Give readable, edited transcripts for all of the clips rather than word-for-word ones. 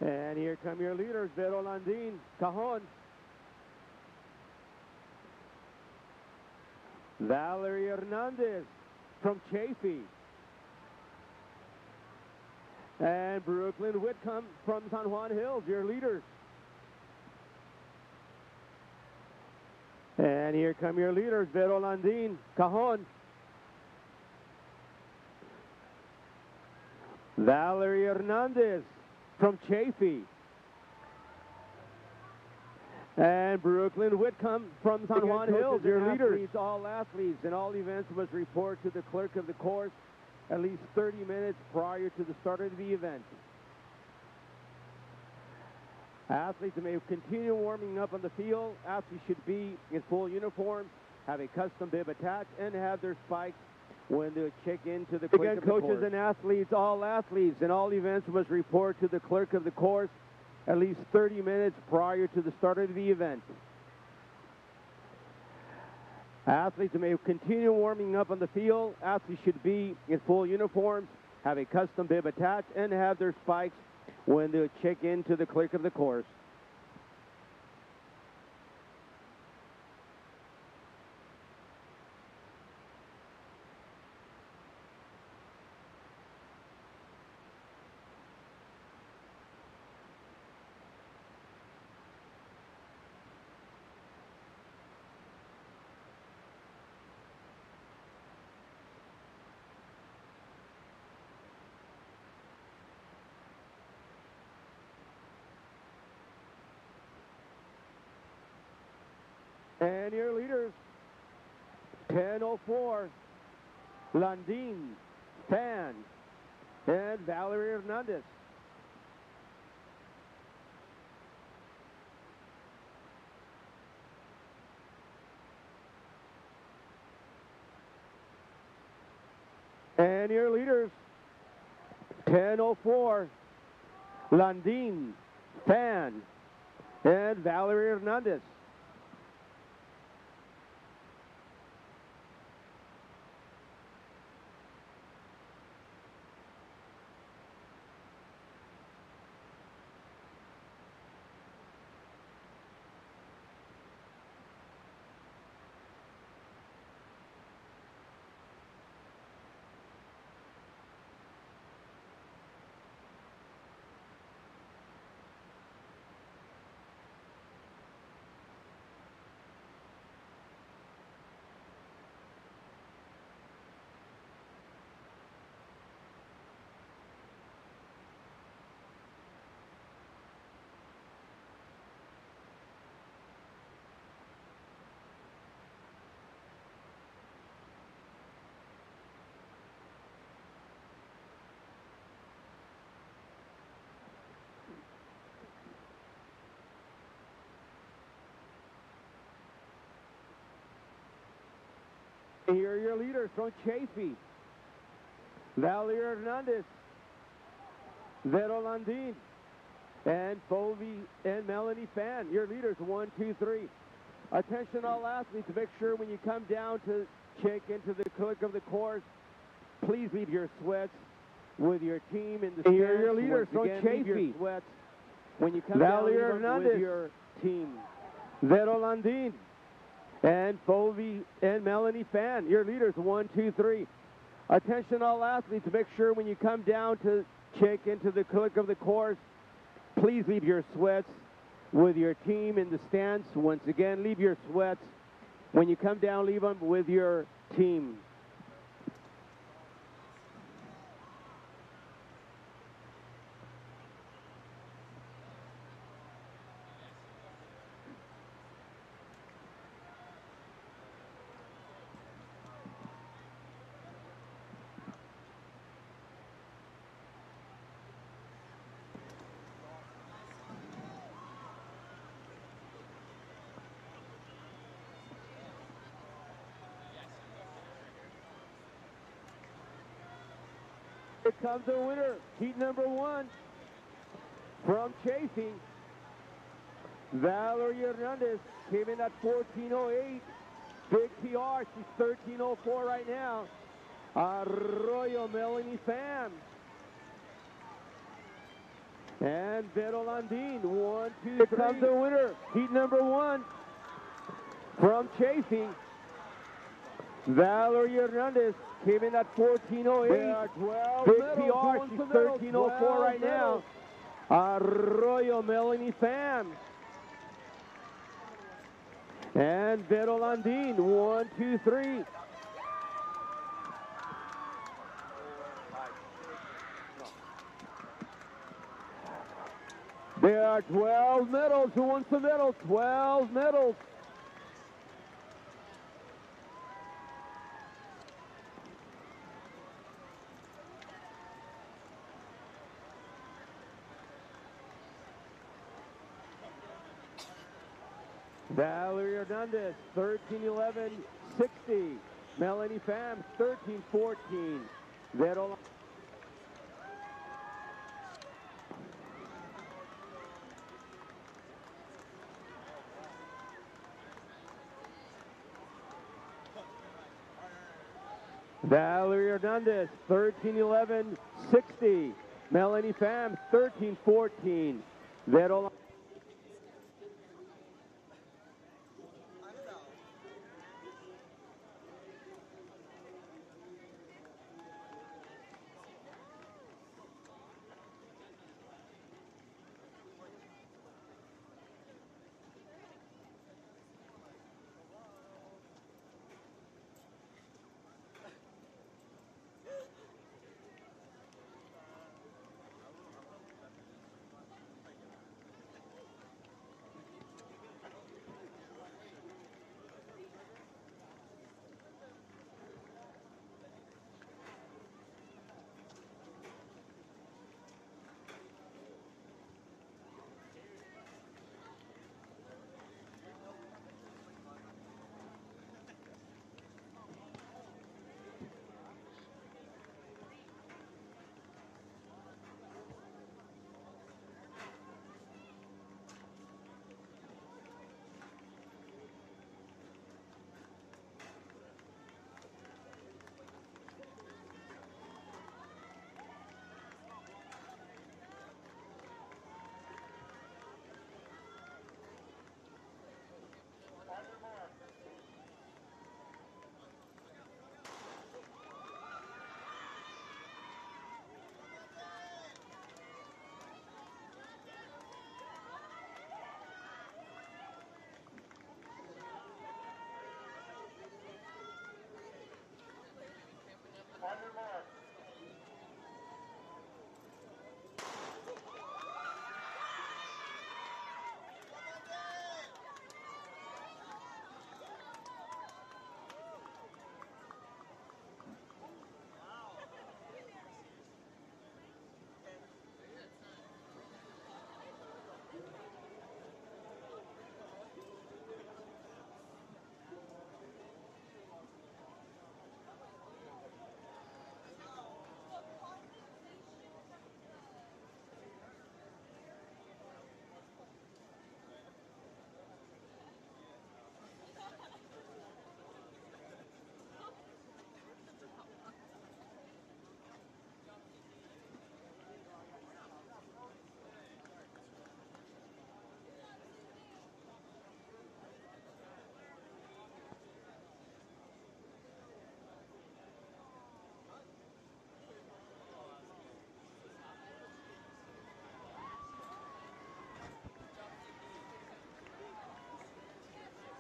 And here come your leaders, Vero Landin, Cajon, Valerie Hernandez from Chaffee, and Brooklyn Whitcomb from San Juan Hills, your leaders. And here come your leaders, Vero Landin, Cajon, Valerie Hernandez from Chaffee, and Brooklyn Whitcomb from San Juan Hills, your leaders. All athletes and all events must report to the clerk of the course at least 30 minutes prior to the start of the event. Athletes may continue warming up on the field. Athletes should be in full uniform, have a custom bib attached, and have their spikes when they check into the clerk of the course. Coaches and athletes, all athletes and all events must report to the clerk of the course at least 30 minutes prior to the start of the event. Athletes may continue warming up on the field. Athletes should be in full uniforms, have a custom bib attached, and have their spikes when they check into the clerk of the course. And your leaders, 10:04, Landin, Fan, and Valerie Hernandez. And your leaders, 10:04, Landin, Fan, and Valerie Hernandez. Here are your leaders from Chaffee, Valerie Hernandez, Vero Landin, and Fovi and Melanie Fan. Your leaders, 1, 2, 3. Attention all athletes, make sure when you come down to check into the clerk of the course, please leave your sweats with your team in the stands. Here are your leaders from Chaffee, sweats when you come Valerie down Hernandez, with your team. Vero Landin, and Fovi and Melanie Fan, your leaders, 1, 2, 3. Attention all athletes, make sure when you come down to check into the clerk of the course, please leave your sweats with your team in the stands. Once again, leave your sweats. When you come down, leave them with your team. Here comes the winner, heat number 1, from Chaffee. Valerie Hernandez came in at 14:08. Big PR, she's 13:04 right now. Arroyo Melanie Fan And Vero Landin, 1, 2, 3. Here comes the winner, heat number 1 from Chafee. Valerie Hernandez came in at 14:08. There are 12 Big PR, she's 13:04 right now. Arroyo, Melanie Pham. And Vero Landin, 1, 2, 3. There are 12 medals. Who wants the medal? 12 medals. Valerie Hernandez, 13:11.60. Melanie Pham, 13:14. Vero. Valerie Hernandez, 13:11.60. Melanie Pham, 13:14. Vero.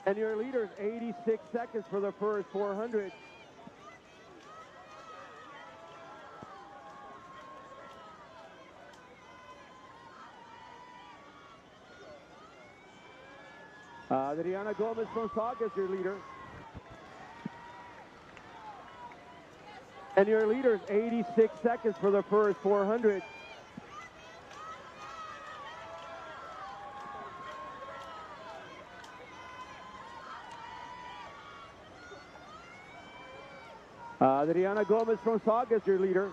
And your leaders, 86 seconds for the first 400. Adriana Gomez from Saugus, your leader. And your leaders, 86 seconds for the first 400. Adriana Gomez from Saugus, your leader.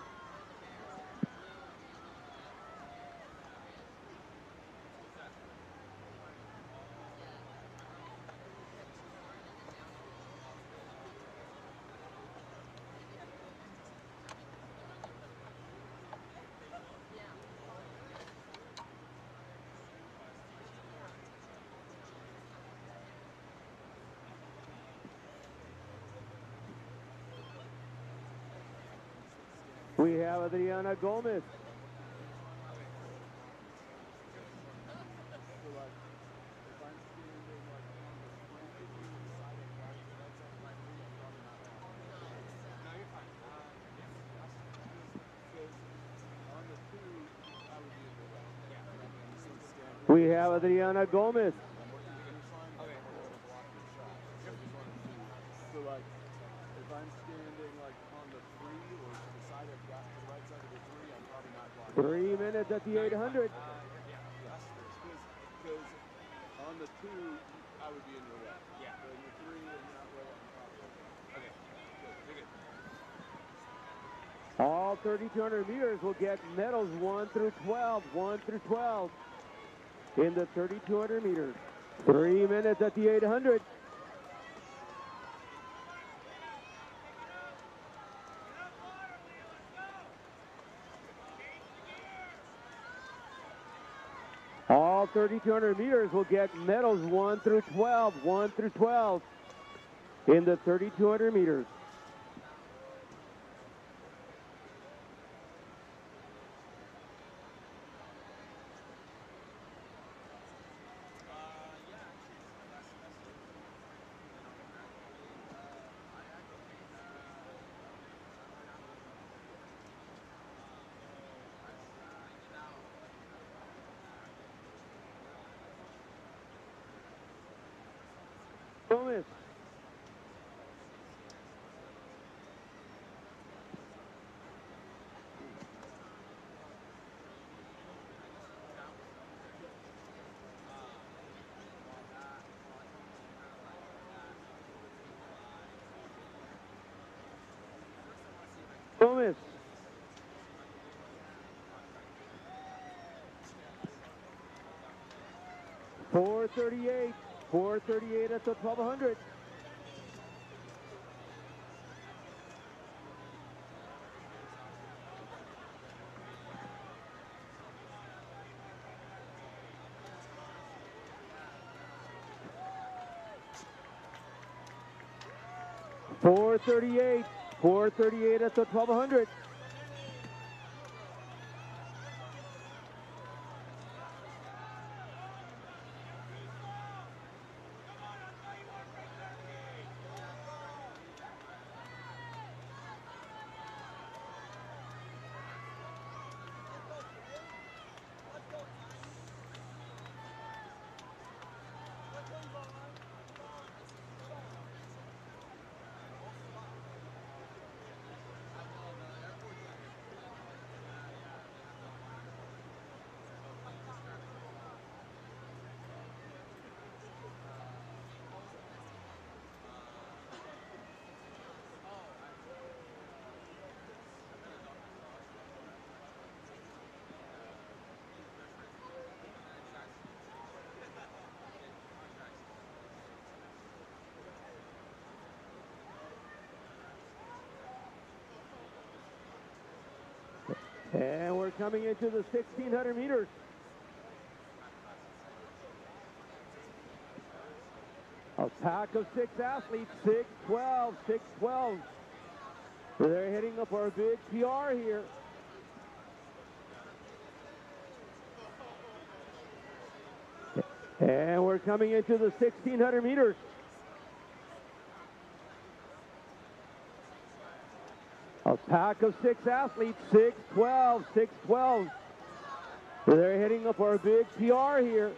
We have Adriana Gomez. We have Adriana Gomez. So like, if I'm standing like on the 3 or to the side of that, to the right side of the 3, I'm probably not blocking. 3 minutes at the 800. Because on the 2, I would be in your way. Yeah. But in the 3 and that way, I'm probably. Okay. Good. All 3,200 meters will get medals 1 through 12. 1 through 12 in the 3,200 meters. 3 minutes at the 800. All 3,200 meters will get medals 1 through 12. 1 through 12 in the 3,200 meters. Gomez. Gomez. .438. 438 at the 1,200. .438 at the 1,200. And we're coming into the 1,600 meters. A pack of 6 athletes, 6'12", 6'12". They're hitting up our big PR here. And we're coming into the 1,600 meters. A pack of 6 athletes, 6'12", 6'12". They're hitting up our big PR here.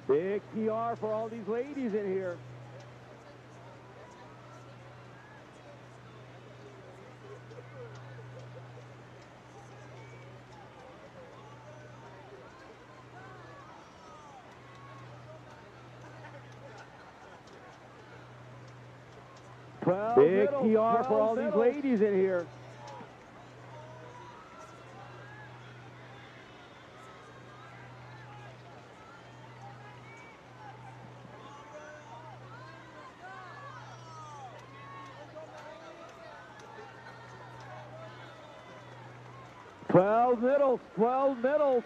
Big PR for all these ladies in here. Big PR for all these ladies in here. Twelve middles, 12 middles.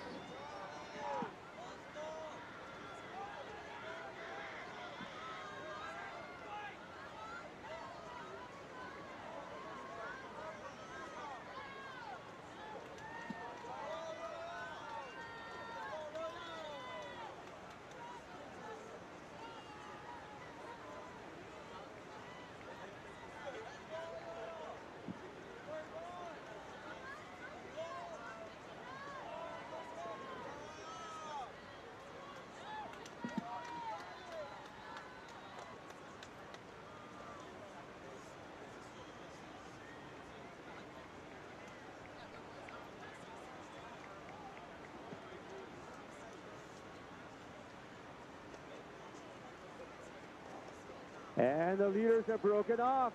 And the leaders have broken off.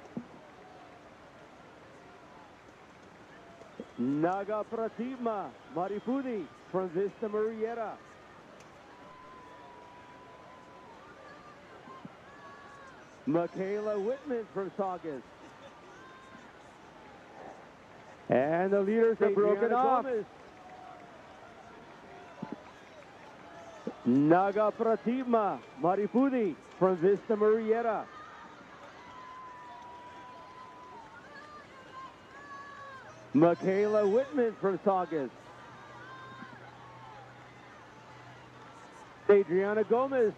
Naga Pratima Maripudi from Vista Marietta. Michaela Whitman from Saugus. And the leaders have broken off. Naga Pratima Maripudi from Vista Marietta. Michaela Whitman from Saugus. Adriana Gomez.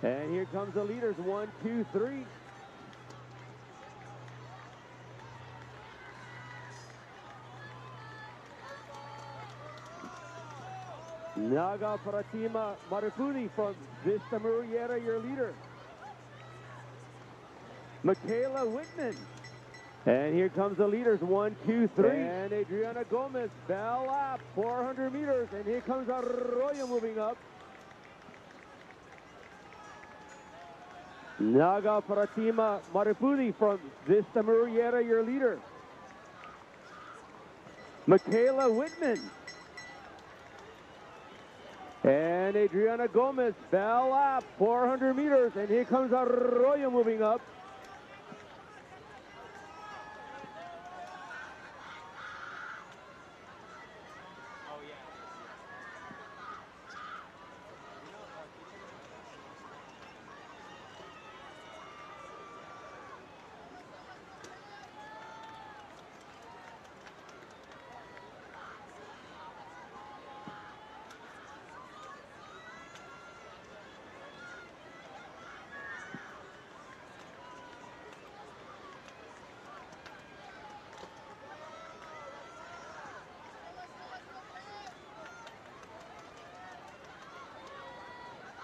And here comes the leaders, 1, 2, 3. Naga Pratima Maripudi from Vista Marietta, your leader. Michaela Whitman. And here comes the leaders, 1, 2, 3. And Adriana Gomez, bell lap, 400 meters. And here comes Arroyo moving up. Naga Pratima Maripudi from Vista Marietta, your leader. Michaela Whitman. And Adriana Gomez, bell lap, 400 meters. And here comes Arroyo moving up.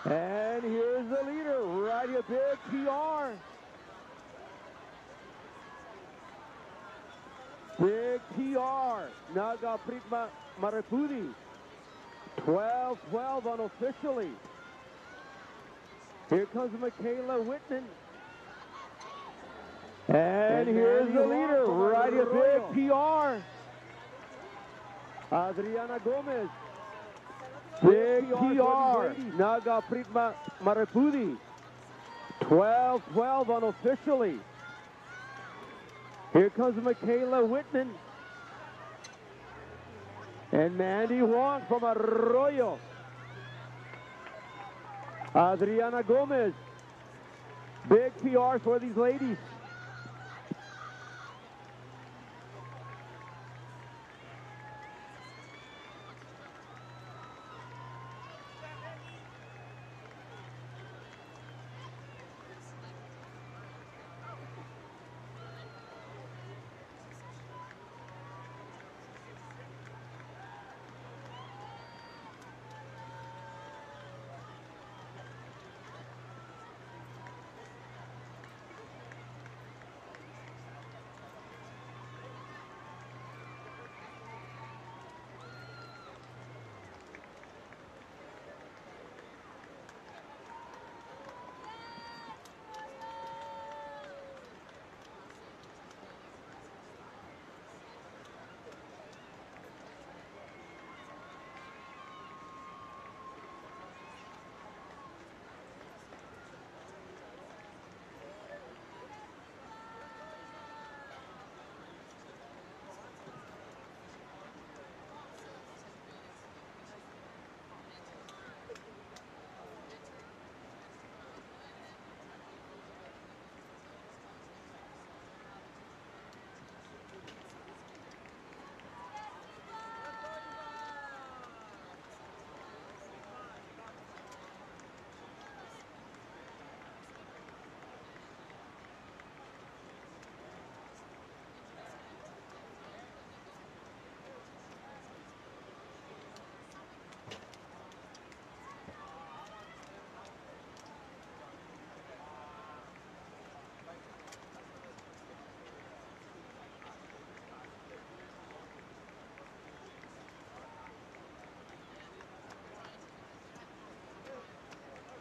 And here's the leader, riding a big PR. Big PR, Naga Pratima Maripudi. 12-12 unofficially. Here comes Michaela Whitman. And here's the leader, riding a big PR. Adriana Gomez. Big PR, Naga Pratima Maripudi. 12-12 unofficially. Here comes Michaela Whitman. And Mandy Wong from Arroyo. Adriana Gomez. Big PR for these ladies.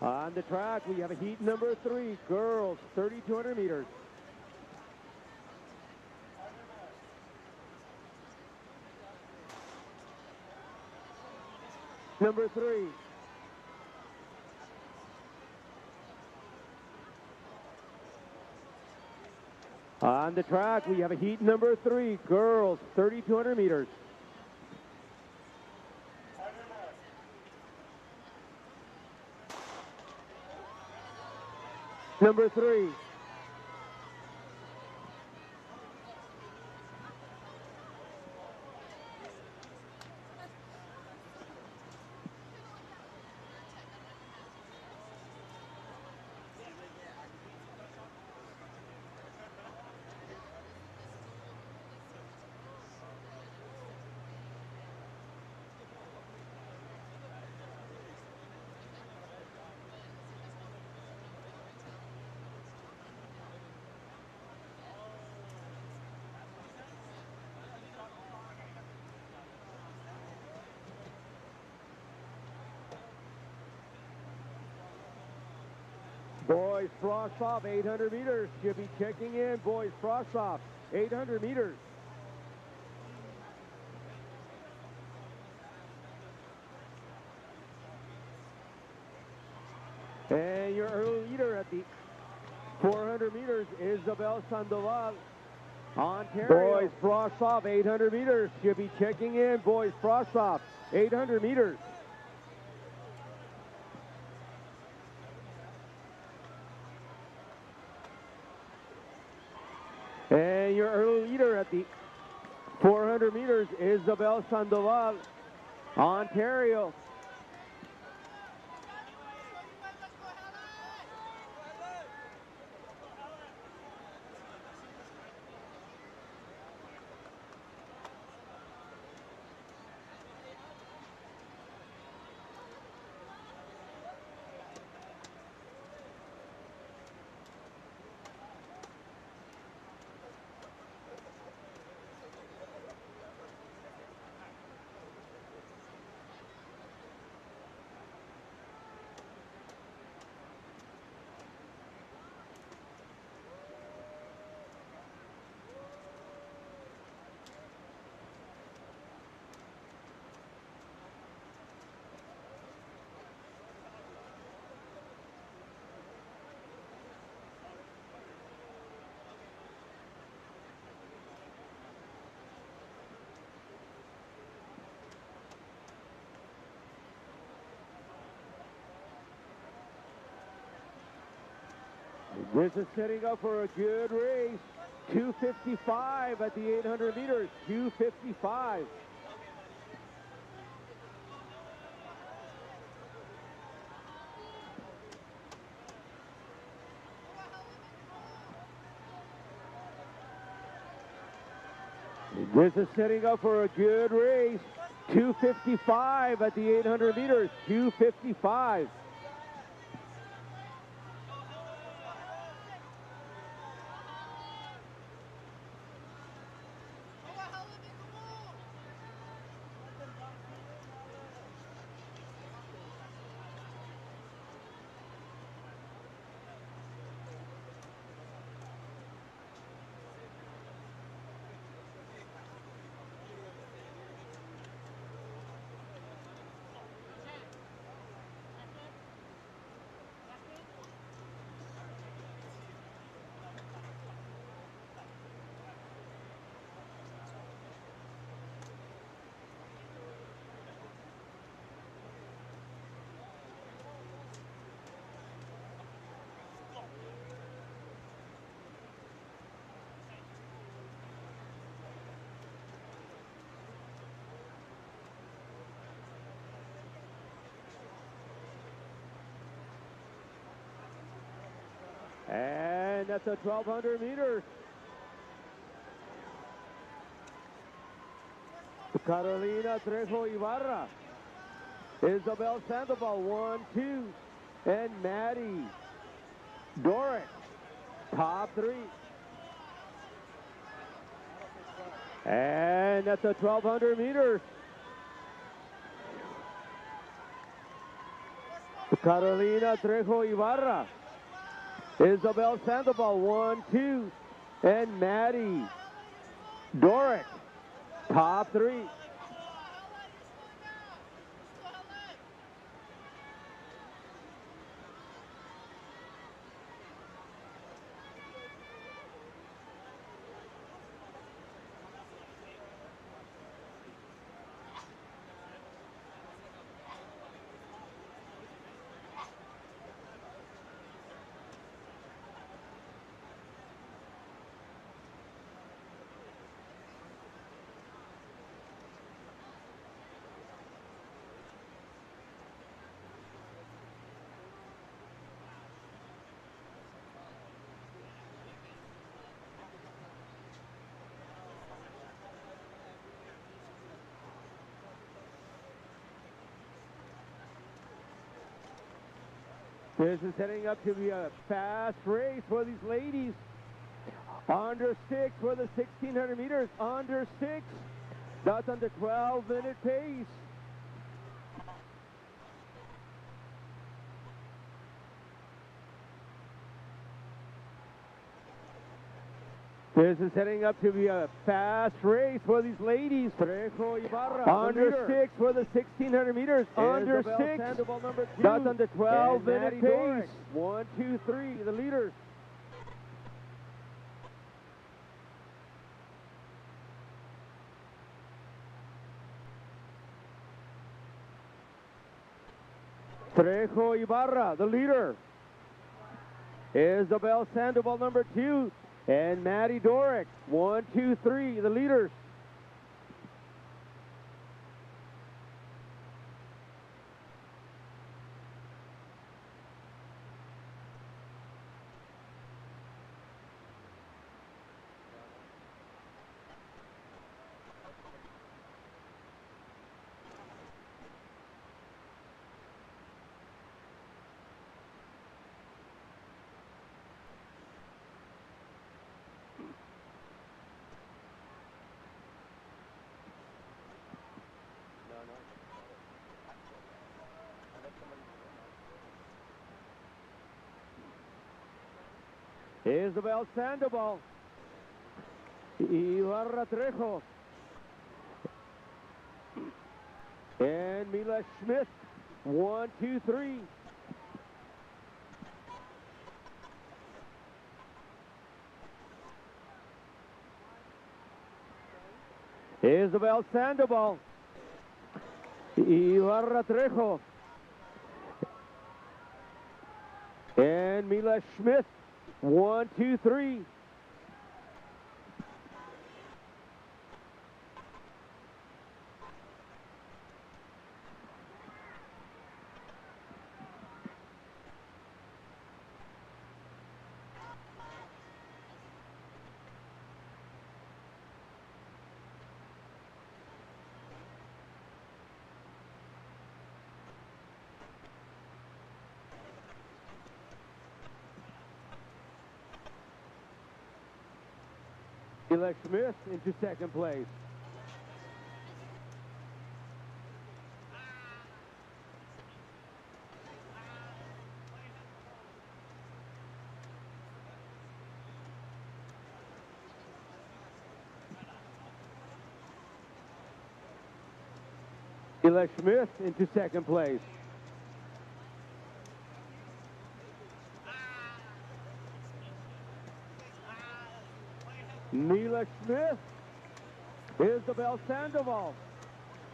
On the track, we have a heat number 3, girls, 3,200 meters. Number 3. On the track, we have a heat number 3, girls, 3,200 meters. Number 3. Boys Frosh-Soph, 800 meters. Should be checking in. Boys Frosh-Soph, 800 meters. And your early leader at the 400 meters, Isabel Sandoval, Ontario. Boys Frosh-Soph, 800 meters. Should be checking in. Boys Frosh-Soph, 800 meters. And your early leader at the 400 meters, Isabel Sandoval, Ontario. This is setting up for a good race. 2:55 at the 800 meters. 2:55. This is setting up for a good race. 2:55 at the 800 meters. 2:55. And that's a 1,200 meters. Carolina Trejo Ibarra. Isabel Sandoval, 1-2. And Maddie Doric, top 3. And that's a 1,200 meters. Carolina Trejo Ibarra. Isabel Sandoval, 1-2. And Maddie Doric, top 3. This is setting up to be a fast race for these ladies. Under 6 for the 1,600 meters. Under 6. That's under 12-minute pace. This is setting up to be a fast race for these ladies. Trejo Ibarra. Under 6 for the 1,600 meters. Under 6. That's under 12-minute pace. 1, 2, 3, the leaders. Trejo Ibarra, the leader. Isabel Sandoval, number 2. And Maddie Doric, 1, 2, 3, the leaders. Isabel Sandoval, Ibarra Trejo, and Mila Schmidt, 1, 2, 3. Isabel Sandoval, Ibarra Trejo, and Mila Schmidt, 1, 2, 3. Eli Smith into second place. Eli Smith into second place. Neela Smith, Isabel Sandoval,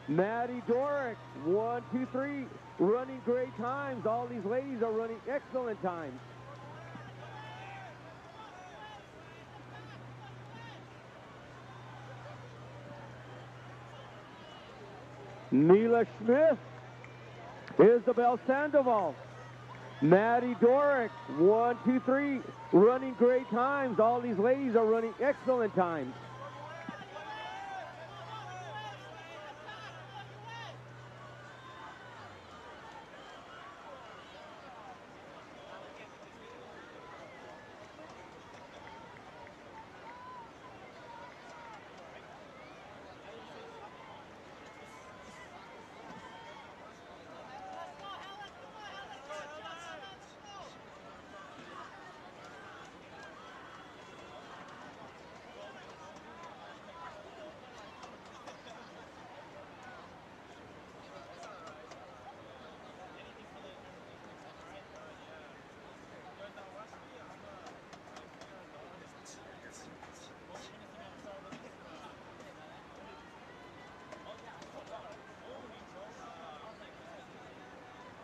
Maddie Dorick, 1, 2, 3, running great times. All these ladies are running excellent times. Neela Smith, Isabel Sandoval, Maddie Dorick, 1, 2, 3, running great times. All these ladies are running excellent times.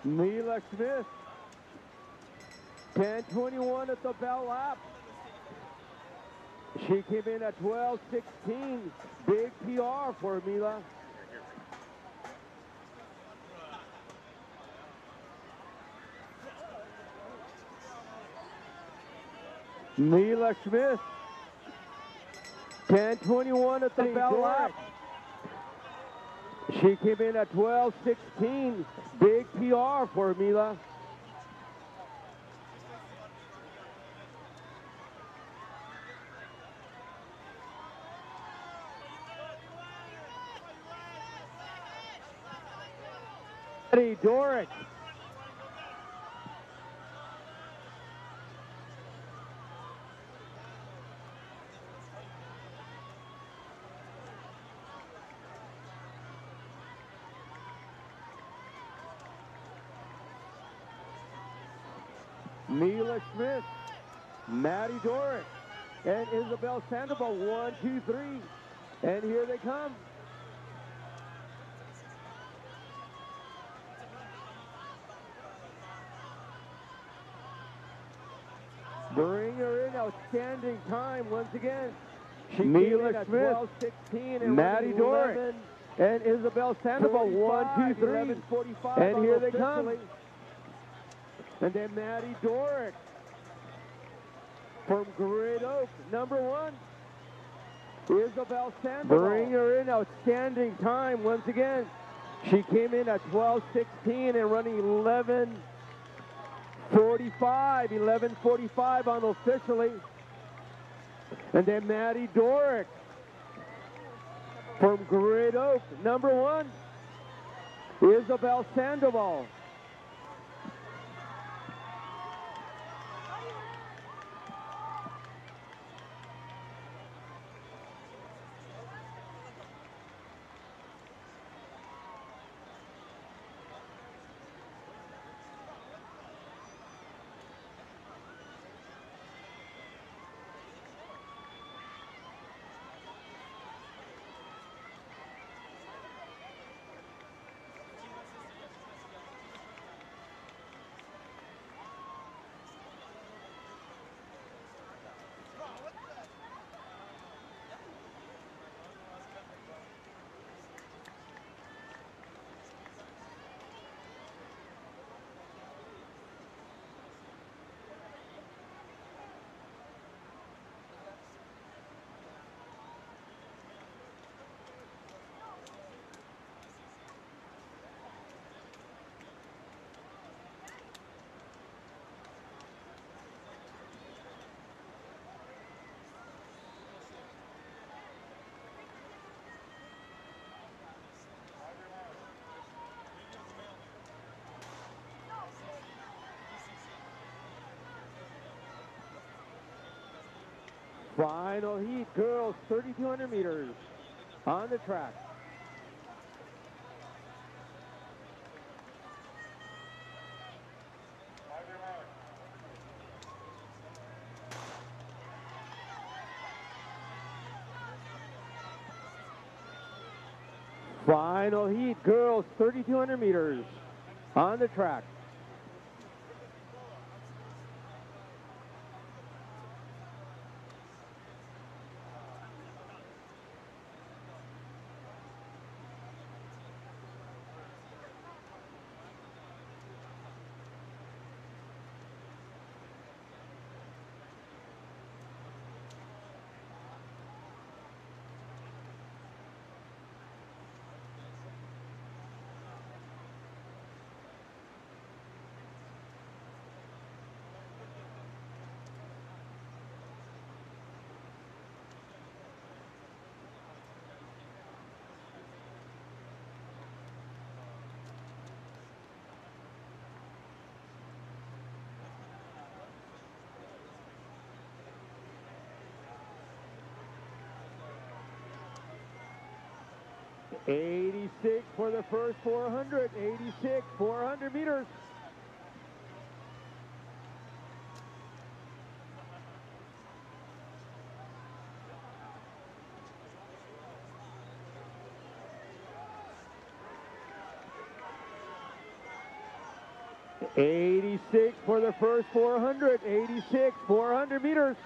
Neela Smith, 10:21 at the bell lap. She came in at 12:16. Big PR for Mila. Neela Smith, 10:21 at the bell lap. She came in at 12:16. Big PR for Mila. Maddie Dorick. Neela Smith, Maddie Dorick, and Isabel Sandoval, 1, 2, 3. And here they come. Bring her in, outstanding time once again. She Neela Smith, 12:16, and Maddie Dorick, and Isabel Sandoval, 1, 2, 3. And here they come. And then Maddie Dorick from Great Oak, number 1. Isabel Sandoval. Bring her in, outstanding time once again. She came in at 12:16 and running 11:45 unofficially. And then Maddie Dorick from Great Oak, number 1. Isabel Sandoval. Final heat, girls, 3,200 meters on the track. Final heat, girls, 3,200 meters on the track. '86 for the first 400, 86, 400 meters. '86 for the first 400, 86, 400 meters.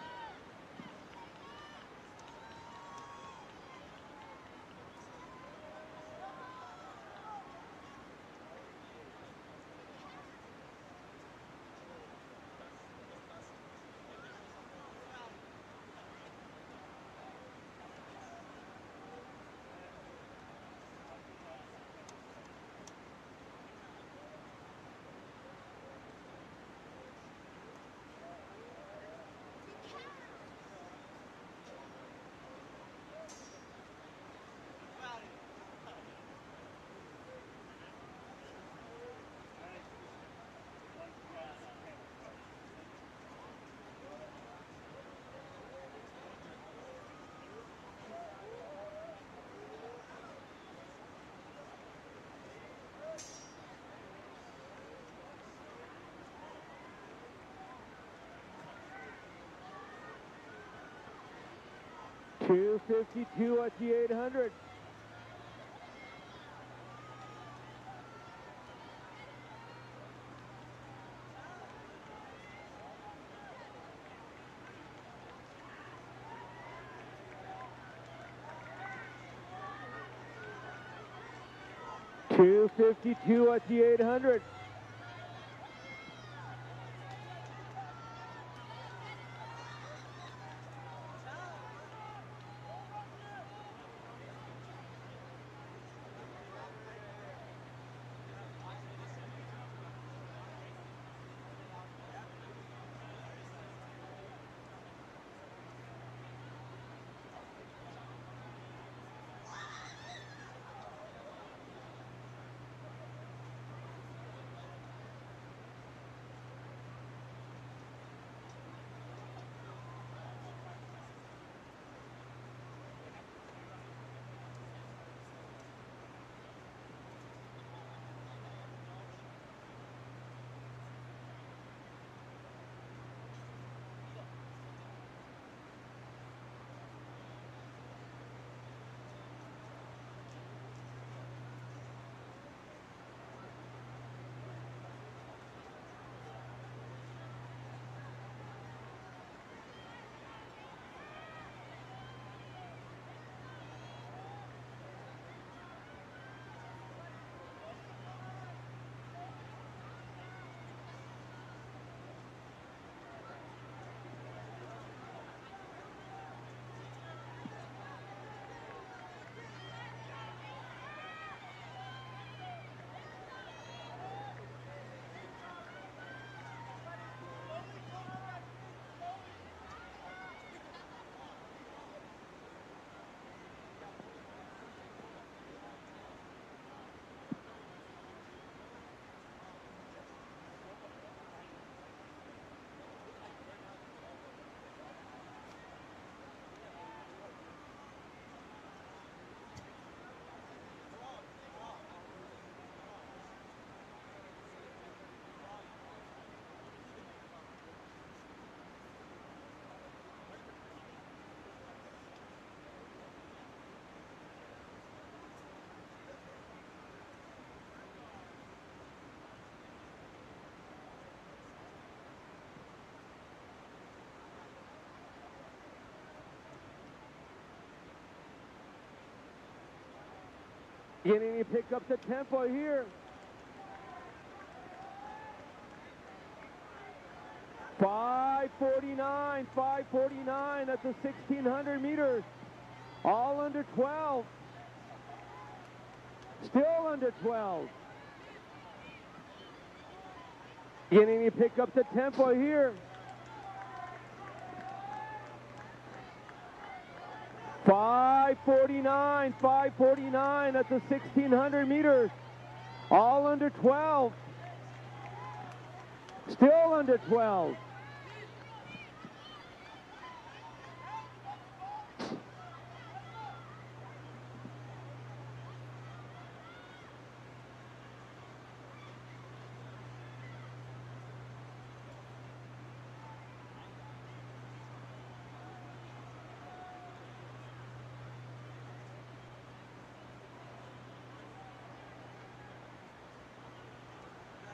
.252 at the 800. .252 at the 800. Beginning to pick up the tempo here. 5:49, 5:49 at the 1,600 meters. All under 12. Still under 12. Beginning to pick up the tempo here. 5:49, 5:49 at the 1,600 meters. All under 12. Still under 12.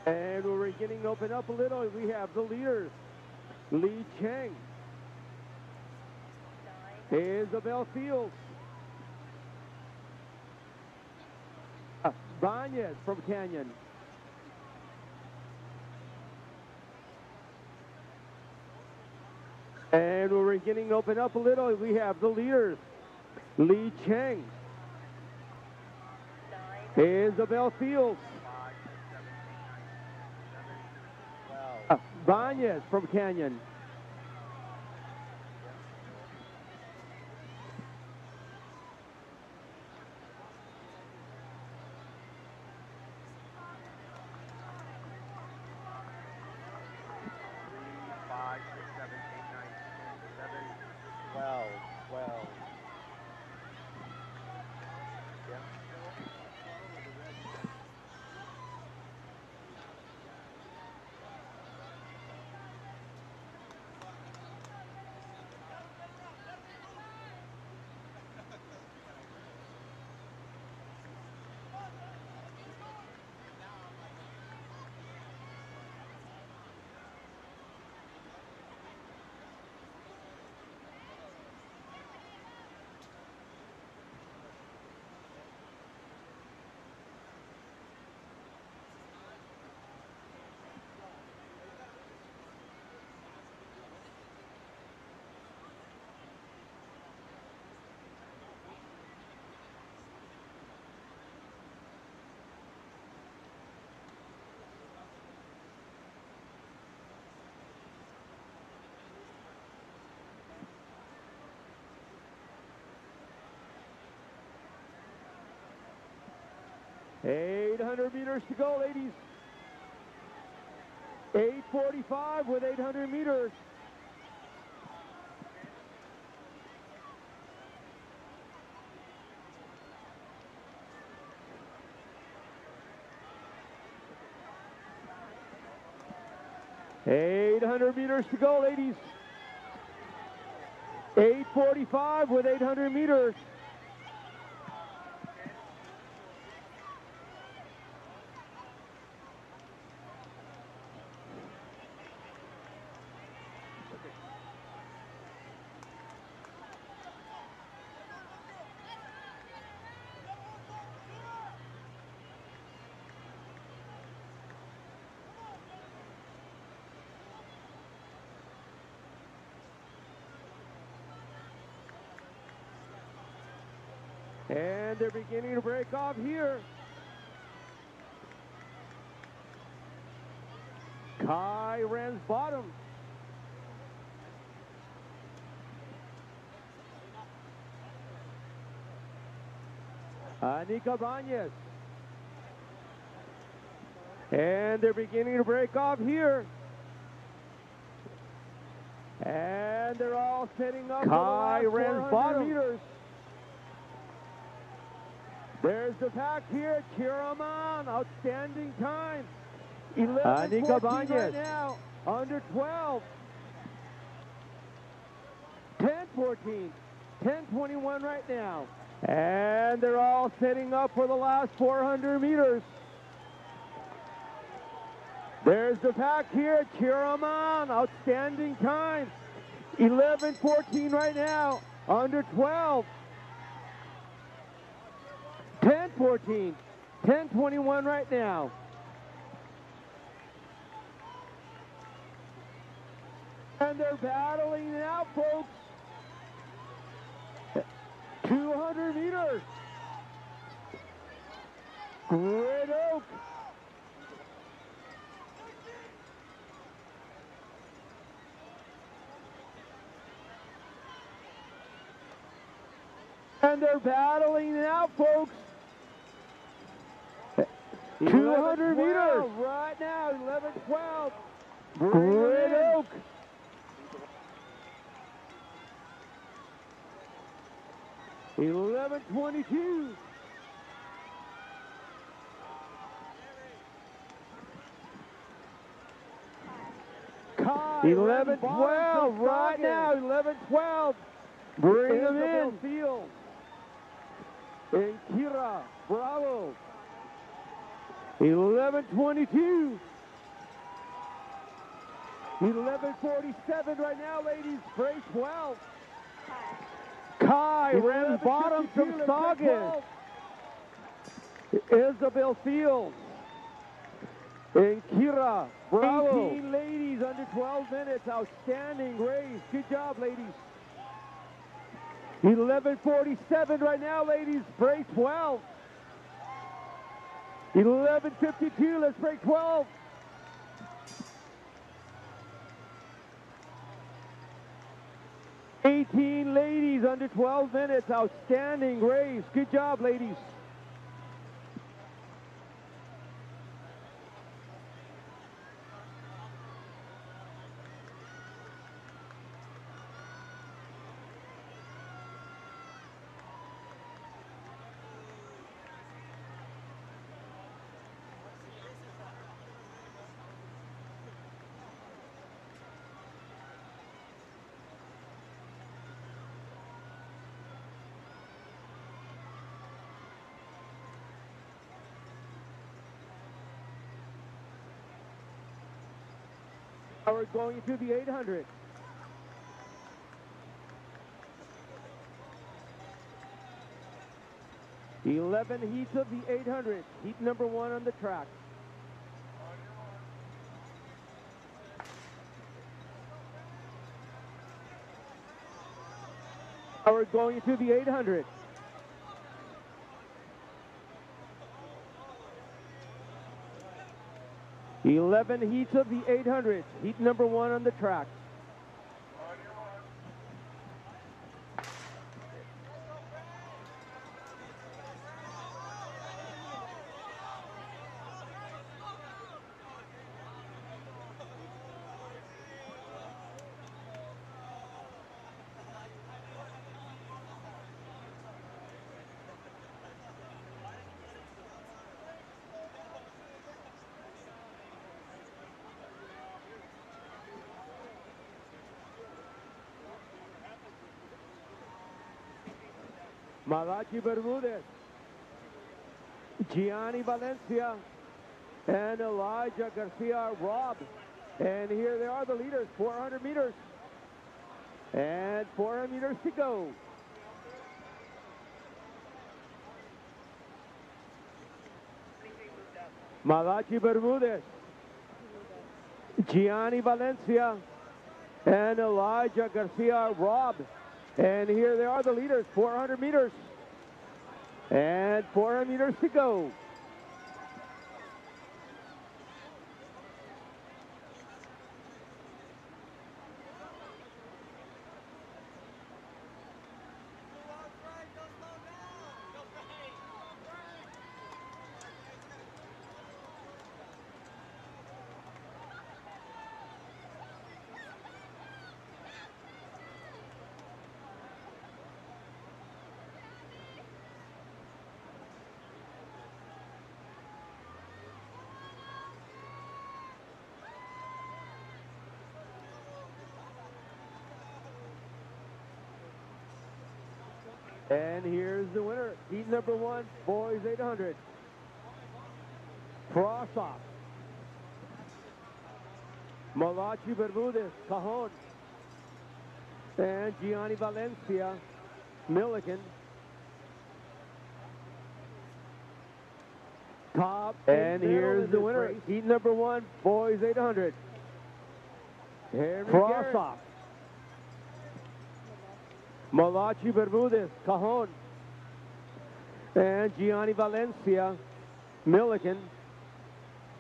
And we're beginning to open up a little. We have the leaders. Li Cheng. Isabel Fields. Banez from Canyon. And we're beginning to open up a little. We have the leaders. Li Cheng. Isabel Fields. Banez from Canyon. $800 meters to go, ladies. 8:45 with 800 meters. $800 meters to go, ladies. 8:45 with 800 meters. And they're beginning to break off here. Kai Ren's bottom. Anika Banez. And they're beginning to break off here. And they're all setting up Kai Ren's bottom. Meters. There's the pack here. Cheer 'em on. Outstanding time. 11:14 right now. Under 12. 10:14. 10:21 right now. And they're all setting up for the last 400 meters. There's the pack here. Cheer 'em on. Outstanding time. 11:14 right now. Under 12. 14. 10:21 right now. And they're battling now, folks. 200 meters. Great Oak. And they're battling now, folks. 200 meters. Right now, 11-12. Great Oak. $11.22. Kai, 11-12 right now. 11-12. Bring them in. Field. And Kira, bravo. 11-22. 11:47 right now, ladies. Break 12. Kai ran bottom from Saugus. Isabel Fields. And Kira, bravo. 18 ladies under 12 minutes. Outstanding race. Good job, ladies. 11:47 right now, ladies. Break 12. 11:52. Let's break 12. Ladies under 12 minutes. Outstanding race. Good job, ladies. Now we're going to the 800. The 11 heats of the 800. Heat number 1 on the track. Now we're going to the 800. The 11 heats of the 800. Heat number 1 on the track. Malachi Bermudez, Gianni Valencia, and Elijah Garcia Robb. And here they are, the leaders, 400 meters. And 400 meters to go. Malachi Bermudez, Gianni Valencia, and Elijah Garcia Robb. And here they are, the leaders, 400 meters. And 400 meters to go. And here's the winner, heat number 1, boys 800. Frosh-Soph, Malachi Bermudez, Cajon, and Gianni Valencia, Milligan. Top and here's the winner. race. Heat number 1, boys 800. Frosh-Soph, Malachi Bermudez, Cajon, and Gianni Valencia, Milliken.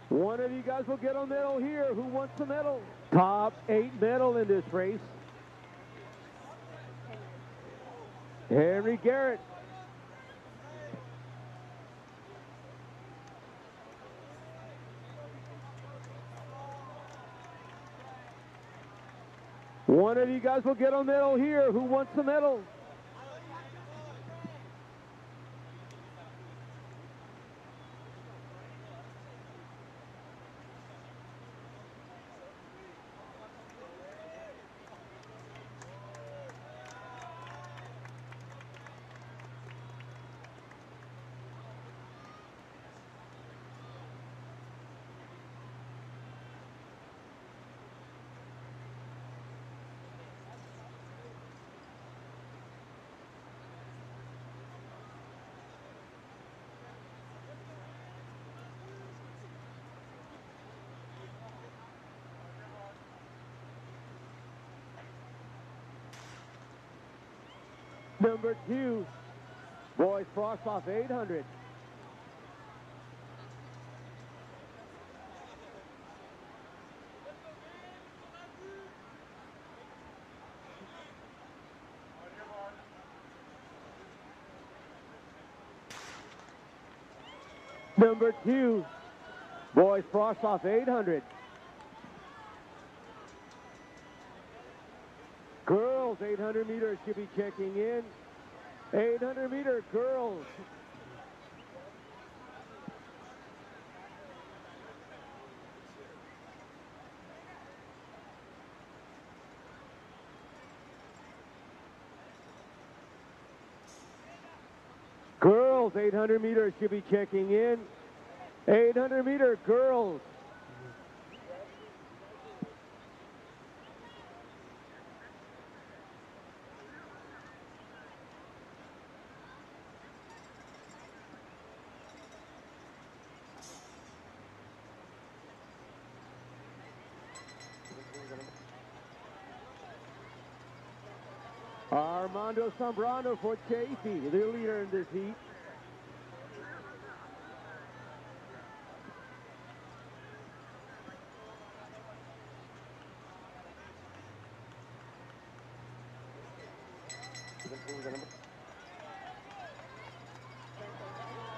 One of you guys will get a medal here. Who wants the medal? Top 8 medal in this race. Henry Garrett. One of you guys will get a medal here. Who wants the medal? Number 2, boys Frosh-Soph 800. Number 2, boys Frosh-Soph 800. Girls 800 meters should be checking in. 800 meter girls. Girls 800 meters should be checking in. 800 meter girls. Armando Zambrano for Chafee, the leader in this heat.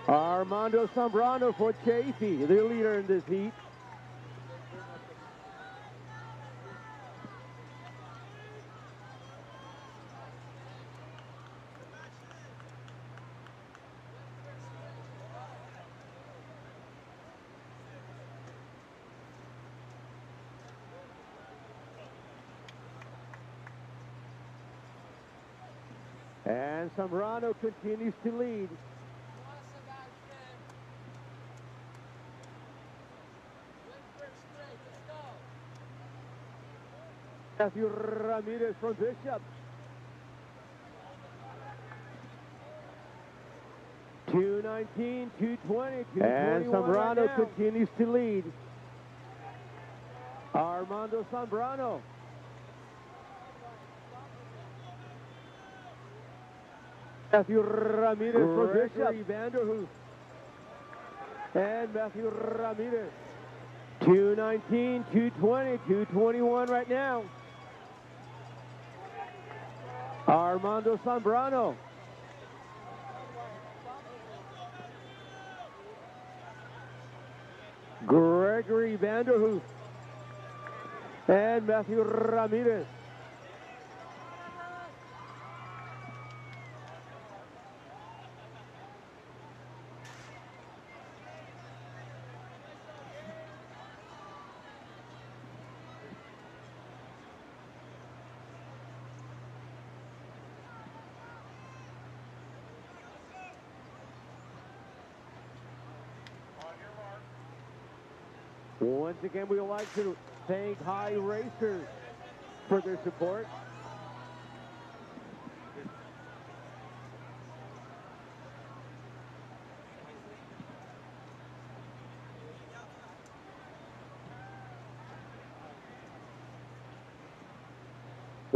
Armando Zambrano for Chafee, the leader in this heat. And Zambrano continues to lead. Matthew Ramirez from Bishop. 219, 220, 221. And Zambrano continues to lead. Armando Zambrano. Matthew Ramirez from Bishop. Vanderhoof. And Matthew Ramirez. 219, 220, 221 right now. Armando Zambrano. Gregory Vanderhoof. And Matthew Ramirez. Once again, we would like to thank High Racers for their support.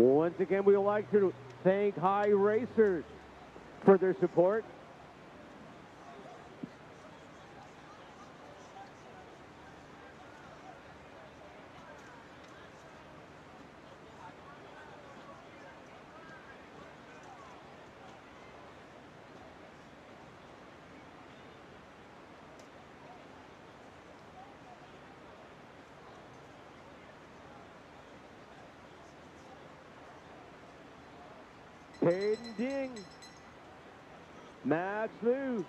Once again, we would like to thank High Racers for their support. Hayden Ding, Max Liu,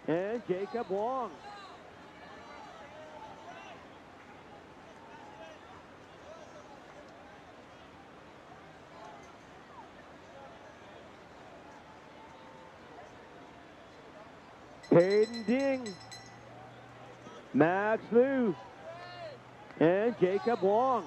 and Jacob Wong. Hayden Ding, Max Liu, and Jacob Wong.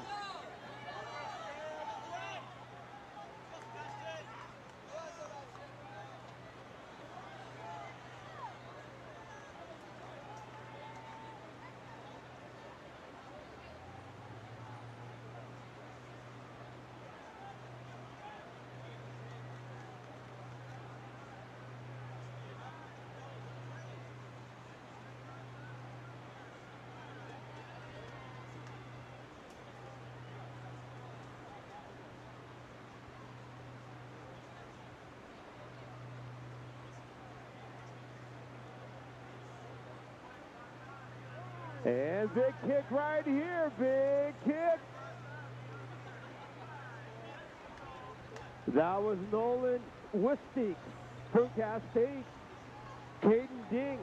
And big kick right here, big kick. That was Nolan Wistik from Cass State. Caden Ding,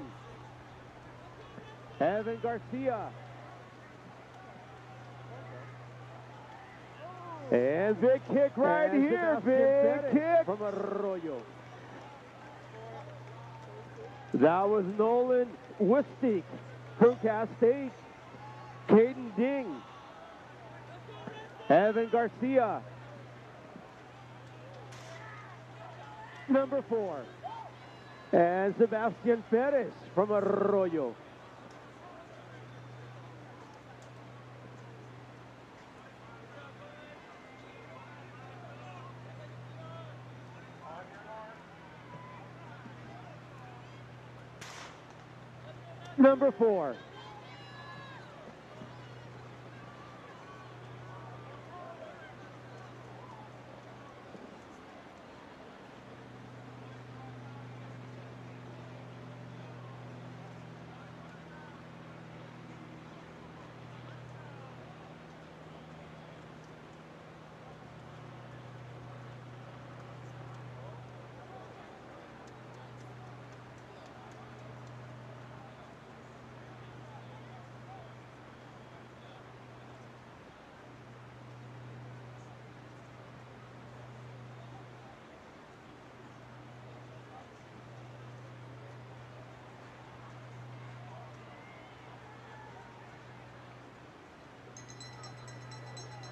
Evan Garcia. And big kick right And here, Sebastian big Perez kick from Arroyo. That was Nolan Wistik from Cass State. Caden Ding, Evan Garcia. Number 4. And Sebastian Perez from Arroyo. Number 4.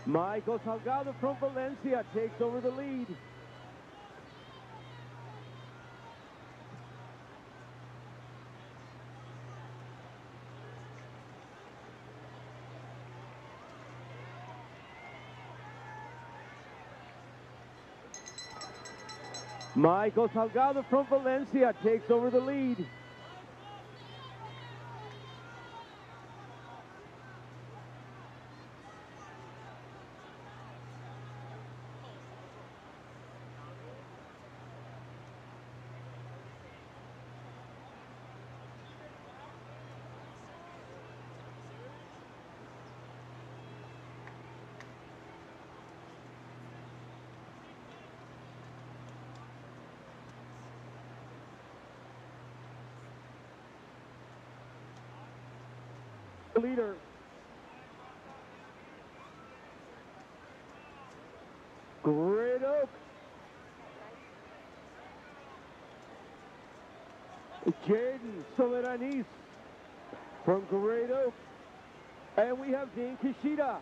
Michael Salgado from Valencia takes over the lead. Michael Salgado from Valencia takes over the lead. Leader. Great Oak. Jaden Soleranis from Great Oak. And we have Dean Kishida,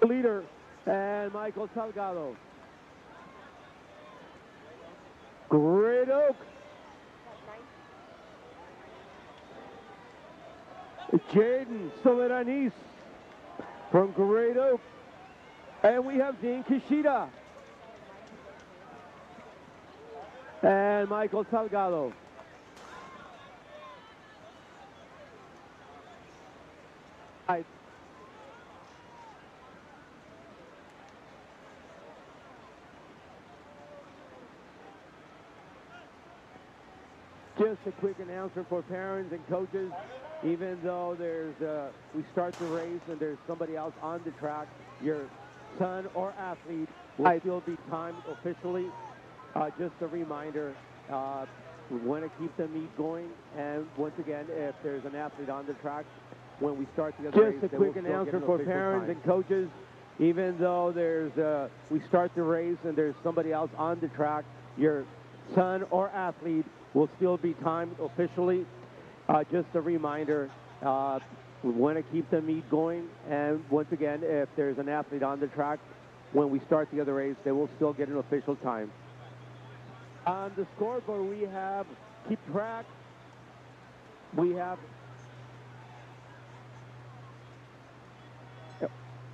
leader, and Michael Salgado. Great Oak. Jaden Soleranis from Great Oak. And we have Dean Kishida. And Michael Salgado. Right. Just a quick announcement for parents and coaches. Even though we start the race and there's somebody else on the track, your son or athlete will still be timed officially. Just a reminder, we want to keep the meet going. And once again, if there's an athlete on the track, when we start the race, just a quick announcement for parents and coaches. Even though we start the race and there's somebody else on the track, your son or athlete will still be timed officially. Just a reminder, we want to keep the meet going. And once again, if there's an athlete on the track, when we start the other race, they will still get an official time. On the scoreboard, we have keep track. We have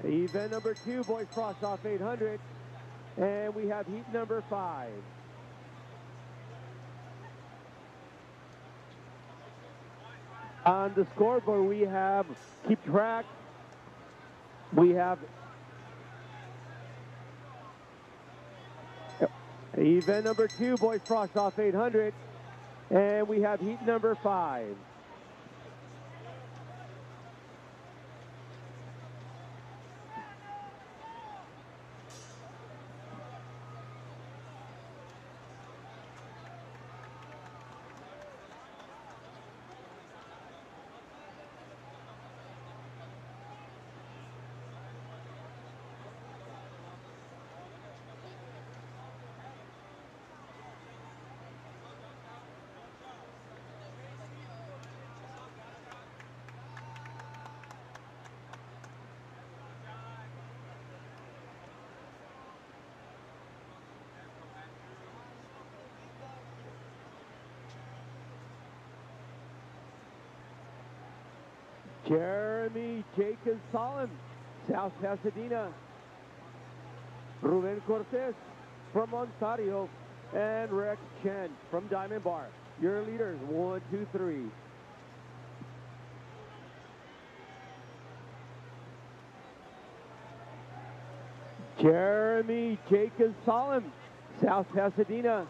event number 2, boys Frosh-Soph 800. And we have heat number 5. On the scoreboard, we have keep track. We have event number 2, boys Frosh-Soph 800. And we have heat number 5. Jeremy Jacob Solomon, South Pasadena. Ruben Cortez from Ontario. And Rex Chen from Diamond Bar. Your leaders, 1, 2, 3. Jeremy Jacob Solomon, South Pasadena.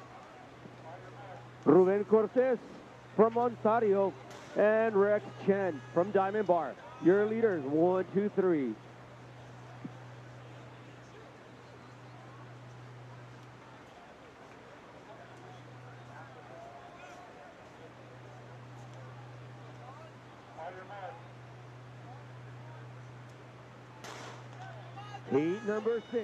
Ruben Cortez from Ontario. And Rex Chen from Diamond Bar. Your leaders, 1, 2, 3. Heat number 6.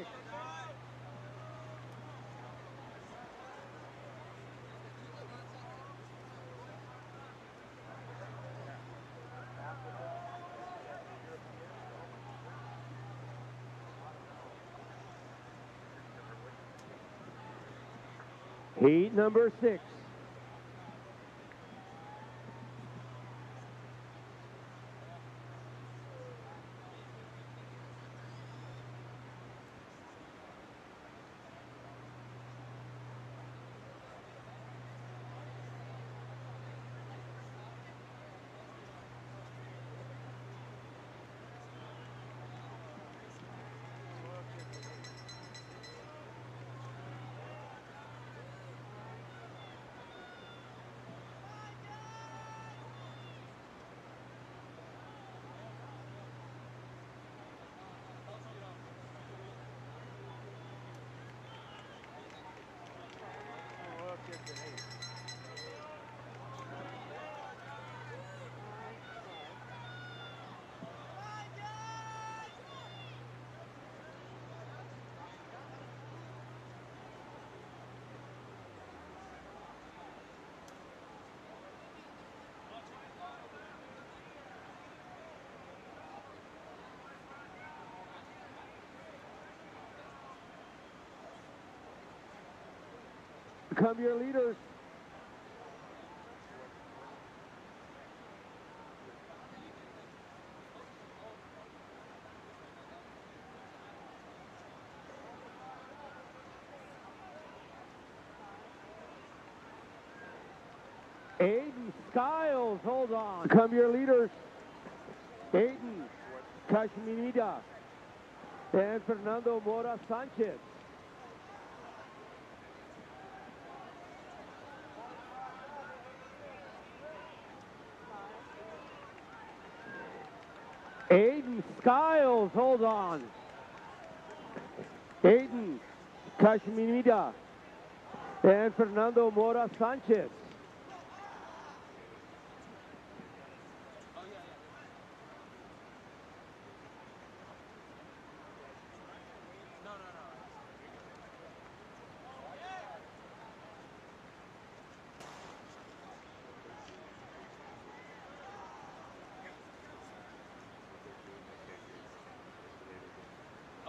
Heat number 6. Come your leaders. Aiden Skiles, hold on. Come your leaders. Aiden Kashminida and Fernando Mora Sanchez. Aiden Skiles, hold on. Aiden Kashminida and Fernando Mora Sanchez.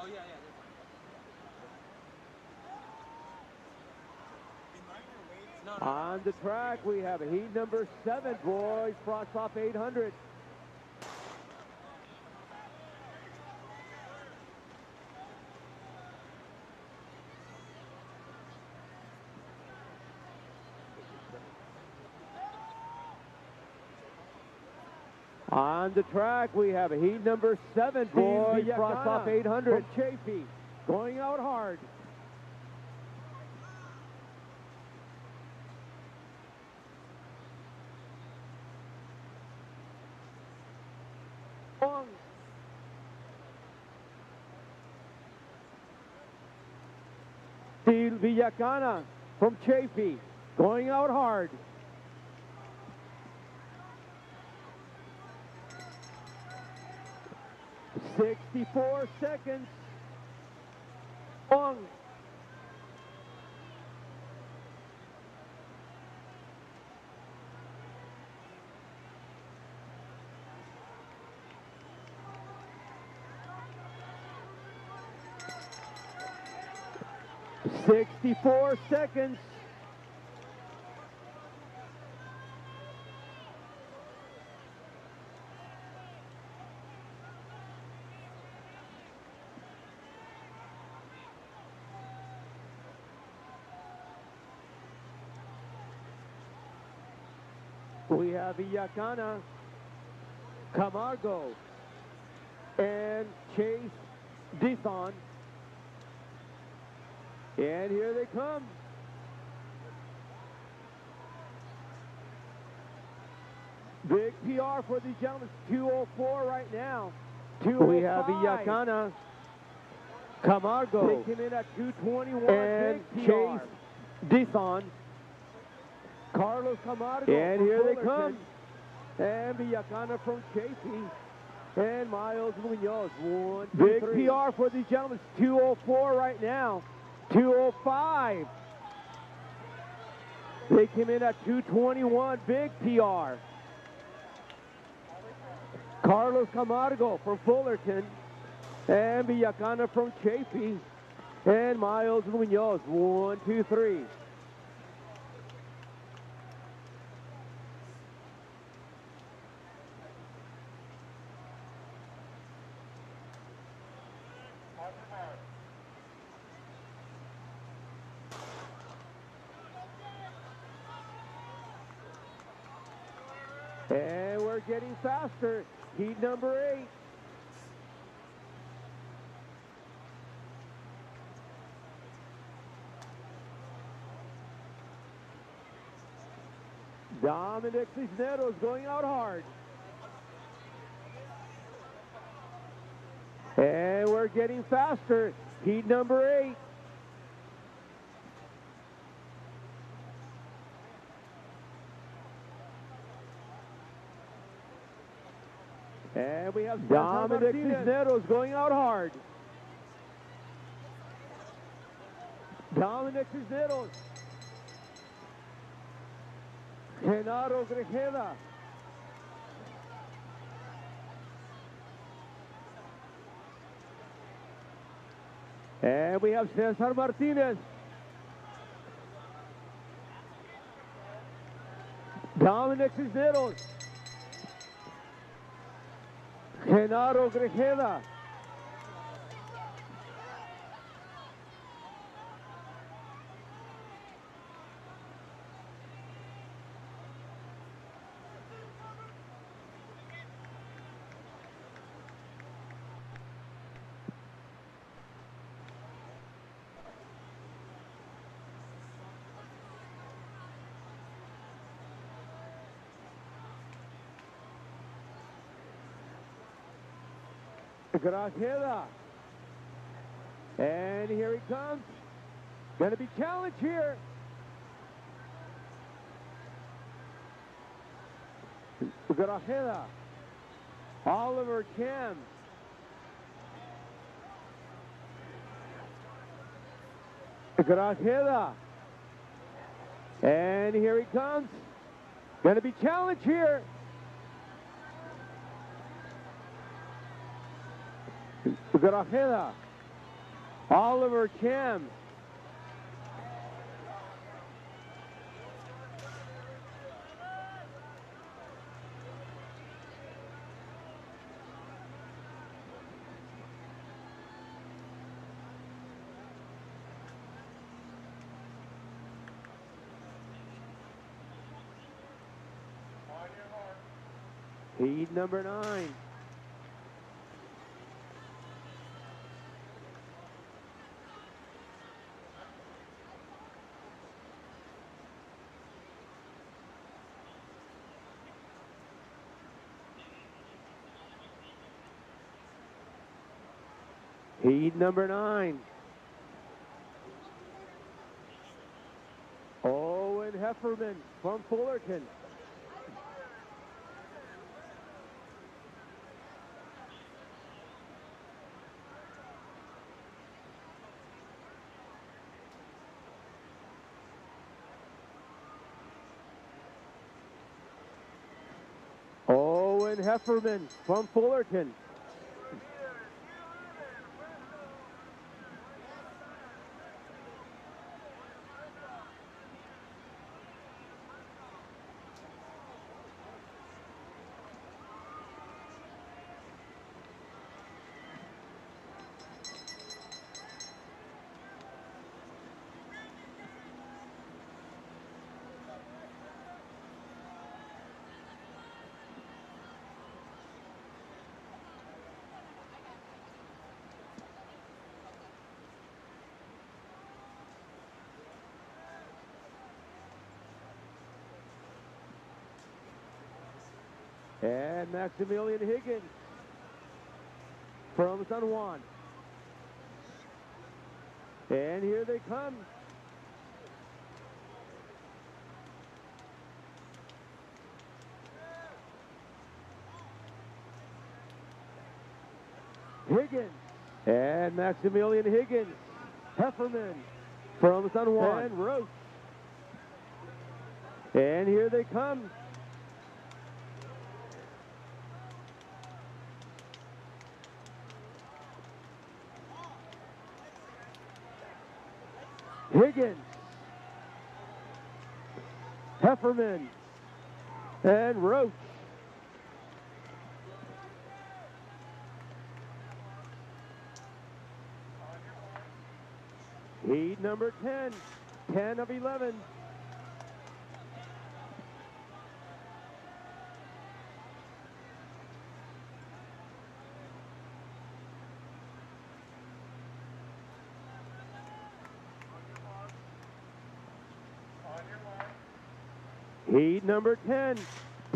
Oh, yeah, yeah. On the track, we have heat number 7, boys, Frosh-Soph 800. On the track, we have heat number 7, boys, Frosh-Soph 800. From Chafee, going out hard. Steel Villacana from Chafee, going out hard. "64 seconds. Long. "64 seconds. We have Villacana, Camargo, and Chase Dithon. And here they come. Big PR for the gentlemen. 2:04 right now. 2:05. We have Villacana, Camargo. They came in at 2:21. And Chase Dithon. Carlos Camargo. And here they come. And Villacana from Chafee. And Miles Munoz. 1, 2, big 3. PR for the gentlemen. 2:04 right now. 2:05. They came in at 2:21. Big PR. Carlos Camargo from Fullerton. And Villacana from Chafee. And Miles Munoz. 1, 2, 3. And we're getting faster. Heat number 8. Dominic Cisneros going out hard. And we're getting faster. Heat number 8. And we have Dominic Cisneros going out hard. Dominic Cisneros. Genaro Grejeda. And we have Cesar Martinez. Dominic Cisneros. Genaro Grejeda. Grajeda. And here he comes. Going to be challenged here. Grajeda. Oliver Kim. Grajeda. And here he comes. Going to be challenged here. Grajeda. Oliver Kim. Heat number 9. Heat number 9. Owen Hefferman from Fullerton. Owen Hefferman from Fullerton. And Maximilian Higgins from San Juan. And here they come. Higgins. And Maximilian Higgins. Hefferman from San Juan. And Roach. And here they come. Higgins, Hefferman, and Roach. Heat number 10, 10 of 11. Heat number 10,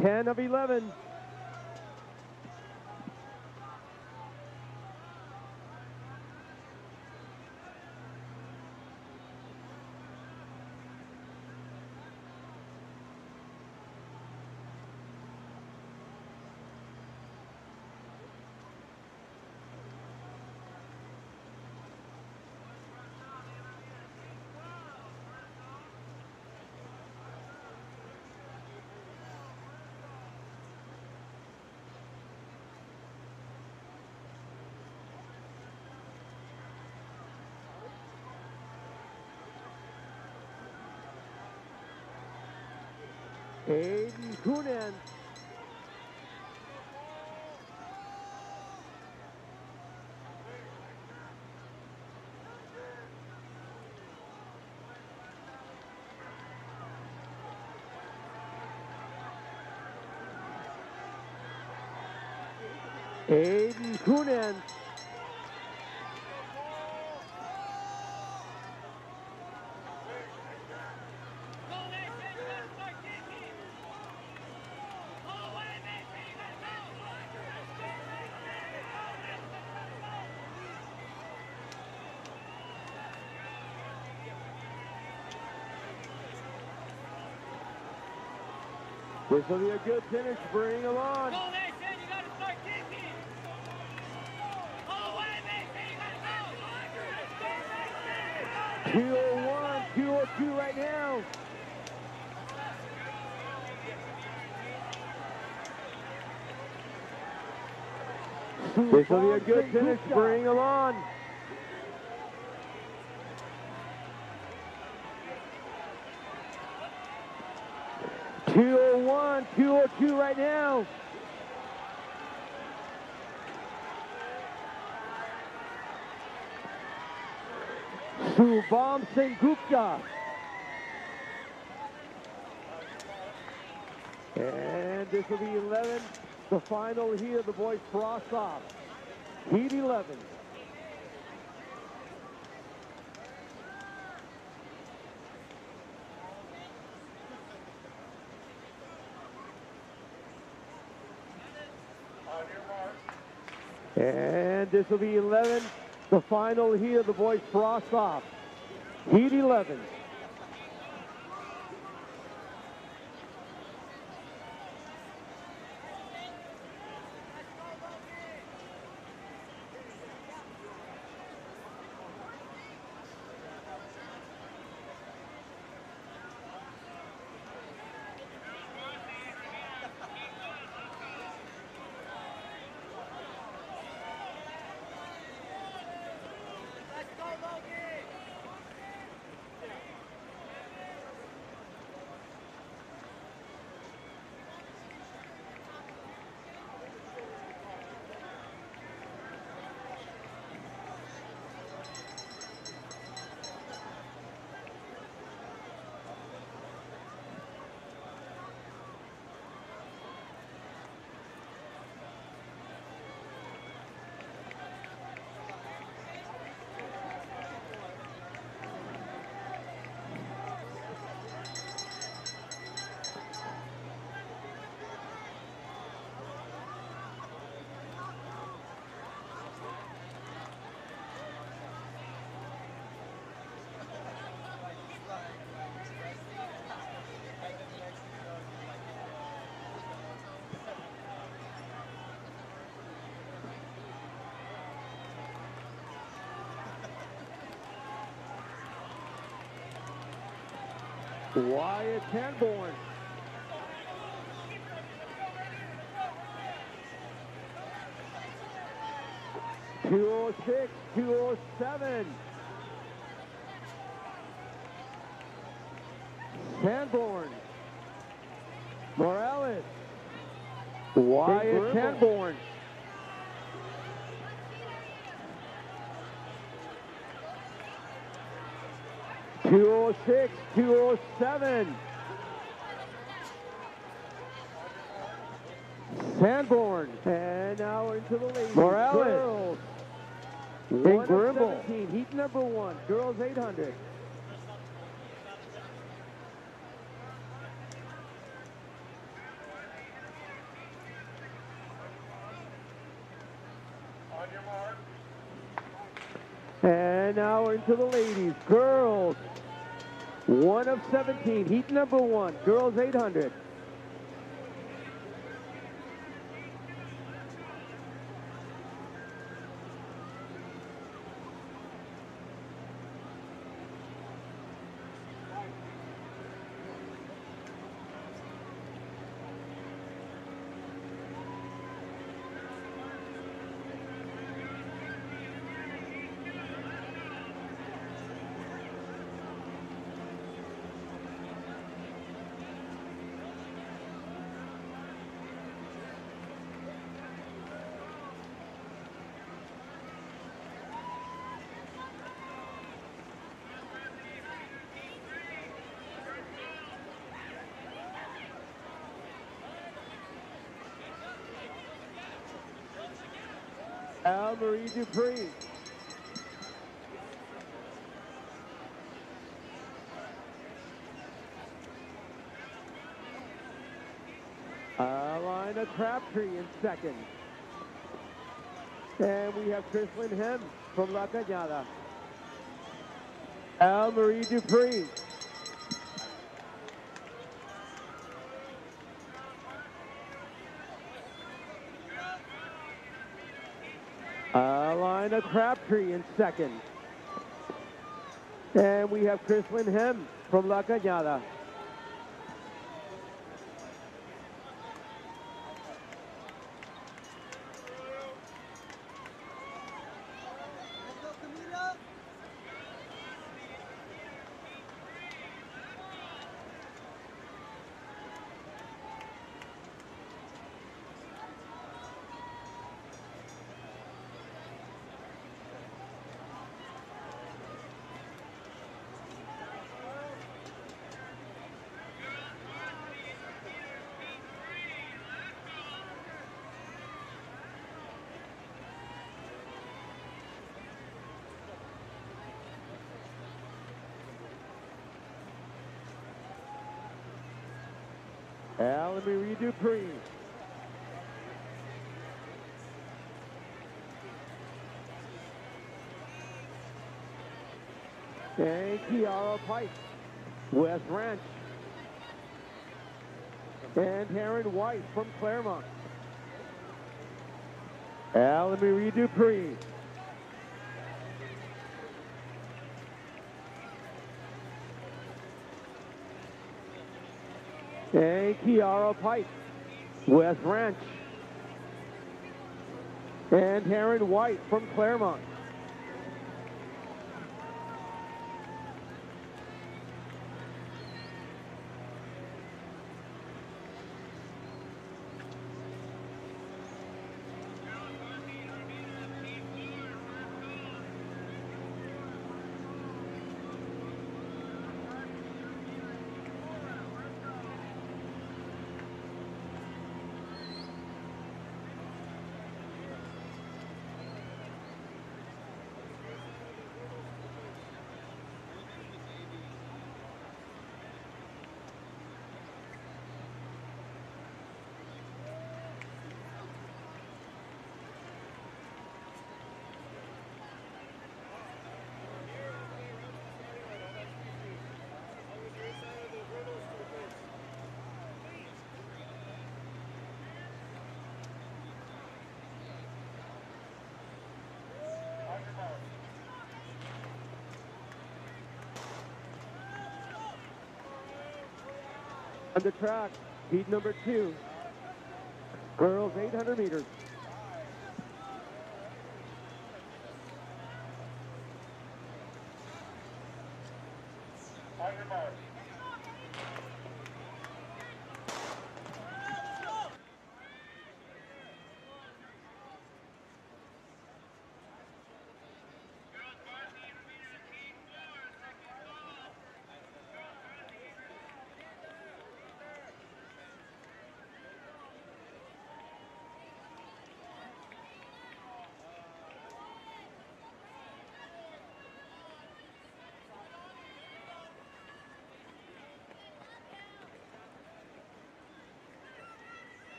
10 of 11. Aiden Kunin. Aiden Kunin. This will be a good finish. Bring him on. Go, Mason. You got to start kicking. All the way, Mason. You got to go. 201, 202 right now. This will be a good finish. Bring him on. .201, 202 right now. Subham Singh Gupta. And this will be 11, the final heat of the boys Frosh-Soph. Heat 11. And this will be 11, the final heat of the boys Frosh-Soph. Heat 11. Let's go, Logan. 206, 207. Sanborn. Morales. Wyatt Sanborn. .206, 207. Sanborn. And now into the ladies. Morales. Girls. Big 1 of Grimble. 17, heat number 1, girls 800. And now into the ladies. Girls. 1 of 17, heat number 1, girls 800. Marie Dupree. Alina Crabtree in second. And we have Chrislyn Hem from La Cañada. Marie Dupree. Anna Crabtree in second. And we have Chrislyn Hem from La Cañada. Marie Dupree. And Kiara Pike, West Ranch. And Taryn White from Claremont. Marie Dupree. And Kiara Pike, West Ranch. And Taryn White from Claremont. On the track, heat number 2, girls 800 meters.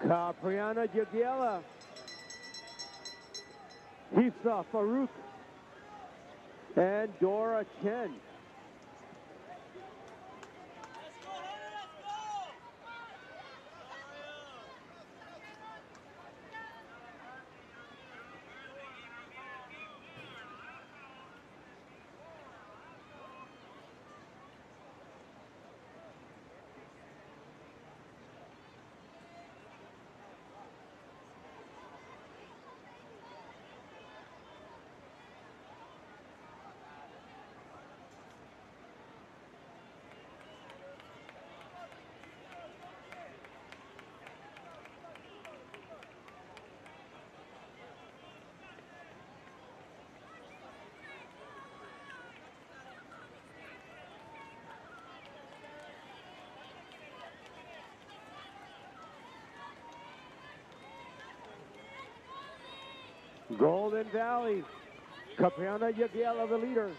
Capriana Jagiela, Hifsa Farouk, and Dora Chen. Golden Valley. Capriana Yagiela, the leader.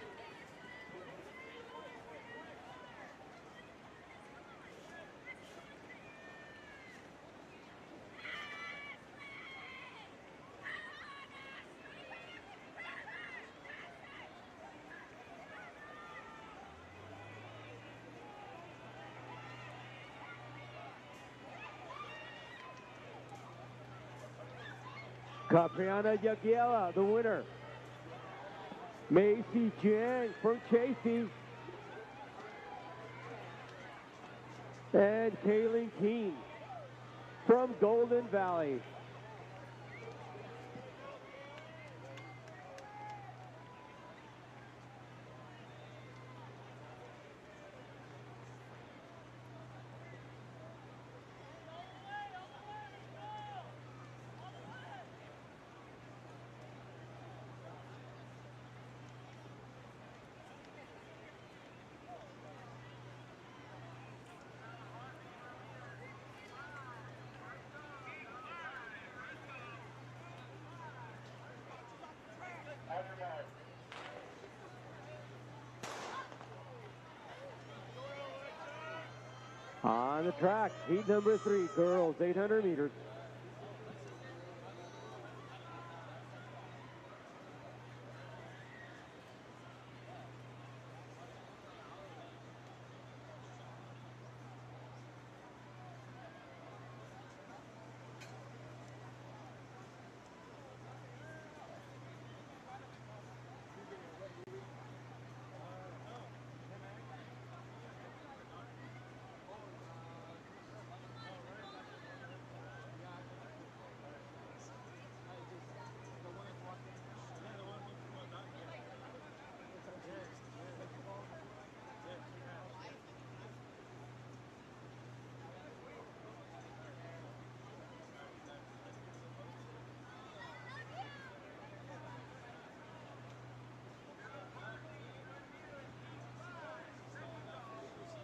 Capriana Yagiela, the winner. Macy Jiang from Chafee. And Kaylin Keene from Golden Valley. On the track, heat number 3, girls, 800 meters.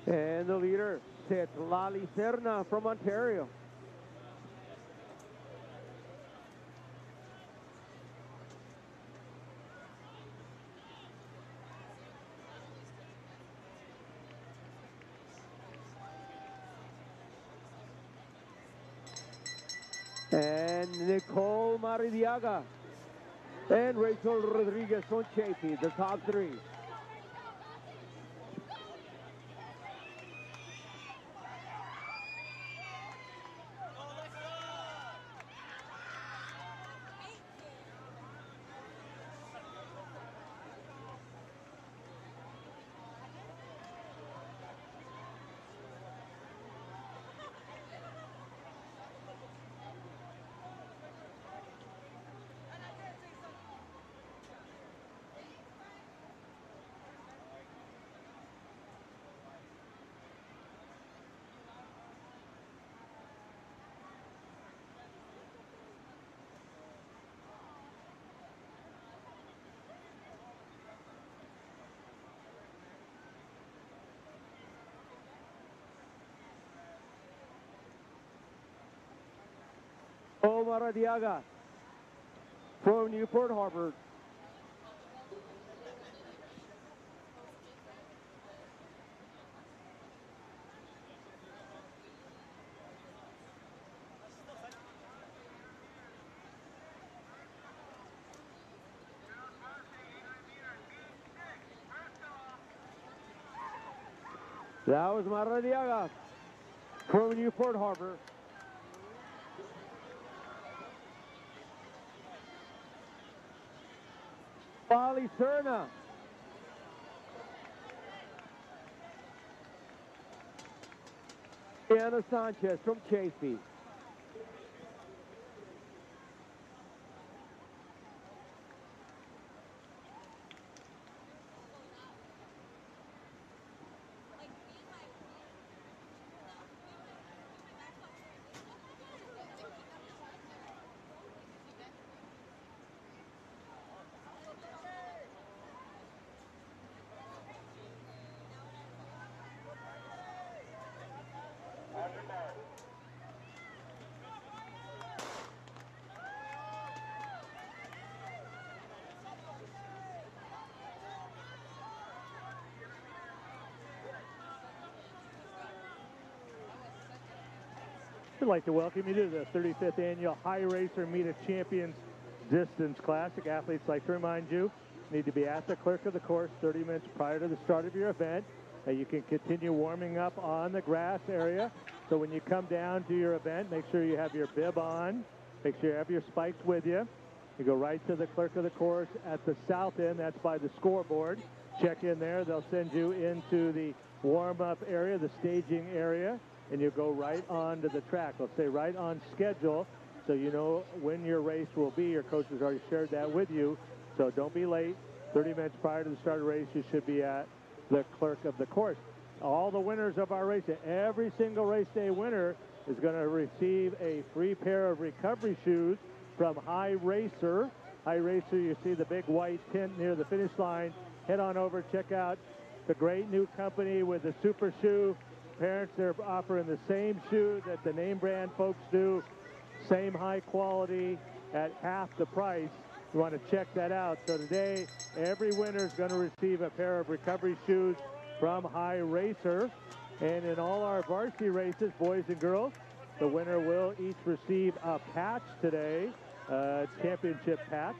And the leader, Setlali Serna from Ontario. And Nicole Maridiaga and Rachel Rodriguez from Chafee, the top 3. Omar Adiaga from Newport Harbor. That was Maradiaga from Newport Harbor. Bali Serna. Anna Sanchez from Chafee. We'd like to welcome you to the 35th Annual High Racer Meet of Champions Distance Classic. Athletes like to remind you, need to be at the clerk of the course 30 minutes prior to the start of your event. You can continue warming up on the grass area. So when you come down to your event, make sure you have your bib on. Make sure you have your spikes with you. You go right to the clerk of the course at the south end. That's by the scoreboard. Check in there. They'll send you into the warm-up area, the staging area, and you go right on to the track. They'll stay right on schedule, so you know when your race will be. Your coach has already shared that with you, so don't be late. 30 minutes prior to the start of the race, you should be at the clerk of the course. All the winners of our race, every single race day winner is going to receive a free pair of recovery shoes from High Racer. High Racer, you see the big white tent near the finish line. Head on over, check out the great new company with the super shoe. Parents, they're offering the same shoe that the name brand folks do, same high quality at half the price. You want to check that out. So today, every winner is going to receive a pair of recovery shoes from High Racer. And in all our varsity races, boys and girls, the winner will each receive a patch today, a championship patch.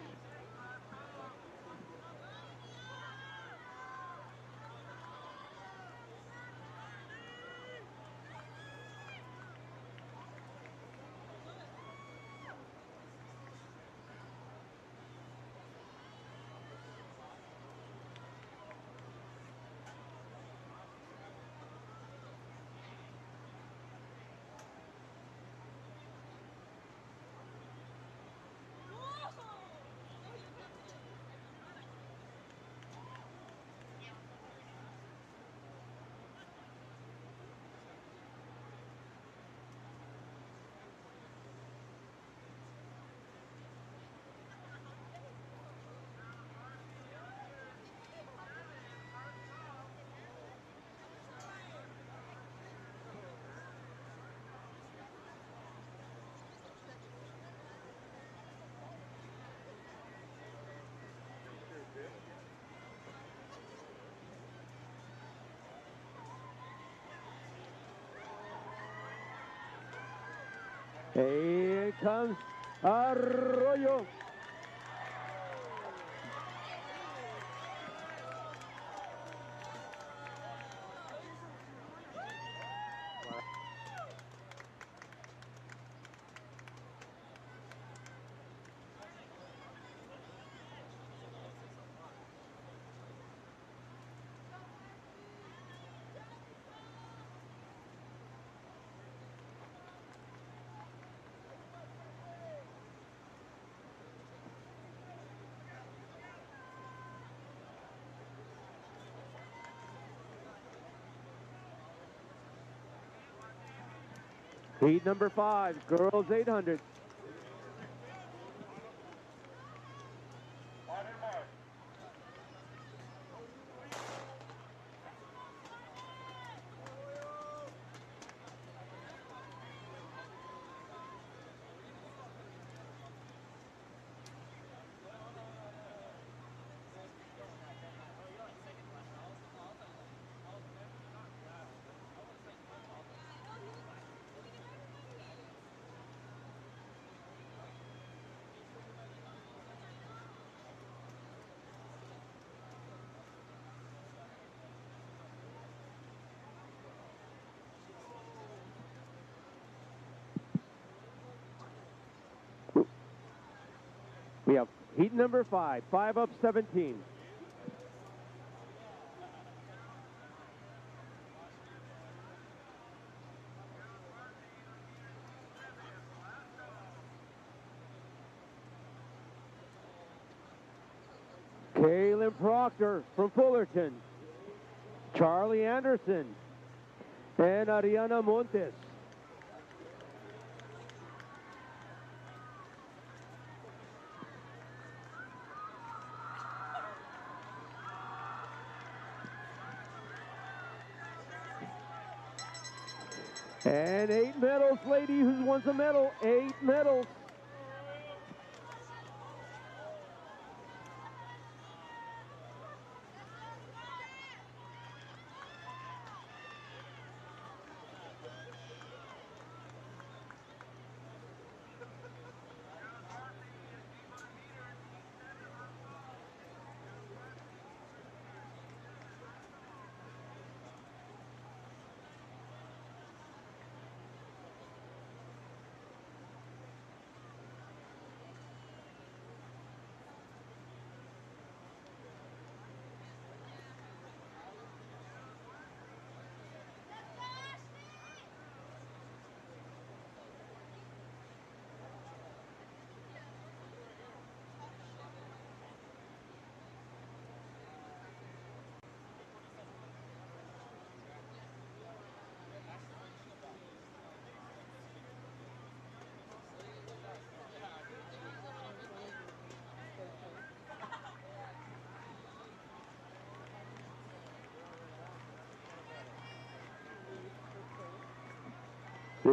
Here comes Arroyo. Heat number 5, girls 800. We have heat number 5, 5 up 17. Kaylin Proctor from Fullerton, Charlie Anderson, and Ariana Montes. And 8 medals, lady. Who wants a medal? 8 medals.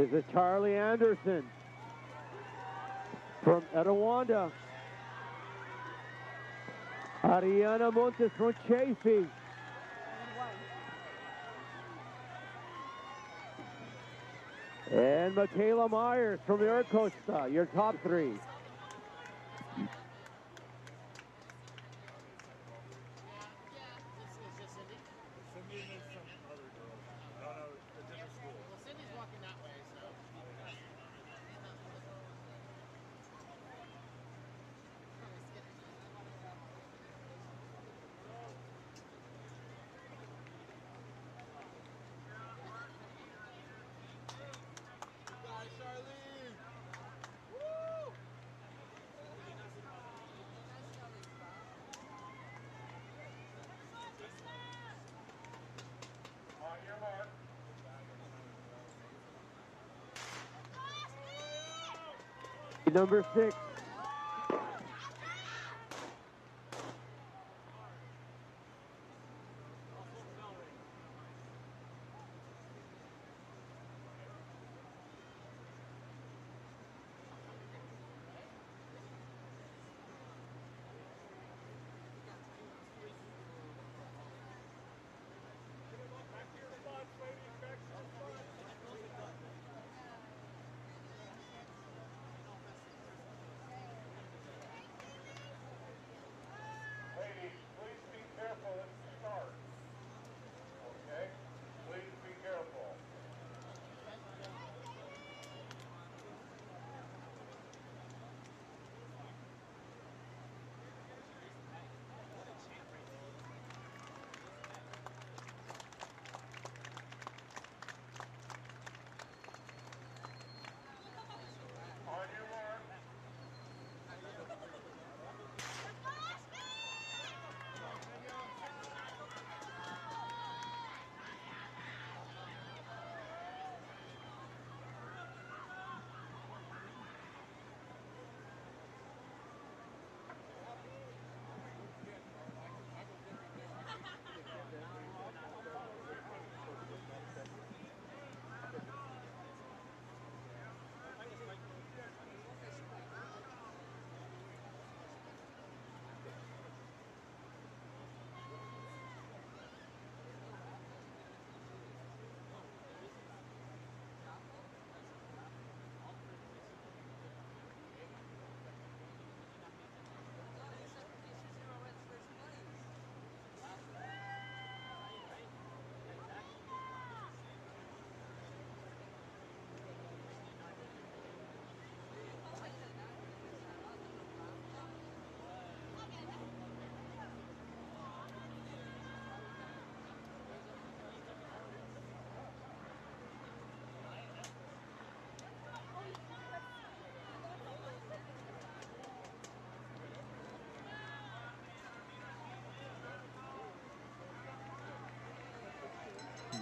is a Charlie Anderson from Etowanda. Ariana Montes from Chaffee. And Michaela Myers from Irkosta, your top three. Number 6.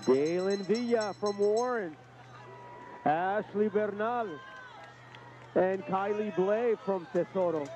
Dalen Villa from Warren. Ashley Bernal. And Kylie Blay from Tesoro.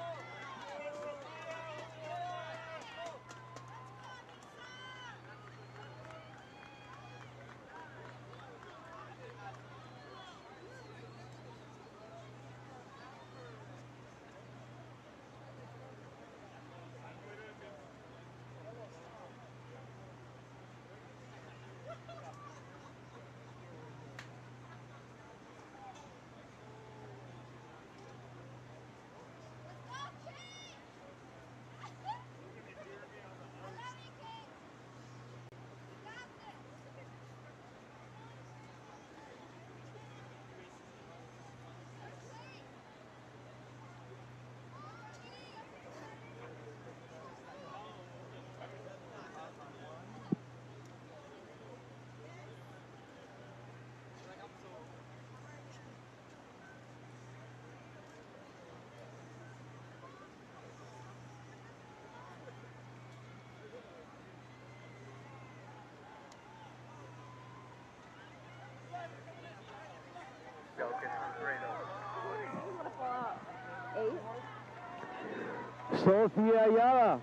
Sophia Ayala,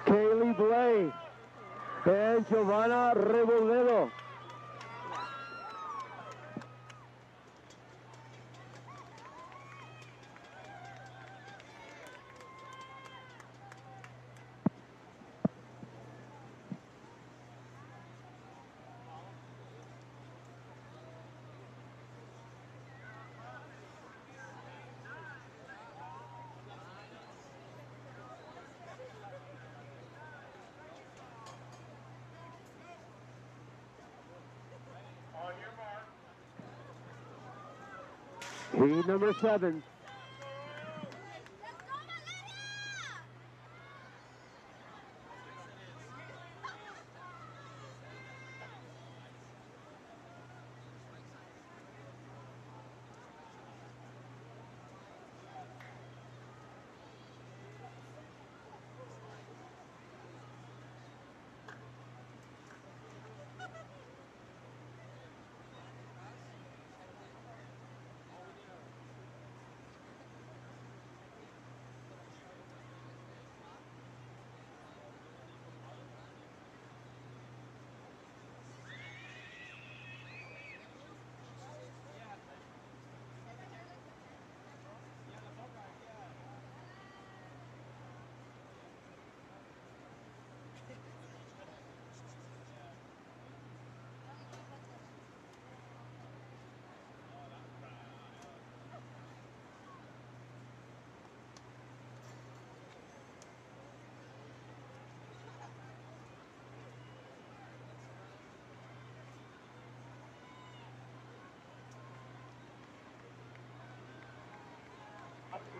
Kaylee Blay, and Giovanna Reboledo. Seed number 7.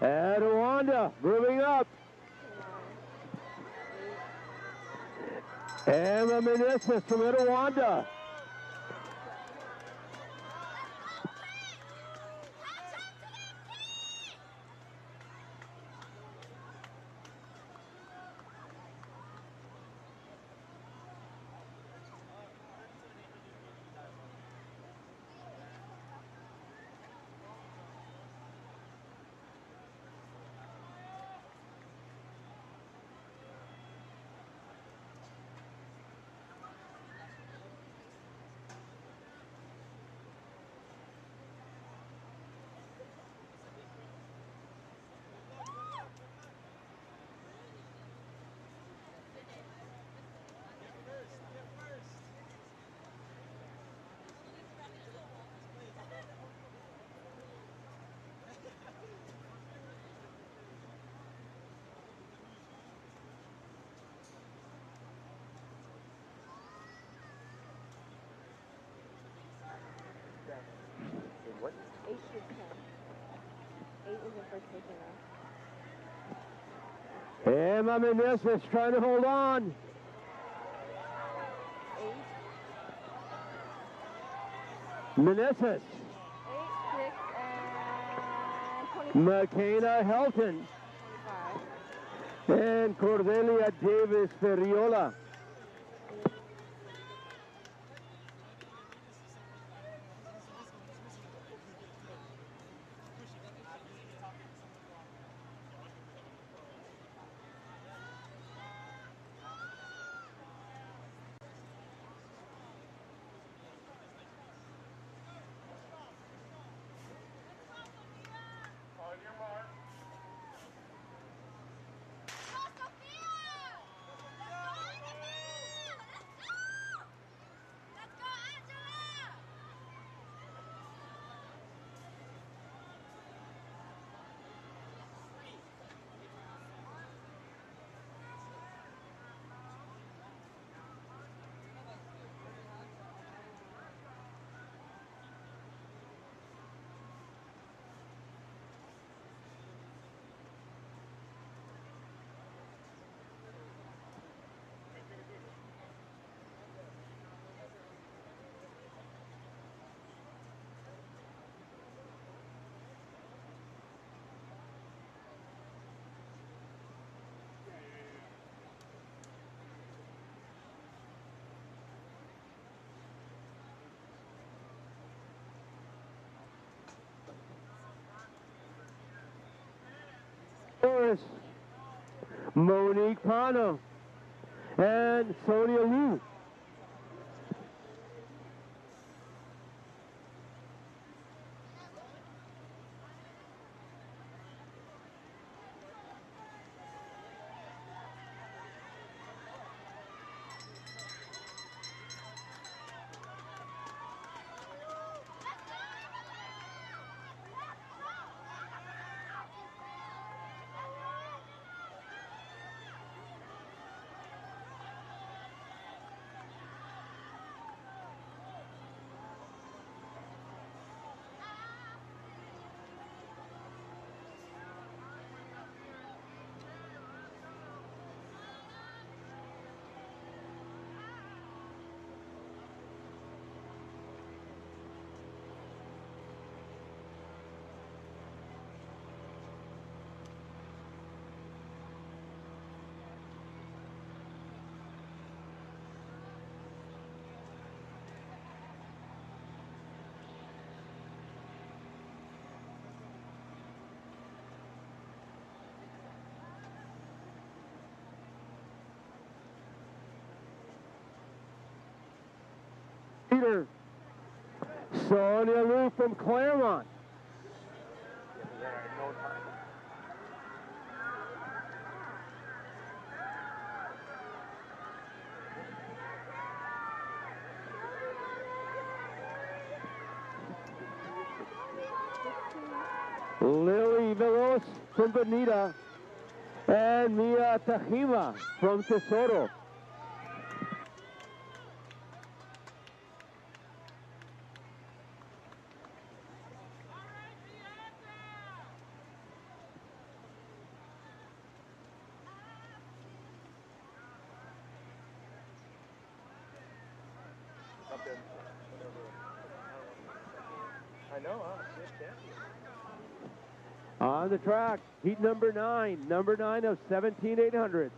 Adewanda moving up. Emma Meneses from Adewanda. What? 8 to 10. 8 was the first taken off. Emma Meneses trying to hold on. 8. Meneses. 8, 6, and 25. McKenna Helton. 25. And Cordelia Davis Ferriola. Monique Pano and Sonia Liu. leader, Sonia Lou from Claremont. Lily Veloz from Bonita, and Mia Tajima from Tesoro. I know, huh? Good champion. On the track, heat number 9 of 17,800s.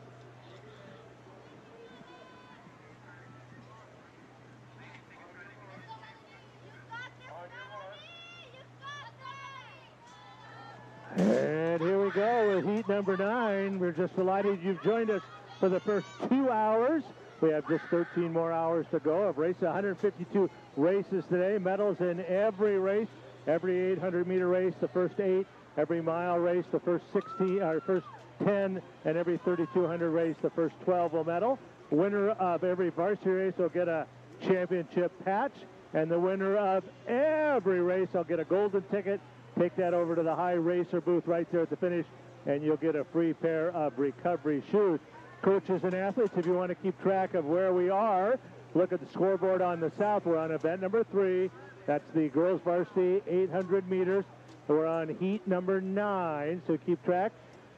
And here we go with heat number 9. We're just delighted you've joined us for the first 2 hours. We have just 13 more hours to go. I've raced 152 races today. Medals in every race, every 800-meter race, the first 8, every mile race, the first 16, or first 10, and every 3,200 race, the first 12 will medal. Winner of every varsity race will get a championship patch, and the winner of every race will get a golden ticket. Take that over to the high racer booth right there at the finish, and you'll get a free pair of recovery shoes. Coaches and athletes, if you want to keep track of where we are, look at the scoreboard on the south. We're on event number 3. That's the girls varsity 800 meters. We're on heat number 9, so keep track.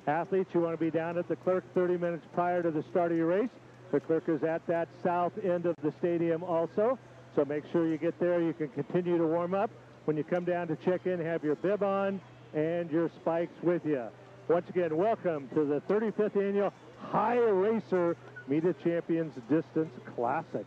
Athletes, you want to be down at the clerk 30 minutes prior to the start of your race. The clerk is at that south end of the stadium also, so make sure you get there. You can continue to warm up. When you come down to check in, have your bib on and your spikes with you. Once again, welcome to the 35th Annual High Racer Meet of Champions Distance Classic.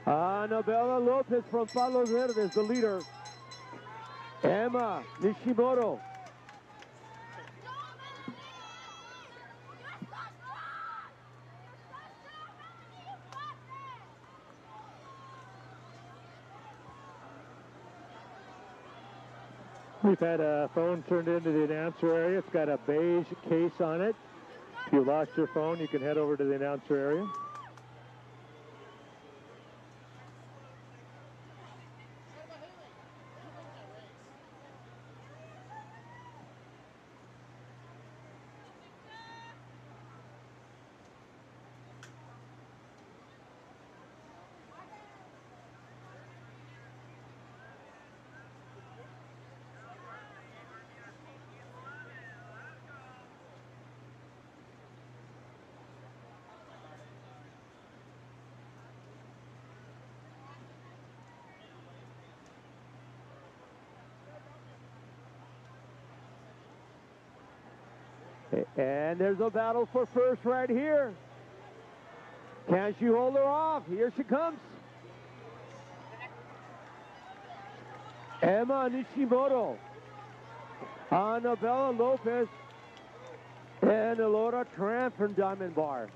Annabella Lopez from Palos Verdes, the leader. Emma Nishimoto. We've had a phone turned into the announcer area. It's got a beige case on it. If you lost your phone, you can head over to the announcer area. And there's a battle for first right here. Can she hold her off? Here she comes. Emma Nishimoto, Annabella Lopez, and Elora Tramp from Diamond Bar.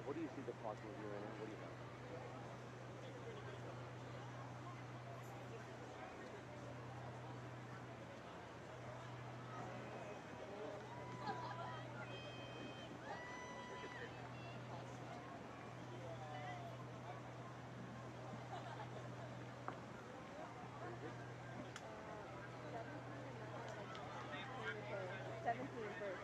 What do you see the clock moving right now? What do you have? Seventeen first.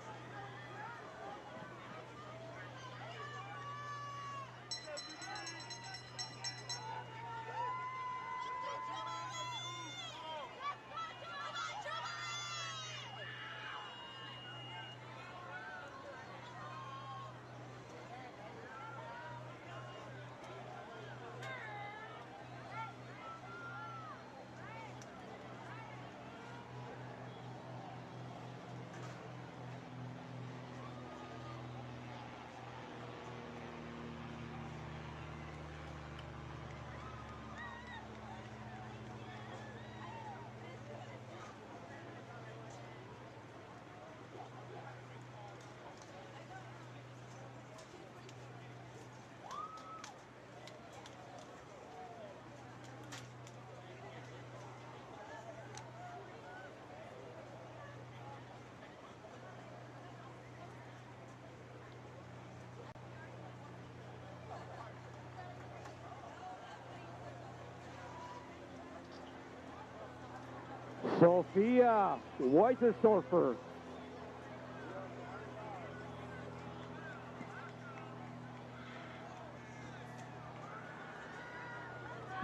Sophia Weitersdorfer.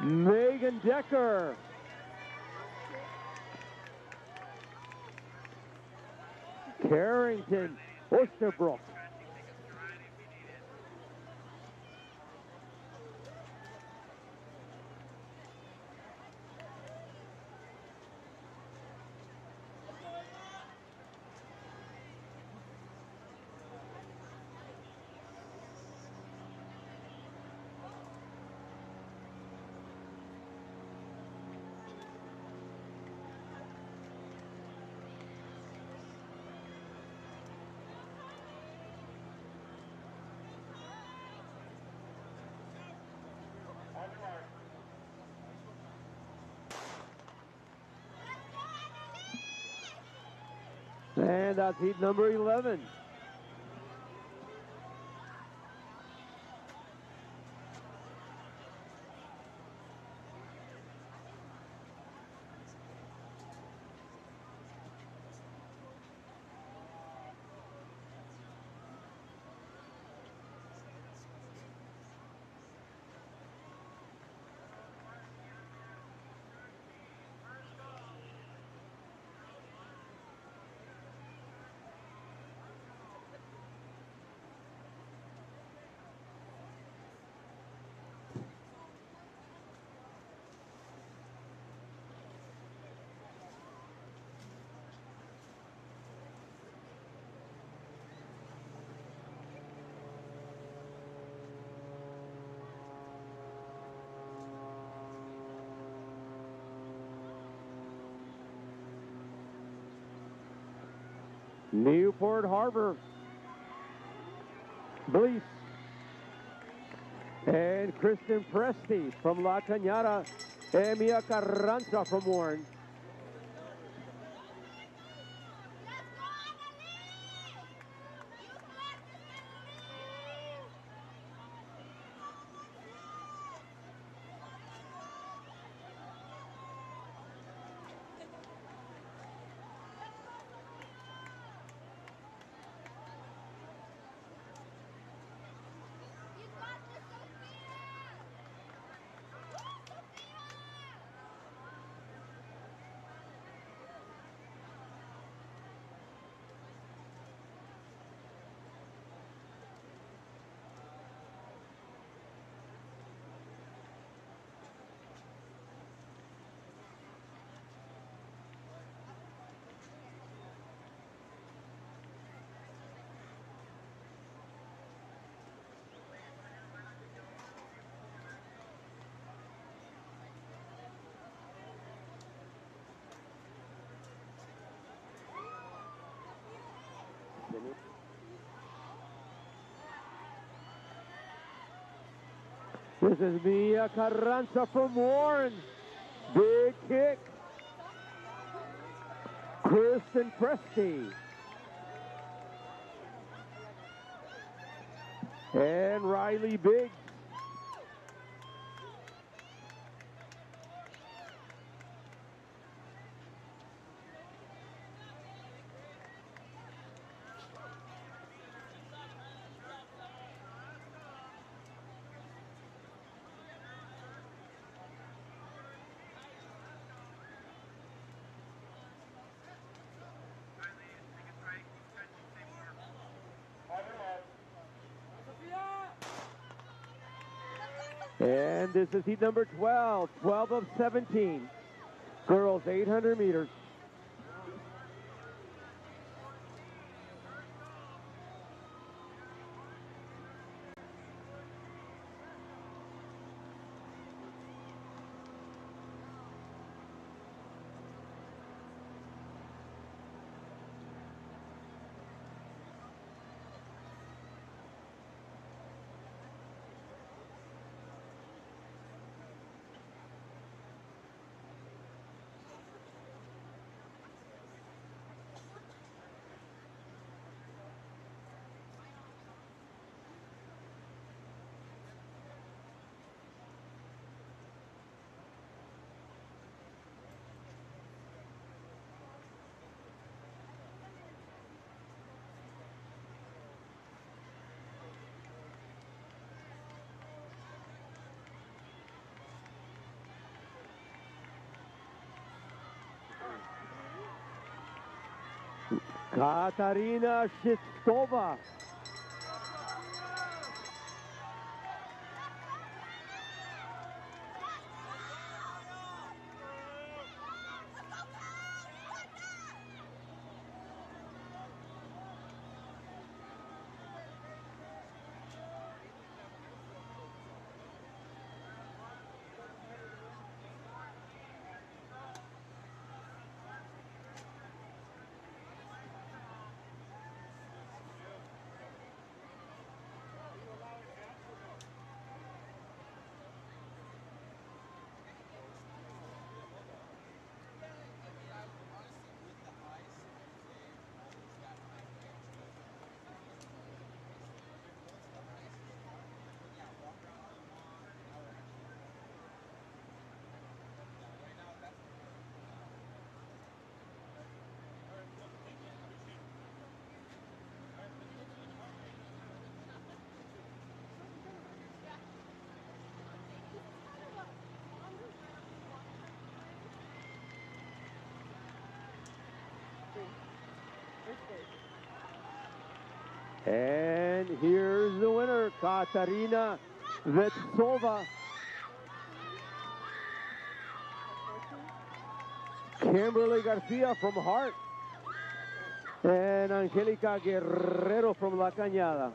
Megan Decker. Carrington Osterbrook. And that's heat number 11. Newport Harbor, Blease, and Kristen Presti from La Cañada, and Mia Carranza from Warren. This is Mia Carranza from Warren. Big kick. Kristen Presti. And Riley Biggs. And this is heat number 12, 12 of 17. Girls 800 meters. Katarina Shistova. And here's the winner, Katarina Vetsova. Kimberly Garcia from Hart. And Angelica Guerrero from La Cañada.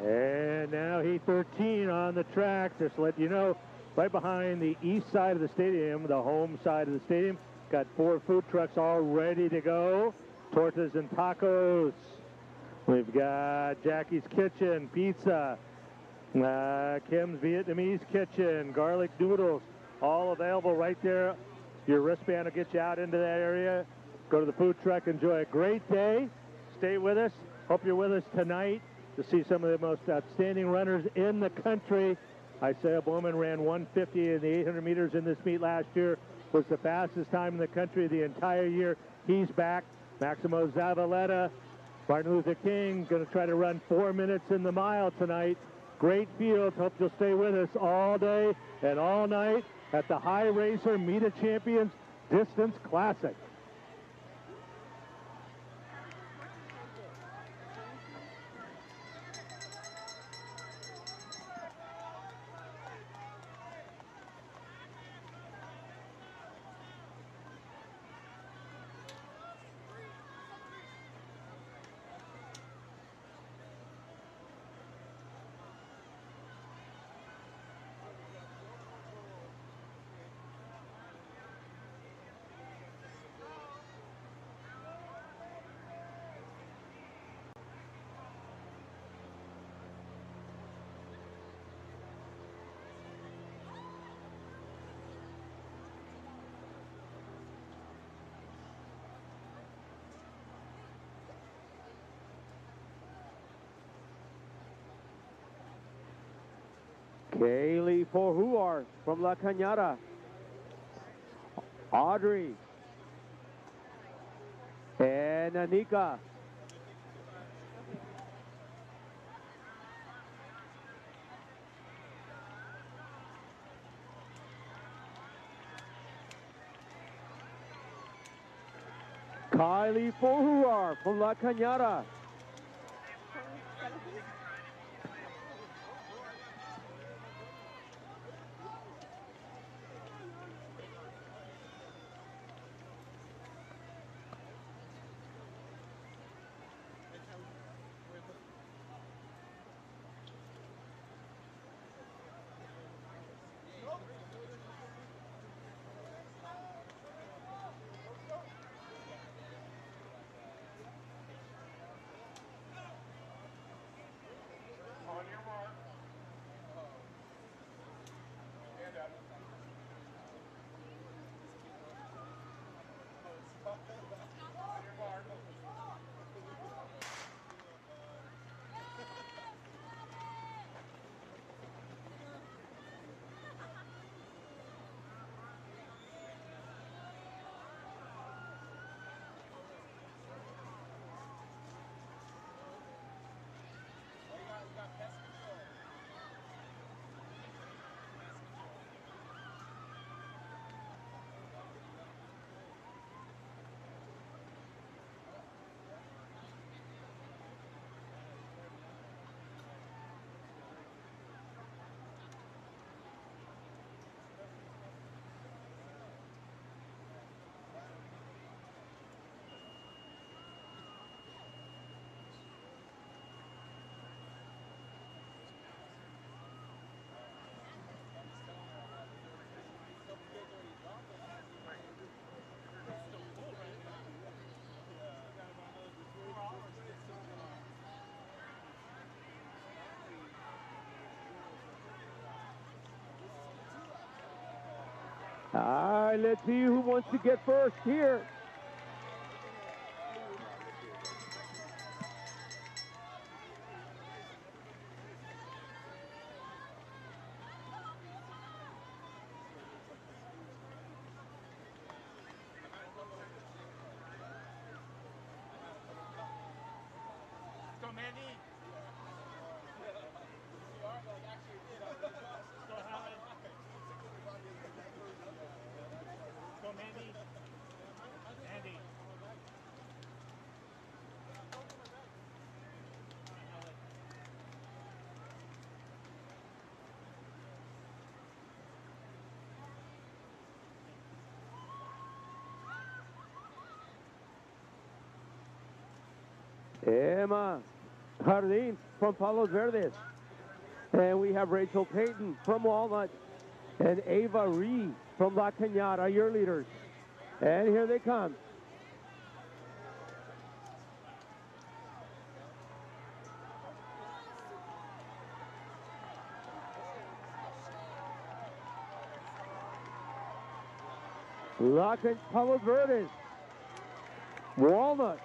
And now heat 13 on the track. Just to let you know, right behind the east side of the stadium, the home side of the stadium, got 4 food trucks all ready to go. Tortas and tacos. We've got Jackie's Kitchen, pizza, Kim's Vietnamese Kitchen, garlic noodles, all available right there. Your wristband will get you out into that area. Go to the food truck, enjoy a great day. Stay with us. Hope you're with us tonight to see some of the most outstanding runners in the country. Isaiah Bowman ran 150 in the 800 meters in this meet last year. Was the fastest time in the country the entire year. He's back. Maximo Zavaleta, Martin Luther King, going to try to run 4 minutes in the mile tonight. Great field. Hope you'll stay with us all day and all night at the High Racer Meet of Champions Distance Classic. Kaylee Forhuar from La Cañada. Audrey. And Anika. Kylie Forhuar from La Cañada. All right, let's see who wants to get first here. Let's go, Mandy. Let's go, Mandy. Mandy. Emma Jardín from Palos Verdes. And we have Rachel Payton from Walnut. And Ava Ree from La Cañada, your leaders. And here they come. Palos Verdes, Walnut,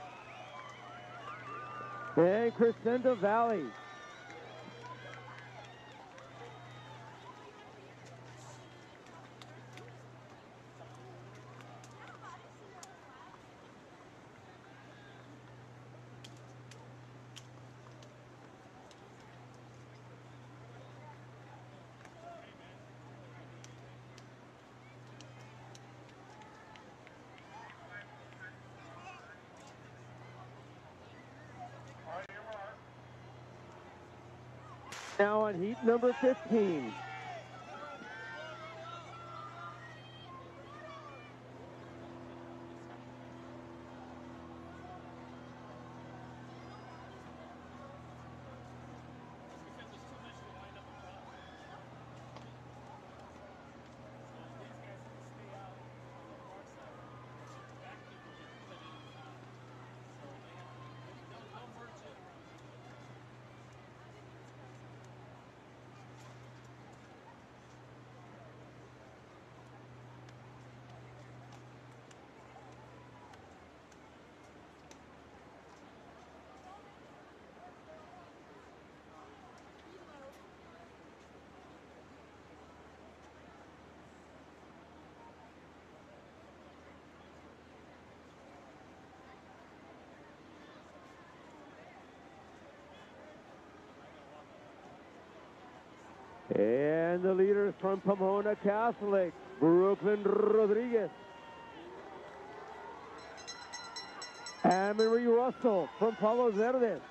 and Crescenta Valley. Now on heat number 15. And the leaders from Pomona Catholic, Brooklyn Rodriguez. Anne-Marie Russell from Palos Verdes.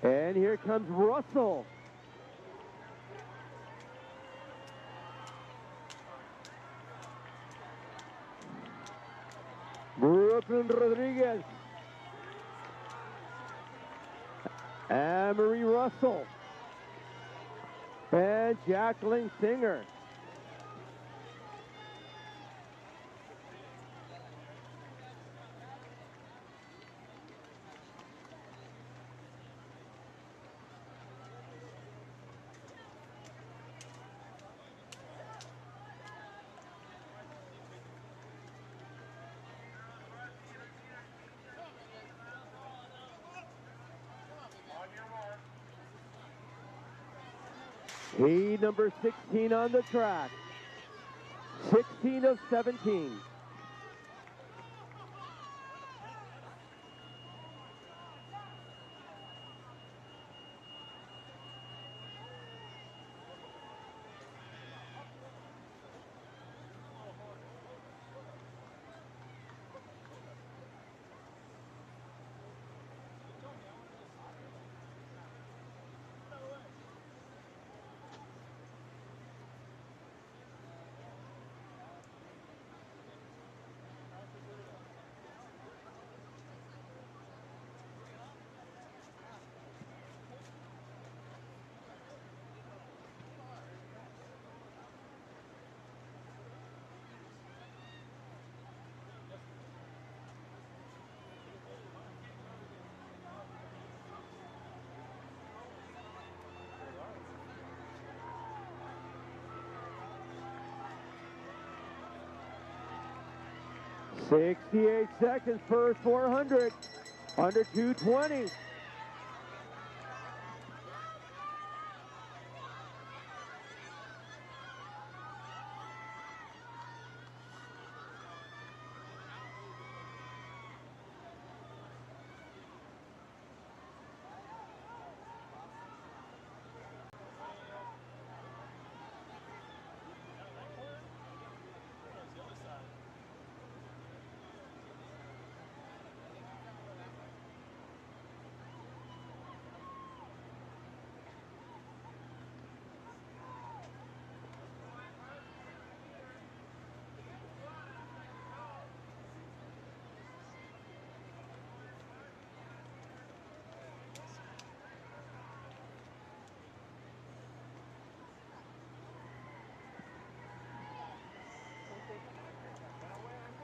And here comes Russell. Brooklyn Rodriguez. Anne-Marie Russell. And Jacqueline Singer. Heat number 16 on the track. 16 of 17. "68 seconds, first 400, under 2:20.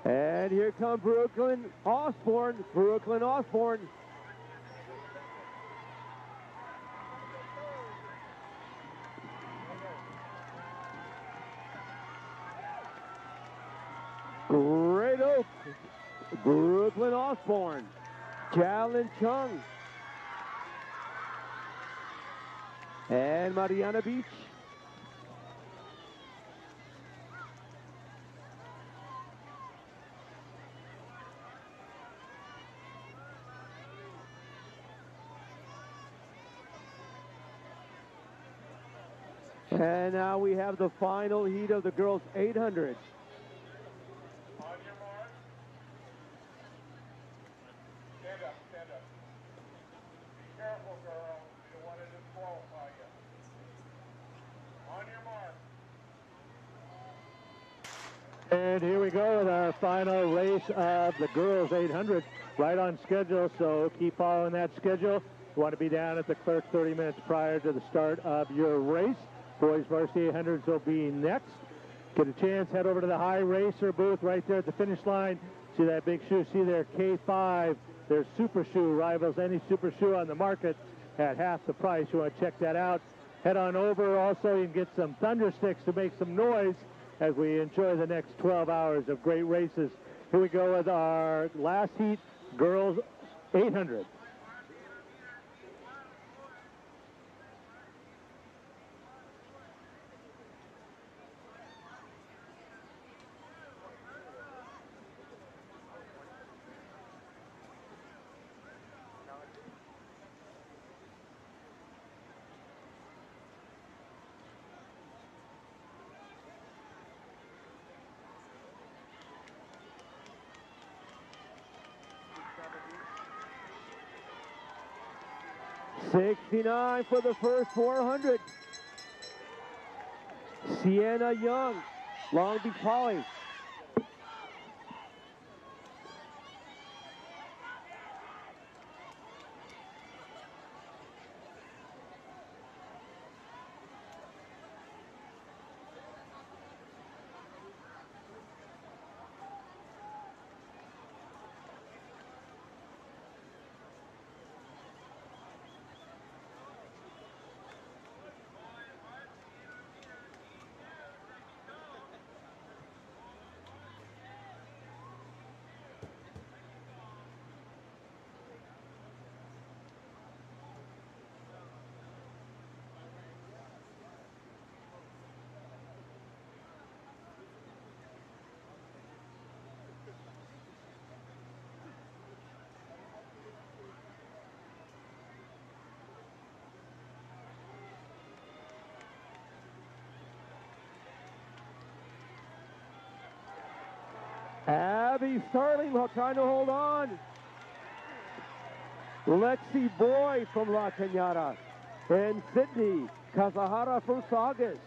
And here come Brooklyn Osborne. Brooklyn Osborne. Great Oak. Brooklyn Osborne. Jalen Chung. And Mariana Beach. And now we have the final heat of the girls 800. On your mark. Stand up, stand up. Be careful, girl. We don't want to disqualify you. On your mark. And here we go with our final race of the girls 800, right on schedule, so keep following that schedule. You want to be down at the clerk 30 minutes prior to the start of your race. Boys varsity 800s will be next. Get a chance, head over to the high racer booth right there at the finish line. See that big shoe, see their K5, their super shoe, rivals any super shoe on the market at half the price. You want to check that out. Head on over. Also, you can get some thunder sticks to make some noise as we enjoy the next 12 hours of great races. Here we go with our last heat, girls 800. $69 for the first 400. Sienna Young, Long Beach Poly. Abby Starling trying to hold on. Lexi Boy from La Cañada. And Sydney Kazahara from Saugus.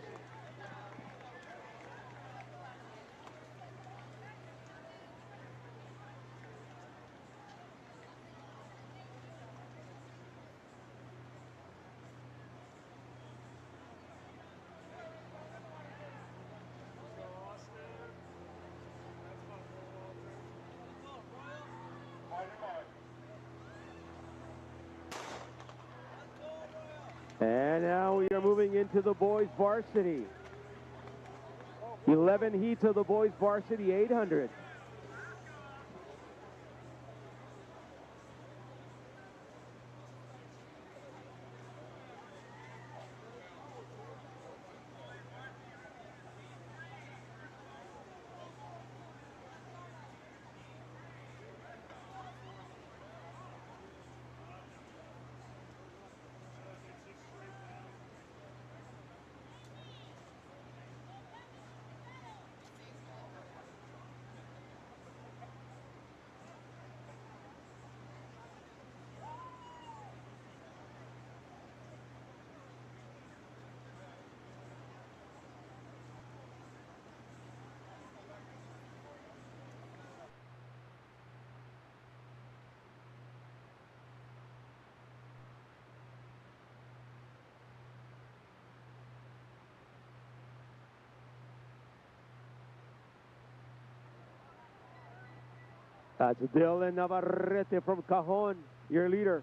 And now we are moving into the boys varsity. 11 heats of the boys varsity 800. That's Dylan Navarrete from Cajon, your leader.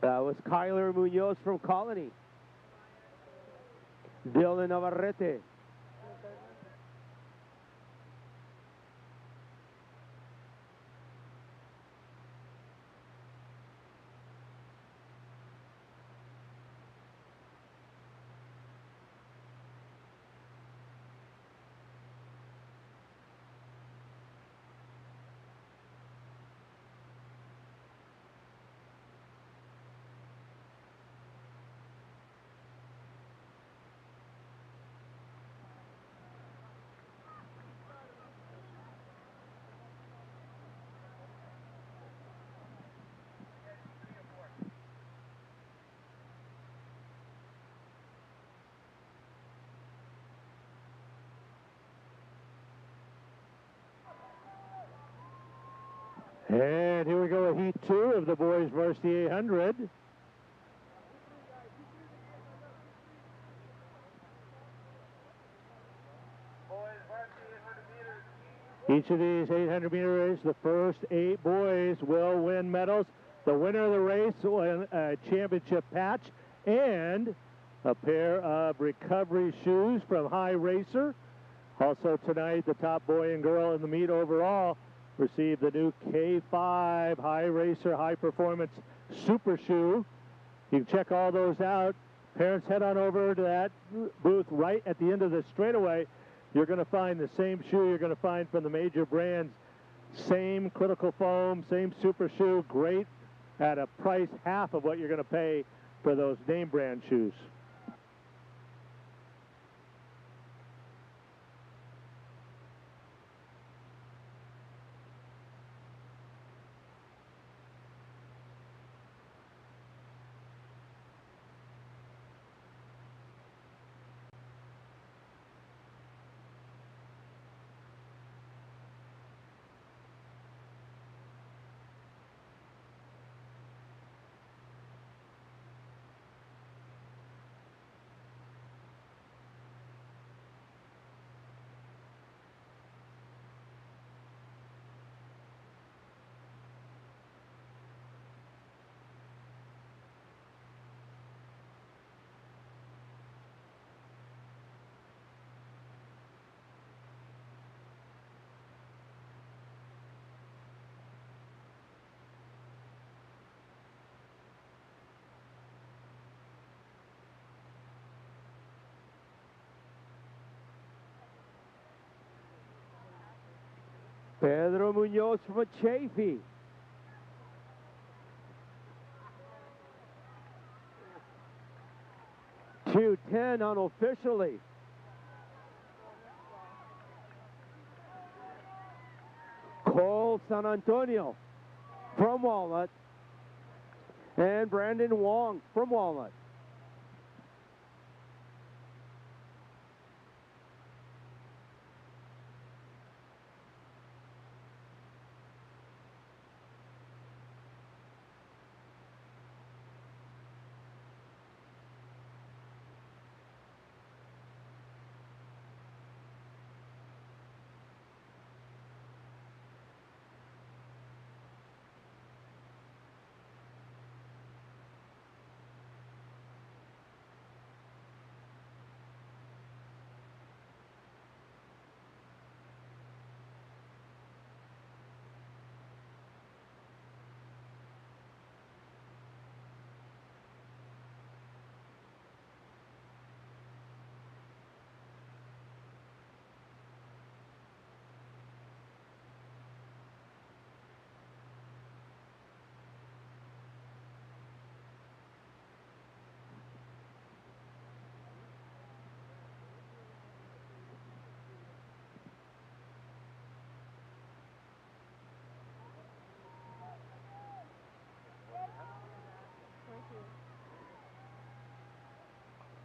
That was Kyler Munoz from Colony. Dylan Navarrete. And here we go with Heat 2 of the boys Varsity 800. Each of these 800-meter races, the first 8 boys will win medals. The winner of the race will win a championship patch and a pair of recovery shoes from High Racer. Also tonight, the top boy and girl in the meet overall receive the new K5 High Racer High Performance Super Shoe. You can check all those out. Parents, head on over to that booth right at the end of the straightaway. You're going to find the same shoe you're going to find from the major brands. Same critical foam, same super shoe, great at a price half of what you're going to pay for those name brand shoes. Pedro Munoz from Chafee. .210 unofficially. Cole San Antonio from Walnut. And Brandon Wong from Walnut.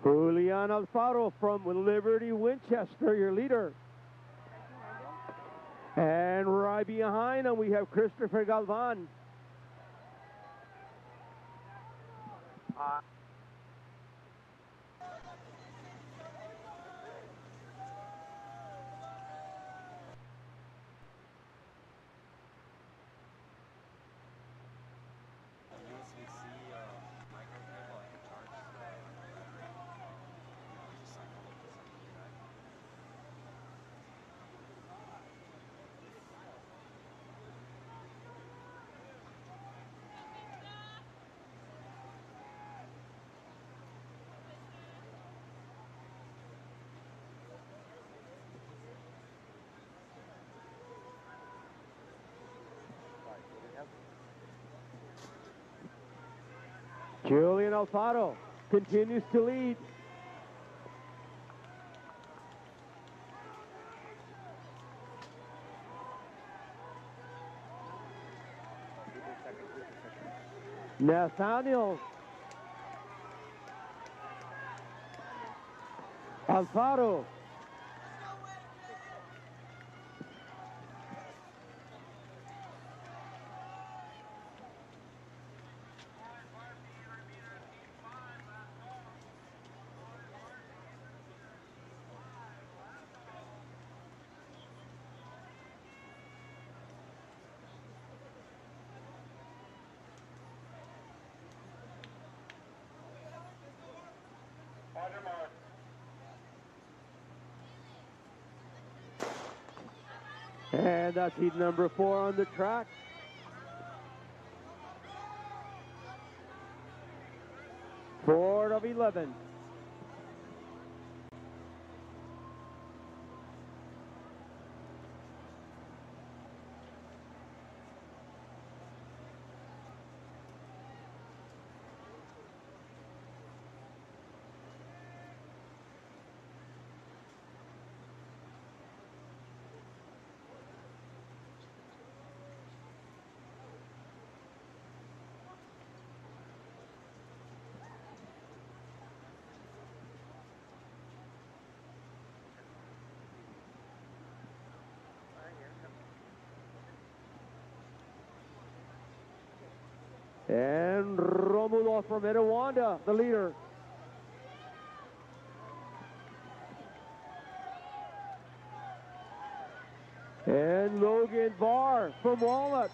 Julian Alfaro from Liberty Winchester, your leader. And right behind him, we have Christopher Galvan. USVC Julian Alfaro continues to lead. Nathaniel Alfaro. And that's heat number 4 on the track. Four of 11. And Romulo from Etiwanda, the leader. And Logan Barr from Walnut.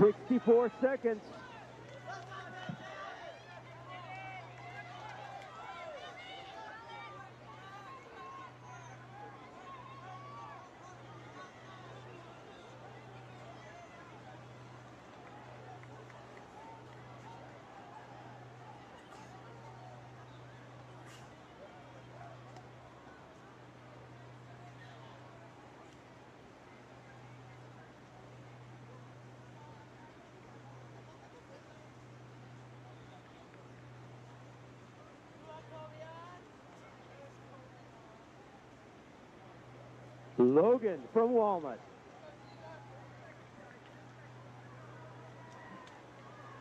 64 seconds. Logan from Walnut.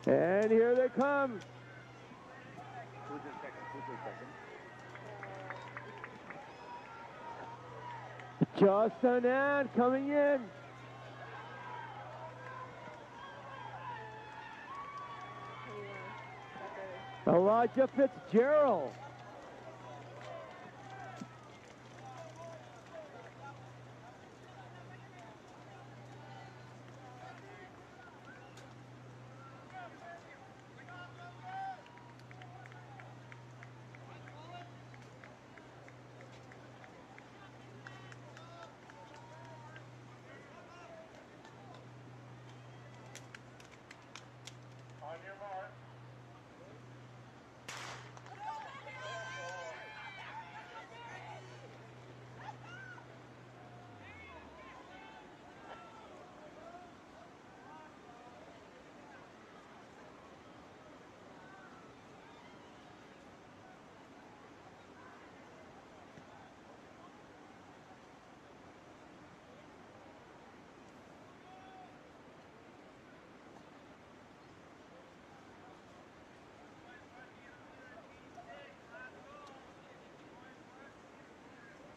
And here they come. Who's in second? Justin Ann coming in. Elijah Fitzgerald.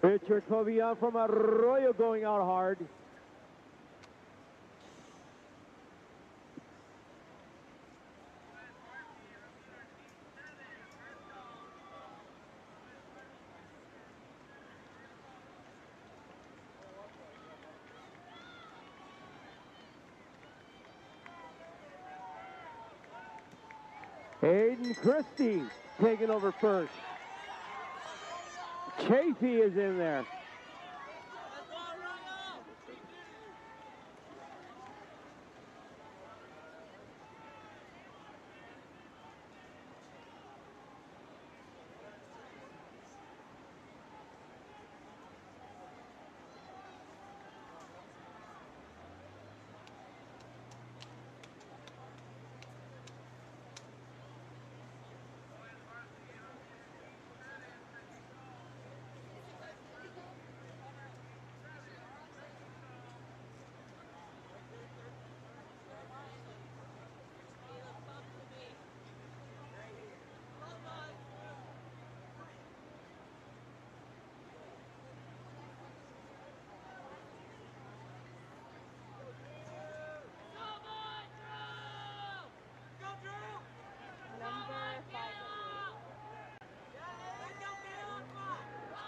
Richard Covillan from Arroyo going out hard. Aiden Christie taking over first. Chafee is in there.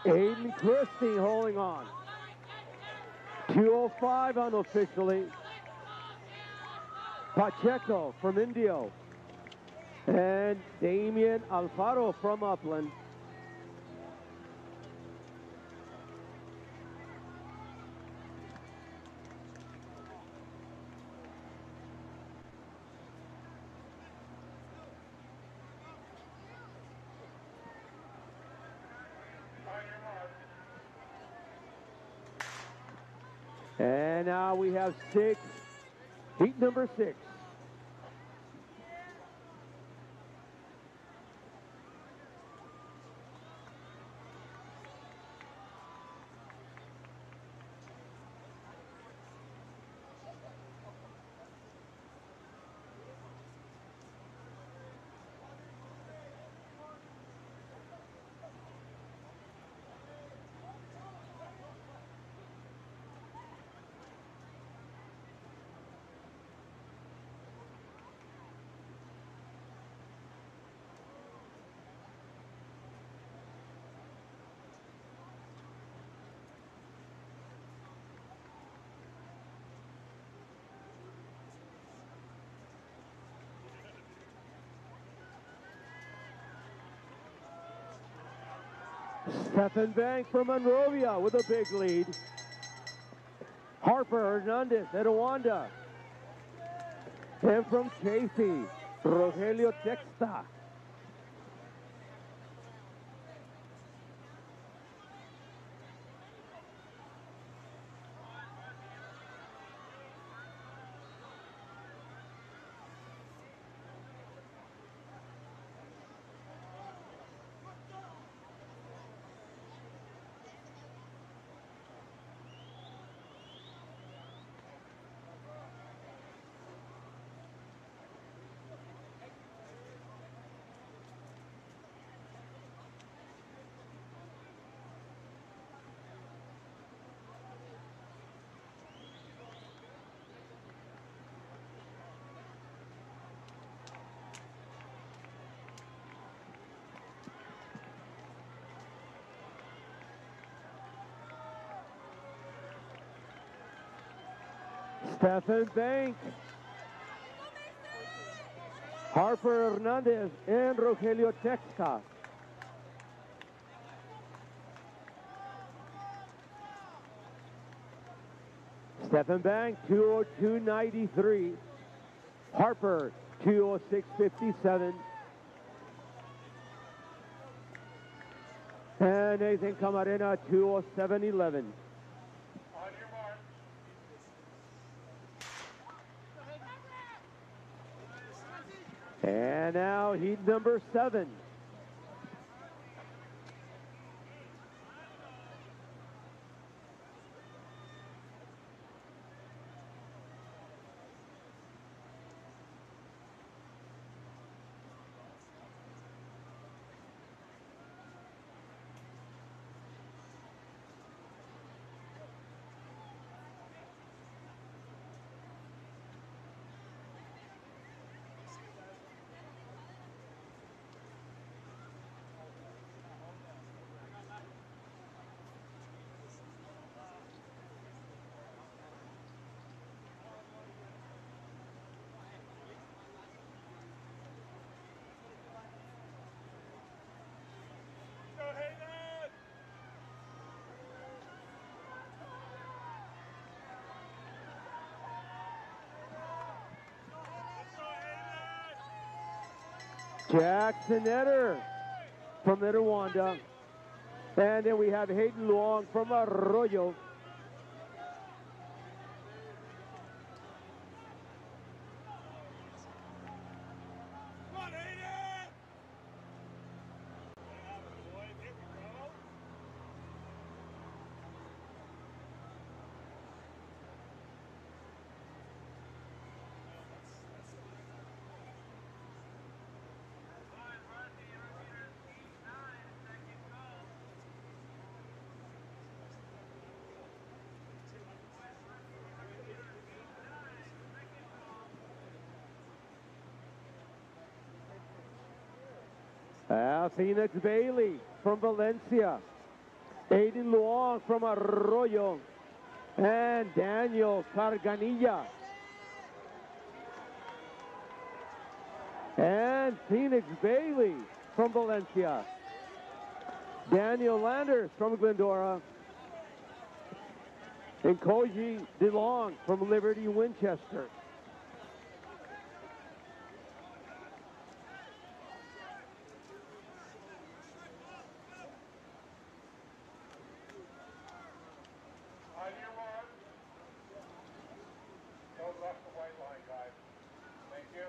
Aiden Christie holding on. 2:05 unofficially. Pacheco from Indio. And Damian Alfaro from Upland. And now we have heat number 6. Stephen Bank from Monrovia with a big lead. Harper Hernandez at Awanda. And from Chafee, Rogelio Texta. Stephen Bank, Harper Hernandez, and Rogelio Texta. Stephen Bank, 2:02.93. Harper, 2:06.57. And Nathan Camarena, 2:07.11. And now heat number 7. Jackson Etter from Etiwanda. And then we have Hayden Luong from Arroyo. Phoenix Bailey from Valencia. Aiden Luong from Arroyo, and Daniel Carganilla. And Phoenix Bailey from Valencia. Daniel Landers from Glendora. And Koji DeLong from Liberty Winchester. On your mark. Don't left the white line, guys. Thank you.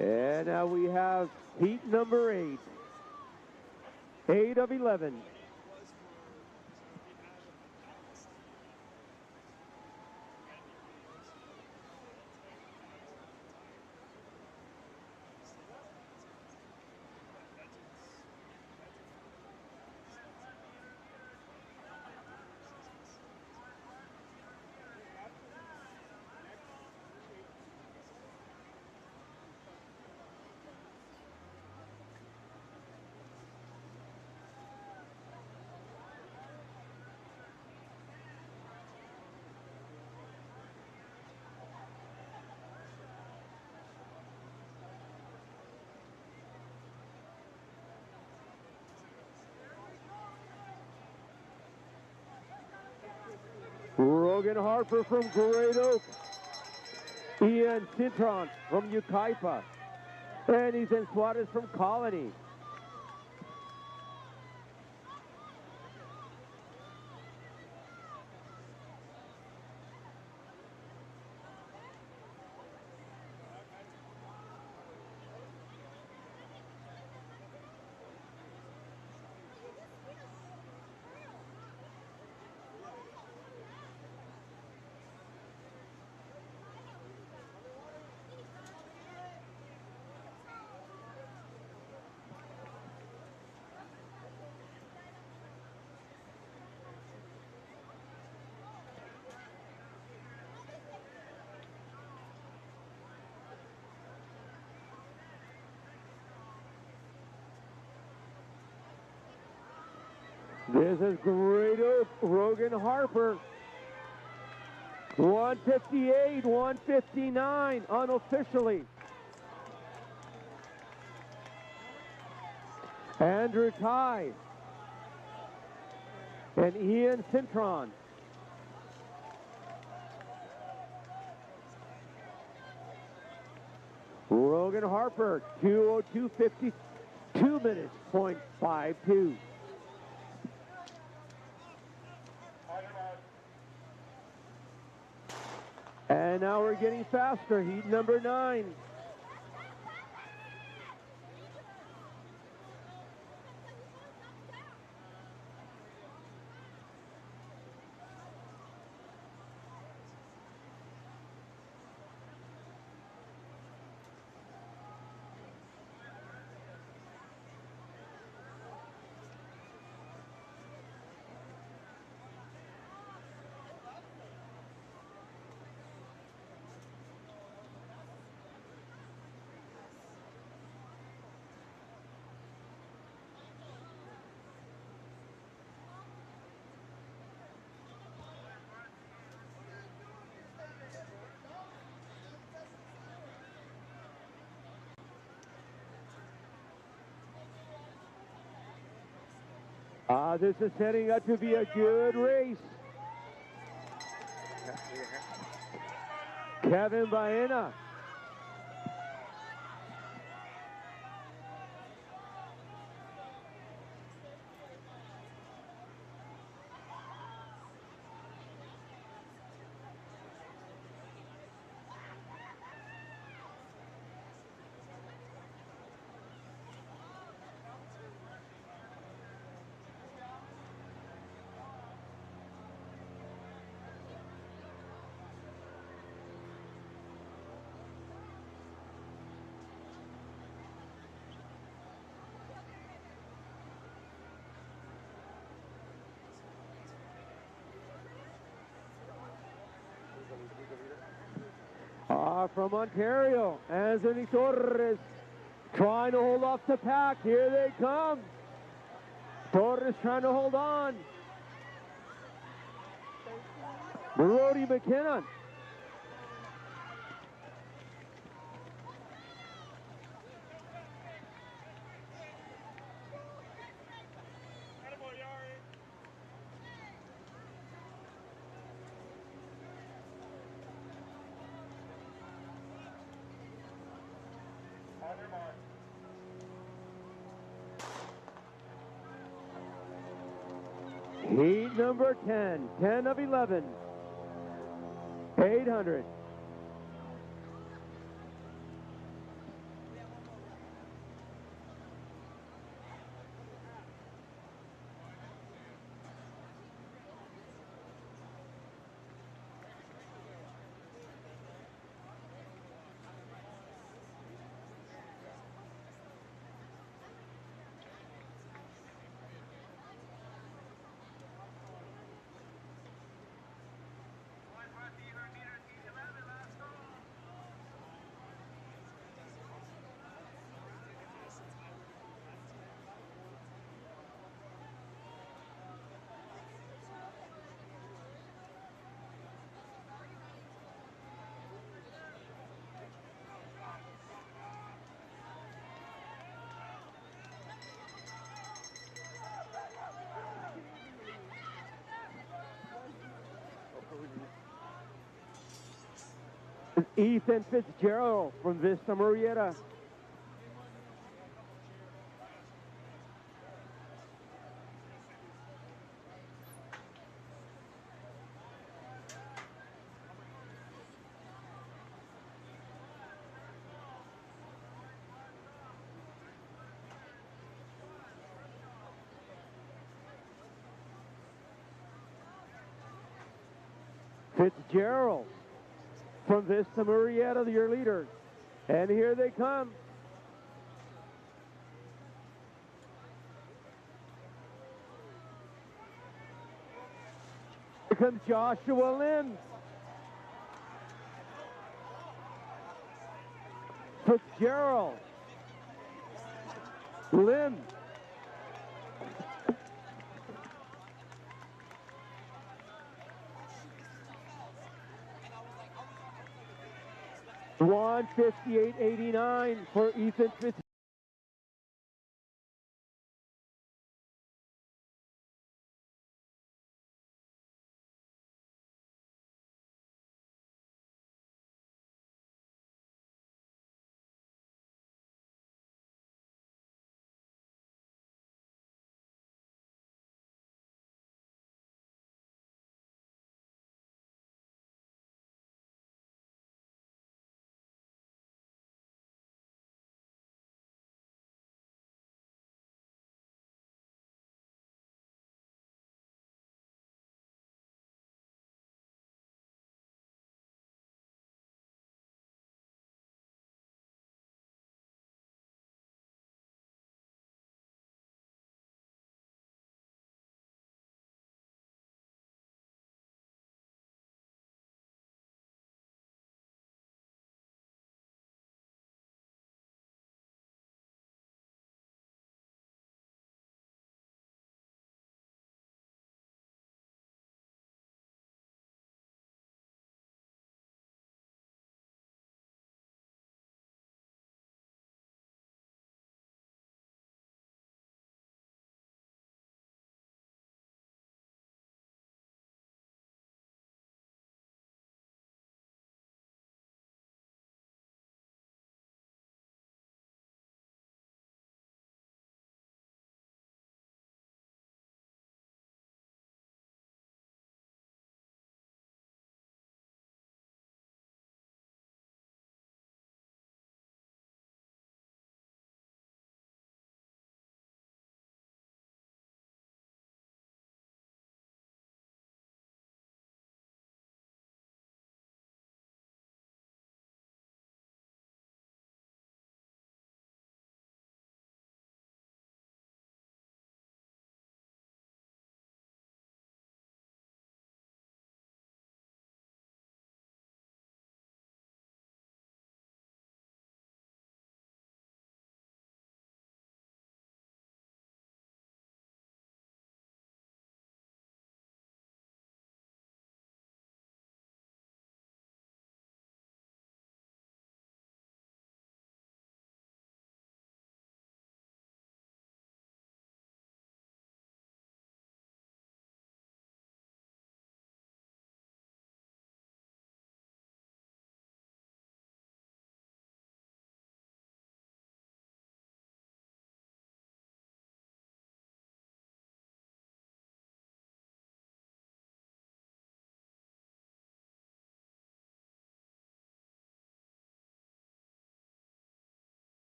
And now we have heat number 8. 8 of 11. Rogan Harper from Great Oak. Ian Cintron from Yucaipa. And Ethan Suarez from Colony. This is Great Oak, Rogan Harper. 158, 159 unofficially. Andrew Ty and Ian Cintron. Rogan Harper, 2:02:52 minutes, .52. And now we're getting faster, heat number 9. This is setting up to be a good race. Kevin Baena. From Ontario, Anthony Torres trying to hold off the pack. Here they come. Torres trying to hold on. Brody McKinnon. On your mark. Heat number 10, 10 of 11, 800. Ethan Fitzgerald from Vista Marietta. Fitzgerald from Vista Marietta, your leaders. And here they come. Here comes Joshua Lim. Fitzgerald. Lim. $158.89 for Ethan Fitzgerald.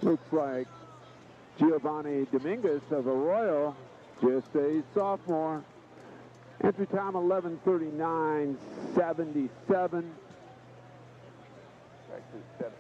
Looks like Giovanni Dominguez of Arroyo, just a sophomore. Entry time 11:39.77. Actually, 7.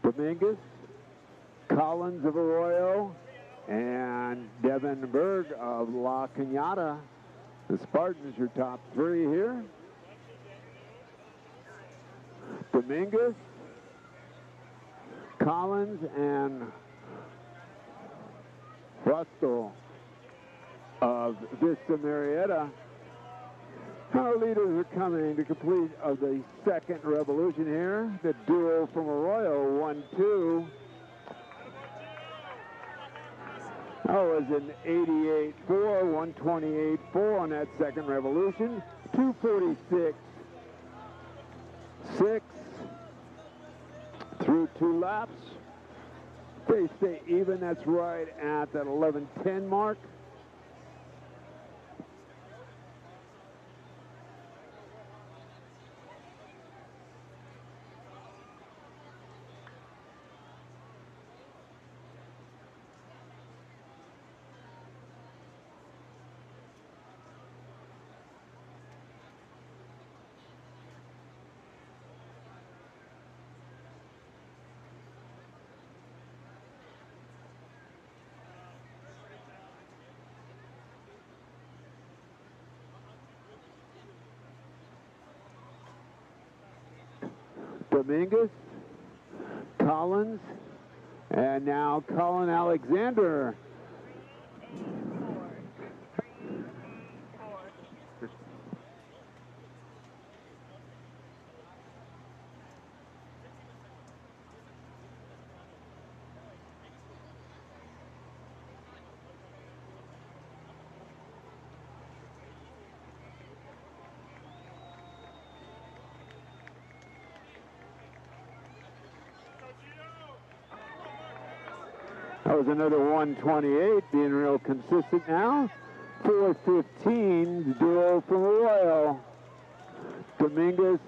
Dominguez, Collins of Arroyo, and Devin Berg of La Cañada. The Spartans, your top three here. Dominguez, Collins, and Rusto of Vista Marietta. Our leaders are coming to complete of the second revolution here. The duo from Arroyo, 1-2. That was an 88.4, 128.4 on that second revolution. 246.6 through 2 laps. They stay even. That's right at that 11:10 mark. Dominguez, Collins, and now Colin Alexander. That was another 128, being real consistent now. 4:15, duo from Arroyo. Dominguez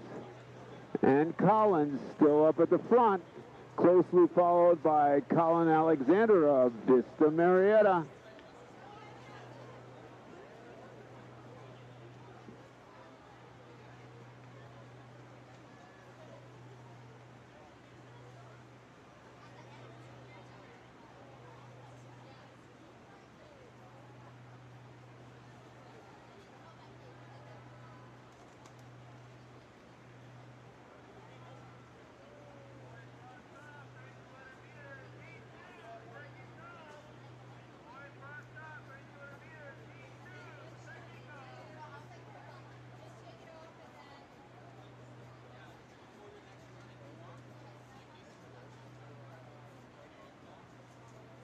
and Collins still up at the front, closely followed by Colin Alexander of Vista Marietta.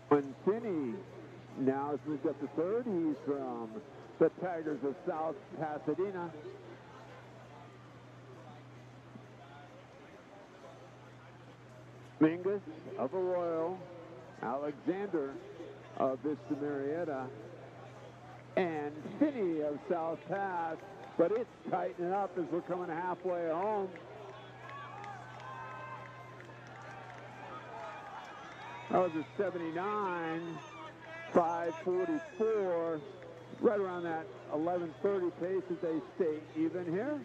When Finney now has moved up to third, he's from the Tigers of South Pasadena. Mingus of Arroyo, Alexander of Vista Marietta, and Finney of South Pass, but it's tightening up as we're coming halfway home. That was a 79, 5:44, right around that 11:30 pace as they stay even here.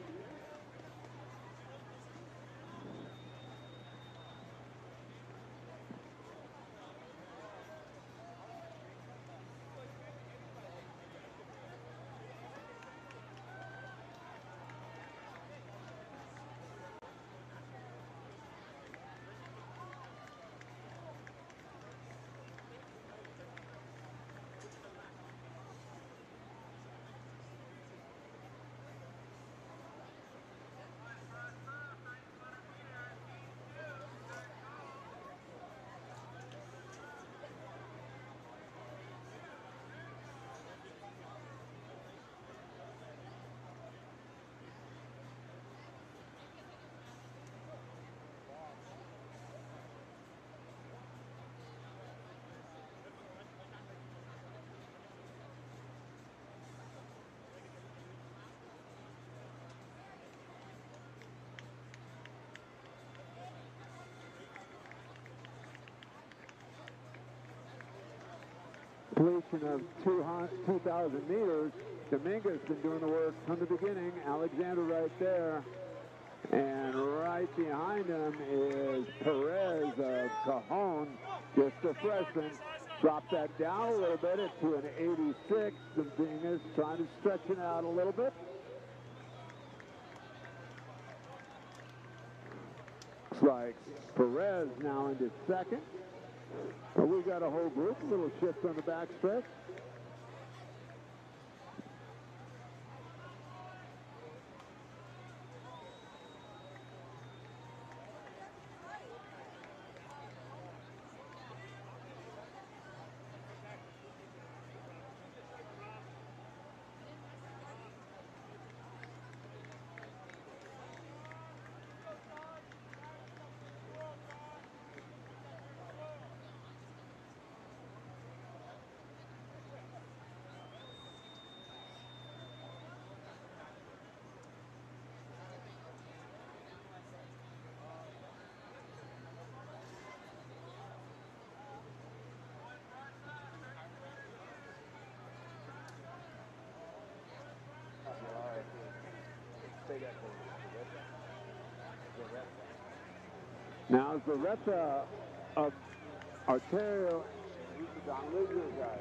completion of 2,000 meters. Dominguez been doing the work from the beginning. Alexander right there. And right behind him is Perez of Cajon, just a freshman. Drop that down a little bit to an 86. Dominguez trying to stretch it out a little bit. Looks like Perez now into second. But we got a whole group, a little shift on the backstretch. Now Zaretta of Ontario. He's the Don Lugo guy.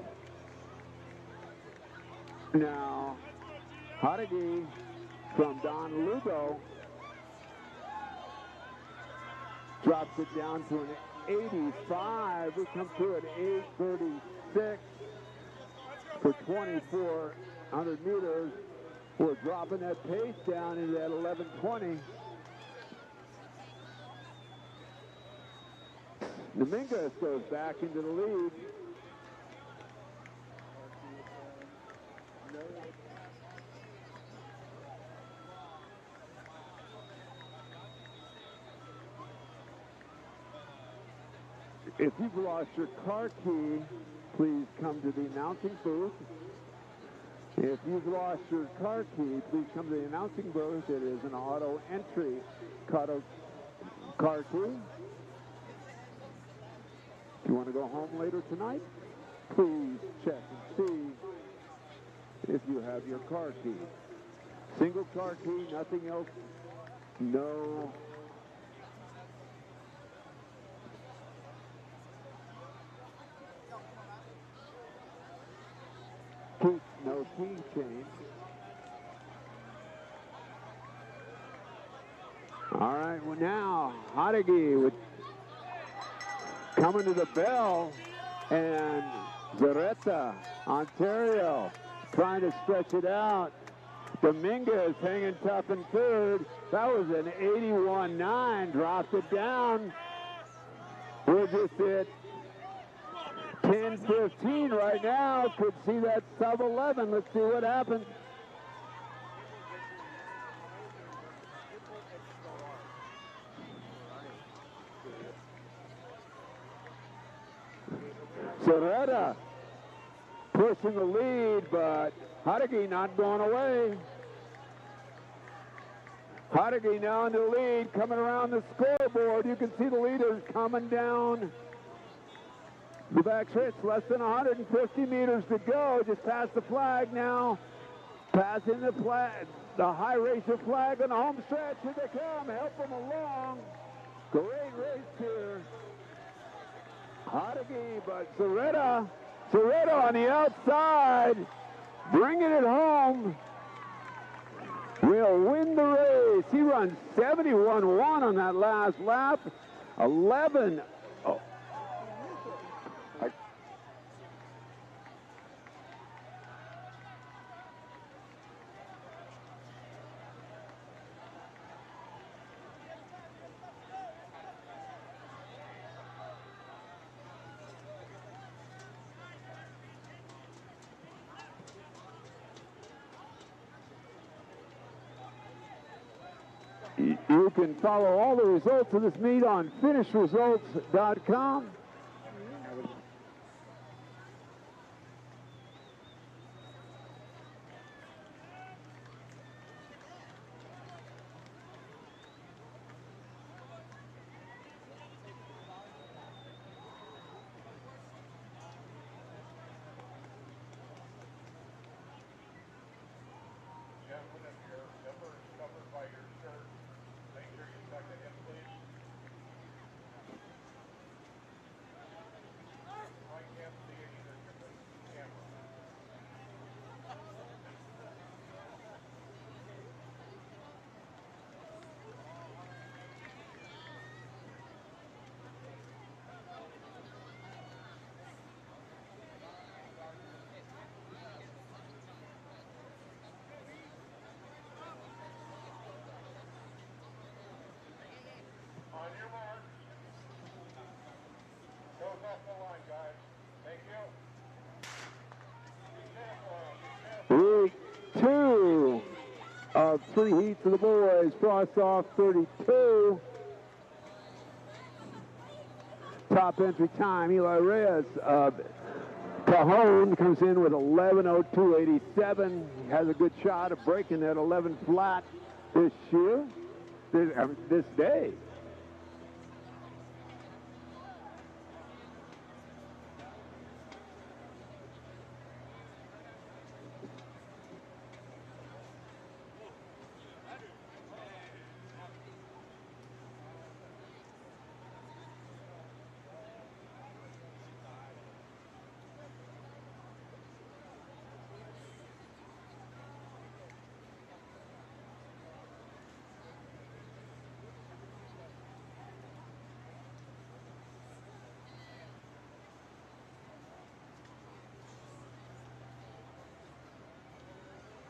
Now Hadagi from Don Lugo drops it down to an 85. We come through at 8:36 for 2,400 meters. We're dropping that pace down into that 11:20. Dominguez goes back into the lead. If you've lost your car key, please come to the announcing booth. If you've lost your car key, please come to the announcing booth. It is an auto entry car key. If you want to go home later tonight, please check and see if you have your car key. Single car key, nothing else, no. No key change. All right, well now, Hadagi with coming to the bell, and Zaretta, Ontario, trying to stretch it out. Dominguez hanging tough in third. That was an 81.9, dropped it down. We're just at 10:15 right now. Could see that sub 11. Let's see what happens. Zaretta pushing the lead, but Hadagi not going away. Hadagi now in the lead, coming around the scoreboard. You can see the leaders coming down the back stretch. Less than 150 meters to go. Just past the flag now. Passing the flag, the high racer flag on the home stretch. Here they come. Help them along. Great race here. Hadagi, but Zaretta on the outside, bringing it home. Will win the race. He runs 71.1 on that last lap. 11. Oh. You can follow all the results of this meet on finishresults.com. three heats of the boys. Frosh-Soph 32. Top entry time, Eli Reyes of Cajon comes in with 11:02.87. Has a good shot of breaking that 11 flat this year, this day.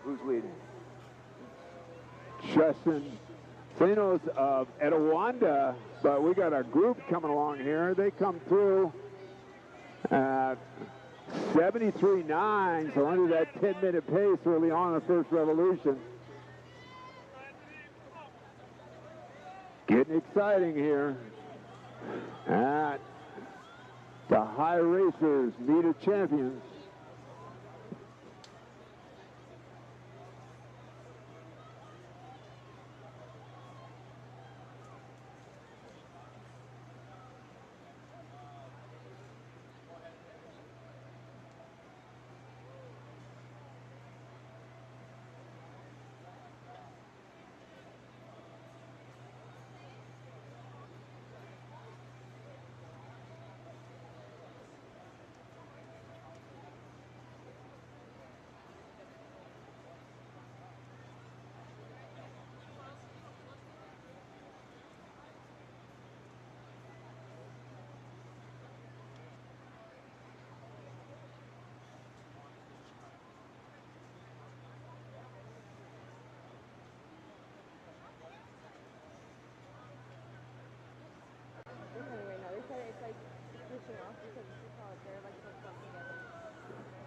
Who's leading? Justin Sanos of Etowanda, but we got a group coming along here. They come through at 73.9, so under that 10-minute pace early on in the first revolution. Getting exciting here at the High Racers Meet of Champions.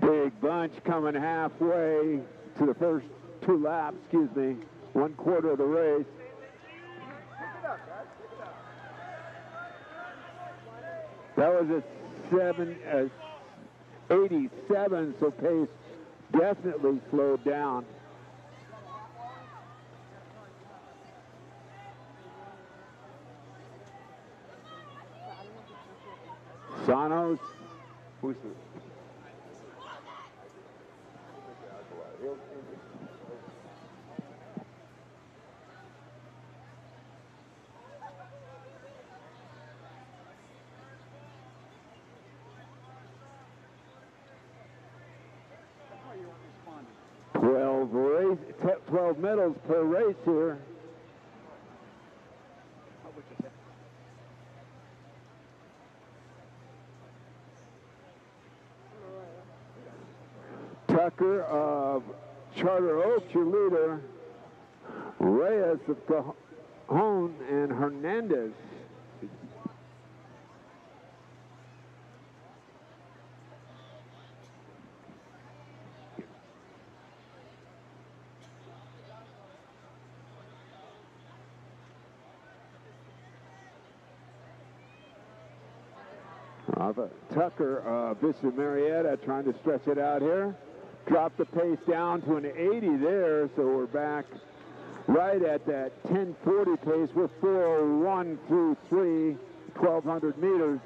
Big bunch coming halfway to the first two laps, excuse me, 1/4 of the race. That was a 87, so pace definitely slowed down. Sanos, who's the... 12 medals per race here. Tucker of Charter Oaks, your leader. Reyes of Cajon and Hernandez. Tucker, Vista Marietta, trying to stretch it out here. Dropped the pace down to an 80 there, so we're back right at that 10:40 pace with 4:01 through 1,200 meters.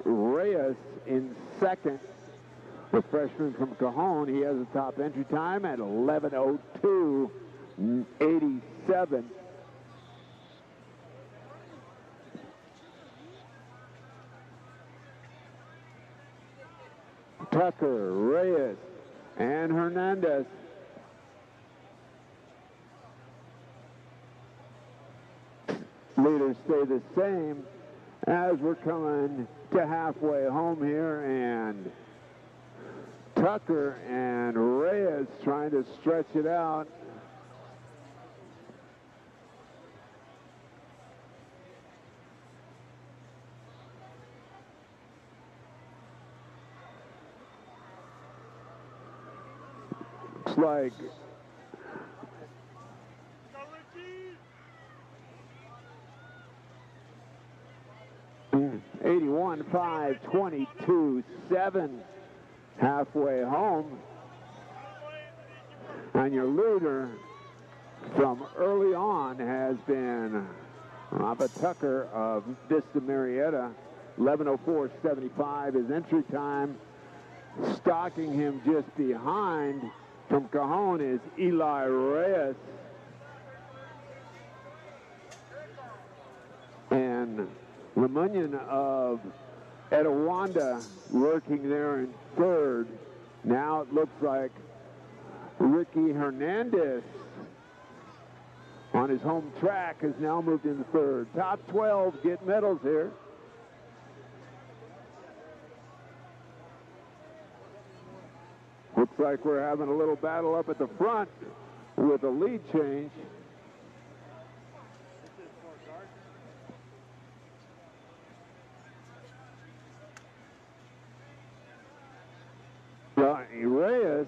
Reyes in second, the freshman from Cajon. He has a top entry time at 11:02.87. Tucker, Reyes, and Hernandez. Leaders stay the same as we're coming to halfway home here, and Tucker and Reyes trying to stretch it out. Looks like 81-5, 22-7, halfway home. And your leader from early on has been Robert Tucker of Vista Marietta. 11:04.75 is entry time. Stalking him just behind from Cajon is Eli Reyes. And Lemunion of Etowanda lurking there in third. Now it looks like Ricky Hernandez on his home track has now moved into third. Top 12 get medals here. Looks like we're having a little battle up at the front with a lead change. Johnny Reyes,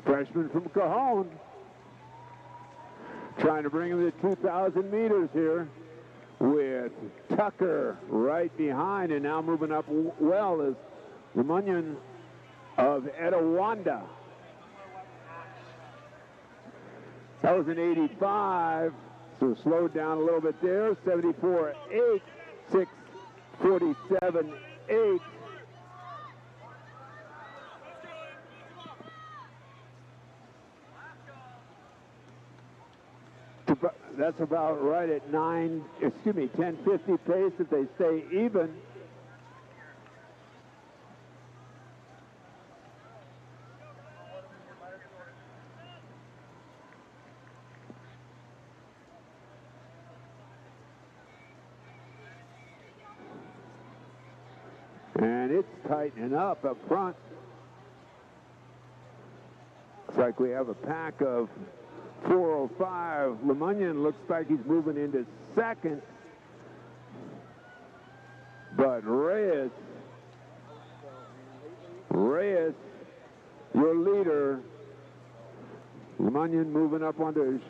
freshman from Cajon, trying to bring him to 2,000 meters here with Tucker right behind, and now moving up well is Lemunion of Etowanda. That was an 85, so slowed down a little bit there. 74.8, 6:47.8. That's about right at 10:50 pace if they stay even. And it's tightening up front. Looks like we have a pack of 405. Lemunion looks like he's moving into second. But Reyes, your leader. Lemunion moving up onto his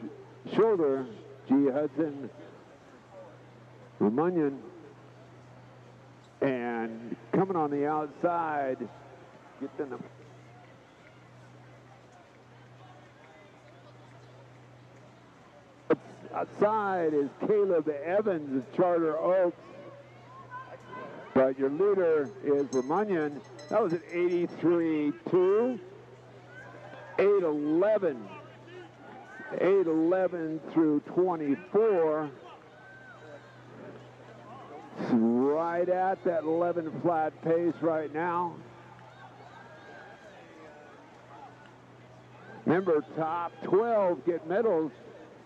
shoulder. G. Hudson. Lemunion. And coming on the outside, getting them. Outside is Caleb Evans, Charter Oaks. But your leader is Lemunion. That was an 83.2. 8:11. 8:11 through 24. It's right at that 11 flat pace right now. Remember, top 12 get medals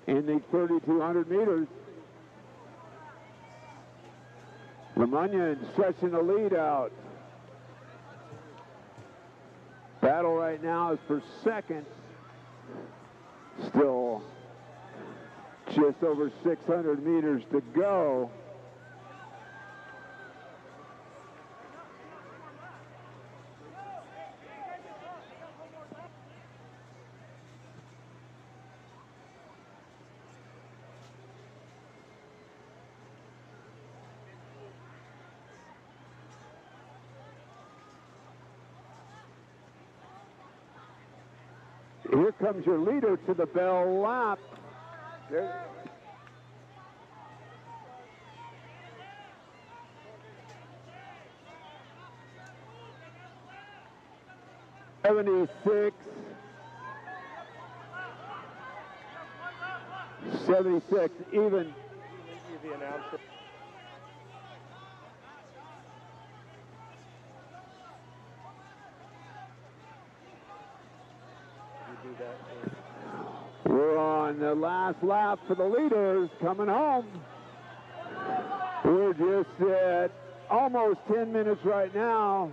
in the 3,200 meters. Lemunion stretching the lead out. Battle right now is for second. Still just over 600 meters to go. Here comes your leader to the bell lap. There. $76, 76, even. The announcer. We're on the last lap for the leaders coming home. We're just at almost 10 minutes right now.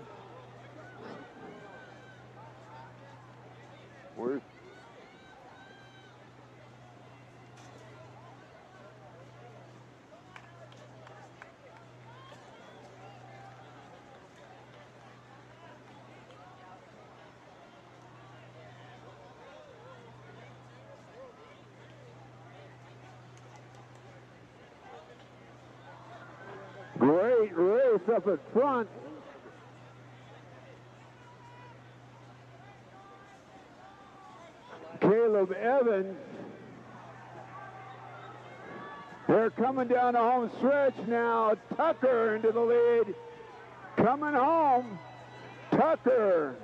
great race up at front. Caleb Evans. They're coming down the home stretch now. Tucker into the lead. Coming home. Tucker.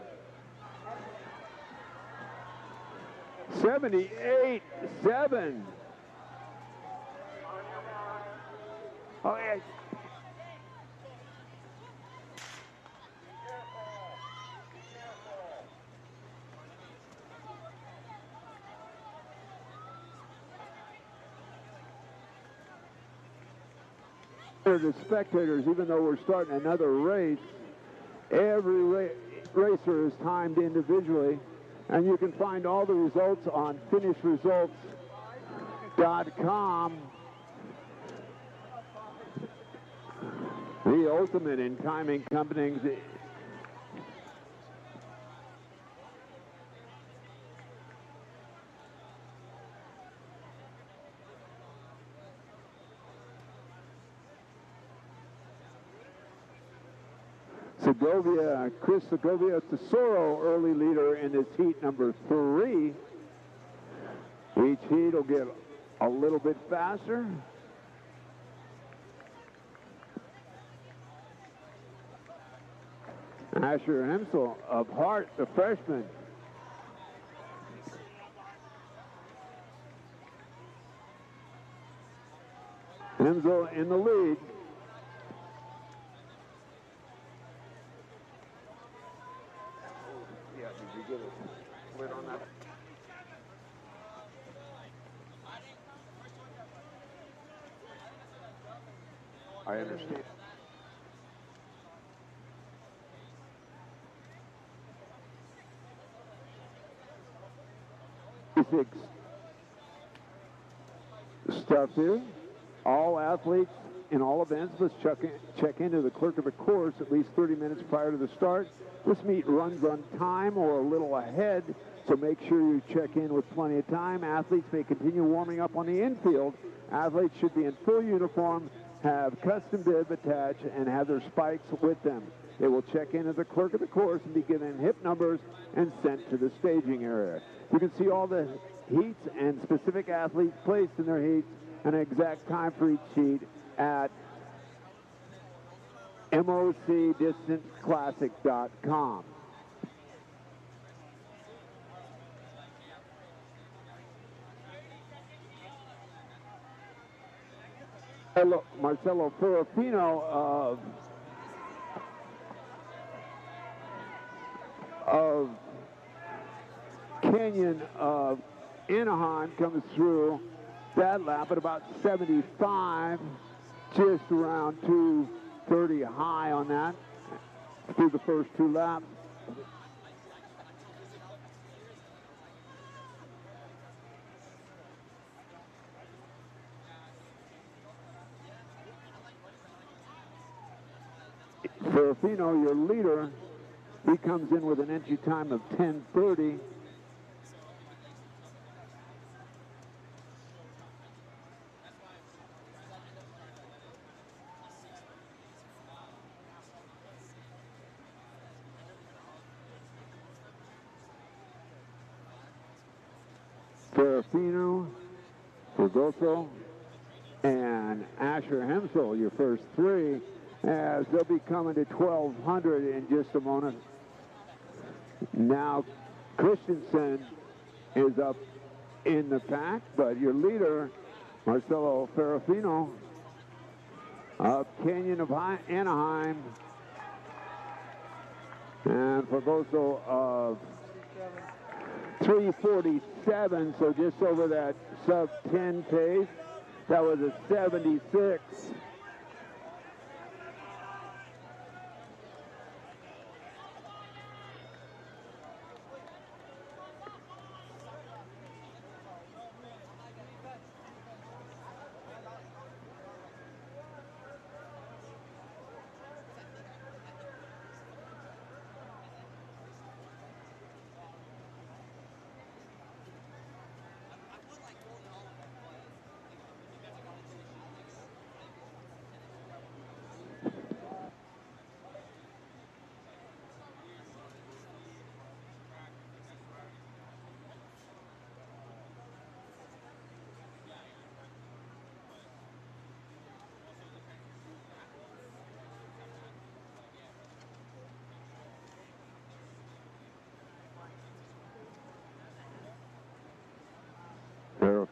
78-7. Oh, yeah. The spectators, even though we're starting another race, every racer is timed individually, and you can find all the results on finishresults.com. The ultimate in timing companies. Chris Segovia Tesoro, early leader in this heat number 3. Each heat will get a little bit faster. Asher Hensel of Hart, the freshman. Hensel in the lead. Yeah, did you get a lid on that? I understand. Stuff here. All athletes in all events must check into the clerk of the course at least 30 minutes prior to the start. This meet runs on time or a little ahead, so make sure you check in with plenty of time. Athletes may continue warming up on the infield. Athletes should be in full uniform, have custom bib attached, and have their spikes with them. They will check in at the clerk of the course and be given hip numbers and sent to the staging area. You can see all the heats and specific athletes placed in their heats and an exact time for each heat at mocdistanceclassic.com. Marcelo Ferrofino of Canyon of Anaheim comes through that lap at about 75, just around 230 high on that through the first 2 laps. Ferrofino, your leader, he comes in with an entry time of 10:30. Ferrofino, Fergoso, and Asher Hensel, your first 3, as they'll be coming to 1,200 in just a moment. Now Christensen is up in the pack, but your leader, Marcelo Ferrofino of Canyon of Anaheim, and Fergoso of 347, so just over that sub-10 pace. That was a 76.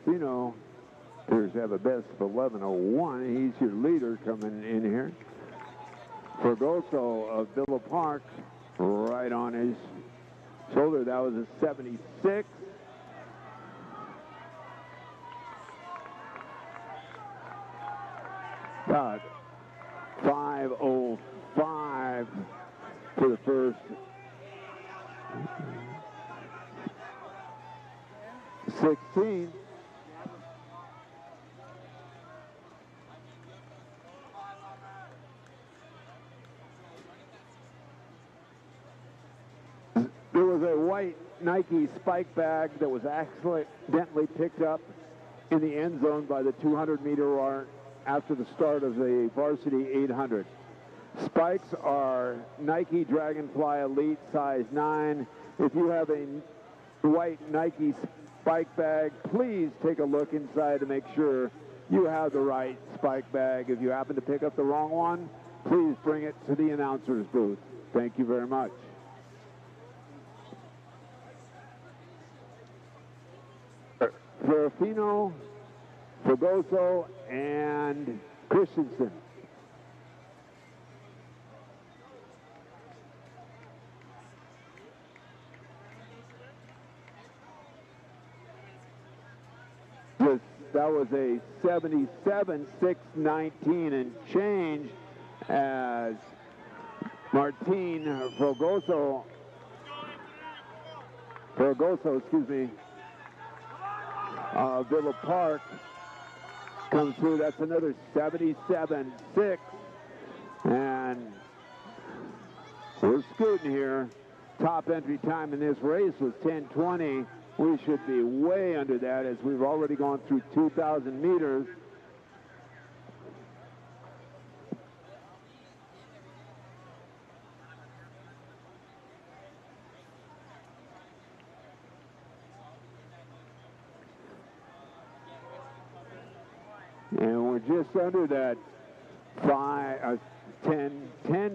Ferrofino appears to have a best of 11:01. He's your leader coming in here. Fergoso of Villa Park, right on his shoulder. That was a 76. About 5:05 for the first 16. There was a white Nike spike bag that was accidentally picked up in the end zone by the 200-meter run after the start of the Varsity 800. Spikes are Nike Dragonfly Elite size 9. If you have a white Nike spike bag, please take a look inside to make sure you have the right spike bag. If you happen to pick up the wrong one, please bring it to the announcer's booth. Thank you very much. Ferrofino, Fergoso, and Christensen. That was a 77.619 and change as Martin Fergoso, excuse me, Villa Park comes through. That's another 77.6, and we're scooting here. Top entry time in this race was 10:20. We should be way under that as we've already gone through 2,000 meters. And we're just under that 10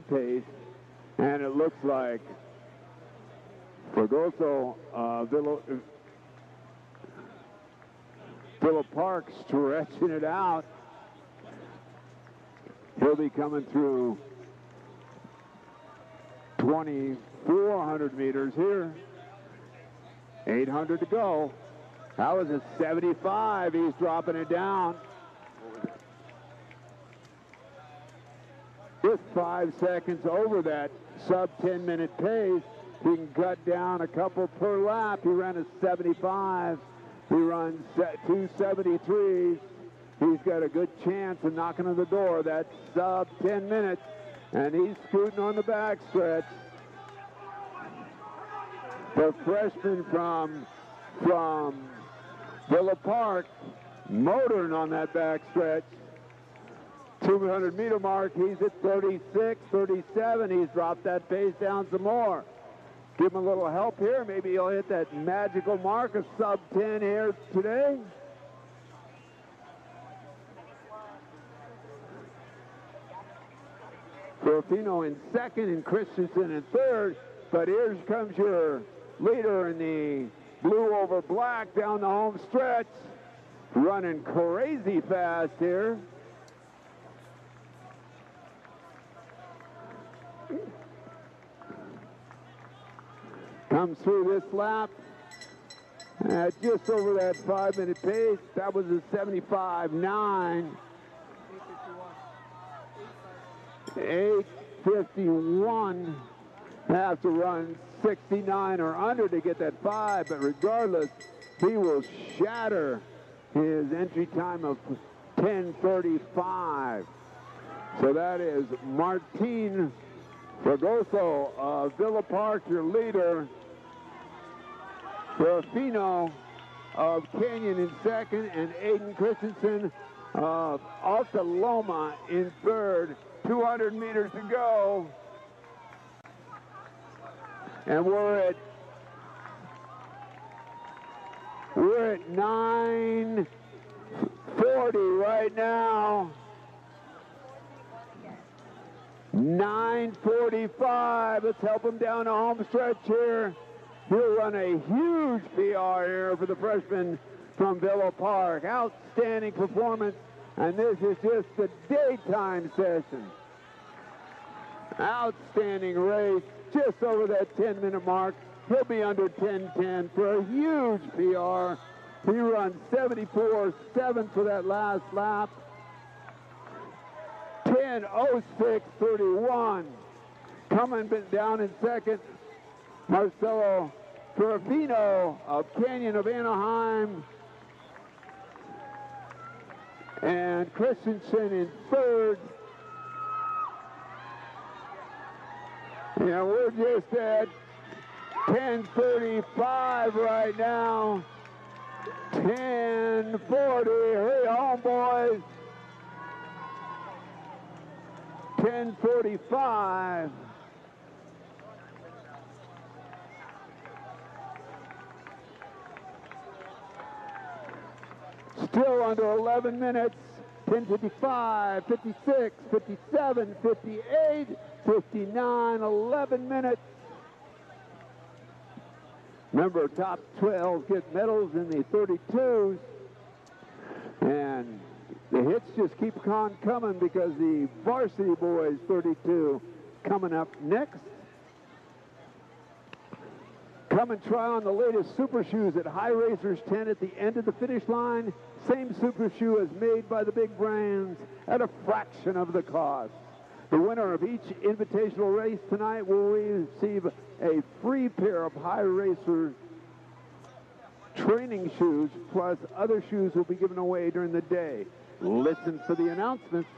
pace, and it looks like Fergoso, Villa Park stretching it out. He'll be coming through 2,400 meters here. 800 to go. That was a 75. He's dropping it down. Just 5 seconds over that sub 10-minute pace. He can cut down a couple per lap. He ran a 75. He runs 273s. He's got a good chance of knocking on the door. That's sub 10 minutes, and he's scooting on the backstretch. The freshman from Villa Park motoring on that backstretch. 200-meter mark, he's at 36, 37. He's dropped that pace down some more. Give him a little help here. Maybe he'll hit that magical mark of sub 10 here today. Ferrofino in second and Christensen in third. But here comes your leader in the blue over black down the home stretch. Running crazy fast here. Comes through this lap at just over that 5-minute pace. That was a 75.9. 8:51. Have to run 69 or under to get that 5, but regardless, he will shatter his entry time of 10:35. So that is Martin Fergoso of Villa Park, your leader. Ferrofino of Canyon in second, and Aiden Christensen of Alta Loma in third. 200 meters to go. And we're at 9:40 right now. 9:45. Let's help him down the home stretch here. He'll run a huge PR here for the freshman from Villa Park. Outstanding performance, and this is just the daytime session. Outstanding race, just over that 10-minute mark. He'll be under 10:10 for a huge PR. He runs 74.7 for that last lap. 10:06.31. Coming down in second, Marcelo Ferrafino of Canyon of Anaheim. And Christensen in third. And we're just at 10:35 right now. 10:40. Hurry home, boys. 10:45. Still under 11 minutes. 10:55, 56, 57, 58, 59, 11 minutes. Remember, top 12 get medals in the 32s. And the hits just keep on coming because the Varsity boys 32 coming up next. Come and try on the latest super shoes at High Racers 10 at the end of the finish line. Same super shoe as made by the big brands at a fraction of the cost. The winner of each invitational race tonight will receive a free pair of High Racer training shoes, plus other shoes will be given away during the day. Listen for the announcements.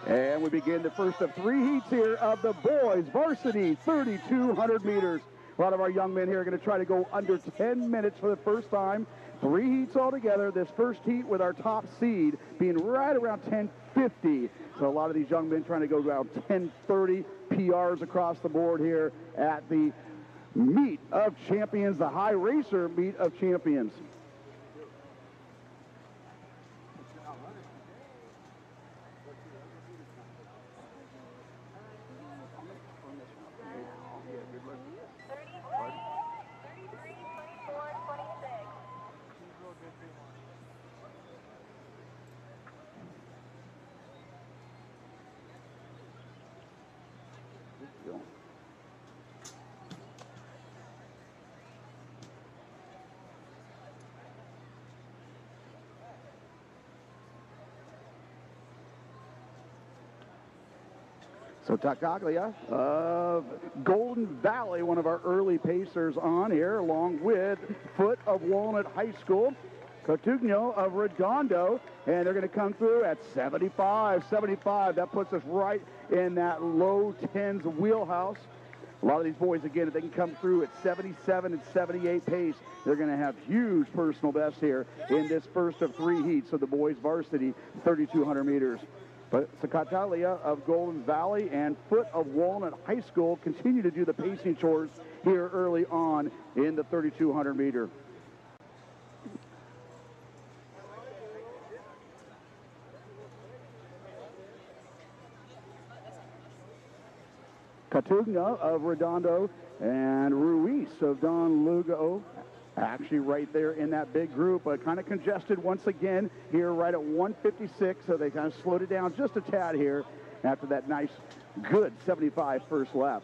And we begin the first of three heats here of the boys varsity 3,200 meters. A lot of our young men here are going to try to go under 10 minutes for the first time. Three heats altogether. This first heat with our top seed being right around 10:50. So a lot of these young men trying to go around 10:30 PRs across the board here at the Meet of Champions, the High Racer Meet of Champions. So Tacaglia of Golden Valley, one of our early pacers on here, along with Foot of Walnut High School. Cotugno of Redondo, and they're going to come through at 75. That puts us right in that low 10s wheelhouse. A lot of these boys, again, if they can come through at 77 and 78 pace, they're going to have huge personal bests here in this first of three heats of the boys varsity 3,200 meters. But Sakatalia of Golden Valley and Foot of Walnut High School continue to do the pacing chores here early on in the 3,200 meter. Catugna of Redondo and Ruiz of Don Lugo actually right there in that big group, but kind of congested once again here right at 156, so they kind of slowed it down just a tad here after that nice, good 75 first lap.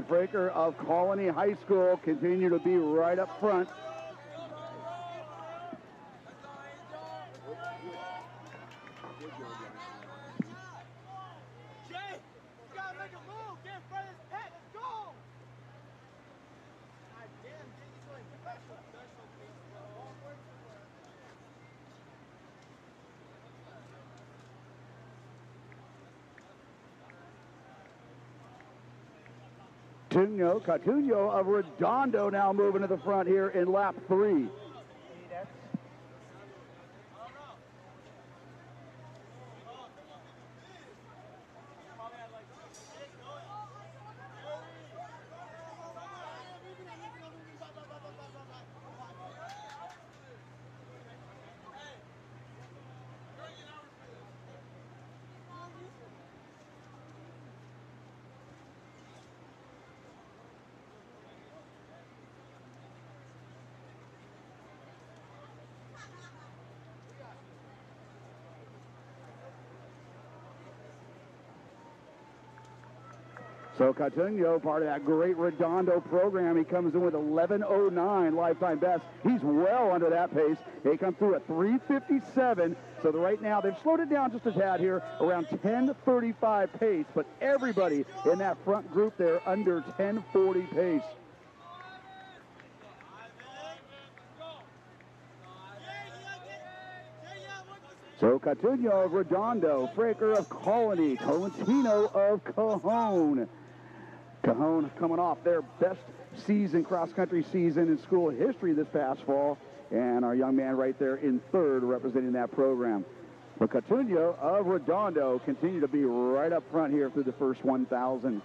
Fraker of Colony High School continue to be right up front. Jay, you gotta make a move. Get in front of this pet. Let's go. God damn, Jay, he's doing special things, bro. Catuño of Redondo now moving to the front here in lap 3. So Catuño, part of that great Redondo program, he comes in with 11:09 lifetime best. He's well under that pace. They come through at 3:57. So right now they've slowed it down just a tad here, around 10:35 pace. But everybody in that front group there under 10:40 pace. So Catuño of Redondo, Fraker of Colony, Tolentino of Cajon. Cajon coming off their best season, cross-country season in school history this past fall. And our young man right there in third representing that program. But Catuño of Redondo continue to be right up front here through the first 1,000.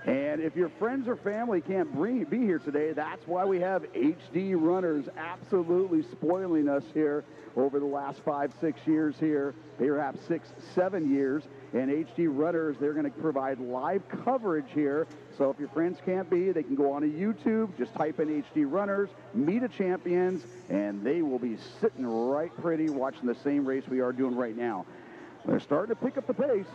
And if your friends or family can't be here today, that's why we have HD runners absolutely spoiling us here over the last 5-6 years here, perhaps 6-7 years. And HD runners, they're going to provide live coverage here. So if your friends can't be, they can go on to YouTube, just type in HD runners, meet a champions, and they will be sitting right pretty watching the same race we are doing right now. They're starting to pick up the pace.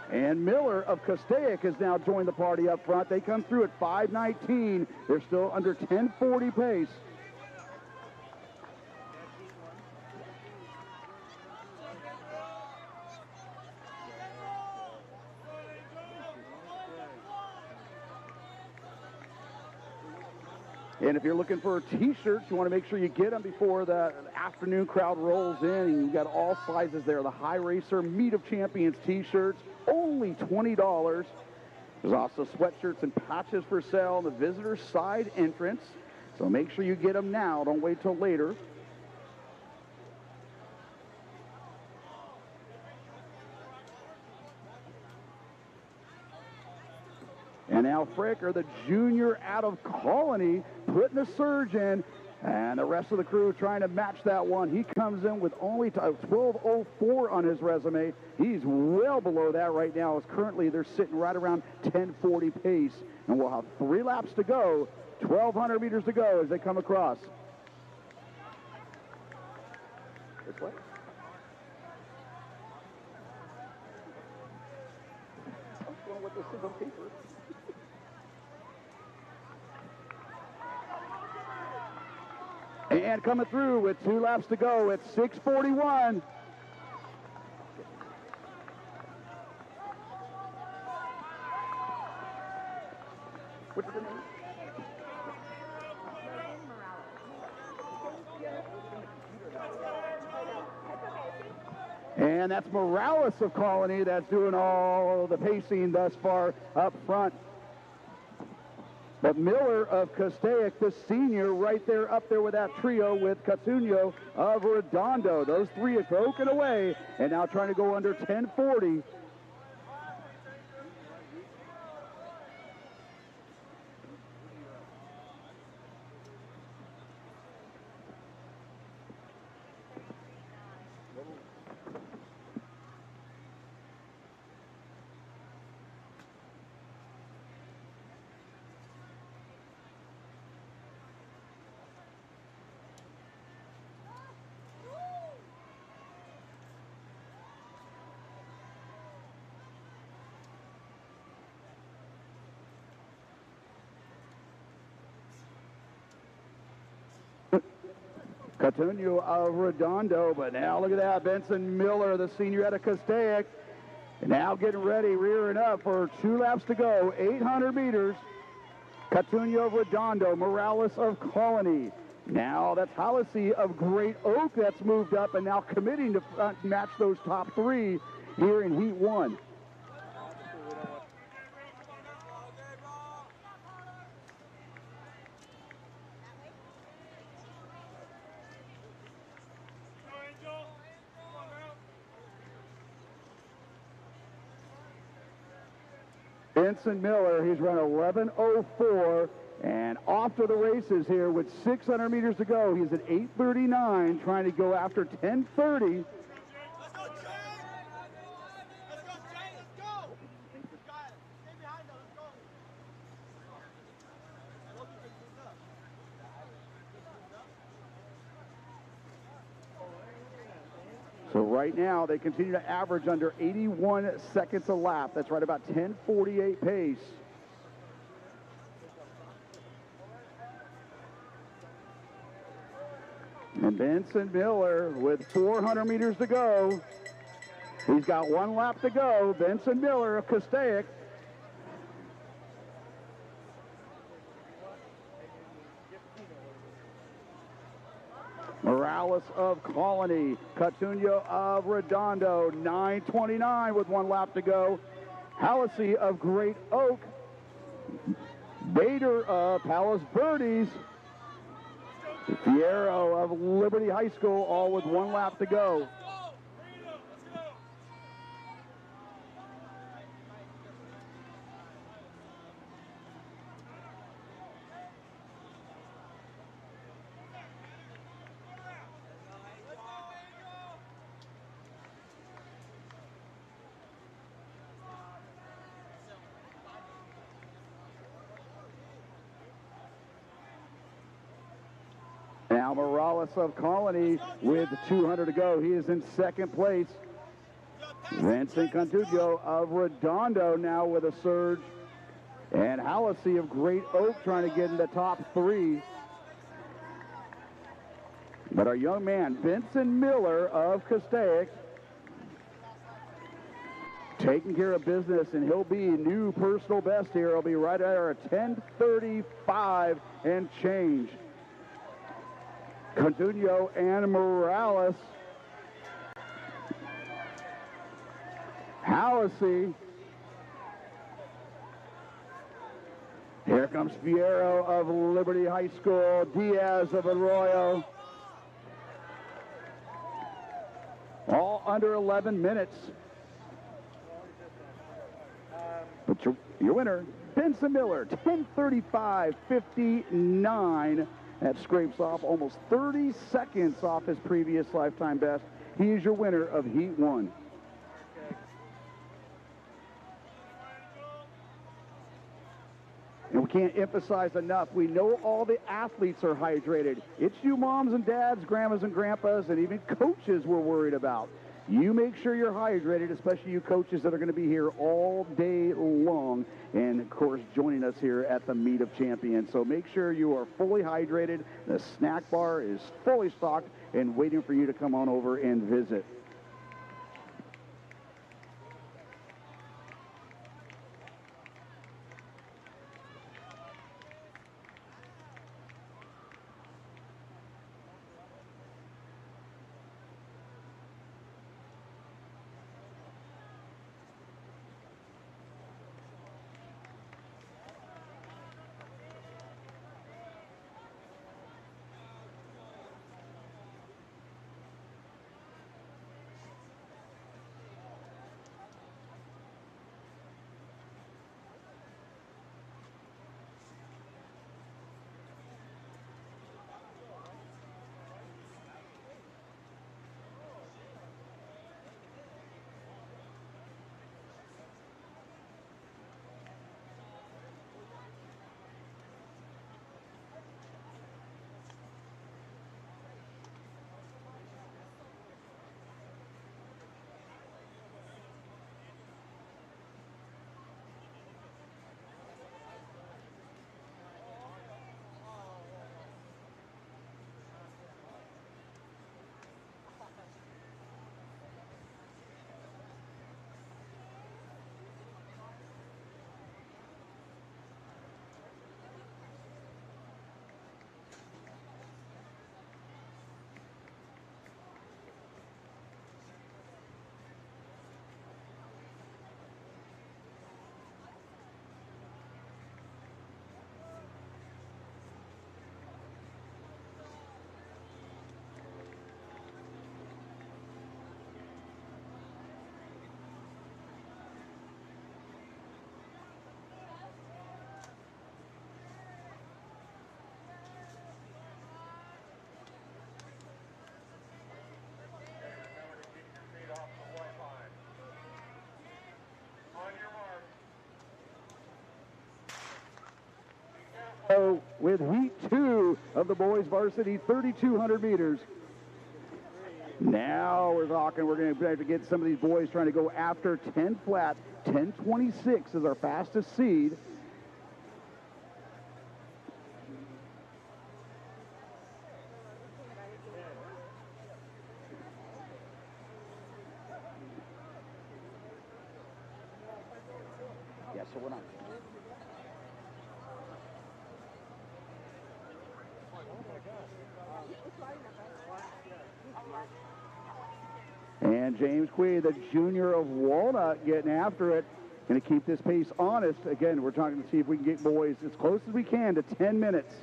And Miller of Castaic has now joined the party up front. They come through at 5:19. They're still under 10:40 pace. And if you're looking for T-shirts, you want to make sure you get them before the afternoon crowd rolls in. And you've got all sizes there. The High Racer Meet of Champions T-shirts, only $20. There's also sweatshirts and patches for sale in the visitor side entrance. So make sure you get them now. Don't wait till later. And now Fraker, the junior out of Colony, putting a surge in. And the rest of the crew trying to match that one. He comes in with only 12:04 on his resume. He's well below that right now. As currently they're sitting right around 10:40 pace. And we'll have 3 laps to go, 1,200 meters to go as they come across. This way. I'm going with this is on paper. And coming through with 2 laps to go at 6:41. What's the name? And that's Morales of Colony that's doing all the pacing thus far up front. But Miller of Castaic, the senior, right there up there with that trio with Catuño of Redondo. Those 3 have broken away and now trying to go under 10:40. Catuno of Redondo, but now look at that. Benson Miller, the senior out of Castaic, now getting ready, rearing up for 2 laps to go, 800 meters. Catuno of Redondo, Morales of Colony. Now that's Halsey of Great Oak that's moved up and now committing to match those top 3 here in Heat 1. Benson Miller, he's run 11:04 and off to the races here with 600 meters to go. He's at 8:39, trying to go after 10:30. Let's go, Jay! Let's go, Jay! Let's go! Stay behind them. Let's go. So right now they continue to average under 81 seconds a lap. That's right about 10:48 pace. And Benson Miller with 400 meters to go. He's got 1 lap to go. Benson Miller of Castaic. Morales of Colony. Catuno of Redondo. 9:29 with 1 lap to go. Halsey of Great Oak. Bader of Palace Birdies. Fierro of Liberty High School, all with 1 lap to go. Now Morales of Colony with 200 to go. He is in 2nd place. Vincent Catuno of Redondo now with a surge. And Halsey of Great Oak trying to get in the top 3. But our young man, Benson Miller of Castaic, taking care of business, and he'll be new personal best here. He'll be right at our 10:35 and change. Catuno and Morales. Halsey. Here comes Fierro of Liberty High School. Diaz of Arroyo. All under 11 minutes. But your winner, Benson Miller, 10:35.59. That scrapes off almost 30 seconds off his previous lifetime best. He is your winner of Heat 1. And we can't emphasize enough, we know all the athletes are hydrated. It's you moms and dads, grandmas and grandpas, and even coaches we're worried about. You make sure you're hydrated, especially you coaches that are going to be here all day long. And, of course, joining us here at the Meet of Champions. So make sure you are fully hydrated. The snack bar is fully stocked and waiting for you to come on over and visit. with Heat 2 of the boys varsity 3,200 meters. Now we're talking, we're going to have to get some of these boys trying to go after 10 flat. 10:26 is our fastest seed. Yeah, so we're not. And James Quee, the junior of Walnut, getting after it. Going to keep this pace honest. Again, we're talking to see if we can get boys as close as we can to 10 minutes.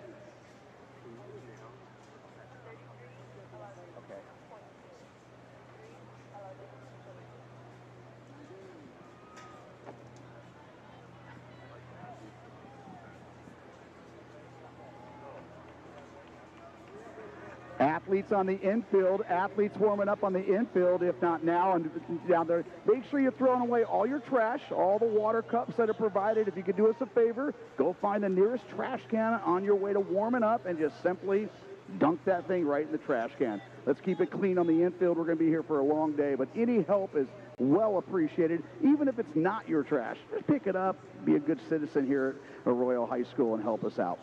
Athletes on the infield, athletes warming up on the infield, if not now and down there. Make sure you're throwing away all your trash, all the water cups that are provided. If you could do us a favor, go find the nearest trash can on your way to warming up and just simply dunk that thing right in the trash can. Let's keep it clean on the infield. We're going to be here for a long day, but any help is well appreciated. Even if it's not your trash, just pick it up, be a good citizen here at Arroyo High School and help us out.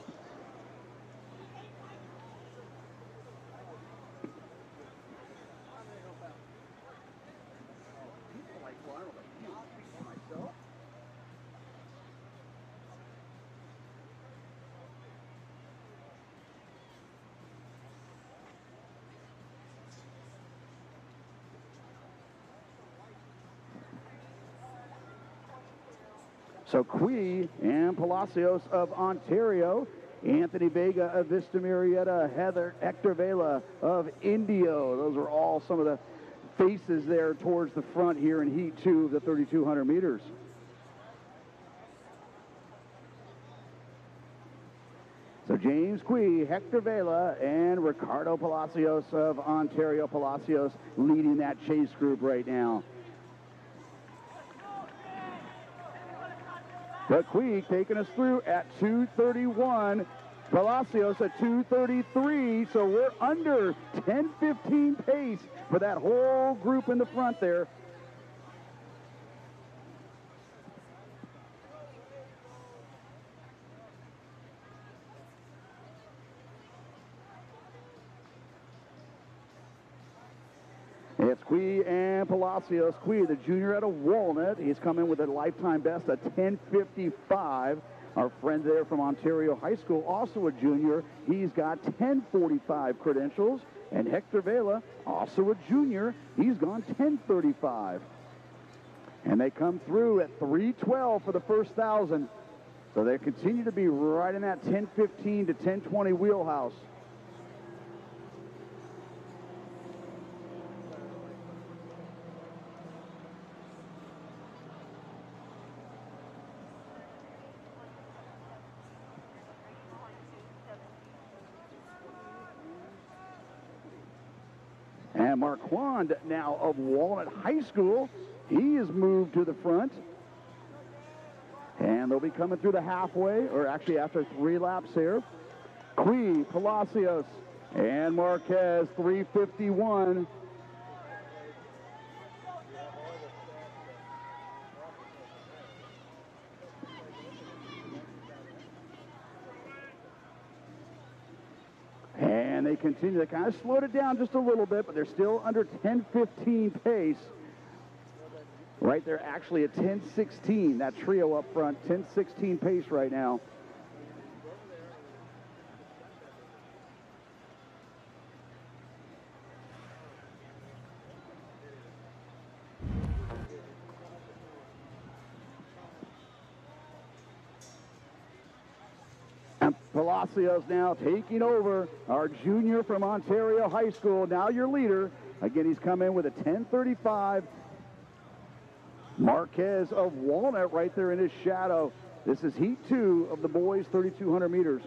So Quee and Palacios of Ontario, Anthony Vega of Vista Marietta, Hector Vela of Indio. Those are all some of the faces there towards the front here in Heat 2 of the 3,200 meters. So James Quee, Hector Vela, and Ricardo Palacios of Ontario. Palacios leading that chase group right now. But Quee taking us through at 2:31. Palacios at 2:33. So we're under 10:15 pace for that whole group in the front there. It's Quee and Palacios. Quee, the junior out of Walnut. He's come in with a lifetime best of 10:55. Our friend there from Ontario High School, also a junior. He's got 10:45 credentials. And Hector Vela, also a junior. He's gone 10:35. And they come through at 3:12 for the first 1,000. So they continue to be right in that 10:15 to 10:20 wheelhouse. And Marquand now of Walnut High School, he is moved to the front. And they'll be coming through the halfway, or actually after 3 laps here. Quee, Palacios, and Marquez, 3:51. And they continue. They kind of slowed it down just a little bit, but they're still under 10:15 pace. Right there, actually at 10:16. That trio up front, 10:16 pace right now. Palacios now taking over, our junior from Ontario High School, now your leader. Again, he's come in with a 10:35. Marquez of Walnut right there in his shadow. This is Heat 2 of the boys 3,200 meters.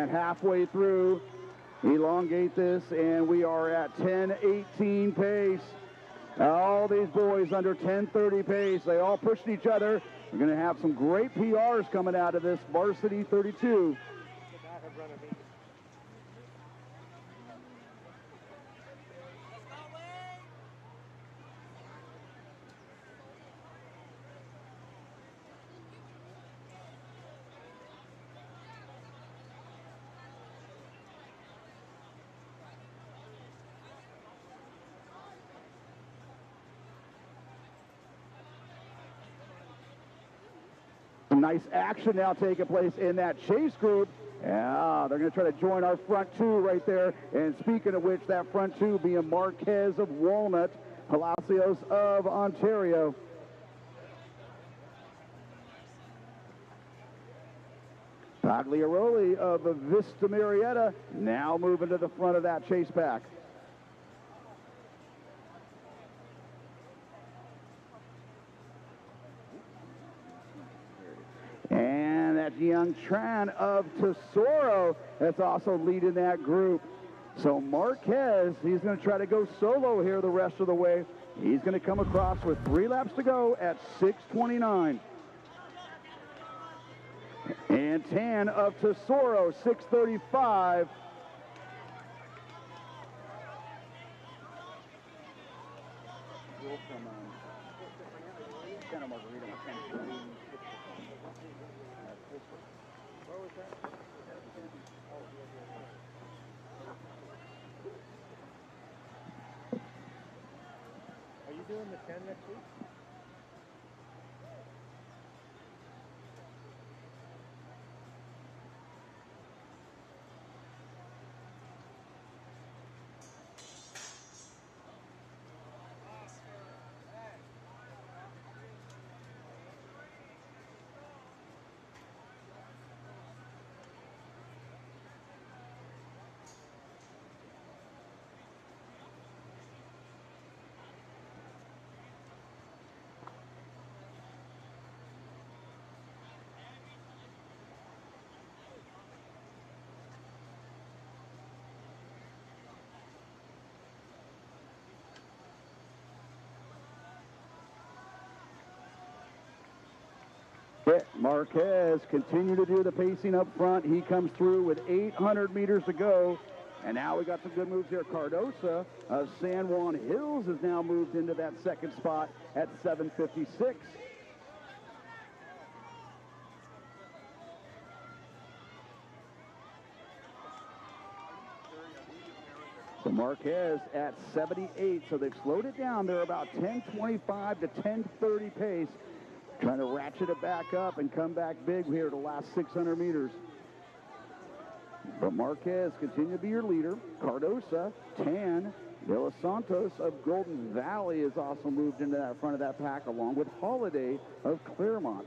And halfway through, elongate this, and we are at 10:18 pace. All these boys under 10:30 pace. They all pushing each other. We're going to have some great PRs coming out of this Varsity 32. Some nice action now taking place in that chase group. Yeah, they're going to try to join our front two right there. And speaking of which, that front two being Marquez of Walnut, Palacios of Ontario. Pagliaroli of Vista Marietta now moving to the front of that chase pack. And that's Young Tran of Tesoro that's also leading that group. So Marquez, he's going to try to go solo here the rest of the way. He's going to come across with 3 laps to go at 6:29. And Tan of Tesoro, 6:35. Are you doing the 10 next week? Marquez continue to do the pacing up front. He comes through with 800 meters to go. And now we got some good moves here. Cardosa of San Juan Hills has now moved into that second spot at 7:56. So Marquez at 78, so they've slowed it down. They're about 10:25 to 10:30 pace. Trying to ratchet it back up and come back big here the last 600 meters. But Marquez continue to be your leader. Cardosa, Tan, De Los Santos of Golden Valley has also moved into that front of that pack, along with Holiday of Claremont.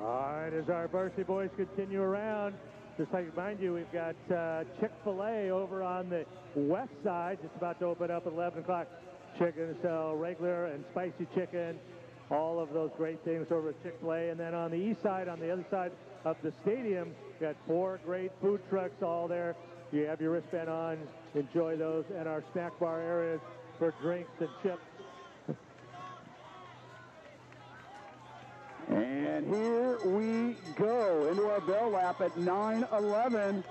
All right, as our Varsity boys continue around, just like to remind you, we've got Chick-fil-A over on the west side, just about to open up at 11 o'clock. Chicken sell regular and spicy chicken, all of those great things over at Chick-fil-A. And then on the east side, on the other side of the stadium, we've got 4 great food trucks all there. You have your wristband on, enjoy those, and our snack bar areas for drinks and chips. And here we go into our bell lap at 9:11.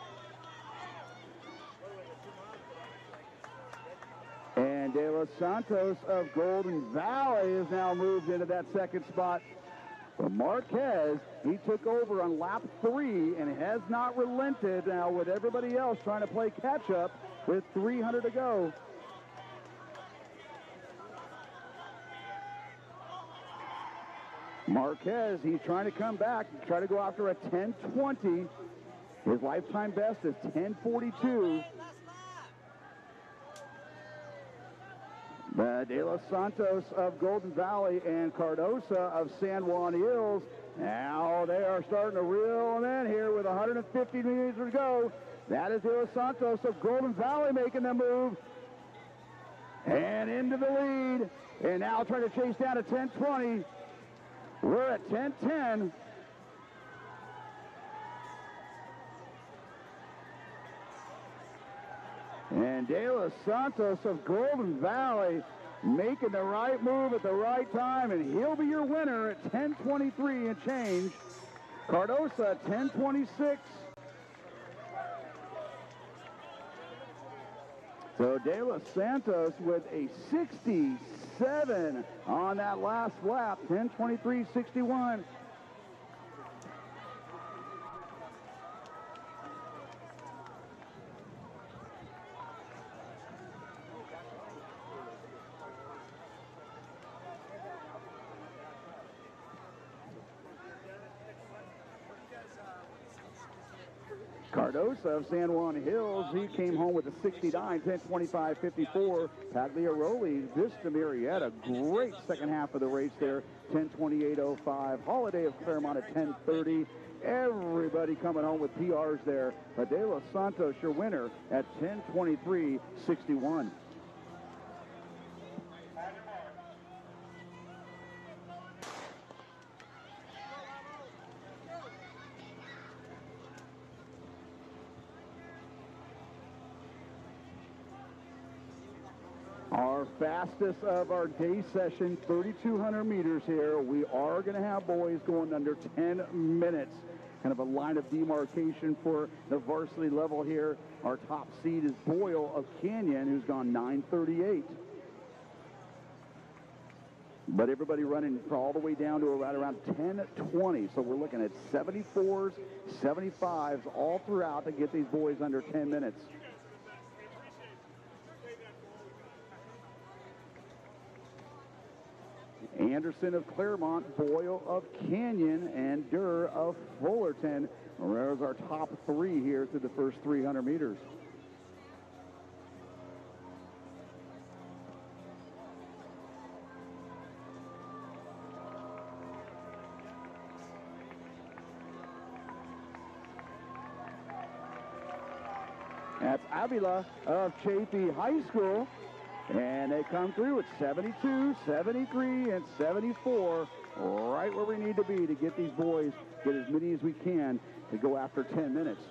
And De Los Santos of Golden Valley has now moved into that second spot. But Marquez, he took over on lap 3 and has not relented now with everybody else trying to play catch up with 300 to go. Marquez, he's trying to come back, try to go after a 10:20. His lifetime best is 10:42. De Los Santos of Golden Valley and Cardosa of San Juan Hills. Now they are starting to reel them in here with 150 meters to go. That is De Los Santos of Golden Valley making the move. and into the lead. And now trying to chase down a 10:20. We're at 10:10. And De Los Santos of Golden Valley making the right move at the right time, and he'll be your winner at 10:23 and change. Cardosa 10:26. So De Los Santos with a 67 on that last lap, 10:23.61. Cardosa of San Juan Hills, he came home with a 69, 10:25.54. Pagliaroli, Vista Marietta, great second half of the race there, 10:28.05. Holiday of Claremont at 10:30. Everybody coming home with PRs there. But De Los Santos, your winner at 10:23.61. Our fastest of our day session, 3,200 meters here. We are going to have boys going under 10 minutes. Kind of a line of demarcation for the varsity level here. Our top seed is Boyle of Canyon, who's gone 9:38. But everybody running all the way down to right around 10:20. So we're looking at 74s, 75s all throughout to get these boys under 10 minutes. Anderson of Claremont, Boyle of Canyon, and Durr of Fullerton. There's our top three here through the first 300 meters. That's Avila of Chaffee High School. And they come through at 72, 73, and 74, right where we need to be to get these boys, get as many as we can to go after 10 minutes.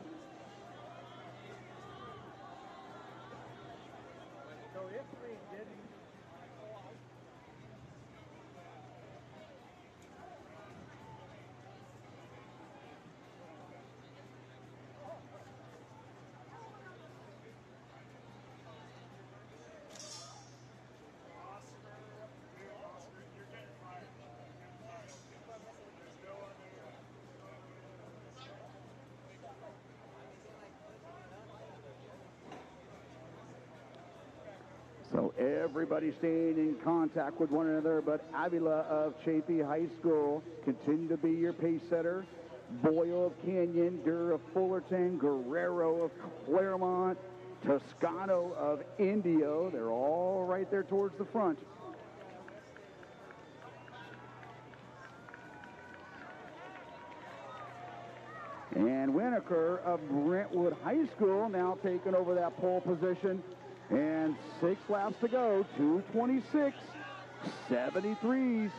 So everybody staying in contact with one another, but Avila of Chaffee High School continue to be your pace setter. Boyle of Canyon, Durr of Fullerton, Guerrero of Claremont, Toscano of Indio. They're all right there towards the front. And Winokur of Brentwood High School now taking over that pole position. And 6 laps to go, 2:26, 73s.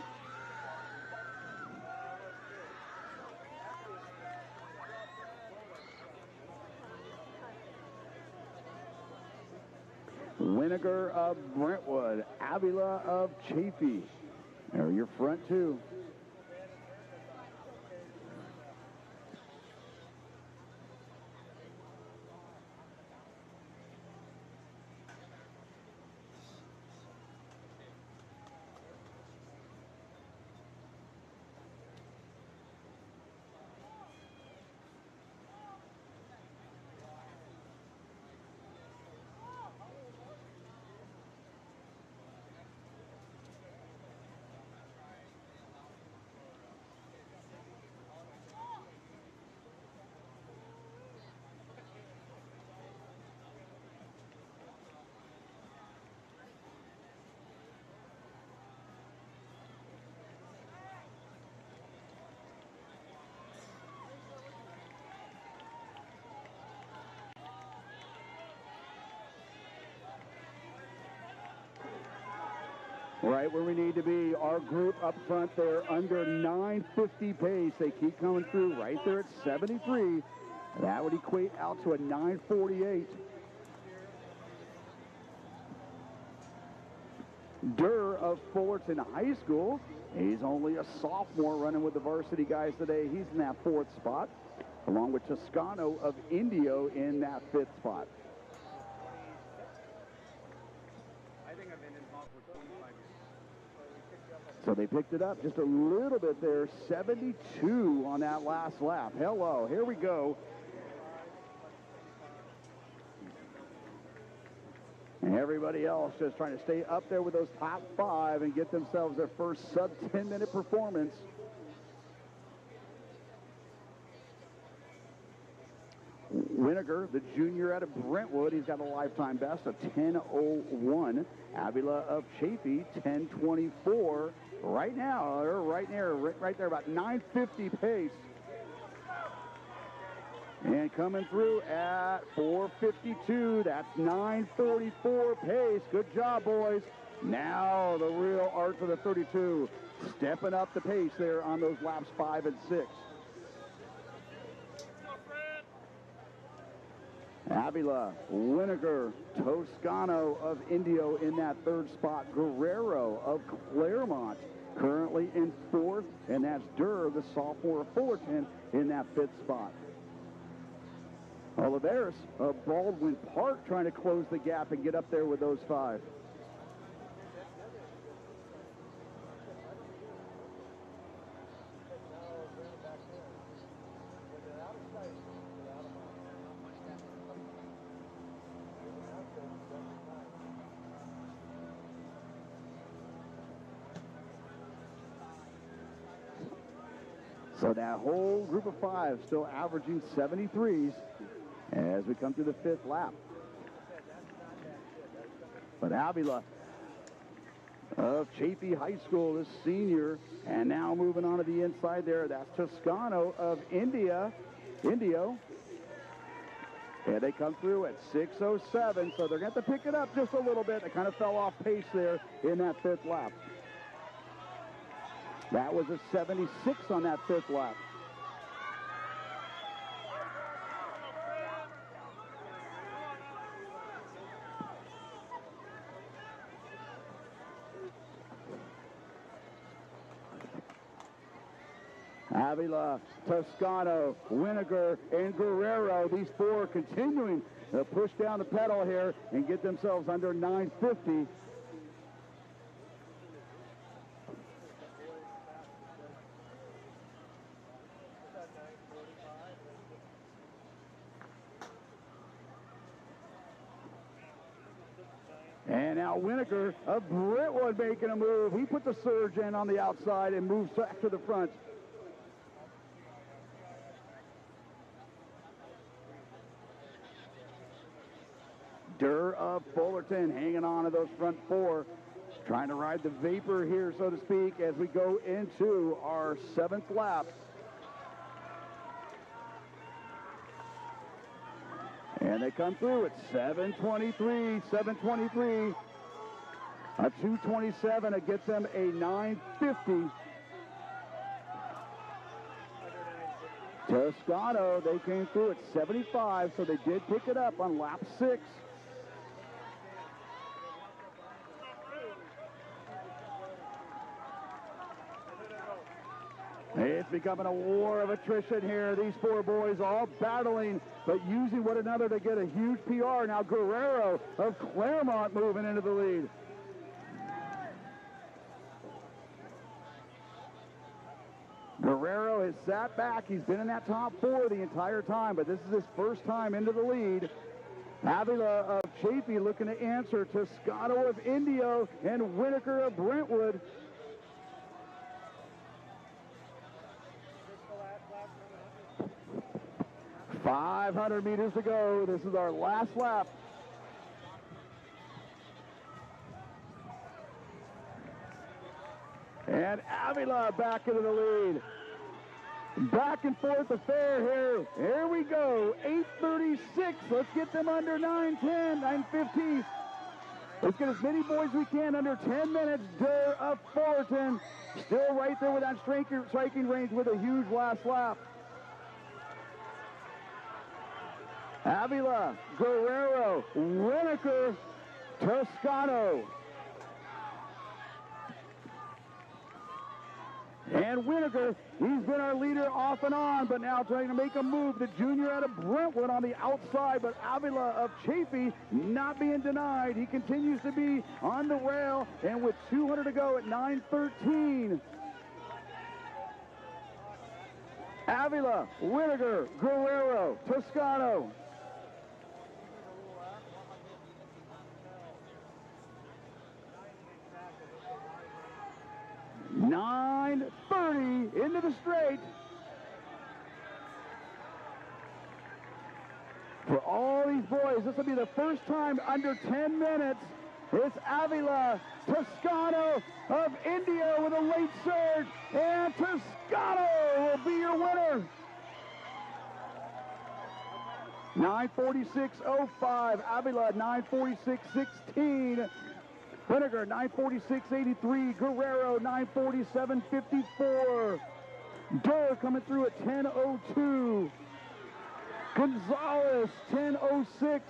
Winokur of Brentwood, Avila of Chaffee. There are your front two. Right where we need to be. Our group up front there under 950 pace. They keep coming through right there at 73. That would equate out to a 948. Durr of Fullerton High School. He's only a sophomore running with the varsity guys today. He's in that 4th spot, along with Toscano of Indio in that 5th spot. I think I've been in Hawk for 25 years. So they picked it up just a little bit there, 72 on that last lap. Hello, here we go. And everybody else just trying to stay up there with those top 5 and get themselves their first sub 10-minute performance. Winiger, the junior out of Brentwood, he's got a lifetime best of 10:01. Avila of Chaffee, 10:24. Right now, they're right there, about 950 pace. And coming through at 4:52, that's 9:44 pace. Good job, boys. Now the real art of the 32, stepping up the pace there on those laps 5 and 6. Avila, Winiger, Toscano of Indio in that 3rd spot. Guerrero of Claremont currently in 4th, and that's Durr, the sophomore of Fullerton, in that 5th spot. Oliveris of Baldwin Park trying to close the gap and get up there with those 5. So that whole group of 5 still averaging 73s as we come through the 5th lap. But Avila of Chaffee High School is senior, and now moving on to the inside there, that's Toscano of Indio. And they come through at 6:07, so they're going to have to pick it up just a little bit. They kind of fell off pace there in that 5th lap. That was a 76 on that 5th lap. Avila, Toscano, Winiger, and Guerrero. These 4 continuing to push down the pedal here and get themselves under 950. And now Winiger of Brentwood making a move. He put the surge in on the outside and moves back to the front. Durr of Fullerton hanging on to those front 4. Trying to ride the vapor here, so to speak, as we go into our 7th lap. And they come through at 7:23. A 2:27 to get them a 9:50. Toscano, they came through at 75, so they did pick it up on lap 6. It's becoming a war of attrition here. These 4 boys all battling, but using one another to get a huge PR. Now Guerrero of Claremont moving into the lead. Guerrero has sat back. He's been in that top 4 the entire time, but this is his first time into the lead. Avila of Chaffee looking to answer. Toscano of Indio and Winiger of Brentwood. 500 meters to go. This is our last lap. And Avila back into the lead. Back and forth affair here. Here we go. 8:36. Let's get them under 9:10, 9:50. Let's get as many boys we can under 10 minutes. Durr of Fullerton still right there with that striking range with a huge last lap. Avila, Guerrero, Winokur, Toscano. And Winokur, he's been our leader off and on, but now trying to make a move. The junior out of Brentwood on the outside, but Avila of Chafee not being denied. He continues to be on the rail, and with 200 to go at 9:13. Avila, Winokur, Guerrero, Toscano. 9:30 into the straight. For all these boys, this will be the first time under 10 minutes. It's Avila, Toscano of India with a late surge, and Toscano will be your winner. 9:46.05, Avila 9:46.16. Winokur 9:46.83, Guerrero 9:47.54. Durr coming through at 10:02. Gonzalez 10:06.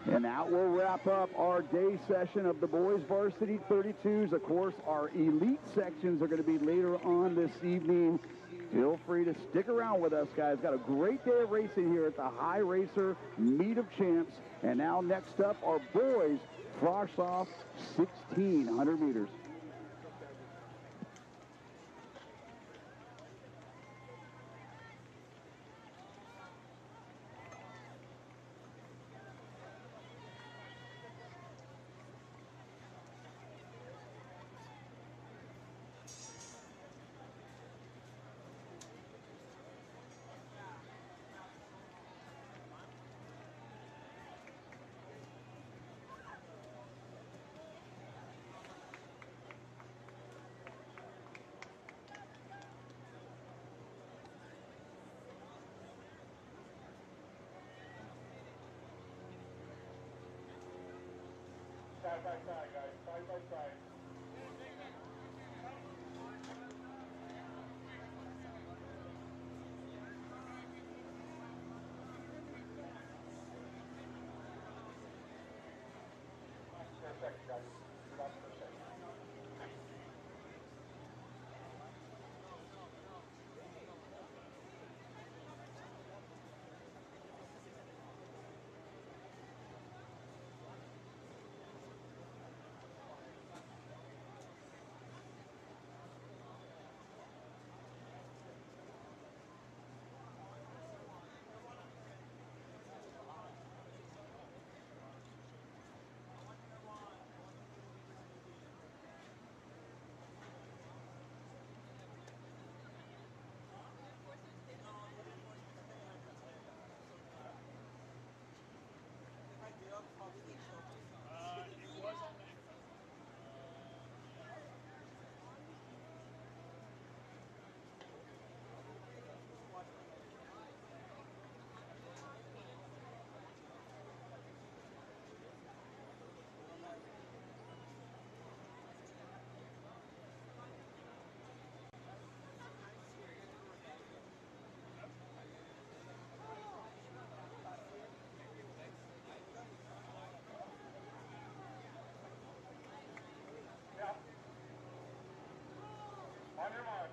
And that will wrap up our day session of the boys varsity 32s. Of course, our elite sections are going to be later on this evening. Feel free to stick around with us, guys. Got a great day of racing here at the High Racer Meet of Champs. And now next up, our boys Frosh-Soph 1,600 meters. Side by side, guys. Side by side. For a second, guys. Relax for a second. On your mark.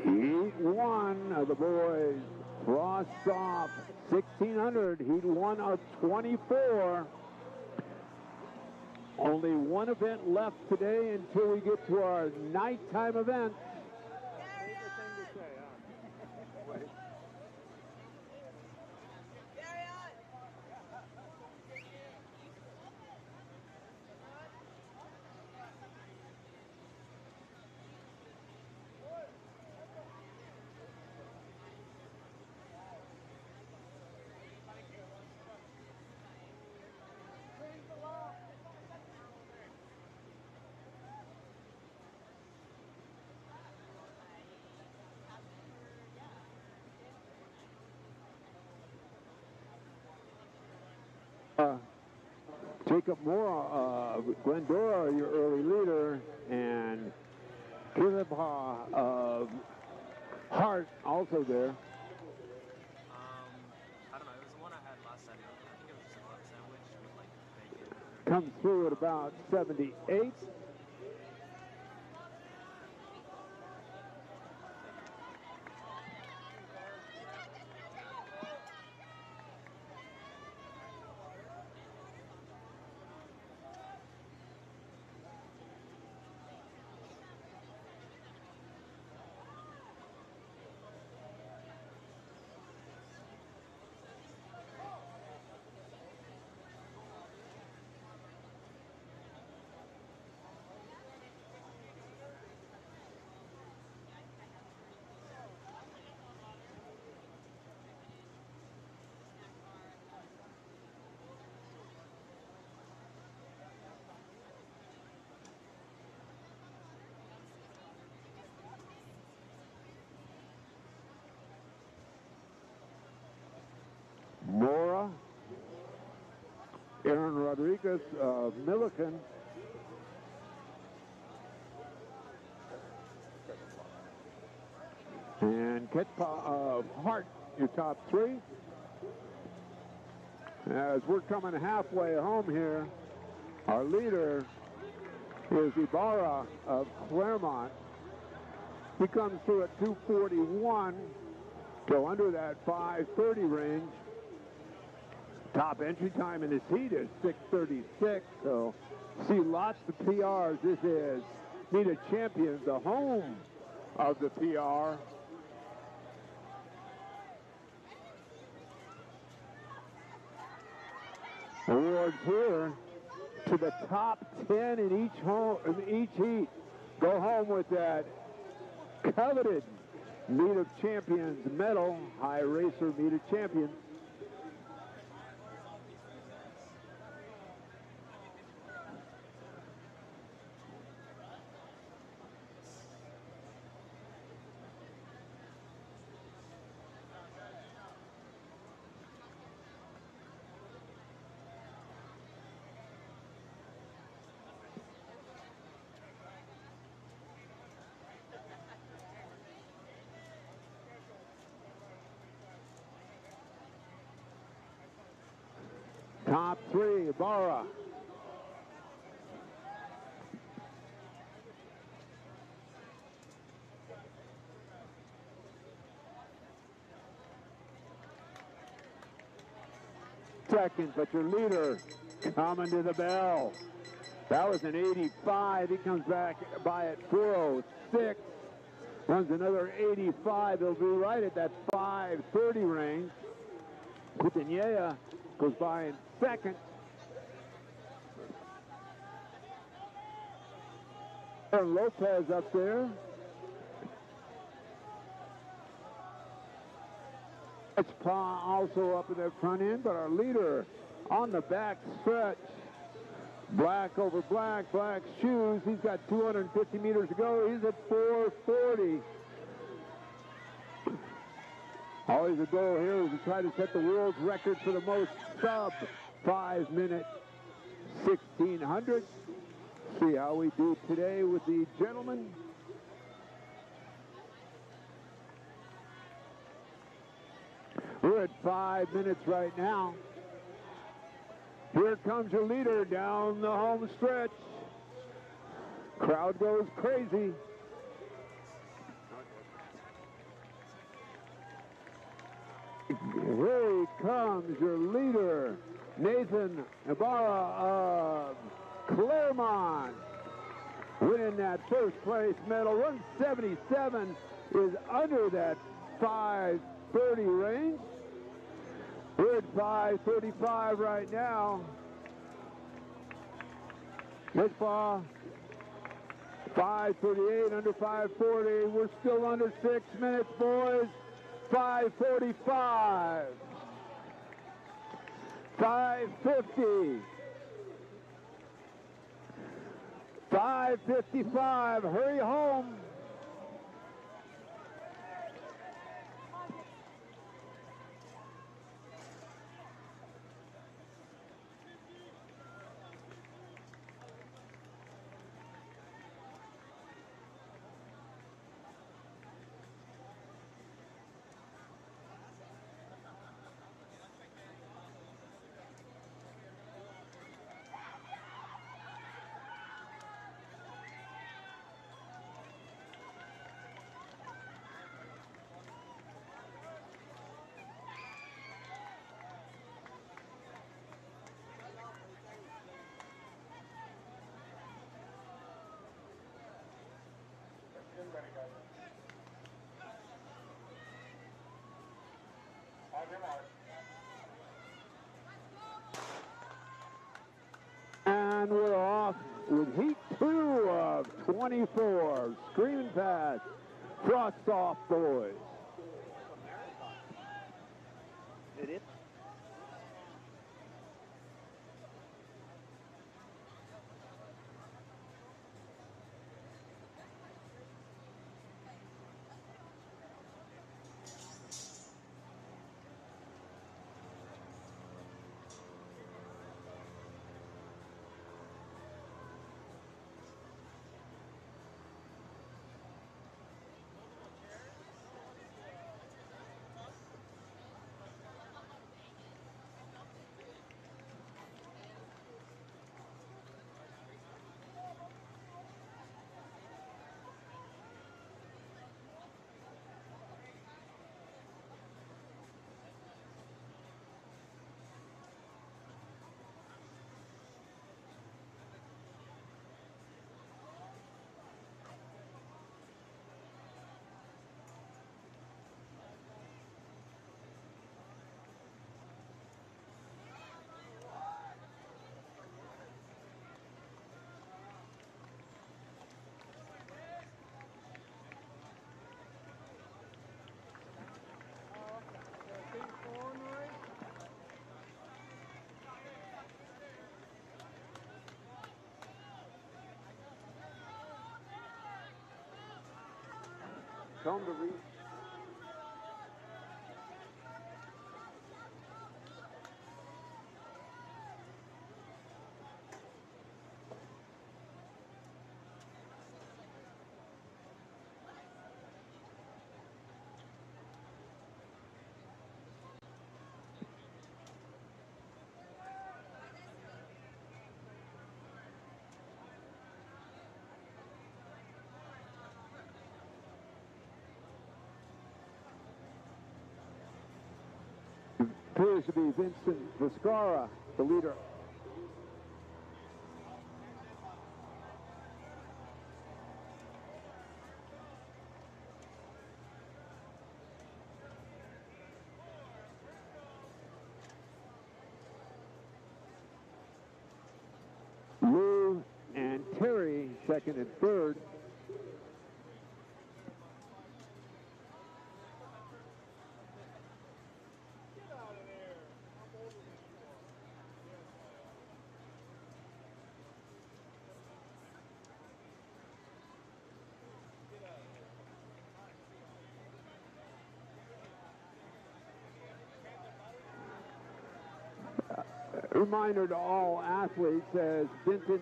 Heat 1 of the boys, Frosh-Soph 1,600, heat 1 of 24. Only one event left today until we get to our nighttime event. Jacob Moore of Glendora, your early leader, and Caleb of Hart also there. I don't know. It was the one I had last Saturday. I think it was just a club sandwich with like bacon. Comes through at about 78. Mora, Aaron Rodriguez of Milliken, and Ketpa of Hart, your top three. As we're coming halfway home here, our leader is Ibarra of Claremont. He comes through at 2:41, so under that 5:30 range. Top entry time in this heat is 6:36, so see lots of PRs. This is Meet a Champions, the home of the PR. Awards here to the top 10 in each heat. Go home with that coveted Meet of Champions medal, High Racer Meet of Champions. Top three, Ibarra. Second, but your leader coming to the bell. That was an 85. He comes back by at 4:06. Runs another 85. He'll be right at that 5:30 range. Coutinho goes by in second. And Lopez up there. It's also up in the front end, but our leader on the back stretch. Black over black, black shoes. He's got 250 meters to go. He's at 4:40. Always a goal here is to try to set the world record for the most sub 5 minute 1600. See how we do today with the gentlemen. We're at 5 minutes right now. Here comes your leader down the home stretch. Crowd goes crazy. Here he comes, your leader, Nathan Ibarra of Claremont, winning that first place medal. 177 is under that 5:30 range. We're at 5:35 right now. Let's 5:38 under 5:40. We're still under 6 minutes, boys. 5:45. 5:50. 5:55. Hurry home. with heat 2 of 24. Screen pass, Frosh-Soph boys. It is. Tell them to read. Appears to be Vincent Viscara, the leader. Lou and Terry, second and third. Reminder to all athletes as Vincent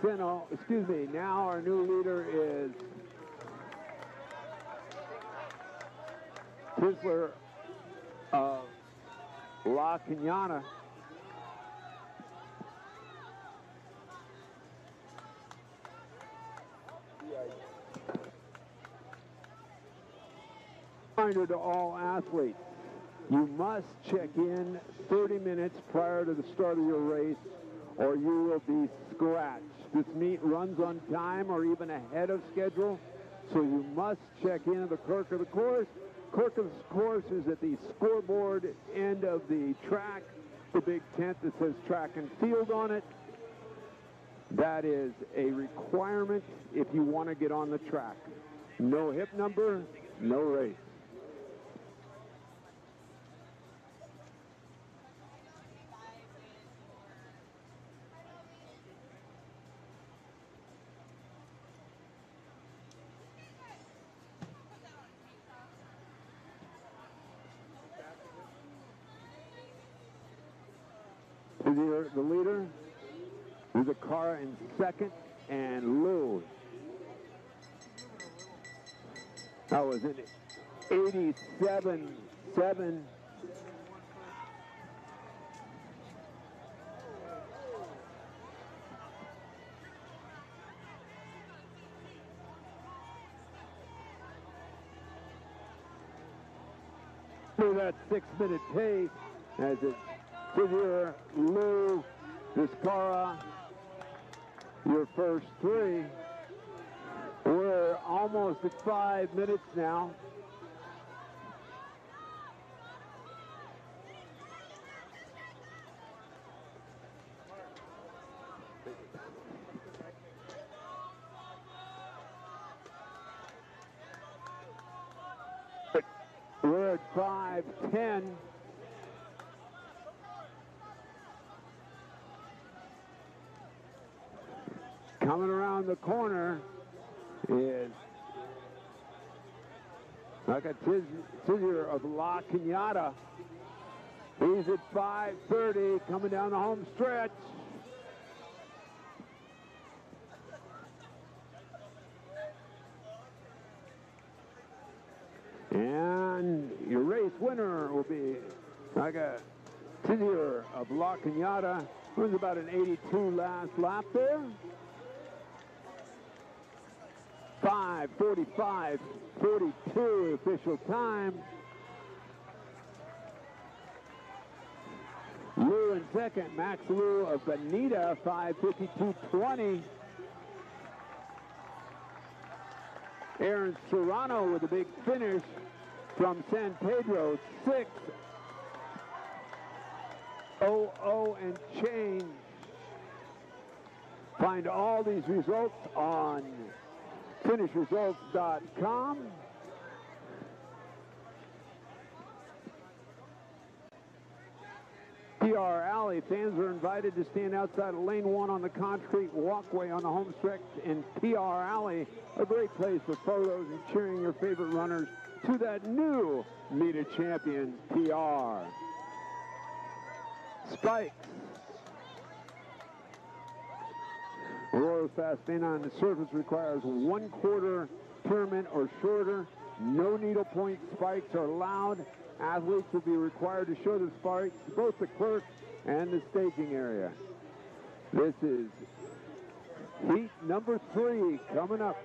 Seno, excuse me, now our new leader is Tisler of La Cañana. Reminder to all athletes, you must check in 30 minutes prior to the start of your race or you will be scratched. This meet runs on time or even ahead of schedule, so you must check in at the clerk of the course. Clerk of the course is at the scoreboard end of the track, the big tent that says track and field on it. That is a requirement if you want to get on the track. No hip number, no race. The leader, Viscara in second, and Lou. That was an 87-7. To that 6-minute pace as it Figure Lou, Viscara, your first three. We're almost at 5 minutes now. We're at 5:10. Coming around the corner is like a Tizier of La Cañada. He's at 5:30, coming down the home stretch. And your race winner will be like a Tizier of La Cañada. Runs about an 82 last lap there. 5:45.42 official time. Lou in second, Max Lou of Bonita, 5:52.20. Aaron Serrano with a big finish from San Pedro, 6:00 and change. Find all these results on finishresults.com. PR Alley, fans are invited to stand outside of lane 1 on the concrete walkway on the home stretch in PR Alley. A great place for photos and cheering your favorite runners to that new Meet a Champions PR. Spikes. Royal Fast Fan on the surface requires 1/4 tournament or shorter. No needlepoint spikes are allowed. Athletes will be required to show the spikes to both the clerk and the staging area. This is heat number 3 coming up.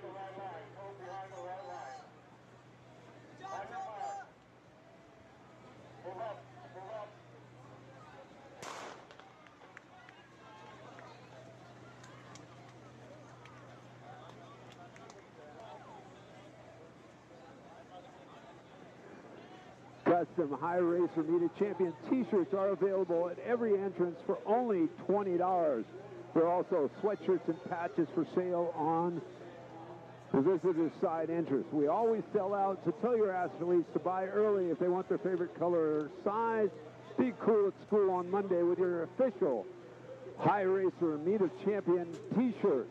Custom High Racer Meet a Champion t-shirts are available at every entrance for only $20. There are also sweatshirts and patches for sale on the visitor's side entrance. We always sell out, so tell your athletes to buy early if they want their favorite color or size. Be cool at school on Monday with your official High Racer Meet a Champion t-shirt.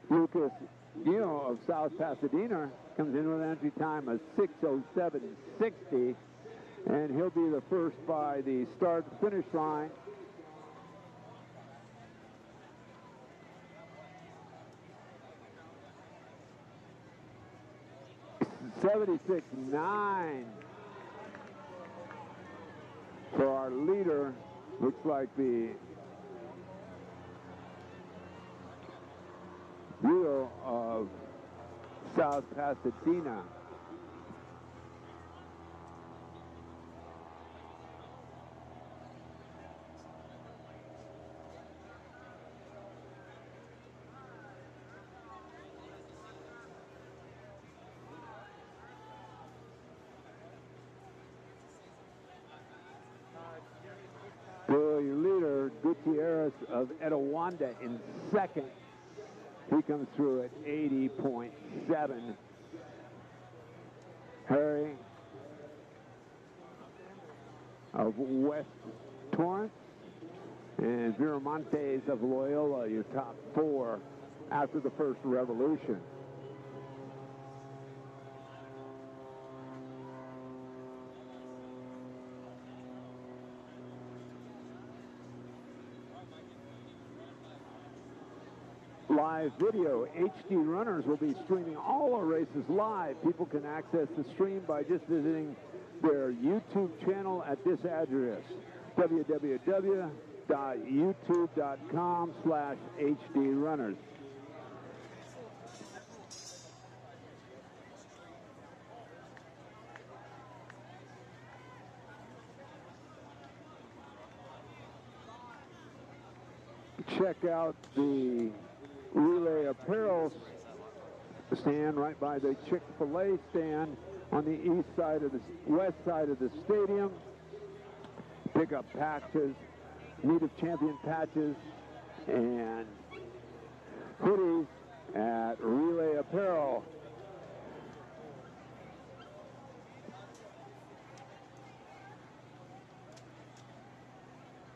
Lucas Neal of South Pasadena comes in with an entry time of 6:07.60, and he'll be the first by the start-finish line. $76.9 for our leader. Looks like the Rio of South Pasadena. Your leader, Gutierrez of Etowanda, in second. He comes through at 80.7. Harry of West Torrance and Viramontes of Loyola, your top 4 after the first revolution. Live video. HD Runners will be streaming all our races live. People can access the stream by just visiting their YouTube channel at this address, www.youtube.com/HDRunners. check out the relay apparel stand right by the Chick-fil-A stand on the west side of the stadium. Pick up patches, Meet of Champion patches, and hoodies at Relay Apparel.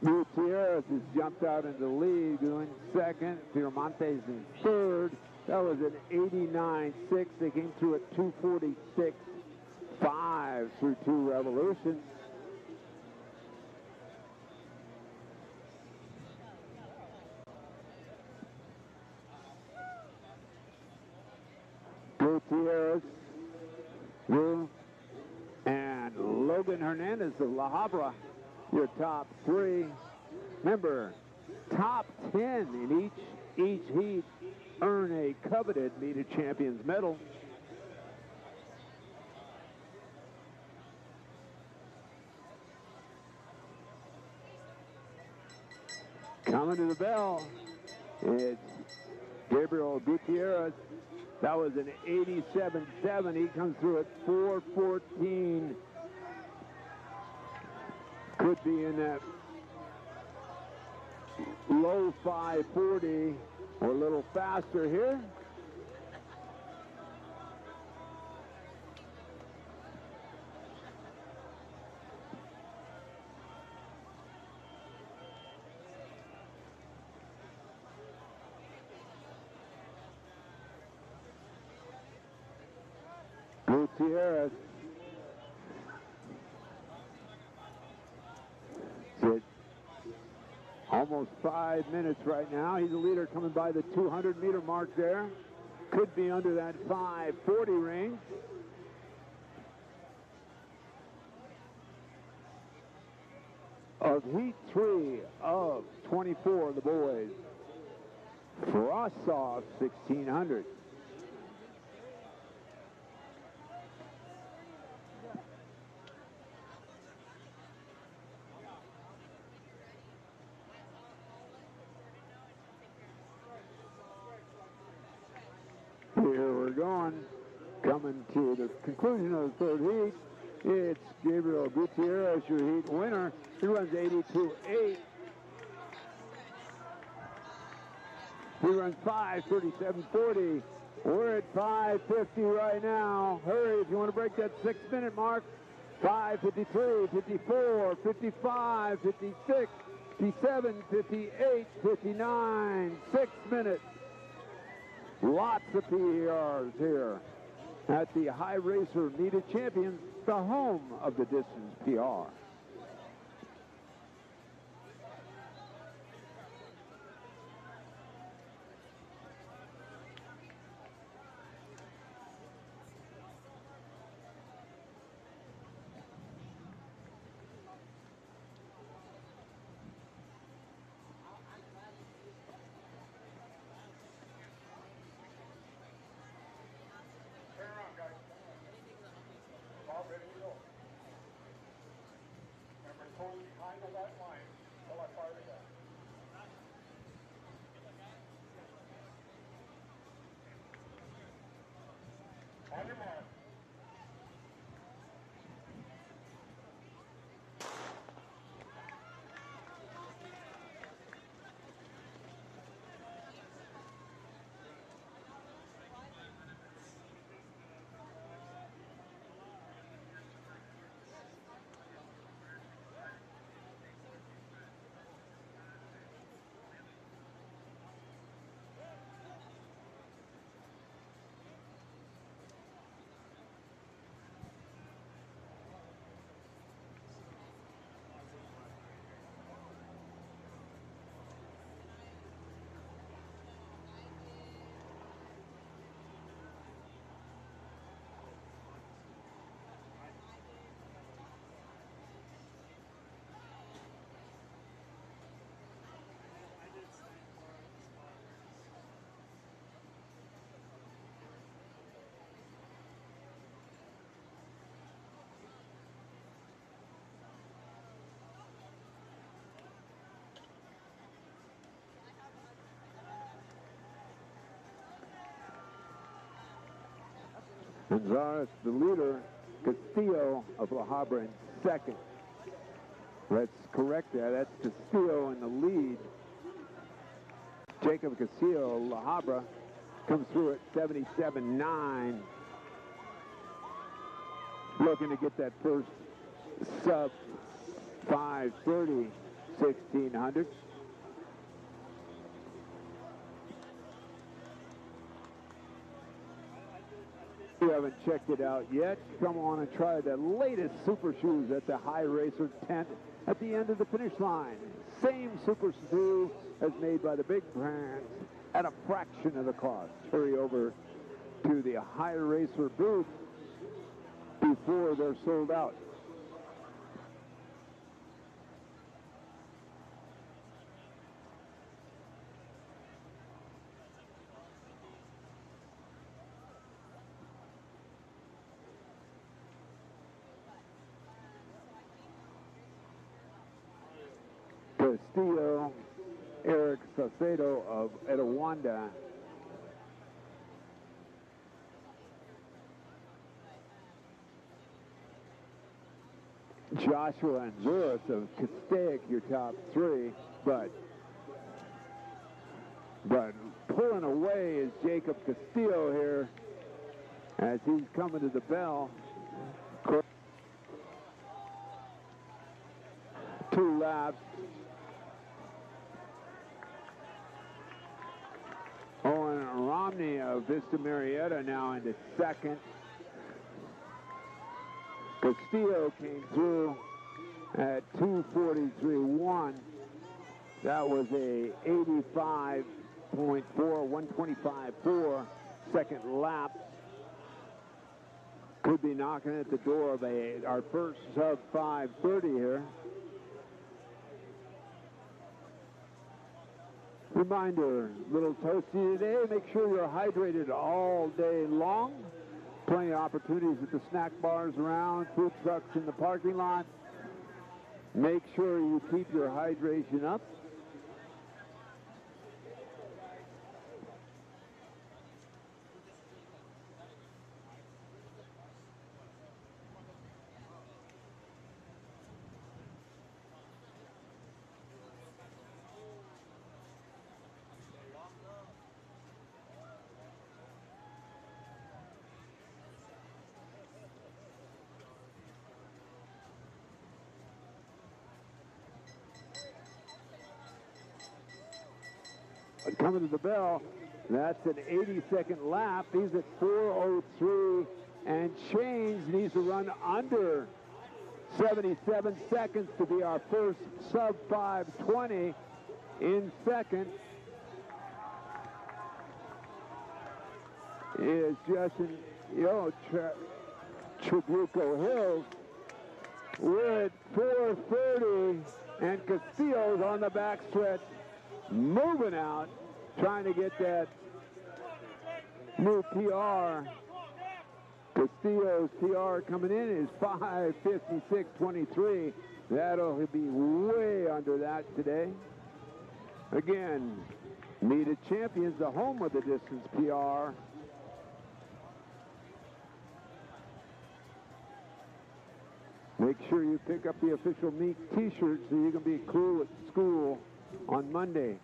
Gutierrez has jumped out into the lead, going second. Piramontes in third. That was an 89.6. They came through at 246.5 through 2 revolutions. Gutierrez, Wu, and Logan Hernandez of La Habra, your top 3. Remember, top 10 in each heat earn a coveted Meet of Champions medal. Coming to the bell, it's Gabriel Gutierrez. That was an 87.7. He comes through at 4:14. Could be in that low 5:40 or a little faster here. Gutierrez. Almost 5 minutes right now. He's a leader coming by the 200-meter mark there. Could be under that 5:40 range. Of heat 3 of 24, the boys. Frosh-Soph, 1600. Here we're going. Coming to the conclusion of the third heat. It's Gabriel Gutierrez, your heat winner. He runs 82.8. He runs 5:37.40. We're at 5:50 right now. Hurry if you want to break that 6-minute mark. 5:53, 54, 55, 56, 57, 58, 59. 6 minutes. Lots of PRs here at the High Racer Meet of Champions, the home of the distance PR. Turn around, guys. All ready to go. Remember, toes behind on that line. Till I fire the gun. On your mark. Gonzalez, the leader. Castillo of La Habra in second. Let's correct that. That's Castillo in the lead. Jacob Castillo, La Habra, comes through at 77.9. Looking to get that first sub 5:30, 1600. If you haven't checked it out yet, come on and try the latest super shoes at the High Racer tent at the end of the finish line. Same super shoe as made by the big brands at a fraction of the cost. Hurry over to the High Racer booth before they're sold out. Castillo, Eric Saucedo of Etowanda. Joshua and Zuris of Castaic, your top three, but pulling away is Jacob Castillo here as he's coming to the bell. 2 laps. Owen Romney of Vista Marietta now into second. Castillo came through at 2:43.1. That was a 85.4, 125.4 second lap. Could be knocking at the door of our first sub 5:30 here. Reminder, little toasty today, make sure you're hydrated all day long. Plenty of opportunities at the snack bars around, food trucks in the parking lot. Make sure you keep your hydration up. Coming to the bell, that's an 80-second lap. He's at 4:03 and change. Needs to run under 77 seconds to be our first sub 5:20 in second. Is Justin Trabuco Hills with 4:30, and Castillo's on the backstretch, moving out, trying to get that new PR. Castillo's PR coming in is 5:56.23. That'll be way under that today. Again, Meet of Champions, the home of the distance PR. Make sure you pick up the official Meet t-shirt so you can be cool at school on Monday.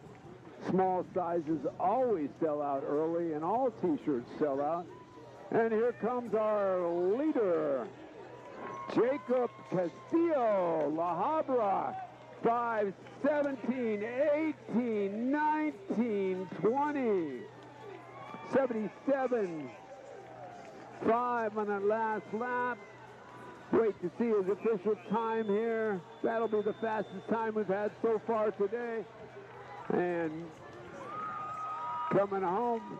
Small sizes always sell out early, and all t-shirts sell out. And here comes our leader, Jacob Castillo, La Habra, 5:17, 18, 19, 20, 77.5 on that last lap. Wait to see his official time here. That'll be the fastest time we've had so far today. And coming home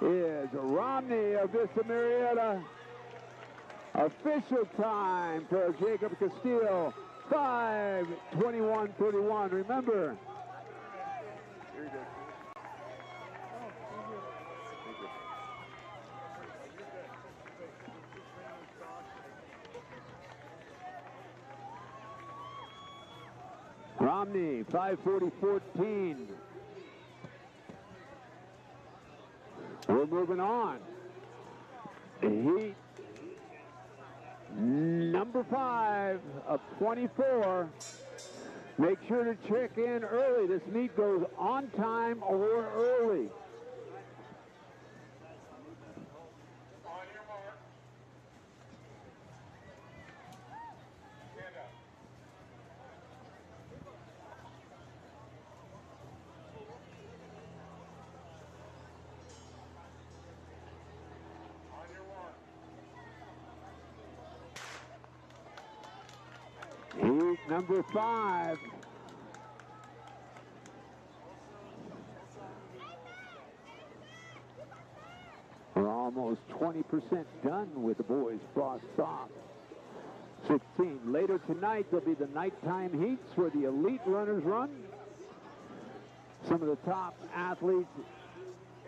is Romney of Vista Marietta. Official time for Jacob Castillo, 5:21.31. Remember, Romney, 5:40.14. We're moving on. Heat number 5 of 24. Make sure to check in early. This meet goes on time or early. On your mark. Stand up. On your one. Heat number 5. We're almost 20% done with the boys' Frosh-Soph. 16. Later tonight, there'll be the nighttime heats where the elite runners run. Some of the top athletes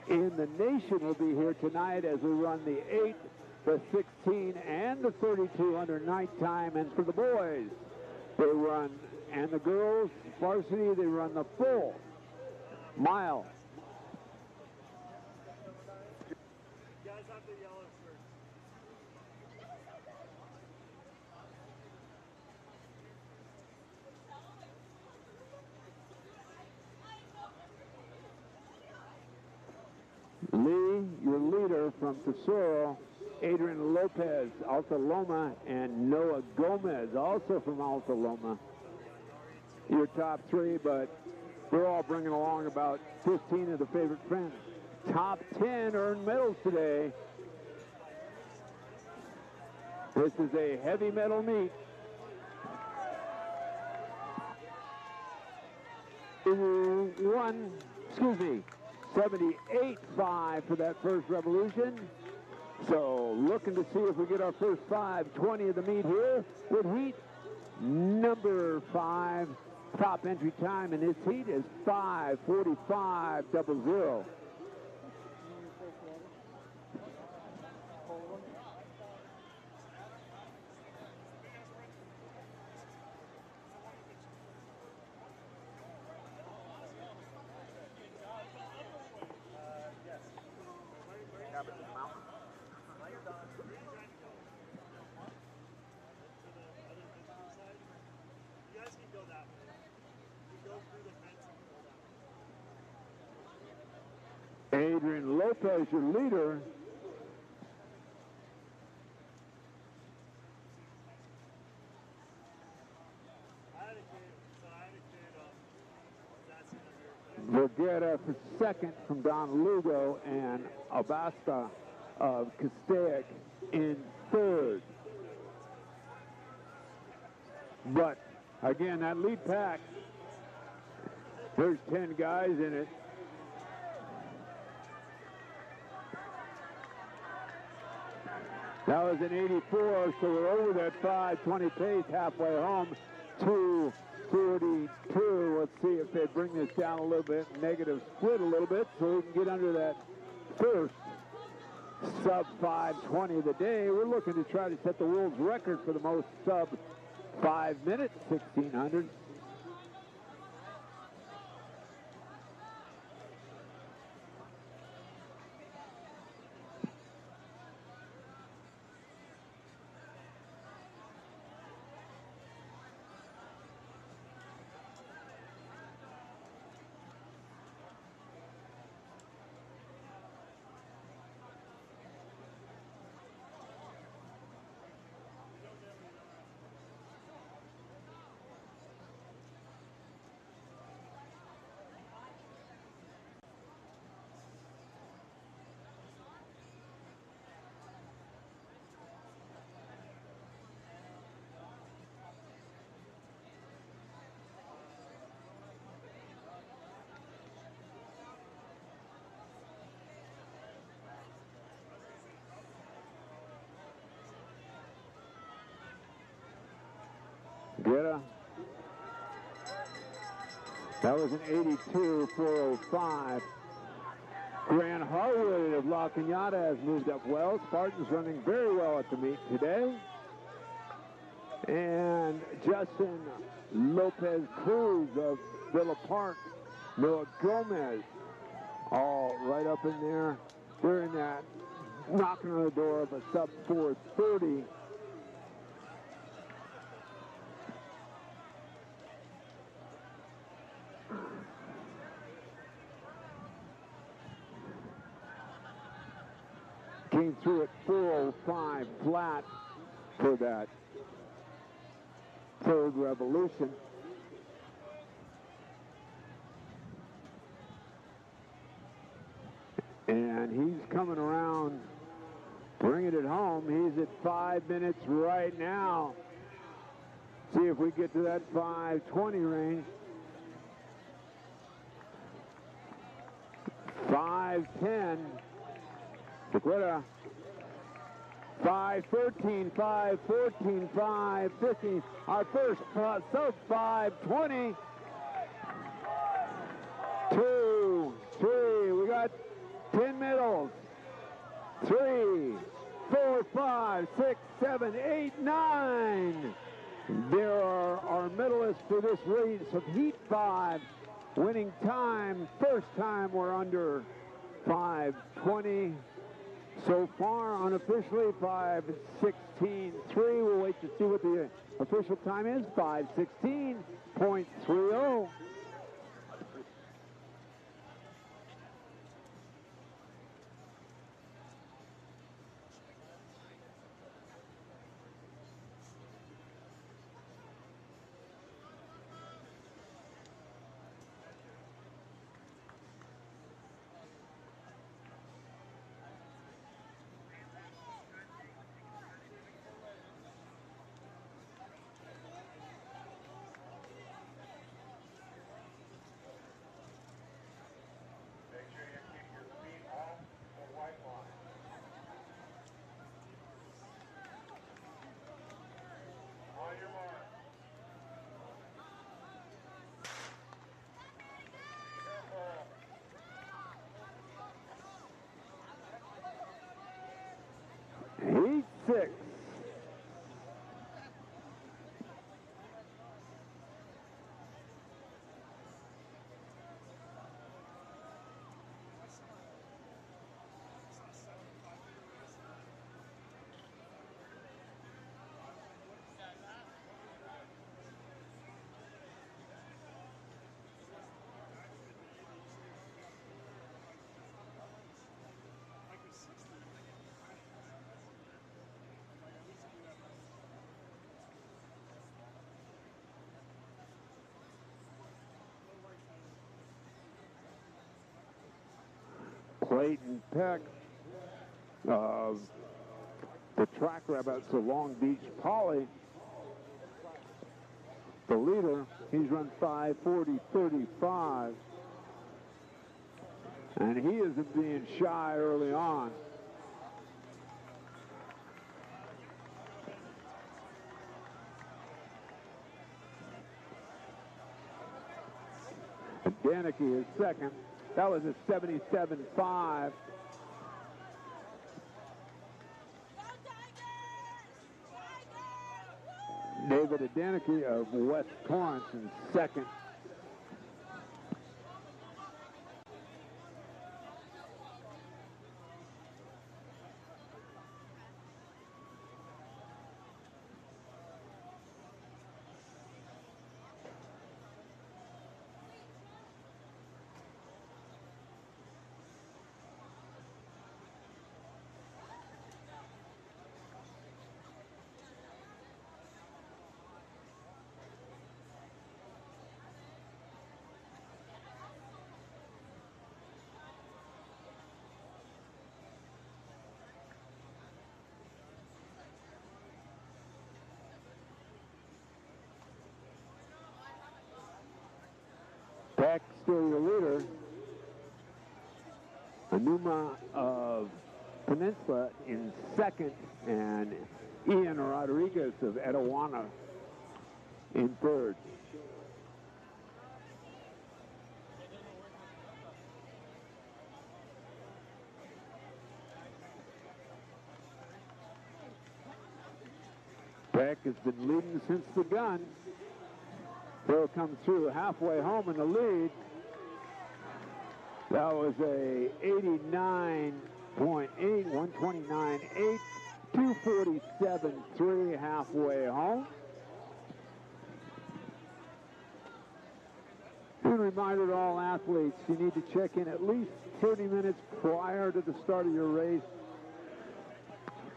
in the nation will be here tonight as we run the 8, the 16, and the 3200 nighttime. And for the boys, they run, and the girls, varsity, they run the full mile. You guys have to yell at first. Lee, your leader from Tesoro, Adrian Lopez, Alta Loma, and Noah Gomez, also from Alta Loma. Your top 3, but we're all bringing along about 15 of the favorite friends. Top 10 earned medals today. This is a heavy medal meet. 78.5 for that first revolution. So looking to see if we get our first 5:20 of the meet here with heat number 5. Top entry time in this heat is 5:45.00. You guys can go that way. You go through the fence and go that way. Adrian Lopez, your leader. Vergara for second from Don Lugo, and Abasta of Castaic in third. But again, that lead pack, there's 10 guys in it. That was an 84, so we're over that 5:20 pace halfway home. 2:42. Let's see if they bring this down a little bit, negative split a little bit, so we can get under that first sub 5:20 of the day. We're looking to try to set the world's record for the most sub 5 minutes, 1600. Guerra. That was an 82.405. Grant Harwood of La Cañada has moved up well. Spartans running very well at the meet today. And Justin Lopez Cruz of Villa Park, Noah Gomez, all right up in there. They're in that knocking on the door of a sub 4:30. Came through at 4:05 flat for that third revolution. And he's coming around, bringing it home. He's at 5 minutes right now. See if we get to that 5:20 range. 5:10. Dakota. 5:13, 5:14, 5:15. Our first sub 5:20. 2, 3. We got 10 middles. 3, 4, 5, 6, 7, 8, 9. There are our medalists for this race of Heat 5. Winning time, first time we're under 5:20. So far, unofficially, 5:16.3. We'll wait to see what the official time is, 5:16.30. Make sure you keep your feet off the white line. On your mark. Careful. Heat 6. Clayton Peck of the Track Rabbits of Long Beach Poly, the leader. He's run 5:40.35, and he isn't being shy early on. Danicki is second. That was a 77.5. David Danicki of West Torrance in second. Peck still your leader. Anuma of Peninsula in second, and Ian Rodriguez of Etijuana in third. Peck has been leading since the gun. They'll come through halfway home in the lead. That was a 89 129.8, 247.3 halfway home. And a reminder to all athletes, you need to check in at least 30 minutes prior to the start of your race.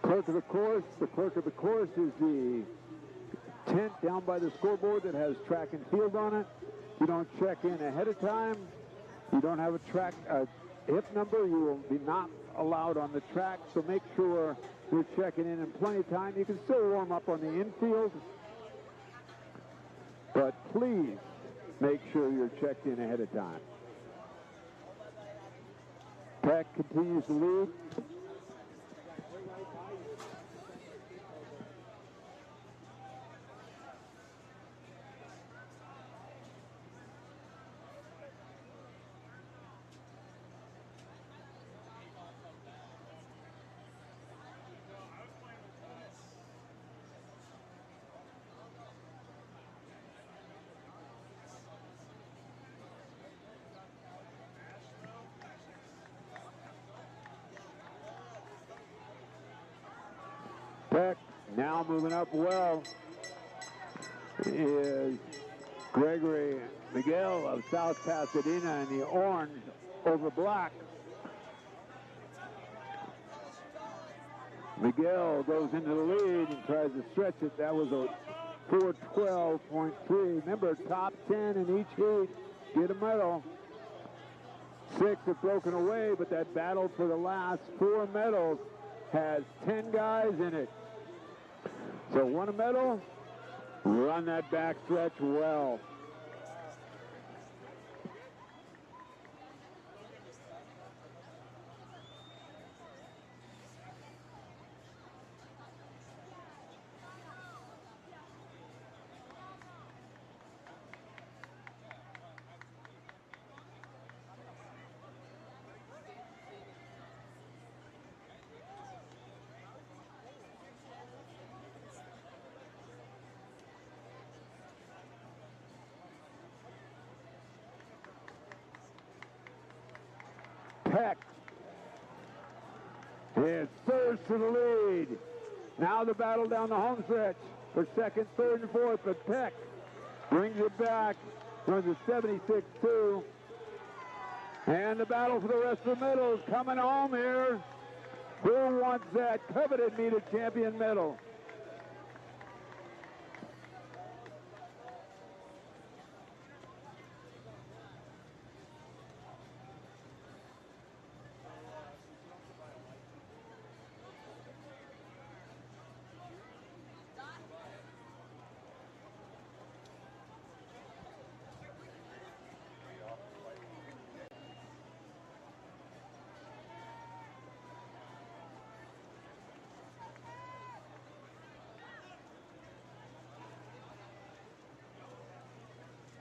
Clerk of the course is the tent down by the scoreboard that has track and field on it. You don't check in ahead of time. You don't have a hip number, you will be not allowed on the track, so make sure you're checking in plenty of time. You can still warm up on the infield, but please make sure you're checked in ahead of time. Peck continues to lead. Peck now moving up well is Gregory Miguel of South Pasadena in the orange over black. Miguel goes into the lead and tries to stretch it. That was a 4:12.3. Remember, top 10 in each heat get a medal. 6 have broken away, but that battle for the last 4 medals has 10 guys in it. So want a medal? Run that backstretch well. Peck is first to the lead. Now the battle down the home stretch for second, third, and fourth, but Peck brings it back, runs a 76.2. And the battle for the rest of the medals coming home here. Who wants that coveted meet a champion medal?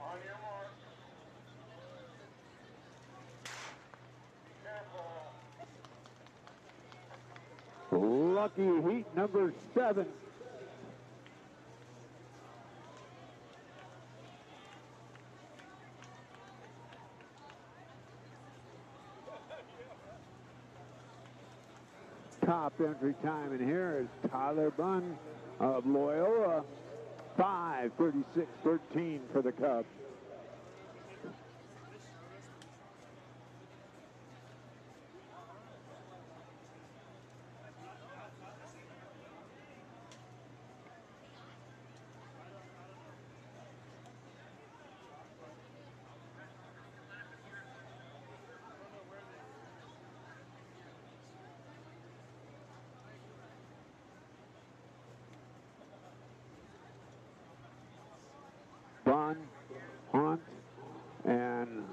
On your mark. Careful. Lucky heat number 7. Top entry time in here is Tyler Bunn of Loyola. 5:36.13 for the Cubs. Bunn, Hunt, and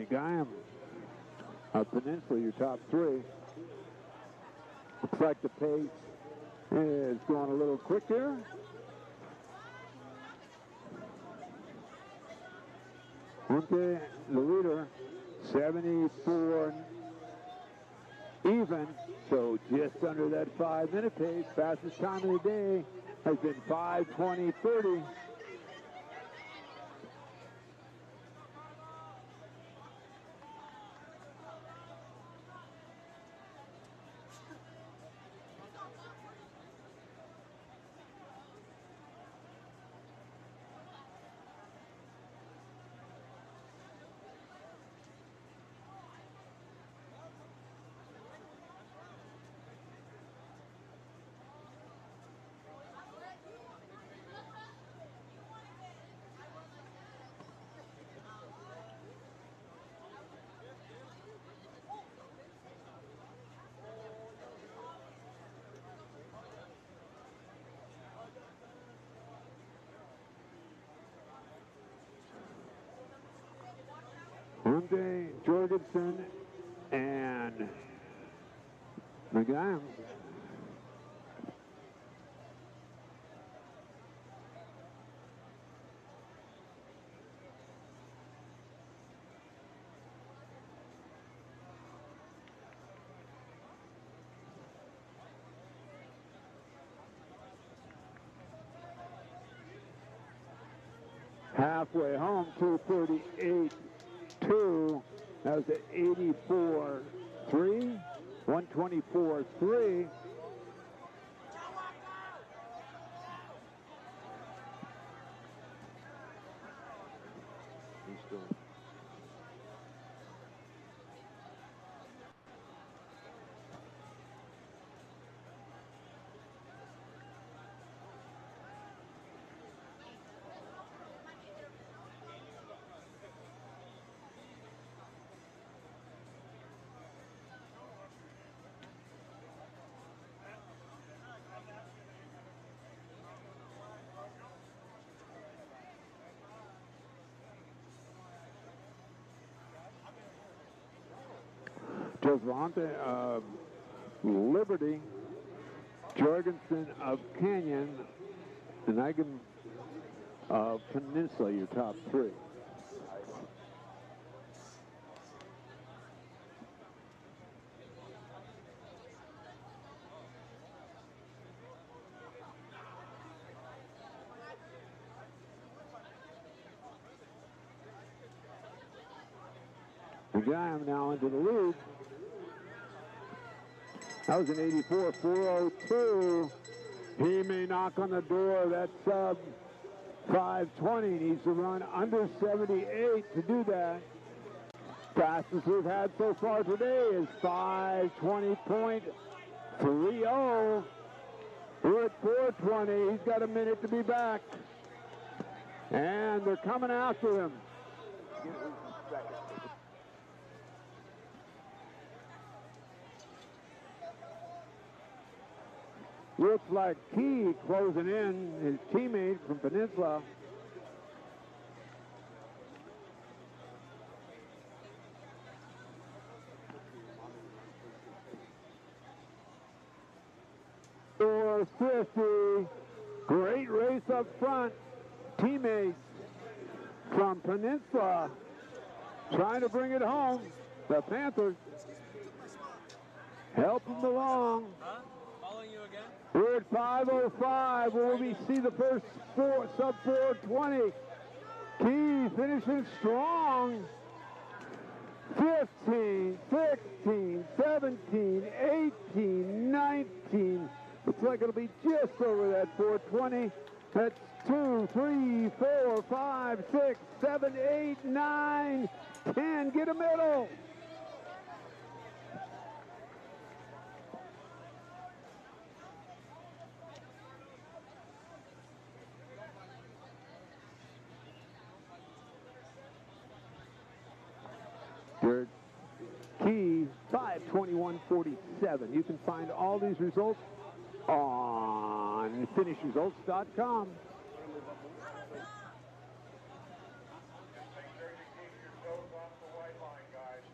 Guy of Peninsula, your top 3. Looks like the pace is going a little quick here. Hunte, the leader, 74 even, so just under that 5-minute pace. Fastest time of the day has been 5:20.30. Escalante, Jorgensen, and McGuire. Halfway home, 238-2. That was the 84-3, 124-3. Javante of Liberty, Jorgensen of Canyon, and Eigen of Peninsula, your top three. The guy now into the lead. That was an 84-402. He may knock on the door of that sub 520. Needs to run under 78 to do that. Fastest we've had so far today is 520.30. We're at 420. He's got a minute to be back. And they're coming after him. Looks like Key closing in, his teammate from Peninsula. .450. Great race up front. Teammates from Peninsula trying to bring it home. The Panthers help them along. Huh? Following you again? We're at 5:05. Will we see the first sub 420? Key finishing strong. 15, 16, 17, 18, 19. Looks like it'll be just over that 420. That's 2, 3, 4, 5, 6, 7, 8, 9, 10. Get a middle. Third Key, 5:21.47. You can find all these results on finishresults.com. Make sure you keep your toes off the white line, guys.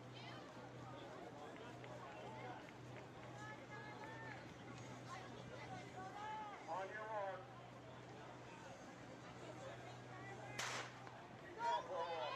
On your mark. Keep going for a while.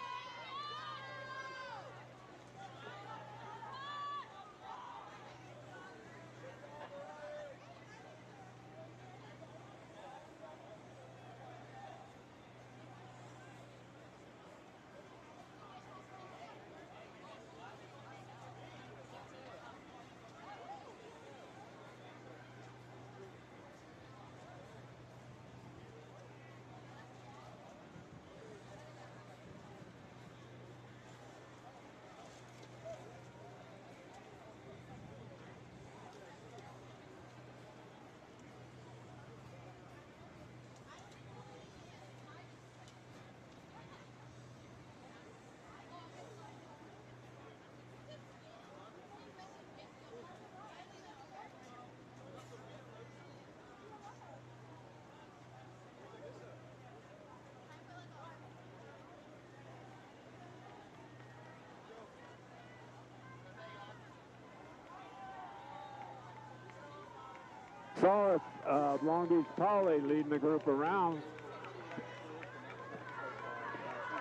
Solace of Long Beach Poly leading the group around.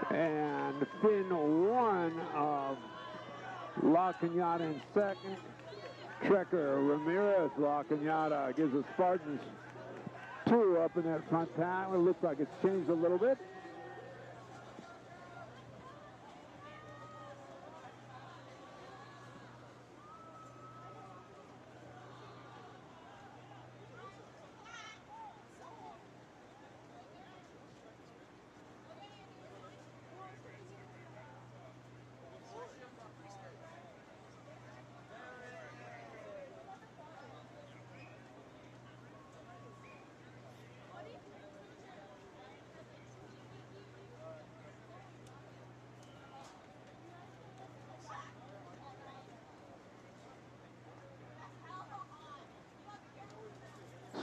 And Finn Warren of La Cañada in second. Trekker Ramirez, La Cañada gives the Spartans 2 up in that front pack. It looks like it's changed a little bit.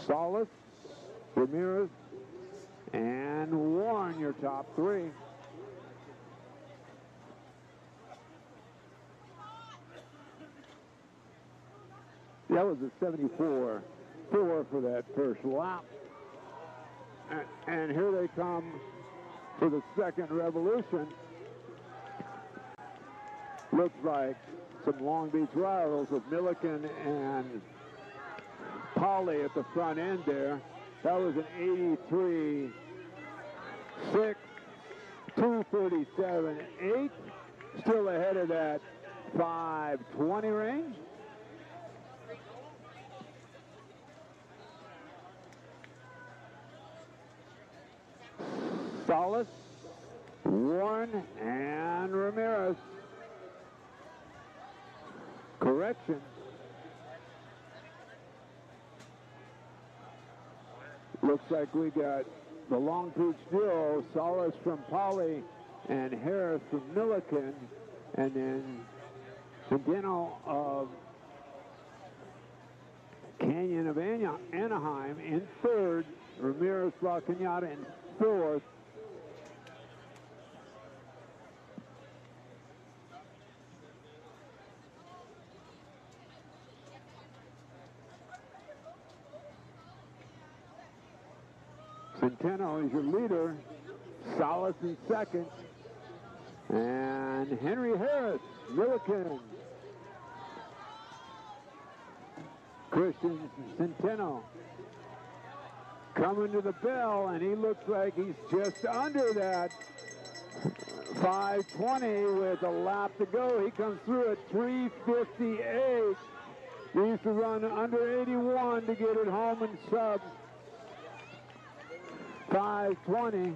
Solace, Ramirez, and Warren, your top 3. That was a 74-4 for that first lap. And here they come for the second revolution. Looks like some Long Beach rivals with Milliken and Polly at the front end there. That was an 83-6, 237-8. Still ahead of that 520 range. Solace, Warren, and Ramirez. Correction. Looks like we got the Long Beach duo, Solace from Poly and Harris from Milliken, and then Centeno of Canyon of Anaheim in third, Ramirez La Cañada in fourth. Centeno is your leader, Solace in second, and Henry Harris, Milliken. Christian Centeno coming to the bell, and he looks like he's just under that 520 with a lap to go. He comes through at 3:58. He used to run under 81 to get it home in sub 520.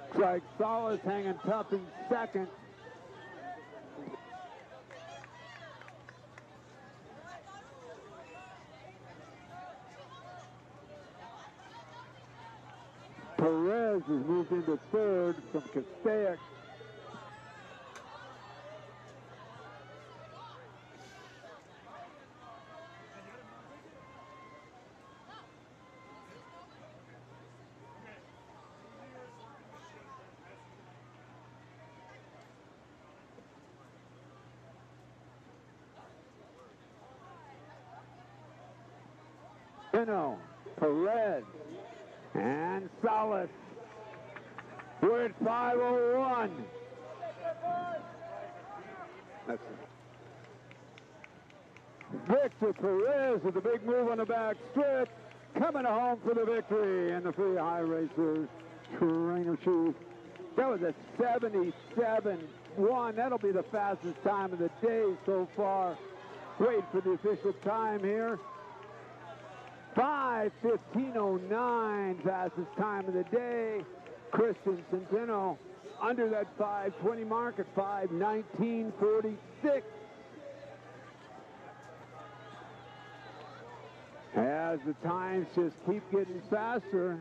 Looks like Solace hanging tough in second. Perez has moved into third from Castaic. Perez, and Solace. We're at 5:01. That's it. Victor Perez with a big move on the back strip, coming home for the victory in the free high racers trainer shoes. That was a 77-1. That'll be the fastest time of the day so far. Wait for the official time here. 5:15:09, fastest time of the day. Christian Centeno under that 5:20 mark at 5:19:46. As the times just keep getting faster,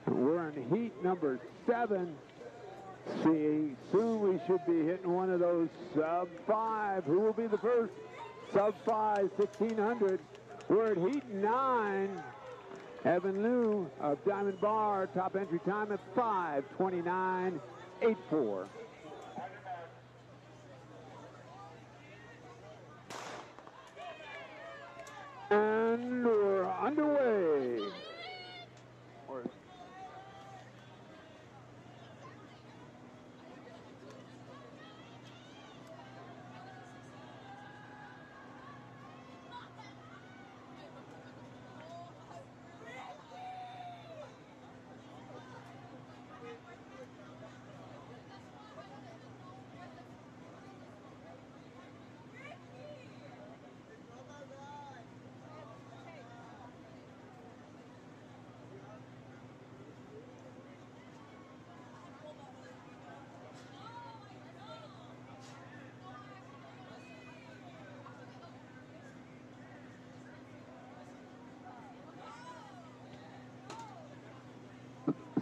we're in heat number 7. See, soon we should be hitting one of those sub 5. Who will be the first? Sub 5, 1600. We're at heat 9. Evan Liu of Diamond Bar, top entry time at 5:29.84. And we're underway.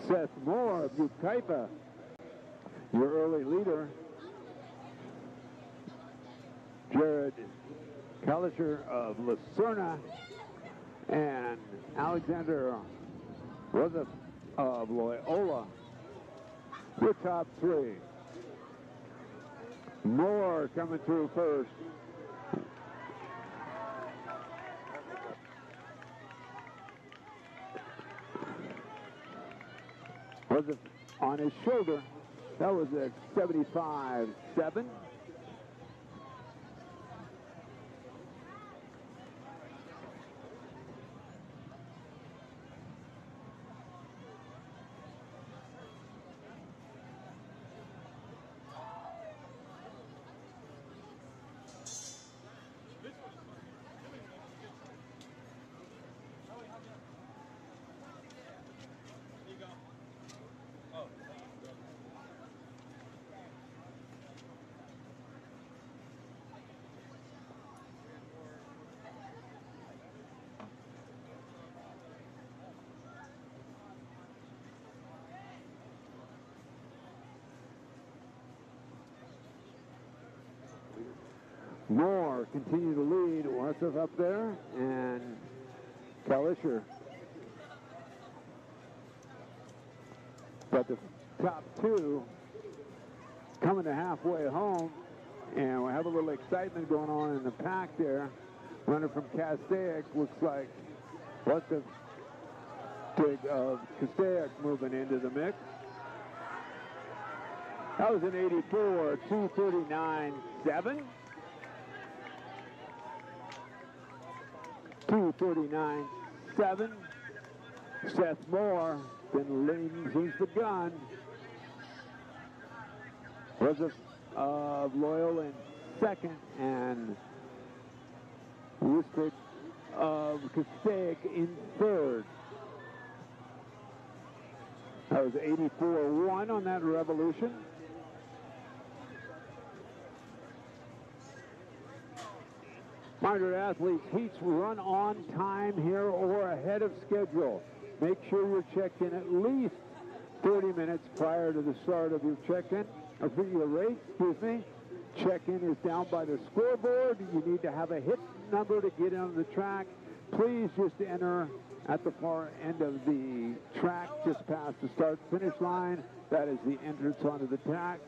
Seth Moore of Ukaipa, your early leader. Jared Kalisher of Lucerna and Alexander Roseth of Loyola. Your top three. Moore coming through first. Was it on his shoulder? That was at 75.7. Moore continue to lead. Warseth up there, and Kalisher. But the top two coming to halfway home, and we have a little excitement going on in the pack there. Runner from Castaic looks like what's the big of Castaic moving into the mix. That was an 84, 239.7. 239.7. Seth Moore been leading since the gun. Joseph of Loyola in second, and Woodford of Castaic in third. That was 84.1 on that Revolution. Reminder, athletes, heats run on time here or ahead of schedule. Make sure you're checked in at least 30 minutes prior to the start of your check-in, or for your race, excuse me. Check-in is down by the scoreboard. You need to have a hit number to get on the track. Please just enter at the far end of the track, just past the start-finish line. That is the entrance onto the track.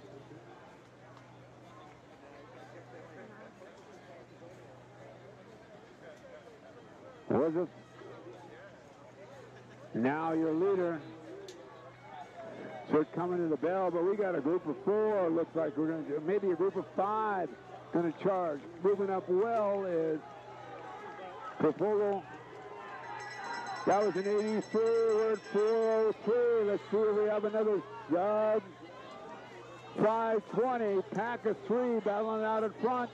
Joseph, now your leader. So it's coming to the bell, but we got a group of four. Looks like we're going to do maybe a group of five going to charge. Moving up well is Capolo. That was an 83. We're at 403. Let's see if we have another sub. 520. Pack of three battling out in front.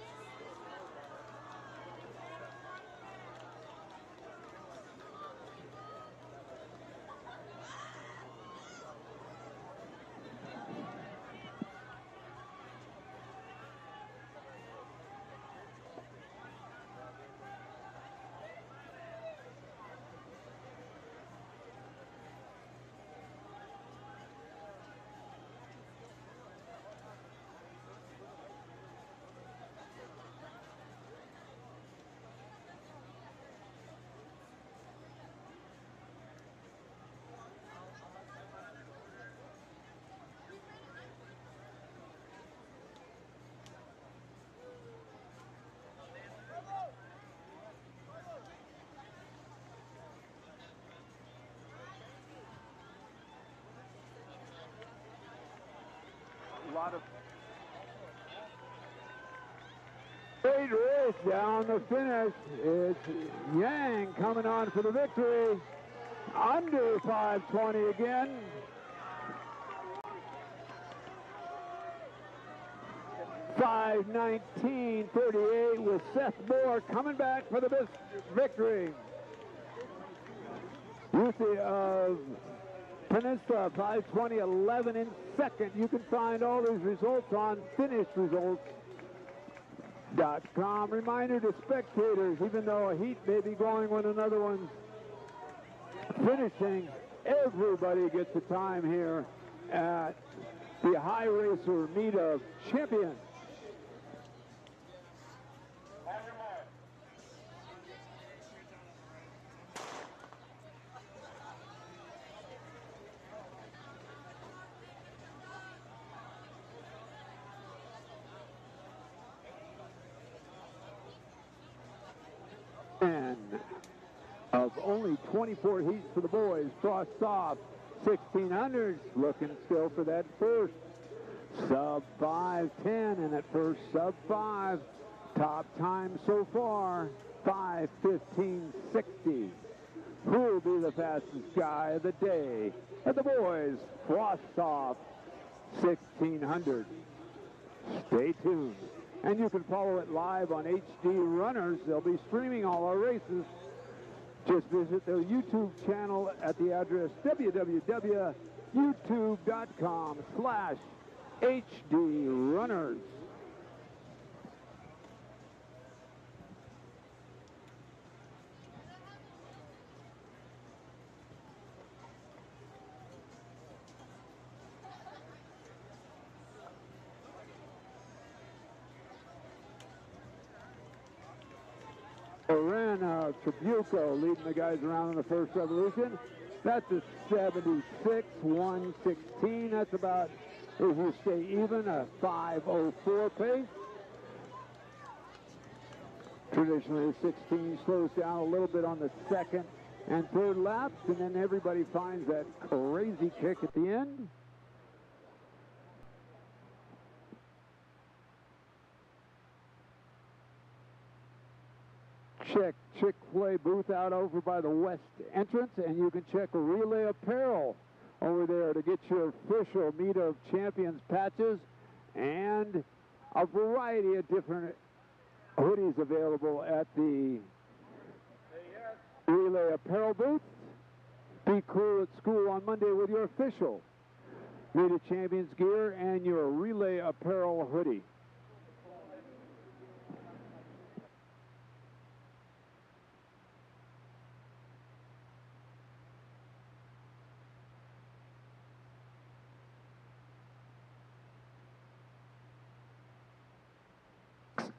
lot of Great race down the finish. It's Yang coming on for the victory. Under 5:20 again. $5:19.38 with Seth Moore coming back for the victory. UC of Peninsula, 5:20.11 in second. You can find all these results on finishedresults.com. Reminder to spectators, even though a heat may be going when another one's finishing, everybody gets a time here at the High Racer Meet of Champions. Of only 24 heats for the boys, Frosh-Soph 1600s, looking still for that first sub 5:10, and at first sub 5. Top time so far 5:15.60. Who will be the fastest guy of the day? At the boys, Frosh-Soph 1600. Stay tuned. And you can follow it live on HD Runners. They'll be streaming all our races. Just visit their YouTube channel at the address www.youtube.com/HDRunners. Ren of Tribuco leading the guys around in the first revolution. That's a 76.116. That's about, if you stay even, a 5:04 pace. Traditionally, the 16 slows down a little bit on the second and third laps, and then everybody finds that crazy kick at the end. Check Chick-fil-A booth out over by the west entrance, and you can check Relay Apparel over there to get your official Meet of Champions patches and a variety of different hoodies available at the Relay Apparel booth. Be cool at school on Monday with your official Meet of Champions gear and your Relay Apparel hoodie.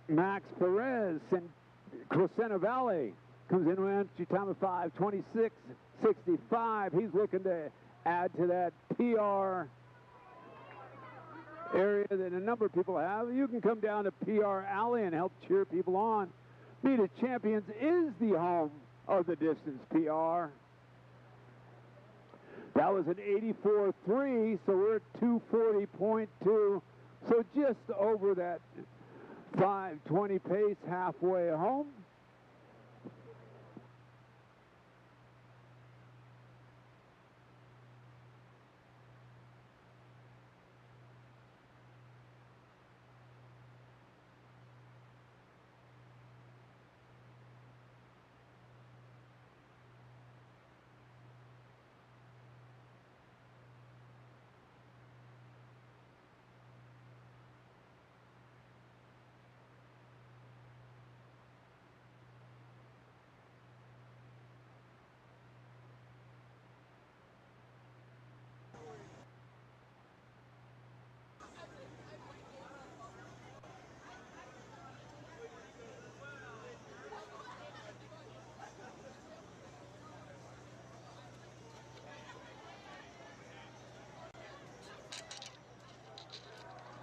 Max Perez in Crescenta Valley comes in with an entry time of 5:26.65. He's looking to add to that PR area that a number of people have. You can come down to PR Alley and help cheer people on. Meet of Champions is the home of the distance PR. That was an 84.3, so we're at 240.2. So just over that 5:20 pace, halfway home.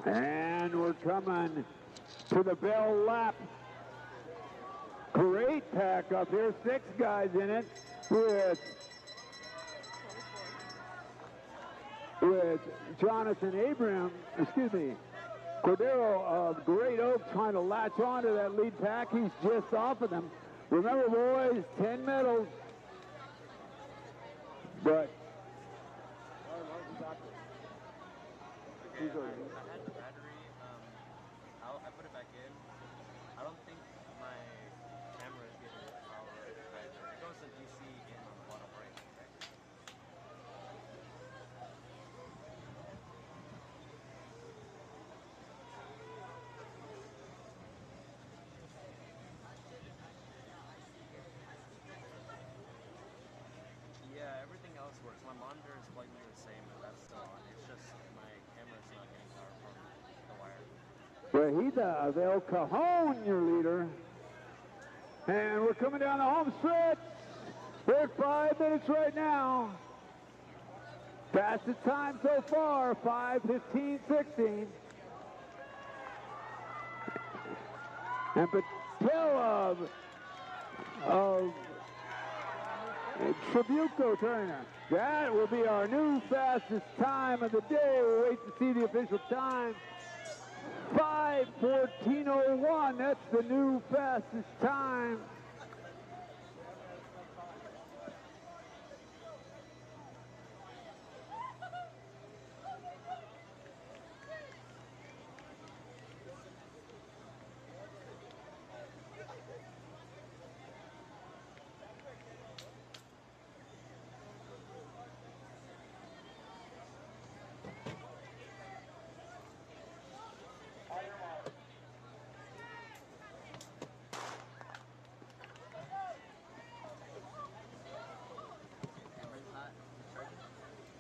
And we're coming to the bell lap. Great pack up here, 6 guys in it with with Jonathan Cordero of Great Oak trying to latch on to that lead pack. He's just off of them. Remember, boys, 10 medals. But Okay, I had the battery. I put it back in. I don't think my camera is getting power either. It goes to DC in on the bottom right. Yeah, everything else works. My monitor is plugged in the same, and that's still on. It's just my camera's not getting power from the wire. Rajita of El Cajon, your leader. And we're coming down the home stretch. We're at 5 minutes right now. Fastest time so far, 5:15.16. And Patel of Tribuco Turner. That will be our new fastest time of the day. We'll wait to see the official time. 5:14.01. That's the new fastest time.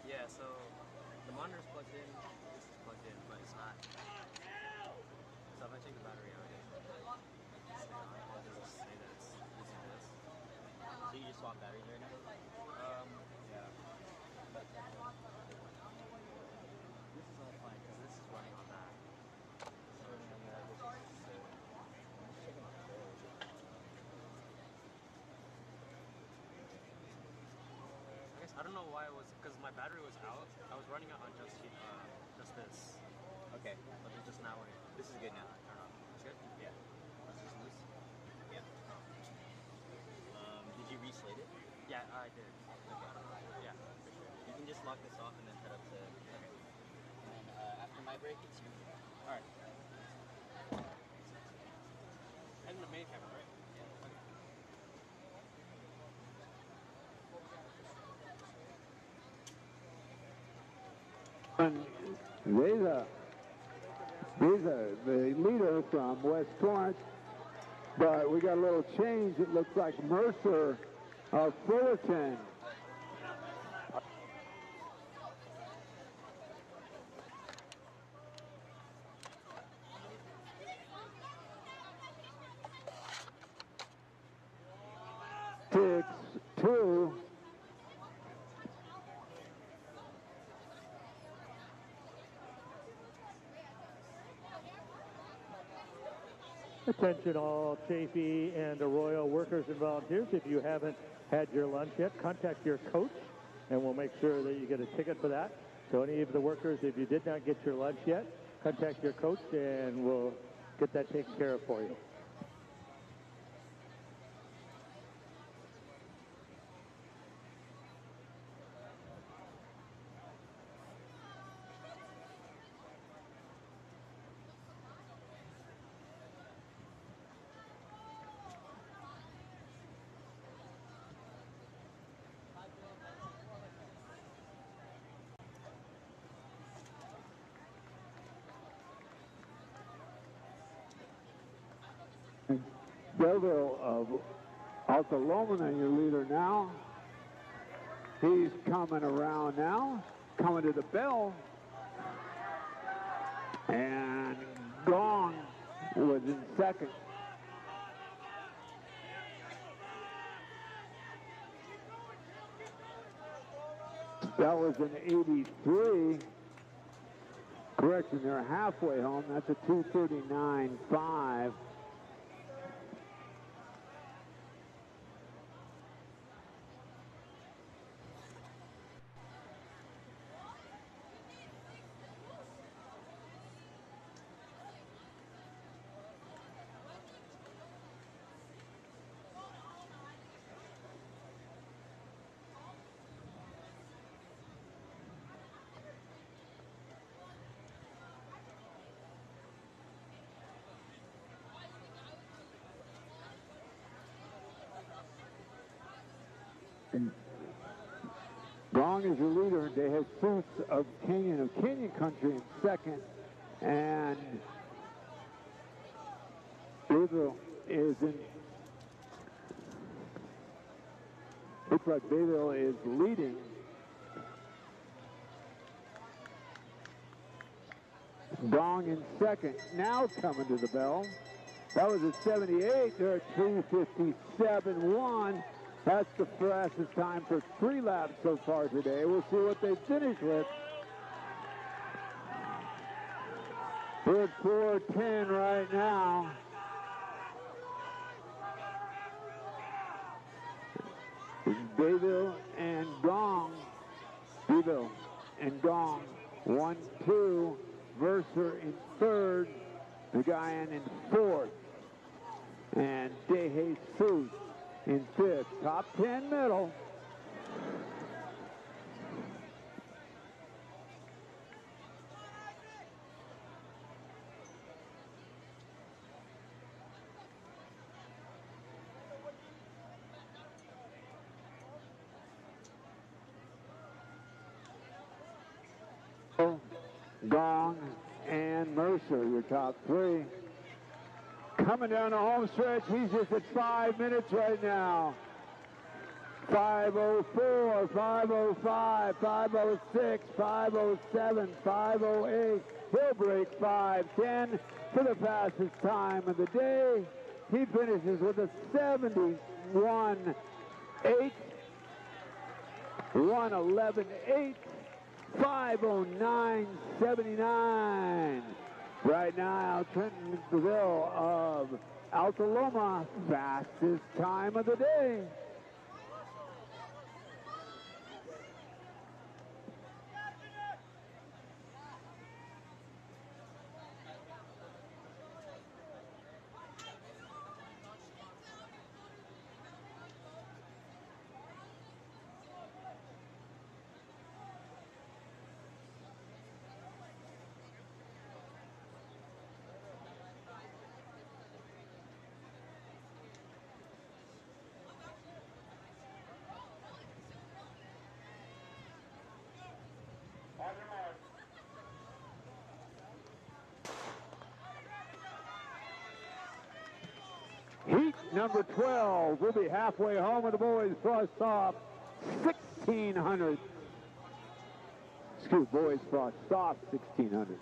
Yeah, so the monitor's plugged in, this is plugged in, but it's not. So if I take the battery out, it stay on. It doesn't say that it's using this. So you just swap batteries right now? Yeah. This is all fine because this is running on that. This is running on that. This is I'm just checking my code. I don't know why it was, because my battery was out. I was running it on just this. Okay. But it's just now. This is good now. Turn off. It's good? Yeah. It's just loose? Yeah. Did you reslate it? Yeah, I did. Okay. Yeah, for sure. You can just lock this off and then head up to... Okay. And then after my break, it's your... Alright. Head in the main camera, right? Yeah. Okay. He's the leader from West Torrance, but we got a little change. It looks like Mercer of Fullerton. Two. Attention all Chafee and Arroyo workers and volunteers. If you haven't had your lunch yet, contact your coach and we'll make sure that you get a ticket for that. So any of the workers, if you did not get your lunch yet, contact your coach and we'll get that taken care of for you. Delville of Alta Lomona, your leader now. He's coming around now, coming to the bell. And Gong was in second. That was an 83. Correction, they're halfway home. That's a 2:39.5. Gong is your leader. De Jesus of Kenyan Country in second. And Bayville is in. Looks like Bayville is leading. Gong in second. Now coming to the bell. That was a 78. They're at 3:57.1. That's the fastest time for 3 laps so far today. We'll see what they finish with. We're at 4:10 right now. Bayville and Gong. Bayville and Gong. 1-2. Mercer in third. The guy in fourth. And De Jesus in fifth. Top 10 middle. Gong and Mercer, your top 3. Coming down the home stretch, he's just at 5 minutes right now. 5:04, 5:05, 5:06, 5:07, 5:08. He'll break 5:10 for the fastest time of the day. He finishes with a 71.8, 1:11.8. 5:09.79. Right now, Trenton Seville of Alta Loma, fastest time of the day. Heat number 12. We'll be halfway home with the boys. Frosh-Soph, 1,600. Excuse boys, Frosh-Soph, 1,600.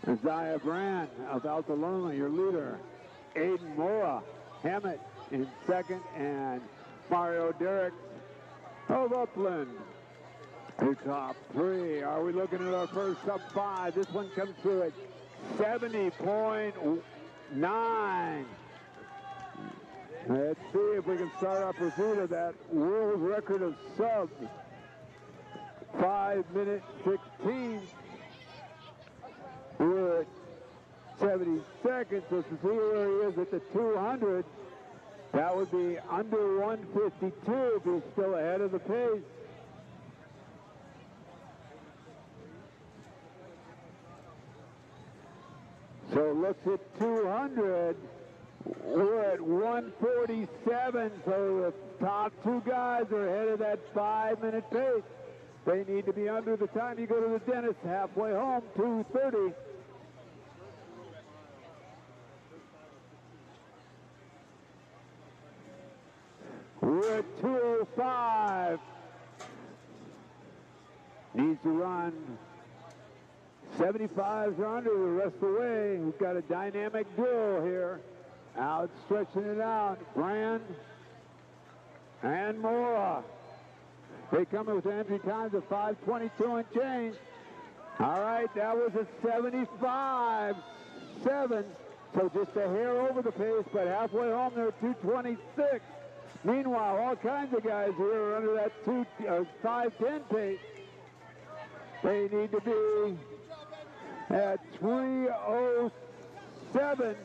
Isaiah Brand of Alta Loma, your leader. Aiden Mora, Hammett in second, and Mario Derrick of Upland. Your top 3. Are we looking at our first sub 5? This one comes through at 70.9. Let's see if we can start our pursuit of that world record of subs. 5:16. We're at 70 seconds, so to see where he is at the 200, that would be under 152 if he's still ahead of the pace. So looks at 200, we're at 147, so the top 2 guys are ahead of that 5-minute pace. They need to be under the time you go to the dentist, halfway home, 2:30. We're at 2:05. Needs to run 75s or under the rest of the way. We've got a dynamic duo here. Out stretching it out. Brand and Mora. They come in with entry times of 5:22 and change. All right, that was a 75.7. So just a hair over the pace, but halfway home they're 2:26. Meanwhile, all kinds of guys here are under that 5:10 pace. They need to be at 3:07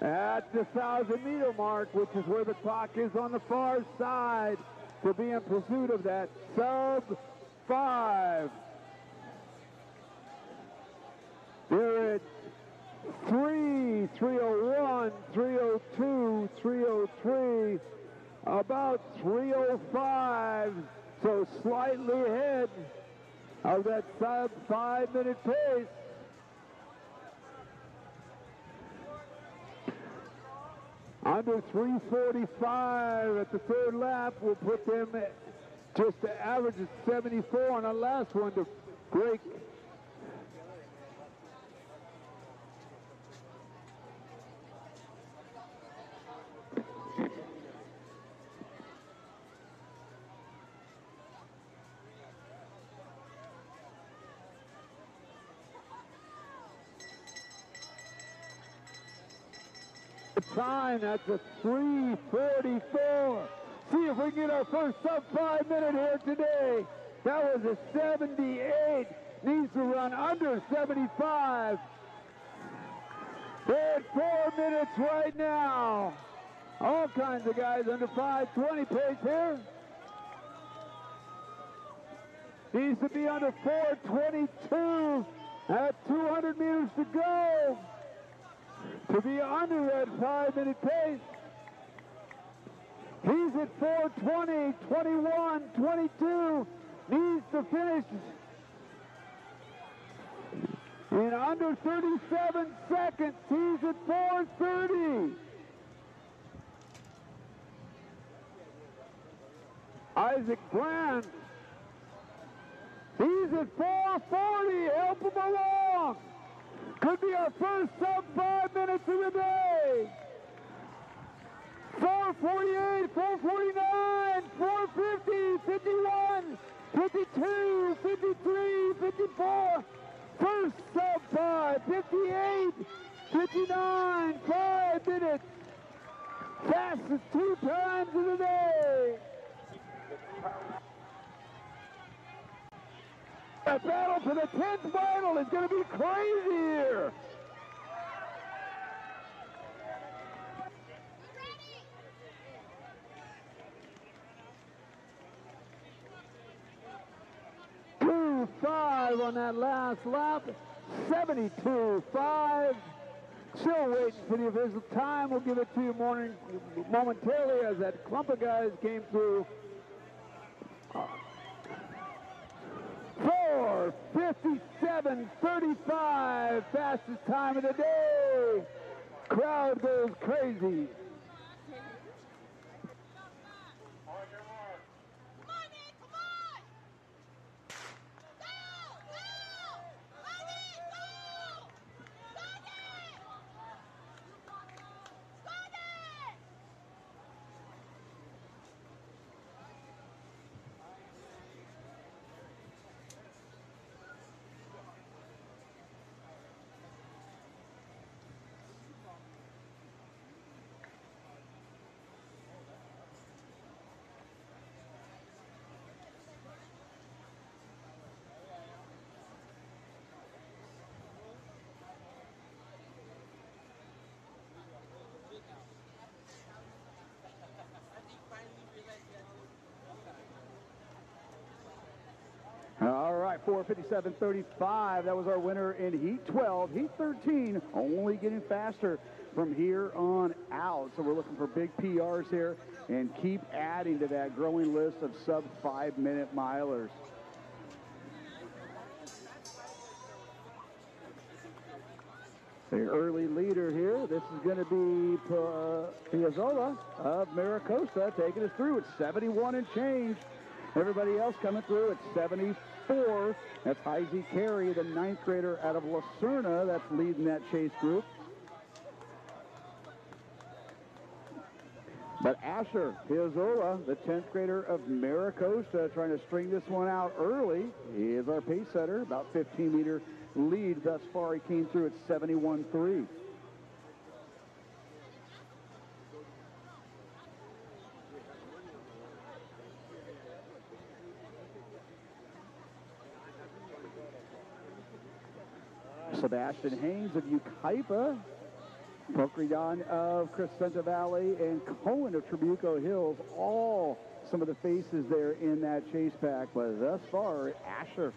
at the 1,000-meter mark, which is where the clock is on the far side, to be in pursuit of that sub-5. They're at 3:01, 3:02, 3:03, about 3:05, so slightly ahead of that sub-5-minute pace. Under 3:45 at the third lap will put them just to average of 74 on the last one to break. Time, that's a 3:44. See if we can get our first sub-5 minute here today. That was a 78. Needs to run under 75. They're at 4 minutes right now. All kinds of guys under 5:20 pace here. Needs to be under 4:22 at 200 meters to go to be under that 5-minute pace. He's at 4:20, 21, 22. Needs to finish in under 37 seconds. He's at 4:30. Isaac Brand. He's at 4:40. Help him along. Could be our first sub-5 minutes of the day. 4:48, 4:49, 4:50, 51, 52, 53, 54. First sub-5, 58, 59, 5 minutes. Fastest 2 times of the day. The battle for the 10th final is going to be crazy here. .25 on that last lap. 72.5. Still waiting for the official time. We'll give it to you momentarily as that clump of guys came through. 4:57.35, fastest time of the day. Crowd goes crazy. All right, 4:57.35. That was our winner in Heat 12. Heat 13 only getting faster from here on out. So we're looking for big PRs here and keep adding to that growing list of sub-5 minute milers. The early leader here, this is going to be Piazzolla of Maricosta taking us through at 71 and change. Everybody else coming through at 74. That's Heisey Carey, the 9th grader out of La Serna, that's leading that chase group. But Asher Piazzolla, the 10th grader of Maricosta, trying to string this one out early. He is our pace setter, about 15-meter lead thus far. He came through at 71.3. Sebastian Haynes of Yucaipa, Pokridan of Crescenta Valley, and Cohen of Trabuco Hills, all some of the faces there in that chase pack. But thus far, Asher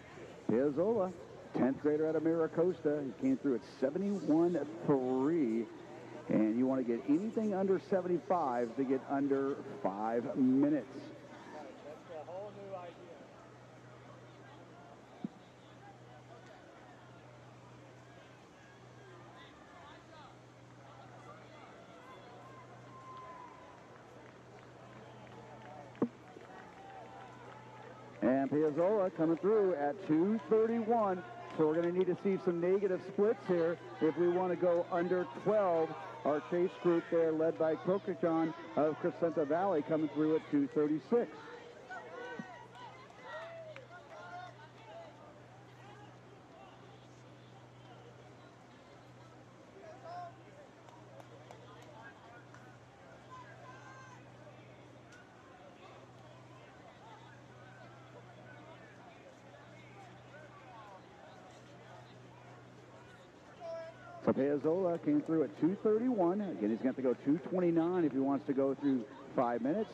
Piazzolla, 10th grader out of Maricosta, he came through at 71.3. And you want to get anything under 75 to get under 5 minutes. That's a whole new idea. And Piazzolla coming through at 2:31. So we're going to need to see some negative splits here if we want to go under 12. Our chase group there led by Kokachan of Crescenta Valley coming through at 2:36. So Piazzolla came through at 2:31. Again, he's going to go 2:29 if he wants to go through 5 minutes.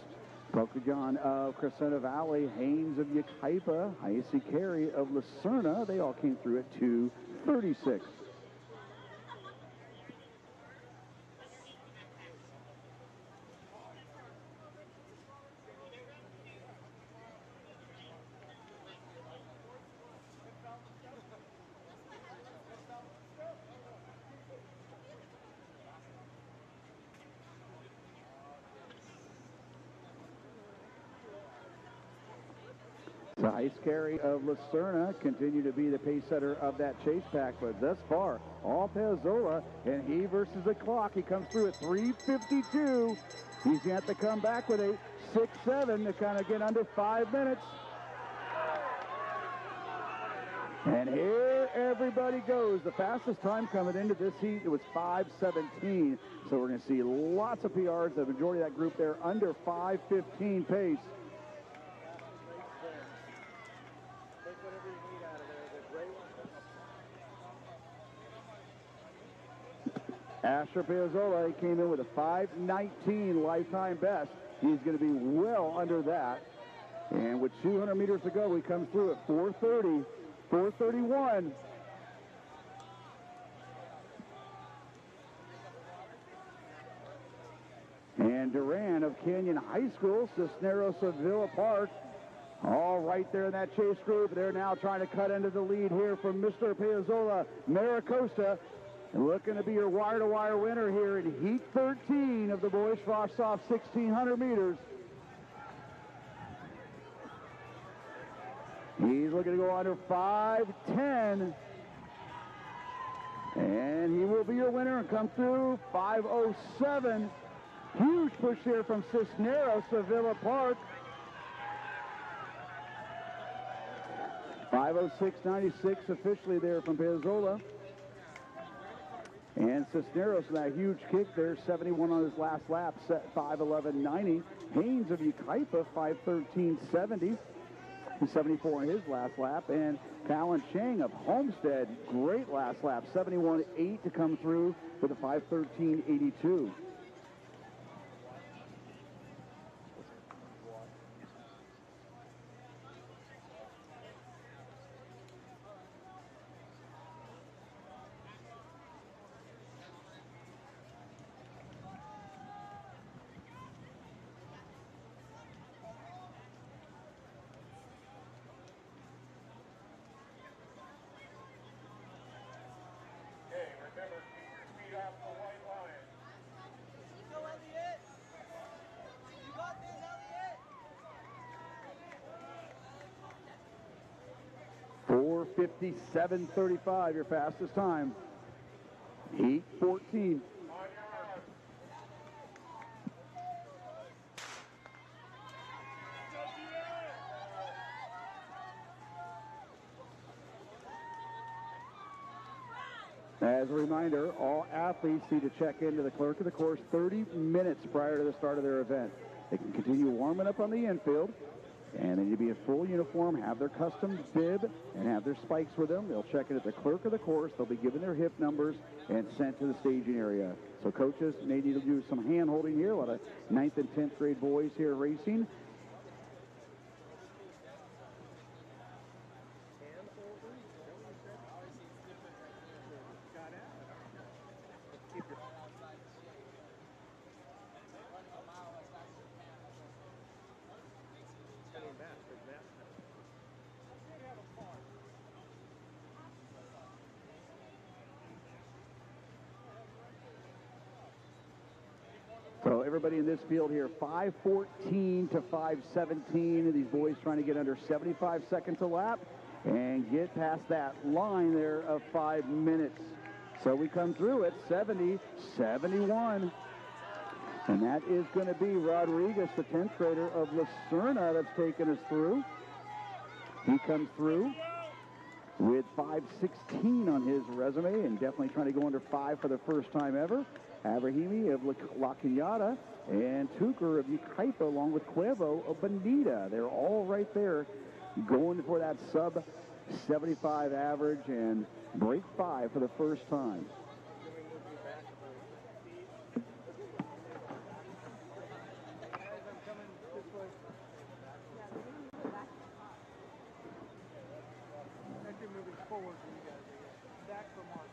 Pokajon of Crescenta Valley, Haynes of Yucaipa, Icy Carey of Lucerna, they all came through at 2:36. So Ice Carey of Lucerna continue to be the pace setter of that chase pack, but thus far, all Piazzolla, and he versus the clock. He comes through at 3:52. He's going to have to come back with a 6-7 to kind of get under 5 minutes. And here everybody goes. The fastest time coming into this heat, it was 5:17. So we're going to see lots of PRs. The majority of that group there under 5:15 pace. Asher Piazzolla, he came in with a 5:19 lifetime best. He's going to be well under that. And with 200 meters to go, he comes through at 4:30, 4:31. And Duran of Canyon High School, Cisneros of Villa Park, all right there in that chase group. They're now trying to cut into the lead here from Mr. Piazzolla, Maricosta. Looking to be your wire-to-wire winner here in Heat 13 of the boys Frosh-Soph 1,600 meters. He's looking to go under 5:10. And he will be your winner and come through 5:07. Huge push here from Cisneros of Villa Park. 5:06.96 officially there from Piazzolla. And Cisneros with that huge kick there, 71 on his last lap, set 5:11.90. Haynes of Yucaipa, 5:13.70. 74 on his last lap. And Callan Chang of Homestead, great last lap, 71.8 to come through with a 5:13.82. Remember, keep your feet off the white line. You go, Elliot. You got this, Elliot. 4:57.35, your fastest time. Heat 14. As a reminder, all athletes need to check into the clerk of the course 30 minutes prior to the start of their event. They can continue warming up on the infield, and they need to be in full uniform, have their custom bib, and have their spikes with them. They'll check in at the clerk of the course. They'll be given their hip numbers and sent to the staging area. So coaches may need to do some hand-holding here. A lot of 9th and 10th grade boys here racing. So everybody in this field here, 5:14 to 5:17. These boys trying to get under 75 seconds a lap and get past that line there of 5 minutes. So we come through at 70-71. And that is going to be Rodriguez, the 10th grader of Lucerna, that's taken us through. He comes through with 5:16 on his resume and definitely trying to go under 5 for the first time ever. Abrahimi of La Cañada and Tucker of Yucaipa along with Cuevo of Bonita. They're all right there going for that sub-75 average and break 5 for the first time. Moving forward for you guys. Back for Mark.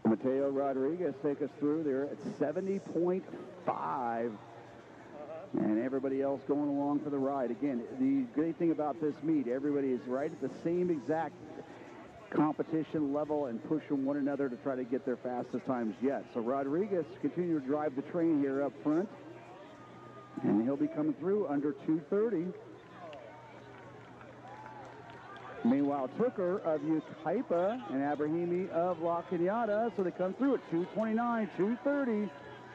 Mateo Rodriguez take us through there at 70.5. And everybody else going along for the ride. Again, the great thing about this meet, everybody is right at the same exact competition level and pushing one another to try to get their fastest times yet. So Rodriguez continue to drive the train here up front. And he'll be coming through under 2:30. Meanwhile, Tucker of Yucaipa and Abrahimi of La Cañada, so they come through at 2:29, 2:30.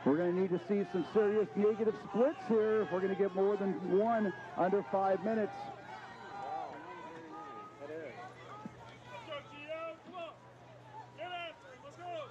We're going to need to see some serious negative splits here if we're going to get more than one under 5 minutes. Wow. That is. Let's go, Gio. Come on. Get after him. Let's go.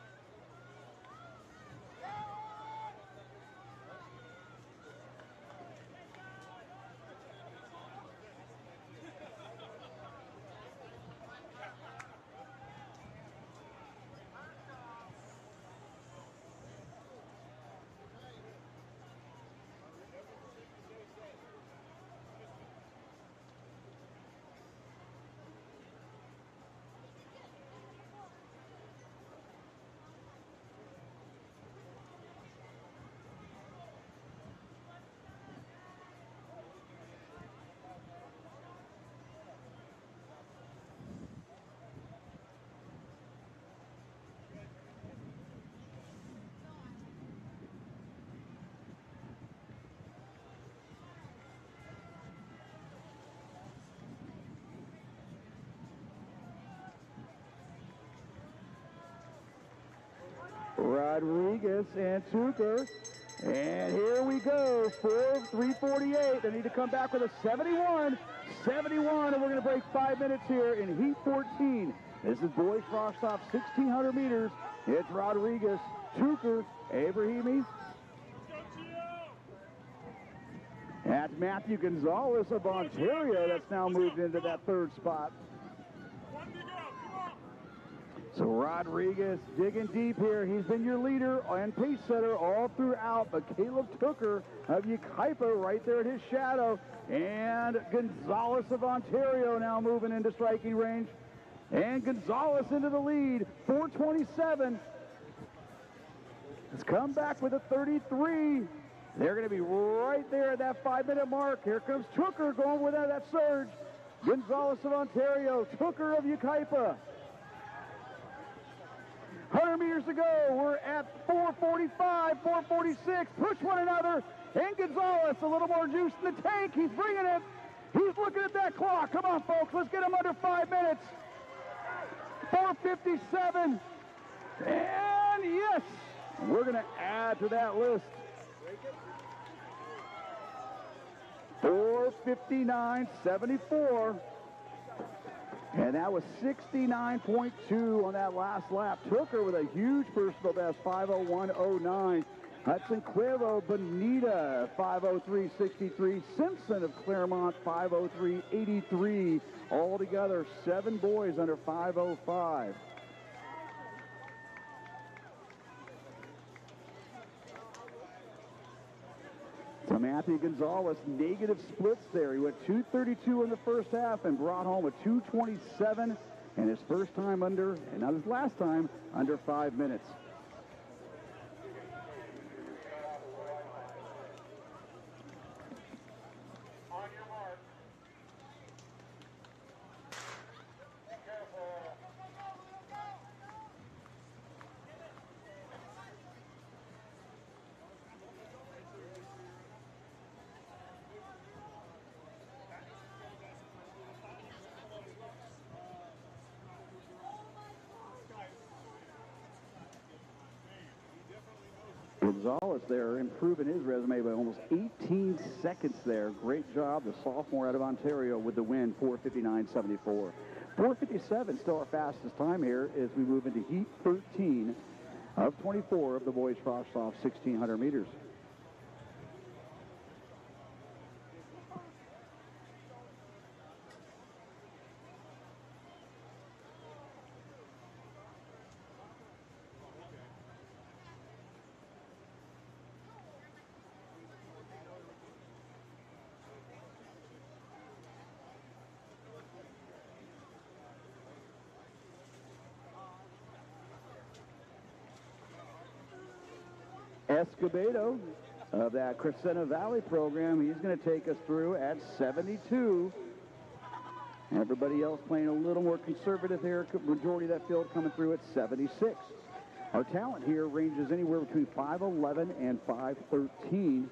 Rodriguez and Tucker. And here we go, 3:48. They need to come back with a 71, and we're going to break 5 minutes here in Heat 14. This is boys Frosh-Soph, 1,600 meters. It's Rodriguez, Tucker, Abrahimi. That's Matthew Gonzalez of Ontario that's now moved into that third spot. So Rodriguez digging deep here. He's been your leader and pace setter all throughout, but Caleb Tucker of Yucaipa right there at his shadow. And Gonzalez of Ontario now moving into striking range. And Gonzalez into the lead, 4:27. Let's come back with a 33. They're going to be right there at that 5-minute mark. Here comes Tucker going without that surge. Gonzalez of Ontario, Tucker of Yucaipa. 100 meters to go. We're at 4:45, 4:46. Push one another. And Gonzalez, a little more juice in the tank. He's bringing it. He's looking at that clock. Come on, folks. Let's get him under 5 minutes. 4:57. And yes, we're going to add to that list. 4:59.74. And that was 69.2 on that last lap. Took her with a huge personal best, 5:01.09. Hudson Cuervo Bonita, 5:03.63. Simpson of Claremont, 5:03.83. Altogether, 7 boys under 5:05. So Matthew Gonzalez, negative splits there. He went 2:32 in the first half and brought home a 2:27, and his first time under, and not his last time, under 5 minutes. On your mark. Be careful. Gonzalez there improving his resume by almost 18 seconds there. Great job, the sophomore out of Ontario with the win, 4:59.74. 4:57 still our fastest time here as we move into heat 13 of 24 of the boys Frosh-Soph 1,600 meters. Escobedo of that Crescenta Valley program, he's going to take us through at 72. Everybody else playing a little more conservative here. Majority of that field coming through at 76. Our talent here ranges anywhere between 5'11 and 5'13.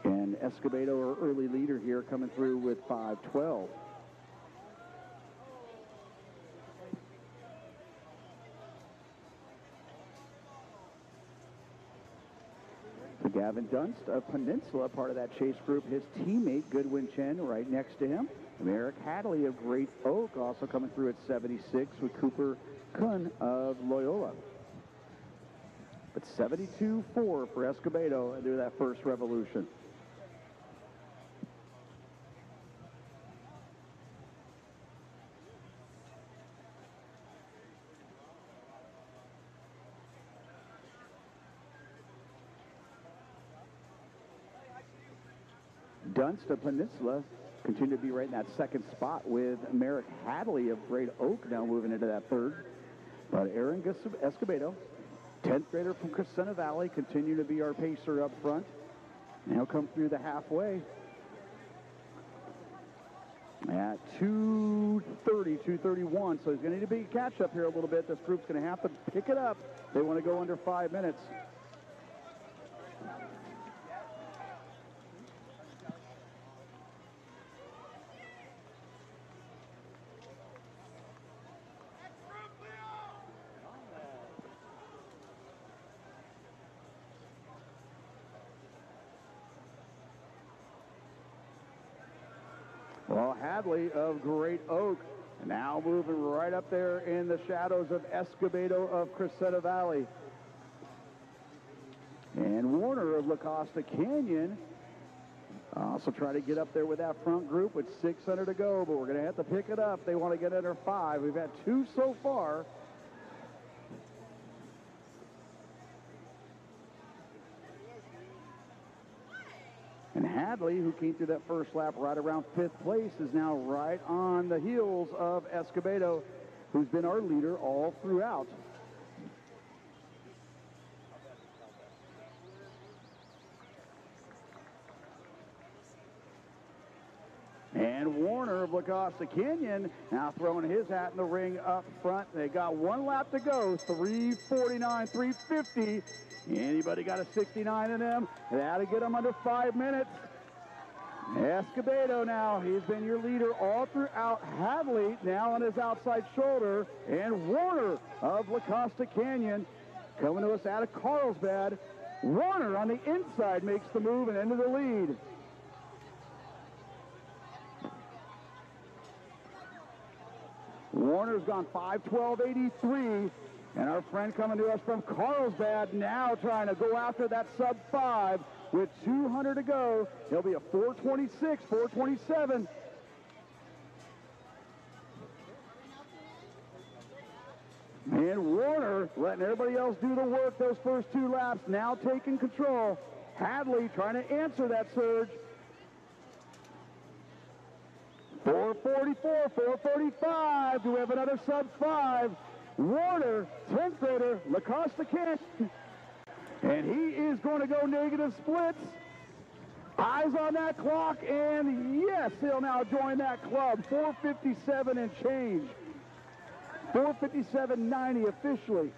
And Escobedo, our early leader here, coming through with 5'12. Gavin Dunst of Peninsula, part of that chase group. His teammate, Goodwin Chen, right next to him. Eric Hadley of Great Oak also coming through at 76 with Cooper Kuhn of Loyola. But 72.4 for Escobedo into that first revolution. Dunst of Peninsula continue to be right in that second spot with Merrick Hadley of Great Oak now moving into that third. But Aaron Escobedo, 10th grader from Crescenta Valley, continue to be our pacer up front. And he'll come through the halfway at 2:30, 2:31. So he's going to need to be catch up here a little bit. This group's going to have to pick it up. They want to go under 5 minutes. Well, Hadley of Great Oak now moving right up there in the shadows of Escobedo of Crescenta Valley. And Warner of La Costa Canyon also try to get up there with that front group with 600 to go, but we're going to have to pick it up. They want to get under 5. We've had 2 so far. And Hadley, who came through that first lap right around 5th place, is now right on the heels of Escobedo, who's been our leader all throughout. And Warner of La Costa Canyon now throwing his hat in the ring up front. They got 1 lap to go, 3:49, 3:50. Anybody got a 69 in them? That'll get them under 5 minutes. Escobedo now, he's been your leader all throughout. Hadley now on his outside shoulder. And Warner of La Costa Canyon coming to us out of Carlsbad. Warner on the inside makes the move and into the lead. Warner's gone 5:12.83. And our friend coming to us from Carlsbad now trying to go after that sub-5 with 200 to go. He'll be a 4:26, 4:27. And Warner letting everybody else do the work those first 2 laps, now taking control. Hadley trying to answer that surge. 4:44, 4:45. Do we have another sub-5? Warner, 10th grader, LaCosta Canyon. And he is going to go negative splits. Eyes on that clock, and yes, he'll now join that club. 4:57 and change. 4:57.90 officially.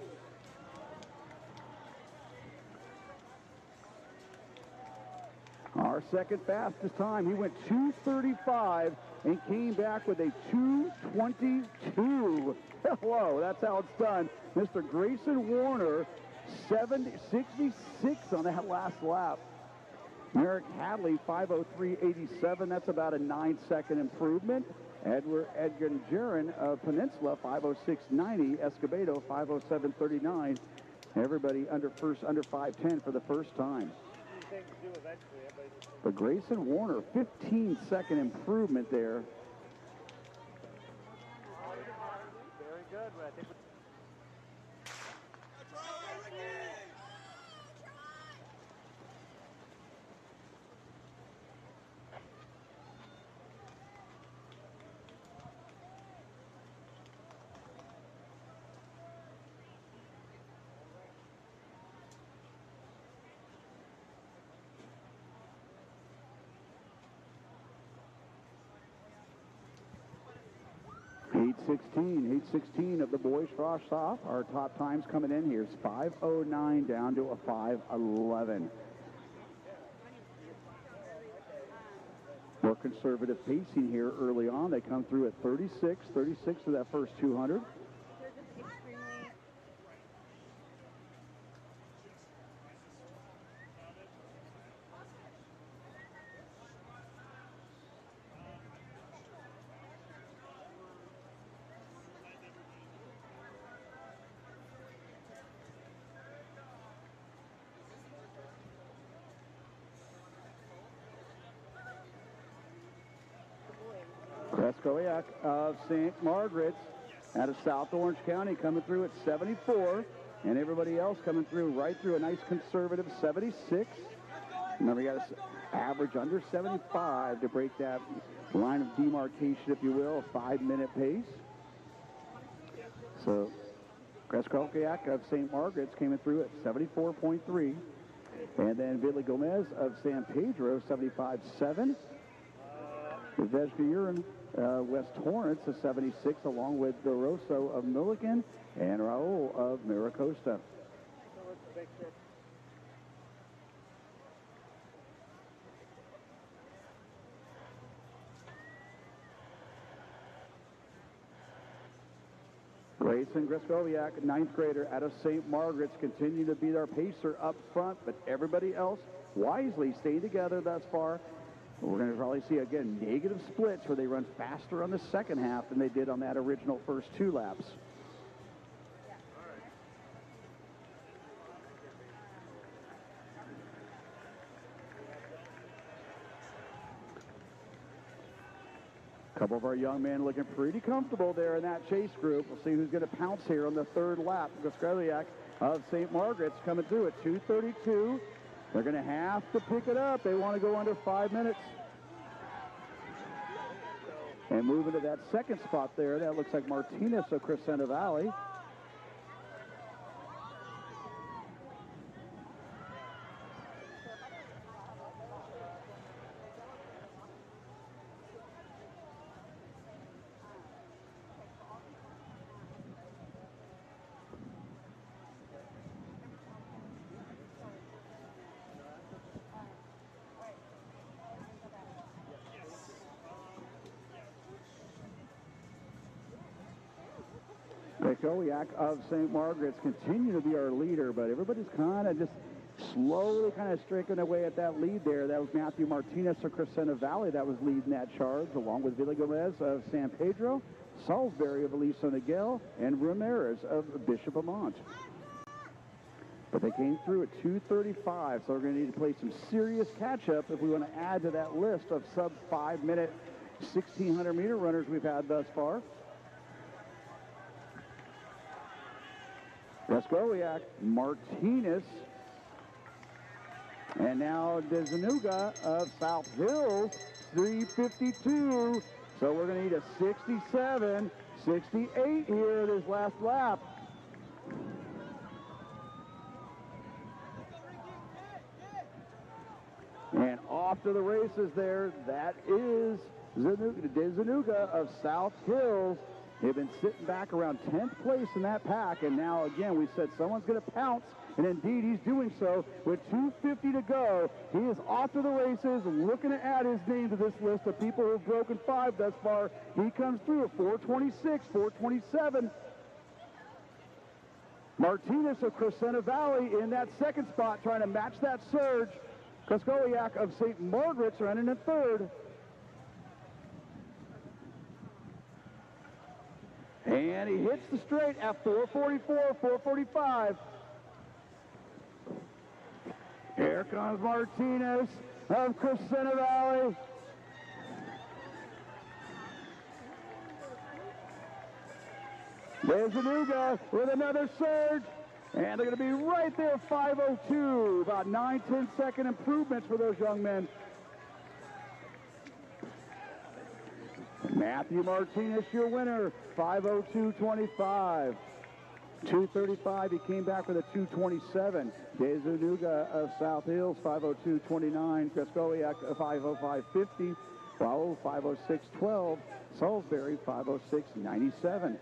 Our second fastest time, he went 2:35 and came back with a 2:22. Hello, that's how it's done. Mr. Grayson Warner, 66 on that last lap. Merrick Hadley, 5:03.87. That's about a 9-second improvement. Edgar Jaron of Peninsula, 5:06.90. Escobedo, 5:07.39. Everybody under 5:10 for the first time. But Grayson Warner, 15-second improvement there. Very good. I think 8:16 of the boys Frosh-Soph. Our top times coming in here is 5:09 down to a 5:11. More conservative pacing here early on. They come through at 36 for that first 200. Kreskowiak of St. Margaret's out of South Orange County coming through at 74, and everybody else coming through right through a nice conservative 76. Remember, you got to average under 75 to break that line of demarcation, if you will, a 5-minute pace. So Kreskowiak of St. Margaret's came through at 74.3, and then Billy Gomez of San Pedro, 75.7. Vesca West Torrance is 76, along with DeRosso of Milliken and Raul of Miracosta. Grayson Kreskowiak, 9th grader out of St. Margaret's, continue to be our pacer up front, but everybody else wisely staying together thus far. We're going to probably see, again, negative splits where they run faster on the second half than they did on that original first 2 laps. A couple of our young men looking pretty comfortable there in that chase group. We'll see who's going to pounce here on the 3rd lap. Kreskowiak of St. Margaret's coming through at 2:32. They're going to have to pick it up. They want to go under 5 minutes. And moving to that second spot there, that looks like Martinez of Crescenta Valley. Kreskowiak of St. Margaret's continue to be our leader, but everybody's kind of just slowly kind of striking away at that lead there. That was Matthew Martinez of Crescenta Valley that was leading that charge, along with Billy Gomez of San Pedro. Salisbury of Aliso Niguel, and Ramirez of Bishop Amont. But they came through at 2:35, so we're going to need to play some serious catch-up if we want to add to that list of sub-5-minute 1,600-meter runners we've had thus far. Preskowyak, Martinez, and now Dezanuga of South Hills, 3:52. So we're going to need a 67, 68 here this last lap. And off to the races there. That is Dezanuga of South Hills. They've been sitting back around 10th place in that pack, and now again we said someone's going to pounce, and indeed he's doing so with 2:50 to go. He is off to the races, looking to add his name to this list of people who have broken 5 thus far. He comes through at 4:26, 4:27. Martinez of Crescenta Valley in that second spot, trying to match that surge. Preskowyak of St. Margaret's running in third. And he hits the straight at 4:44, 4:45. Here comes Martinez of Crescenta Valley. There's Zanuga with another surge. And they're going to be right there, 5:02. About 9-10 second improvements for those young men. Matthew Martinez, your winner, 5:02.25. 2:35, he came back with a 2:27. Dezanuga of South Hills, 5:02.29. Preskowyak, 5:05.50. Raul, 5:06.12. Salisbury, 5:06.97.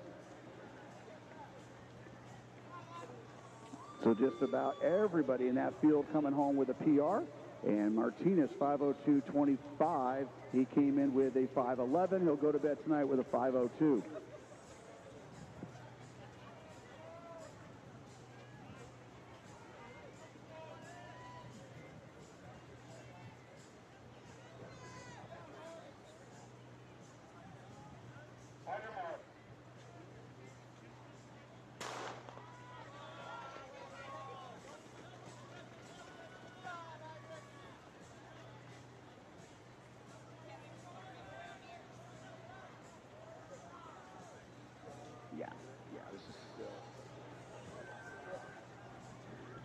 So just about everybody in that field coming home with a PR. And Martinez, 5:02.25. He came in with a 5:11. He'll go to bed tonight with a 5:02.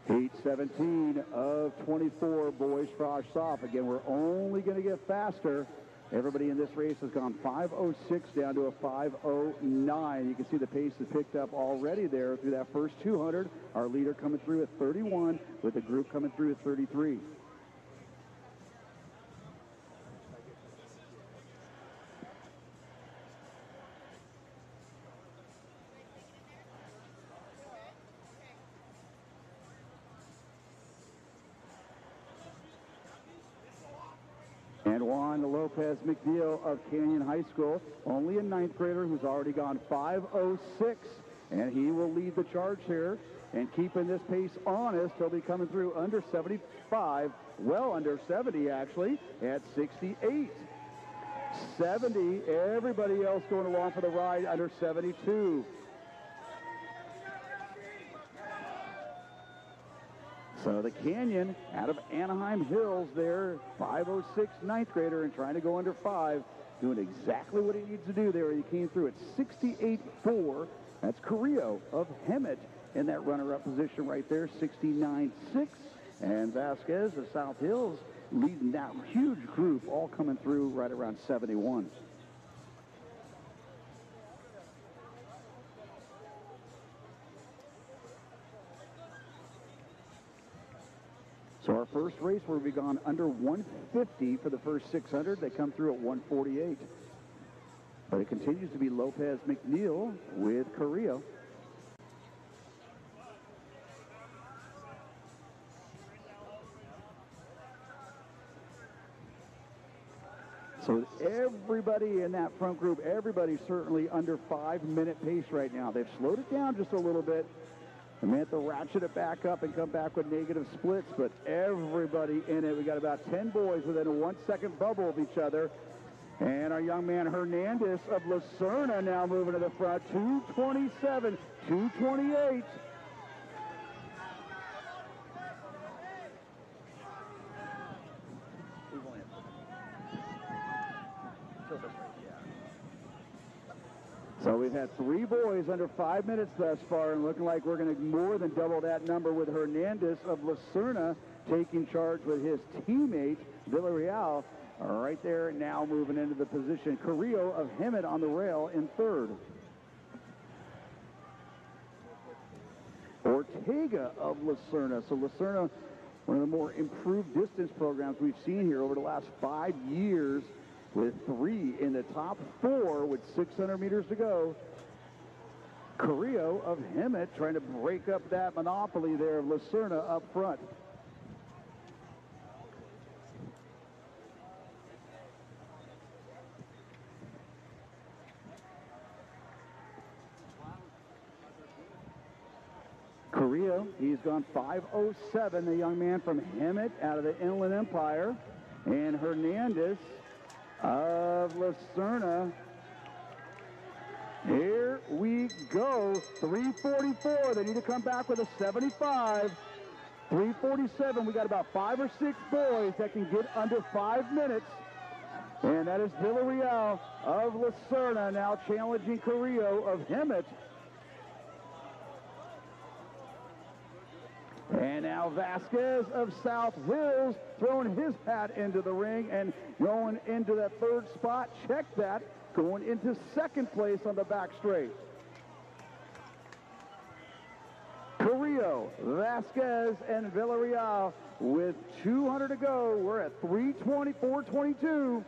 Heat 17 of 24, boys Frosh-Soph. Again, we're only going to get faster. Everybody in this race has gone 5:06 down to a 5:09. You can see the pace is picked up already there through that first 200. Our leader coming through at 31 with the group coming through at 33. And Juan Lopez McNeil of Canyon High School, only a 9th grader who's already gone 5:06, and he will lead the charge here. And keeping this pace honest, he'll be coming through under 75, well under 70 actually, at 68. 70, everybody else going along for the ride under 72. So the Canyon out of Anaheim Hills there, 5:06 9th grader and trying to go under 5, doing exactly what he needs to do there. He came through at 68.4. That's Carrillo of Hemet in that runner-up position right there, 69.6. And Vasquez of South Hills leading that huge group, all coming through right around 71. So our first race will be gone under 150 for the first 600. They come through at 148. But it continues to be Lopez McNeil with Carrillo. So everybody in that front group, everybody's certainly under 5-minute pace right now. They've slowed it down just a little bit. They may have to ratchet it back up and come back with negative splits, but everybody in it. We got about 10 boys within a 1-second bubble of each other. And our young man Hernandez of Lucerna now moving to the front, 227, 228. So we've had 3 boys under 5 minutes thus far, and looking like we're going to more than double that number with Hernandez of Lucerna taking charge with his teammate, Villarreal, right there now moving into the position. Carrillo of Hemet on the rail in third. Ortega of Lucerna. So Lucerna, one of the more improved distance programs we've seen here over the last 5 years, with 3 in the top 4 with 600 meters to go. Carrillo of Hemet trying to break up that monopoly there of Lucerna up front. Carrillo, he's gone 5:07, the young man from Hemet out of the Inland Empire. And Hernandez of Lucerna. Here we go. 3:44. They need to come back with a 75. 3:47. We got about 5 or 6 boys that can get under 5 minutes. And that is Villarreal of Lucerna now challenging Carrillo of Hemet. And now Vasquez of South Hills throwing his hat into the ring and going into that 3rd spot. Check that. Going into 2nd place on the back straight. Carrillo, Vasquez, and Villarreal with 200 to go. We're at 3:24.22.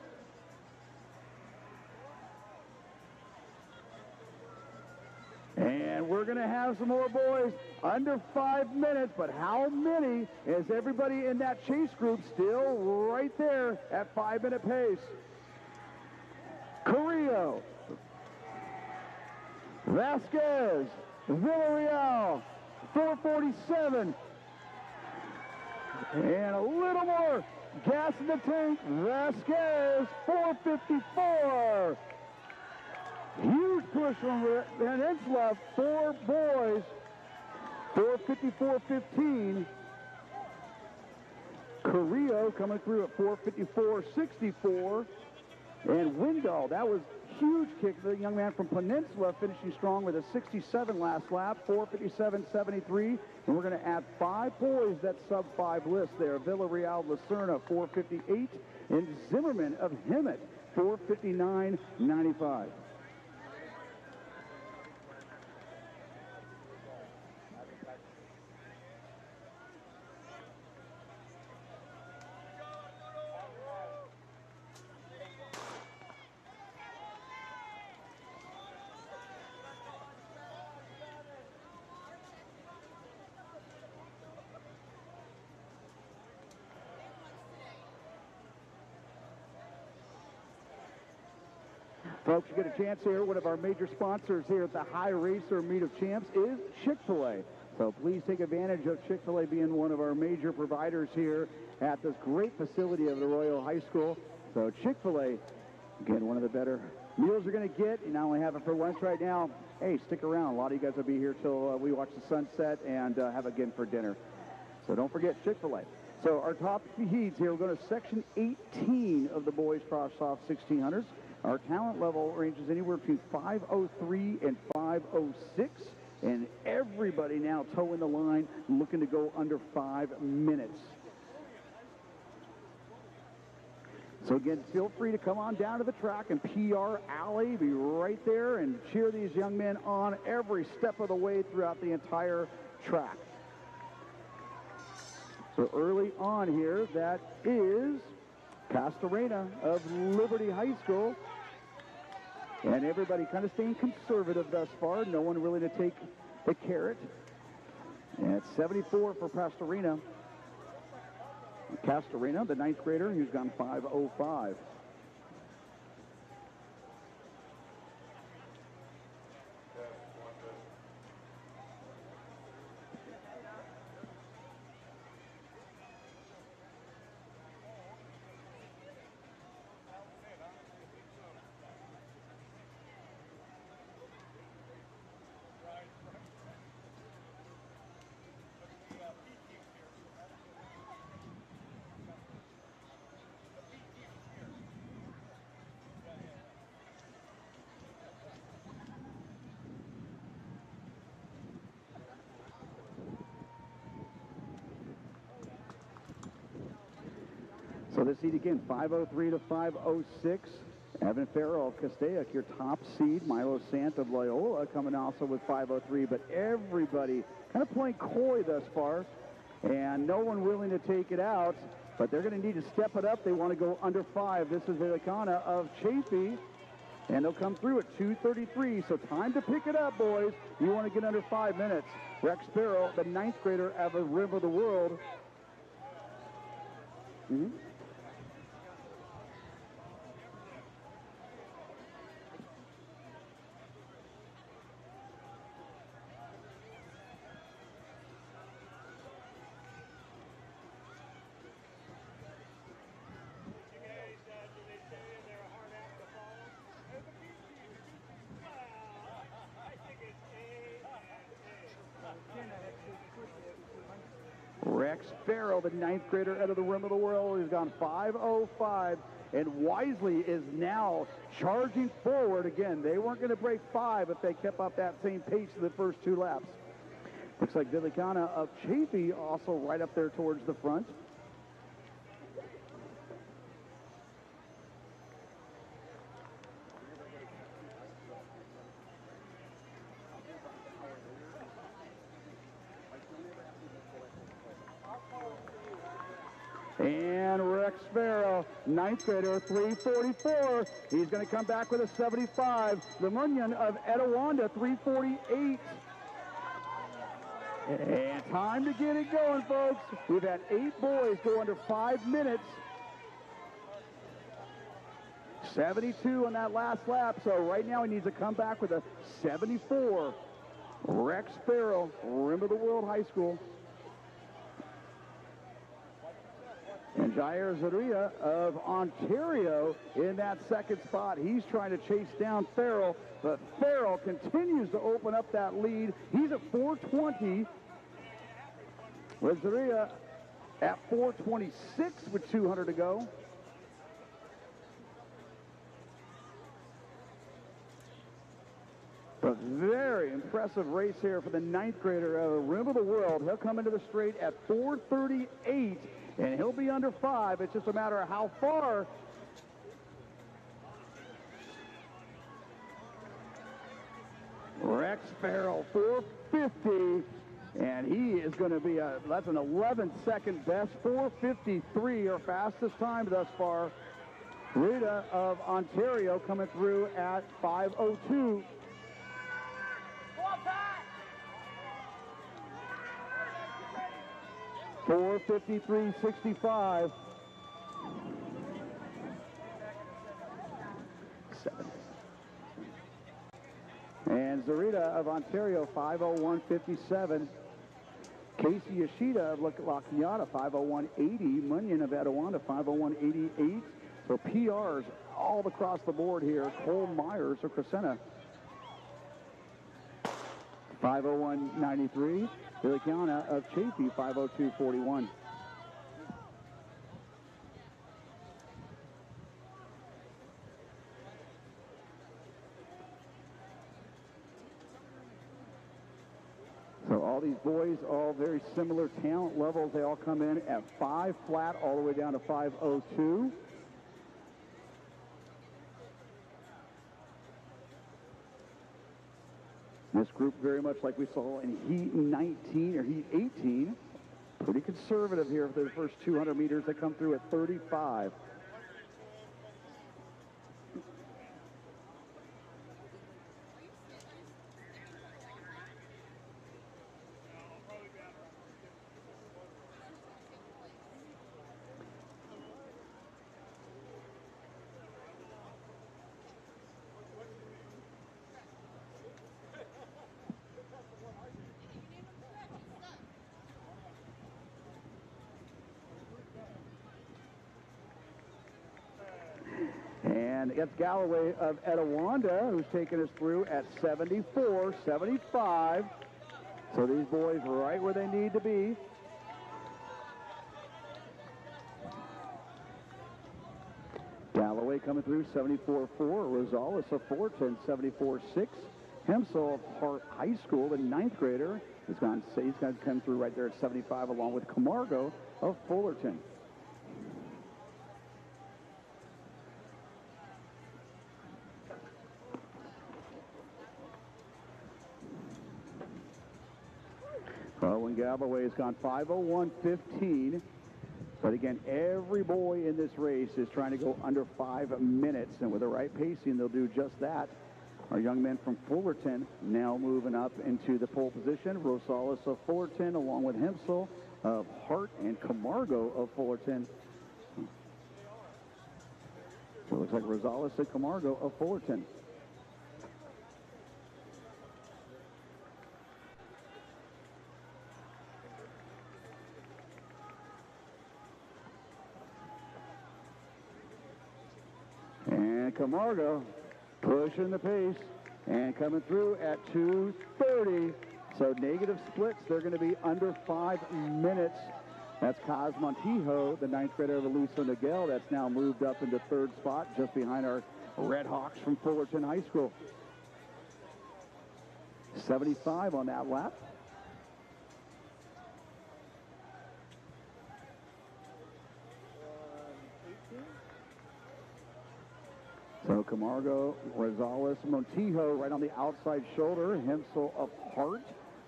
And we're going to have some more boys under 5 minutes, but how many is everybody in that chase group still right there at 5-minute pace? Carrillo, Vasquez, Villarreal, 4:47. And a little more gas in the tank. Vasquez, 4:54. Huge push from Van Enslow, 4 boys, 4:54.15. Carrillo coming through at 4:54.64. And Windall, that was huge kick for the young man from Peninsula, finishing strong with a 67 last lap, 4:57.73. And we're going to add 5 boys that sub-5 list there. Villarreal, Lucerna, 4:58. And Zimmerman of Hemet, 4:59.95. Folks, you get a chance here. One of our major sponsors here at the High Racer Meet of Champs is Chick-fil-A. So please take advantage of Chick-fil-A being one of our major providers here at this great facility of the Royal High School. So Chick-fil-A, again, one of the better meals you're going to get. You not only have it for lunch right now, hey, stick around. A lot of you guys will be here till we watch the sunset and have it again for dinner. So don't forget Chick-fil-A. So our top heats here, we're going to section 18 of the boys Frosh-Soph 1600s. Our talent level ranges anywhere between 5:03 and 5:06. And everybody now toeing the line, looking to go under 5 minutes. So again, feel free to come on down to the track and PR Alley, be right there and cheer these young men on every step of the way throughout the entire track. So early on here, that is Castorena of Liberty High School. And everybody kind of staying conservative thus far. No one willing to take the carrot. And it's 74 for Pastorena. Castorena, the 9th grader, who's gone 5:05. So this seed again, 503 to 506. Evan Farrell, Castaic, your top seed. Milo Sant of Loyola coming also with 503. But everybody kind of playing coy thus far, and no one willing to take it out. But they're going to need to step it up. They want to go under 5. This is Vilicana of Chafee, and they'll come through at 2:33. So time to pick it up, boys. You want to get under 5 minutes. Rex Sparrow, the 9th grader of the Rim of the World. Rex Farrell, the 9th grader out of the Rim of the World, has gone 5:05, and Wisely is now charging forward again. They weren't going to break 5 if they kept up that same pace in the first 2 laps. Looks like Vilicana of Chafee also right up there towards the front. And Rex Sparrow, 9th grader, 3:44. He's going to come back with a 75. Lemunion of Etowanda, 3:48. And time to get it going, folks. We've had 8 boys go under 5 minutes. 72 on that last lap, so right now he needs to come back with a 74. Rex Sparrow, Rim of the World High School. And Jair Zaria of Ontario in that second spot. He's trying to chase down Farrell, but Farrell continues to open up that lead. He's at 4:20. With Zaria at 4:26 with 200 to go. A very impressive race here for the 9th grader of Rim of the World. He'll come into the straight at 4:38. And he'll be under 5. It's just a matter of how far. Rex Farrell, 4:50. And he is going to be that's an 11-second best. 4:53, our fastest time thus far. Rita of Ontario coming through at 5:02. 4:53.65. 7. And Zarita of Ontario, 5:01.57. Casey Yoshida of La Cunada, 5:01.80. Munyon of Etowanda, 5:01.88. So PRs all across the board here. Cole Myers of Crescenta, 5:01.93. Vilicana of Chafee, 5:02.41. So all these boys, all very similar talent levels. They all come in at 5 flat all the way down to 5:02. This group very much like we saw in Heat 19 or Heat 18. Pretty conservative here for the first 200 meters. They come through at 35. And it's Galloway of Etowanda who's taking us through at 74.75. So these boys right where they need to be. Galloway coming through 74.4. Rosales of Fullerton 74.6. Hemsel of Hart High School, the 9th grader, he's going to come through right there at 75 along with Camargo of Fullerton. Galloway has gone 5:01.15. But again, every boy in this race is trying to go under 5 minutes, and with the right pacing, they'll do just that. Our young men from Fullerton now moving up into the pole position. Rosales of Fullerton, along with Hempsel of Hart and Camargo of Fullerton. So it looks like Rosales and Camargo of Fullerton. And Camargo pushing the pace and coming through at 2:30. So negative splits, they're going to be under 5 minutes. That's Kaz Montijo, the 9th grader of Aliso Niguel. That's now moved up into 3rd spot, just behind our Red Hawks from Fullerton High School. 75 on that lap. So Camargo, Rosales, Montijo right on the outside shoulder. Hempsel of Hart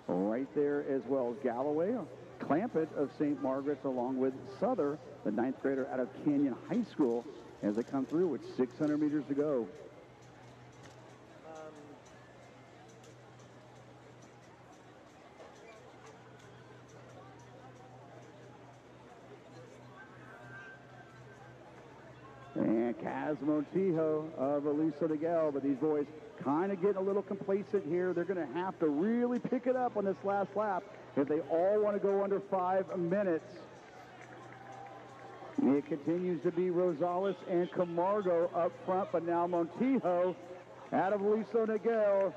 right there, as well as Galloway. Clampett of St. Margaret's, along with Souther, the 9th grader out of Canyon High School, as they come through with 600 meters to go. And Kaz Montijo of Aliso Niguel, but these boys kind of getting a little complacent here. They're going to have to really pick it up on this last lap if they all want to go under 5 minutes. It continues to be Rosales and Camargo up front, but now Montijo out of Aliso Niguel.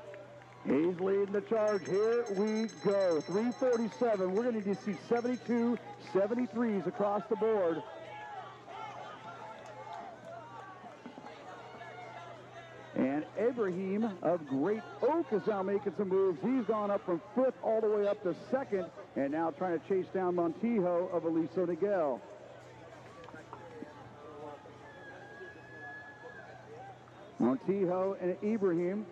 He's leading the charge. Here we go. 3:47. We're going to need to see 72, 73s across the board. And Ibrahim of Great Oak is now making some moves. He's gone up from 5th all the way up to 2nd, and now trying to chase down Montijo of Aliso Niguel. Montijo and Ibrahim.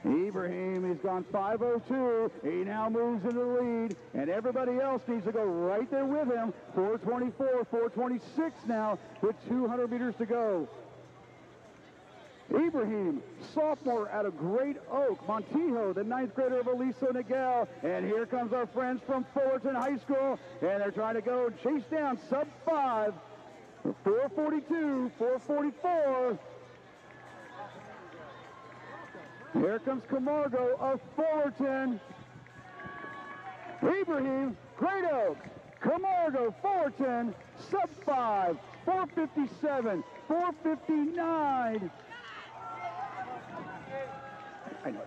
Ibrahim, he's gone 5:02. He now moves into the lead, and everybody else needs to go right there with him. 4:24, 4:26 now with 200 meters to go. Ibrahim, sophomore out of Great Oak. Montijo, the 9th grader of Aliso Niguel. And here comes our friends from Fullerton High School, and they're trying to go chase down sub-5. 4:42, 4:44. Here comes Camargo of Fullerton. Ibrahim, Great Oak. Camargo, Fullerton, sub-5, 4:57, 4:59. I know.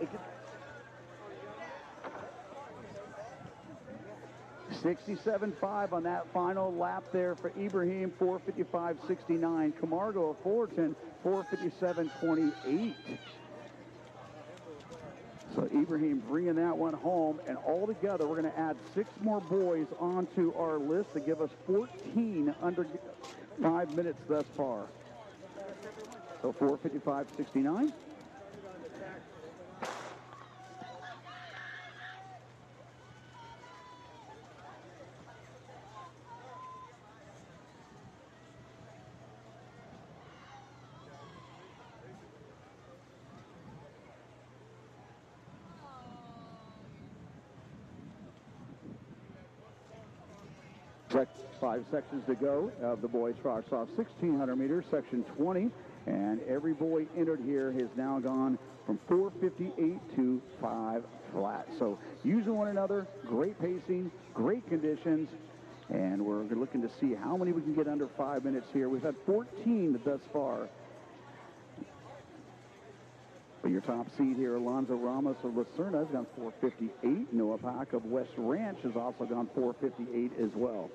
67.5 on that final lap there for Ibrahim, 4:55.69. Camargo of Fullerton, 4:57.28. So Ibrahim bringing that one home, and all together we're going to add 6 more boys onto our list to give us 14 under 5 minutes thus far. So 4:55.69. Five sections to go of the boys Frosh-Soph 1,600 meters, section 20. And every boy entered here has now gone from 4:58 to 5 flat. So using one another, great pacing, great conditions. And we're looking to see how many we can get under 5 minutes here. We've had 14 thus far. But your top seed here, Alonzo Ramos of Lucerna, has gone 4:58. Noah Pack of West Ranch has also gone 4:58 as well.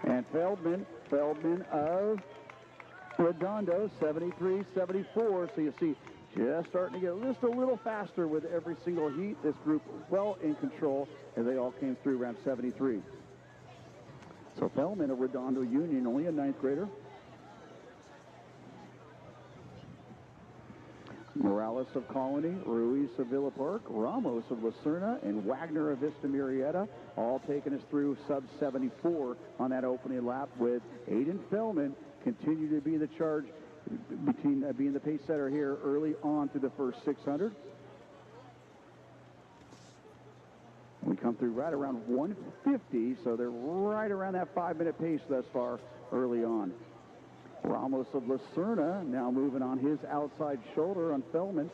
And Feldman of Redondo 73-74. So you see just starting to get just a little faster with every single heat. This group well in control as they all came through around 73. So Fellman of Redondo Union, only a 9th grader. Morales of Colony, Ruiz of Villa Park, Ramos of Lucerna, and Wagner of Vista Murrieta, all taking us through sub 74 on that opening lap, with Aiden Fellman continue to be the charge between being the pace setter here early on through the first 600. We come through right around 150, so they're right around that 5-minute pace thus far early on. Ramos of Lucerna now moving on his outside shoulder on Fellman.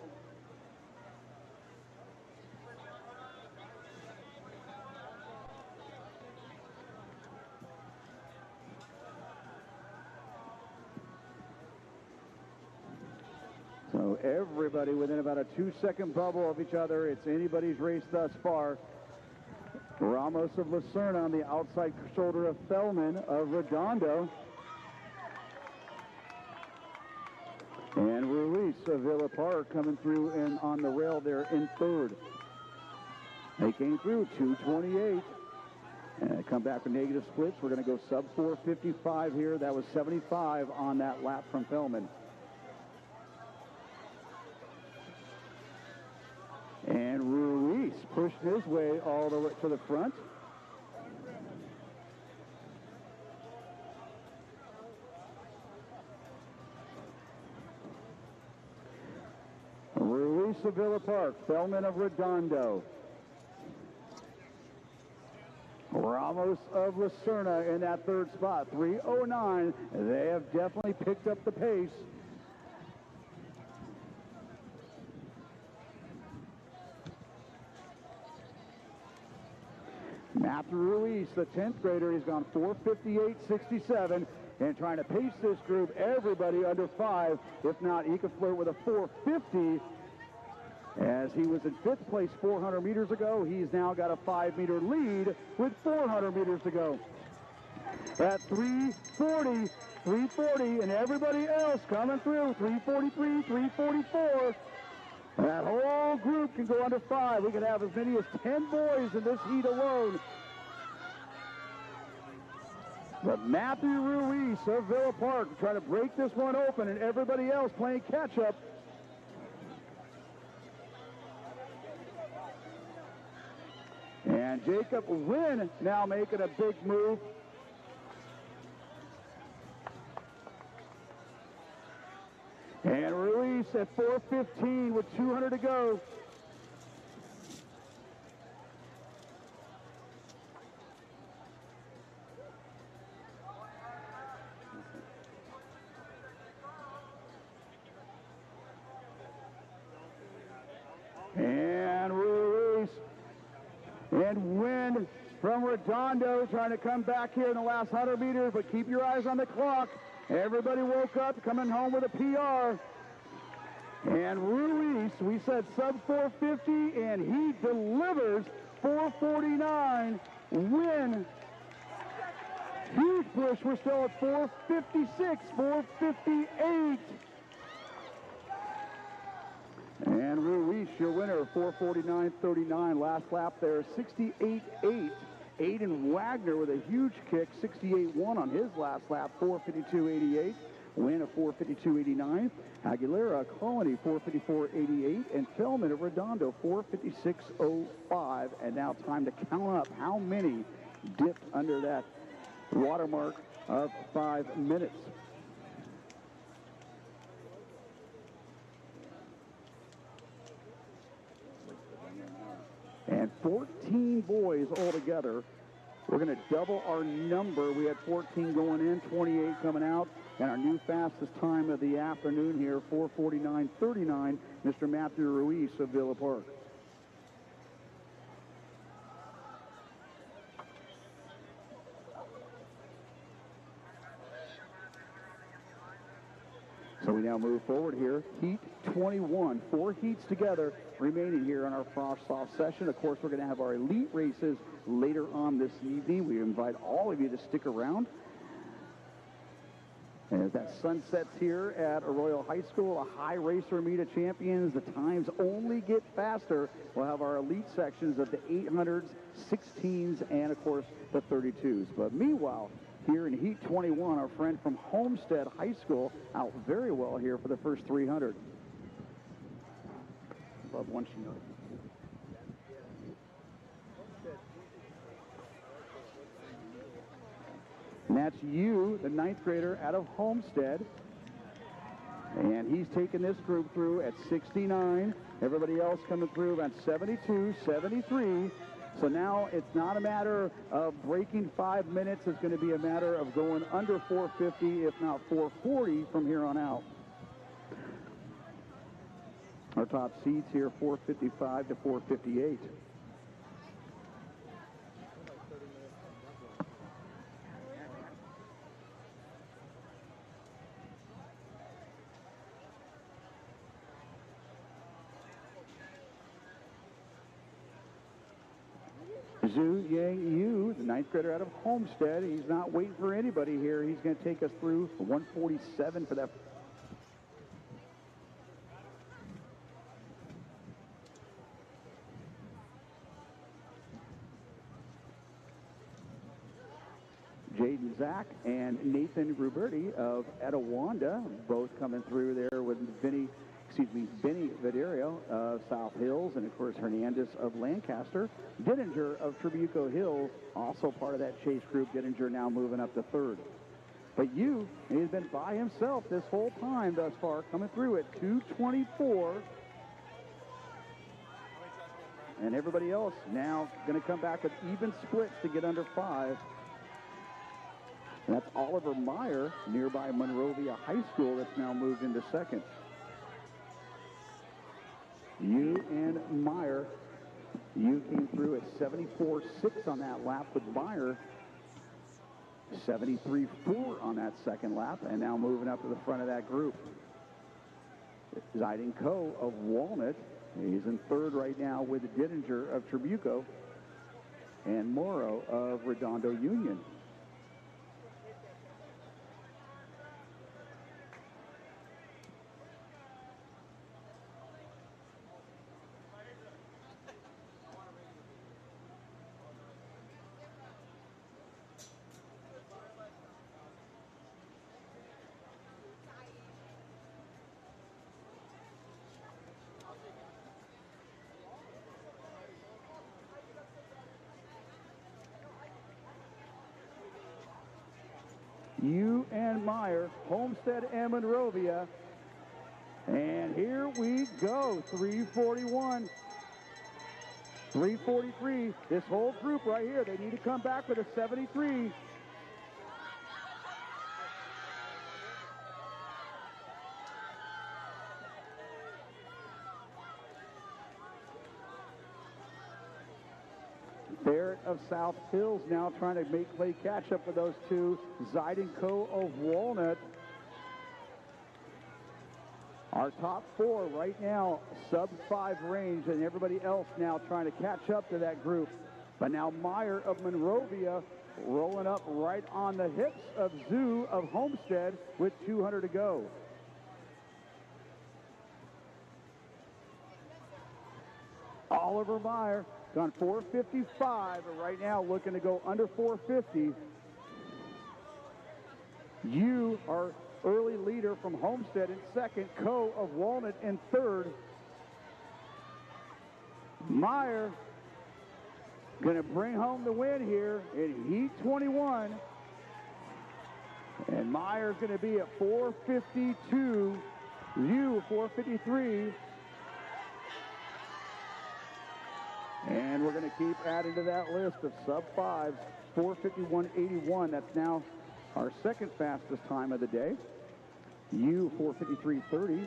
So everybody within about a 2-second bubble of each other. It's anybody's race thus far. Ramos of Lucerna on the outside shoulder of Fellman of Redondo. And Ruiz of Villa Park coming through and on the rail there in 3rd. They came through 228. And they come back with negative splits. We're going to go sub 455 here. That was 75 on that lap from Fellman. And Ruiz pushed his way all the way to the front. Ruiz of Villa Park, Fellman of Redondo. Ramos of Lucerna in that 3rd spot, 3:09. They have definitely picked up the pace. Matthew Ruiz, the 10th grader, he's gone 4:58.67 and trying to pace this group. Everybody under 5. If not, he could flirt with a 4:50. As he was in 5th place 400 meters ago, he's now got a 5-meter lead with 400 meters to go. At 3:40, and everybody else coming through, 3:43, 3:44. That whole group can go under 5. We could have as many as 10 boys in this heat alone. But Matthew Ruiz of Villa Park trying to break this one open, and everybody else playing catch-up. And Jacob Wynn now making a big move. And Ruiz at 4:15 with 200 to go. And Ruiz and Wynn from Redondo trying to come back here in the last 100 meters, but keep your eyes on the clock. Everybody woke up, coming home with a PR. And Ruiz, we said sub 450, and he delivers 449. Win. Huge push. We're still at 456, 458. And Ruiz, your winner, 449.39. Last lap there, 68.8. Aiden Wagner with a huge kick, 68.1 on his last lap, 452.88. Win of 452.89. Aguilera Colony, 454.88. And Fellman of Redondo, 456.05. And now time to count up how many dipped under that watermark of 5 minutes. And 14 boys altogether. We're going to double our number. We had 14 going in, 28 coming out. And our new fastest time of the afternoon here, 4:49.39, Mr. Matthew Ruiz of Villa Park. So we now move forward here. Heat 21, 4 heats together remaining here on our Frosh-Soph session. Of course, we're going to have our elite races later on this evening. We invite all of you to stick around. As that sun sets here at Arroyo High School, a high racer meet of champions. The times only get faster. We'll have our elite sections of the 800s, 16s, and of course the 32s. But meanwhile, here in Heat 21, our friend from Homestead High School out very well here for the first 300. Love one she knows. And that's you, the 9th grader out of Homestead. And he's taken this group through at 69. Everybody else coming through about 72, 73. So now it's not a matter of breaking 5 minutes. It's going to be a matter of going under 450, if not 440 from here on out. Our top seeds here, 455 to 458. Zhu Yang Yu, the 9th grader out of Homestead. He's not waiting for anybody here. He's going to take us through 147 for that. Jaden Zach and Nathan Ruberti of Etowanda, both coming through there with Benny Viderio of South Hills, and of course Hernandez of Lancaster. Dittinger of Tribuco Hills, also part of that chase group. Dittinger now moving up to 3rd. But he's been by himself this whole time thus far, coming through at 224. And everybody else now going to come back with even splits to get under 5. And that's Oliver Meyer, nearby Monrovia High School, that's now moved into 2nd. You and Meyer. You came through at 74.6 on that lap with Meyer. 73.4 on that 2nd lap, and now moving up to the front of that group. Ziding Ko of Walnut. He's in 3rd right now with Dittinger of Tribuco and Morrow of Redondo Union. You and Meyer, Homestead and Monrovia. And here we go, 341, 343. This whole group right here, they need to come back with a 73. Barrett of South Hills now trying to play catch up with those two. Ziding Ko of Walnut. Our top 4 right now, sub-5 range, and everybody else now trying to catch up to that group. But now Meyer of Monrovia rolling up right on the hips of Zhu of Homestead with 200 to go. Oliver Meyer gone 455, but right now looking to go under 450. You are early leader from Homestead in 2nd, Ko of Walnut in 3rd. Meyer going to bring home the win here in Heat 21. And Meyer's going to be at 452. You 453. And we're going to keep adding to that list of sub-5s, 451.81. That's now our 2nd fastest time of the day. You 453.30.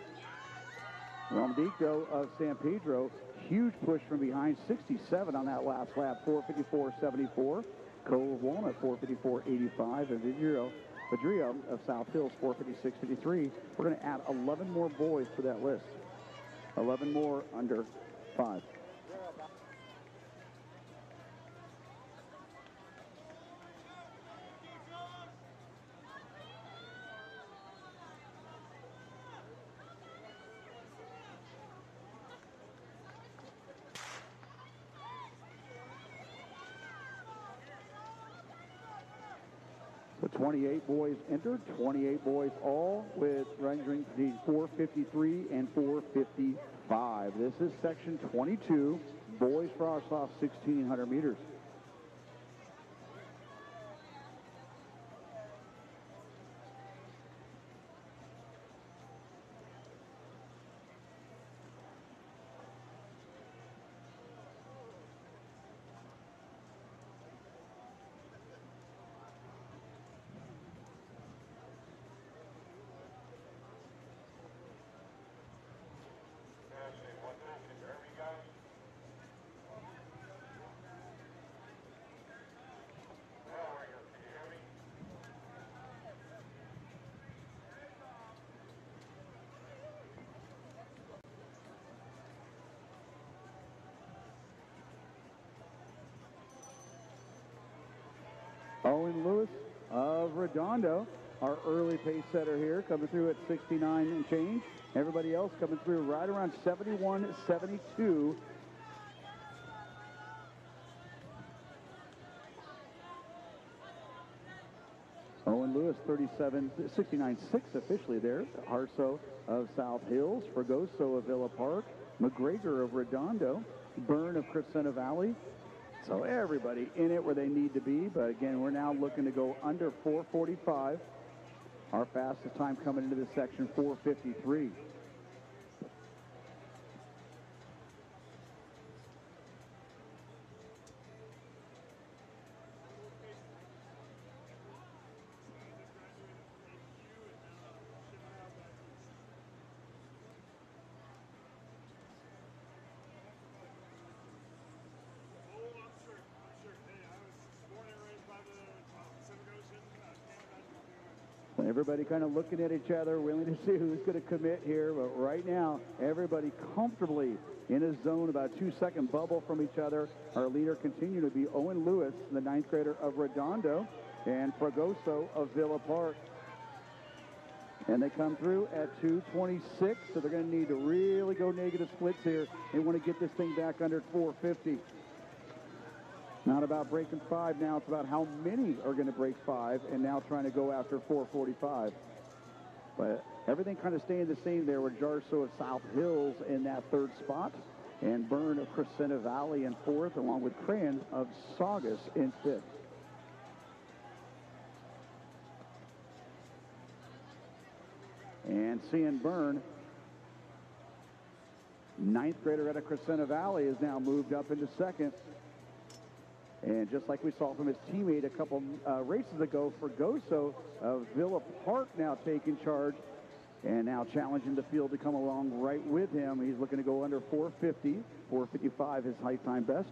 Romdicto of San Pedro, huge push from behind, 67 on that last lap, 454.74. Ko of Walnut, 454.85. And Vidrio of South Hills, 456.53. We're going to add 11 more boys to that list. 11 more under 5. 28 boys entered, 28 boys all with ranging between 453 and 455. This is section 22, boys Frosh-Soph 1,600 meters. Owen Lewis of Redondo, our early pace setter here, coming through at 69 and change. Everybody else coming through right around 71, 72. Owen Lewis, 69.6 officially there. Harso of South Hills, Fragoso of Villa Park, McGregor of Redondo, Byrne of Crescenta Valley. So everybody in it where they need to be, but again, we're now looking to go under 4:45. Our fastest time coming into this section, 4:53. Everybody kind of looking at each other, willing to see who's going to commit here. But right now, everybody comfortably in a zone, about a 2-second bubble from each other. Our leader continue to be Owen Lewis, the 9th grader of Redondo, and Fragoso of Villa Park. And they come through at 2:26, so they're going to need to really go negative splits here. They want to get this thing back under 4:50. Not about breaking 5 now, it's about how many are going to break 5, and now trying to go after 4:45. But everything kind of staying the same there with Jarso of South Hills in that 3rd spot, and Byrne of Crescenta Valley in 4th, along with Crayon of Saugus in 5th. And seeing Byrne, 9th grader out of Crescenta Valley, is now moved up into 2nd. And just like we saw from his teammate a couple races ago, Fragoso of Villa Park now taking charge and now challenging the field to come along right with him. He's looking to go under 4:50, 4:55 his height time best.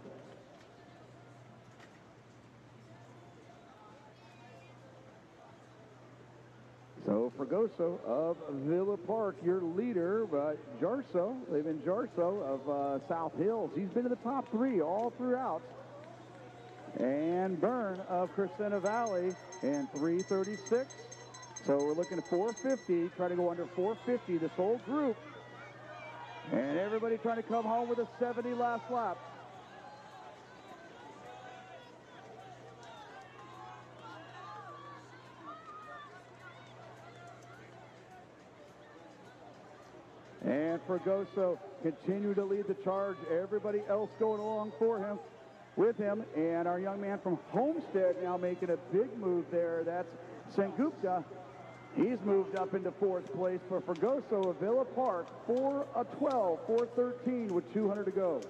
So Fragoso of Villa Park, your leader, but Jarso, Levin Jarso of South Hills, he's been in the top 3 all throughout. And Byrne of Crescenta Valley in 3:36. So we're looking at 4:50, try to go under 4:50, this whole group. And everybody trying to come home with a 70 last lap. And Fragoso continue to lead the charge. Everybody else going along for him, with him. And our young man from Homestead now making a big move there. That's Sengupta. He's moved up into 4th place for Fragoso of Villa Park. 4:12, 4:13 with 200 to go.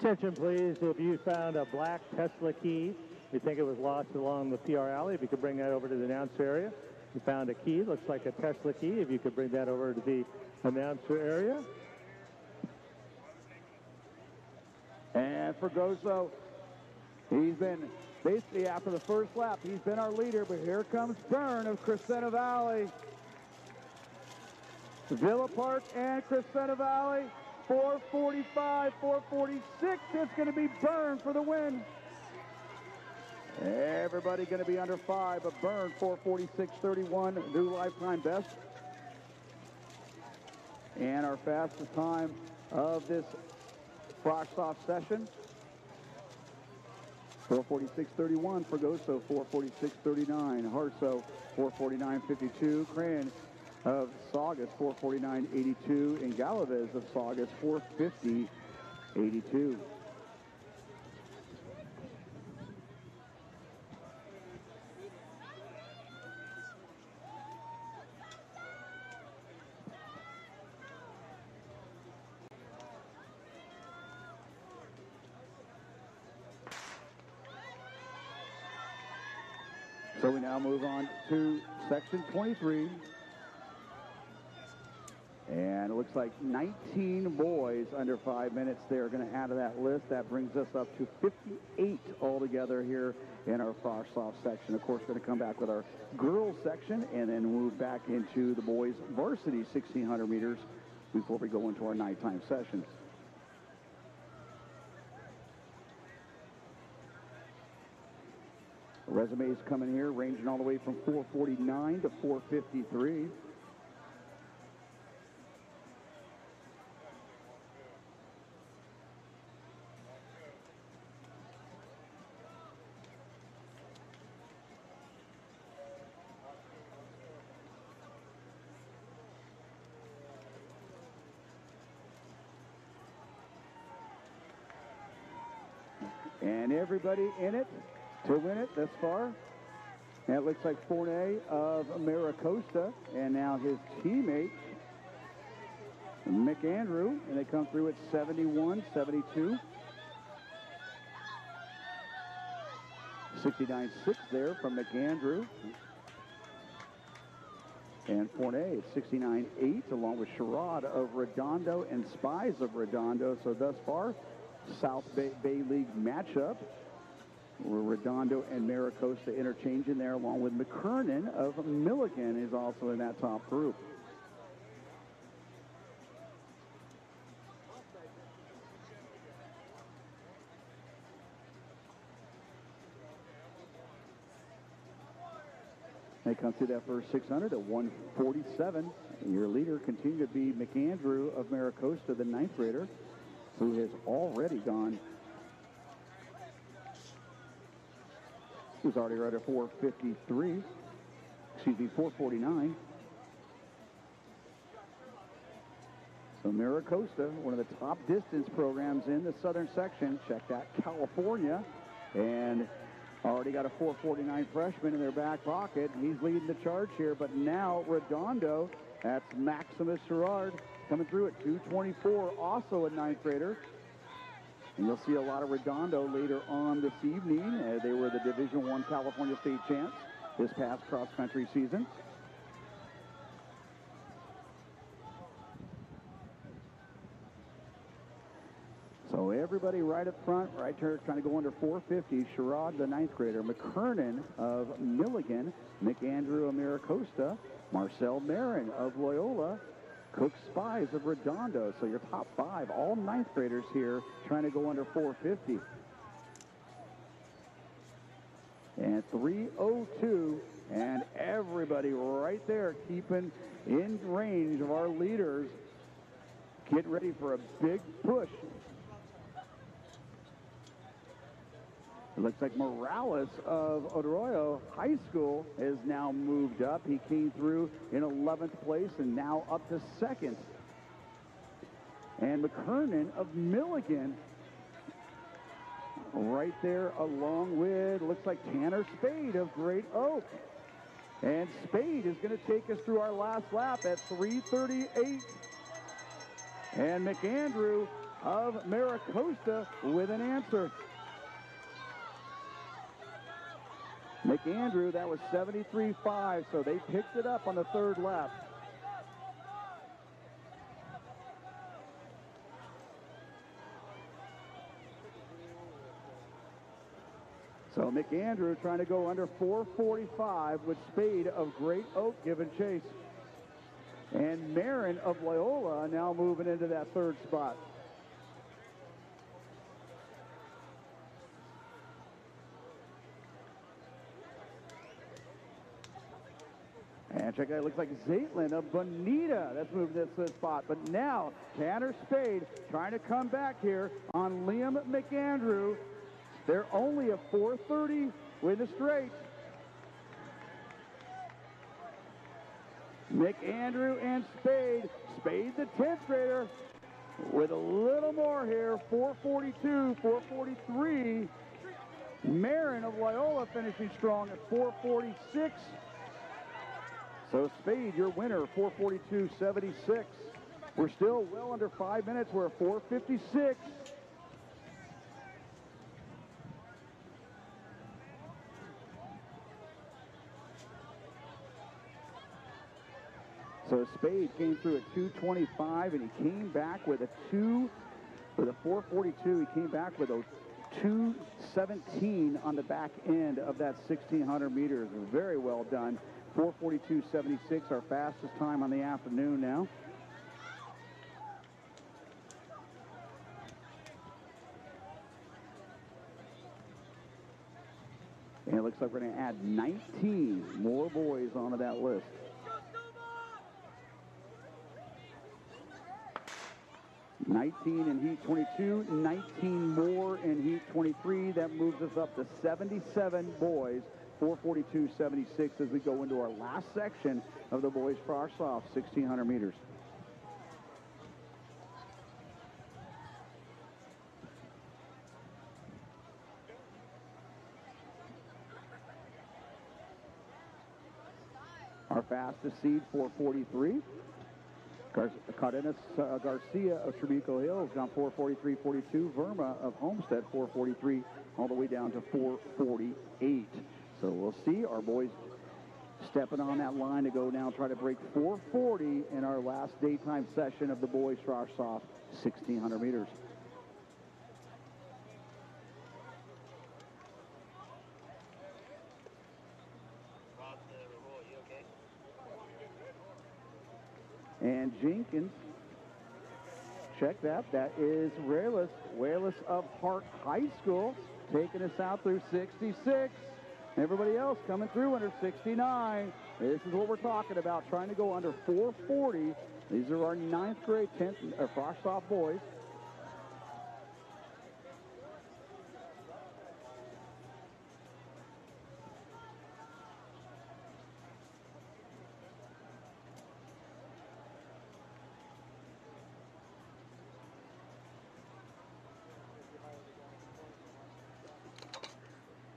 Attention please, if you found a black Tesla key, you think it was lost along the PR alley, if you could bring that over to the announcer area. You found a key, looks like a Tesla key, if you could bring that over to the announcer area. And Fragoso, he's been basically after the first lap, he's been our leader, but here comes Byrne of Crescenta Valley. Villa Park and Crescenta Valley, 4:45, 4:46. It's going to be Byrne for the win. Everybody going to be under 5, but Byrne 4:46.31, new lifetime best. And our fastest time of this Frosh-Soph session, 446.31 Fragoso, 446.39 Harso, 449.52 Cran of Saugus, 449.82 and Galaviz of Saugus, 450.82. So we now move on to section 23. And it looks like 19 boys under 5 minutes they're going to add to that list. That brings us up to 58 altogether here in our Frosh-Soph section. Of course, we're going to come back with our girls section and then move back into the boys varsity 1,600 meters before we go into our nighttime sessions. Resumes coming here ranging all the way from 449 to 453. And everybody in it to win it thus far. And it looks like Fournay of Maricosta and now his teammate McAndrew, and they come through at 71-72. 69.6 there from McAndrew. And Fournay at 69.8 along with Sherrod of Redondo and Spies of Redondo. So thus far, South Bay League matchup where Redondo and Maricosta interchanging there along with McKernan of Milligan is also in that top group. They come through that first 600 at 147. Your leader continued to be McAndrew of Maricosta, the 9th grader, who has already gone. He's already right at 453. Excuse me, 449. So Maricosta, one of the top distance programs in the southern section. Check that, California. And already got a 449 freshman in their back pocket. He's leading the charge here, but now Redondo, that's Maximus Sherrard, coming through at 224, also a 9th grader. And you'll see a lot of Redondo later on this evening. They were the Division I California State champs this past cross-country season. So everybody right up front, right here, trying to go under 450. Sherrod, the 9th grader. McKernan of Milligan. McAndrew of Maricosta. Marcel Marin of Loyola. Cook Spies of Redondo. So your top 5, all 9th graders here, trying to go under 450. And 302, and everybody right there keeping in range of our leaders. Get ready for a big push. It looks like Morales of Arroyo High School has now moved up. He came through in 11th place and now up to 2nd. And McKernan of Milligan right there along with, looks like Tanner Spade of Great Oak. And Spade is going to take us through our last lap at 3:38. And McAndrew of Maricosta with an answer. McAndrew, that was 73.5, so they picked it up on the 3rd lap. So McAndrew trying to go under 445 with Spade of Great Oak giving chase. And Marin of Loyola now moving into that 3rd spot. And check it out, it looks like Zaitlin of Bonita, that's moving to this spot. But now, Tanner Spade trying to come back here on Liam McAndrew. They're only a 4:30 win the straight. McAndrew and Spade. Spade, the 10th grader, with a little more here. 4:42, 4:43. Marin of Loyola finishing strong at 4:46. So Spade, your winner, 4:42.76. We're still well under 5 minutes. We're at 4:56. So Spade came through at 2:25, and he came back with a 4:42. He came back with a 2:17 on the back end of that 1,600 meters. Very well done. 4:42.76, our fastest time on the afternoon now. And it looks like we're going to add 19 more boys onto that list. 19 in heat 22, 19 more in heat 23. That moves us up to 77 boys, 4:42.76 as we go into our last section of the boys Frosh-Soph 1,600 meters. Our fastest seed, 4:43. Cardenas Garcia of Trabuco Hills gone 4:43.42. Verma of Homestead 4:43 all the way down to 4:48. So we'll see our boys stepping on that line to go now try to break 4:40 in our last daytime session of the boys Frosh-Soph 1,600 meters. And Jenkins, check that. That is Wayless of Hart High School, taking us out through 66. Everybody else coming through under 69. This is what we're talking about, trying to go under 4:40. These are our 9th grade, 10th Frosh-Soph boys.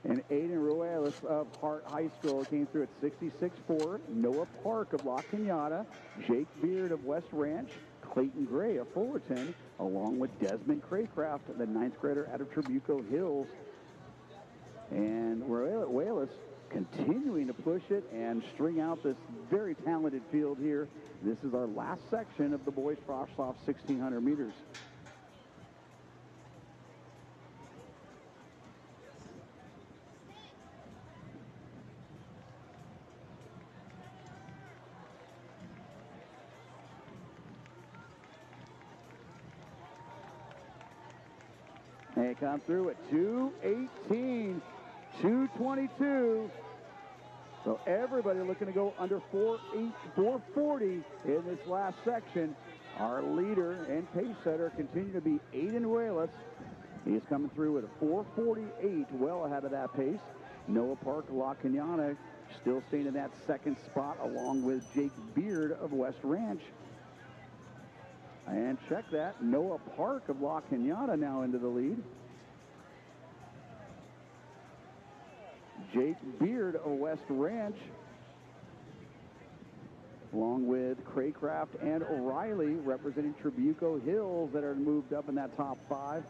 And Aiden Ruelas of Hart High School came through at 66.4. Noah Park of La Cañada, Jake Beard of West Ranch, Clayton Gray of Fullerton, along with Desmond Craycraft, the 9th grader out of Trabuco Hills. And Ruelas continuing to push it and string out this very talented field here. This is our last section of the boys Frosh-Soph 1,600 meters. They come through at 2:18, 2:22. So everybody looking to go under 4:40 in this last section. Our leader and pace setter continue to be Aiden Ruelas. He's coming through at a 4:48, well ahead of that pace. Noah Park, La Cañada, still staying in that second spot, along with Jake Beard of West Ranch. And check that, Noah Park of La Cañada now into the lead. Jake Beard of West Ranch, along with Craycraft and O'Reilly representing Trabuco Hills that are moved up in that top 5.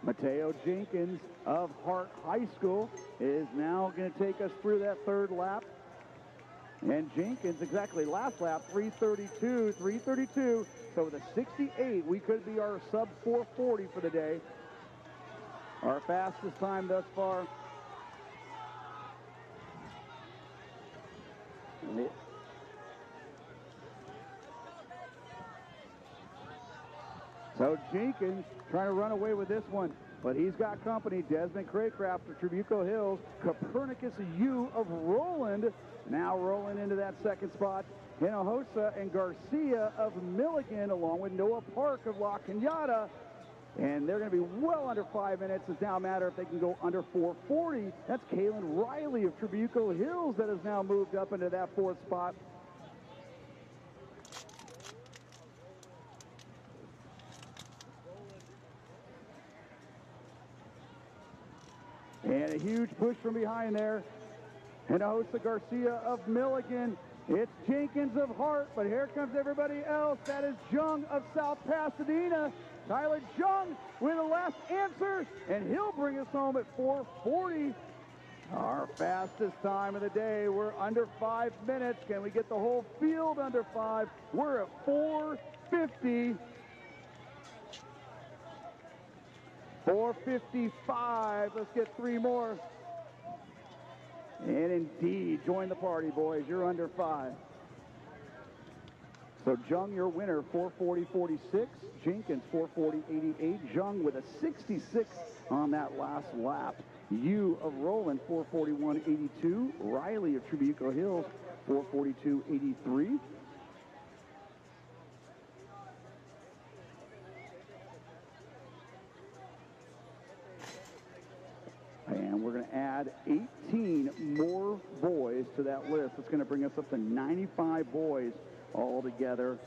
Mateo Jenkins of Hart High School is now going to take us through that third lap. And Jenkins, exactly last lap, 3:32. So with a 68, we could be our sub 4:40 for the day. Our fastest time thus far. So Jenkins trying to run away with this one, but he's got company. Desmond Craycraft of Trabuco Hills, Copernicus U of Roland, now rolling into that second spot. Hinojosa and Garcia of Milligan, along with Noah Park of La Cañada. And they're going to be well under 5 minutes. It's now a matter if they can go under 4:40. That's Kaylin Riley of Trabuco Hills that has now moved up into that fourth spot. And a huge push from behind there. Hinojosa Garcia of Milligan. It's Jenkins of Hart, but here comes everybody else. That is Jung of South Pasadena. Tyler Jung with the last answer, and he'll bring us home at 4:40. Our fastest time of the day. We're under 5 minutes. Can we get the whole field under 5? We're at 4:50. 4:55. Let's get 3 more. And indeed, join the party, boys. You're under 5. So Jung, your winner, 4:40.46. Jenkins, 4:40.88. Jung with a 66 on that last lap. Yu of Roland, 4:41.82. Riley of Trabuco Hills, 4:42.83. And we're going to add 18 more boys to that list. It's going to bring us up to 95 boys all together.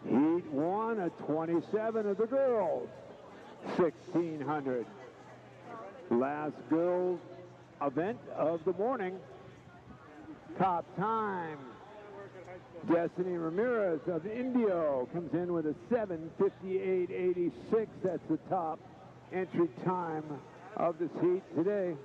Heat 1 at 27 of the girls, 1600. Last girls event of the morning. Top time. Destiny Ramirez of Indio comes in with a 7:58.86. That's the top entry time of this heat today.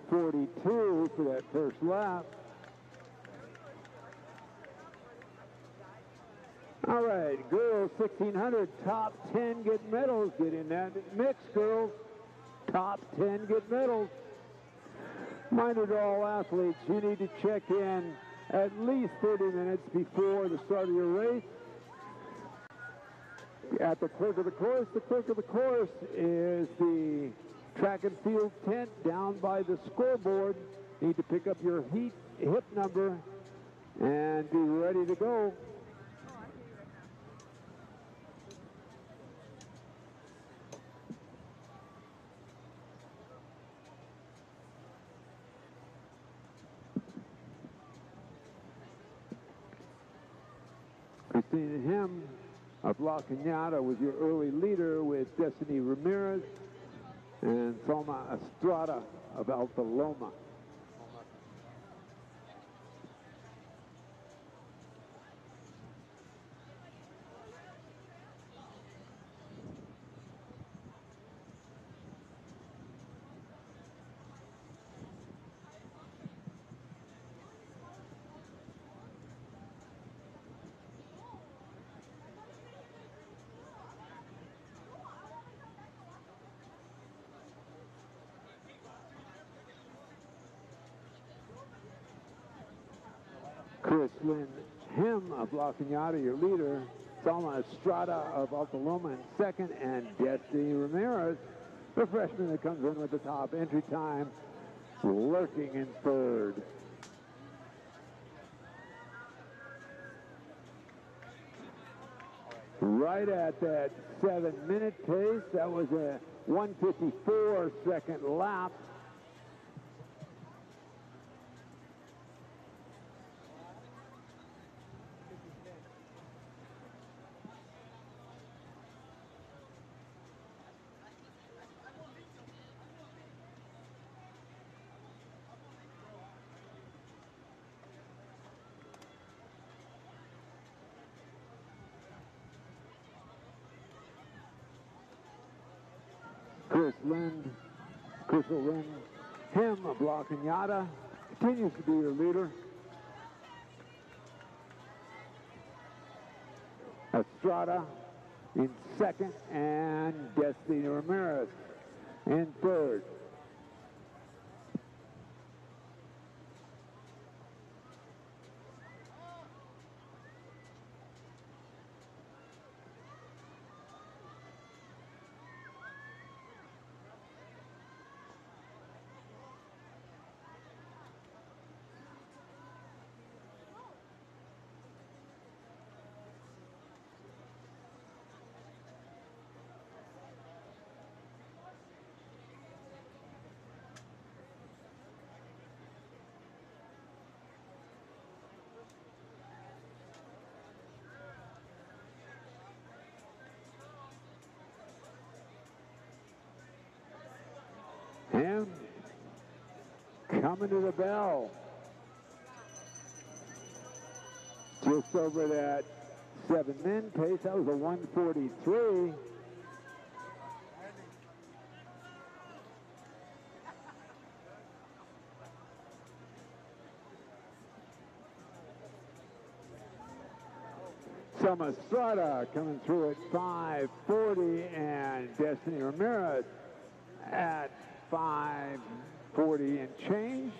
.42 for that first lap. All right, girls 1600, top 10 get medals. Get in that mix, girls. Top 10 get medals. Reminder to all athletes, you need to check in at least 30 minutes before the start of your race. At the clerk of the course is the track and field tent down by the scoreboard. Need to pick up your hip number and be ready to go. Christina Hem of La Cañada was your early leader with Destiny Ramirez and Salma Estrada of Alta Loma. Chris Lynn Hem of La Cañada, your leader. Salma Estrada of Alta Loma in second, and Destiny Ramirez, the freshman that comes in with the top entry time, lurking in third. Right at that 7-minute pace. That was a 1:54 second lap. Crystal Lynn Hem of La Cañada continues to be your leader. Estrada in second, and Destiny Ramirez in third. Ham coming to the bell. Just over that 7-min pace. That was a 1:43. Selma Estrada coming through at 5:40, and Destiny Ramirez at 5:40 and change.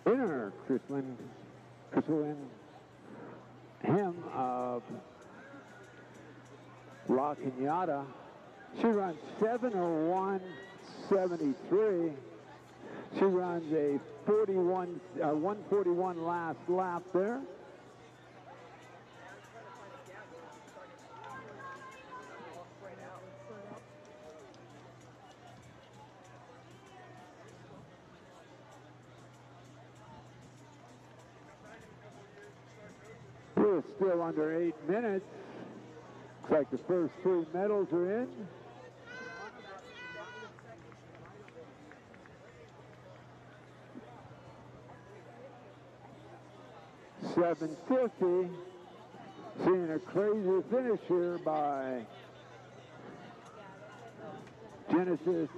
Winner, Crystal Lynn Hem of La Cañada. She runs 7:01.73. She runs a 1:41 last lap there. We're still under 8 minutes. Looks like the first 3 medals are in. $7.50. Seeing a crazy finish here by Genesis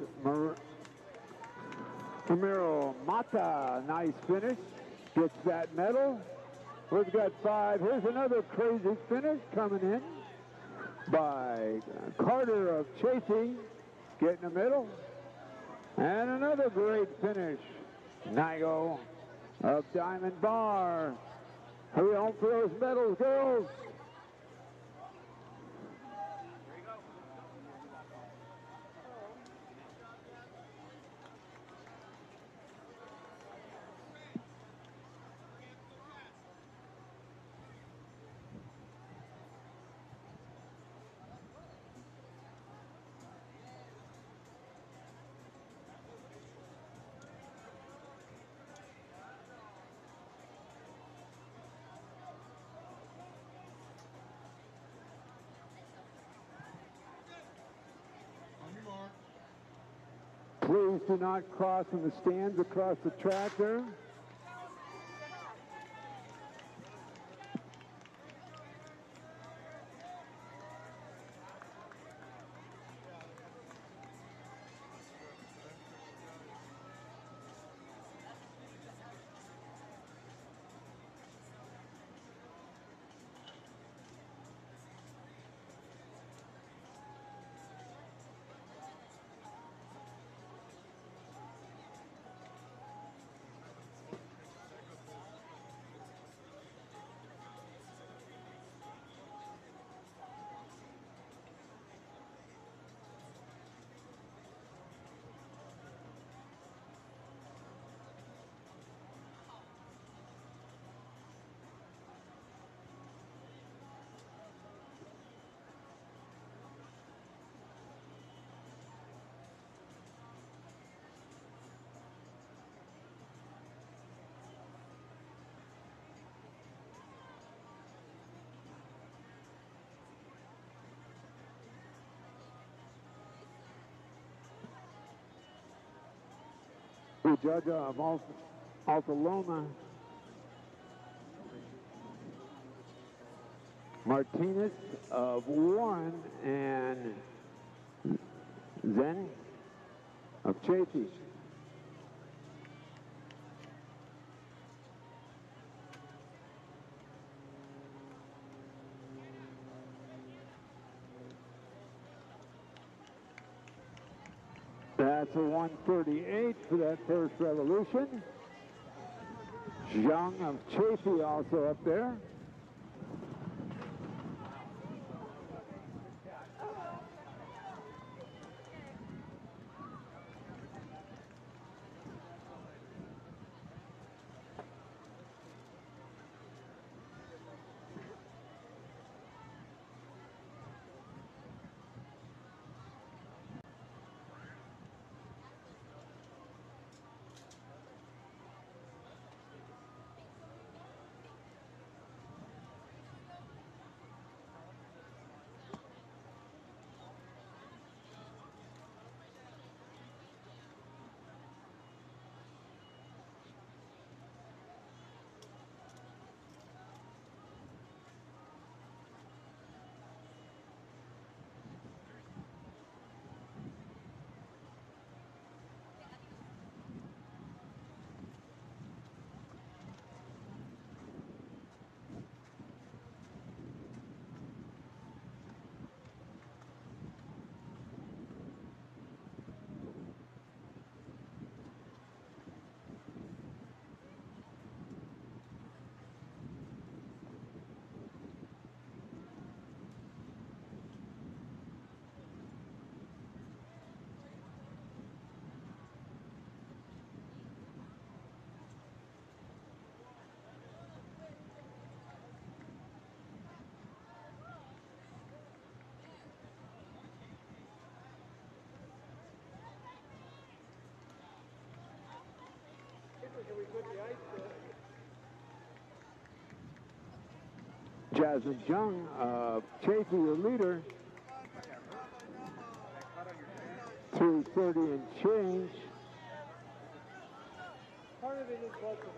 Ramiro Mata. Nice finish. Gets that medal. We've got 5. Here's another crazy finish coming in by Carter of Chaffee, getting a medal. And another great finish. Nigo of Diamond Bar. Hurry home for those medals, girls. Please do not cross in the stands across the track there. The judge of Altaloma, Martinez of Warren, and Zen of Chaffee. That's a 138 for that first revolution. Zhang of Chaffee also up there. Jasmine Jung of Chaffee, the leader. 3:30 and change. Part of it is welcome.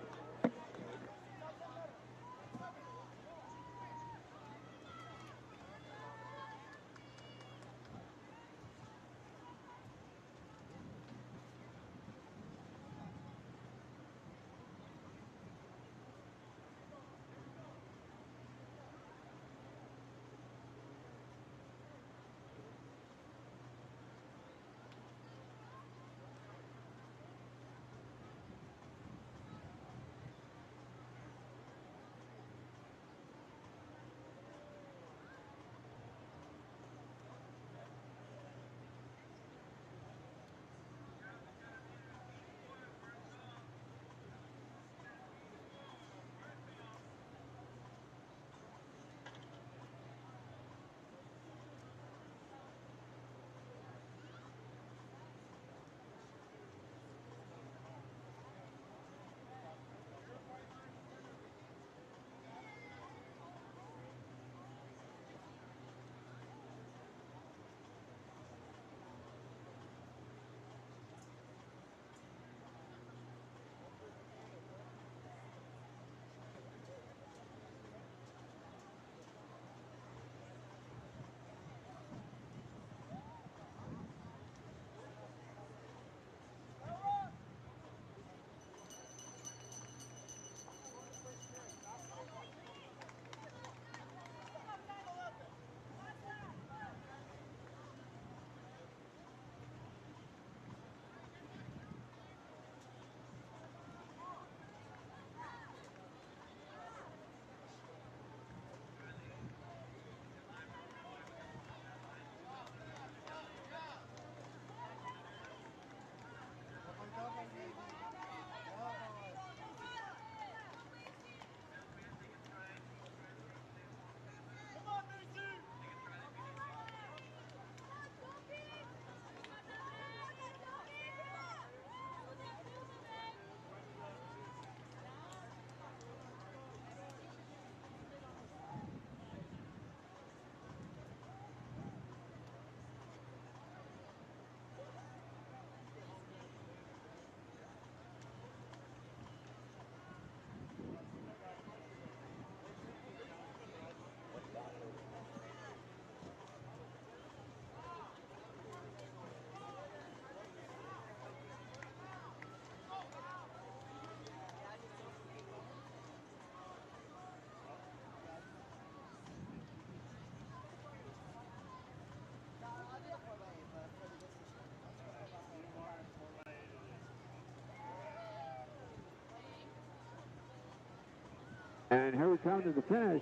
And here we come to the finish.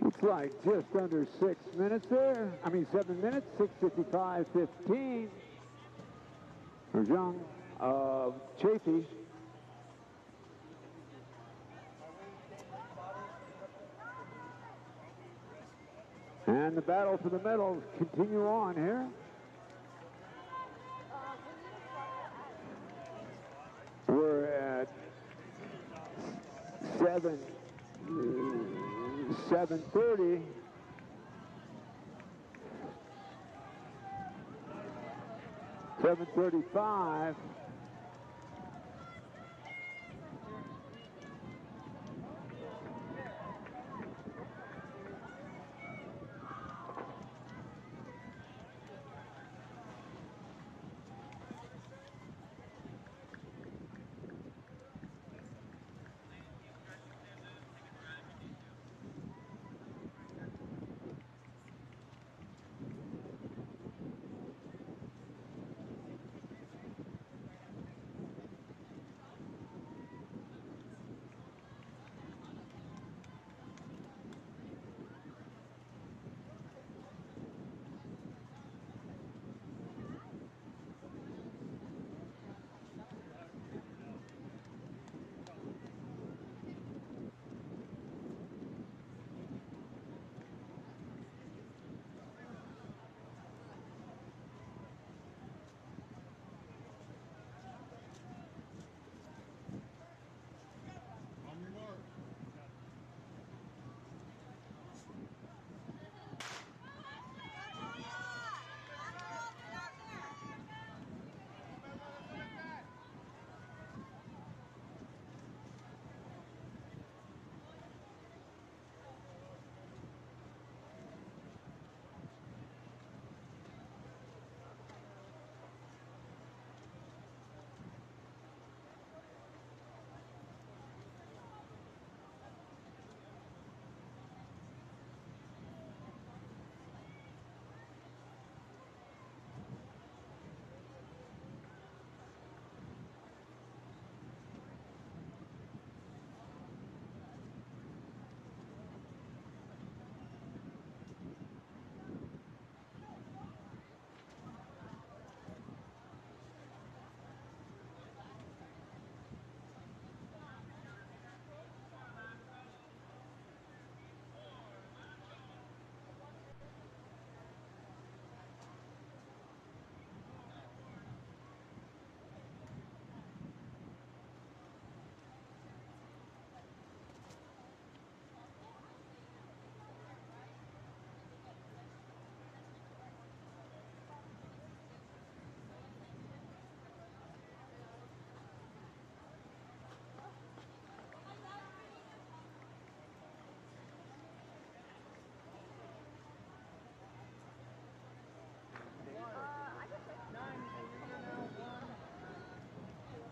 Looks like just under 6 minutes there. 7 minutes, 6:55:15 for Zhang of Chafee. And the battle for the medals continue on here. We're at 7:30. 7:35.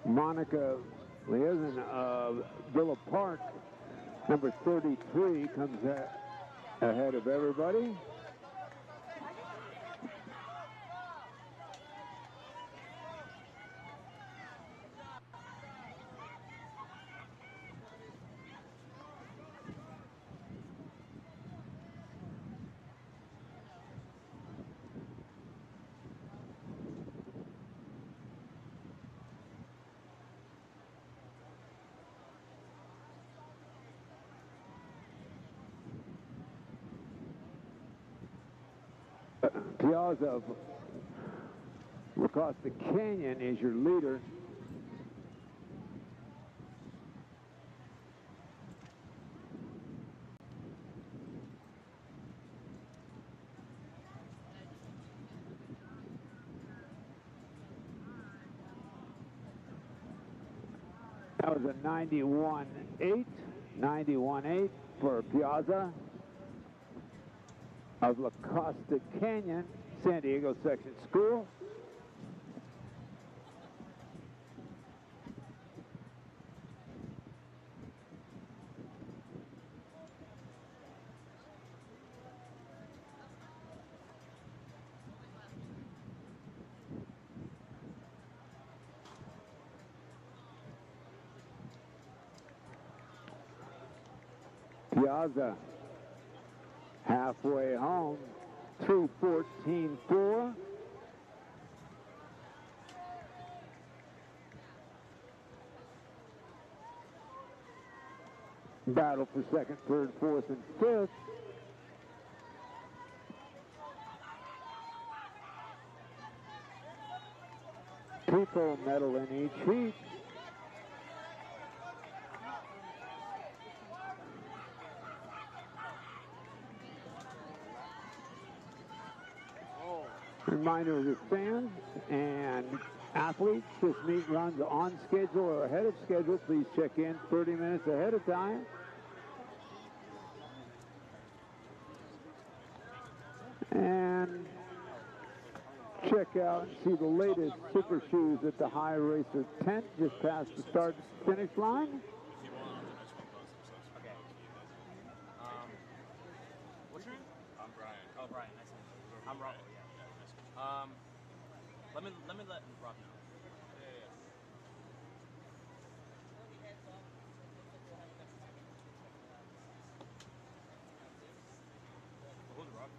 Monica Liaison of Villa Park, number 33, comes ahead of everybody. Piazza of across the canyon is your leader. That was a 91.8 for Piazza of La Costa Canyon, San Diego Section School. Piazza halfway home, 3:14.4. Battle for second, third, fourth, and fifth. People medal in each heat. Reminder to fans and athletes, this meet runs on schedule or ahead of schedule. Please check in 30 minutes ahead of time. And check out and see the latest super shoes at the High Racer tent just past the start finish line. Okay. What's your name? I'm Brian. Oh, Brian. Nice to meet you. I'm Rob. Yeah. Let me let Rob know. Yeah. Who's Rob?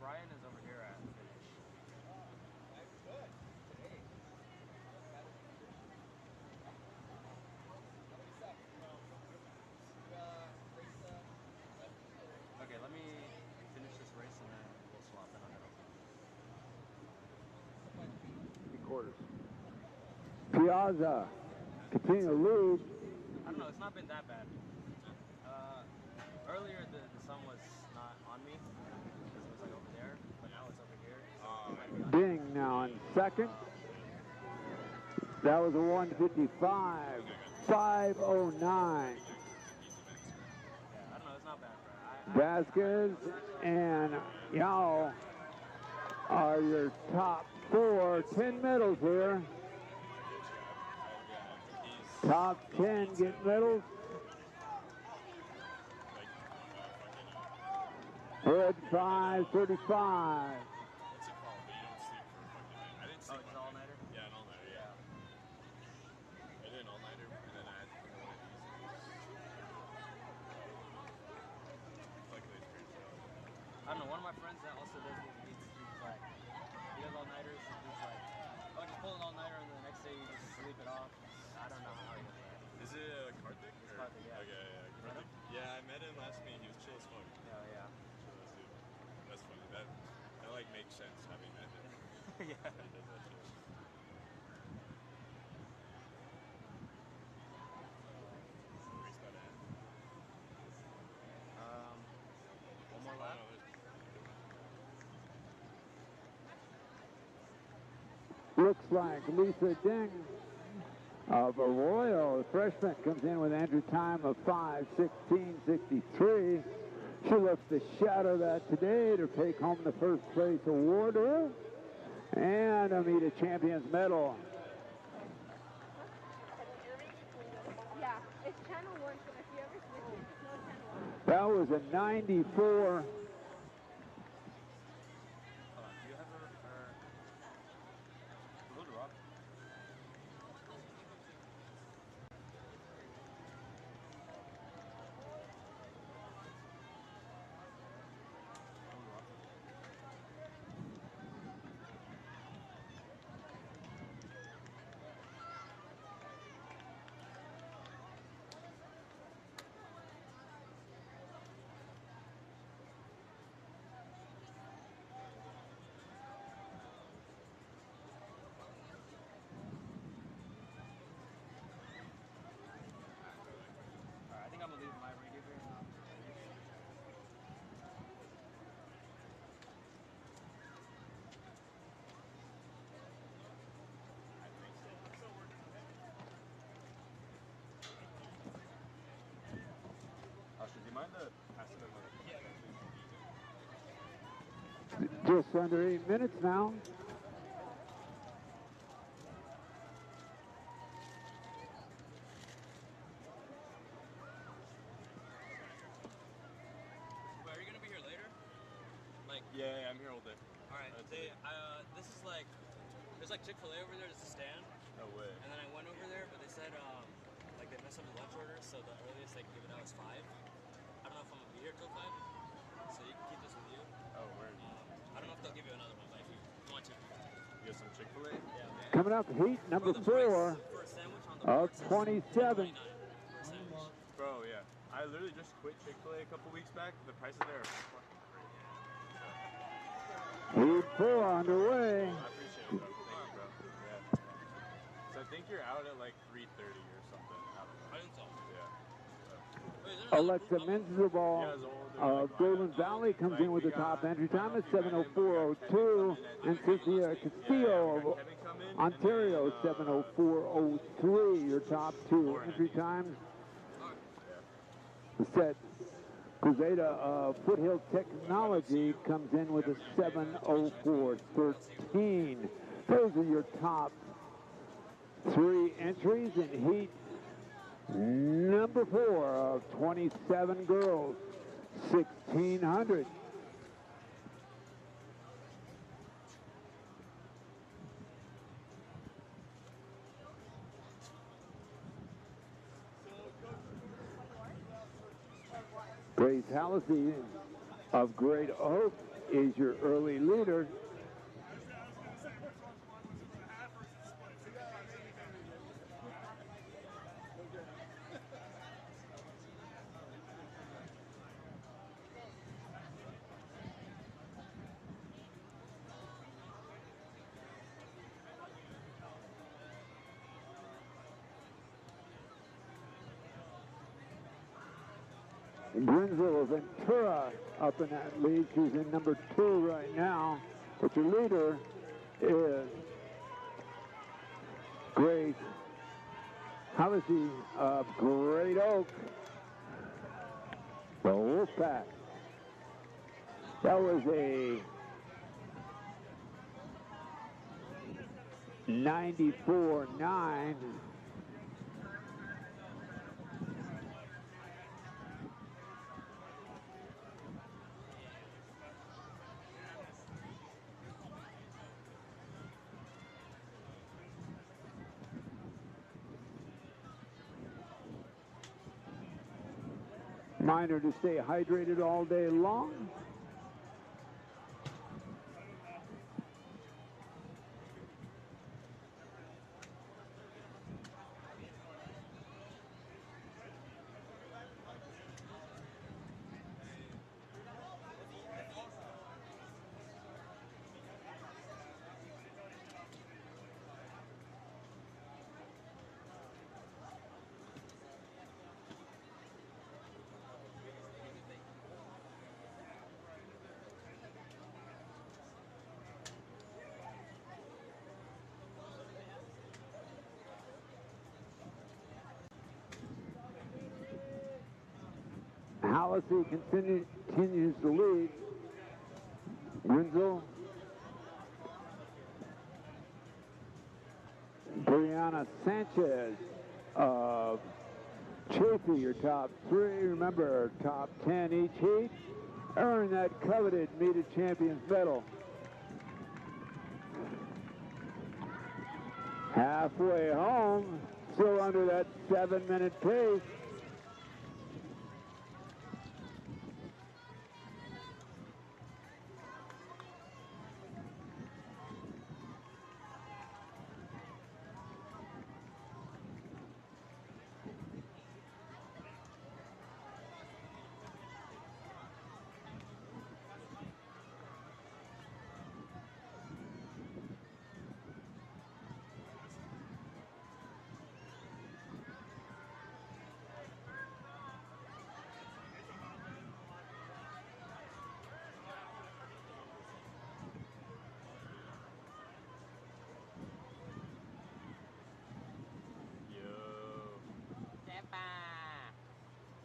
Brian is over here at finish. Okay, let me finish this race and then we'll swap it on it. 3 quarters. Piazza continue to lead. I don't know, it's not been that bad. Earlier the sun was not on me because it was like over there, but now it's over here. So it might be on Ding now in second. That was a 1:55, 5:09. Yeah, I don't know, it's not bad, bro. Vasquez and Yao are your top four. 10 medals here. Top 10 get medals. Red 5:35. What's it called? But you don't sleep for a fucking night. I didn't sleep. Oh, it's an all-nighter? Yeah, an all-nighter, yeah. I did an all-nighter, and then I had one of these. Like these pretty chill. I don't know, one of my friends that also does it, he's like, he does all-nighters, and he's like, oh, just pull an all-nighter, and then the next day you just sleep it off. I don't know how he does that. Is it Karthik? It's Karthik, yeah. Okay, yeah. You met him? Yeah, I met him last meet. He was chill as fuck. Oh, yeah. Chill as dude. That's funny. That like makes sense having met him. Yeah. He does that shit. Race about to end. One more lap. Looks like Lisa Ding of Arroyo, the freshman, comes in with entry time of 5:16.63. She looks to shadow that today to take home the first place award and a Meet of Champions medal. Yeah, it's channel 1, so if you ever switch it, it's no channel 1. That was a 94. Hold on, do you have her who to Rob? Alright, I think I'm gonna leave my radio here. Austin, do you mind passing them? Just under 8 minutes now. Wait, are you gonna be here later? Like, Yeah, I'm here all day. alright, this is like, there's like Chick-fil-A over there, there's a stand. No way. And then I went over there, but they said like they messed up the lunch order, so the earliest they can give it out is 5. I don't know if I'm gonna be here till 5, so you can keep this with you. Oh, word. I don't know if they'll give you another one, but if you want to. You get some Chick-fil-A? Yeah. Coming up, heat number 4 For a sandwich on the of board says 27. $10.99 for a sandwich. Bro, yeah. I literally just quit Chick-fil-A a couple weeks back. The prices there are fucking crazy. Heat 4 underway. I appreciate it, bro. Thank you, bro. Yeah. So I think you're out at like 3:30 or something. I don't know. I think so. Yeah. Alexa Menzabal of Golden Valley comes in with the top entry time at 7:04:02, and Cynthia Castillo of Ontario 7:04:03. Your top 2 entry times. The set Cruzada of Foothill Technology comes in with a 7:04:13. Those are your top 3 entries in heat number 4 of 27 girls, 1600. Grace Hallisey of Great Oak is your early leader. Grinzel Ventura up in that lead. She's in number 2 right now. But your leader is Grace Hallisey of Great Oak. The Wolfpack. That was a 94.9. Reminder to stay hydrated all day long. Hallisey continues to lead. Grinzel. Brianna Sanchez of Chafee, your top 3. Remember, top 10 each heat. Earn that coveted Meet of Champions medal. Halfway home, still under that 7-minute pace.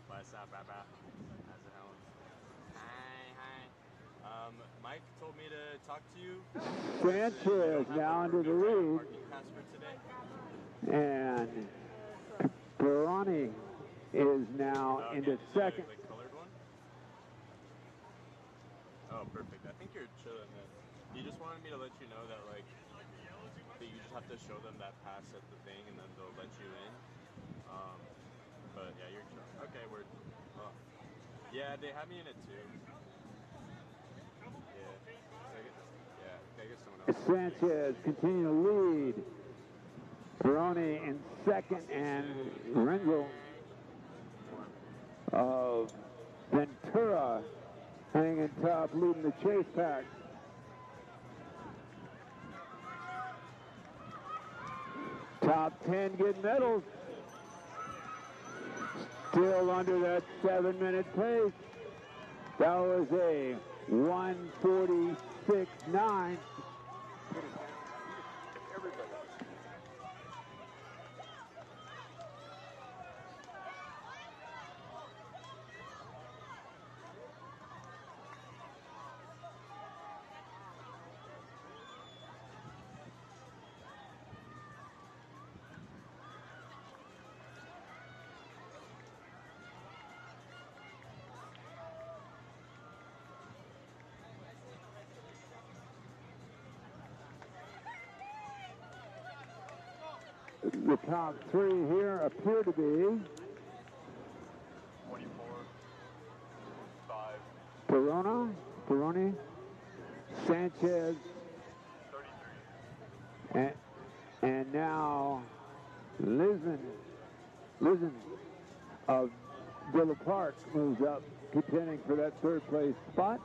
What's up, Papa? How's it going? Hi. Mike told me to talk to you. Sanchez now under the lead. And Peroni is now into second. Like colored one? Oh, perfect. I think you're chilling then. He just wanted me to let you know that, like, that you just have to show them that pass at the thing, and then they'll let you in. But yeah, you're okay. We're yeah, they have me in it too. Yeah, I guess someone else. Sanchez continue to lead. Peroni in second, and Renzo of Ventura hanging top, leading the chase pack. Top 10 get medals. Still under that 7-minute pace. That was a 1:46.9. The top three here appear to be 24, 5, Peroni, Sanchez, 33. and now Lizen of Villa Park moves up, contending for that third place spot.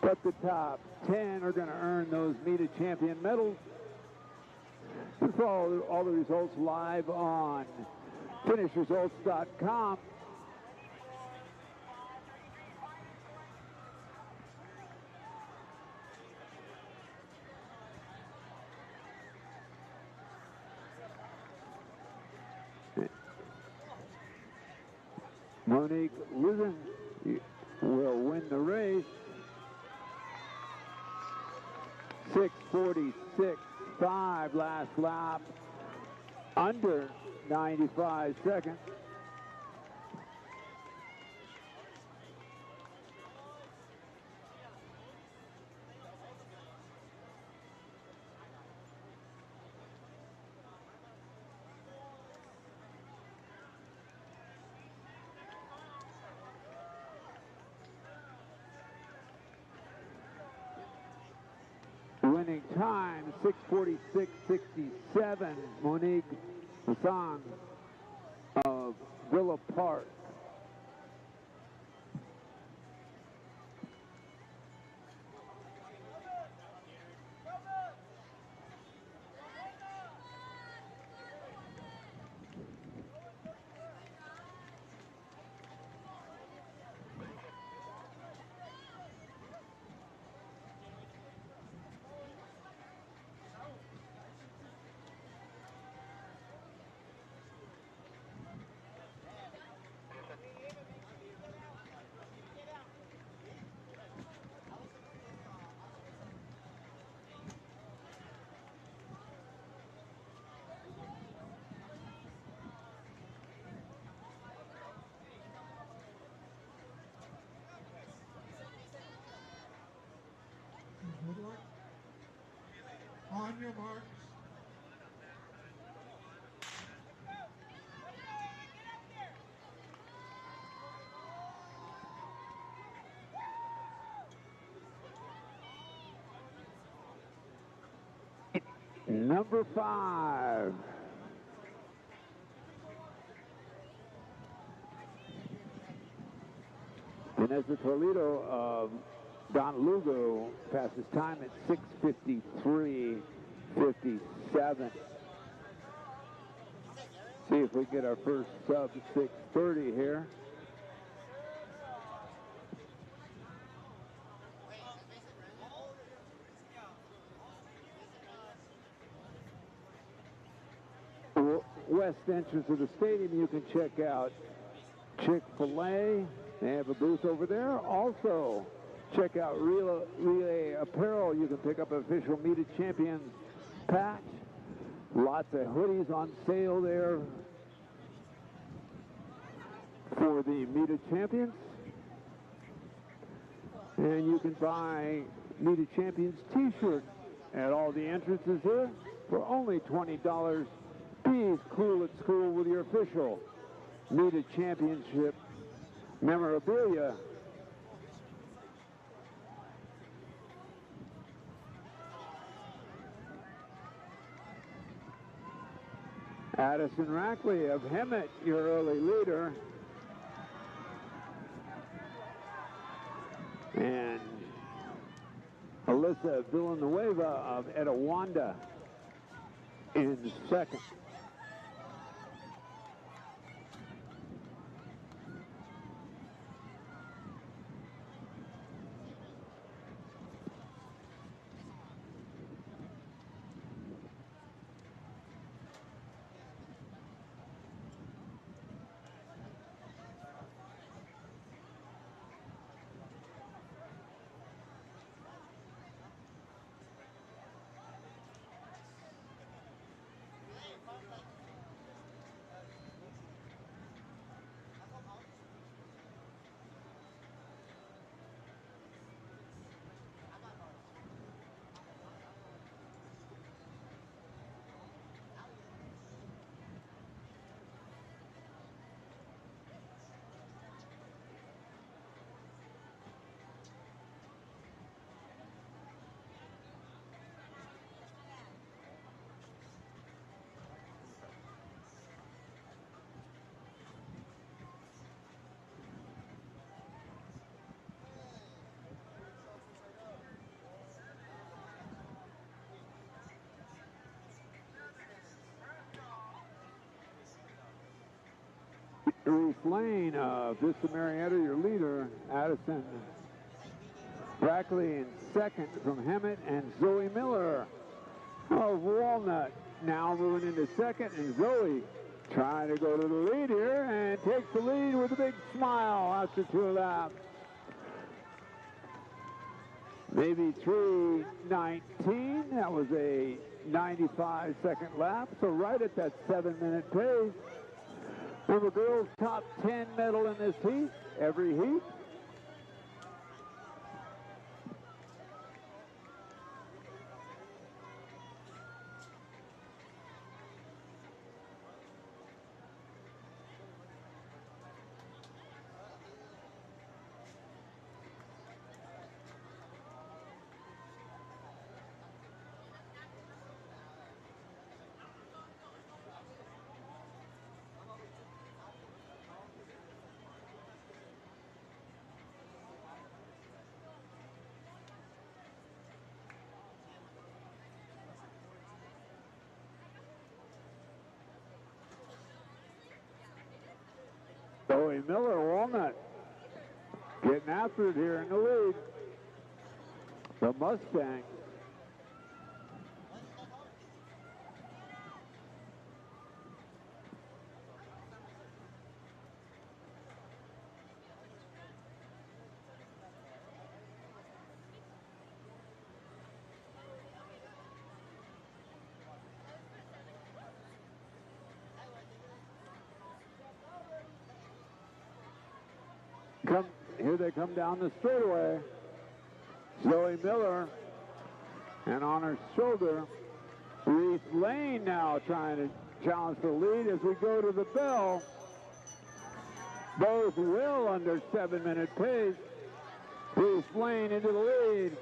But the top 10 are going to earn those Meet a Champion medals. You follow all the results live on finishresults.com. Monique Lizen will win the race. 6:46.5 last lap, under 95 seconds. Winning time, 6:46.67. Monique Hassan of Villa Park. Good luck. On your marks. Number 5. Vanessa Toledo of Don Lugo passes time at 6:53.57. See if we get our first sub 6:30 here. West entrance of the stadium, you can check out Chick-fil-A. They have a booth over there. Also, check out Relay Apparel. You can pick up an official Meet a Champions patch. Lots of hoodies on sale there for the Meet a Champions. And you can buy Meet a Champions t-shirt at all the entrances here for only $20. Be cool at school with your official Media Championship memorabilia. Addison Rackley of Hemet, your early leader. And Alyssa Villanueva of Etowanda in second. Reese Lane of Vista Marietta, your leader. Addison Rackley in second from Hemet, and Zoe Miller of Walnut now moving into second, and Zoe trying to go to the lead here and takes the lead with a big smile after 2 laps. Maybe 3:19. That was a 95-second lap, so right at that 7-minute pace. Remember, girls top 10 medal in this heat, every heat. Zoe Miller, Walnut, getting after it here in the lead. The Mustang. Here they come down the straightaway. Zoe Miller, and on her shoulder, Reese Lane now trying to challenge for the lead as we go to the bell. Both will under 7-minute pace. Reese Lane into the lead.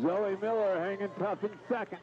Zoe Miller hanging tough in second.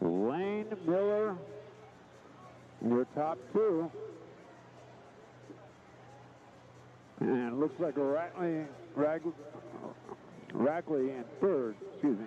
Lane, Miller, your top two. And it looks like Rackley in third, excuse me.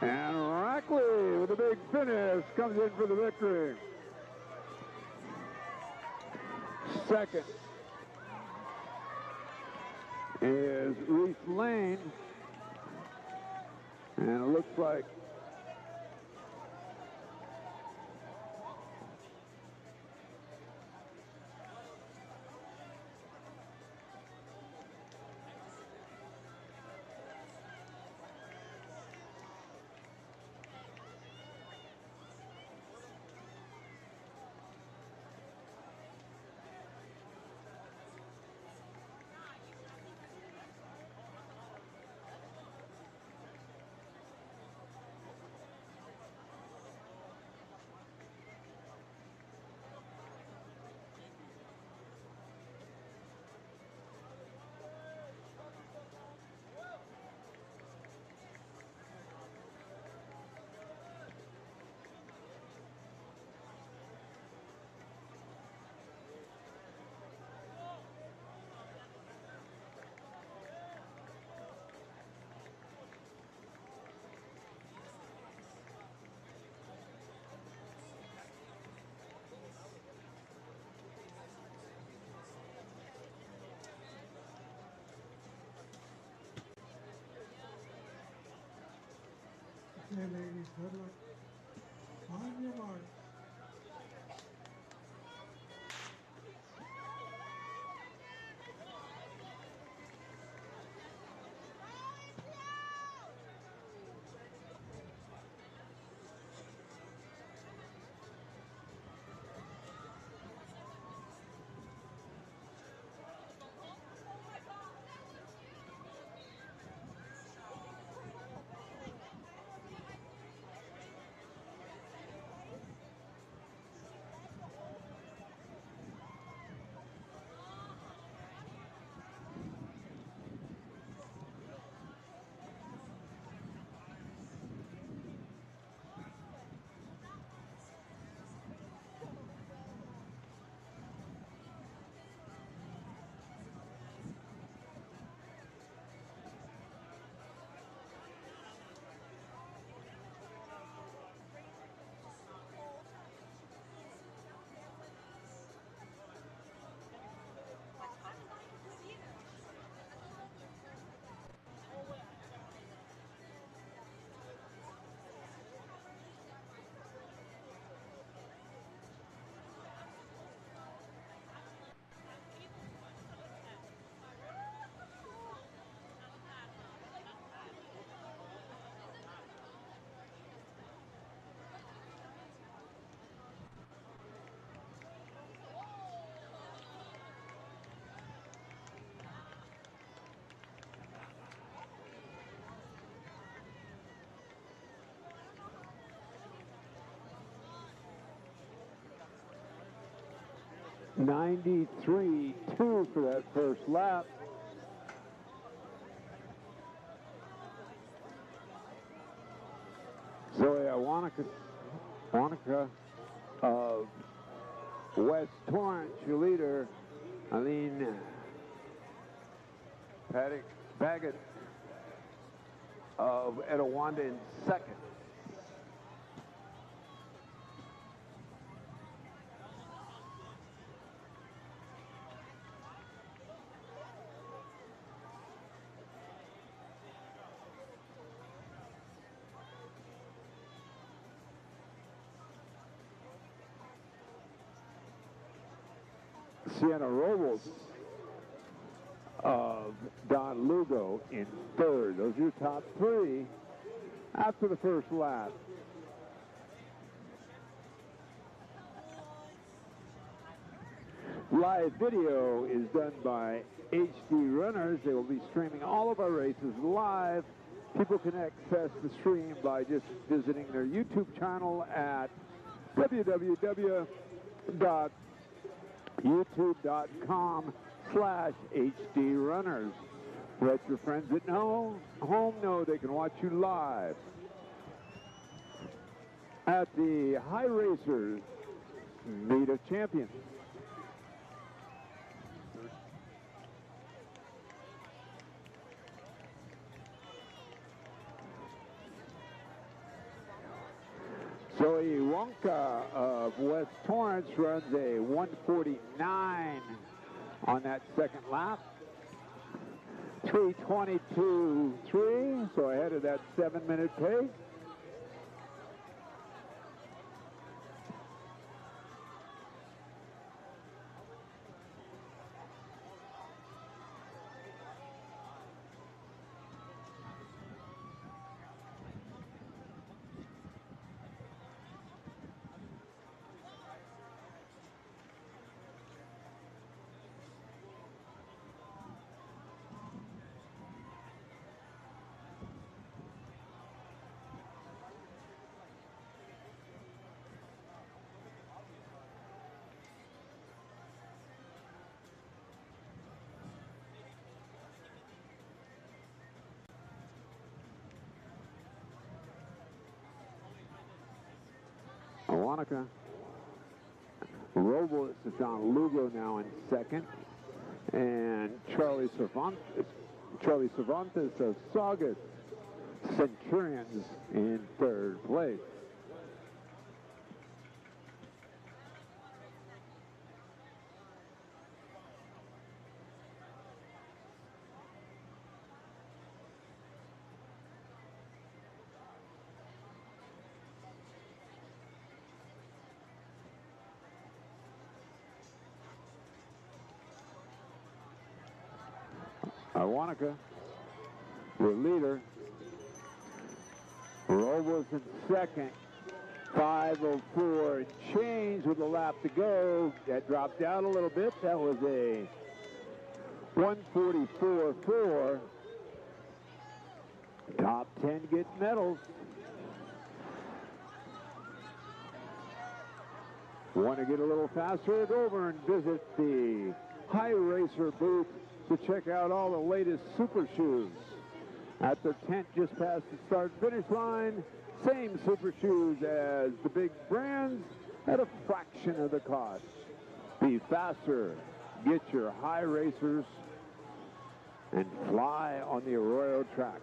And Rackley with a big finish comes in for the victory. Second is Reese Lane. And it looks like Okay, ladies, good luck. On your mark. $93.2 for that first lap. Zoya Wanaka of West Torrance, your leader. Eileen Baggett of Etowanda in second. Sienna Robles of Don Lugo in third. Those are your top three after the first lap. Live video is done by HD Runners. They will be streaming all of our races live. People can access the stream by just visiting their YouTube channel at www.youtube.com/HDrunners. Let your friends at home know they can watch you live at the High Racers Meet of Champions. Zoe Wonka of West Torrance runs a 1:49 on that second lap. 3:22.3, so ahead of that 7-minute pace. Wanaka. Robles is on Lugo now in second. And Charlie Cervantes of Saugus Centurions in third place. Wanaka, the leader. Robles in second. 5:04 change with a lap to go. That dropped down a little bit. That was a 1:44.4. Top 10 get medals. Want to get a little faster? Go over and visit the High Racer booth to check out all the latest super shoes. At the tent just past the start-finish line, same super shoes as the big brands at a fraction of the cost. Be faster, get your High Racers, and fly on the Arroyo track.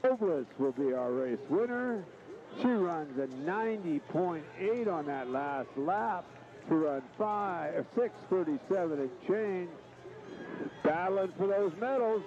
Robles will be our race winner. She runs a 90.8 on that last lap to run 6:37 and change. Battling for those medals.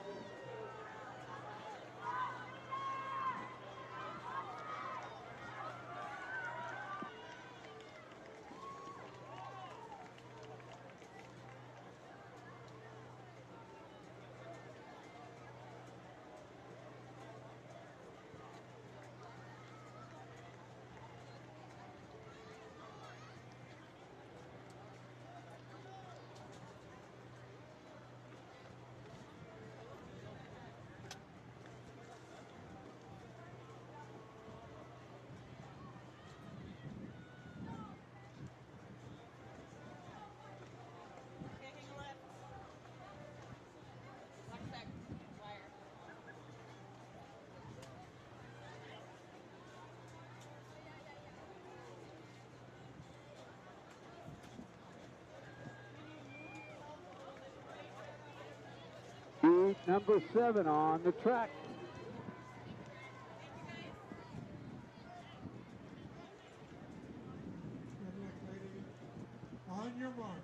Number 7 on the track. On your marks.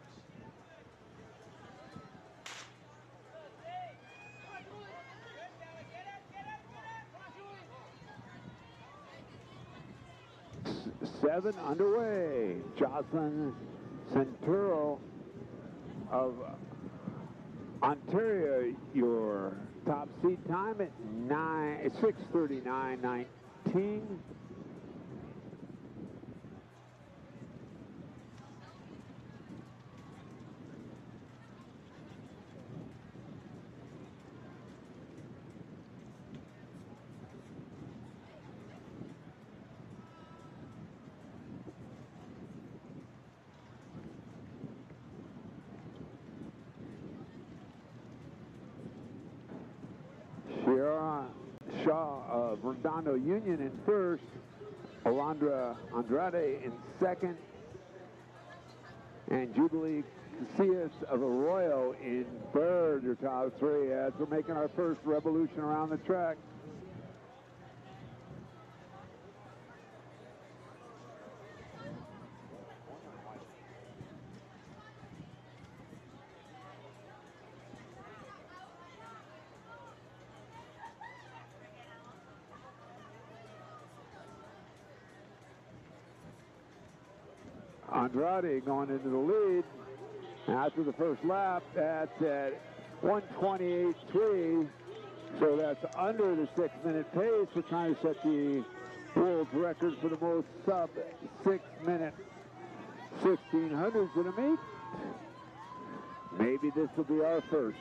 Seven underway. Jocelyn Centuro of Ontario, your top seed time at 6:39.19. Shaw of Redondo Union in first, Alondra Andrade in second, and Jubilee Casillas of Arroyo in third, your top three, as we're making our first revolution around the track. Andrade going into the lead after the first lap. That's at 1:28.3, so that's under the 6-minute pace. We're trying to set the world's record for the most sub 6-minute 1600s in a meet. Maybe this will be our first.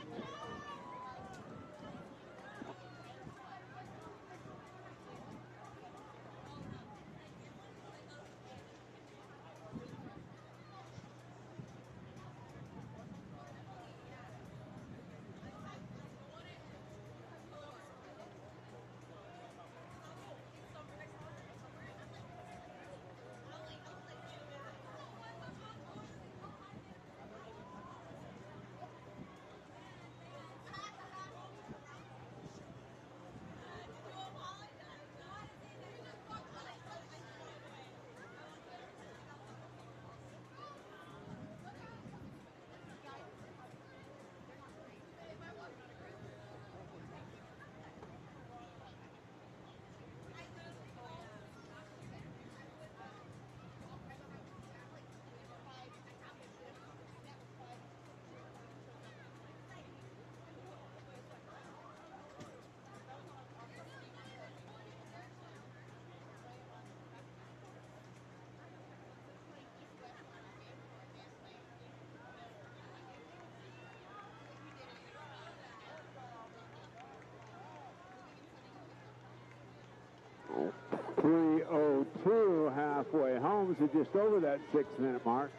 .302 halfway home, so just over that 6-minute mark.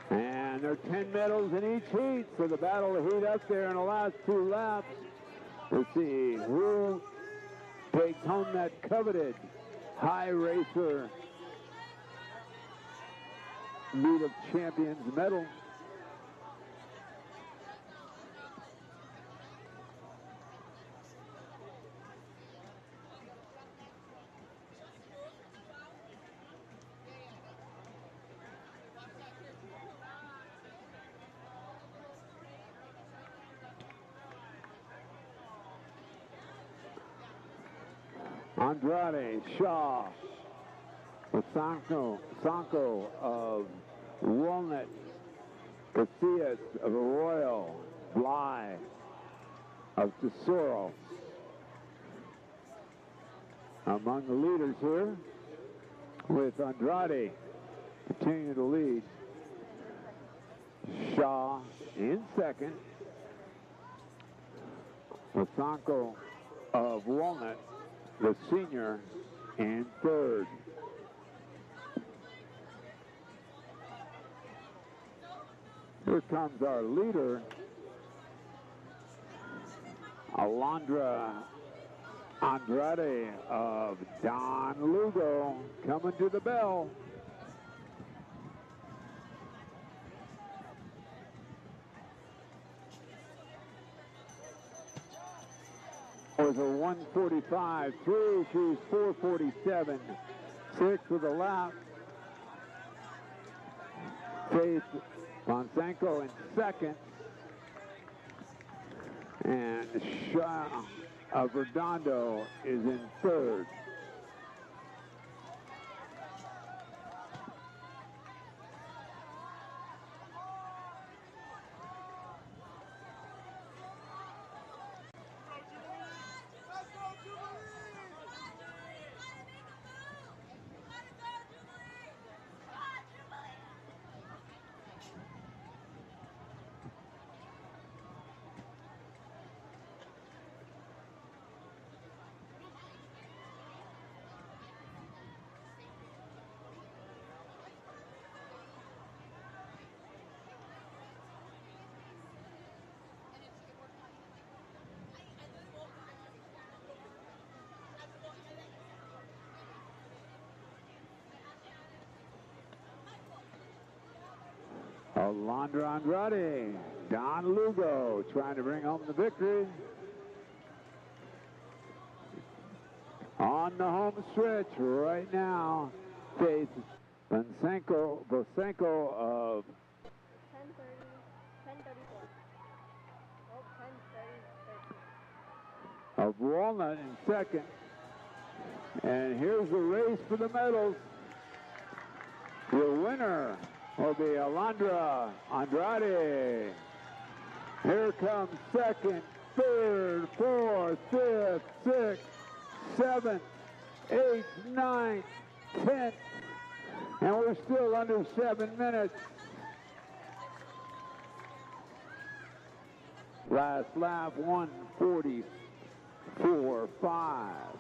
And there are 10 medals in each heat, so the battle will heat up there in the last 2 laps. We'll see who takes home that coveted high racer meet of champions medal. Andrade, Shaw, Sanko of Walnut, Casillas of Arroyo, Bly of Tesoro. Among the leaders here, with Andrade continuing to lead. Shaw in second. Sanko of Walnut, the senior, in third. Here comes our leader, Alondra Andrade of Don Lugo, coming to the bell. Was a 1:45.3. She's 4:47.6 with a lap. Faith Fonsenko in second. And Shah Redondo is in third. Alondra Andrade, Don Lugo trying to bring home the victory. On the home stretch right now, Faith Fonsenko of 10:34. Oh, 10:30. of Walnut in second. And here's the race for the medals. Your winner will be Alondra Andrade. Here comes second, third, fourth, fifth, sixth, seventh, eighth, ninth, 10th. And we're still under 7 minutes. Last lap, 1:44.5.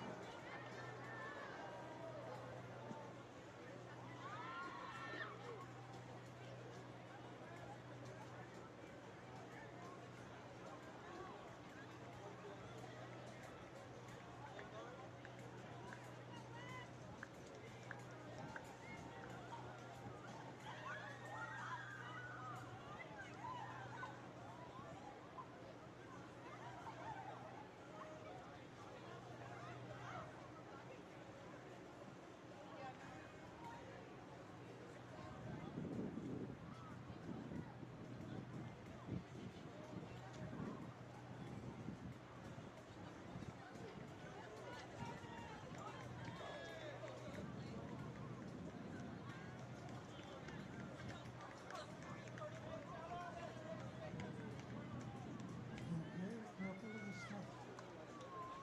Okay, couple of the stuff.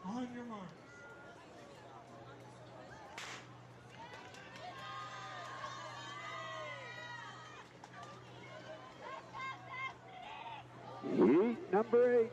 On your marks. Heat number 8.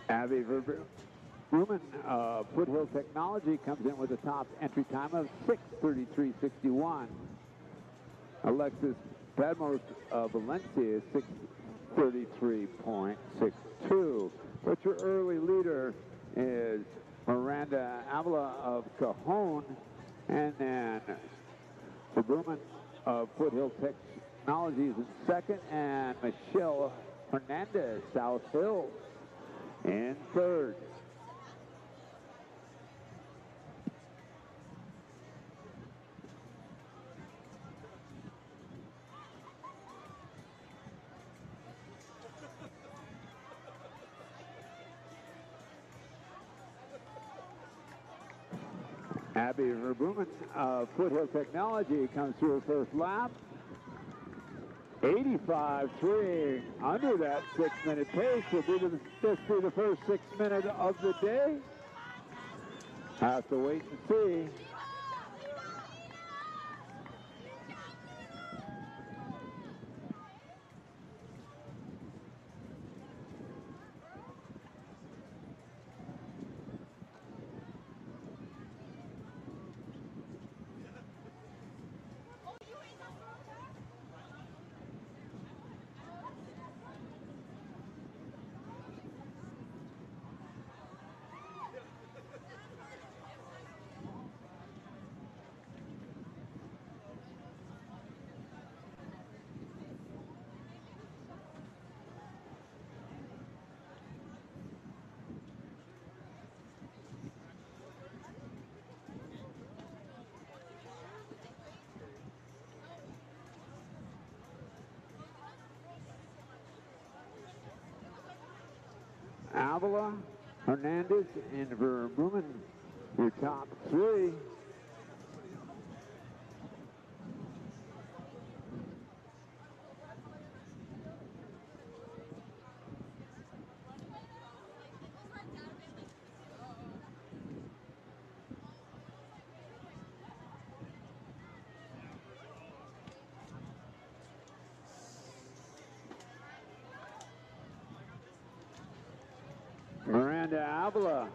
Abby Verbruggen of Foothill Technology comes in with a top entry time of 6:33.61. Alexis Padmos of Valencia is 6:33.62. But your early leader is Miranda Avila of Cajon, and then Verbruggen of Foothill Technologies in second, and Michelle Hernandez, South Hills, in third. Abby Verbruggen of Foothill Technology comes through her first lap. 85.3 under that 6-minute pace. Will be this be the first 6 minute of the day? Have to wait and see. Avila, Hernandez, and Verbumen, your top three. Miranda Avila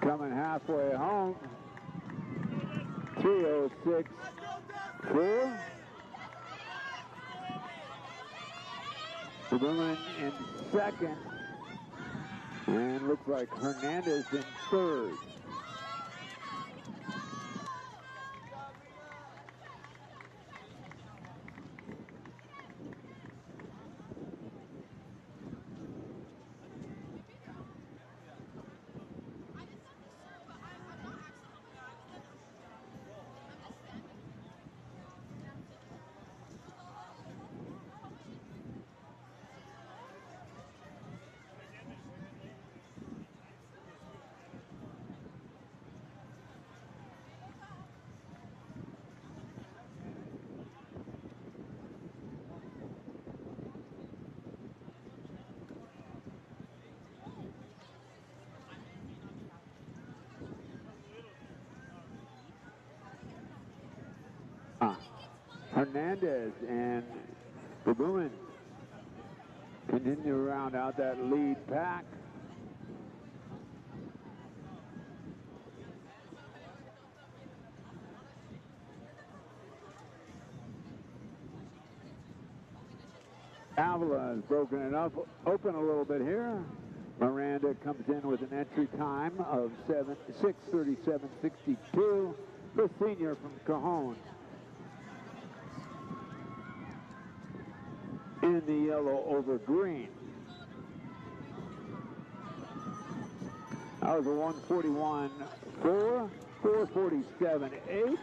coming halfway home. 3:06.4. The woman in second. And looks like Hernandez in third. Hernandez and Verbumen continue to round out that lead pack. Avila has broken it up, open a little bit here. Miranda comes in with an entry time of 6:37.62. The senior from Cajon. In the yellow over green. That was a 141.4, 447.8.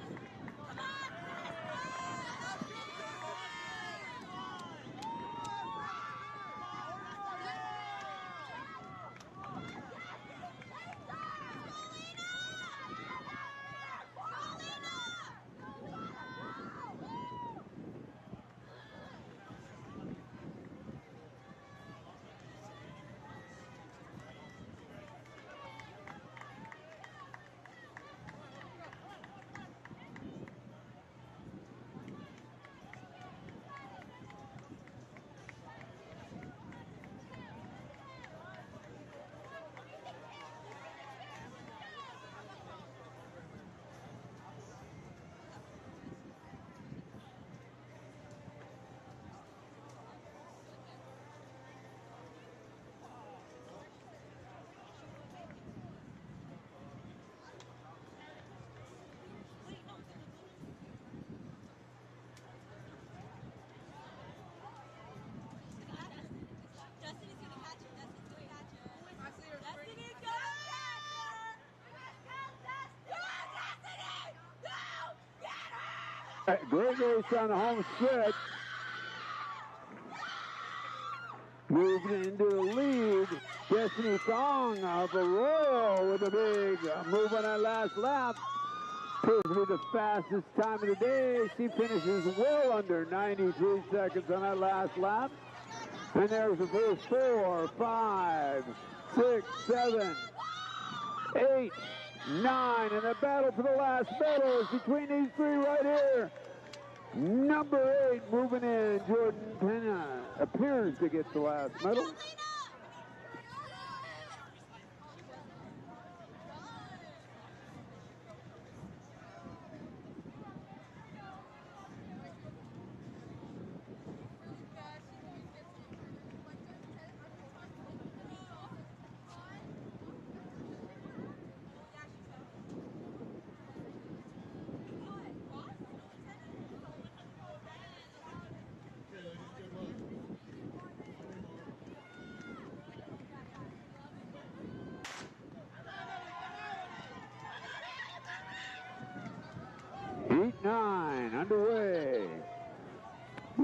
Great race on the home stretch. Moving into the lead. Destiny Thong of Arroyo with a big move on that last lap. Appears to be the fastest time of the day. She finishes well under 93 seconds on that last lap. And there's the first 4, 5, 6, 7, 8, 9. And the battle for the last medal is between these three right here. Number 8 moving in. Jordan Pena appears to get the last medal.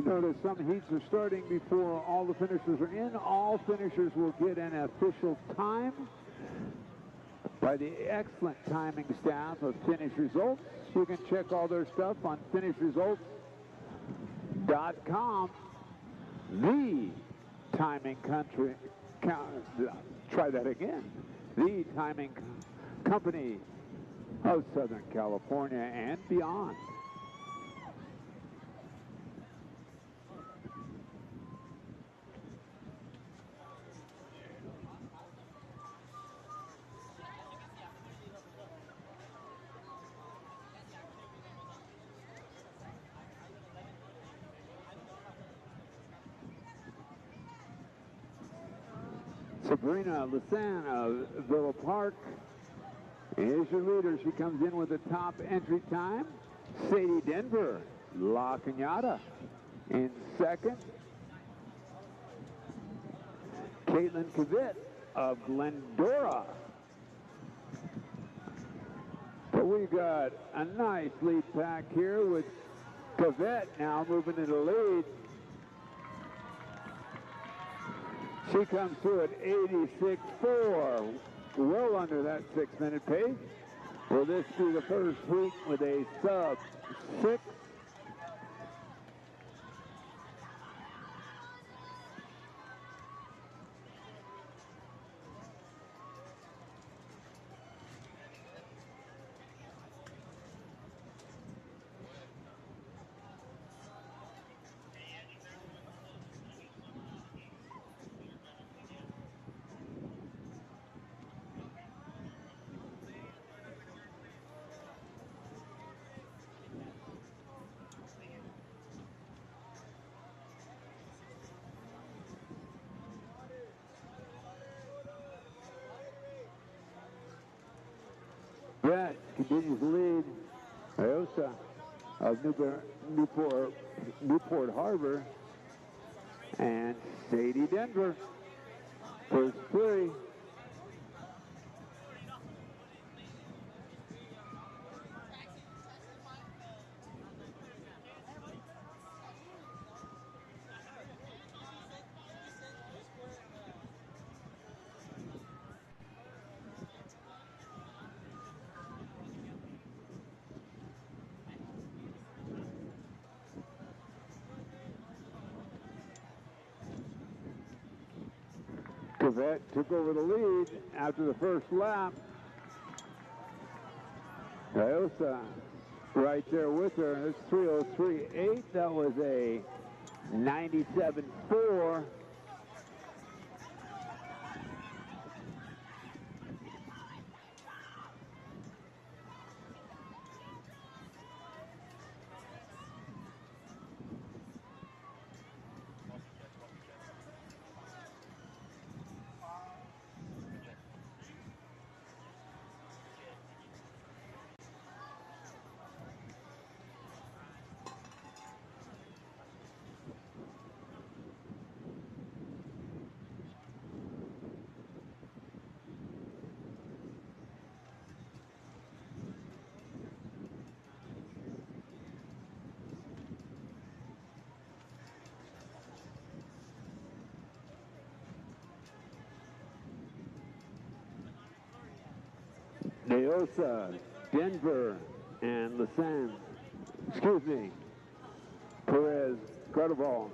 Notice some heats are starting before all the finishers are in. All finishers will get an official time by the excellent timing staff of Finish Results. You can check all their stuff on finishresults.com. The timing country, try that again. The timing company of Southern California and beyond. Sabrina Lissan of Villa Park is your leader. She comes in with the top entry time. Sadie Denver, La Cañada in second. Caitlin Kavit of Glendora. But we got a nice lead pack here with Kavit now moving into the lead. She comes through at 86.4, well under that 6-minute pace. Will this be the first heat with a sub-6? Brett continues to lead. Iosa of Newport Harbor. And Sadie Denver, first three. Cavett took over the lead after the first lap. Iosa right there with her. It's 3:03.8. That was a 97.4. Iosa, Denver, and Perez Carnival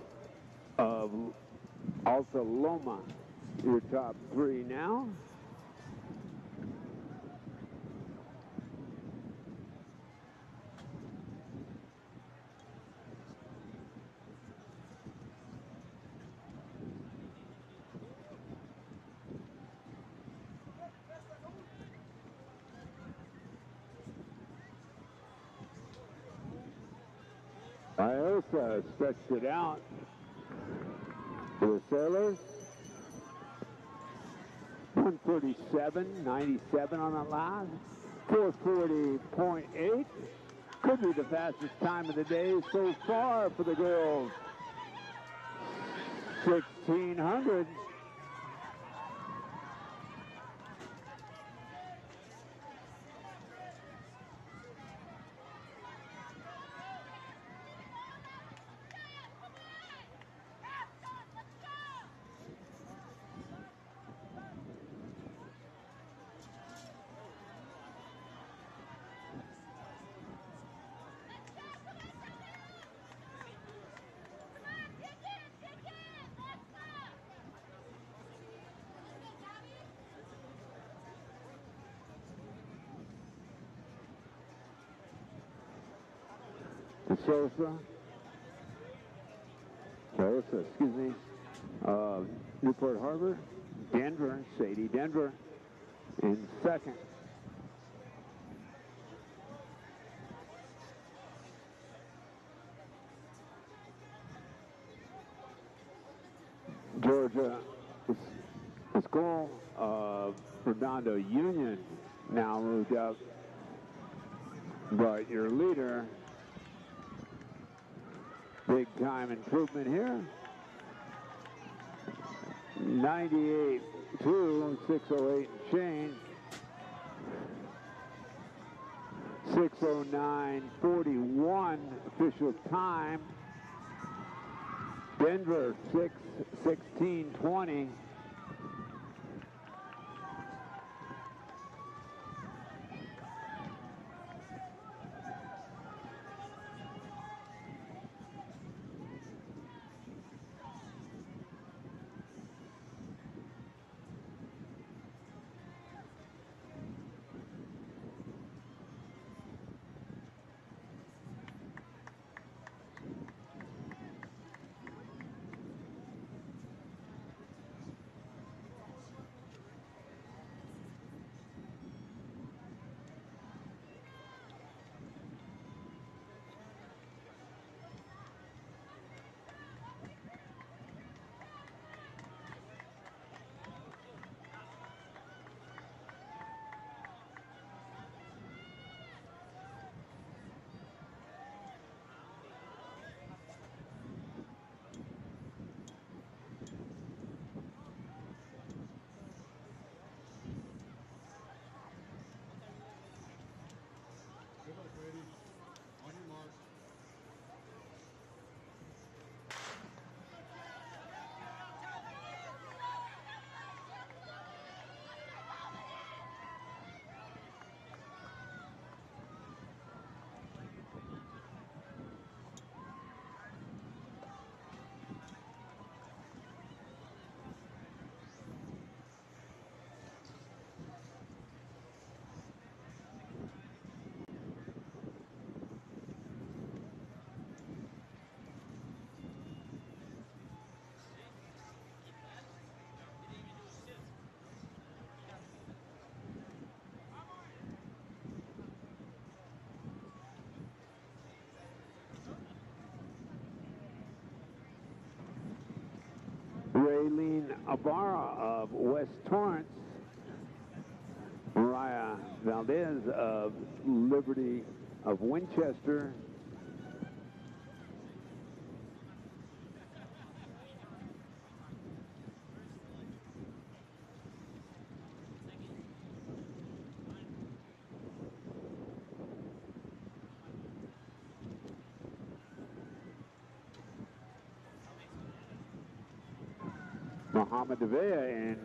of Alta Loma, your top three now. Iosa stretched it out for the Sailors. 137.97 on that last. 440.8. Could be the fastest time of the day so far for the girls. 1600. Sosa, excuse me, Newport Harbor, Denver, Sadie Denver in second. Georgia School of Redondo Union now moved up, but your leader, big time improvement here. 98-2, 608 and change. 609.41 official time. Denver 6:16.20. Raylene Ibarra of West Torrance, Mariah Valdez of Liberty of Winchester, Muhammad Devea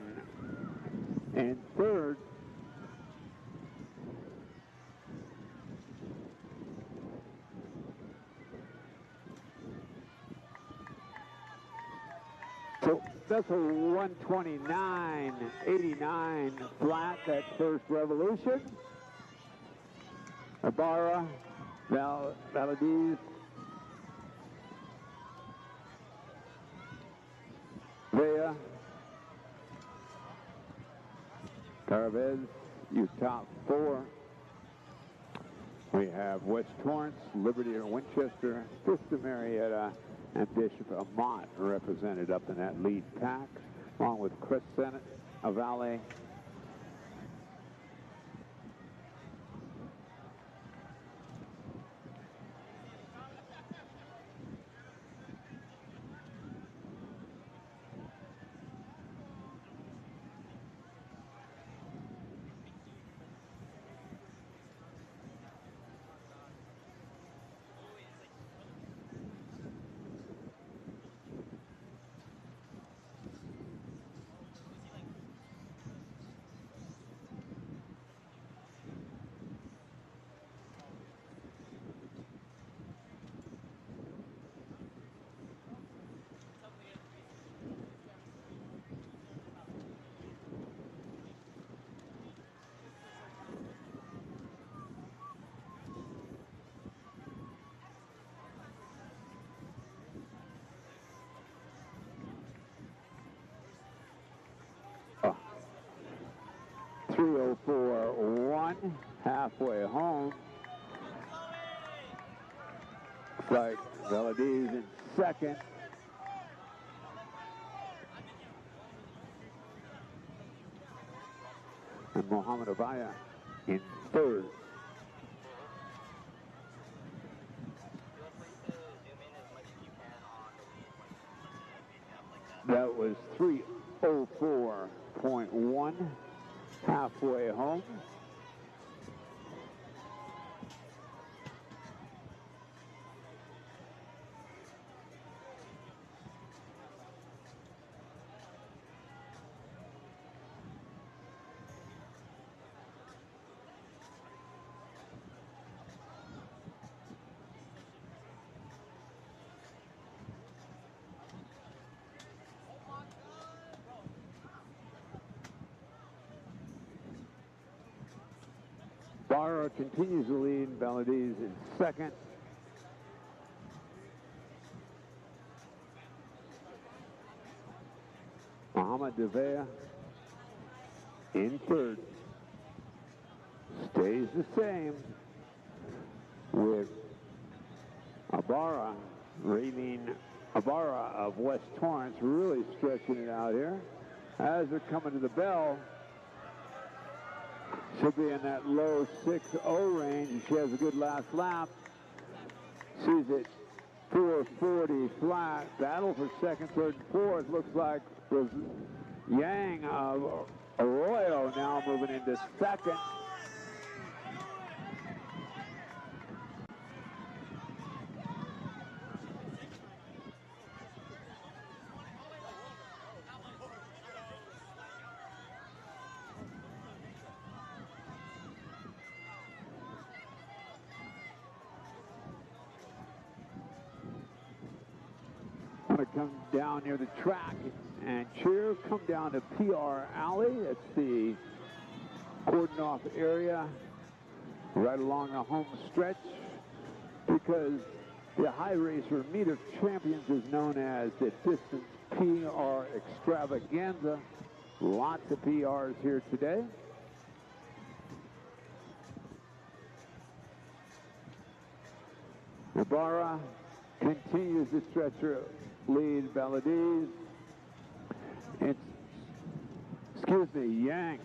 in third. So that's a 129.89 flat, that first revolution. Ibarra, Valadez, Vea, Caravez, you top four. We have West Torrance, Liberty of Winchester, Vista Marietta, and Bishop Amott represented up in that lead pack, along with Crescent, Valley, 3:04.1, halfway home. Looks like Valadez in second. And Mohamed Abaya in third. That was 3:04.1, halfway home. Barra continues to lead. Valadez in second. Mohamed Devea in third. Stays the same with Ibarra, Ibarra of West Torrance really stretching it out here. As they're coming to the bell, she'll be in that low 6:0 range, and she has a good last lap. She's at 4:40 flat. Battle for second, third, and fourth. Looks like was Yang of Arroyo now moving into second. I'm going to come down near the track and cheer. Come down to PR Alley. It's the cordon off area right along the home stretch, because the High Racer Meet of Champions is known as the Distance PR Extravaganza. Lots of PRs here today. Ibarra continues to stretch her lead. Valadez. Yang.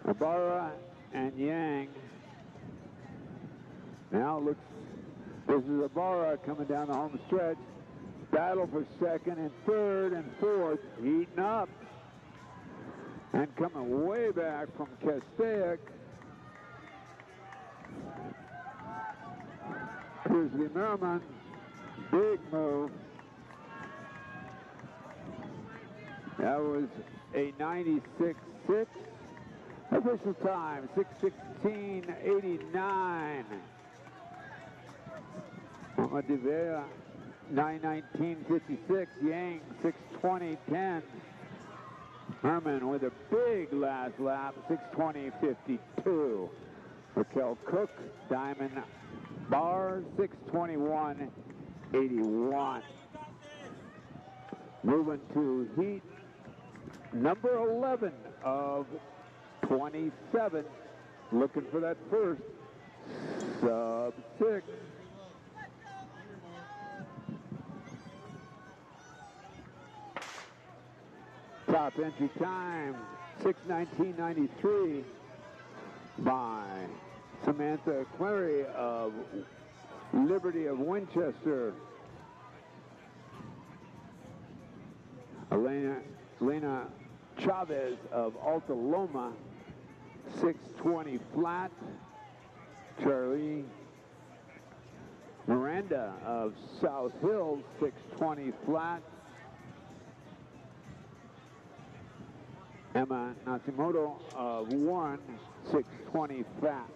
Ibarra and Yang. Now looks, this is Ibarra coming down the home stretch. Battle for second and third and fourth, heating up. And coming way back from Castaic. Grizzly Merman, big move. That was a 96.6. Official time, 6:16.89. Mohamed Devea, 9:19.56. Yang, 6:20.10. Herman with a big last lap, 6:20.52. Raquel Cook, Diamond Bar, 6:21.81. Moving to heat number 11 of 27. Looking for that first sub-6. Top entry time, 6:19.93 by Samantha Clary of Liberty of Winchester. Elena Chavez of Alta Loma, 6:20 flat. Charlie Miranda of South Hills, 6:20 flat. Emma Natsumoto of Warren, 6:20 flat.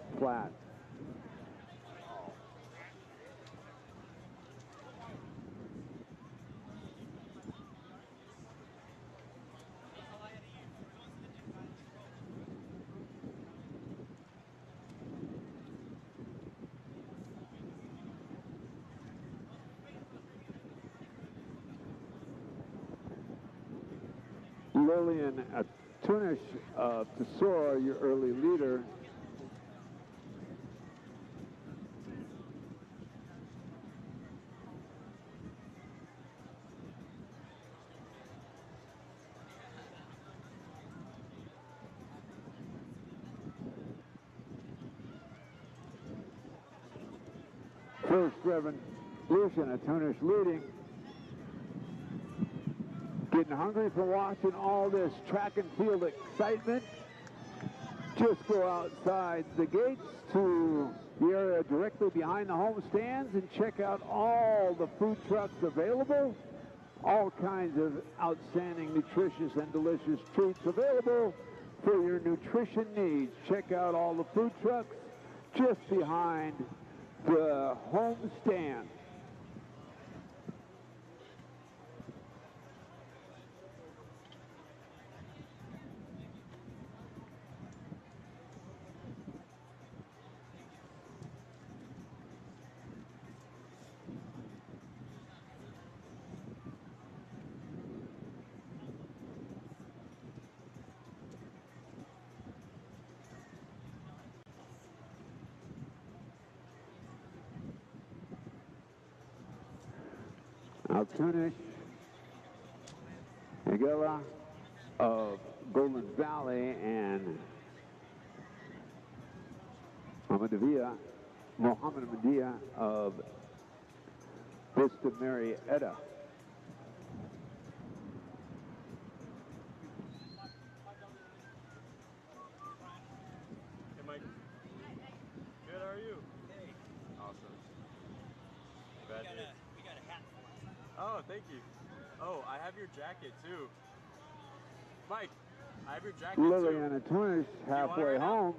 Lillian Tunish of Tesoro, your early leader. First Reverend Lucian Tunish leading. Getting hungry for watching all this track and field excitement. Just go outside the gates to the area directly behind the home stands and check out all the food trucks available. All kinds of outstanding, nutritious, and delicious treats available for your nutrition needs. Check out all the food trucks just behind the home stand. Altunish, Agila of Golden Valley, and Mohammed Medea of Vista Marietta. Hey, Mike. Good, how are you? Hey. Awesome. Bad dude. We got a hat for you. Oh, thank you. Oh, I have your jacket too. Mike, I have your jacket Lillian too. Tunish halfway home,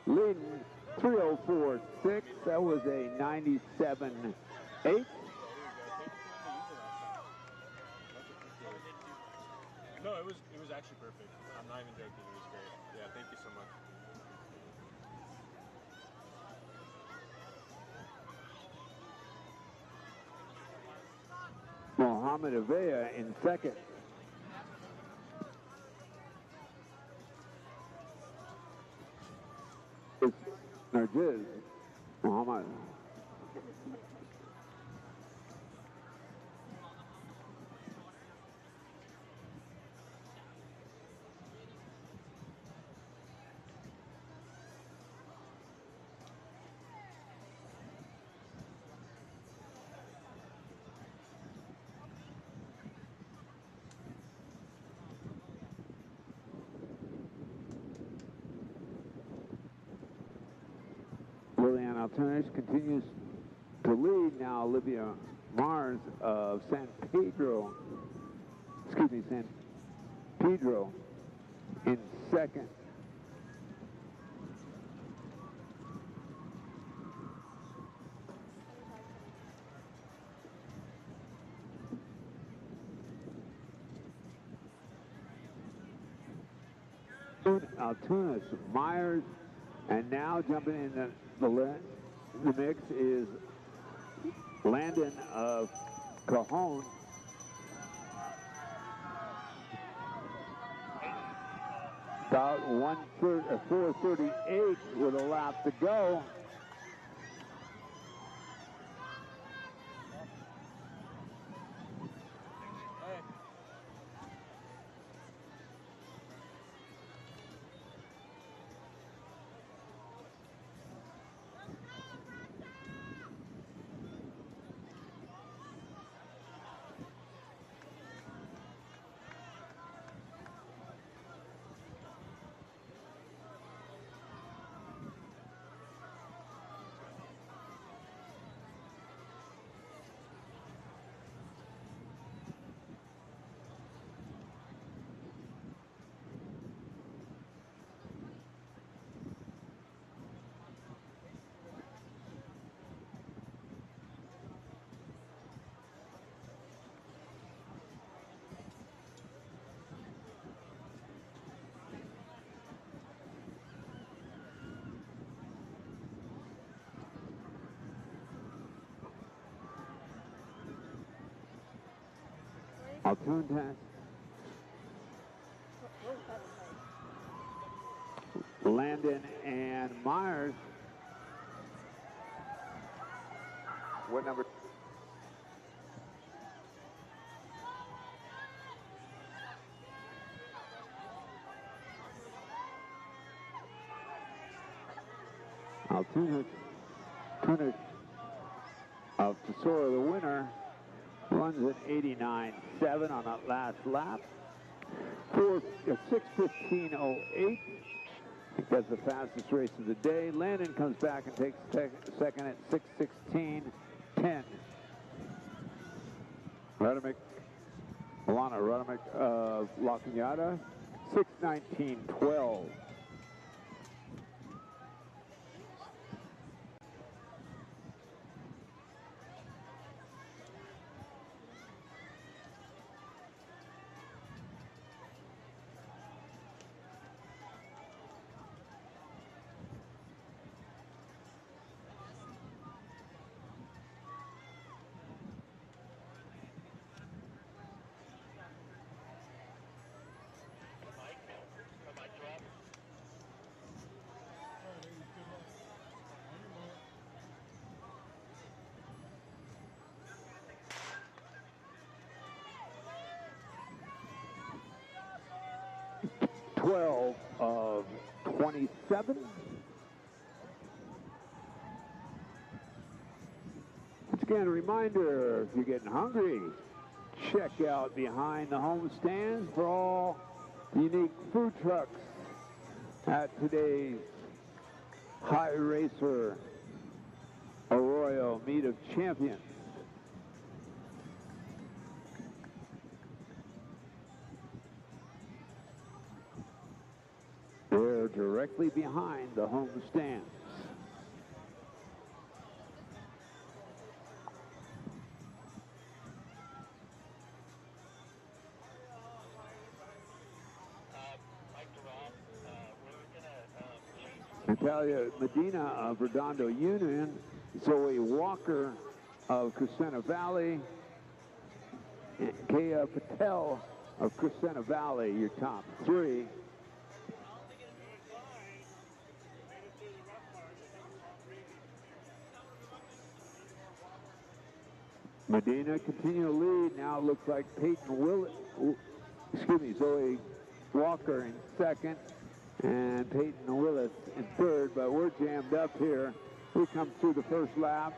leading 3:04.6. That was a 97.8. No, it was actually perfect. I'm not even joking. It was great. Yeah, thank you so much. Mohammed Avea in second. It's Narjiz Muhammad. Lillian Altunish continues to lead now. Olivia Mars of San Pedro in second. Altunish, Myers, and now jumping in the mix is Landon of Cajon. About 4:38 with a lap to go. Altunish Landon and Myers. What number? Altunis of Tesoro, the winner, runs an 89.7 on that last lap. 6:15.08. I think that's the fastest race of the day. Landon comes back and takes second at 6:16.10. Alana Radamick of La Cañada, 6:19.12. 12 of 27. Once again, a reminder, if you're getting hungry, check out behind the home stands for all the unique food trucks at today's High Racer Arroyo Meet of Champions. They're directly behind the home stands. Natalia Medina of Redondo Union, Zoe Walker of Crescenta Valley, and Kaya Patel of Crescenta Valley, your top three. Medina continue to lead. Now it looks like Zoe Walker in second and Peyton Willis in third, but we're jammed up here. We come through the first lap,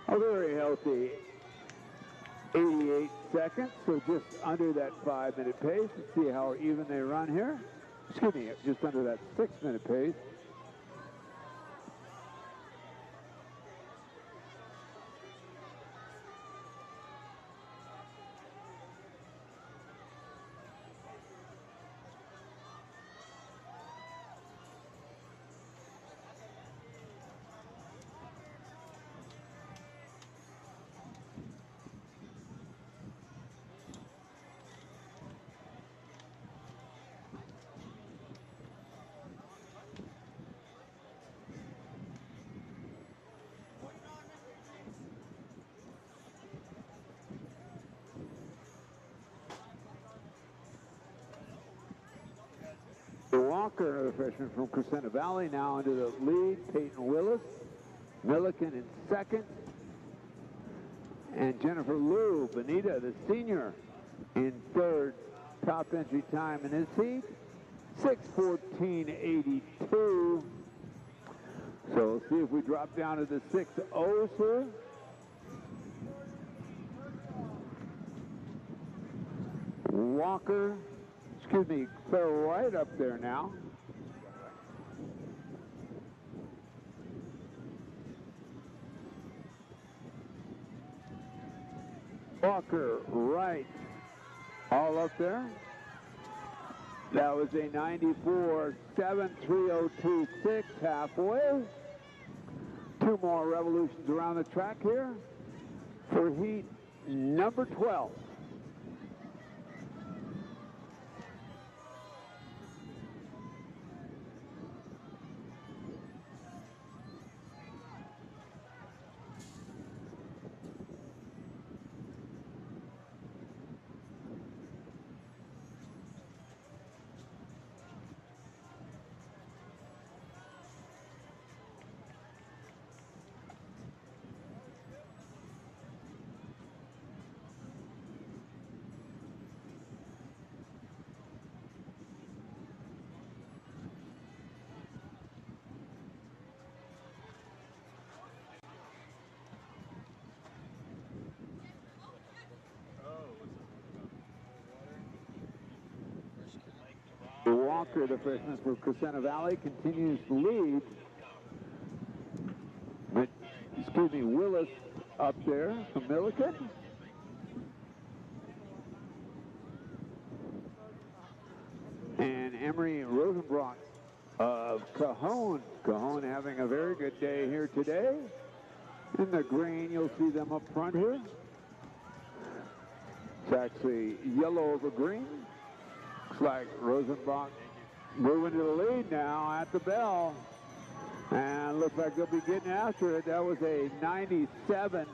a very healthy 88 seconds, so just under that 5-minute pace. Let's see how even they run here. Excuse me, just under that 6-minute pace. Walker, a freshman from Crescenta Valley, now into the lead. Peyton Willis, Milliken in second, and Jennifer Lou Benita, the senior, in third. Top entry time in his heat, 6:14.82. So we'll see if we drop down to the 6:0s here. Walker, they're right up there now. Walker, right, all up there. That was a 94.73.026 halfway. Two more revolutions around the track here for heat number 12. Walker, the freshman for Crescenta Valley, continues to lead. But, excuse me, Willis up there from Milliken. And Emery Rosenbrock of Cajon. Cajon having a very good day here today. In the green, you'll see them up front here. It's actually yellow over green. Looks like Rosenbach moving to the lead now at the bell. And looks like they'll be getting after it. That was a 97,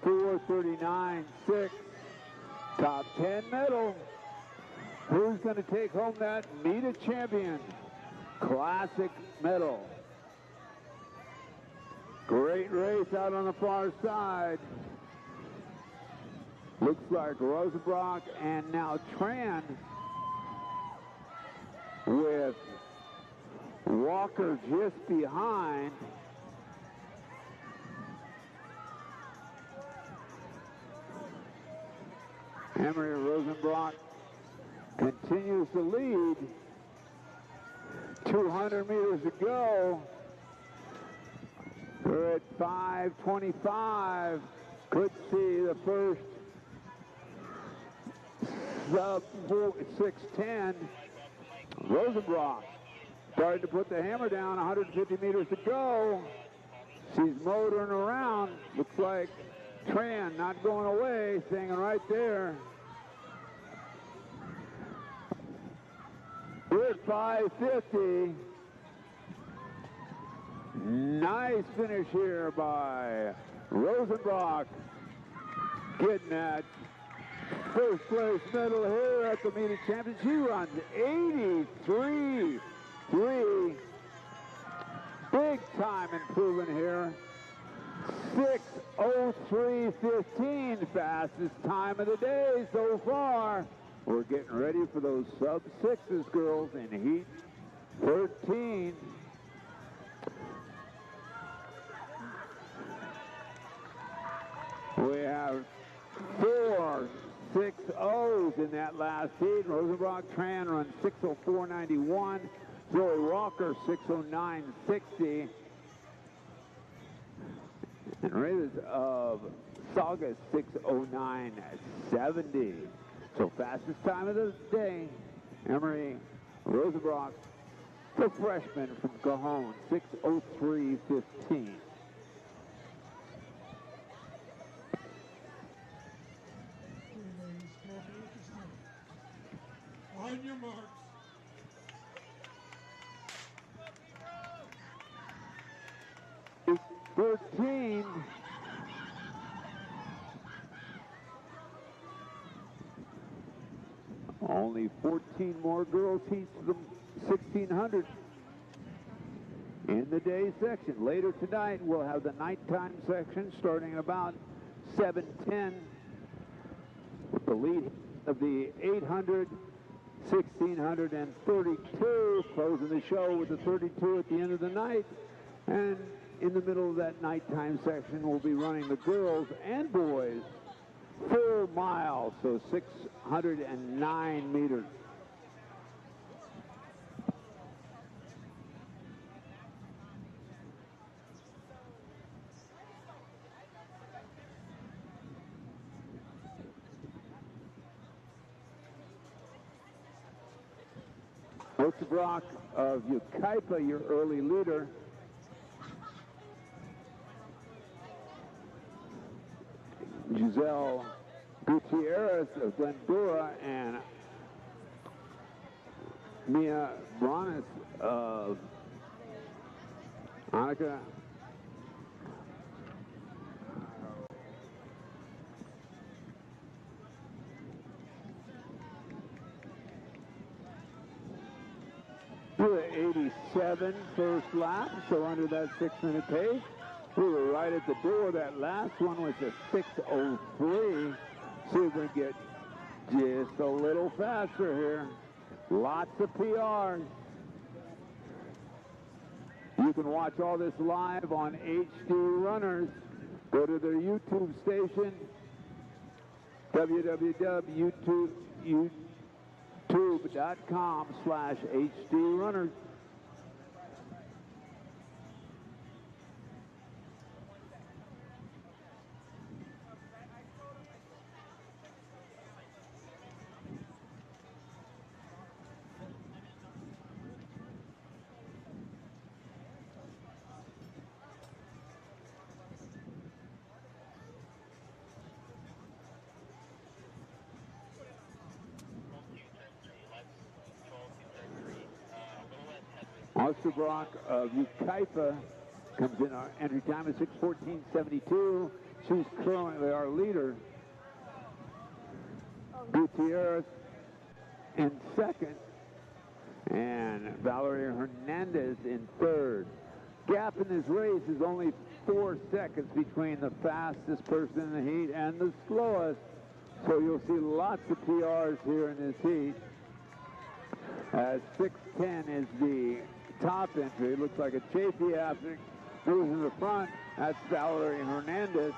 4:39.6. Top 10 medal. Who's going to take home that Meet a Champion Classic medal? Great race out on the far side. Looks like Rosenbrock and now Tran with Walker just behind. Emery Rosenbrock continues to lead. 200 meters to go. We're at 5:25. Could see the first sub 6:10. Rosenbrock starting to put the hammer down. 150 meters to go. She's motoring around. Looks like Tran not going away, staying right there. We're at 5:50. Nice finish here by Rosenbrock. Getting that first place medal here at the Meet a Champion. She runs 83.3. Big time improvement here. 6:03.15, fastest time of the day so far. We're getting ready for those sub-6s, girls, in heat 13. We have 4 6.0s in that last heat. Rosenbrock Tran runs 6:04.91. Zoe Walker 6:09.60. And Raiders of Saugus 6:09.70. So fastest time of the day, Emery Rosenbrock, the freshman from Cajon, 6:03.15. On your marks. It's 13. Only 14 more girls heats to the 1600 in the day section. Later tonight, we'll have the nighttime section starting at about 7:10 with the lead of the 800, 1600, and 32, closing the show with the 32 at the end of the night. And in the middle of that nighttime section, we'll be running the girls and boys 4 miles, so 609 meters. Rosenbrock of Yucaipa, your early leader. Giselle Gutierrez of Glendora and Mia Bronis of Annika. We're at 87 first lap, so under that 6-minute pace. We were right at the door. That last one was a 6:03. See if we can get just a little faster here. Lots of PRs. You can watch all this live on HD Runners. Go to their YouTube station, www.youtube.com/HD YouTube.com/HDrunners. Osterbrock of Ukaipa comes in. Our entry time is 6:14.72. She's currently our leader. Gutierrez in second, and Valerie Hernandez in third. Gap in this race is only 4 seconds between the fastest person in the heat and the slowest, so you'll see lots of PRs here in this heat. 6:10 is the top entry. It looks like a Chafee athlete moves in the front. That's Valerie Hernandez.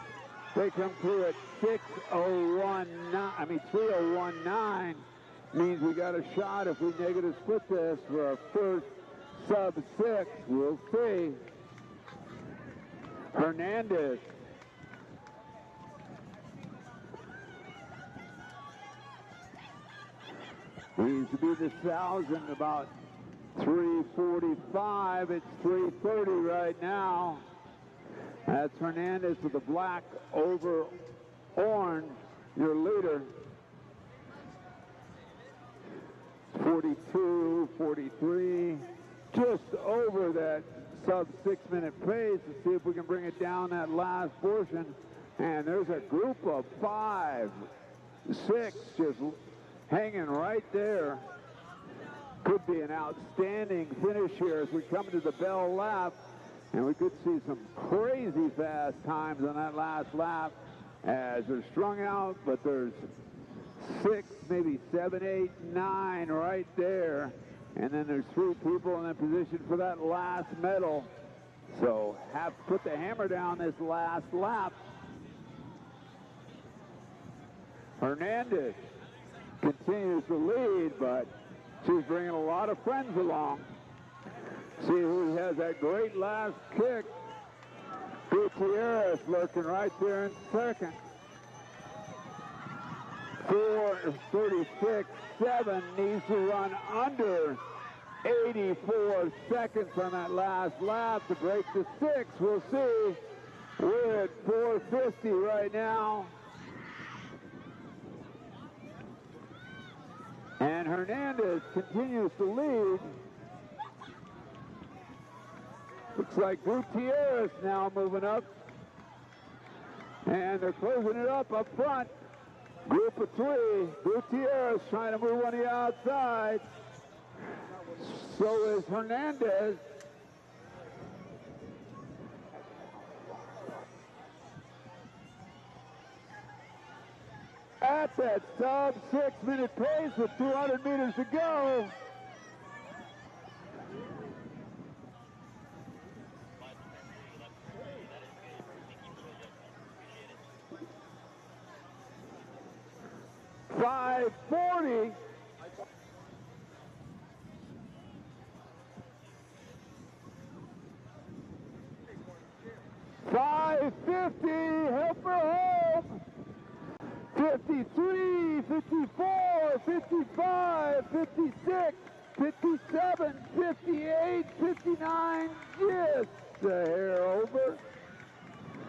They come through at 3:01.9 means we got a shot if we negative split this for our first sub-6. We'll see. Hernandez. Needs to be the 1,000 about 3:45. It's 3:30 right now. That's Hernandez with the black over orange, your leader. 42, 43, just over that sub-6 minute pace. Let's see if we can bring it down that last portion. And there's a group of 5, 6 just hanging right there. Could be an outstanding finish here as we come to the bell lap. And we could see some crazy fast times on that last lap as they're strung out, but there's 6, maybe 7, 8, 9 right there. And then there's 3 people in that position for that last medal. So have to put the hammer down this last lap. Hernandez continues to lead, but she's bringing a lot of friends along. See who has that great last kick. Gutierrez lurking right there in second. 4:36.7 needs to run under 84 seconds on that last lap to break the 6. We'll see. We're at 4:50 right now. And Hernandez continues to lead. Looks like Gutierrez now moving up. And they're closing it up front. Group of 3. Gutierrez trying to move on the outside. So is Hernandez. At that sub-6 minute pace with 200 meters to go. .540. .550. Help her home. 53, 54, 55, 56, 57, 58, 59, just a hair over.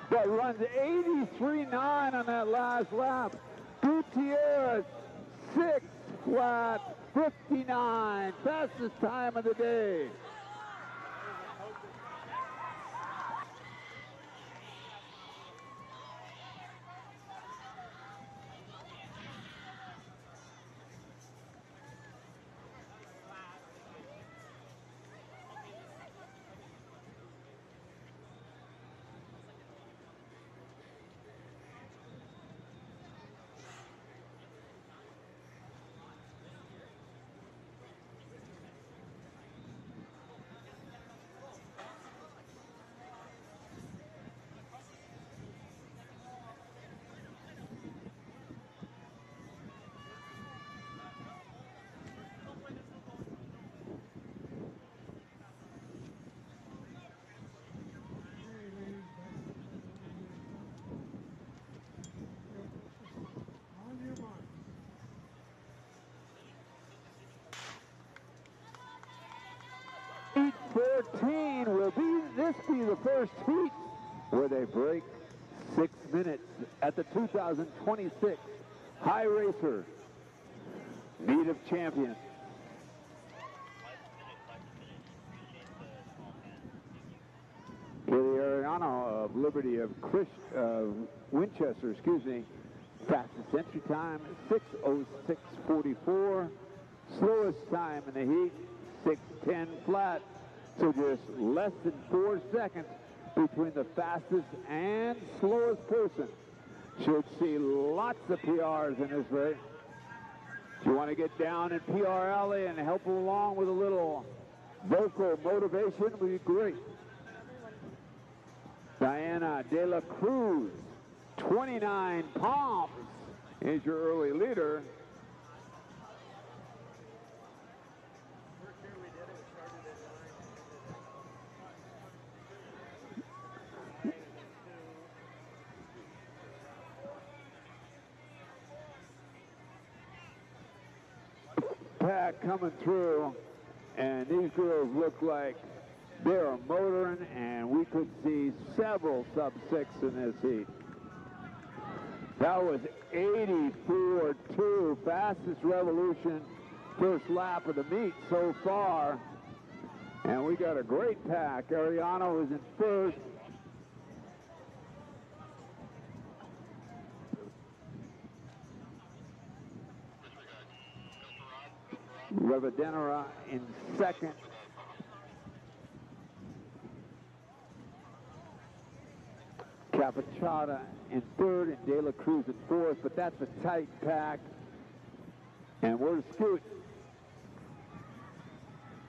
But runs 83.9 on that last lap. Gutierrez, 6 flat, 59, fastest time of the day. 14 will be the first heat where they break 6 minutes at the 2026 High Racer Meet of Champions. Kelly Ariano of Liberty of Winchester, fastest entry time 6:06:44. Slowest time in the heat 6:10 flat. So just less than 4 seconds between the fastest and slowest person. Should see lots of PRs in this race. If you want to get down in PR alley and help along with a little vocal motivation, would be great. Diana De La Cruz, 29 Palms, is your early leader. Pack coming through, and these girls look like they are motoring, and we could see several sub-6 in this heat. That was 84.2, fastest revolution, first lap of the meet so far. And we got a great pack. Ariano is in first. Revadenera in second. Capachata in third and De La Cruz in fourth, but that's a tight pack. And where's Scoot?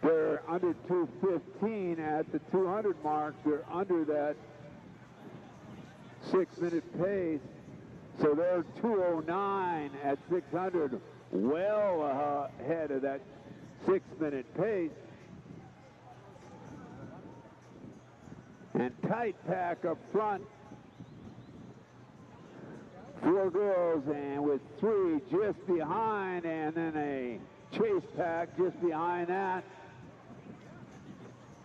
They're under 2:15 at the 200 mark. They're under that 6-minute pace. So they're 2:09 at 600, well ahead of that 6-minute pace. And tight pack up front. 4 girls, and with 3 just behind, and then a chase pack just behind that.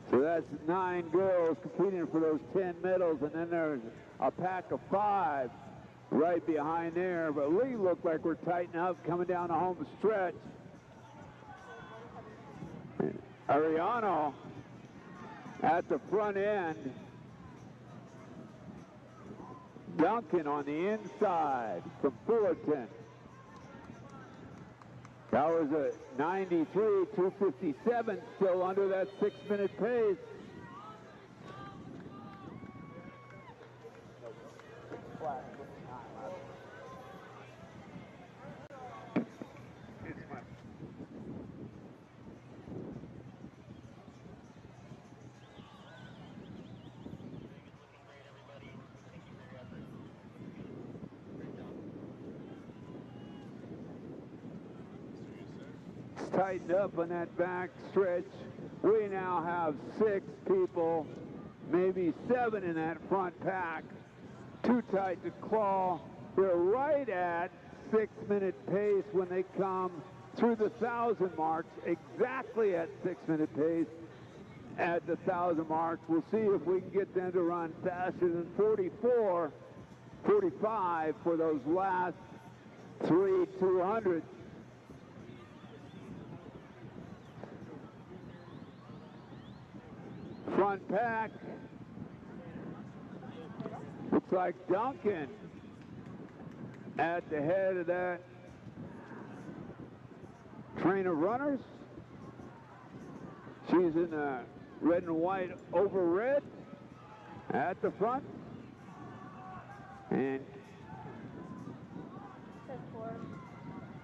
So that's 9 girls competing for those 10 medals, and then there's a pack of 5 right behind there. But we look like we're tightening up coming down the home stretch. Ariano at the front end. Duncan on the inside from Fullerton. That was a 93, 2:57, still under that 6-minute pace. Tightened up on that back stretch. We now have 6 people, maybe 7 in that front pack. Too tight to claw. They're right at 6-minute pace when they come through the 1,000 marks, exactly at 6-minute pace at the 1,000 marks. We'll see if we can get them to run faster than 44, 45 for those last 3 200s. Front pack. Looks like Duncan at the head of that train of runners. She's in red and white over red at the front. And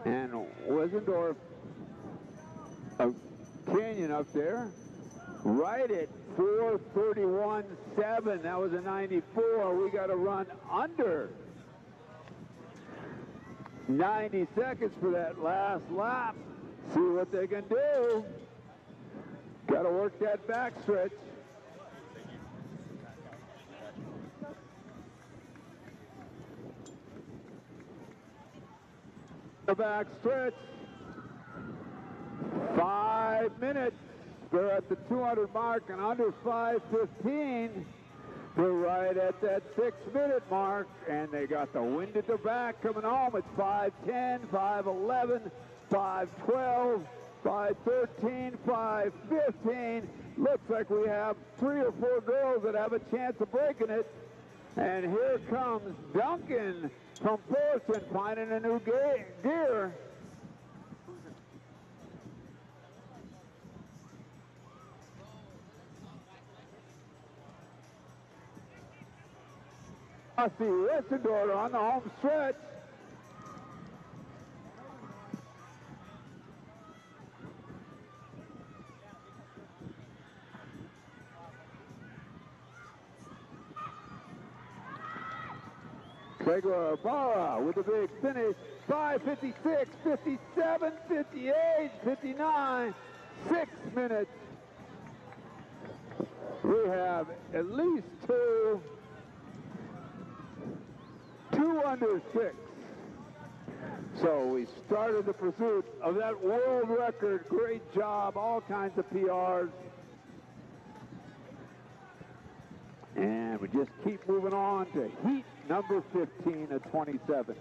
Wesendorf of Canyon up there, right at 4:31.7. That was a 94. We got to run under 90 seconds for that last lap. See what they can do. Got to work that back stretch. The back stretch. 5 minutes. They're at the 200 mark and under 5:15. They're right at that 6-minute mark, and they got the wind at their back coming home. It's 5:10, 5:11, 5:12, 5:13, 5:15. Looks like we have 3 or 4 girls that have a chance of breaking it. And here comes Duncan from Fullerton finding a new gear. I see Westendorf on the home stretch. Barra with a big finish. 5:56, 57, 58, 59, 6 minutes. We have at least two under 6. So we started the pursuit of that world record. Great job, all kinds of PRs. And we just keep moving on to heat number 15 of 27.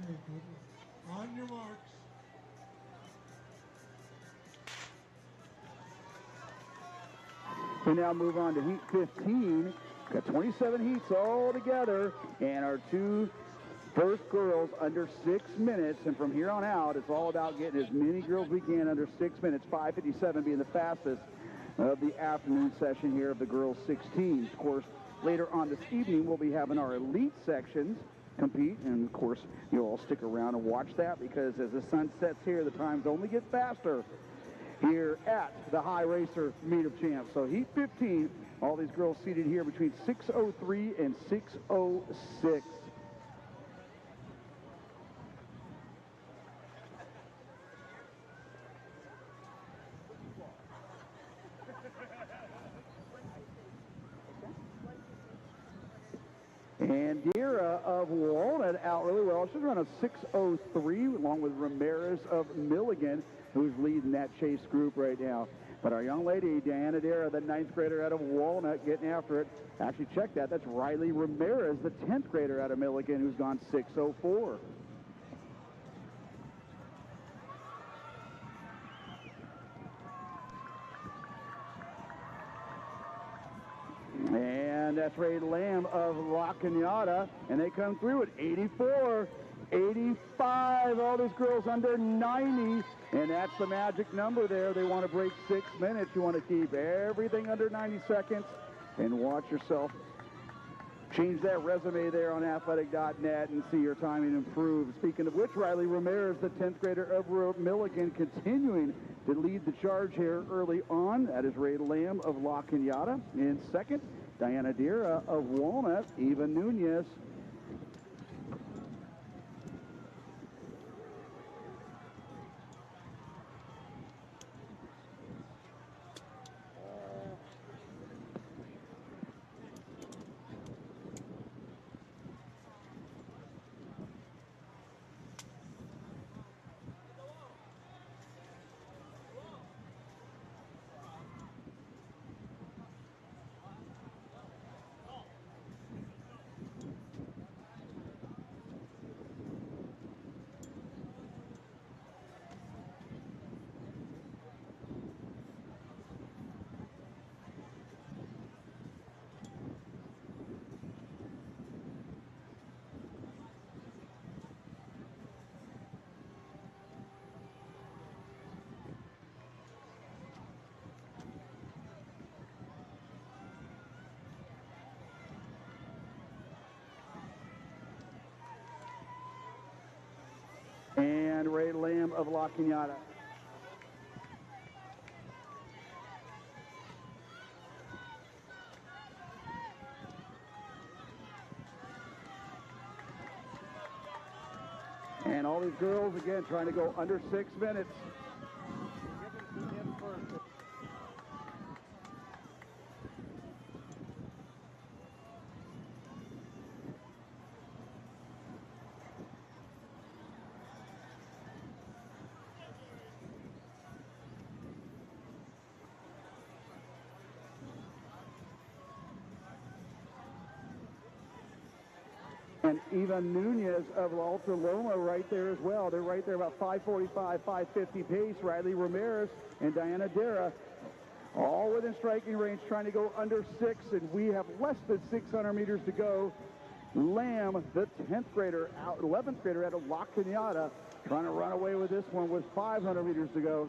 Okay, good. On your marks. We now move on to heat 15. Got 27 heats all together, and our 2 first girls under 6 minutes. And from here on out, it's all about getting as many girls we can under 6 minutes. 5:57 being the fastest of the afternoon session here of the girls 16. Of course, later on this evening, we'll be having our elite sections compete, and of course, you'll all stick around and watch that, because as the sun sets here, the times only get faster here at the High Racer Meet of Champs. So heat 15, all these girls seated here between 6:03 and 6:06. And Dira of Walnut out really well. She's running a 6:03 along with Ramirez of Milligan, who's leading that chase group right now. But our young lady, Diana Dira, the 9th grader out of Walnut, getting after it. Actually, check that. That's Riley Ramirez, the 10th grader out of Milligan, who's gone 6:04. And that's Ray Lamb of La Cañada, and they come through at 84, 85, all these girls under 90, and that's the magic number there. They want to break 6 minutes. You want to keep everything under 90 seconds, and watch yourself change that resume there on athletic.net and see your timing improve. Speaking of which, Riley Ramirez, the 10th grader of Milligan, continuing to lead the charge here early on. That is Ray Lamb of La Cañada. In second, Diana Dira of Walnut, Eva Nunez. And Ray Lamb of La Cañada. And all these girls, again, trying to go under 6 minutes. And Eva Nunez of Alta Loma right there as well. They're right there about 5:45, 5:50 pace. Riley Ramirez and Diana Dara all within striking range, trying to go under 6, and we have less than 600 meters to go. Lamb, the 10th grader, 11th grader out of La Cañada, trying to run away with this one with 500 meters to go.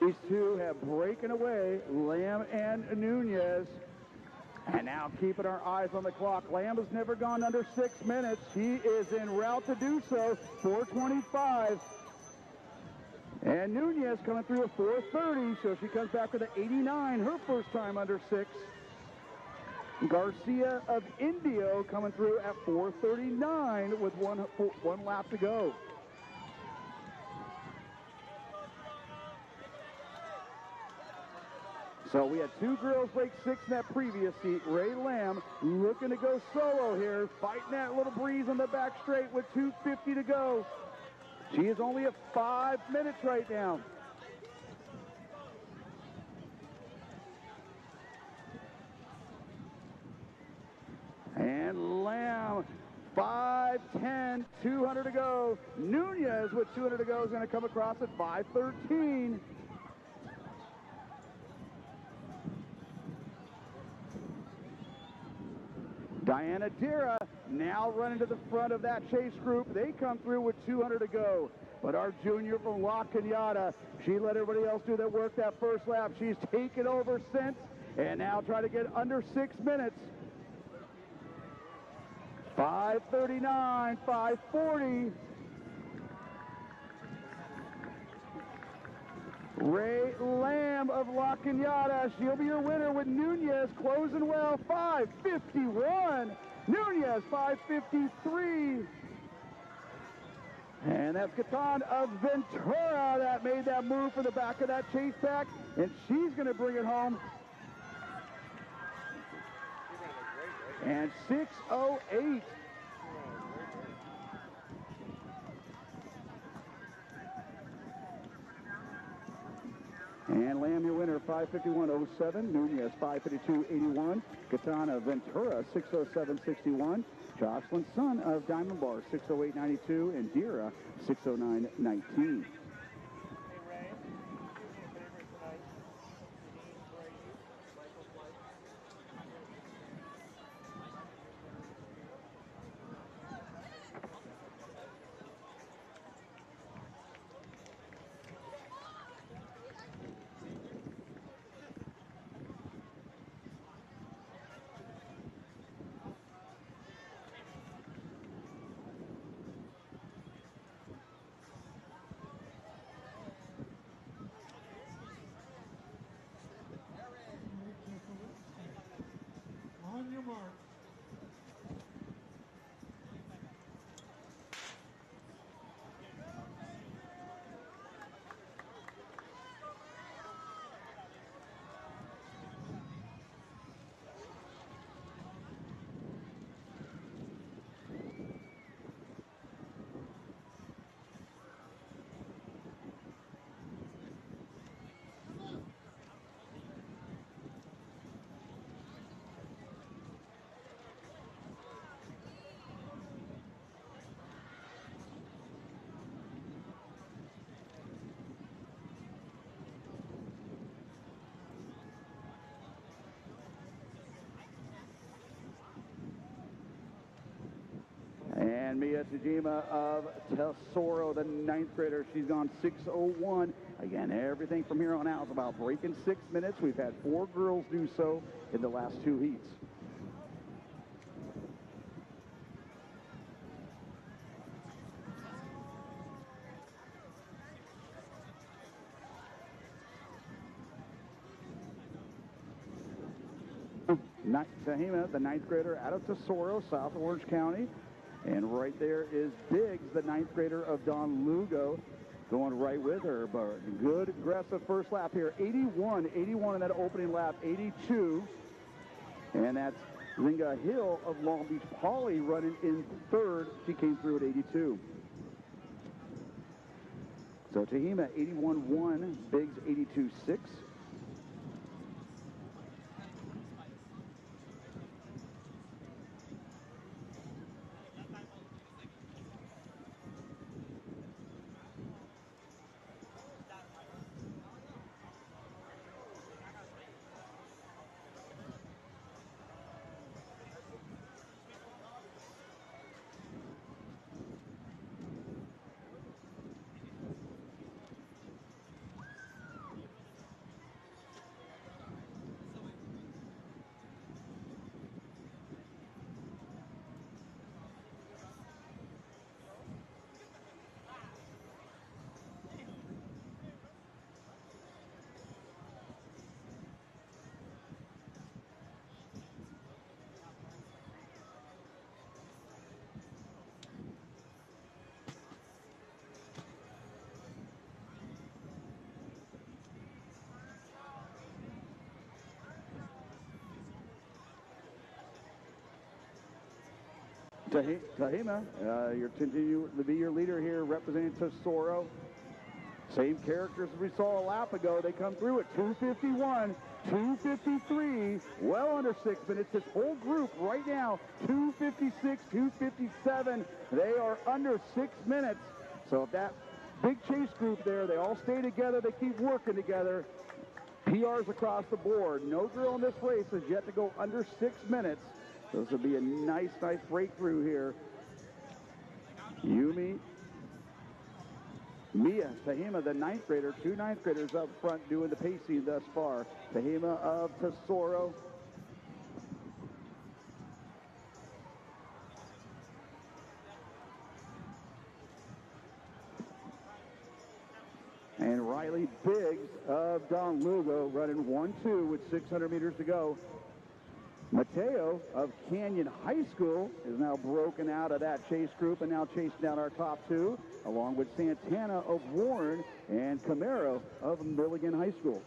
These two have breaking away, Lamb and Nunez. And now keeping our eyes on the clock. Lamb has never gone under 6 minutes. He is en route to do so, 4:25. And Nunez coming through at 4:30, so she comes back with an 89, her first time under 6. Garcia of Indio coming through at 4:39 with one lap to go. So we had two girls break 6 in that previous heat. Ray Lamb looking to go solo here, fighting that little breeze on the back straight with 2:50 to go. She is only at 5 minutes right now. And Lamb, 5:10, 200 to go. Nunez with 200 to go is going to come across at 5:13. Diana Dara now running to the front of that chase group. They come through with 200 to go. But our junior from La Cañada, she let everybody else do their work that first lap. She's taken over since, and now trying to get under 6 minutes. 5:39, 5:40. Ray Lamb of La Cañada, she'll be your winner with Nunez closing well, 5:51. Nunez, 5:53. And that's Catan of Ventura that made that move for the back of that chase pack, and she's going to bring it home. And 6:08. And Lamb, your winner, 5:51.07. Nunez, 5:52.81. Katana Ventura, 6:07.61. Jocelyn Sun of Diamond Bar, 6:08.92. And Dira, 6:09.19. On your mark. And Mia Tajima of Tesoro, the 9th grader, she's gone 6:01. Again, everything from here on out is about breaking 6 minutes. We've had 4 girls do so in the last 2 heats. Tahima, the ninth grader out of Tesoro, South Orange County. And right there is Biggs, the ninth grader of Don Lugo, going right with her. But good aggressive first lap here. 81 in that opening lap, 82. And that's Ringa Hill of Long Beach Poly running in third. She came through at 82. So Tahima 81.1, Biggs 82.6. Tahima, you're continue to be your leader here, representing Tesoro. Same characters as we saw a lap ago. They come through at 2:51, 2:53, well under 6 minutes. This whole group right now, 2:56, 2:57. They are under 6 minutes. So that big chase group there, they all stay together. They keep working together. PRs across the board. No girl in this race has yet to go under 6 minutes. This will be a nice breakthrough here. Mia Tahima, the ninth grader, 2 ninth graders up front doing the pacing thus far. Tahima of Tesoro. And Riley Biggs of Don Lugo running 1-2 with 600 meters to go. Mateo of Canyon High School is now broken out of that chase group and now chasing down our top 2, along with Santana of Warren and Camaro of Milligan High School.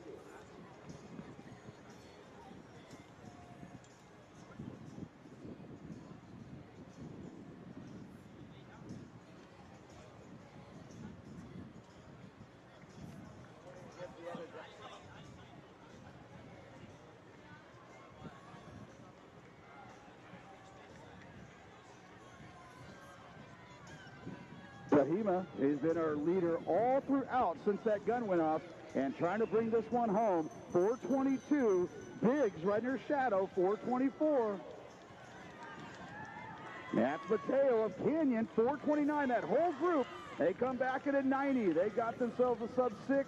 Tahima has been our leader all throughout since that gun went off and trying to bring this one home. 4:22. Biggs right in her shadow, 4:24. That's Mateo of Canyon, 4:29. That whole group, they come back at a 90. They got themselves a sub-6.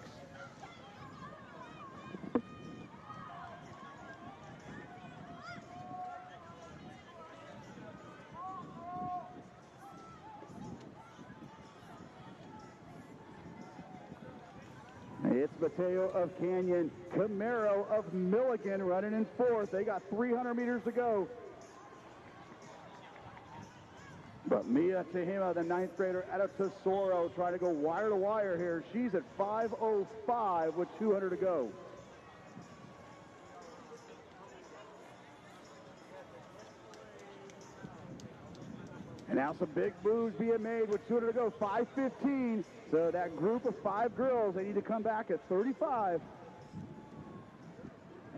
It's Mateo of Canyon, Camaro of Milligan running in fourth. They got 300 meters to go. But Mia Tahima, the ninth grader out of Tesoro, trying to go wire to wire here. She's at 5:05 with 200 to go. And now some big moves being made with 200 to go, 5:15. So that group of 5 girls, they need to come back at 35.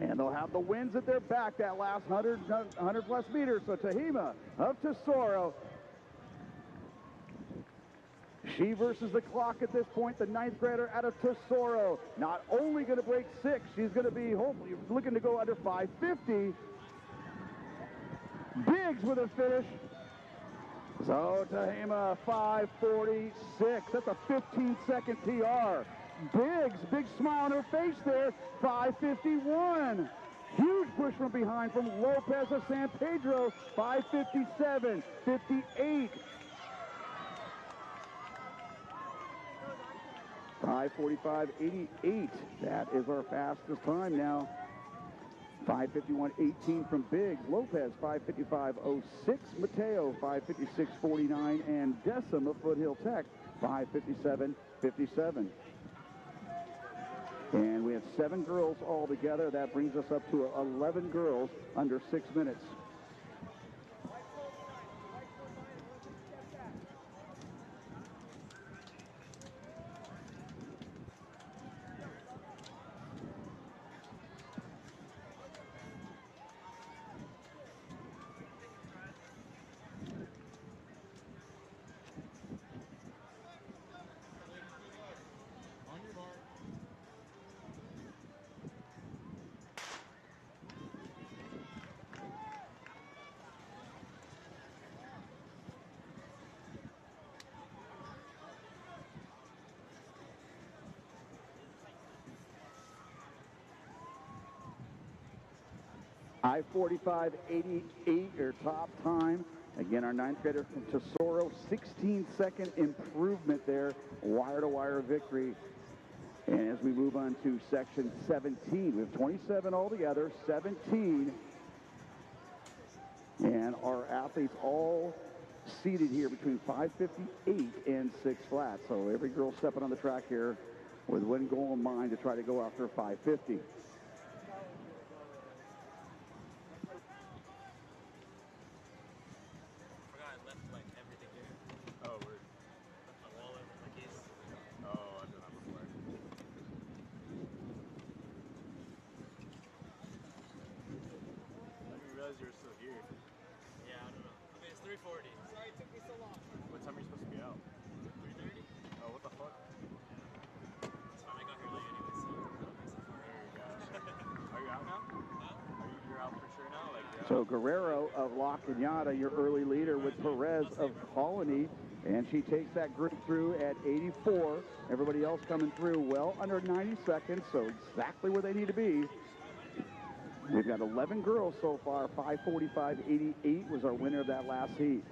And they'll have the wins at their back that last 100 plus meters. So Tahima of Tesoro. She versus the clock at this point, the ninth grader out of Tesoro. Not only going to break 6, she's going to be hopefully looking to go under 5:50. Biggs with a finish. So Tahima 5:46. That's a 15-second PR. Biggs, big smile on her face there. 5:51. Huge push from behind from Lopez of San Pedro. 5:57, 58. 5:45, 88. That is our fastest time now. 5:51.18 from Biggs. Lopez, 5:55.06. Mateo, 5:56.49. And Decim of Foothill Tech, 5:57.57. And we have 7 girls all together. That brings us up to 11 girls under 6 minutes. On your mark. 45.88, your top time. Again, our 9th grader from Tesoro, 16-second improvement there, wire-to-wire victory. And as we move on to section 17, we have 27 altogether, 17. And our athletes all seated here between 5:58 and 6 flat. So every girl stepping on the track here with one goal in mind to try to go after 5:50. You're still here. Yeah, I don't know. I mean, it's 3:40. Sorry it took me so long. What time are you supposed to be out? 3:30? Oh, what the fuck? That's fine. I got here late anyway, so that makes it far. There you go. Are you out now? Huh? You're out for sure now? Like, you're So out? Guerrero of La Cañada, your early leader, with Perez of Colony. And she takes that group through at 84. Everybody else coming through well under 90 seconds, so exactly where they need to be. We've got 11 girls so far. 5:45.88 was our winner of that last heat.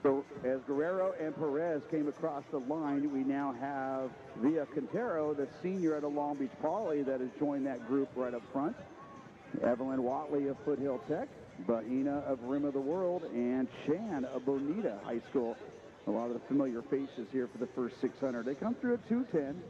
So as Guerrero and Perez came across the line, we now have Villa Quintero, the senior at a Long Beach Poly, that has joined that group right up front. Evelyn Watley of Foothill Tech, Bahina of Rim of the World, and Chan of Bonita High School. A lot of the familiar faces here for the first 600. They come through at 2:10.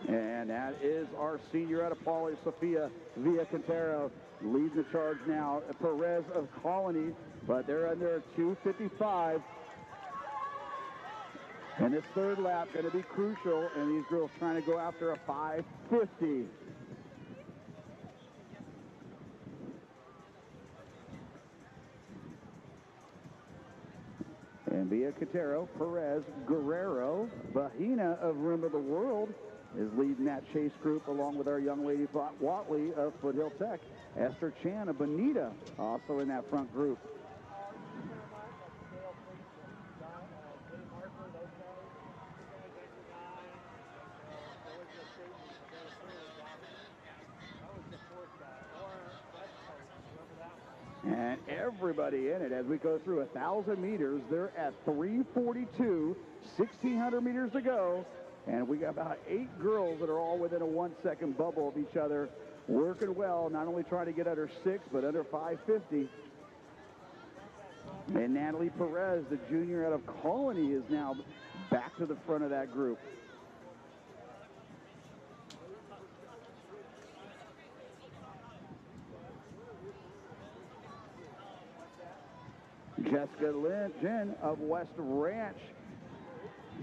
And that is our senior out of Poly, Sofia Villa Quintero, leading the charge now. Perez of Colony, but they're under 2:55. And this third lap going to be crucial, and these girls trying to go after a 5:50. And Villa Quintero, Perez, Guerrero, Bahina of Rim of the World is leading that chase group, along with our young lady Watley of Foothill Tech. Esther Chan of Bonita also in that front group. And everybody in it as we go through 1,000 meters. They're at 3:42, 1,600 meters to go. And we got about 8 girls that are all within a 1-second bubble of each other, working well, not only trying to get under 6, but under 5:50. And Natalie Perez, the junior out of Colony, is now back to the front of that group. Jessica Jen of West Ranch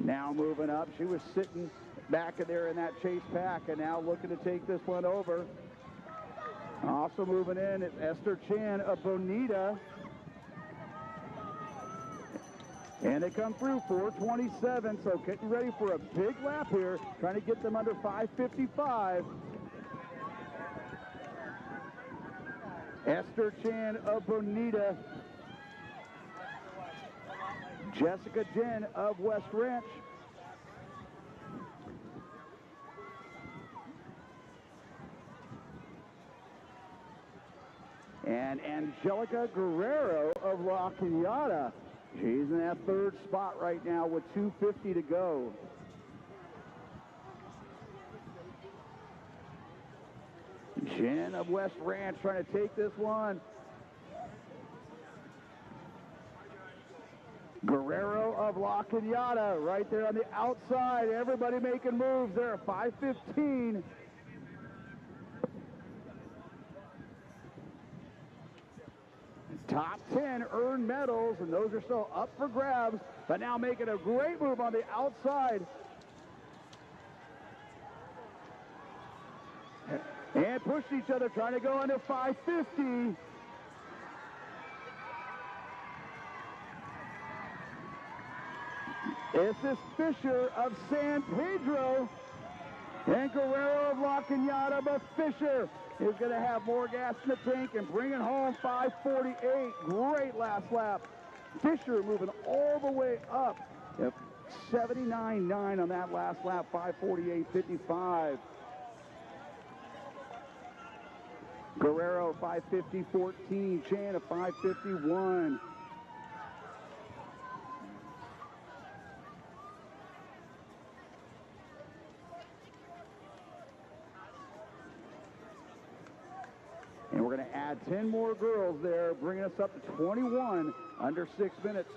now moving up. She was sitting back in there in that chase pack, and now looking to take this one over. Also moving in is Esther Chan of Bonita. And they come through 4:27, so getting ready for a big lap here, trying to get them under 5:55. Esther Chan of Bonita. Jessica Jen of West Ranch. And Angelica Guerrero of La Cañada. She's in that third spot right now with 2:50 to go. Jen of West Ranch trying to take this one. Guerrero of La Cañada right there on the outside. Everybody making moves there at 5:15. Top 10 earned medals, and those are still up for grabs, but now making a great move on the outside. And pushed each other, trying to go under 5:50. This is Fisher of San Pedro and Guerrero of La Cañada, but Fisher is going to have more gas in the tank and bring it home 5:48. Great last lap. Fisher moving all the way up at 79.9 on that last lap, 5:48.55. Guerrero 5:50.14. Chan of 5:51. And we're going to add 10 more girls there, bringing us up to 21 under 6 minutes.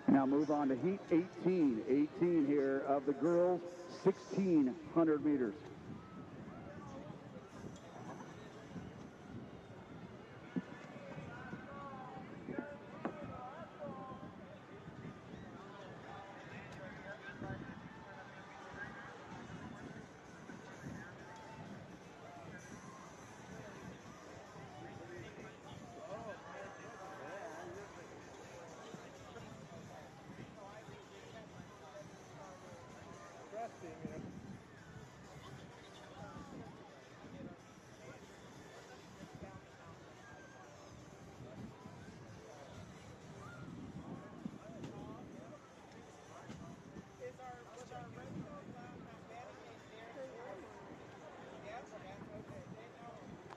Now move on to heat 18. 18 here of the girls, 1,600 meters.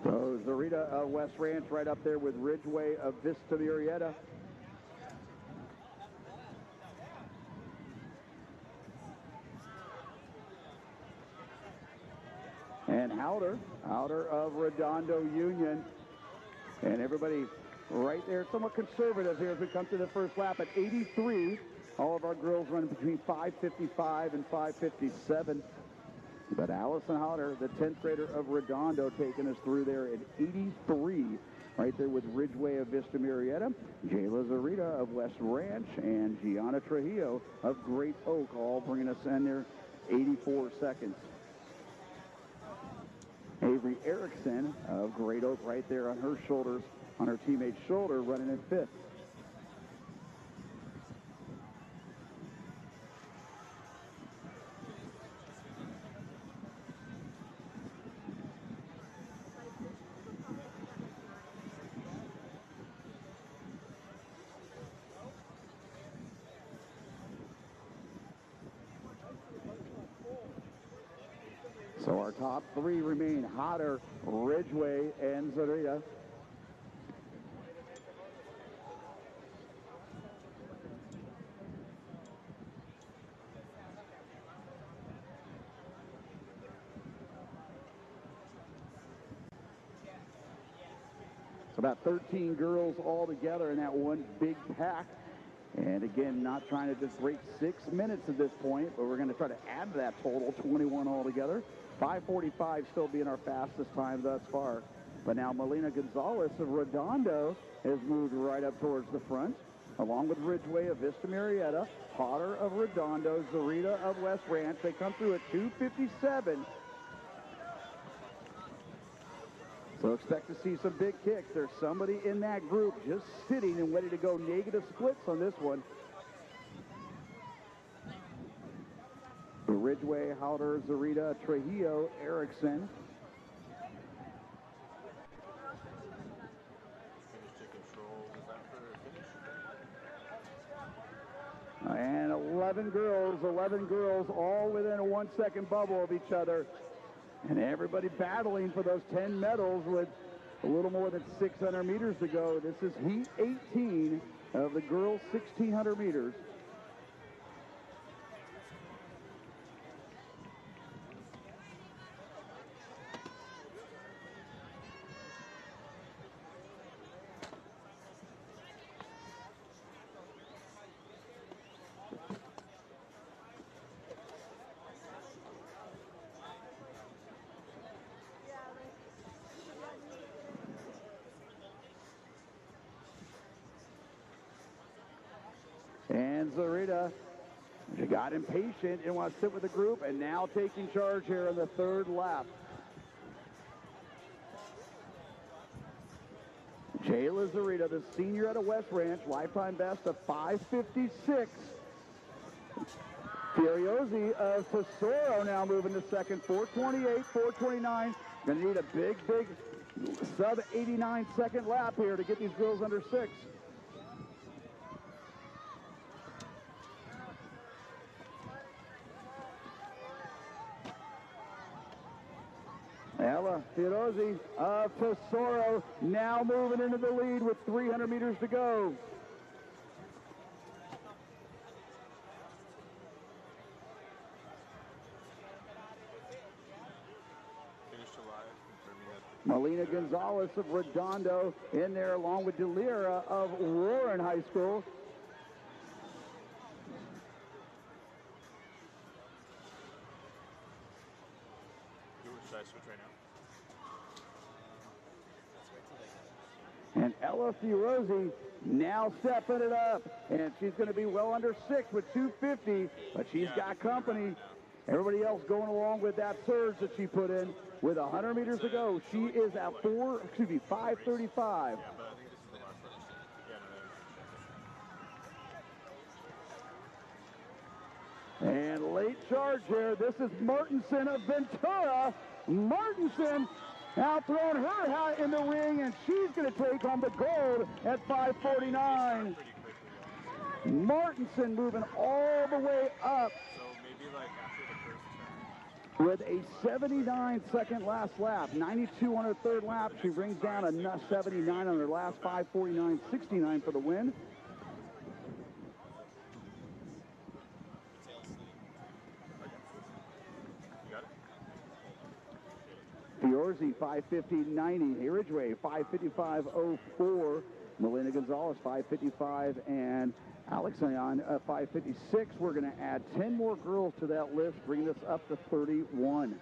So Zarita of West Ranch right up there with Ridgeway of Vista Murrieta. And Howder of Redondo Union. And everybody right there, somewhat conservative here as we come to the first lap at 83. All of our girls running between 5:55 and 5:57. But Allison Howder, the 10th grader of Redondo, taking us through there at 83, right there with Ridgeway of Vista Murrieta, Jayla Zarita of West Ranch, and Gianna Trujillo of Great Oak, all bringing us in there 84 seconds. Avery Erickson of Great Oak right there on her shoulders, on her teammate's shoulder, running in 5th. So our top three remain Hodder, Ridgeway, and Zarita. So about 13 girls all together in that one big pack. And again, not trying to just break 6 minutes at this point, but we're going to try to add to that total, 21 altogether. 5:45 still being our fastest time thus far. But now Melina Gonzalez of Redondo has moved right up towards the front, along with Ridgeway of Vista Marietta, Potter of Redondo, Zarita of West Ranch. They come through at 2:57. So expect to see some big kicks. There's somebody in that group just sitting and ready to go negative splits on this one. Ridgeway, Howder, Zarita, Trujillo, Erickson. Finish to control. Was that for a finish? And 11 girls all within a 1 second bubble of each other. And everybody battling for those 10 medals with a little more than 600 meters to go. This is heat 18 of the girls' 1,600 meters. And Zarita, she got impatient and wants to sit with the group, and now taking charge here in the third lap. Jayla Zarita, the senior out of West Ranch, lifetime best of 5:56. Furiosi of Tesoro now moving to second, 4:28, 4:29. Going to need a big sub 89 second lap here to get these girls under 6. Ella Furiosi of Tesoro now moving into the lead with 300 meters to go. Melina Gonzalez of Redondo in there along with Delira of Warren High School. Should I switch right now? And Ella Furiosi now stepping it up. And she's going to be well under 6 with 2:50, but she's got company. Everybody else going along with that surge that she put in. With 100 meters to go, she is at 5:35. And late charge here. This is Martinson of Ventura. Martinson now throwing her hat in the ring, and she's going to take on the gold at 5:49. Martinson moving all the way up. So maybe like after the first with a 79-second last lap. 92 on her third lap. She brings down a 79 on her last 5:49.69 for the win. Fiorzi, 5:50.90. Ridgeway, 5:55.04. Melina Gonzalez, 5:55. And Alex Ayan, 5:56. We're going to add 10 more girls to that list, bringing us up to 31.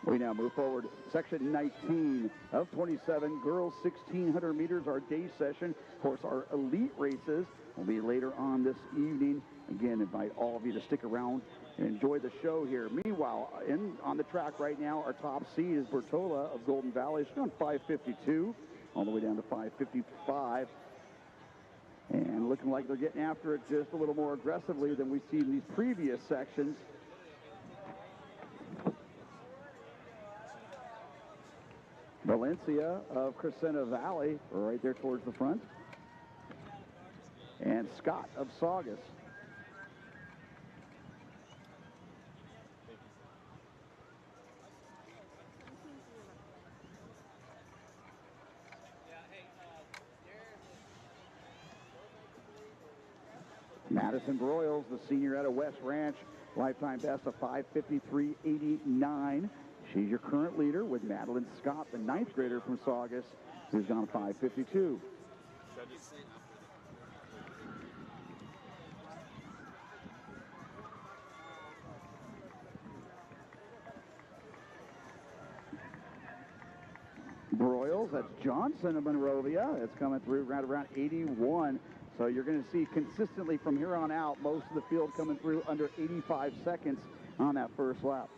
We now move forward. Section 19 of 27, girls 1,600 meters, our day session. Of course, our elite races will be later on this evening. Again, invite all of you to stick around and enjoy the show here. Meanwhile, on the track right now, our top seed is Bertola of Golden Valley. She's on 5:52, all the way down to 5:55. And looking like they're getting after it just a little more aggressively than we've seen in these previous sections. Valencia of Crescenta Valley, right there towards the front. And Scott of Saugus. Madison Broyles, the senior out of West Ranch, lifetime best of 5:53.89. She's your current leader with Madeline Scott, the ninth grader from Saugus, who's gone 5:52. Broyles, that's Johnson of Monrovia. It's coming through right around 81. So you're going to see consistently from here on out, most of the field coming through under 85 seconds on that first lap.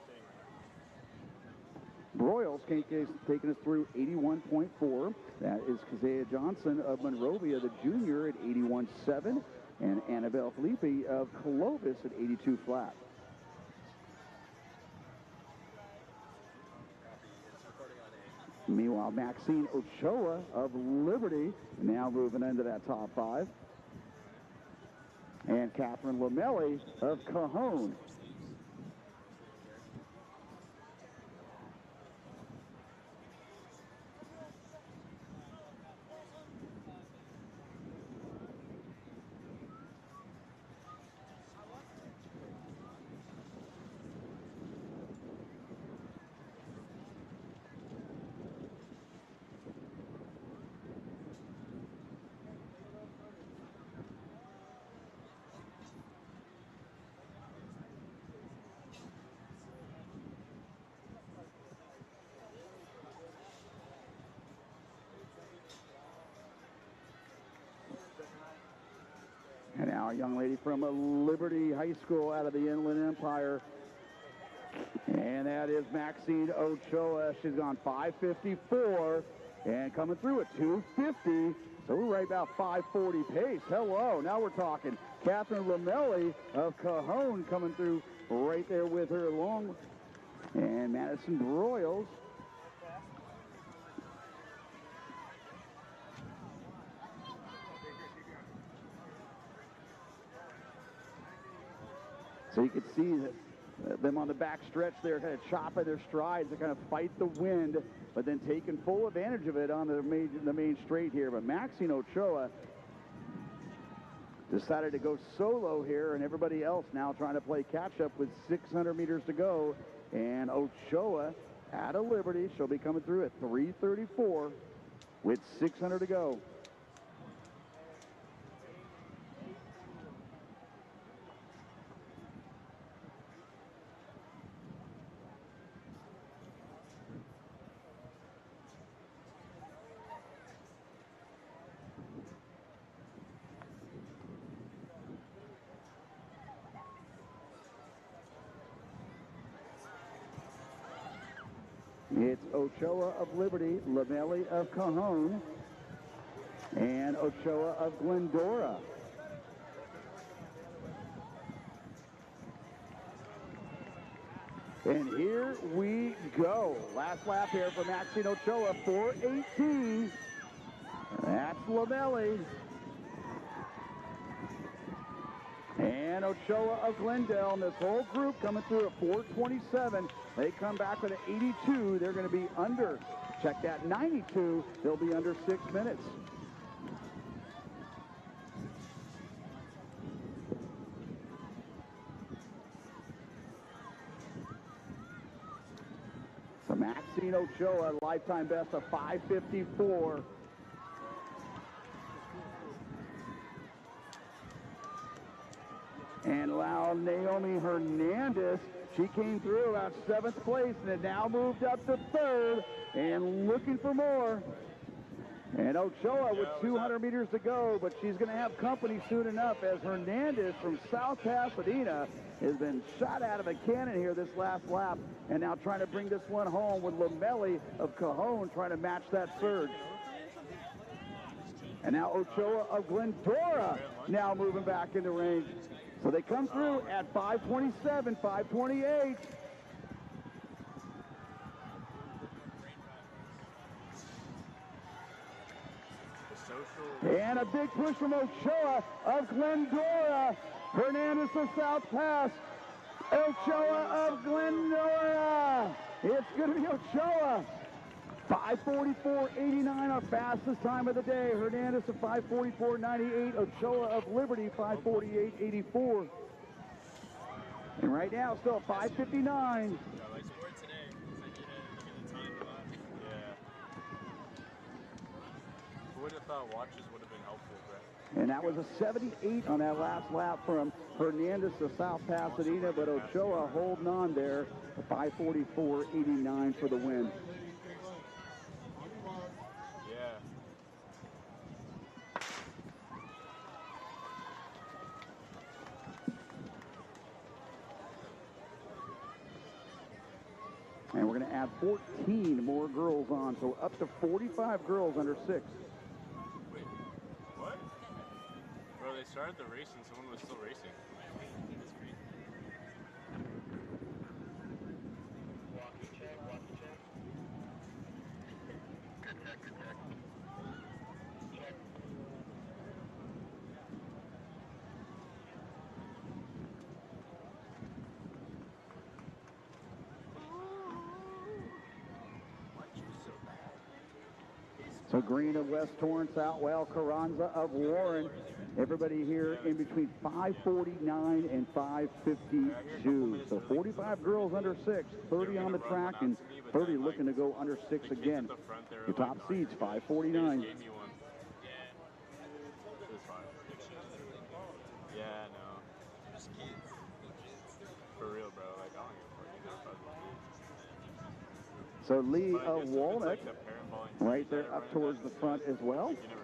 Broyles taking us through 81.4. That is Kazea Johnson of Monrovia, the junior, at 81.7. And Annabelle Felipe of Clovis at 82 flat. Meanwhile, Maxine Ochoa of Liberty now moving into that top 5. And Catherine Lamelli of Cajon. And now a young lady from Liberty High School out of the Inland Empire. And that is Maxine Ochoa. She's gone 5:54 and coming through at 2:50. So we're right about 5:40 pace. Hello, now we're talking. Catherine Lamelli of Cajon coming through right there with her along. And Madison Broyles. So you can see that them on the back stretch there kind of chopping their strides to kind of fight the wind, but then taking full advantage of it on the main straight here. But Maxine Ochoa decided to go solo here, and everybody else now trying to play catch-up with 600 meters to go. And Ochoa out of Liberty, she'll be coming through at 3:34 with 600 to go. It's Ochoa of Liberty, Lamelli of Cajon, and Ochoa of Glendora. And here we go. Last lap here for Maxine Ochoa, 4:18. That's Lamelli. And Ochoa of Glendale, and this whole group coming through at 4:27. They come back with an 82. They're going to be under, check that, 92. They'll be under 6 minutes. So Maxine Ochoa, lifetime best of 5:54. And now Naomi Hernandez, she came through about 7th place and had now moved up to 3rd and looking for more. And Ochoa with 200 meters to go, but she's going to have company soon enough as Hernandez from South Pasadena has been shot out of a cannon here this last lap and now trying to bring this one home with Lamelli of Cajon trying to match that surge. And now Ochoa of Glendora now moving back into range. So they come through at 5:27, 5:28. And a big push from Ochoa of Glendora. Hernandez of South Pass. Ochoa of Glendora. It's going to be Ochoa. 5:44.89, our fastest time of the day. Hernandez of 5:44.98. Ochoa of Liberty, 5:48.84. And right now, still at 5:59. Yeah, like score today, because I need to look at the time a lot. Yeah. Who would have thought watches would have been helpful, Brett? And that was a 78 on that last lap from Hernandez to South Pasadena, but Ochoa holding on there. 5:44.89 for the win. Yeah. And we're going to add 14 more girls on, so up to 45 girls under 6. Wait, what? Bro, they started the race and someone was still racing. Walkie check, walkie check. Good check, good check. Check. So Green of West Torrance out well, Carranza of Warren. Everybody here in between 5:49 and 5:52. So 45 girls under 6, 30 on the track, and 30 looking to go under 6 again. The top seeds, 5:49. Gave me one. Yeah. It was fine. Yeah, no. Just kids. For real, bro. Like, I don't give a fuck. So Lee of Walnut right there up towards the front as well. You never know.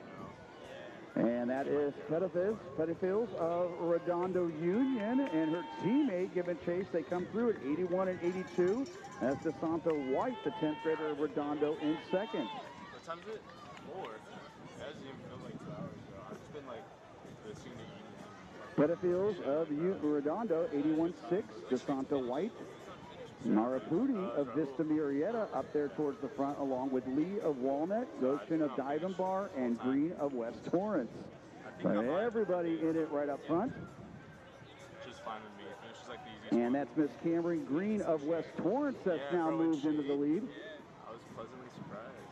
And that is Pettifields of Redondo Union and her teammate giving chase. They come through at 81 and 82. That's DeSanto White, the 10th grader of Redondo, in second. What time is it? 4. That doesn't even feel like 2 hours ago. I've just been like listening to Pettifields of Redondo, 81-6. DeSanto White. Marapudi of Vista Murrieta up there towards the front, along with Lee of Walnut, Goshen of Diamond Bar, and Green of West Torrance. But everybody in it right up front. Just fine with me. Finishes like the easiest And that's Miss Cameron Green of West Torrance that's now moved into the lead. I was pleasantly surprised.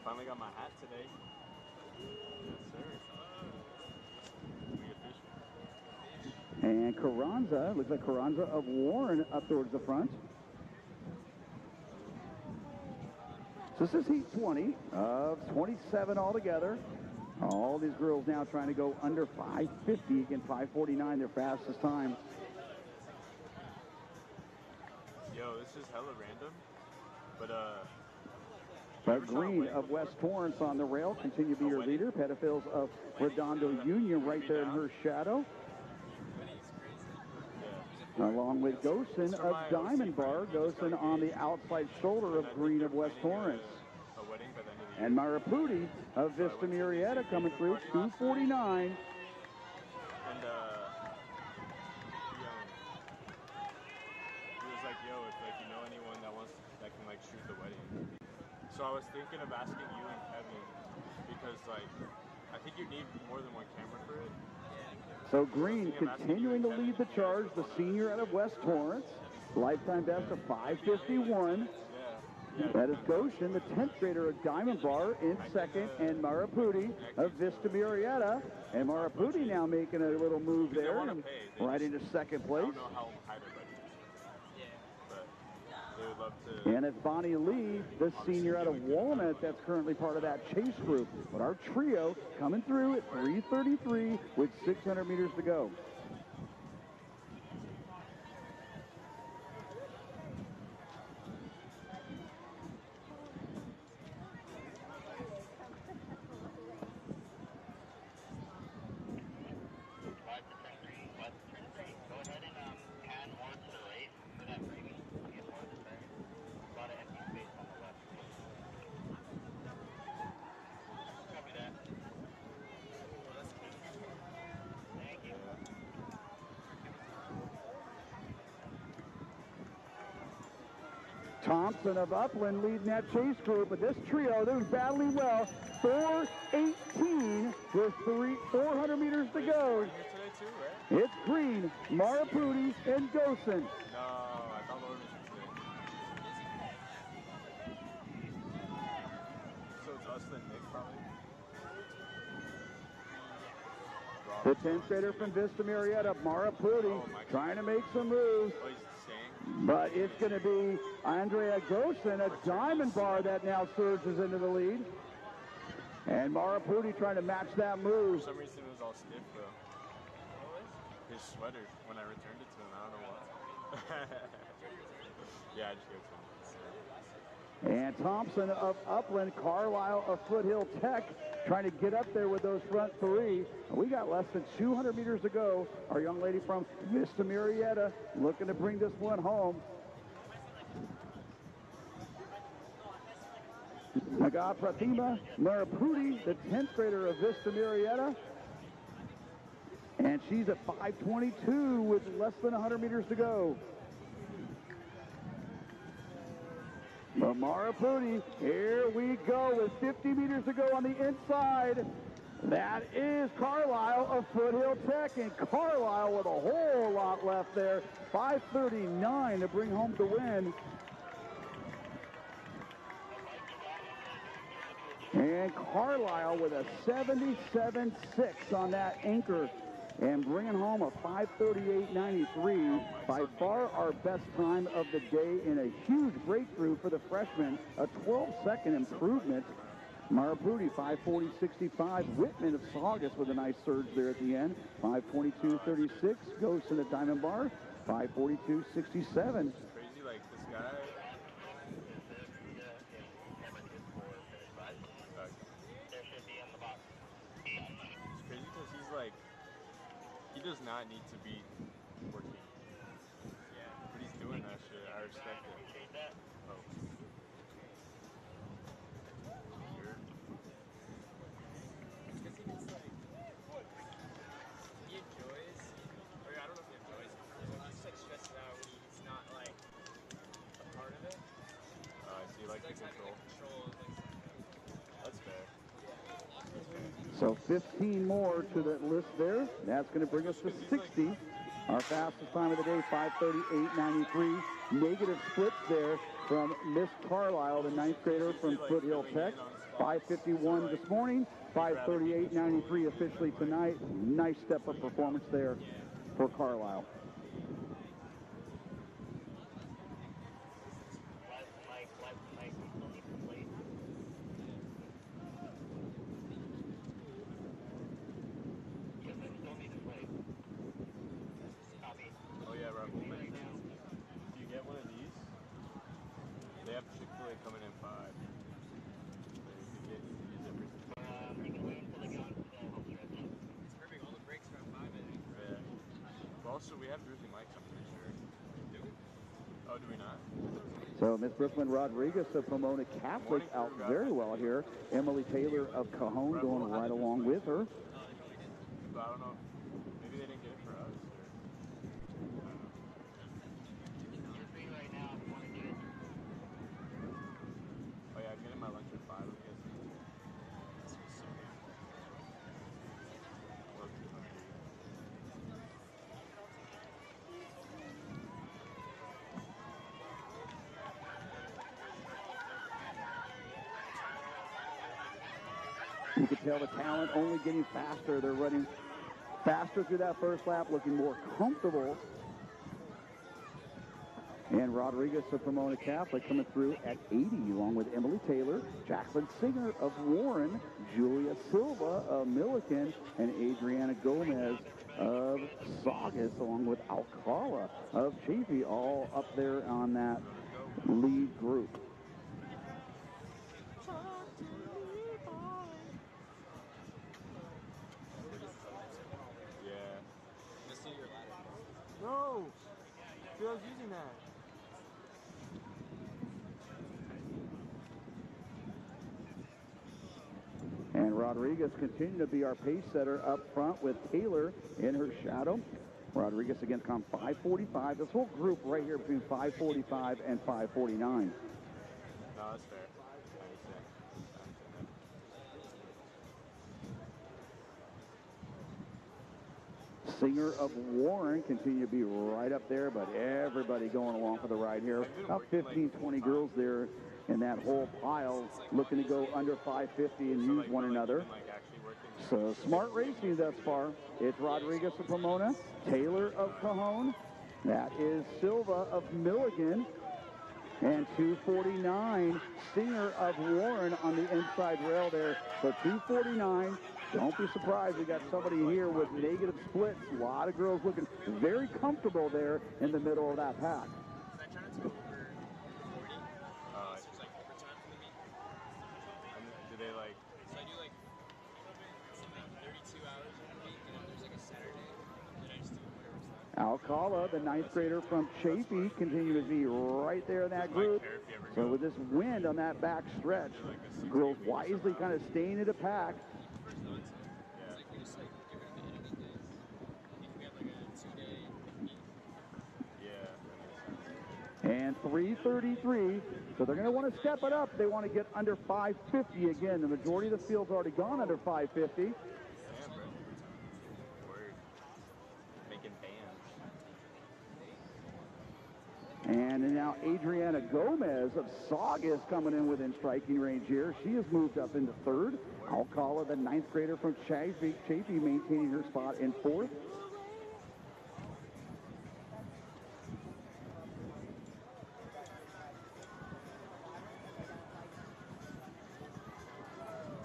Finally got my hat today. Yes, sir. And Carranza, looks like Carranza of Warren up towards the front. So this is heat 20 of 27 altogether. All these girls now trying to go under 5:50, again 5:49, their fastest time. Yo, this is hella random, but Green of West Torrance on the rail, continue to be your leader. Pettifields of Redondo Union right there in her shadow. Along with Goshen of Diamond Bar. Goshen on the outside shoulder of Green of West Torrance. And Marapudi of Vista Murrieta coming through, 2:49. And he was like, yo, if like you know anyone that can like shoot the wedding. So I was thinking of asking you and Kevin because like I think you need more than one camera for it. So Green continuing to lead the charge, the senior out of West Torrance. Lifetime best of 5:51. That is Goshen, the 10th grader of Diamond Bar, in second, and Marapudi of Vista Murrieta. And Marapudi now making a little move there, and right into second place. I don't know how high they're ready. But they would love to. And it's Bonnie Lee, the senior out of Walnut, that's currently part of that chase group. But our trio coming through at 3:33 with 600 meters to go. Thompson of Upland leading that chase group, but this trio doing badly well. 4:18 with 400 meters to go. It's Green, Marapudi, and Goshen. No, I thought Lord was Jocelyn Nick, probably. The 10th grader from Vista Marietta, Mara Prudy, Oh, my trying to make some moves. Oh, he's staying. But it's going to be Andrea Gosen, a diamond bar that now surges into the lead. And Mara Prudy trying to match that move. For some reason, it was all stiff, though. His sweater, when I returned it to him, I don't know what. Yeah, I just gave it to him. And Thompson of Upland, Carlisle of Foothill Tech trying to get up there with those front three. We got less than 200 meters to go. Our young lady from Vista Marietta looking to bring this one home. Naga Pratima Marapudi, the 10th grader of Vista Marietta. And she's at 5:22 with less than 100 meters to go. Mara Prudy, here we go with 50 meters to go on the inside. That is Carlisle of Foothill Tech, and Carlisle with a whole lot left there. 5:39 to bring home the win. And Carlisle with a 77.6 on that anchor. And bringing home a 5:38.93, by far our best time of the day, in a huge breakthrough for the freshman, a 12-second improvement. Mara Prudy, 5:40.65. Whitman of Saugus with a nice surge there at the end, 5:22.36. Goes to the diamond bar, 5:42.67. It's crazy, like, this guy. It's crazy because he's like, he does not need to be working. Yeah. But he's doing that shit. I respect it. Oh. Weird. It's because he just like, he enjoys, or I don't know if he enjoys it, but he just like stresses out when he's not like a part of it. I see, like, the He's like having control. like control of like, That's fair. So 15 more to the list there. That's going to bring us to 60. Our fastest time of the day, 5:38.93. Negative splits there from Miss Carlisle, the 9th grader from Foothill Tech. 5:51 this morning, 5:38.93 officially tonight. Nice step-up performance there for Carlisle. Oh yeah, Rob. If you get one of these, they have Chick-fil-A coming in 5. So you can get these everything. it's perfect, all the breaks are at 5 minutes. Yeah. But also, we have Jersey Mike's, I'm pretty sure. Do we? Oh, do we not? So Miss Brooklyn Rodriguez of Pomona Catholic out very well here. Emily Taylor of Cajon going right along with her. But I don't know. Maybe they didn't get it for us. Or, oh yeah, I'm getting my lunch at 5. I'm guessing. Or 200. You can tell the talent only getting faster. They're running faster through that first lap, looking more comfortable. And Rodriguez of Pomona Catholic coming through at 80, along with Emily Taylor, Jacqueline Singer of Warren, Julia Silva of Milliken, and Adriana Gomez of Saugus, along with Alcala of Chafee, all up there on that lead group. Yeah. Just see your ladder. No! See, I was using that. And Rodriguez continuing to be our pace setter up front with Taylor in her shadow. Rodriguez again come 5:45. This whole group right here between 5:45 and 5:49. No, that's fair. I understand. Singer of Warren continue to be right up there, but everybody going along for the ride here. About 15, 20 girls there in that whole pile, looking to go under 550 and use one another. So smart racing thus far. It's Rodriguez of Pomona, Taylor of Cajon. That is Silva of Milligan. And 249, Singer of Warren on the inside rail there. So 249. Don't be surprised, we got somebody here with negative splits. A lot of girls looking very comfortable there in the middle of that pack. Do they like? So I do like something 32 hours a week, and then there's like a Saturday, and I just do whatever's left. Alcala, the ninth grader from Chafee, continues to be right there in that group. So with this wind on that back stretch, the girls wisely kind of staying in the pack. And 333, so they're going to want to step it up. They want to get under 550 again. The majority of the field's already gone under 550. Making bands. And now Adriana Gomez of Saugus coming in within striking range here. She has moved up into third. Alcala, the ninth grader from Chafee, maintaining her spot in fourth.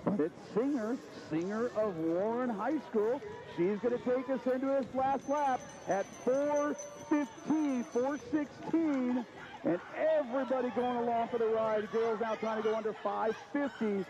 But it's Singer of Warren High School. She's going to take us into this last lap at 4:15, 4:16. And everybody going along for the ride. Girls now trying to go under 550.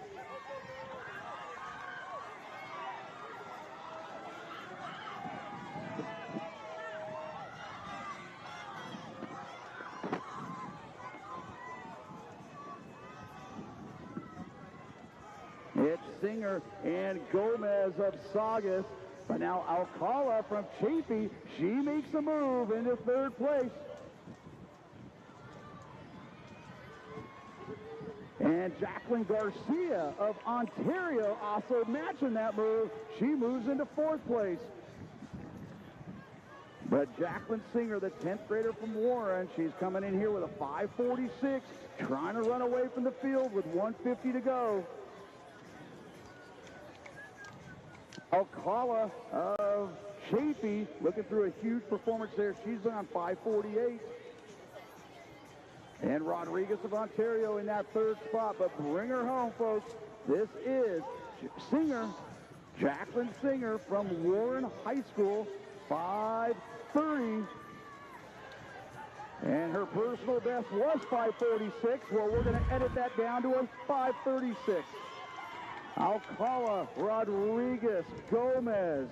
It's Singer and Gomez of Saugus. But now Alcala from Chafee, she makes a move into third place. And Jacqueline Garcia of Ontario also matching that move. She moves into fourth place. But Jacqueline Singer, the 10th grader from Warren, she's coming in here with a 5:46, trying to run away from the field with 1:50 to go. Alcala of Chafee looking through a huge performance there. She's on 5:48. And Rodriguez of Ontario in that third spot. But bring her home, folks. This is Singer, Jacqueline Singer from Warren High School, 5:30. And her personal best was 5:46. Well, we're going to edit that down to a 5:36. Alcala, Rodriguez, Gomez.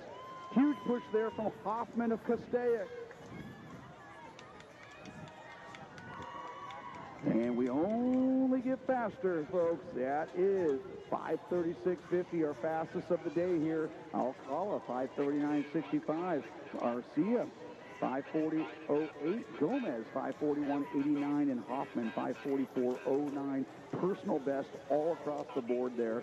Huge push there from Hoffman of Castaic. And we only get faster, folks. That is 5:36.50, our fastest of the day here. Alcala, 5:39.65. Arcia, 5:40.08. Gomez, 5:41.89. And Hoffman, 5:44.09. Personal best all across the board there.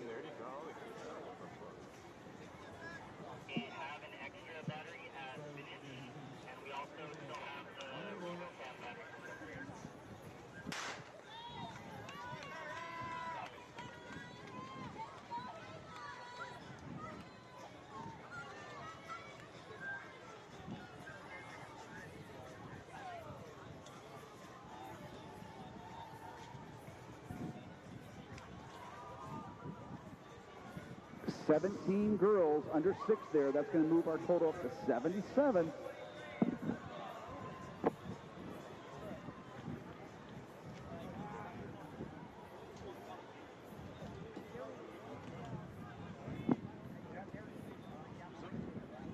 $17 girls under 6 there. That's going to move our total up to 77.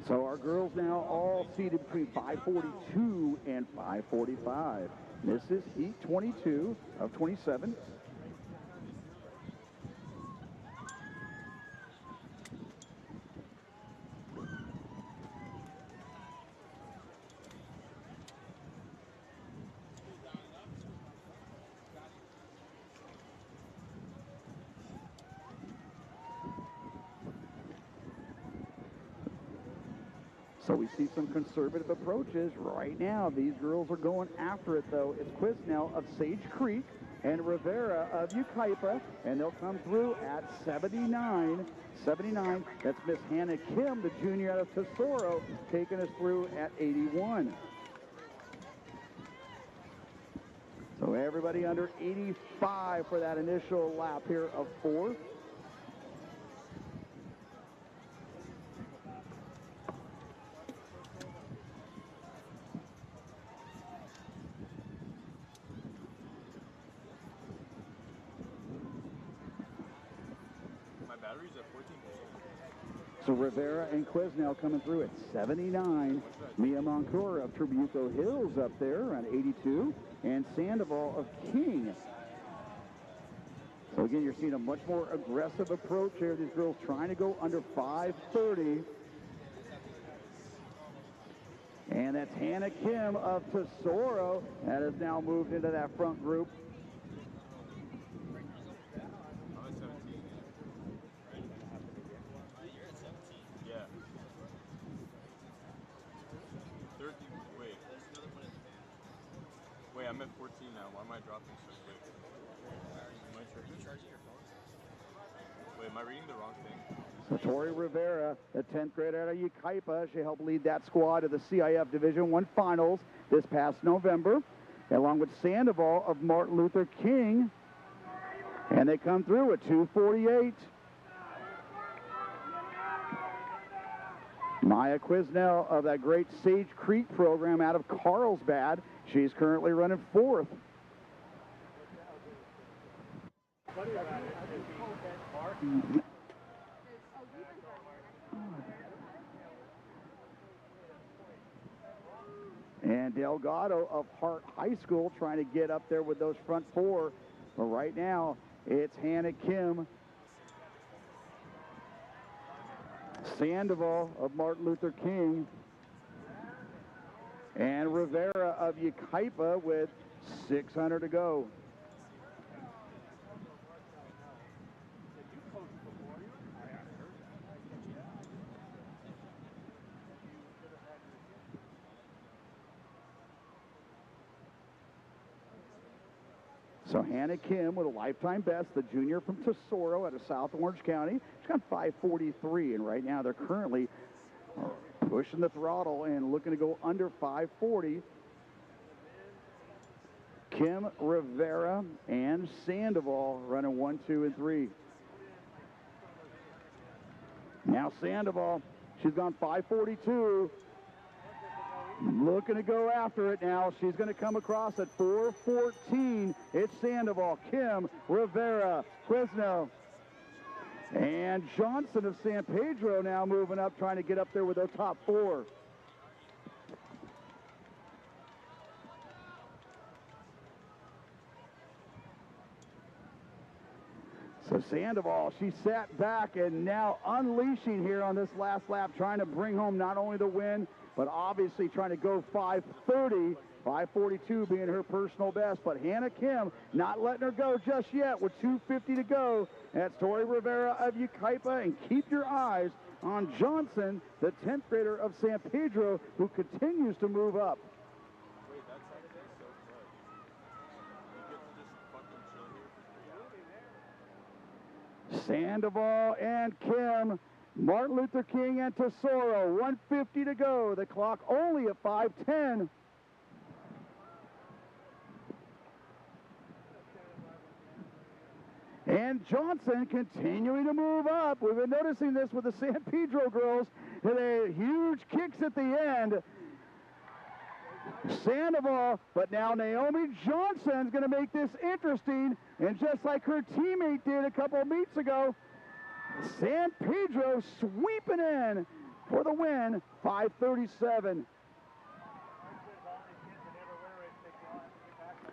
So our girls now all seated between 5:42 and 5:45. This is heat 22 of 27. So we see some conservative approaches right now. These girls are going after it, though. It's Quisnell of Sage Creek. and Rivera of Yucaipa, and they'll come through at 79. 79. That's Miss Hannah Kim, the junior out of Tesoro, taking us through at 81. So everybody under 85 for that initial lap here of 4. My battery's at 14%. So Rivera and Quesnel coming through at 79. Mia Moncur of Tribuco Hills up there on 82. And Sandoval of King. So again, you're seeing a much more aggressive approach here. These girls trying to go under 5:30. And that's Hannah Kim of Tesoro that has now moved into that front group. I'm at 17. You're at 17? Yeah. 13, wait. There's another one in the van. Wait, I'm at 14 now. Why am I dropping so quick? Am I charging your phone? Wait, am I reading the wrong thing? So Tori Rivera, the 10th grader out of Yucaipa, she helped lead that squad to the CIF Division I Finals this past November, along with Sandoval of Martin Luther King. And they come through at 2:48. Maya Quesnel of that great Sage Creek program out of Carlsbad. She's currently running 4th. And Delgado of Hart High School trying to get up there with those front 4. But right now, it's Hannah Kim, Sandoval of Martin Luther King, and Rivera of Yucaipa with 600 to go. So Hannah Kim with a lifetime best, the junior from Tesoro out of South Orange County. She's got 5:43, and right now they're currently pushing the throttle and looking to go under 5:40. Kim, Rivera, and Sandoval running 1, 2, and 3. Now Sandoval, she's gone 5:42. Looking to go after it now. She's going to come across at 4:14. It's Sandoval, Kim, Rivera, Quesnel, and Johnson of San Pedro now moving up, trying to get up there with the top 4. So Sandoval, she sat back and now unleashing here on this last lap, trying to bring home not only the win, but obviously trying to go 5:30, 5:42 being her personal best. But Hannah Kim not letting her go just yet with 2:50 to go. That's Tori Rivera of Yucaipa, and keep your eyes on Johnson, the 10th grader of San Pedro, who continues to move up. Wait, that Saturday is so fun. You get to just fucking chill here for 3 hours. Sandoval and Kim, Martin Luther King and Tesoro, 1:50 to go. The clock only at 5:10. And Johnson continuing to move up. We've been noticing this with the San Pedro girls. They huge kicks at the end. Sandoval, but now Naomi Johnson's going to make this interesting. And just like her teammate did a couple of meets ago, San Pedro sweeping in for the win, 5:37.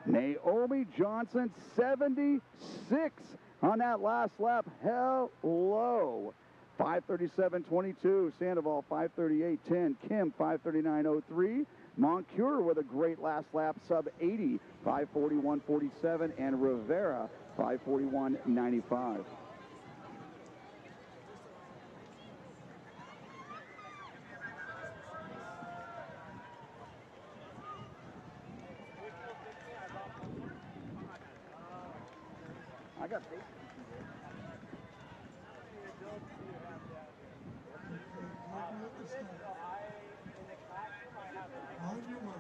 Naomi Johnson, 76 on that last lap. Hello. 5:37.22. Sandoval, 5:38.10. Kim, 5:39.03. Moncur with a great last lap, sub 80, 5:41.47. And Rivera, 5:41.95. got tape. Calculate the start. On your mark.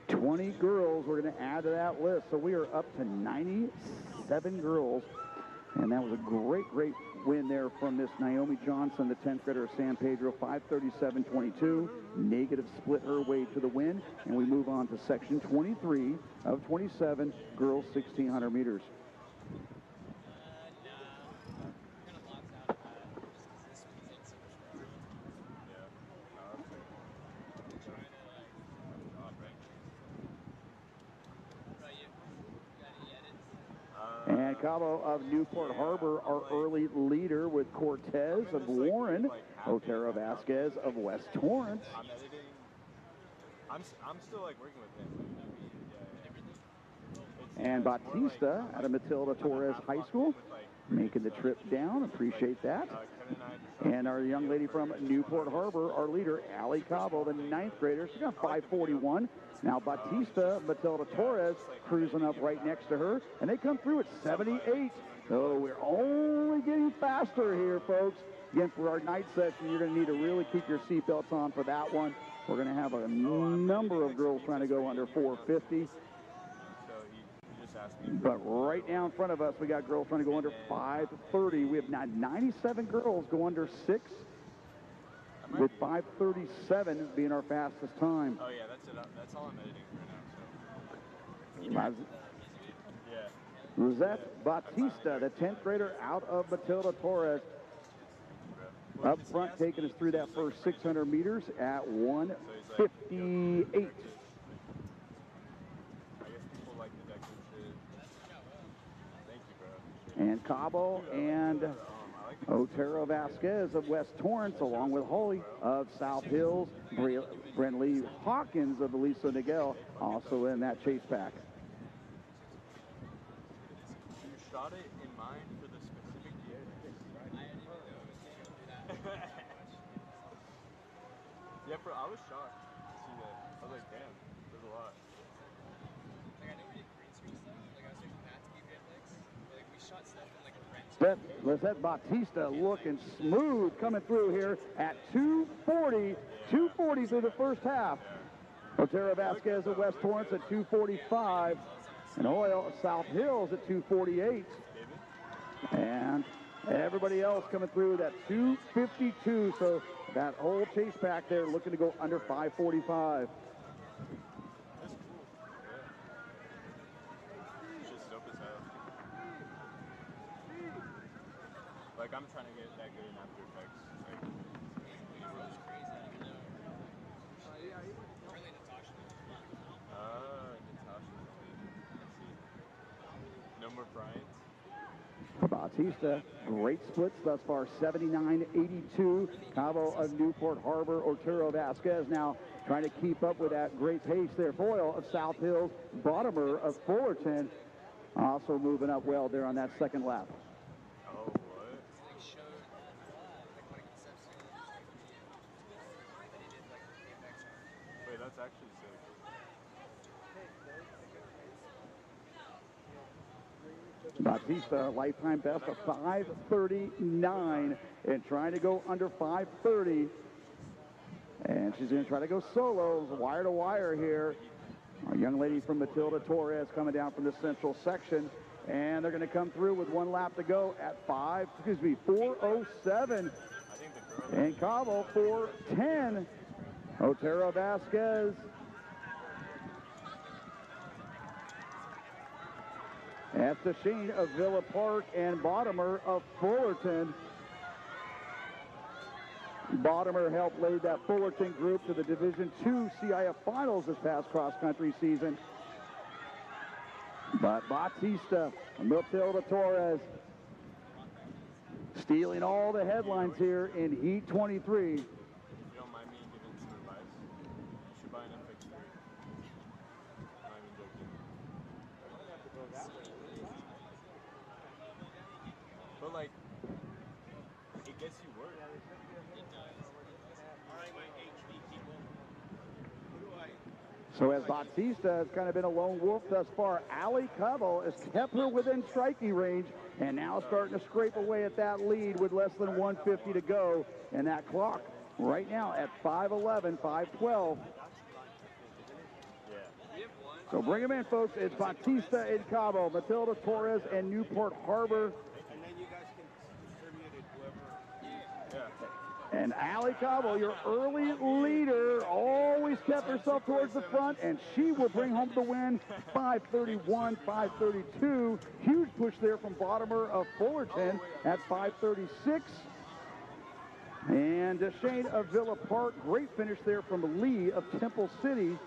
20 girls we're going to add to that list. So we are up to 97 girls. And that was a great, great win there from Miss Naomi Johnson, the 10th grader of San Pedro, 5:37.22. Negative split her way to the win. And we move on to section 23 of 27, girls 1,600 meters. And Cabo of Newport Harbor, our early leader with Cortez of Warren, Otero Vasquez of West Torrance. I'm editing. I'm still like working with him. And Batista out of Matilda Torres High School, making the trip down. Appreciate that. And our young lady from Newport Harbor, our leader, Allie Cabo, the 9th grader. She's got 5:41. Now Batista, Matilda Torres, cruising up right next to her. And they come through at 78. So we're only getting faster here, folks. Again, for our night session, you're going to need to really keep your seatbelts on for that one. We're going to have a number of girls trying to go under 450. But right now in front of us, we got girls trying to go under 530. We have now 97 girls go under 6, with 537 being our fastest time. Oh yeah, that's it. That's all I'm editing right now. So. Yeah. Rosette Batista, the 10th grader out of Matilda Torres. Up front, taking us through that first 600 meters at 1:58. And Cabo and Otero Vasquez of West Torrance, along with Holly of South Hills, Brentley Hawkins of Elisa Niguel, also in that chase pack. You shot it in mind for the specific year. Yeah, bro, I was shocked to see that. I was like, damn, there's a lot. Like, I know we did green screen stuff. Like, I was like, not to be graphics. Like, we shot stuff in, like, a rent. Lizette Batista looking smooth coming through here at 240. 240 through the first half. Otero Vasquez of West Torrance at 245. And Oil of South Hills at 248. And everybody else coming through that 252. So that whole chase pack there looking to go under 545. Like, I'm trying to get that good in After Effects. Like, crazy. Really, Natasha. Natasha. Let's see. No more Bryant. Batista, great splits thus far, 79-82. Cabo of Newport Harbor, Otero Vasquez now trying to keep up with that great pace there. Foyle of South Hills, Bottomer of Fullerton, also moving up well there on that second lap. Oh, what? Wait, that's actually sick. Batista, lifetime best of 5:39 and trying to go under 5:30. And she's going to try to go solos, wire to wire here. A young lady from Matilda Torres coming down from the central section. And they're going to come through with one lap to go at 4:07. And Cabo 4:10. Otero Vasquez. After Shane of Villa Park and Bottomer of Fullerton. Bottomer helped lead that Fullerton group to the Division II CIF Finals this past cross-country season. But Batista, Matilda Torres, stealing all the headlines here in Heat 23. If you don't mind me giving some advice, you should buy an FX3. I'm not even joking. So as Bautista has kind of been a lone wolf thus far, Ali Covell has kept her within striking range and now starting to scrape away at that lead with less than 150 to go. And that clock right now at 5:11, 5:12. So bring them in, folks. It's Bautista and Cabo, Matilda Torres and Newport Harbor. And then you guys can distribute it whoever. And Ali Cabo, your early leader, always kept herself towards the front, and she will bring home the win. 5:31, 5:32. Huge push there from Bottomer of Fullerton at 5:36. And Deshane of Villa Park, great finish there from Lee of Temple City.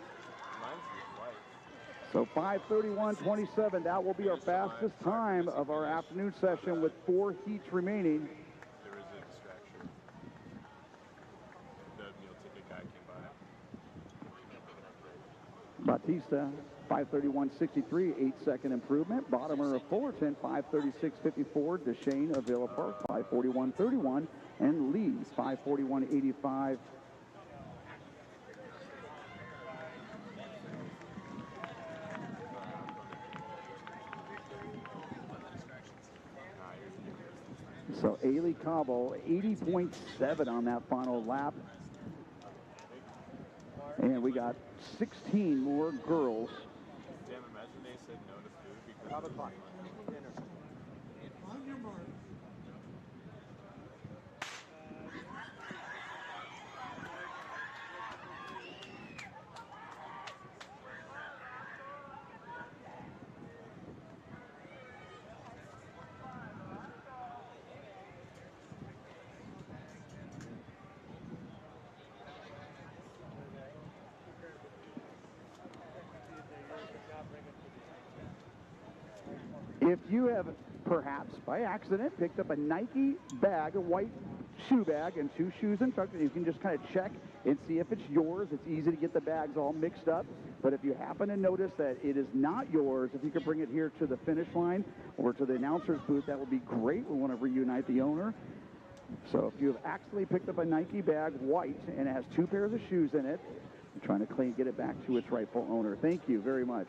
So 5:31.27, that will be our fastest time of our afternoon session with 4 heats remaining. There is a distraction. The meal ticket guy came by. Bautista, 5:31.63, 8-second improvement. Bottomer of Fullerton, 5:36.54. Deshane of Villa Park, 5:41.31. And Lee, 5:41.85. So Ailey Cobble, 80.7 on that final lap. And we got 16 more girls. Damn, imagine they said no to food because of the On your mark. If you have perhaps by accident picked up a Nike bag, a white shoe bag, and 2 shoes and tucked, you can just kind of check and see if it's yours. It's easy to get the bags all mixed up. But if you happen to notice that it is not yours, if you could bring it here to the finish line or to the announcer's booth, that would be great. We want to reunite the owner. So if you have accidentally picked up a Nike bag, white, and it has 2 pairs of shoes in it, I'm trying to get it back to its rightful owner. Thank you very much.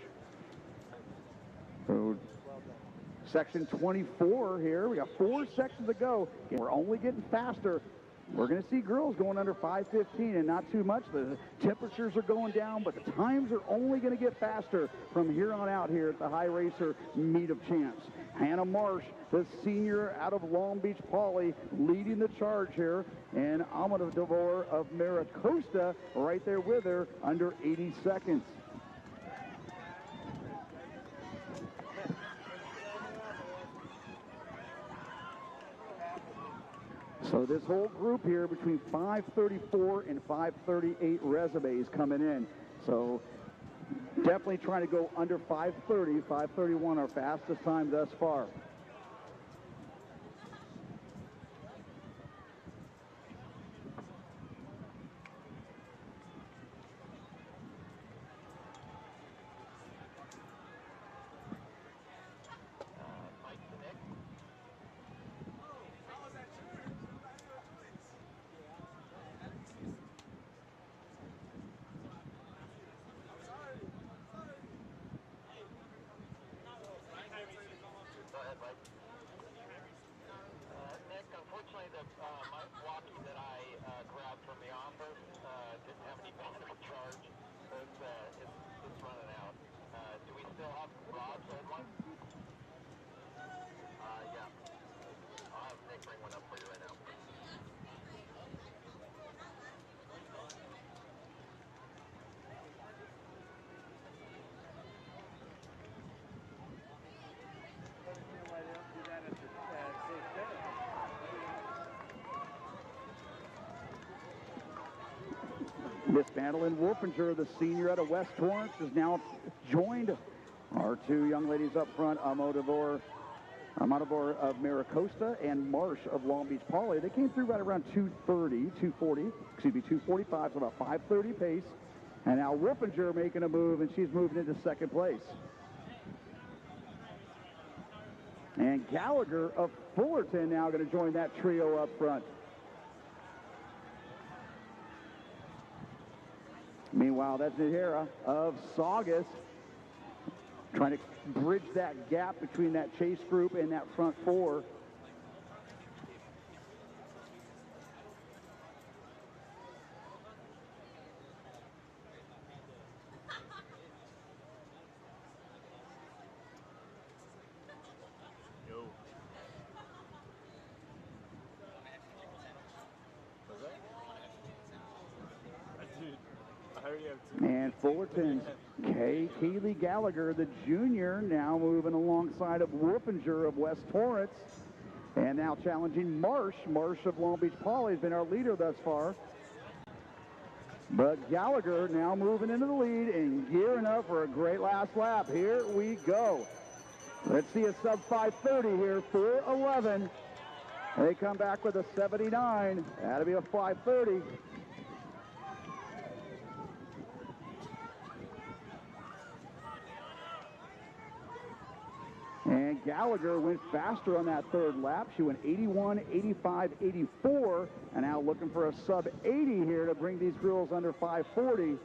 So section 24 here. We got 4 sections to go. We're only getting faster. We're going to see girls going under 5:15 and not too much. The temperatures are going down, but the times are only going to get faster from here on out here at the High Racer Meet of Champs. Hannah Marsh, the senior out of Long Beach Poly, leading the charge here. And Amador of Maricosta right there with her under 80 seconds. So this whole group here between 5:34 and 5:38 resumes coming in. So definitely trying to go under 5:30, 5:31, our fastest time thus far. Nick, unfortunately, my walkie that I grabbed from the office didn't have any battery charge, so it's running out. Do we still have Rob's old one? Yeah. I'll have Nick bring one up for you right now. Miss Madeline Wolfinger, the senior out of West Torrance, has now joined our 2 young ladies up front, Amador of Maricosta and Marsh of Long Beach Poly. They came through right around 2:45, so about 5:30 pace. And now Wolfinger making a move, and she's moving into 2nd place. And Gallagher of Fullerton now going to join that trio up front. Meanwhile, that's Nahara of Saugus trying to bridge that gap between that chase group and that front four. Yo. Was that? Dude, I already have two. And Fullerton's Kaylee Gallagher, the junior, now moving alongside of Wolfinger of West Torrance. And now challenging Marsh. Marsh of Long Beach Poly has been our leader thus far. But Gallagher now moving into the lead and gearing up for a great last lap. Here we go. Let's see a sub 5:30 here, 4:11. They come back with a 79. That'll be a 5:30. And Gallagher went faster on that third lap. She went 81, 85, 84, and now looking for a sub 80 here to bring these girls under 5:40.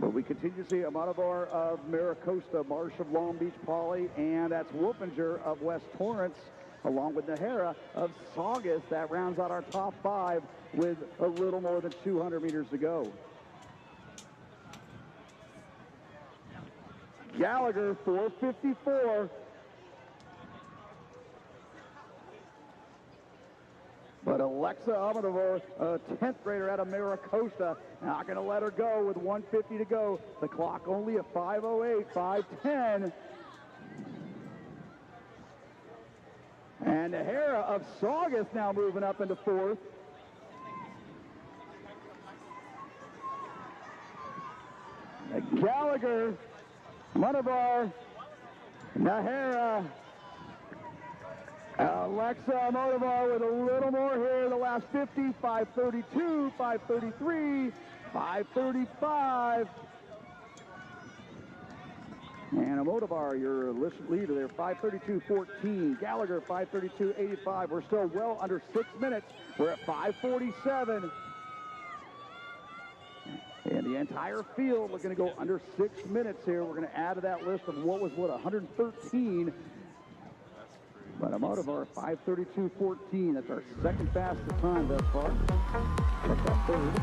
But we continue to see Amadavar of Maricosta, Marsh of Long Beach Poly, and that's Wolfinger of West Torrance, along with Nahara of Saugus. That rounds out our top five with a little more than 200 meters to go. Gallagher, 4:54. But Alexa Amadavar, a 10th grader out of Maricosta, not going to let her go with 1:50 to go. The clock only a 5:08, 5:10. And Nahara of Saugus now moving up into fourth. Gallagher, Amadavar, Nahara, Alexa Amadavar with a little more here. The last 50, 5:32, 5:33, 5:35. And Amadavar, your leader there, 5:32.14. Gallagher, 5:32.85. We're still well under 6 minutes. We're at 5:47. And the entire field, we're going to go under 6 minutes here. We're going to add to that list of what was, 113. But Amadavar, 5:32.14. That's our second fastest time thus far. Check that third.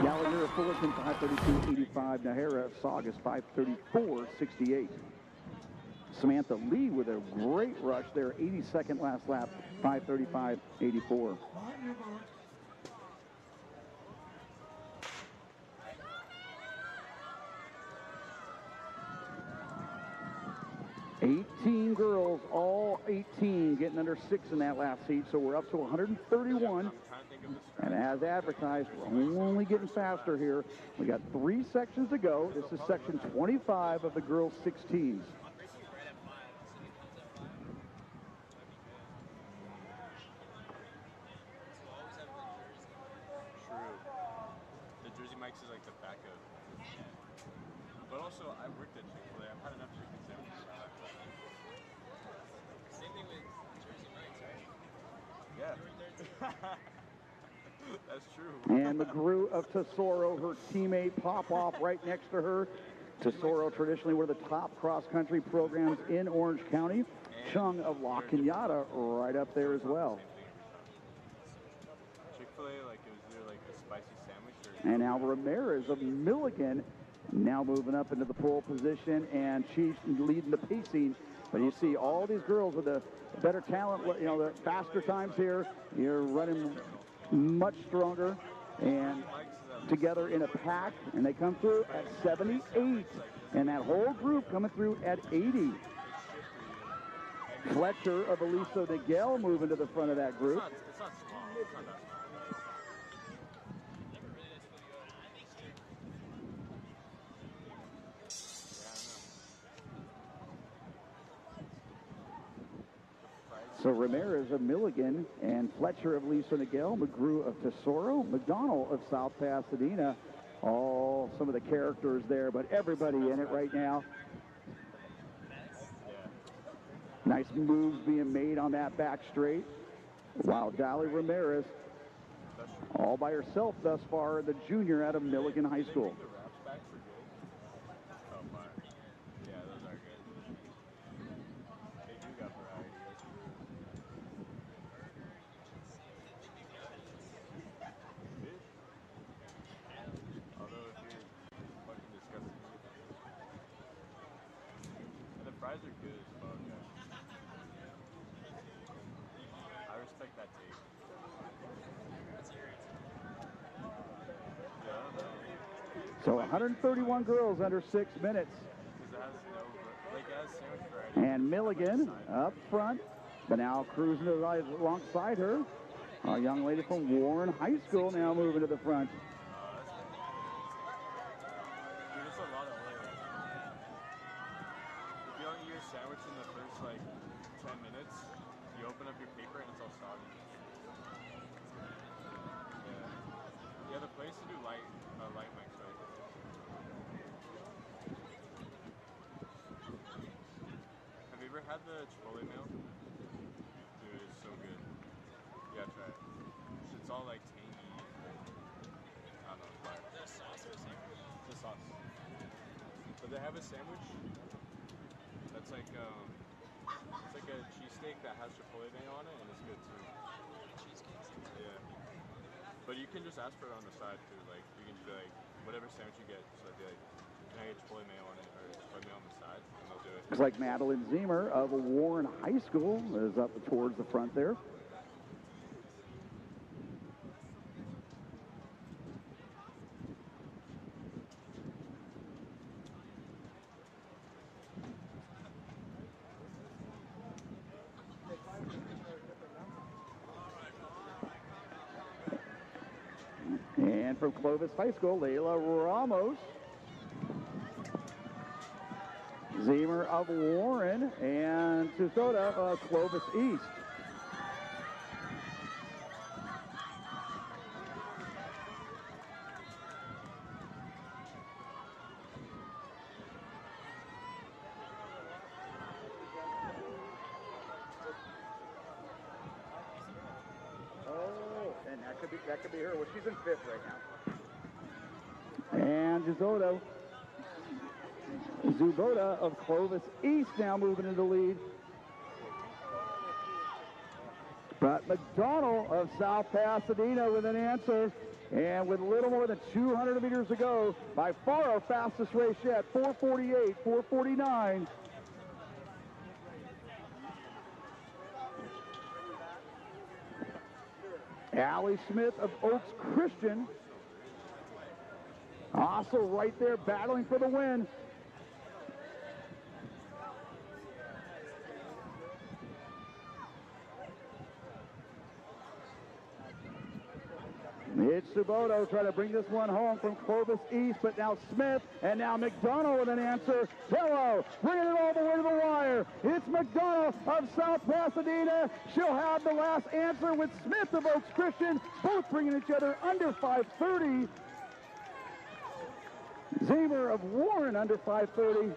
Gallagher of Fullerton, 5:32.85. Nahara of Saugus, 5:34.68. Samantha Lee with a great rush there, 82nd last lap, 5:35.84. 18 girls, all 18 getting under 6 in that last heat, so we're up to 131. And as advertised, we're only getting faster here. We got 3 sections to go. This is section 25 of the girls' 16s. The Jersey Mike's is like the backup. But also, I worked at Chick-fil-A. I've had enough chicken sandwiches. Same thing with Jersey Mike's, right? Yeah. That's true. And McGrew of Tesoro, her teammate, Popoff right next to her. Tesoro, traditionally one of the top cross-country programs in Orange County. Chung of La Cañada right up there as well. Chick-fil-A, like, it was either like a spicy sandwich or... And now Ramirez of Milligan now moving up into the pole position, and she's leading the pacing. But you see all these girls with the better talent, you know, the faster times here. You're running much stronger and together in a pack, and they come through at 78. And that whole group coming through at 80. Fletcher of Elisa Miguel moving to the front of that group. It's not small. It's not that small. So Ramirez of Milligan and Fletcher of Lisa Miguel, McGrew of Tesoro, McDonald of South Pasadena. All some of the characters there, but everybody in it right now. Nice moves being made on that back straight. Wow, Dolly Ramirez all by herself thus far, the junior out of Milligan High School. The wraps back for good? Oh, fire. Yeah, those are good. They do got variety. That's true. Fish? Although if you're fucking disgusting, you get the fish. And the fries are good as fuck. Yeah. I respect that take. Yeah, I don't know. So 131 girls under 6 minutes. Because it has no, like, it has sandwich variety. And Milligan up front, but now cruising alongside her. Our young lady from Warren High School now moving to the front. That's good. Dude, it's a lot of oil. If you don't eat your sandwich in the first, like, 10 minutes, you open up your paper and it's all soggy. Yeah. Yeah, the place to do light mix, right? Have you ever had the Chipotle meal? Dude, it's so good. Yeah, try it. It's all like tangy. I don't know, it's fire. The sauce or sandwich? The sauce. But they have a sandwich that's like it's like a cheesesteak that has Chipotle mayo on it, and it's good too. Cheesecake. Yeah. But you can just ask for it on the side too. Like you can just be like, whatever sandwich you get, just like be like, can I get Chipotle mayo on it or Chipotle mayo on the side, and they'll do it. Looks like Madeline Zemer of Warren High School is up towards the front there. And from Clovis High School, Layla Ramos. Zemer of Warren and Tusoda of Clovis East. Oh, and that could be her. Well, she's in 5th right now. And Zuboda of Clovis East now moving into the lead. But McDonald of South Pasadena with an answer. And with a little more than 200 meters to go, by far our fastest race yet, 4:48, 4:49. Allie Smith of Oaks Christian. Also right there battling for the win. It's Suboto trying to bring this one home from Clovis East, but now Smith and now McDonald with an answer. Pillow bringing it all the way to the wire. It's McDonald of South Pasadena. She'll have the last answer with Smith of Oaks Christian, both bringing each other under 5:30. Zemer of Warren under 5:30.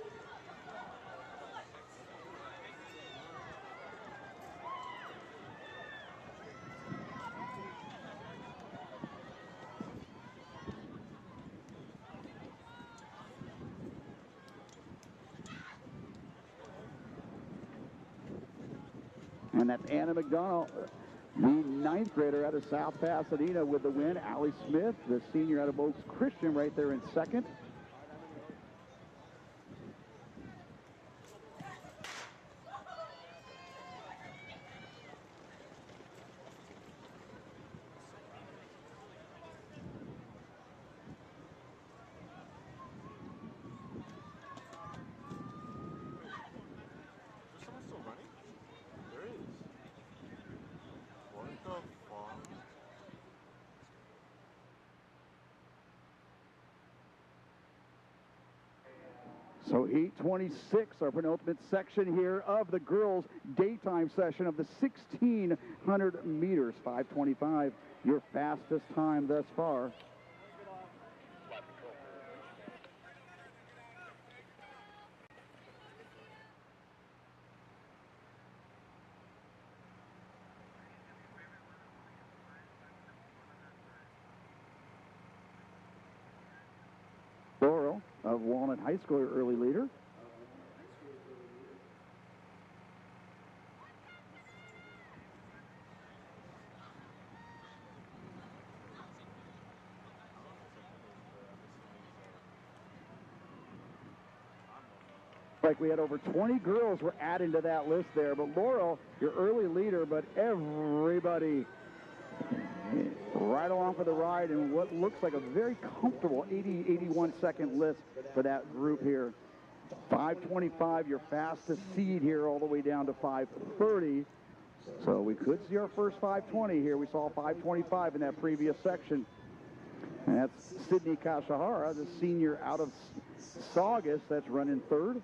And that's Anna McDonald, the 9th grader out of South Pasadena with the win. Allie Smith, the senior out of Oaks Christian, right there in 2nd. Is someone still running? There is. What the fuck? So 8:26, our penultimate section here of the girls' daytime session of the 1,600 meters. 5:25, your fastest time thus far. of Walnut High School, your early leader. Like we had over 20 girls were added to that list there. But Laurel, your early leader, but everybody right along for the ride in what looks like a very comfortable 80, 81 second list for that group here. 5:25, your fastest seed here, all the way down to 5:30. So we could see our first 5:20 here. We saw 5:25 in that previous section. And that's Sydney Kashahara, the senior out of Saugus, that's running third.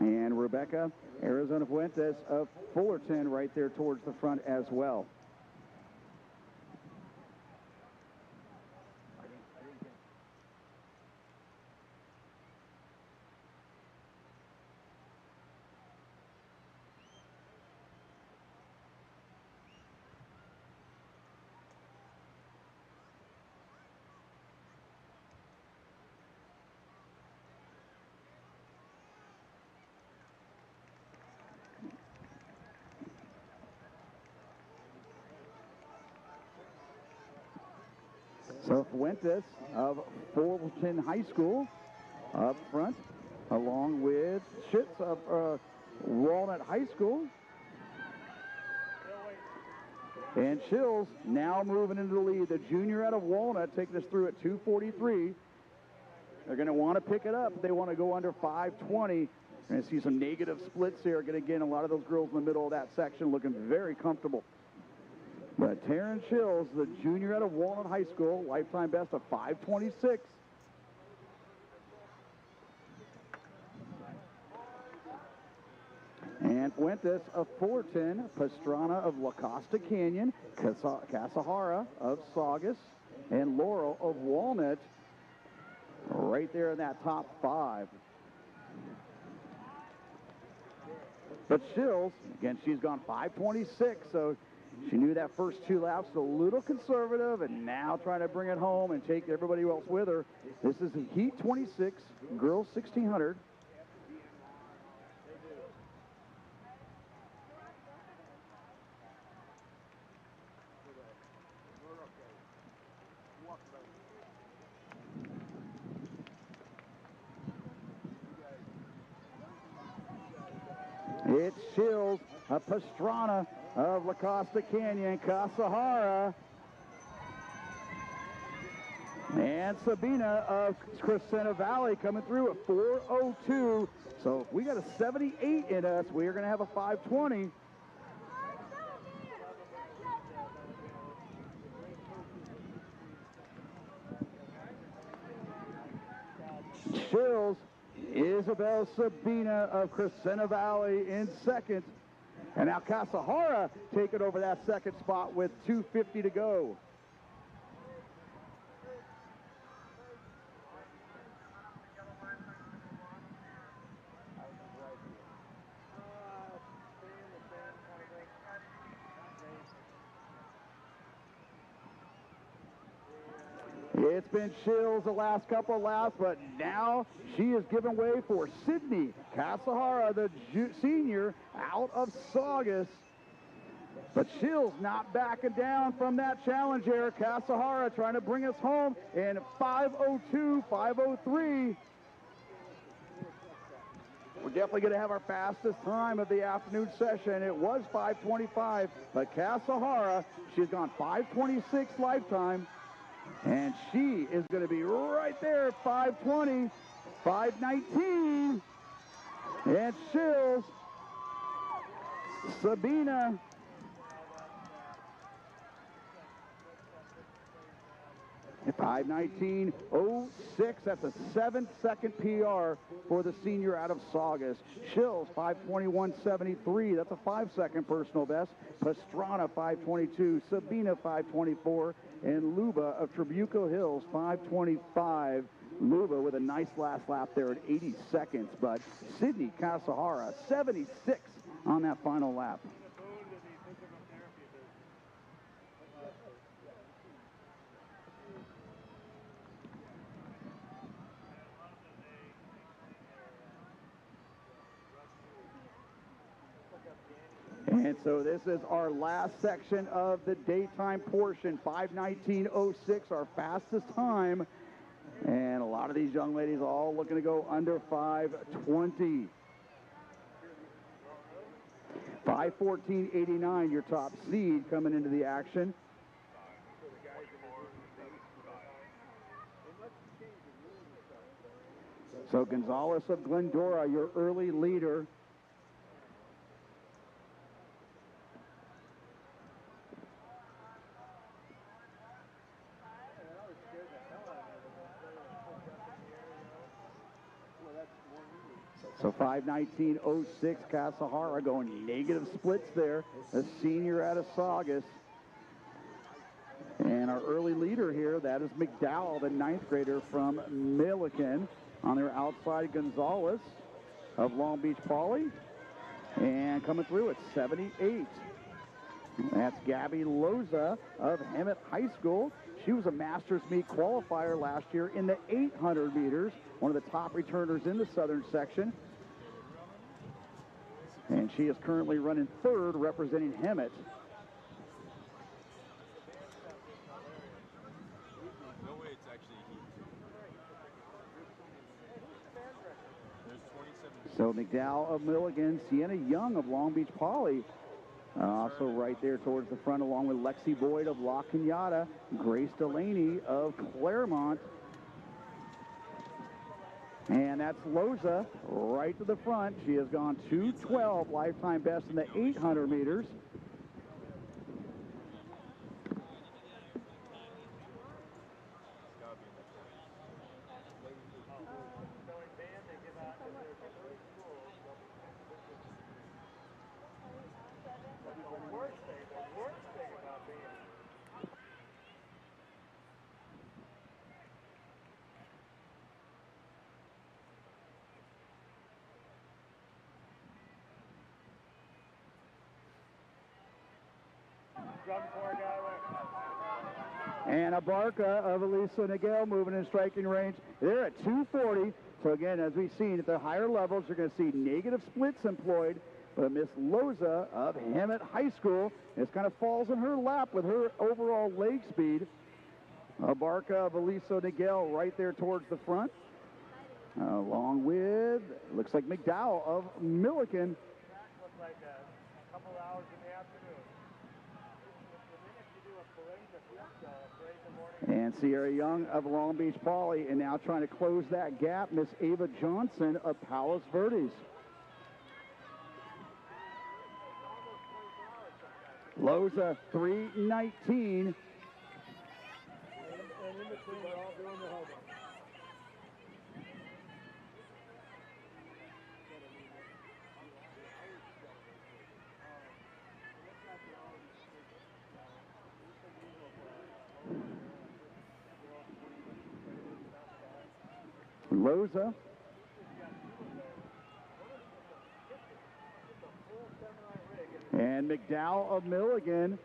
And Rebecca Arizona Fuentes of Fullerton right there towards the front as well. So Fuentes of Fullerton High School up front, along with Schitz of Walnut High School. And Schills now moving into the lead. The junior out of Walnut taking us through at 2:43. They're going to want to pick it up. They want to go under 5:20. We're going to see some negative splits here. Going to get a lot of those girls in the middle of that section looking very comfortable. But Taryn Schills, the junior out of Walnut High School, lifetime best of 5:26. And Fuentes of Fullerton, Pastrana of La Costa Canyon, Casahara of Saugus, and Laurel of Walnut right there in that top five. But Schills, again, she's gone 5:26, so she knew that first two laps a little conservative, and now trying to bring it home and take everybody else with her. This is Heat 26, Girls 1600. It's Schills, a Pastrana of La Costa Canyon, Casahara, and Sabina of Crescenta Valley coming through at 4:02. So if we got a 78 in us, we are going to have a 5:20. Schills, Isabel Sabina of Crescenta Valley in second. And now Casahara taking over that second spot with 2:50 to go. It's been Schills the last couple of laps, but now she is giving way for Sydney Casahara, the senior out of Saugus. But Schills not backing down from that challenge here. Casahara trying to bring us home in 5:02, 5:03. We're definitely going to have our fastest time of the afternoon session. It was 5:25, but Casahara, she's gone 5:26 lifetime. And she is going to be right there at 5:20, 5:19. And Schills, Sabina. At 5:19.06, that's a 7-second PR for the senior out of Saugus. Schills, 5:21.73, that's a 5-second personal best. Pastrana, 5:22, Sabina, 5:24, and Luba of Trabuco Hills, 5:25. Luba with a nice last lap there at 80 seconds, but Sydney Casahara, 76 on that final lap. And so this is our last section of the daytime portion, 5:19:06, our fastest time. And a lot of these young ladies all looking to go under 5:20. 5:14.89, your top seed coming into the action. So Gonzalez of Glendora, your early leader. So 5:19:06, Kasahara going negative splits there. A senior out of Saugus. And our early leader here, that is McDowell, the 9th grader from Milliken. On their outside, Gonzalez of Long Beach Poly. And coming through at 78. That's Gabby Loza of Hemet High School. She was a Masters Meet qualifier last year in the 800 meters, one of the top returners in the southern section. And she is currently running 3rd, representing Hemet. No way it's actually heat. There's 27. So McDowell of Milligan, Sienna Young of Long Beach Poly. Also right there towards the front, along with Lexi Boyd of La Cañada, Grace Delaney of Claremont. And that's Loza right to the front. She has gone 2:12 lifetime best in the 800 meters. And Abarca of Elisa Niguel moving in striking range. They're at 240. So again, as we've seen at the higher levels, you're going to see negative splits employed. But Miss Loza of Hemet High School, this kind of falls in her lap with her overall leg speed. Abarca of Elisa Niguel right there towards the front. Along with, looks like McDowell of Milliken. Looks like a couple hours in the afternoon. And Sierra Young of Long Beach Poly, and now trying to close that gap, Miss Ava Johnson of Palos Verdes. Loza 3:19. And in between, they're all doing the homework. Loza. And McDowell of Milligan.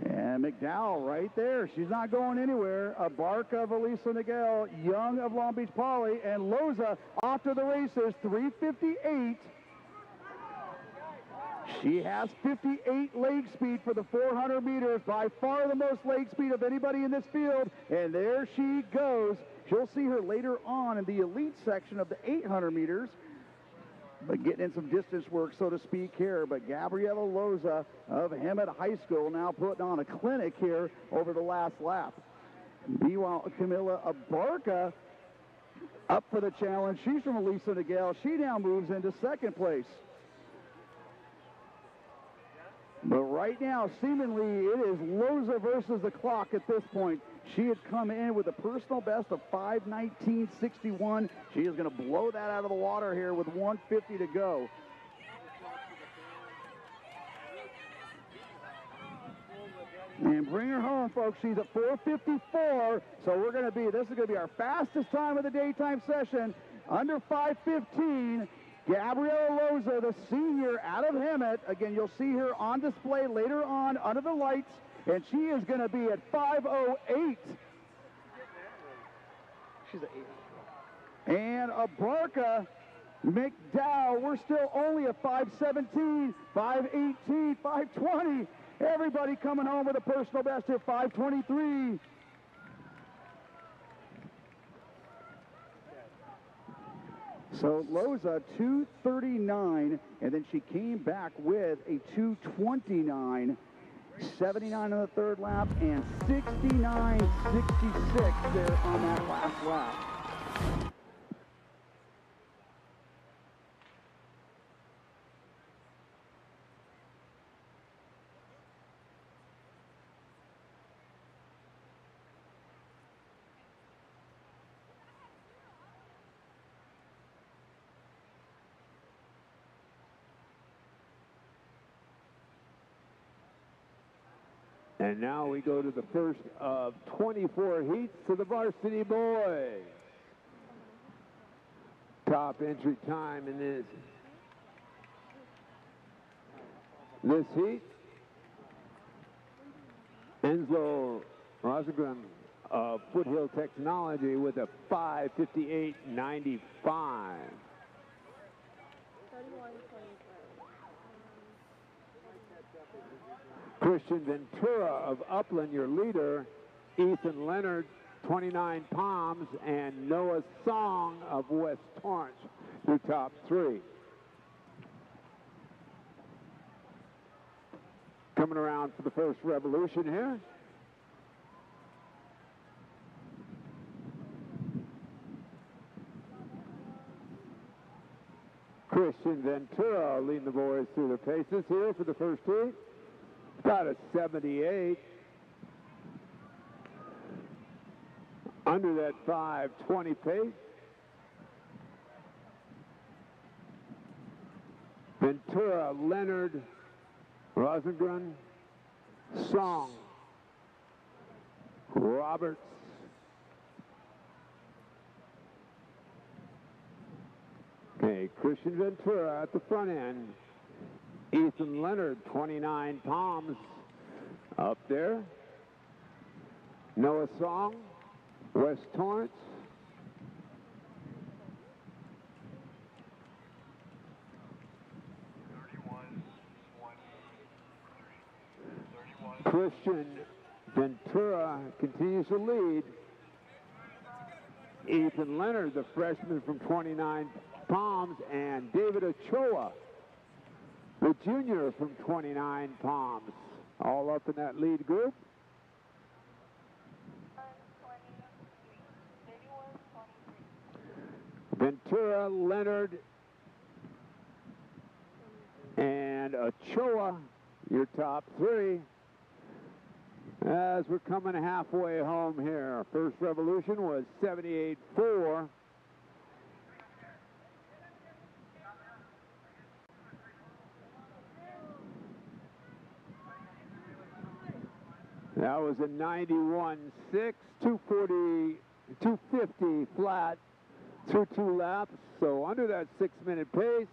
And McDowell right there. She's not going anywhere. Abarca of Elisa Niguel, Young of Long Beach Poly, and Loza off to the races, 3:58. She has 58 leg speed for the 400 meters, by far the most leg speed of anybody in this field. And there she goes. You'll see her later on in the elite section of the 800 meters. But getting in some distance work, so to speak, here. But Gabriela Loza of Hemet High School now putting on a clinic here over the last lap. Meanwhile, Camilla Abarca up for the challenge. She's from Elisa Niguel. She now moves into 2nd place. But right now, seemingly, it is Loza versus the clock at this point. She had come in with a personal best of 5:19.61. She is going to blow that out of the water here with 1:50 to go. And bring her home, folks. She's at 4:54. So we're going to be, this is going to be our fastest time of the daytime session. Under 5:15. Gabriela Loza, the senior out of Hemet. Again, you'll see her on display later on under the lights. And she is going to be at 5:08. She's at 8. And Abarca McDowell, we're still only at 5:17, 5:18, 5:20. Everybody coming home with a personal best here, 5:23. So Loza 2:39, and then she came back with a 2:29, 79 on the third lap, and 69.66 there on that last lap. And now we go to the first of 24 heats to the varsity boys. Top entry time in this heat. Enzo Rosengren of Foothill Technology with a 5:58.95. Christian Ventura of Upland, your leader. Ethan Leonard, 29 Palms, and Noah Song of West Torrance, your top three. Coming around for the first revolution here. Christian Ventura leading the boys through the paces here for the first heat. About a 78. Under that 5:20 pace. Ventura, Leonard, Rosengren, Song, Roberts, okay, Christian Ventura at the front end. Ethan Leonard, 29 Palms, up there. Noah Song, West Torrance. Christian Ventura continues to lead. Ethan Leonard, the freshman from 29 Palms, and David Ochoa, the junior from 29 Palms, all up in that lead group. Ventura, Leonard, and Ochoa, your top three. As we're coming halfway home here, first revolution was 78.4. That was a 91.6, 250 flat through 2 laps, so under that 6-minute pace.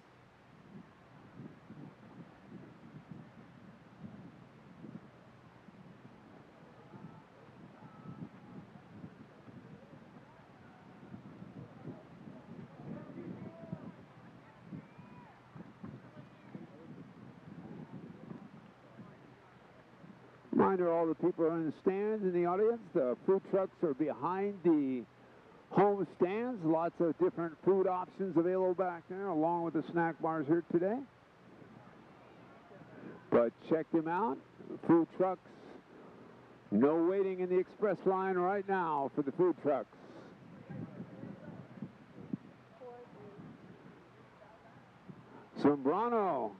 Reminder, all the people in the stands in the audience, the food trucks are behind the home stands. Lots of different food options available back there, along with the snack bars here today. But check them out. Food trucks, no waiting in the express line right now for the food trucks. Zambrano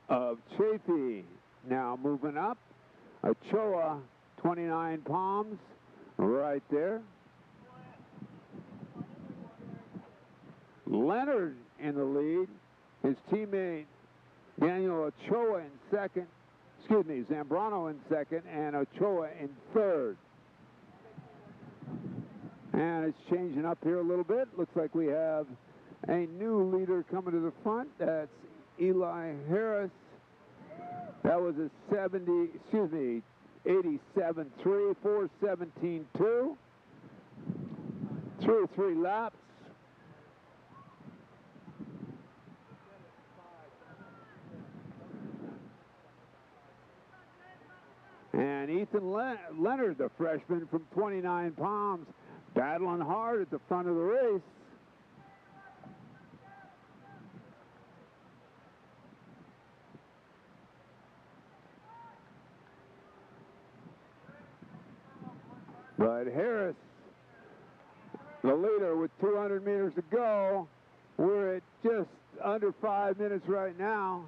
of Chafee now moving up. Ochoa, 29 Palms, right there. Leonard in the lead. His teammate Daniel Ochoa in second. Excuse me, Zambrano in second, and Ochoa in third. And it's changing up here a little bit. Looks like we have a new leader coming to the front. That's Eli Harris. That was a 87.3, 4:17.2. Through 3 laps. And Ethan Leonard, the freshman from 29 Palms, battling hard at the front of the race. But Harris, the leader with 200 meters to go. We're at just under 5 minutes right now.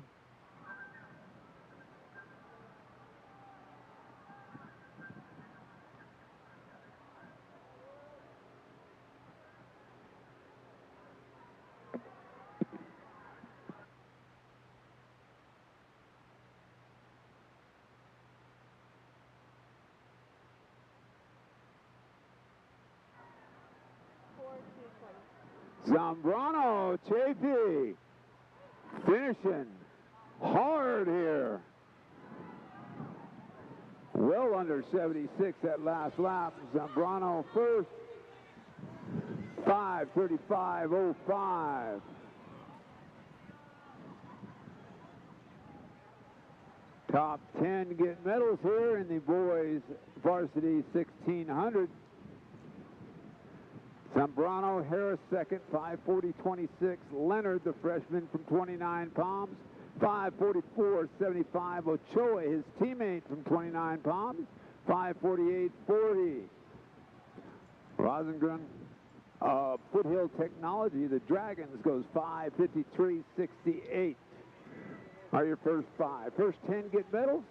Zambrano Chafee finishing hard here. Well under 76 that last lap. Zambrano first. 5:35.05. Top 10 get medals here in the boys varsity 1600. Zambrano, Harris second, 5:40.26. Leonard, the freshman from 29 Palms, 5:44.75. Ochoa, his teammate from 29 Palms, 5:48.40. Rosengren, Foothill Technology, the Dragons, goes 5:53.68. Are your first 5. First 10 get medals.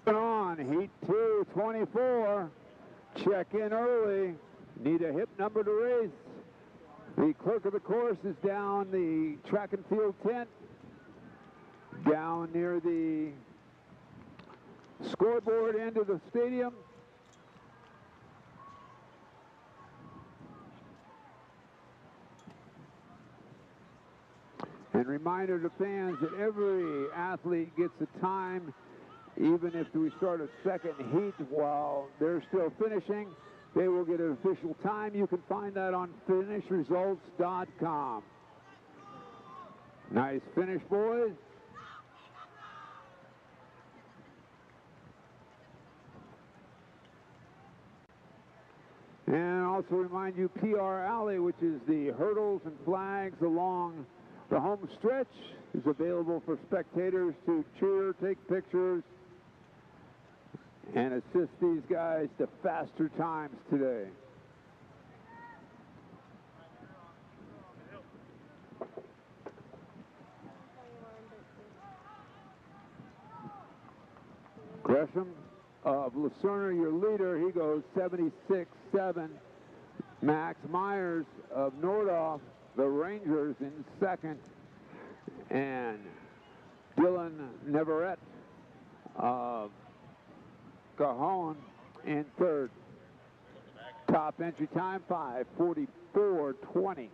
On heat 2, 24. Check in early. Need a hip number to race. The clerk of the course is down the track and field tent, down near the scoreboard end of the stadium. And reminder to fans that every athlete gets a time, even if we start a second heat while they're still finishing, they will get an official time. You can find that on finishresults.com. Nice finish, boys. And also remind you, PR Alley, which is the hurdles and flags along the home stretch, is available for spectators to cheer, take pictures, and assist these guys to faster times today. Gresham of Lucerna, your leader, he goes 76.7. Max Myers of Nordhoff, the Rangers, in second. And Dylan Neverett of Cajon in third. Top entry time 5:44.20.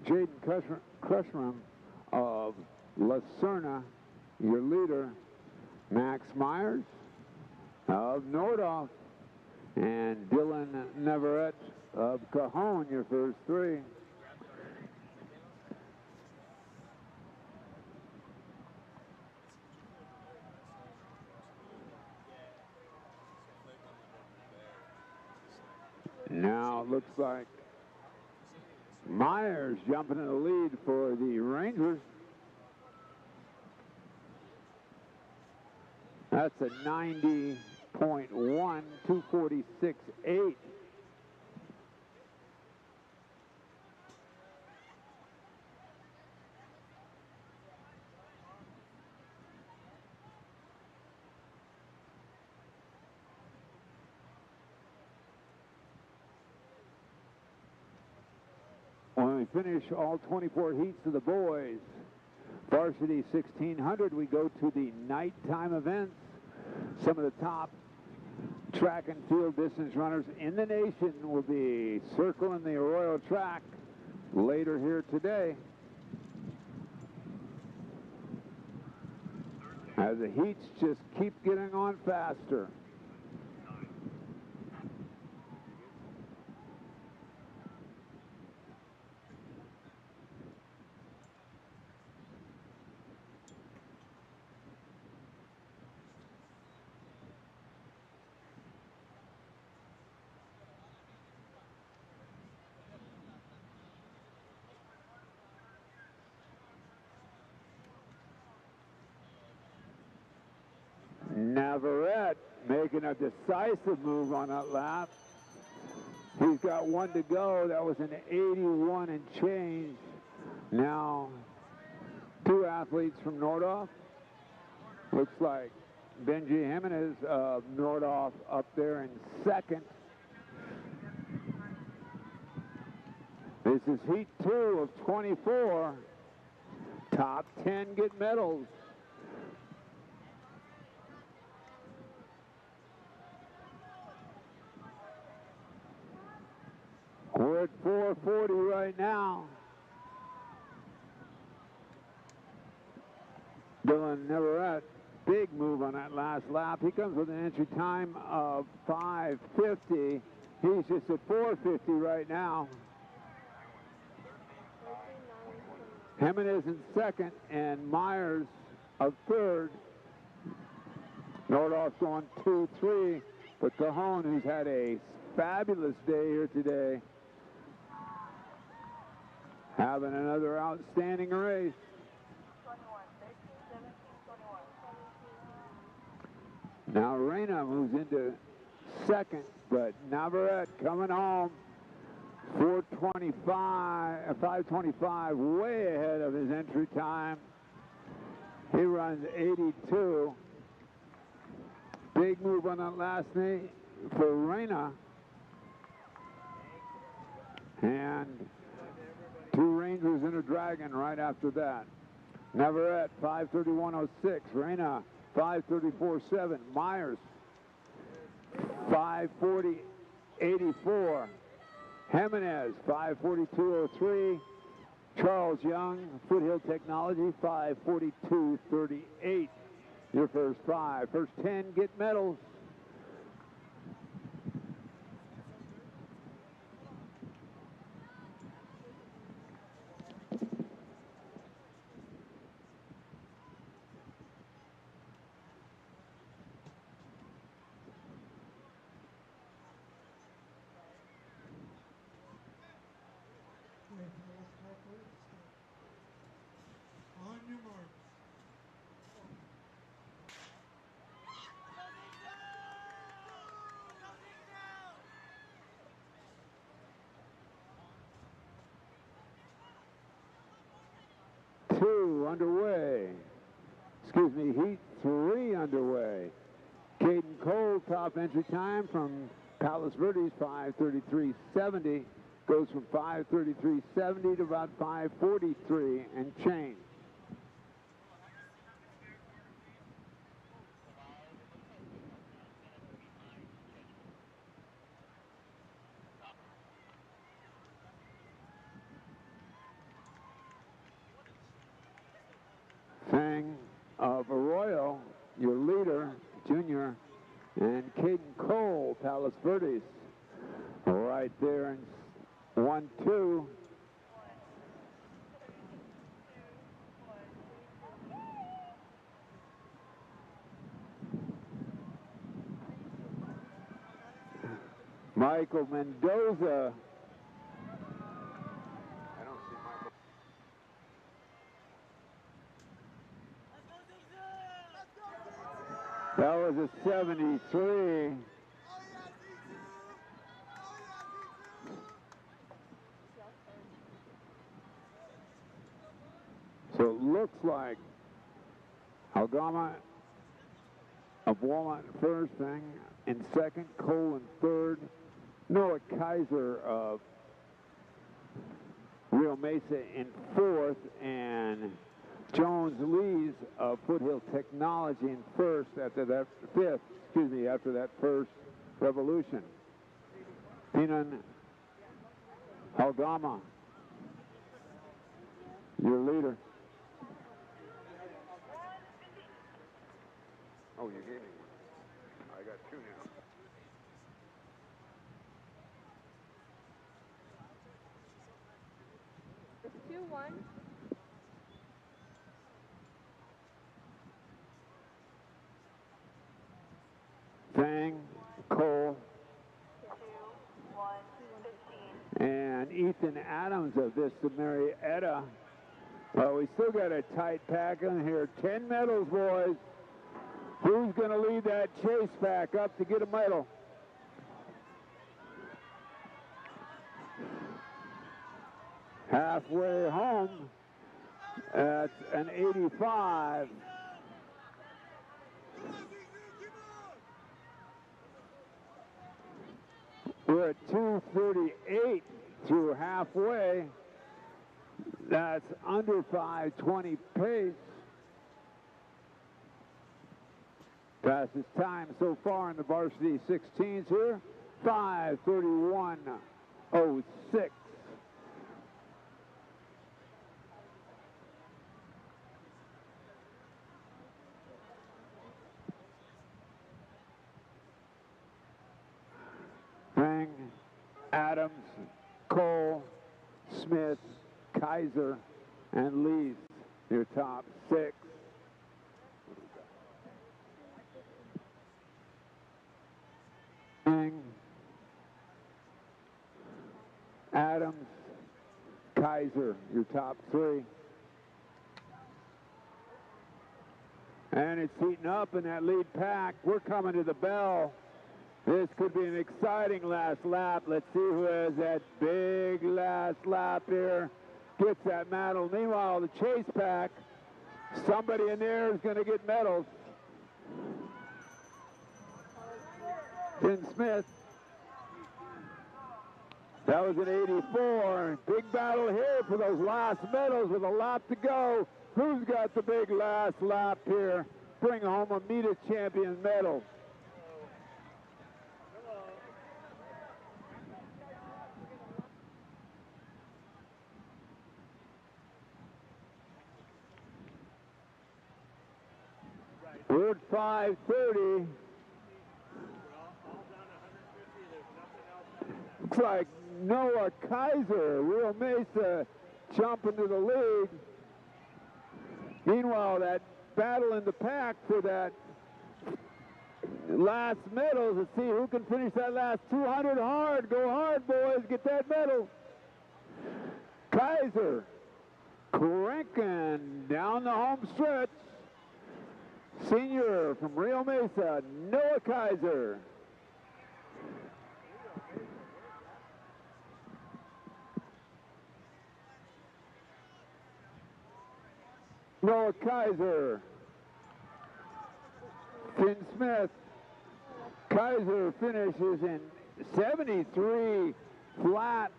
Jaden Crushram of Lucerna, your leader. Max Myers of Nordhoff, and Dylan Neverett of Cajon, your first 3. Now it looks like Myers jumping in the lead for the Rangers. That's a 90.1, 246.8. we finish all 24 heats of the boys. Varsity 1600, we go to the nighttime events. Some of the top track and field distance runners in the nation will be circling the Arroyo track later here today. As the heats just keep getting on faster. Navarrete making a decisive move on that lap. He's got one to go. That was an 81 and change. Now, two athletes from Nordhoff. Looks like Benji Jimenez of Nordhoff up there in second. This is heat 2 of 24. Top 10 get medals. We're at 440 right now. Dylan Navarrete, big move on that last lap. He comes with an entry time of 5:50. He's just at 4:50 right now. Jimenez in second and Myers of third. Nordhoff's going 2-3, but Cajon, who's had a fabulous day here today, having another outstanding race. Now Reyna moves into second, but Navarrete coming home. 5:25, way ahead of his entry time. He runs 82. Big move on that last knee for Reyna. And two Rangers and a Dragon right after that. Navarrete 5:31.06. Reyna 5:34.7. Myers 5:40.84. Jimenez 5:42.03. Charles Young, Foothill Technology 5:42.38. Your first 5. First 10 get medals. On your mark. Two underway. Excuse me, heat 3 underway. Caden Cole, top entry time from Palos Verdes, 5:33.70. Goes from 5:33.70 to about 5:43 and change. Fang of Arroyo, your leader, junior, and Caden Cole, Palos Verdes, right there in 1-2. Michael Mendoza. I don't see Michael. That was a 73. So it looks like Algama of Walnut first, Fang in second, Cole in third, Noah Kaiser of Rio Rio Mesa in 4th, and Jones Lee's of Foothill Technology in 1st after that 5th, excuse me, after that first revolution. Pinan Aldama, your leader. Oh, you gave me one. I got 2 now. It's 2-1. Fang, Cole, and Ethan Adams of Vista Marietta. Well, we still got a tight pack in here. 10 medals, boys. Who's going to lead that chase pack up to get a medal? Halfway home, that's an 85. We're at 2:38 through halfway. That's under 5:20 pace. Fastest time so far in the varsity 16s here, 5:31.06. Fang, Adams, Cole, Smith, Kaiser, and Lees, your top 6. Fang, Adams, Kaiser, your top 3. And it's heating up in that lead pack. We're coming to the bell. This could be an exciting last lap. Let's see who has that big last lap here. Gets that medal. Meanwhile, the chase pack, somebody in there is going to get medals. Finn Smith. That was an 84. Big battle here for those last medals with a lap to go. Who's got the big last lap here? Bring home a Meeta champion medal. We're at 5:30. Looks like Noah Kaiser, Rio Mesa, jumping to the lead. Meanwhile, that battle in the pack for that last medals. Let's see who can finish that last 200 hard. Go hard, boys. Get that medal. Kaiser cranking down the home stretch. Senior from Rio Mesa, Noah Kaiser. Noah Kaiser. Finn Smith. Kaiser finishes in 73 flat.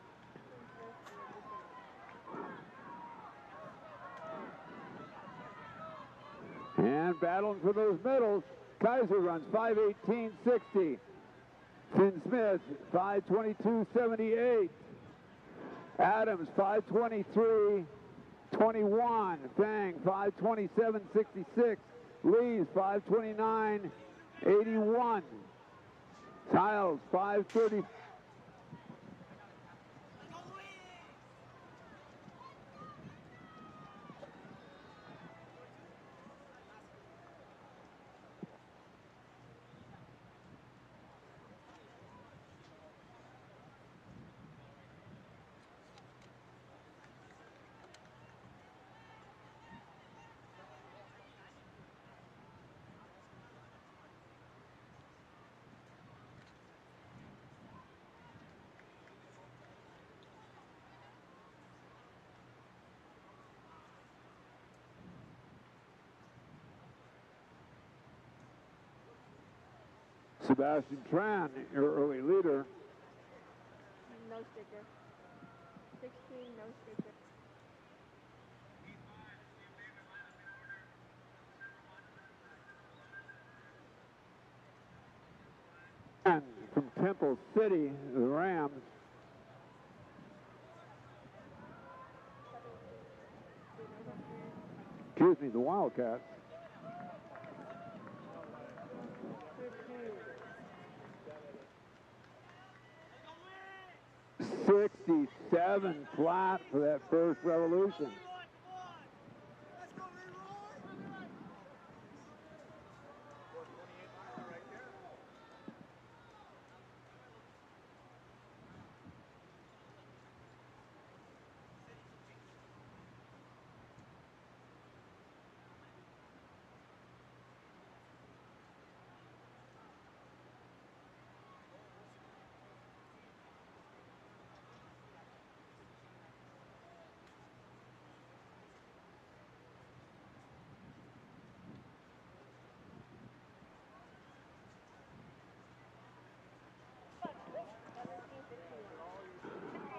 And battling for those medals, Kaiser runs 5:18.60. Finn Smith, 5:22.78. Adams, 5:23.21. Fang, 5:27.66. Lees, 5:29.81. Tiles, 5:30. Sebastian Tran, your early leader. No sticker. 6 no sticker. And from Temple City, the Rams. Excuse me, the Wildcats. 67 flat for that first revolution.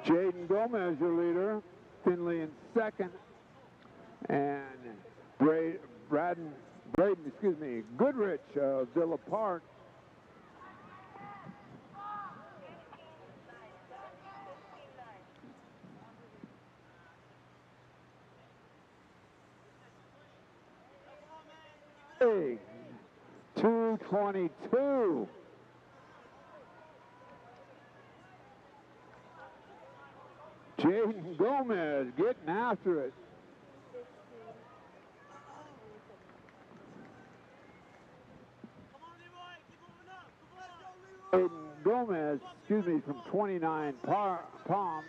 Jaden Gomez, your leader. Finley in second. And Goodrich of Villa Park. Hey, 2:22. Jaden Gomez getting after it. Jaden Gomez, from 29 Palms.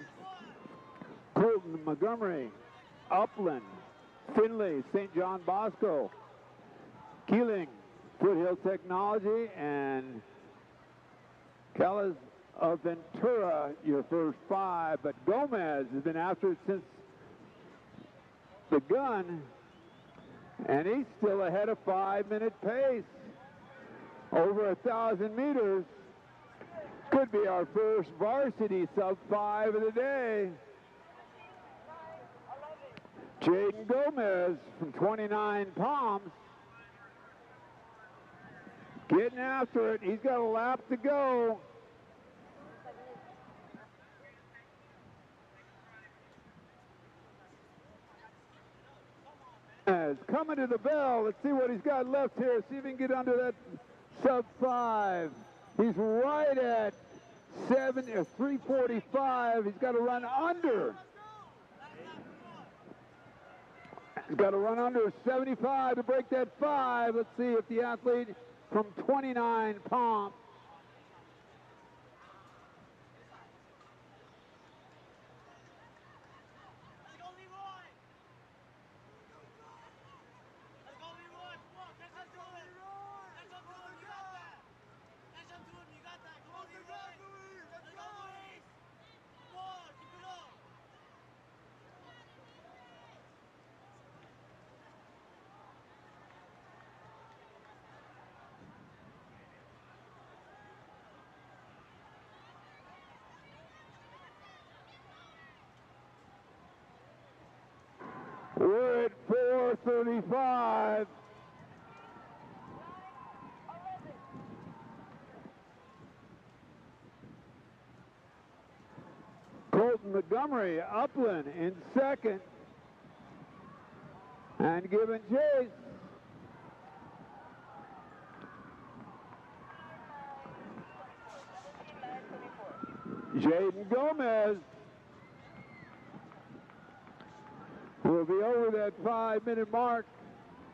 Colton Montgomery, Upland, Finley, St. John Bosco, Keeling, Foothill Technology, and Calais of Ventura, your first five. But Gomez has been after it since the gun, and he's still ahead of 5-minute pace. Over 1,000 meters. Could be our first varsity sub-5 of the day. Jaden Gomez from 29 Palms. Getting after it. He's got a lap to go. Coming to the bell. Let's see what he's got left here. See if he can get under that sub-5. He's right at 3:45. He's got to run under. He's got to run under 75 to break that 5. Let's see if the athlete from 29 Palms. We're at 4:35. Colton Montgomery, Upland in second. And giving chase. Jaden Gomez will be over that 5-minute mark,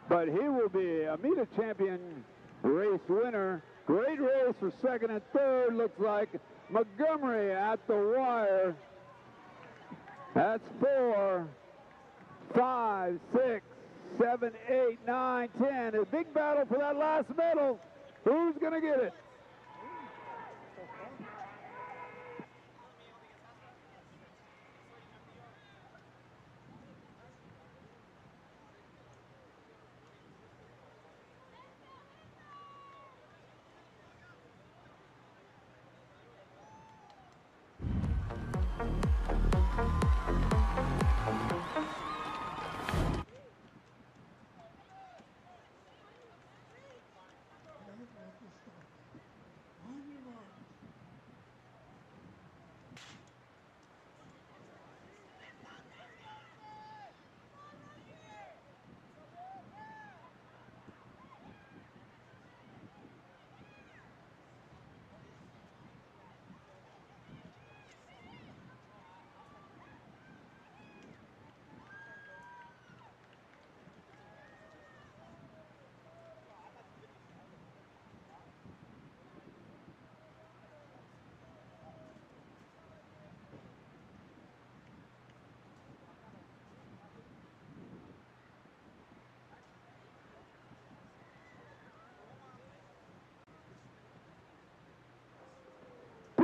but he will be a META champion race winner. Great race for second and third, looks like. Montgomery at the wire. That's 4, 5, 6, 7, 8, 9, 10. A big battle for that last medal. Who's going to get it?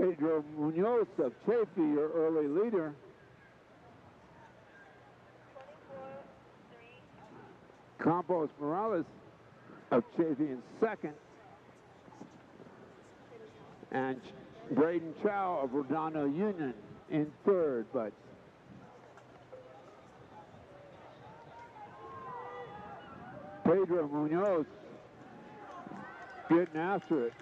Pedro Munoz of Chafee, your early leader. 24-3. Campos Morales of Chafee in second. And Braden Chow of Redondo Union in third. But Pedro Munoz getting after it.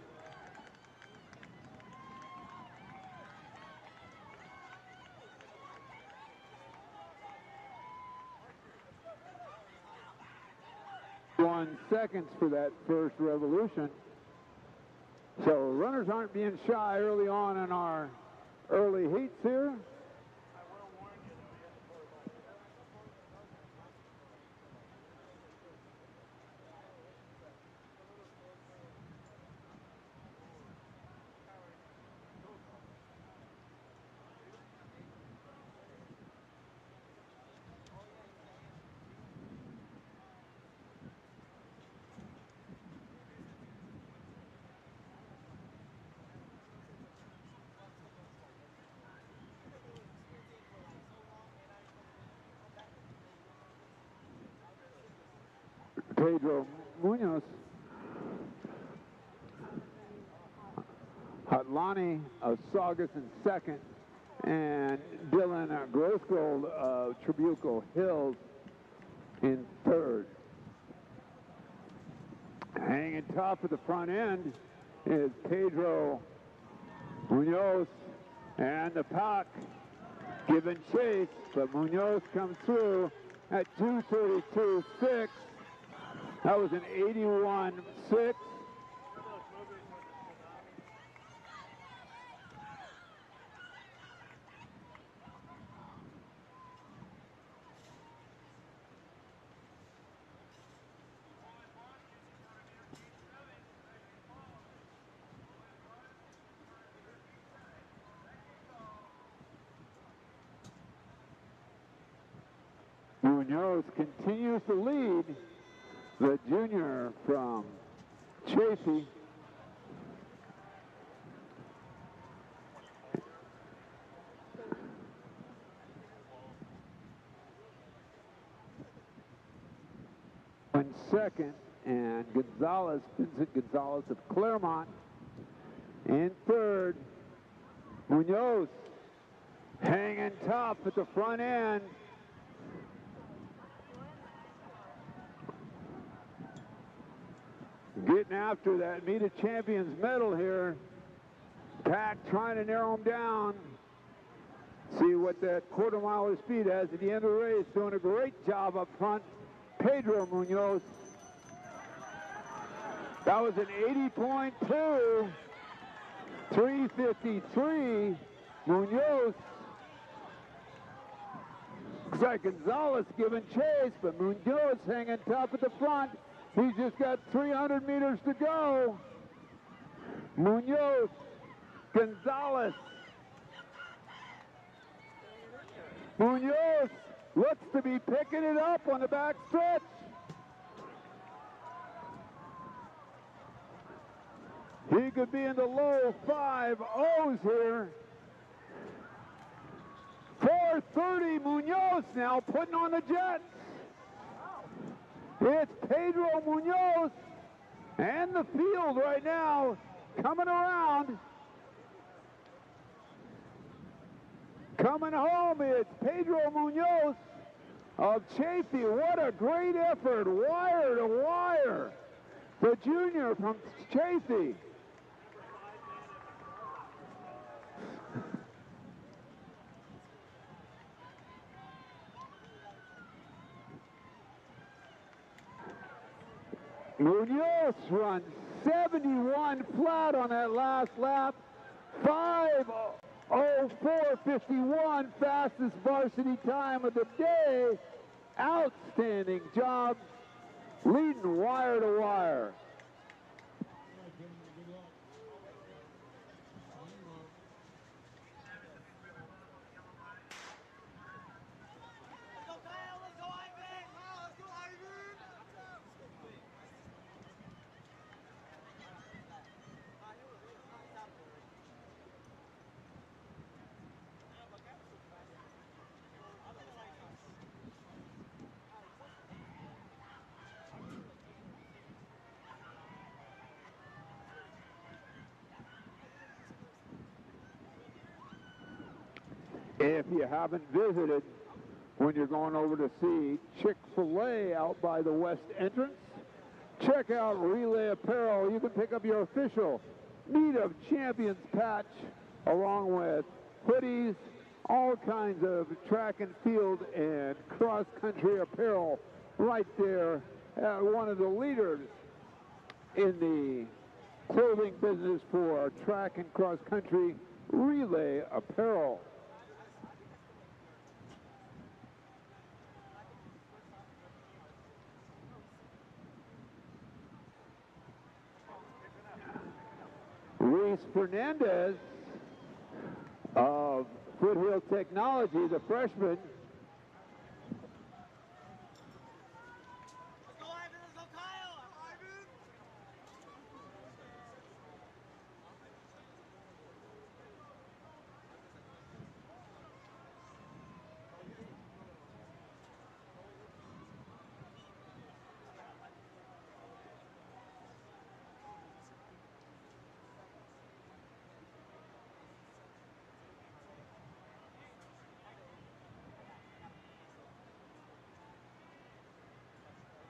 Seconds for that first revolution. So runners aren't being shy early on in our early heats here. Pedro Munoz, Hatlani of Saugus in second, and Dylan Grossgold of Trabuco Hills in third. Hanging top at the front end is Pedro Munoz, and the pack giving chase, but Munoz comes through at 2:32.6. That was an 81.6. Munoz continues to lead the junior from Chafee. In second, and Gonzalez, Vincent Gonzalez of Claremont in third. Munoz hanging top at the front end. Getting after that Meet of Champions medal here. Pack trying to narrow him down. See what that quarter miler speed has at the end of the race. Doing a great job up front. Pedro Munoz. That was an 80.2. 3:53. Munoz. Looks like Gonzalez giving chase, but Munoz hanging top at the front. He's just got 300 meters to go. Munoz, Gonzalez. Munoz looks to be picking it up on the back stretch. He could be in the low 5-0s here. 4:30, Munoz now putting on the jets. It's Pedro Munoz and the field right now coming around. Coming home, it's Pedro Munoz of Chafee. What a great effort, wire to wire. The junior from Chafee. Munoz runs 71 flat on that last lap. 5:04.51, fastest varsity time of the day. Outstanding job, leading wire to wire. If you haven't visited, when you're going over to see Chick-fil-A out by the west entrance, check out Relay Apparel. You can pick up your official Meet of Champions patch along with hoodies, all kinds of track and field and cross-country apparel right there. One of the leaders in the clothing business for track and cross-country, Relay Apparel. Reese Fernandez of Foothill Technology, the freshman.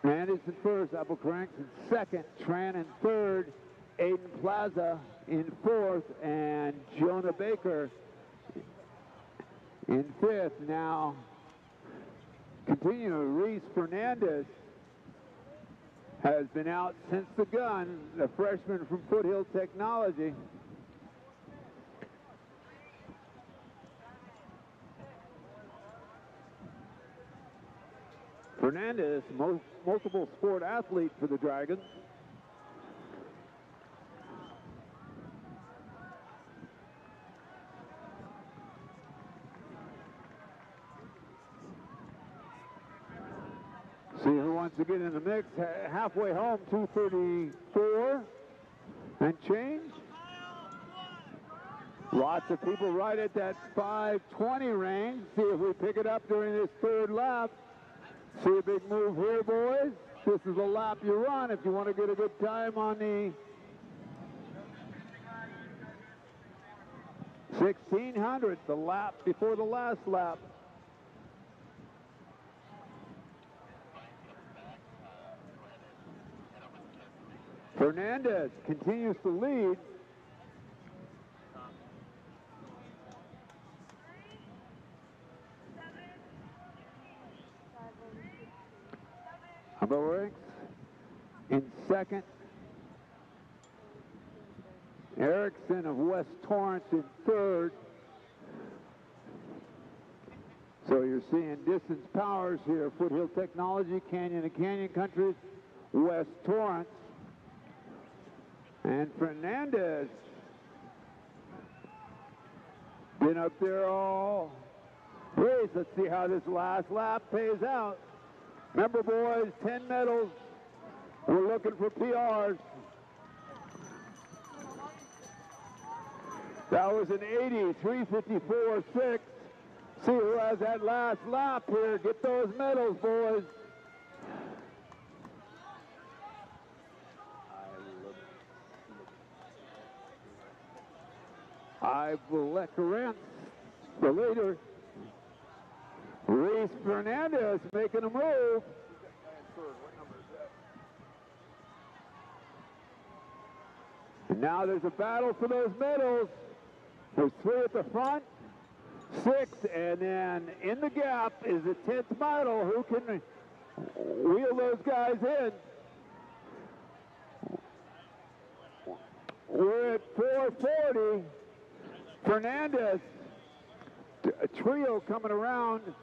Fernandez in first, Applecranks in second, Tran in third, Aiden Plaza in fourth, and Jonah Baker in fifth. Now, continue, Reese Fernandez has been out since the gun, the freshman from Foothill Technology. Fernandez, multiple sport athlete for the Dragons. See who wants to get in the mix. Halfway home, 2:34 and change. Lots of people right at that 5:20 range. See if we pick it up during this third lap. See a big move here, boys. This is a lap you run if you want to get a good time on the 1600, the lap before the last lap. Fernandez continues to lead. Ranks in second. Erickson of West Torrance in third. So you're seeing distance powers here. Foothill Technology, Canyon and Canyon Countries, West Torrance. And Fernandez been up there all race. Let's see how this last lap pays out. Remember, boys, 10 medals. We're looking for PRs. That was an 80, 3:54.6. See who has that last lap here. Get those medals, boys. Ivor Corinth, the leader. Reese Fernandez making a move. And now there's a battle for those medals. There's 3 at the front, 6, and then in the gap is the 10th medal. Who can wheel those guys in? We're at 440. Fernandez, a trio coming around.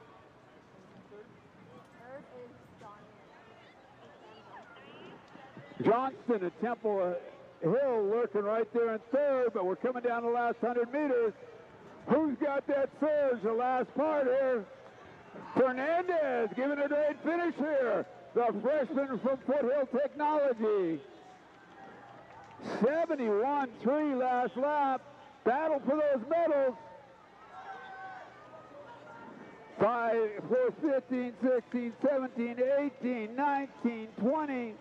Johnston at Temple Hill lurking right there in third, but we're coming down the last 100 meters. Who's got that surge, the last part here? Fernandez giving a great finish here. The freshman from Foothill Technology. 71-3 last lap. Battle for those medals. 5, 4, 15, 16, 17, 18, 19, 20.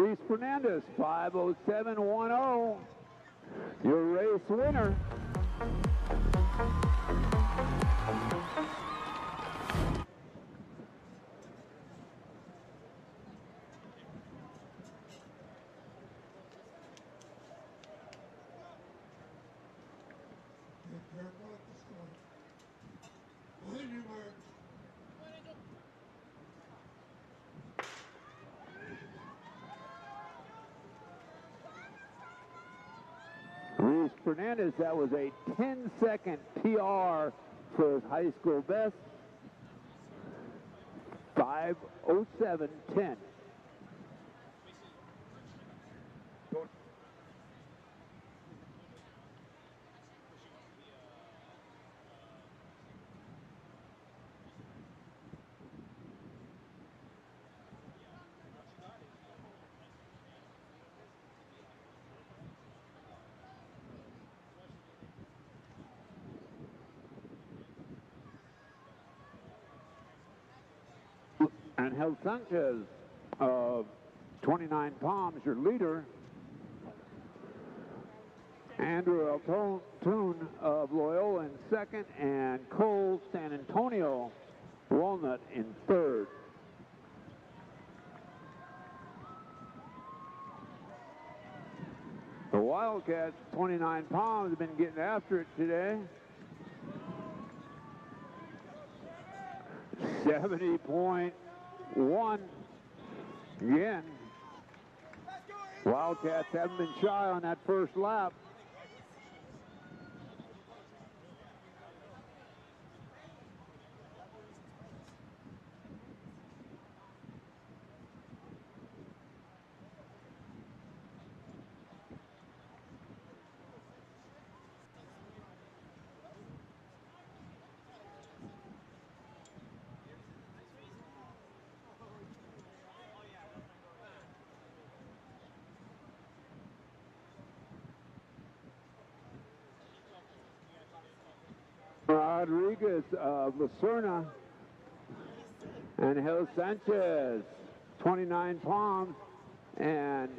Luis Fernandez, 5:07.10. Your race winner. Be careful at the start. On your mark. Luis Fernandez, that was a 10-second PR for his high school best. 5:07.10. Angel Sanchez of 29 Palms, your leader. Andrew Altone of Loyola in second, and Cole San Antonio Walnut in third. The Wildcats, 29 Palms, have been getting after it today. 70.1 again. Wildcats haven't been shy on that first lap. Rodriguez of Lucerna and Angel Sanchez, 29 Palms, and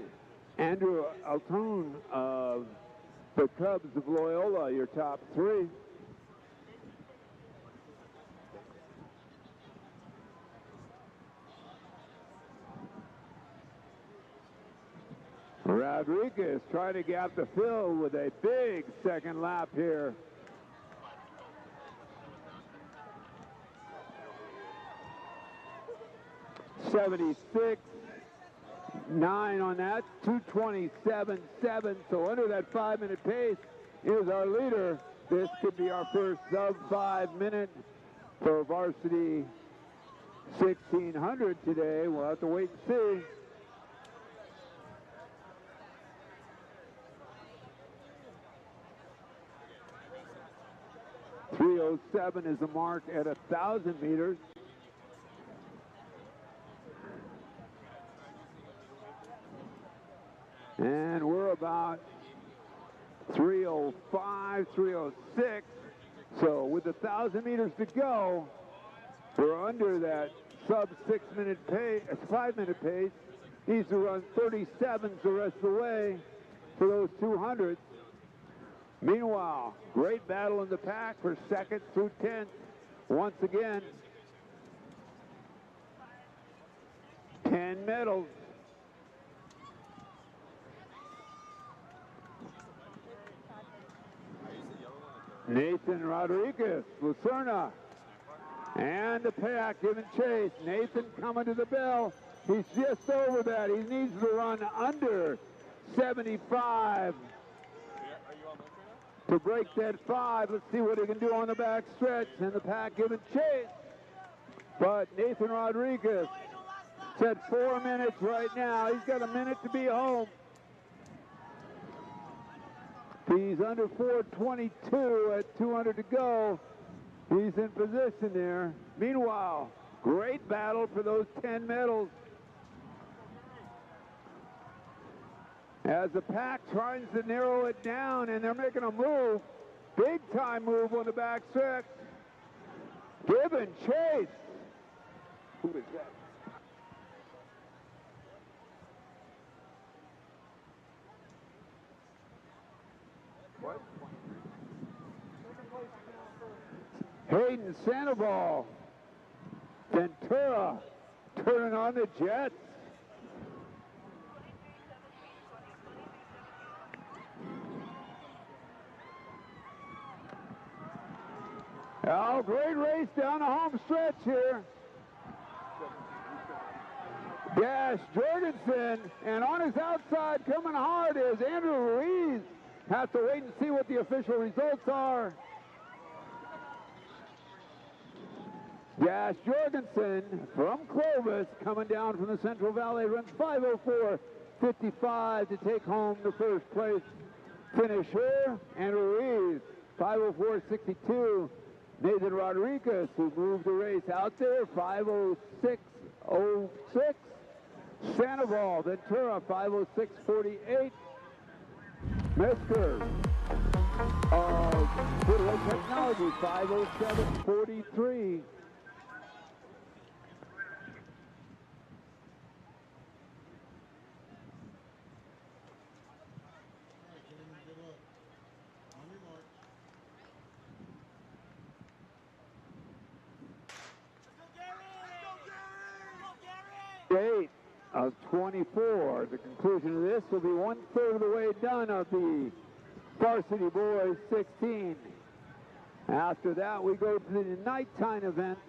Andrew Altone of the Cubs of Loyola, your top three. Rodriguez trying to gap the field with a big second lap here. 76.9 on that, 2:27.7. So under that 5-minute pace is our leader. This could be our first sub 5 minute for Varsity 1600 today. We'll have to wait and see. .307 is the mark at 1,000 meters. And we're about 3:05, 3:06. So with 1,000 meters to go, we're under that sub 6-minute pace, 5-minute pace. Needs to run 37s the rest of the way for those 200s. Meanwhile, great battle in the pack for second through 10th. Once again, 10 medals. Nathan Rodriguez, Lucerna, and the pack giving chase. Nathan coming to the bell. He's just over that. He needs to run under 75 to break that 5. Let's see what he can do on the back stretch. And the pack giving chase. But Nathan Rodriguez said 4 minutes right now. He's got a minute to be home. He's under 4:22 at 200 to go. He's in position there. Meanwhile, great battle for those 10 medals. As the pack tries to narrow it down, and they're making a move, big time move on the back stretch. Giving chase. Who is that? Hayden Sandoval. Ventura turning on the Jets. Oh, great race down the home stretch here. Dash Jorgensen, and on his outside coming hard is Andrew Ruiz. Have to wait and see what the official results are. Dash Jorgensen from Clovis coming down from the Central Valley runs 5:04.55 to take home the first place finisher. Andrew Ruiz, 5:04.62. Nathan Rodriguez, who moved the race out there, 5:06.06. Sandoval, Ventura, 5:06.48. Metzger of Goodwill Technology, 5:07.43. Eight of 24. The conclusion of this will be 1/3 of the way done of the Varsity Boys 16. After that, we go to the nighttime events.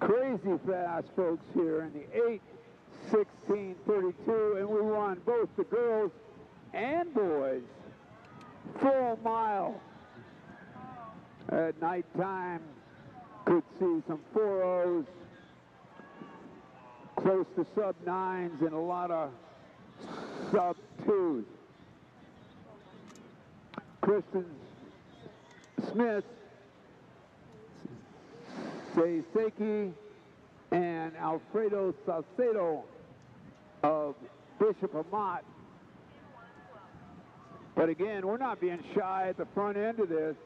Crazy fast, folks, here in the 8:16.32, and we run both the girls and boys full mile. At nighttime, could see some 4.0s. Close to sub-9s and a lot of sub-2s. Kristen Smith, Seiseki, and Alfredo Salcedo of Bishop Amat. But again, we're not being shy at the front end of this.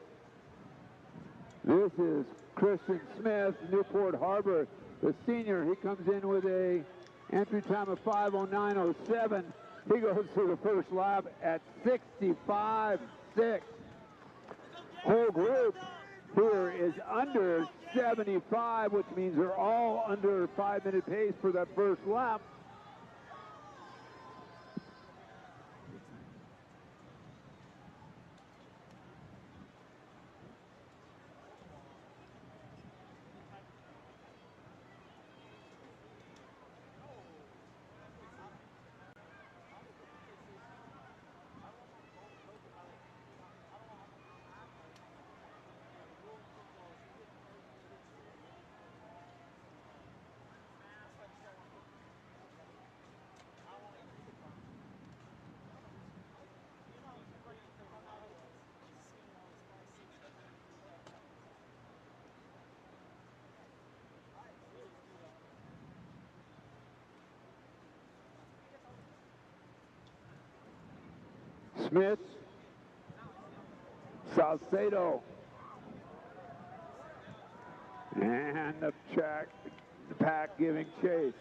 This is Kristen Smith, Newport Harbor. The senior, he comes in with a entry time of 5:09.07. He goes through the first lap at 65.6. Whole group here is under 75, which means they're all under 5-minute pace for that first lap. Smith, Salcedo, and the pack giving chase.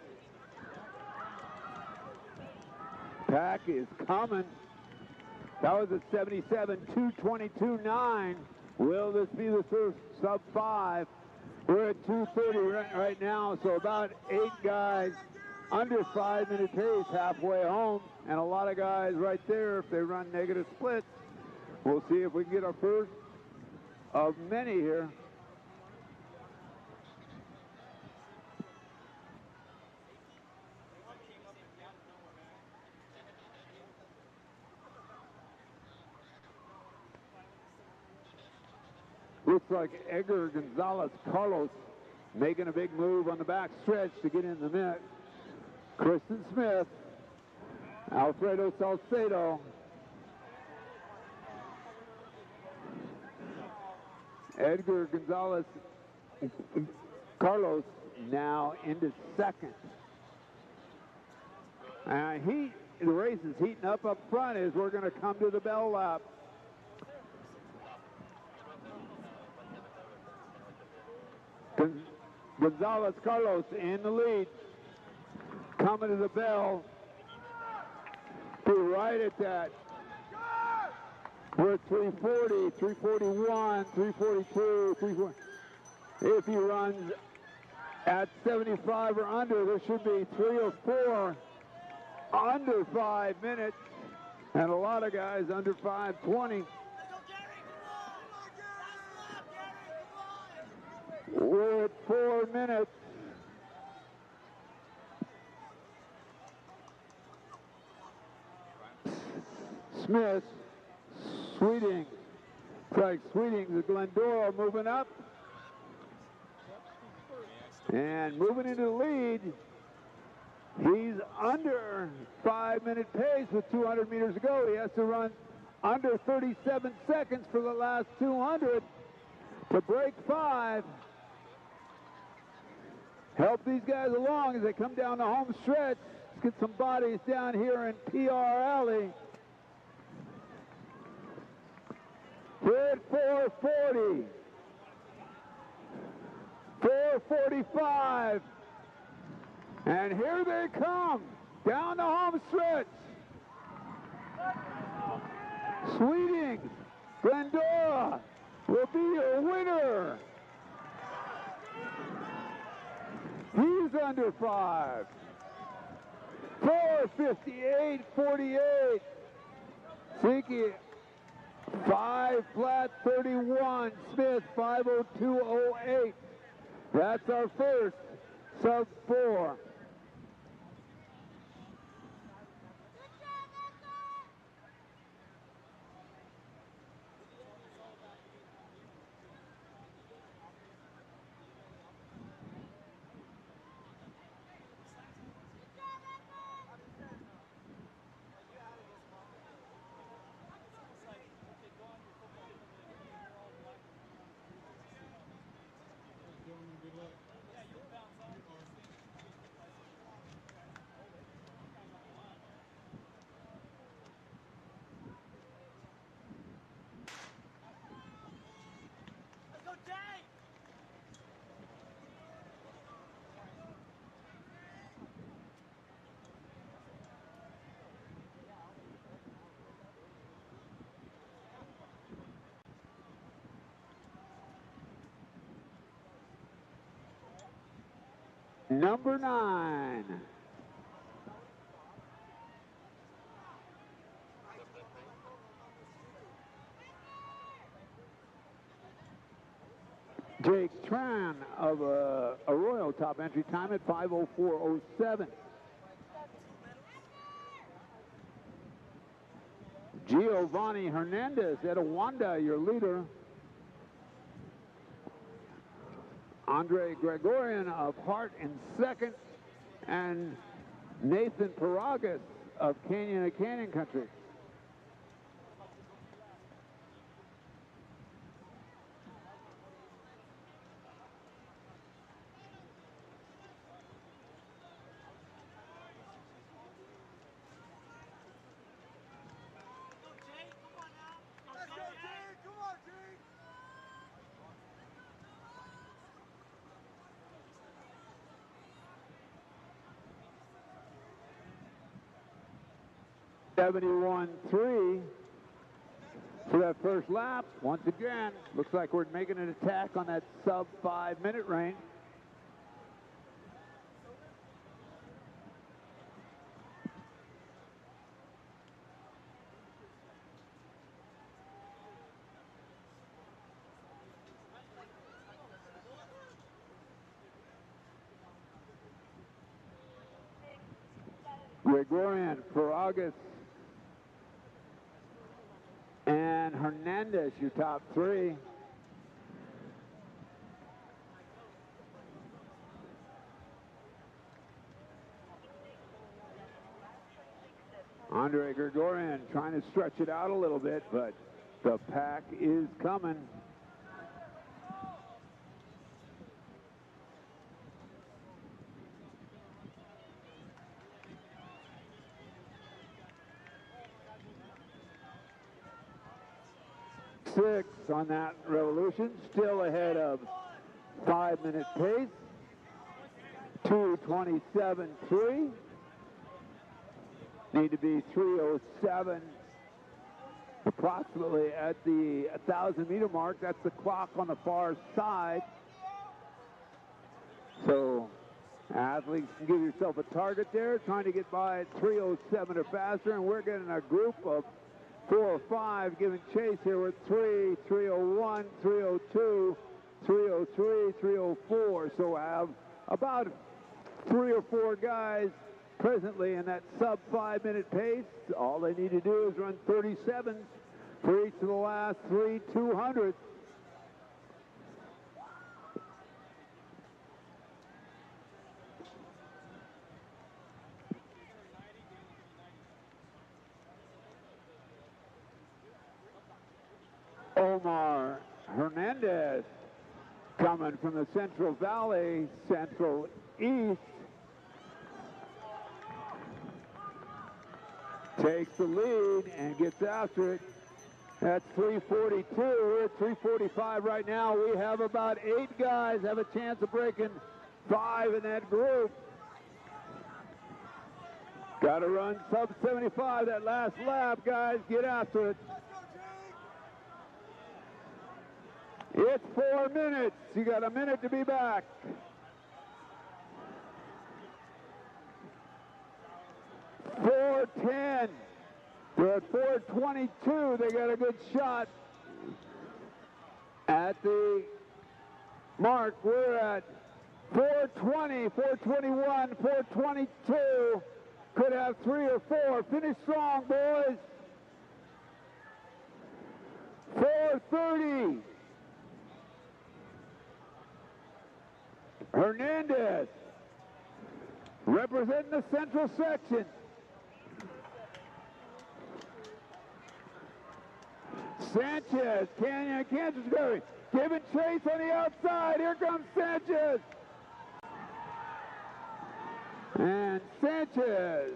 Pack is coming. That was a 77.222.9. Will this be the first sub-5? We're at 2:30 right now, so about 8 guys under 5-minute pace halfway home, and a lot of guys right there if they run negative splits. We'll see if we can get our first of many here. Looks like Edgar Gonzalez Carlos making a big move on the back stretch to get in the mix. Kristen Smith, Alfredo Salcedo, Edgar Gonzalez Carlos now into second. The race is heating up front as we're going to come to the bell lap. Gonzalez Carlos in the lead. Coming to the bell. Be right at that We're at 340, 341, 342, 340. If he runs at 75 or under, there should be 3 or 4 under 5 minutes. And a lot of guys under 5:20. We're at 4 minutes. Smith, Sweeting, Craig Sweeting, the Glendora moving up. And moving into the lead. He's under 5-minute pace with 200 meters to go. He has to run under 37 seconds for the last 200 to break 5. Help these guys along as they come down the home stretch. Let's get some bodies down here in PR Alley. We're at 440. 445. And here they come down the home stretch. Sweeting, Glendora will be your winner. He's under 5. 4:58.48. Sinky 5 flat 31. Smith 5:02.08. That's our first sub 4. Number 9. Jake Tran of Arroyo, top entry time at 5:04.07. Giovanni Hernandez at Awanda, your leader. Andre Gregorian of Hart in second, and Nathan Paragas of Canyon and Canyon Country. Let's go, Jake! Come on, Jake! 71.3 for that first lap. Once again, looks like we're making an attack on that sub 5-minute range. Gregorian, Paragas, and Hernandez, your top 3. Andre Gregorian trying to stretch it out a little bit, but the pack is coming. Six on that Revolution, still ahead of 5-minute pace. 2:27.3. Need to be 3:07 to approximately at the 1,000-meter mark. That's the clock on the far side. So athletes can give yourself a target there, trying to get by at 3:07 or faster, and we're getting a group of 4 or 5 giving chase here with 3, 3:01, 3:02, 3:03, 3:04. So we'll have about 3 or 4 guys presently in that sub 5-minute pace. All they need to do is run 37s for each of the last 3 200s. Omar Hernandez coming from the Central Valley, Central East, takes the lead and gets after it. That's 3:42. We're at 3:45 right now. We have about 8 guys have a chance of breaking 5 in that group. Got to run sub 75 that last lap, guys. Get after it. It's 4 minutes. You got a minute to be back. .410. They're at 4:22. They got a good shot at the mark. We're at 4:20, 4:21, 4:22. Could have 3 or 4. Finish strong, boys. 4:30. Hernandez representing the central section. Sanchez, Kansas Gary, giving chase on the outside. Here comes Sanchez. And Sanchez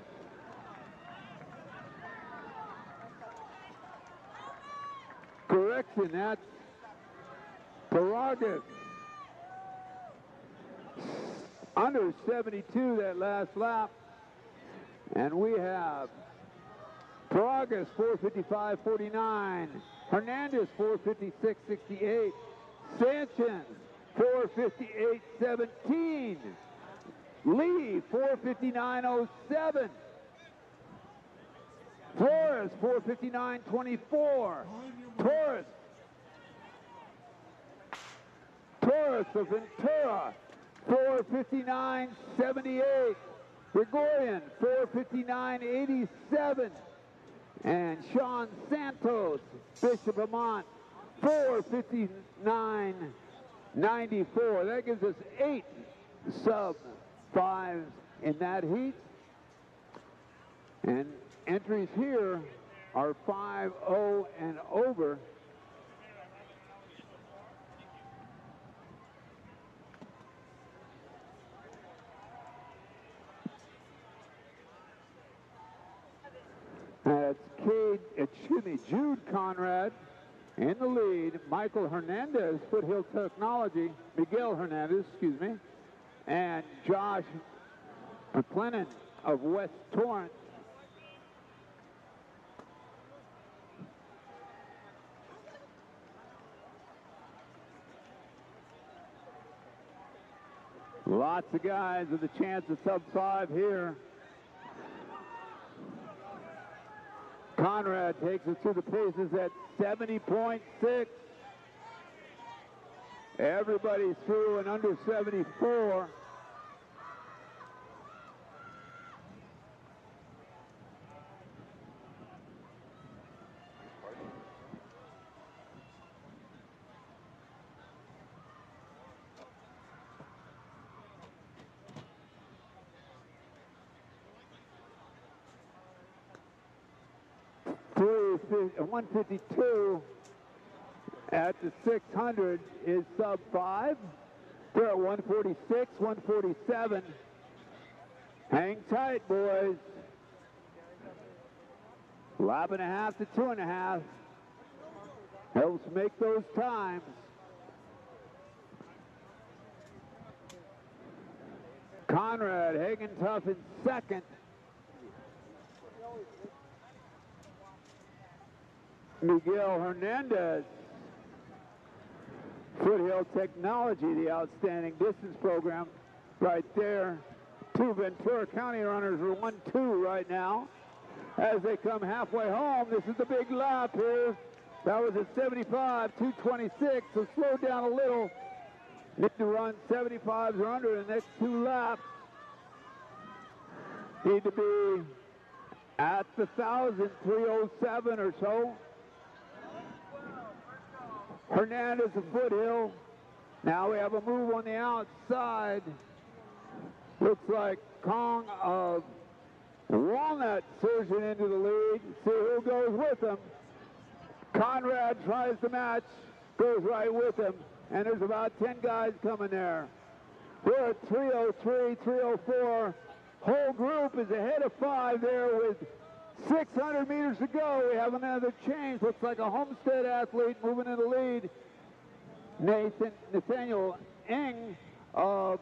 correction, that's Paragas. Under 72 that last lap. And we have Paragas 4:55.49. Hernandez 4:56.68. Sanchez 4:58.17. Lee 4:59.07. Flores 4:59.24. Torres of Ventura 4:59.78. Gregorian 4:59.87. And Sean Santos, Bishop Vermont 4:59.94. That gives us 8 sub 5s in that heat. And entries here are 5-0 and over. That's Jude Conrad in the lead. Michael Hernandez, Foothill Technology, Miguel Hernandez, excuse me, and Josh McLennan of West Torrance. Lots of guys with a chance of sub 5 here. Conrad takes us through the paces at 70.6. Everybody's through and under 74. Through 152 at the 600 is sub 5. They're at 146, 147. Hang tight, boys. Lap and a half to 2.5. Helps make those times. Conrad hanging tough in second. Miguel Hernandez. Foothill Technology, the outstanding distance program right there. Two Ventura County runners are 1-2 right now. As they come halfway home, this is the big lap here. That was a 75, 226, so slow down a little. Need to run 75s or under in the next two laps. Need to be at the 1,000, 307 or so. Hernandez of Foothill. Now we have a move on the outside. Looks like Kong of Walnut surging into the lead. See who goes with him. Conrad tries to match, goes right with him. And there's about 10 guys coming there. We're at 303, 304. Whole group is ahead of 5 there with 600 meters to go. We have another change. Looks like a Homestead athlete moving in the lead. Nathaniel Eng of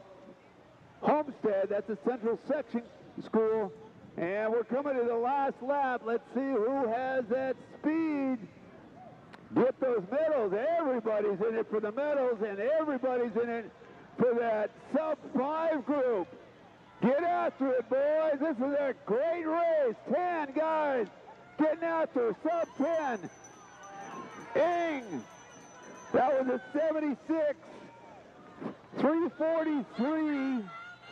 Homestead. That's a Central Section school. And we're coming to the last lap. Let's see who has that speed. Get those medals. Everybody's in it for the medals, and everybody's in it for that sub-5 group. Get after it, boys. This is a great race. 10 guys getting after sub-10. Ing. That was a 76. 343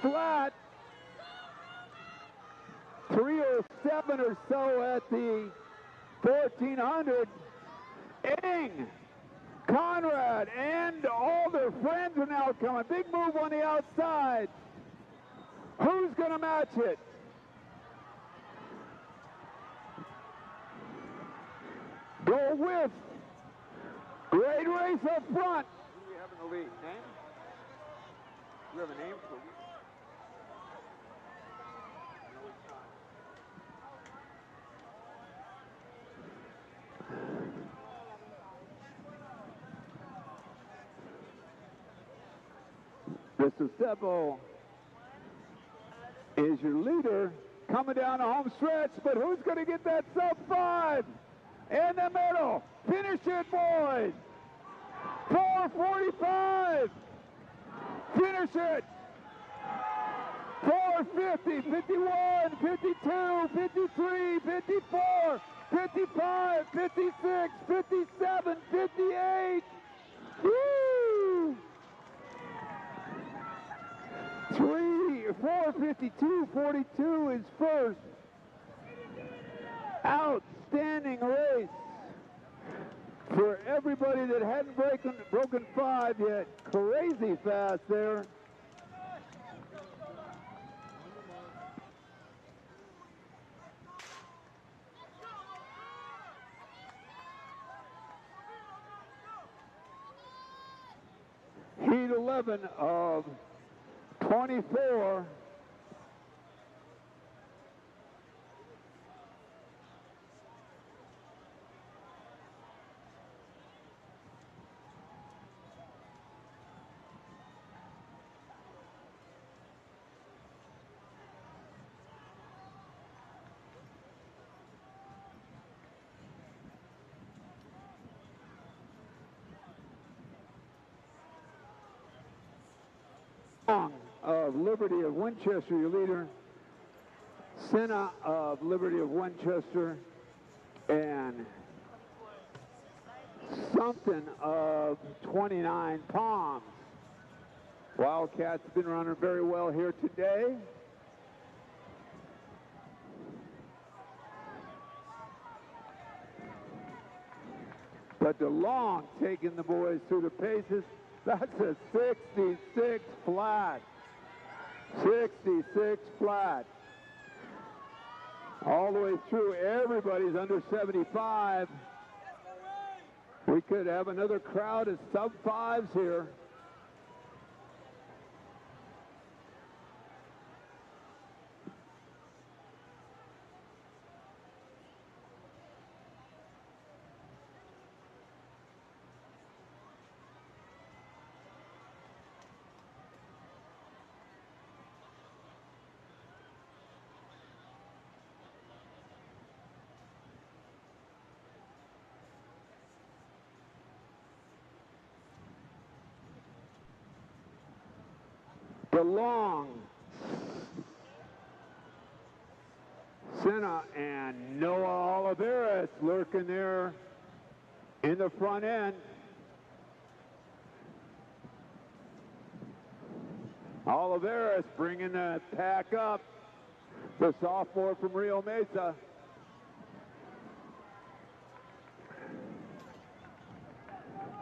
flat. 307 or so at the 1400. Ing, Conrad, and all their friends are now coming. Big move on the outside. Who's going to match it? Go with. Great race up front. Who do we have in the lead? Name? Do we have a name for the Mr. Sebo is your leader coming down the home stretch, but who's going to get that sub-5 in the middle? Finish it, boys. 4:45. Finish it. 4:50, 51, 52, 53, 54, 55, 56, 57, 58. Woo! 4:52, 42 is first. Outstanding race for everybody that hadn't broken 5 yet. Crazy fast there. Heat 11 of 24. Of Liberty of Winchester, your leader. Senna of Liberty of Winchester, and something of 29 Palms. Wildcats have been running very well here today. But DeLong taking the boys through the paces. That's a 66 flat. 66 flat. All the way through, everybody's under 75. We could have another crowd of sub-5s here. DeLong, Senna, and Noah Oliveras lurking there in the front end. Oliveras bringing the pack up, the sophomore from Rio Mesa.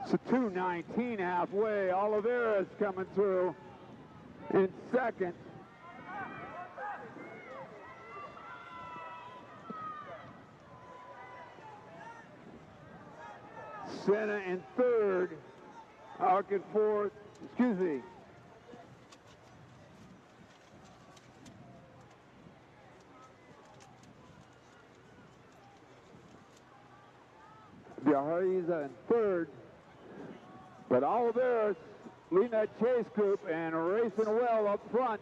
So 2:19 halfway. Oliveras coming through in second. Senna in third. Arc in fourth. Excuse me. Biahariza in third. But Oliveras leading that chase group and racing well up front.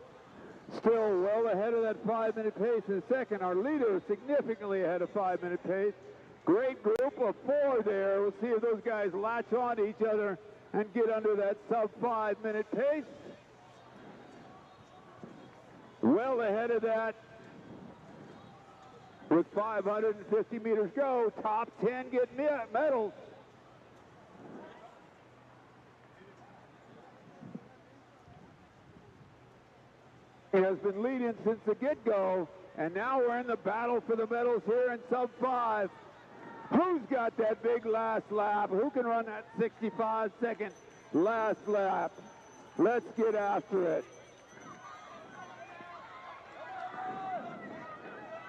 Still well ahead of that 5-minute pace in second. Our leader significantly ahead of 5-minute pace. Great group of 4 there. We'll see if those guys latch on to each other and get under that sub 5-minute pace. Well ahead of that with 550 meters go. Top 10 get medals. He has been leading since the get-go, and now we're in the battle for the medals here in sub 5. Who's got that big last lap? Who can run that 65-second last lap? Let's get after it.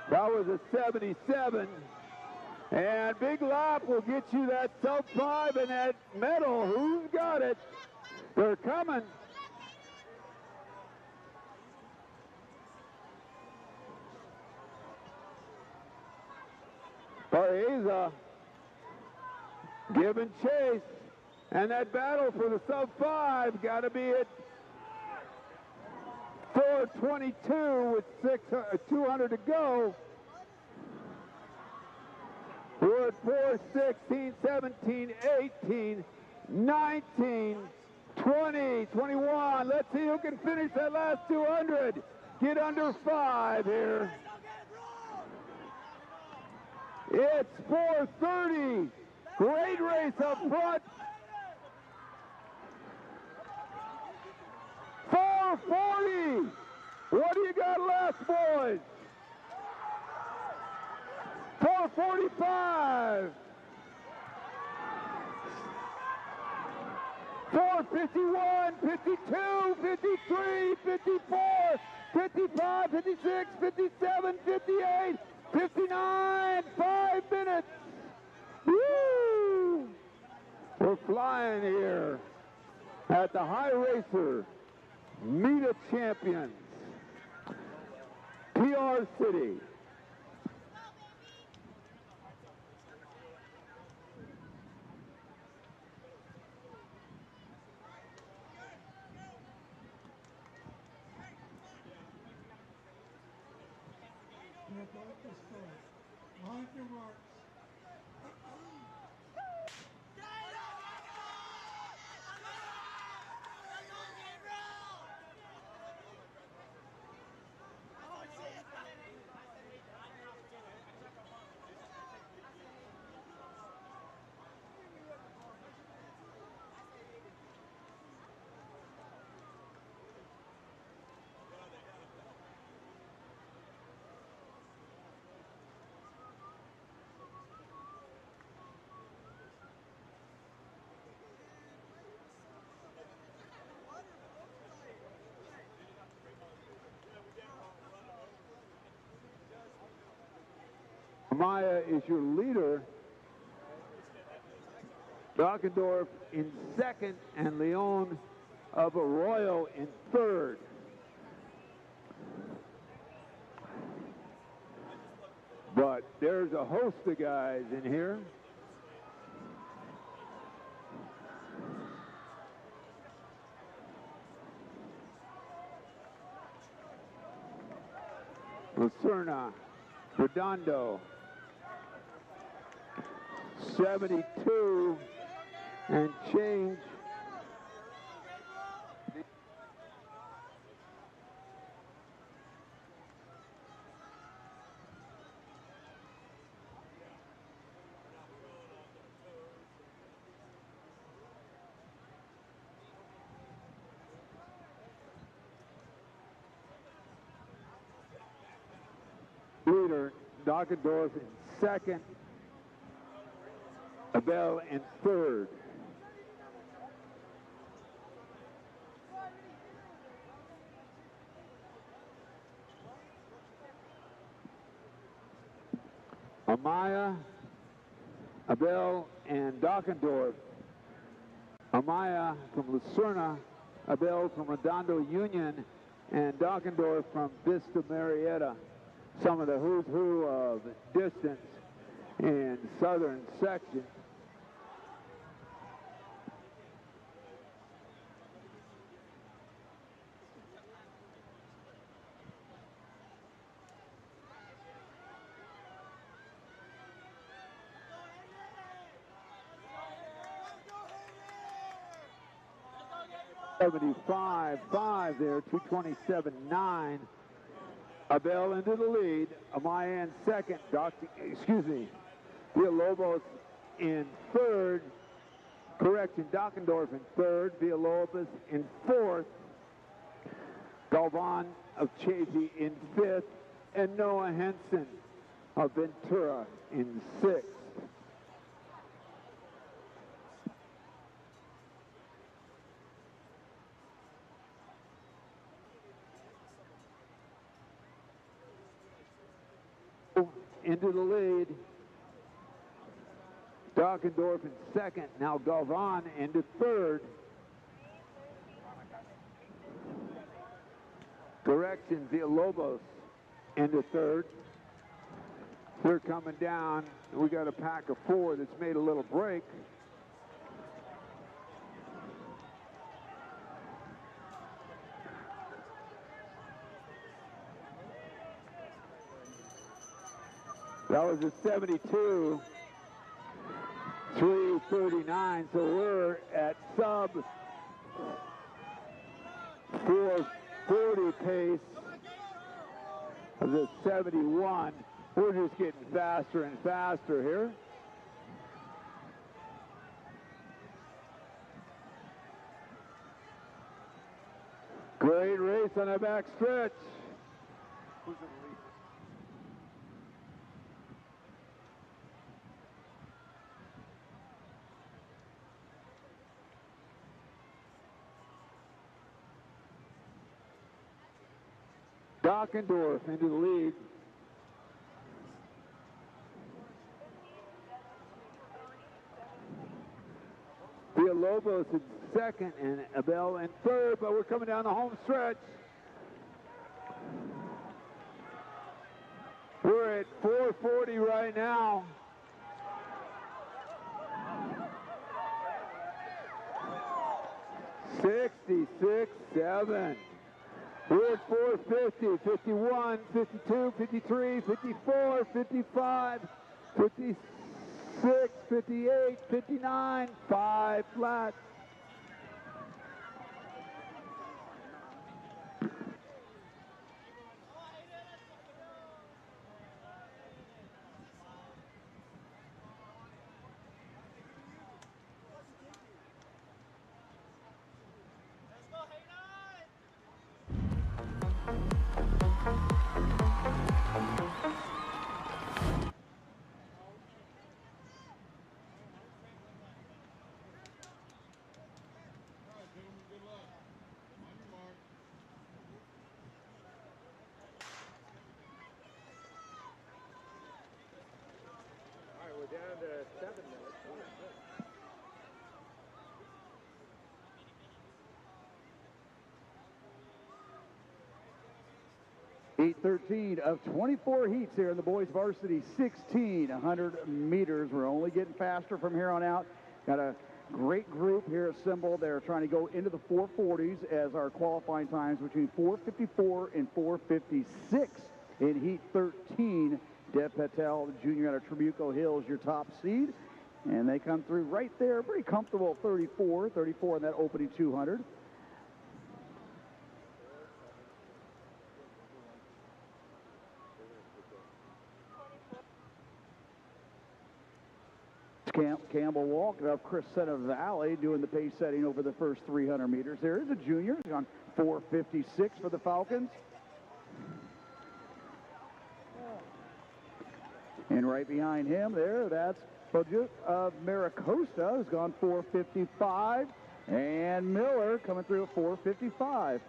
That was a 77. And big lap will get you that sub 5 and that medal. Who's got it? They're coming. Bareza giving chase, and that battle for the sub 5 got to be at 4:22 with 200 to go. We're at 4:16, 17, 18, 19, 20, 21. Let's see who can finish that last 200. Get under 5 here. It's 4:30. Great race up front. 4:40. What do you got left, boys? 4:45. 4:51, 52, 53, 54, 55, 56, 57, 58, 59, 5 minutes. Woo! We're flying here at the High Racer Meet of Champions, PR City. You're about to start. On your marks. Maya is your leader. Dockendorf in second, and Leon of Arroyo in third. But there's a host of guys in here. Lucerna, Redondo, 72 and change. leader. Dockendorf in second. Abel in third. Amaya, Abel, and Dockendorf. Amaya from Lucerna, Abel from Redondo Union, and Dockendorf from Vista Marietta. Some of the who's who of distance in southern section. $75.5 there, 227.9. Abel into the lead. Amaya in second. Villalobos in third. Correction, Dockendorf in third. Villalobos in fourth. Galvan of Chaffee in fifth. And Noah Henson of Ventura in sixth. Into the lead. Dockendorf in second. Now Galvan into third. Correction, Villalobos into third. They're coming down. We got a pack of four that's made a little break. That was a 72, 339, so we're at sub 440 pace of the 71. We're just getting faster and faster here. Great race on the back stretch. Who's in the lead? Dockendorf into the lead. Villalobos in second and Abel in third, but we're coming down the home stretch. We're at 440 right now. $66.7. We're at 450, 51, 52, 53, 54, 55, 56, 58, 59, 5 flat. We're down to 7 minutes. 8:13 of 24 heats here in the boys varsity 1,600 meters. We're only getting faster from here on out. Got a great group here assembled. They're trying to go into the 440s as our qualifying times between 4:54 and 4:56 in heat 13. Deb Patel, the junior out of Trabuco Hills, your top seed. And they come through right there, pretty comfortable 34 in that opening 200. Campbell walking up Crescenta Valley doing the pace setting over the first 300 meters. There is a junior on 4:56 for the Falcons. And right behind him there, that's Budget of Maricosta, who's gone 4:55. And Miller coming through at 4:55.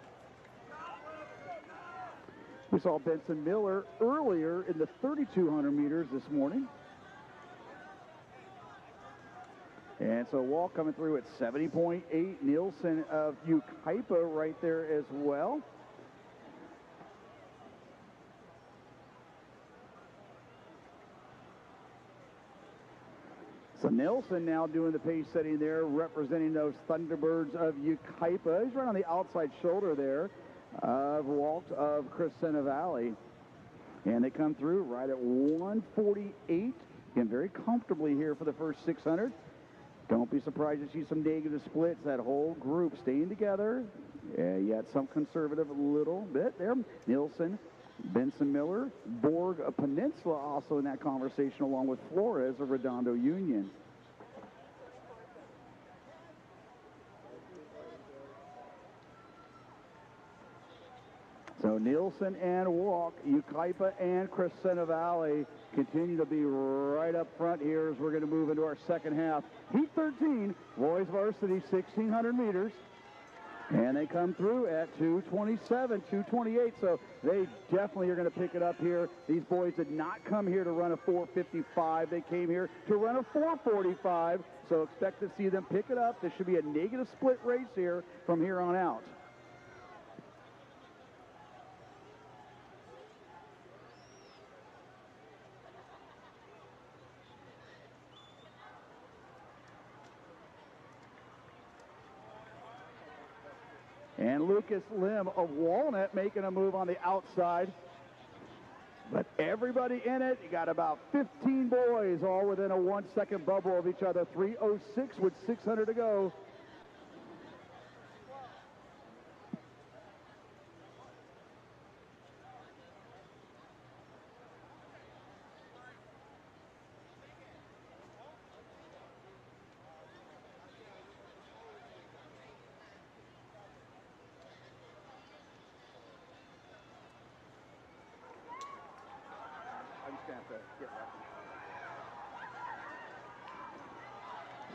We saw Benson Miller earlier in the 3,200 meters this morning. And so Wall coming through at 70.8. Nielsen of Ukaipa right there as well. So Nielsen now doing the pace setting there, representing those Thunderbirds of Ukaipa. He's right on the outside shoulder there of Walt of Crescenta Valley. And they come through right at 1:48. Again, very comfortably here for the first 600. Don't be surprised to see some negative splits. That whole group staying together. Yet some conservative a little bit there. Nielsen, Benson Miller, Borg of Peninsula also in that conversation, along with Flores of Redondo Union. So Nielsen and Walk, Ukaipa and Crescenta Valley continue to be right up front here as we're going to move into our second half. Heat 13, boys varsity, 1,600 meters. And they come through at 2:27, 2:28, so they definitely are going to pick it up here. These boys did not come here to run a 4:55. They came here to run a 4:45, so expect to see them pick it up. This should be a negative split race here from here on out. And Lucas Lim of Walnut making a move on the outside. But everybody in it, you got about 15 boys all within a 1-second bubble of each other. 3:06 with 600 to go.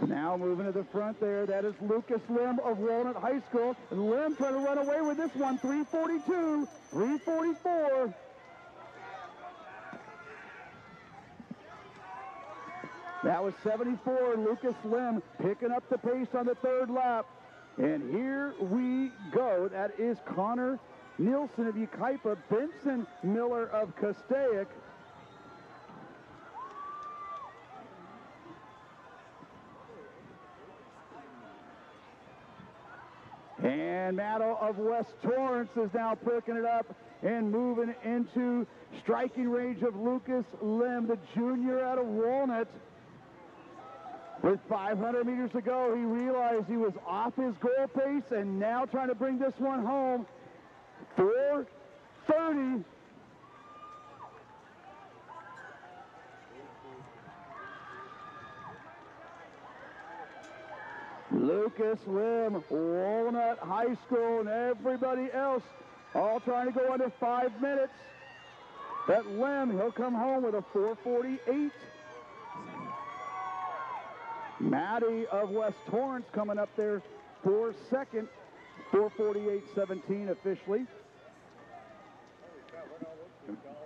Now moving to the front there, that is Lucas Lim of Walnut High School. And Lim trying to run away with this one, 3:42, 3:44. That was 74, Lucas Lim picking up the pace on the third lap. And here we go. That is Connor Nielsen of Ukaipa, Benson Miller of Castaic. And Matto of West Torrance is now picking it up and moving into striking range of Lucas Lim, the junior out of Walnut. With 500 meters to go, he realized he was off his goal pace and now trying to bring this one home. 4:30. Lucas Lim, Walnut High School, and everybody else all trying to go under 5 minutes. That Lim, he'll come home with a 4:48. Maddie of West Torrance coming up there for second, 4:48.17 officially.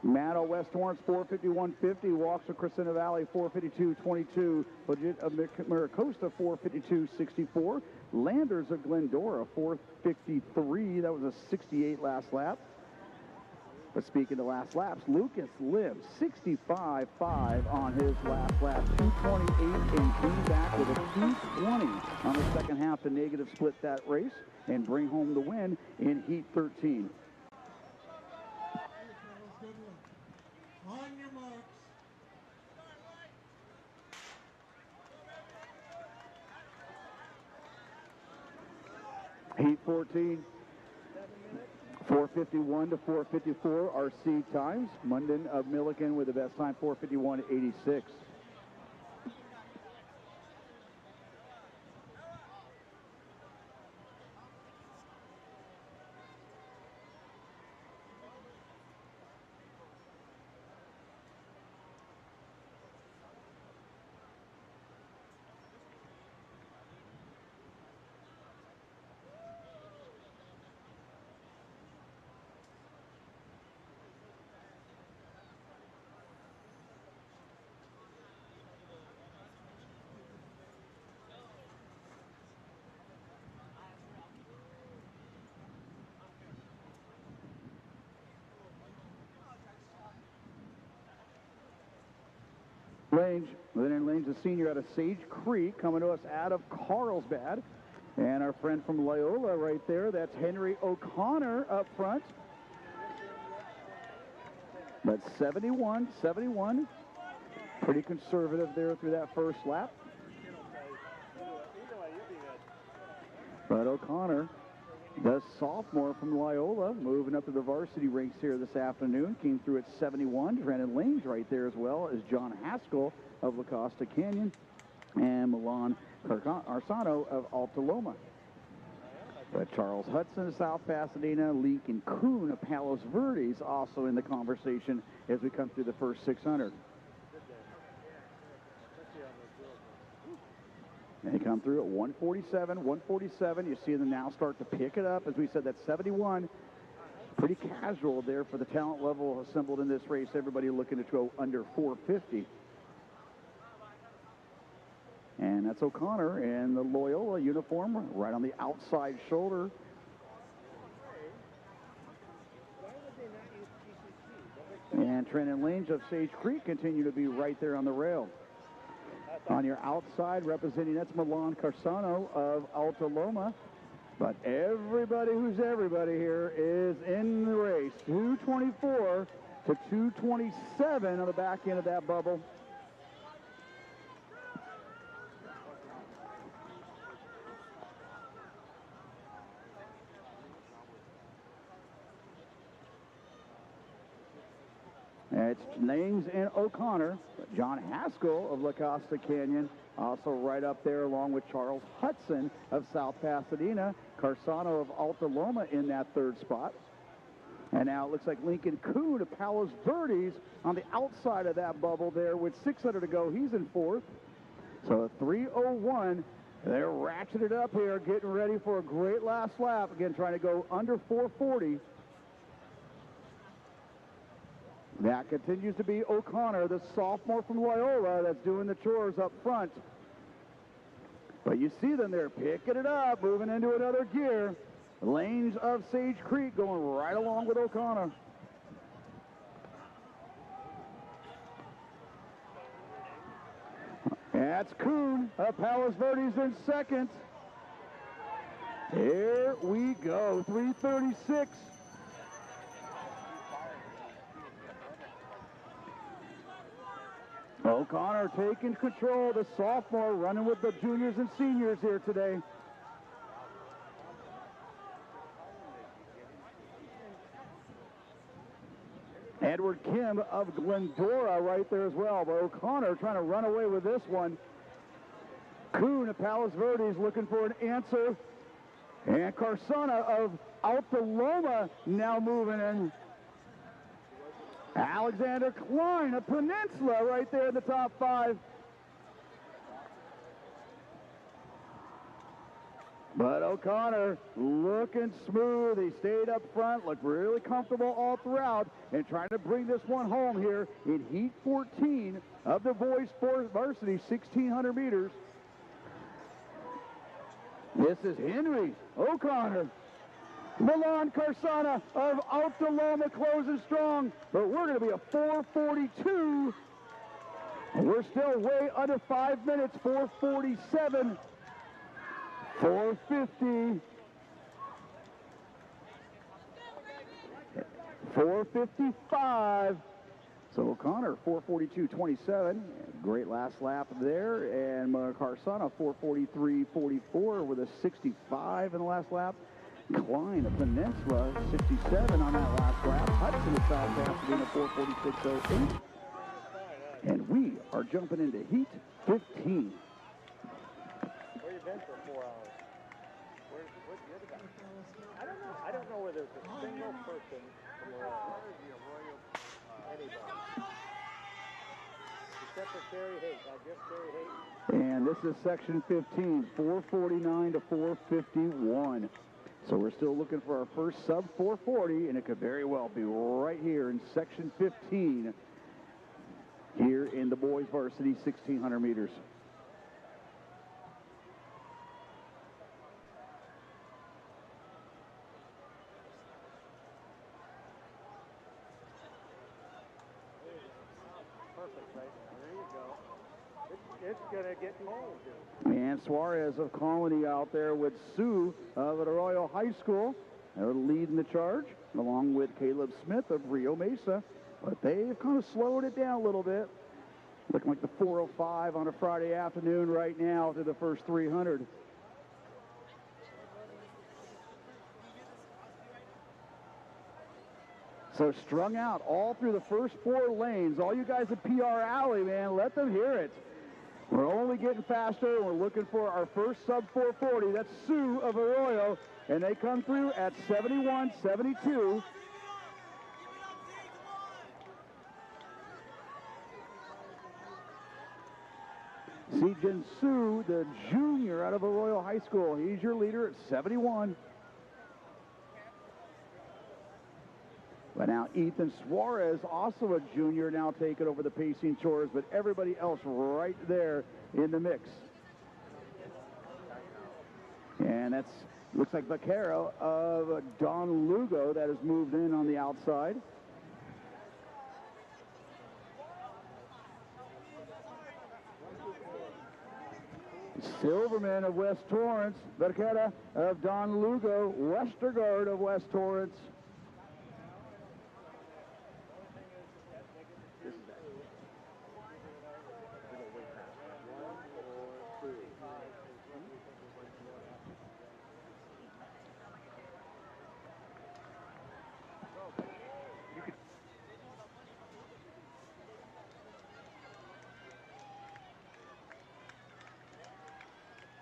Matt of West Torrance, 4:51.50. Walks of Crescenta Valley, 4:52.22. Budget of Maricosta, 4:52.64. Landers of Glendora, 4:53. That was a 68 last lap. But speaking of last laps, Lucas Lim, 65.5 on his last lap, 2:28, and came back with a 2:20 on the second half to negative split that race and bring home the win in Heat 13. On your marks. Heat 14. 4:51 to 4:54 are seed times. Munden of Milliken with the best time, 4:51.86. Lange, Lennon Lange, a senior out of Sage Creek, coming to us out of Carlsbad. And our friend from Loyola right there, that's Henry O'Connor up front. But 71. Pretty conservative there through that first lap. But O'Connor, the sophomore from Loyola, moving up to the varsity ranks here this afternoon, came through at 71. Brandon Lange right there as well as John Haskell of La Costa Canyon and Milan Arsano of Alta Loma. But Charles Hudson of South Pasadena, Lincoln Kuhn of Palos Verdes also in the conversation as we come through the first 600. They come through at 147. You see them now start to pick it up. As we said, that's 71. Pretty casual there for the talent level assembled in this race. Everybody looking to go under 450. And that's O'Connor in the Loyola uniform right on the outside shoulder. And Trenton Lange of Sage Creek continue to be right there on the rail. On your outside, representing, that's Milan Carsano of Alta Loma. But everybody who's everybody here is in the race. 224 to 227 on the back end of that bubble. It's Lange and O'Connor. John Haskell of La Costa Canyon also right up there, along with Charles Hudson of South Pasadena. Carsano of Alta Loma in that third spot. And now it looks like Lincoln Kuhn of Palos Verdes on the outside of that bubble there with 600 to go. He's in fourth. So 3:01. They're ratcheting it up here, getting ready for a great last lap. Again, trying to go under 440. That continues to be O'Connor, the sophomore from Loyola, that's doing the chores up front. But you see them there picking it up, moving into another gear. Lange of Sage Creek going right along with O'Connor. That's Kuhn of Palos Verdes in second. Here we go, 3:36. O'Connor taking control, the sophomore running with the juniors and seniors here today. Edward Kim of Glendora right there as well, but O'Connor trying to run away with this one. Kuhn of Palos Verdes looking for an answer. And Carsana of Alta Loma now moving in. Alexander Klein of Peninsula right there in the top five. But O'Connor looking smooth. He stayed up front, looked really comfortable all throughout, and trying to bring this one home here in Heat 14 of the boys varsity 1,600 meters. This is Henry O'Connor. Milan Carsana of Alta Loma closing strong, but we're going to be a 4:42. And we're still way under 5 minutes, 4:47, 4:50, 4:55. So O'Connor, 4:42.27. Great last lap there. And Carsana, 4:43.44 with a 65 in the last lap. Klein of Peninsula, 67 on that last lap. Hudson of South Pasadena, 4:46.08. And we are jumping into Heat 15. Where you been for 4 hours? Where's the other guy? I don't know where there's a single person from anybody. Except for Terry Haight. I guess Terry Haight. And this is section 15, 4:49 to 4:51. So we're still looking for our first sub 440, and it could very well be right here in section 15 here in the boys varsity 1,600 meters. Perfect right now. There you go. It's going to get cold. And Suarez of Colony out there with Sue of Arroyo High School. They're leading the charge, along with Caleb Smith of Rio Mesa. But they've kind of slowed it down a little bit. Looking like the 405 on a Friday afternoon right now to the first 300. So strung out all through the first 4 lanes. All you guys at PR Alley, man, let them hear it. We're only getting faster. We're looking for our first sub 440. That's Sue of Arroyo, and they come through at 71.72. Sejin Sue, the junior out of Arroyo High School. He's your leader at 71. But now Ethan Suarez, also a junior, now taking over the pacing chores, but everybody else right there in the mix. And that's, looks like Vaquero of Don Lugo that has moved in on the outside. Silverman of West Torrance, Vaquero of Don Lugo, Westergaard of West Torrance.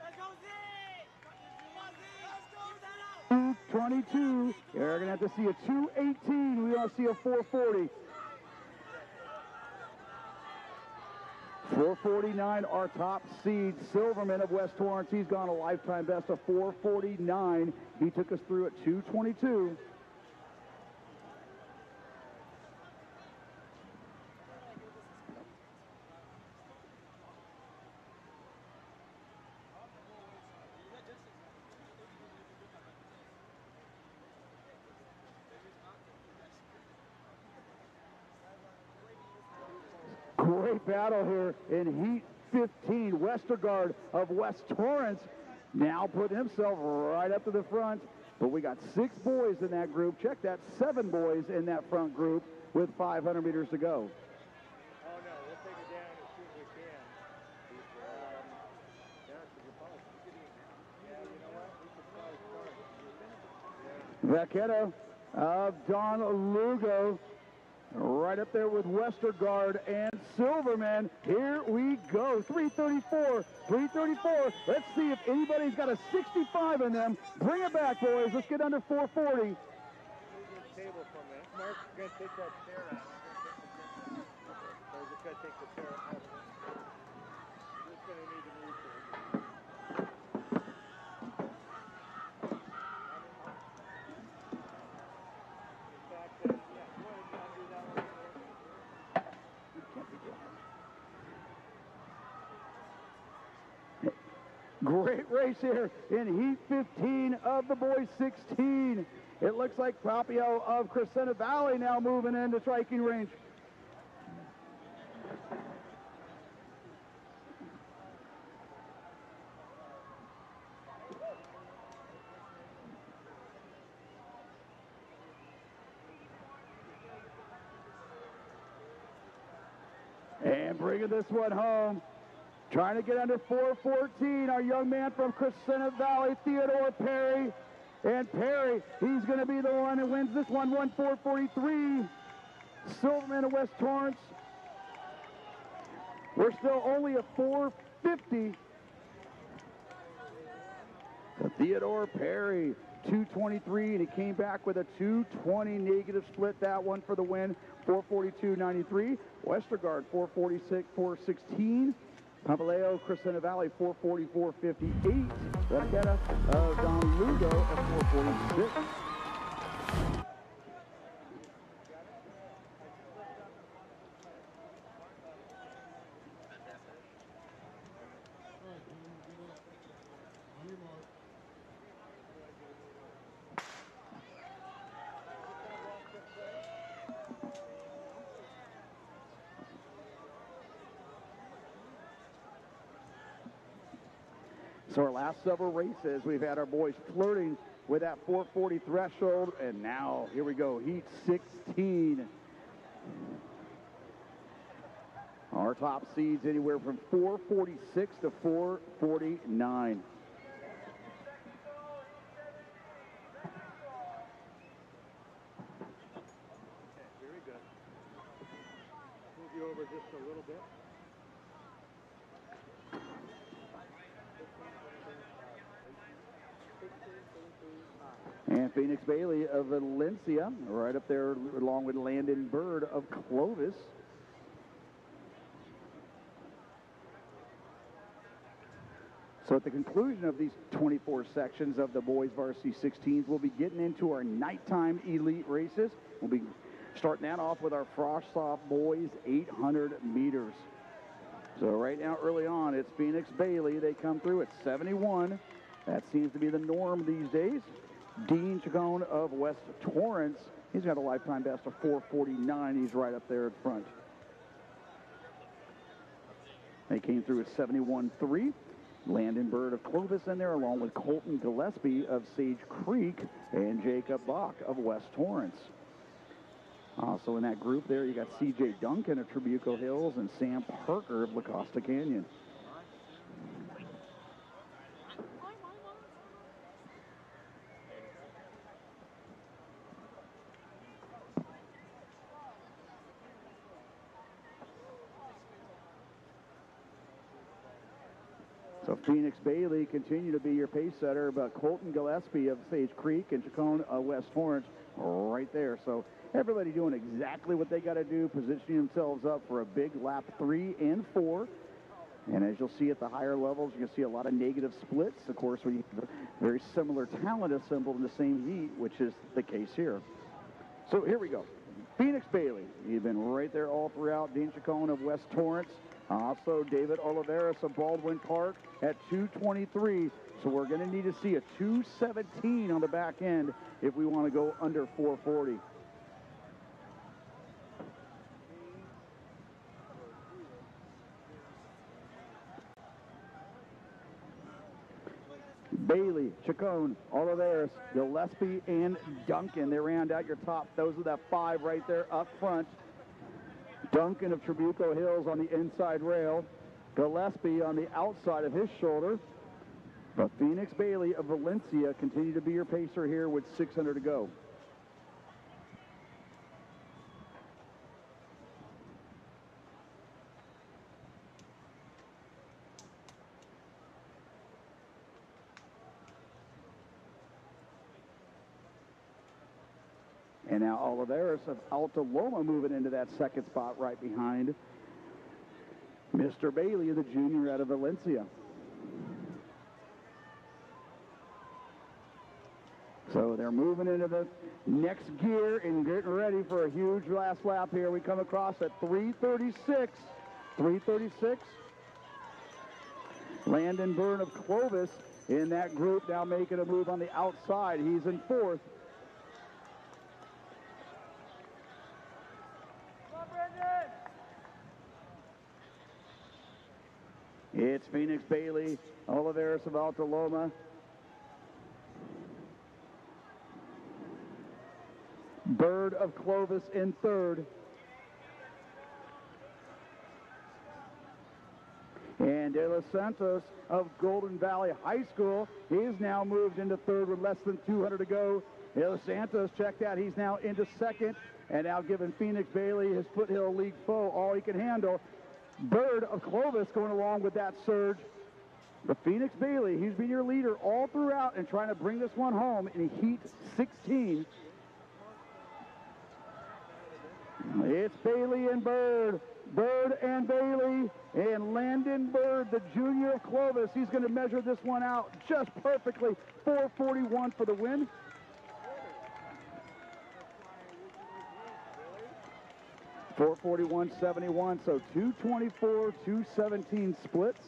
Let's go, Z! Come on, Z! Let's go, 222. You're going to have to see a 218. We don't see a 440. 449, our top seed, Silverman of West Torrance. He's gone a lifetime best of 449. He took us through at 222. Great battle here in Heat 15. Westergaard of West Torrance now putting himself right up to the front. But we got 6 boys in that group. Check that, 7 boys in that front group with 500 meters to go. Oh, no, we'll take it down as soon as we can. Vaquero of Don Lugo right up there with Westergaard and Silverman. Here we go. 334. 334. Let's see if anybody's got a 65 in them. Bring it back, boys. Let's get under 440. Table from that. Mark's going to take that chair out. Or just going to take the chair out. We're just going to need to move it. Great race here in Heat 15 of the boys 16. It looks like Papio of Crescenta Valley now moving into striking range. And bringing this one home. Trying to get under 414, our young man from Crescenta Valley, Theodore Perry. And Perry, he's going to be the one who wins this one, 443. Silverman of West Torrance. We're still only at 450. So Theodore Perry, 223, and he came back with a 220 negative split, that one for the win, 442.93. Westergaard, 446, 416. Papaleo, Crescenta Valley, 444.58. Vaquero of Don Lugo at 446. So our last several races, we've had our boys flirting with that 440 threshold, and now here we go, heat 16. Our top seeds anywhere from 446 to 449. Very good. Move you over just a little bit. And Phoenix Bailey of Valencia, right up there along with Landon Bird of Clovis. So at the conclusion of these 24 sections of the boys varsity 16s, we'll be getting into our nighttime elite races. We'll be starting that off with our Frosh-Soph boys 800 meters. So right now, early on, it's Phoenix Bailey. They come through at 71. That seems to be the norm these days. Dean Chacon of West Torrance, he's got a lifetime best of 449. He's right up there in front. They came through at 71.3. Landon Bird of Clovis in there, along with Colton Gillespie of Sage Creek and Jacob Bach of West Torrance. Also in that group there, you got C.J. Duncan of Trabuco Hills and Sam Parker of La Costa Canyon. So Phoenix Bailey continue to be your pace setter, but Colton Gillespie of Sage Creek and Chacon West Torrance right there. So everybody doing exactly what they got to do, positioning themselves up for a big lap 3 and 4. And as you'll see at the higher levels, you can see a lot of negative splits. Of course, we have a very similar talent assembled in the same heat, which is the case here. So here we go. Phoenix Bailey, you've been right there all throughout. Dean Chacon of West Torrance. Also, David Oliveras of Baldwin Park at 223. So we're going to need to see a 217 on the back end if we want to go under 440. Bailey, Chacon, Oliveras, Gillespie, and Duncan. They round out your top. Those are the 5 right there up front. Duncan of Trabuco Hills on the inside rail. Gillespie on the outside of his shoulder. But Phoenix Bailey of Valencia continue to be your pacer here with 600 to go. And now Oliveras of Alta Loma moving into that second spot right behind Mr. Bailey, the junior out of Valencia. So they're moving into the next gear and getting ready for a huge last lap here. We come across at 336. 336. Landon Byrne of Clovis in that group now making a move on the outside. He's in 4th. It's Phoenix Bailey, Oliveras of Alta Loma. Bird of Clovis in 3rd. And De Los Santos of Golden Valley High School, he's now moved into 3rd with less than 200 to go. De Los Santos checked out, he's now into 2nd, and now giving Phoenix Bailey, his Foothill League foe, all he can handle. Bird of Clovis going along with that surge. But Phoenix Bailey, he's been your leader all throughout and trying to bring this one home in heat 16. It's Bailey and Bird. Bird and Bailey and Landon Bird, the junior of Clovis. He's going to measure this one out just perfectly. 441 for the win. .441.71, so 224, 217 splits.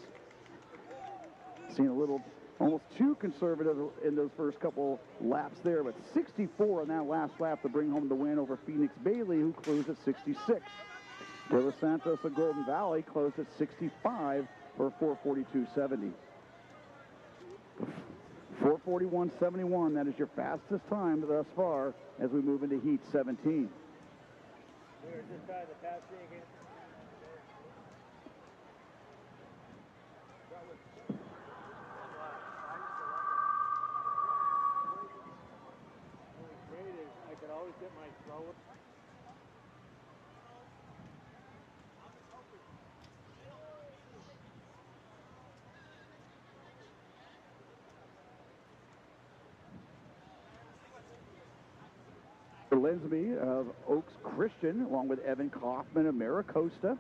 Seen a little, almost too conservative in those first couple laps there, but 64 on that last lap to bring home the win over Phoenix Bailey, who closed at 66. De Los Santos of Golden Valley closed at 65 for 442.70. 4:41.71. That is your fastest time thus far as we move into heat 17. We were just trying to pass you again. What's great is I could always get my throw. Linsby of Oaks Christian, along with Evan Kaufman of Maricosta.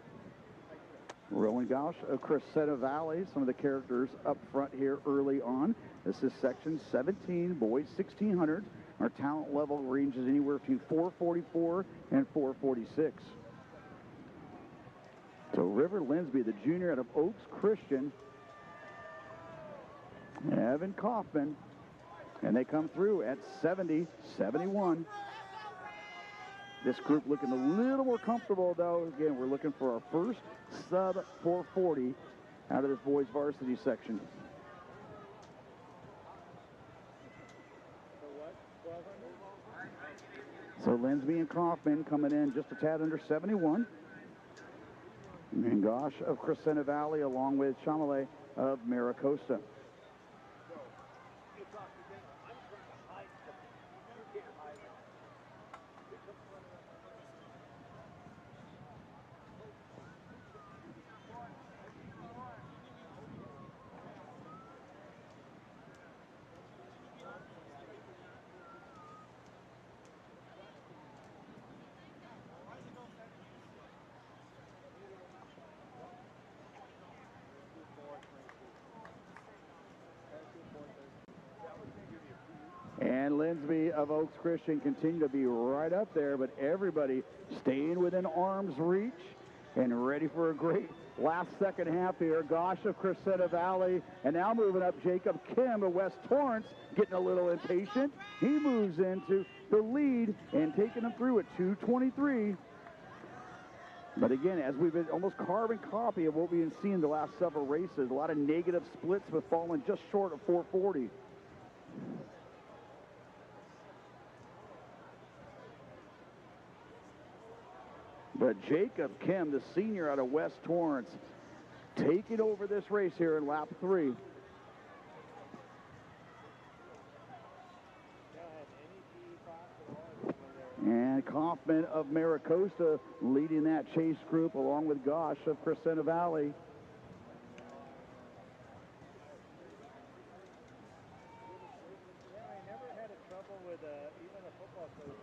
Rowan Gausch of Crescenta Valley, some of the characters up front here early on. This is section 17, boys 1600. Our talent level ranges anywhere between 444 and 446. So River Linsby, the junior out of Oaks Christian, Evan Kaufman, and they come through at 70-71. This group looking a little more comfortable, though. Again, we're looking for our first sub 440 out of this boys varsity section. So Linsby and Kaufman coming in just a tad under 71. And Gosh of Crescenta Valley along with Chamelet of Maricosta. And Linsby of Oaks Christian continue to be right up there, but everybody staying within arm's reach and ready for a great last second half here. Gosh of Crescenta Valley, and now moving up Jacob Kim of West Torrance, getting a little impatient. He moves into the lead and taking them through at 2:23. But again, as we've been almost carbon copy of what we've been seeing the last several races, a lot of negative splits with falling just short of 440. But Jacob Kim, the senior out of West Torrance, taking over this race here in lap 3. And Kaufman of Maricosta leading that chase group along with Gosh of Crescenta Valley. Yeah, I never had a trouble with even a football coach.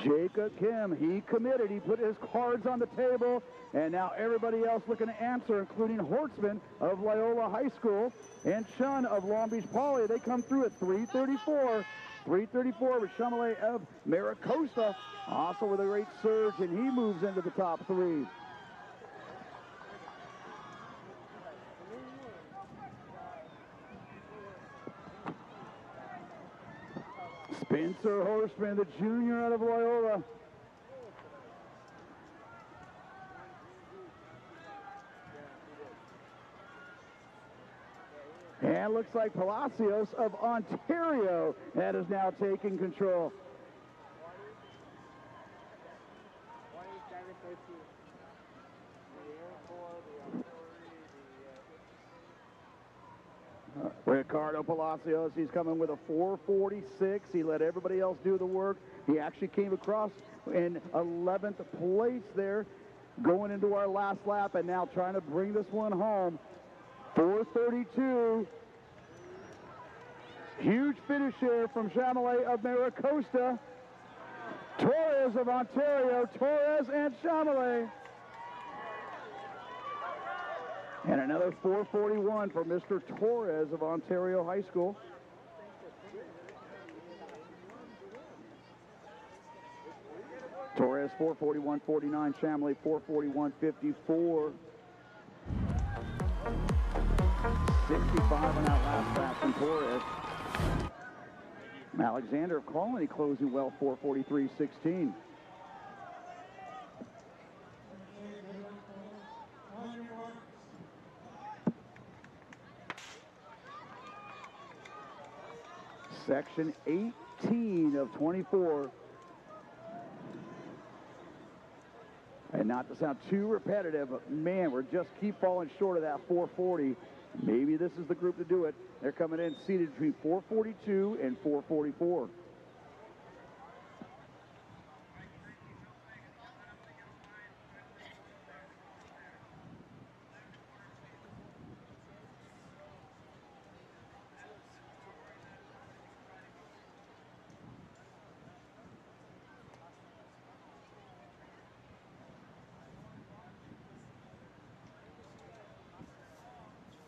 Jacob Kim, he committed. He put his cards on the table, and now everybody else looking to answer, including Hortzman of Loyola High School and Chun of Long Beach Poly. They come through at 3:34. 3:34 with Chamelet of Maricosta, also with a great surge, and he moves into the top 3. Spencer Horstman, the junior out of Loyola. And looks like Palacios of Ontario that is now taking control. Ricardo Palacios, he's coming with a 4:46. He let everybody else do the work. He actually came across in 11th place there, going into our last lap, and now trying to bring this one home. 4:32. Huge finish here from Chamelet of Maricosta. Torres of Ontario, Torres and Chamelet. And another 4:41 for Mr. Torres of Ontario High School. Torres 4:41.49, Chamelet 4:41.54. 65 on that last lap from Torres. Alexander of Colony closing well, 4:43.16. On your marks. Section 18 of 24. And not to sound too repetitive, but man, we're just keep falling short of that 440. Maybe this is the group to do it. They're coming in seated between 442 and 444.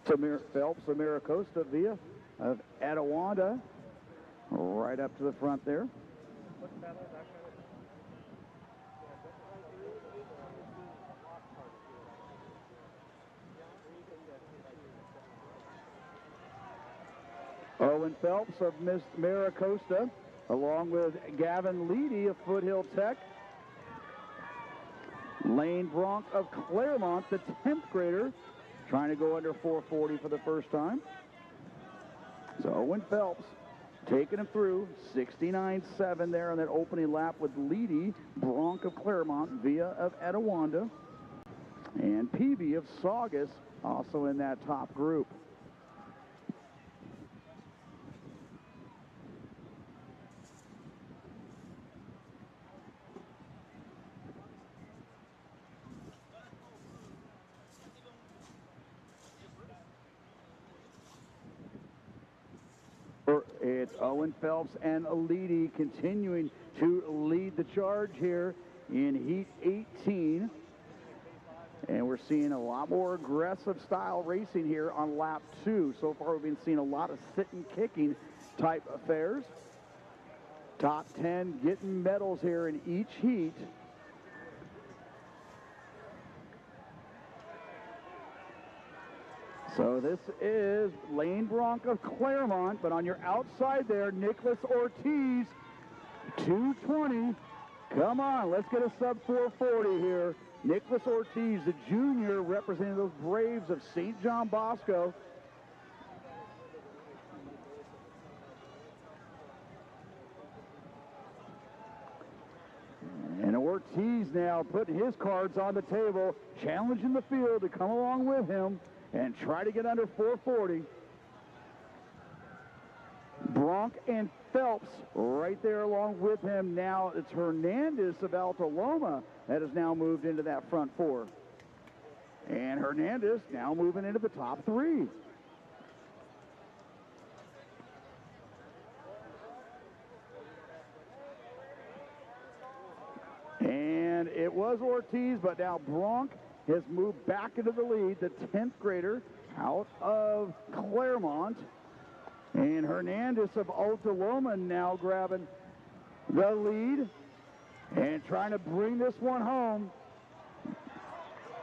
Samir Phelps, Samira Costa via of Adewanda, right up to the front there. Owen Phelps of Miss Mira Costa, along with Gavin Leedy of Foothill Tech. Lane Bronk of Claremont, the 10th grader, trying to go under 440 for the first time. So Owen Phelps taking him through 69.7 there on that opening lap with Leedy, Bronk of Claremont, Via of Adewanda, and Peavy of Saugus also in that top group. It's Owen Phelps and Leedy continuing to lead the charge here in Heat 18. And we're seeing a lot more aggressive style racing here on lap 2. So far we've been seeing a lot of sitting kicking type affairs. Top 10 getting medals here in each heat. So this is Lane Bronk of Claremont, but on your outside there, Nicholas Ortiz, 220. Come on, let's get a sub 440 here. Nicholas Ortiz, the junior, representing those Braves of St. John Bosco. And Ortiz now putting his cards on the table, challenging the field to come along with him and try to get under 440. Bronk and Phelps right there along with him. Now it's Hernandez of Alta Loma that has now moved into that front 4. And Hernandez now moving into the top 3. And it was Ortiz, but now Bronk has moved back into the lead, the 10th grader out of Claremont. And Hernandez of Alta Loma now grabbing the lead and trying to bring this one home.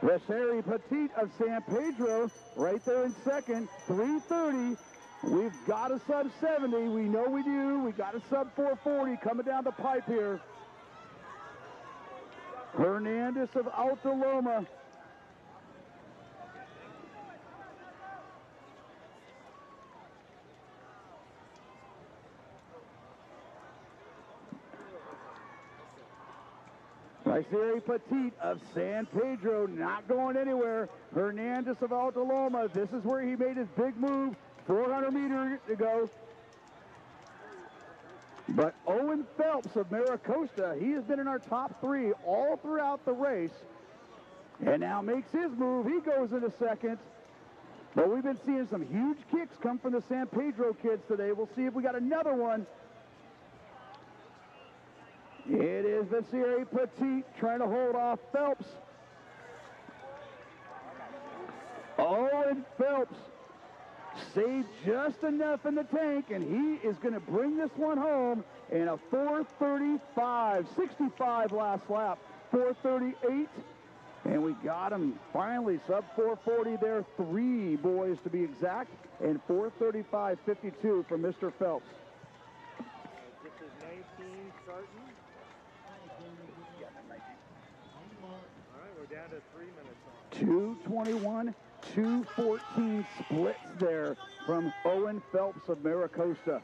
Vasari Petit of San Pedro right there in second, 330. We've got a sub 70. We know we do. We got a sub 440 coming down the pipe here. Hernandez of Alta Loma. Vasari Petit of San Pedro not going anywhere. Hernandez of Alta Loma, this is where he made his big move, 400 meters to go. But Owen Phelps of Maricosta, he has been in our top 3 all throughout the race. And now makes his move. He goes into second. But we've been seeing some huge kicks come from the San Pedro kids today. We'll see if we got another one. It is Vasari Petit trying to hold off Phelps. Owen Phelps saved just enough in the tank, and he is going to bring this one home in a 4:35, 65 last lap, 4:38. And we got him finally, sub 440 there, 3 boys to be exact, and 4:35.52 for Mr. Phelps. All right, we're down to 3 minutes on. 2:21, 2:14 splits there from Owen Phelps of Maricosta.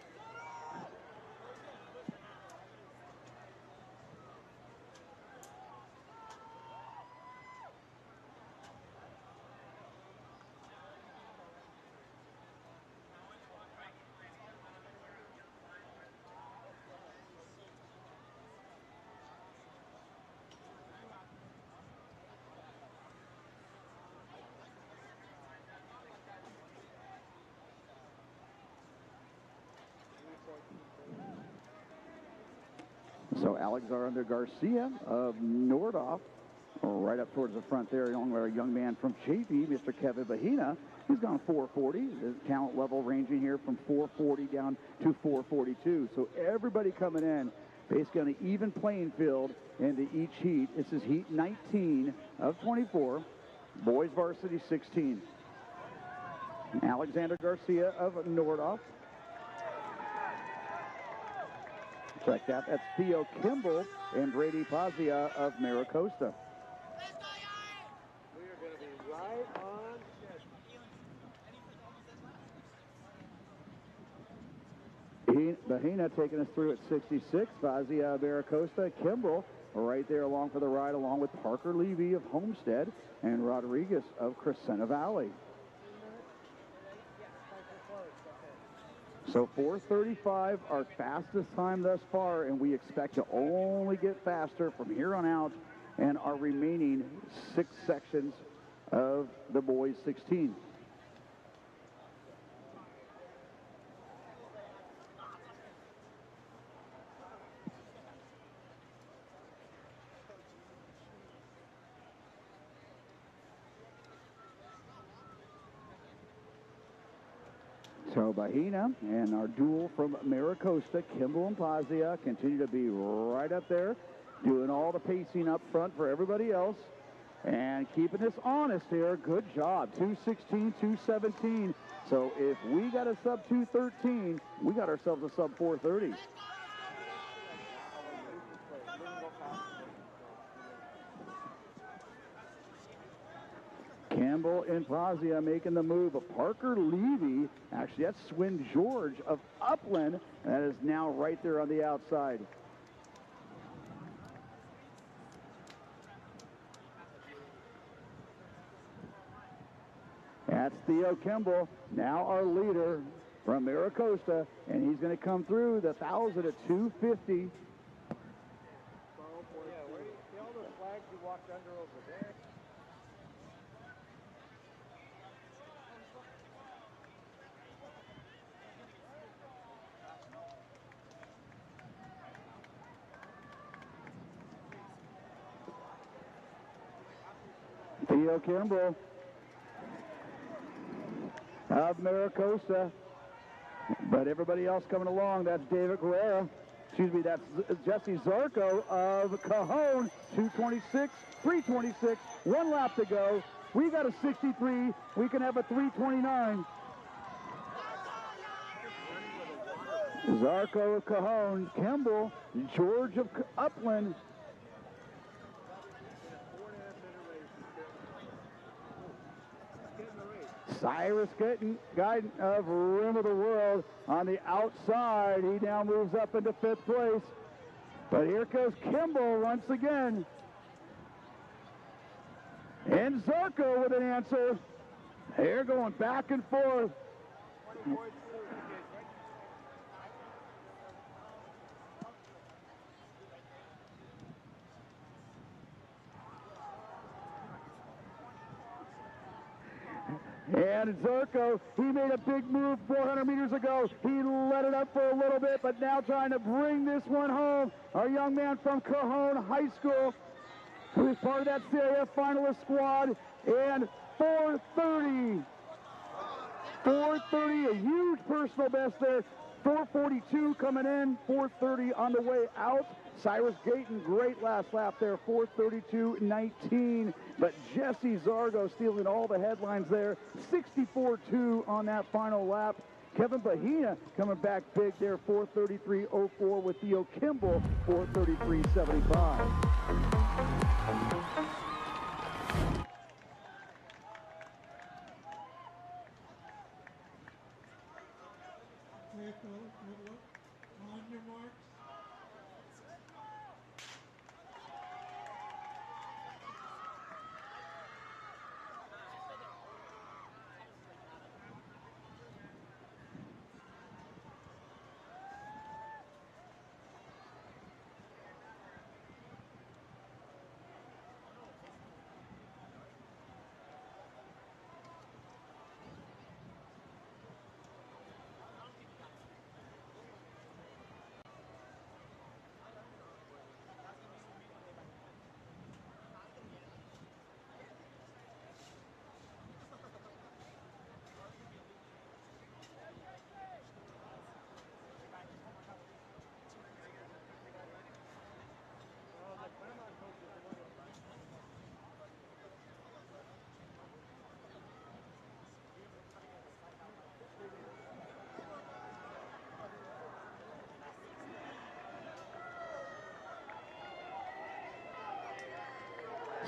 So Alexander Garcia of Nordoff, right up towards the front there, along with our young man from Chafee, Mr. Kevin Bahina. He's gone 440. The talent level ranging here from 440 down to 442. So everybody coming in, basically on an even playing field into each heat. This is heat 19 of 24, boys varsity 16. Alexander Garcia of Nordoff. Check that. That's Theo Kimball and Brady Pazia of Maricosta. We are going to be right on schedule. Bahina taking us through at 66. Pazia of Maricosta. Kimball right there along for the ride, along with Parker Levy of Homestead and Rodriguez of Crescenta Valley. So 4:35, our fastest time thus far, and we expect to only get faster from here on out and our remaining 6 sections of the boys 16. So Bahina and our duel from Maricosta, Kimball and Pazia, continue to be right up there, doing all the pacing up front for everybody else, and keeping this honest here. Good job. 2:16, 2:17. So if we got a sub 2:13, we got ourselves a sub 4:30. Campbell and Pazia making the move. Parker Levy, actually that's Swin George of Upland, that is now right there on the outside. That's Theo Kimball, now our leader from Maricosta, and he's going to come through the 1,000 at 250. Yeah, where do you see all those flags you walked under over there? Theo Kimball of Maricosta. But everybody else coming along, that's David Guerrera. Excuse me, that's Jesse Zarco of Cajon. 2:26, 3:26, 1 lap to go. We got a 63. We can have a 3:29. Zarco of Cajon, Kimball, George of Upland. Cyrus Guyton of Rim of the World on the outside. He now moves up into 5th place. But here goes Kimball once again. And Zarco with an answer. They're going back and forth. And Zarco, he made a big move 400 meters ago. He let it up for a little bit, but now trying to bring this one home. Our young man from Cajon High School, who is part of that CIF finalist squad, and 4:30. 4:30, a huge personal best there. 4:42 coming in, 4:30 on the way out. Cyrus Guyton, great last lap there, 4:32.19. But Jesse Zargo stealing all the headlines there, 64.2 on that final lap. Kevin Bahina coming back big there, 4:33.04 with Theo Kimball, 4:33.75. Okay, fellas, good luck. On your marks.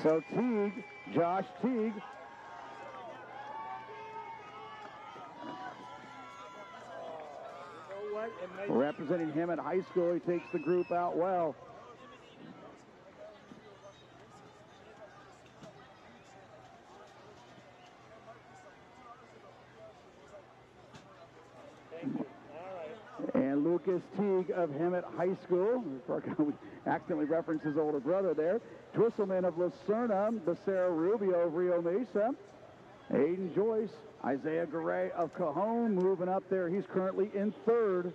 So Teague, Josh Teague, representing him at high school. He takes the group out well. And Lucas Teague of Hemet High School. We accidentally referenced his older brother there. Twisselman of Lucerna, Becerra Rubio of Rio Mesa. Aiden Joyce, Isaiah Garay of Cajon moving up there. He's currently in third.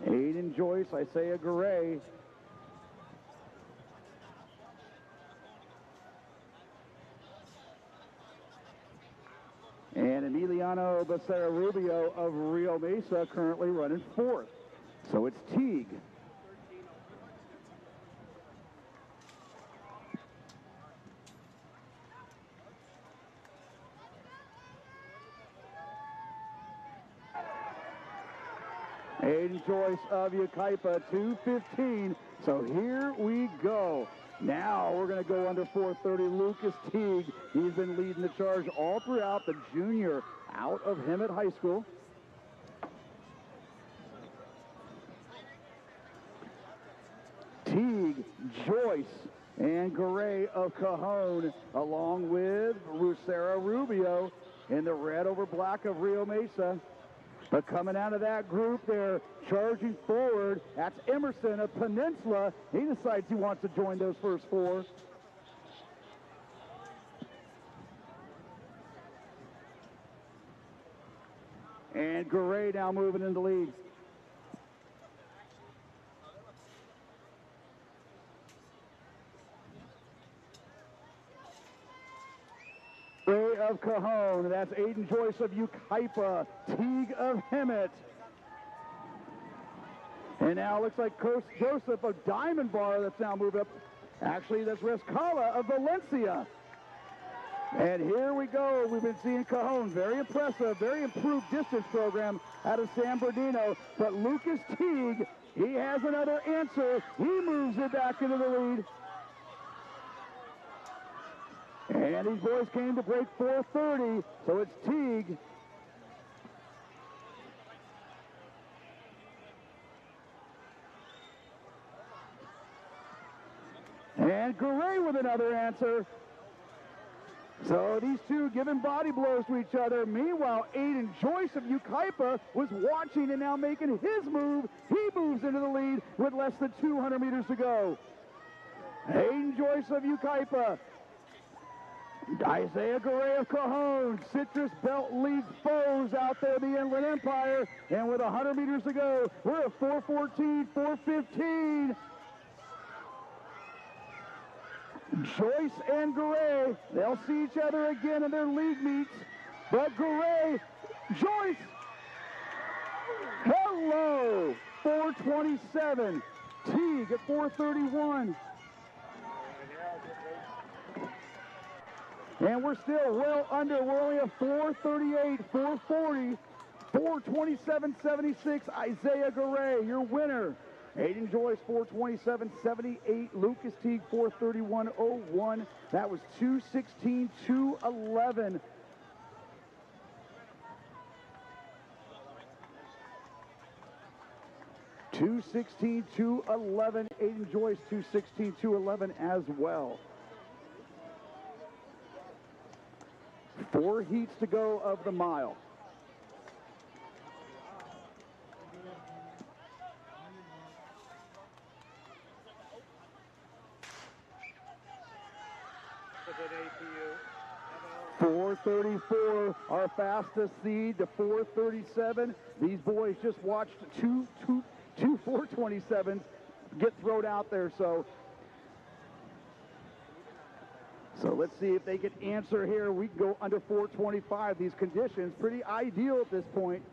Aiden Joyce, Isaiah Garay. And Emiliano Becerra Rubio of Rio Mesa currently running fourth. So it's Teague. Aiden Joyce of Yucaipa, 2:15. So here we go. Now we're going to go under 4:30. Lucas Teague, he's been leading the charge all throughout, the junior out of Hemet High School. Teague, Joyce, and Garay of Cajon, along with Lucera Rubio in the red over black of Rio Mesa. But coming out of that group there, charging forward, that's Emerson of Peninsula. He decides he wants to join those first four. And Garay now moving in the lead. Garay of Cajon, that's Aiden Joyce of Yucaipa, Teague of Hemet. And now it looks like Coach Joseph of Diamond Bar that's now moved up. Actually, that's Rescala of Valencia. And here we go. We've been seeing Cajon, very impressive, very improved distance program out of San Bernardino. But Lucas Teague, he has another answer. He moves it back into the lead. And these boys came to break 4:30, so it's Teague. And Garay with another answer. So these two giving body blows to each other. Meanwhile, Aiden Joyce of Yucaipa was watching and now making his move. He moves into the lead with less than 200 meters to go. Aiden Joyce of Yucaipa. Isaiah Garay of Cajon, Citrus Belt League foes out there, the Inland Empire. And with 100 meters to go, we're at 4:14, 4:15. Joyce and Garay, they'll see each other again in their league meets. But Garay, Joyce, hello, 4:27. Teague at 4:31. And we're still well under. We're only at 4:38, 4:40, 4:27.76. Isaiah Garay, your winner. Aiden Joyce, 4:27.78. Lucas Teague, 4:31.01. That was 2:16.211. $2:16.211. Aiden Joyce, 2:16.211 as well. 4 heats to go of the mile. APU. 4:34, our fastest seed to 4:37. These boys just watched two 4:27s get thrown out there. So let's see if they can answer here. We can go under 4:25. These conditions pretty ideal at this point.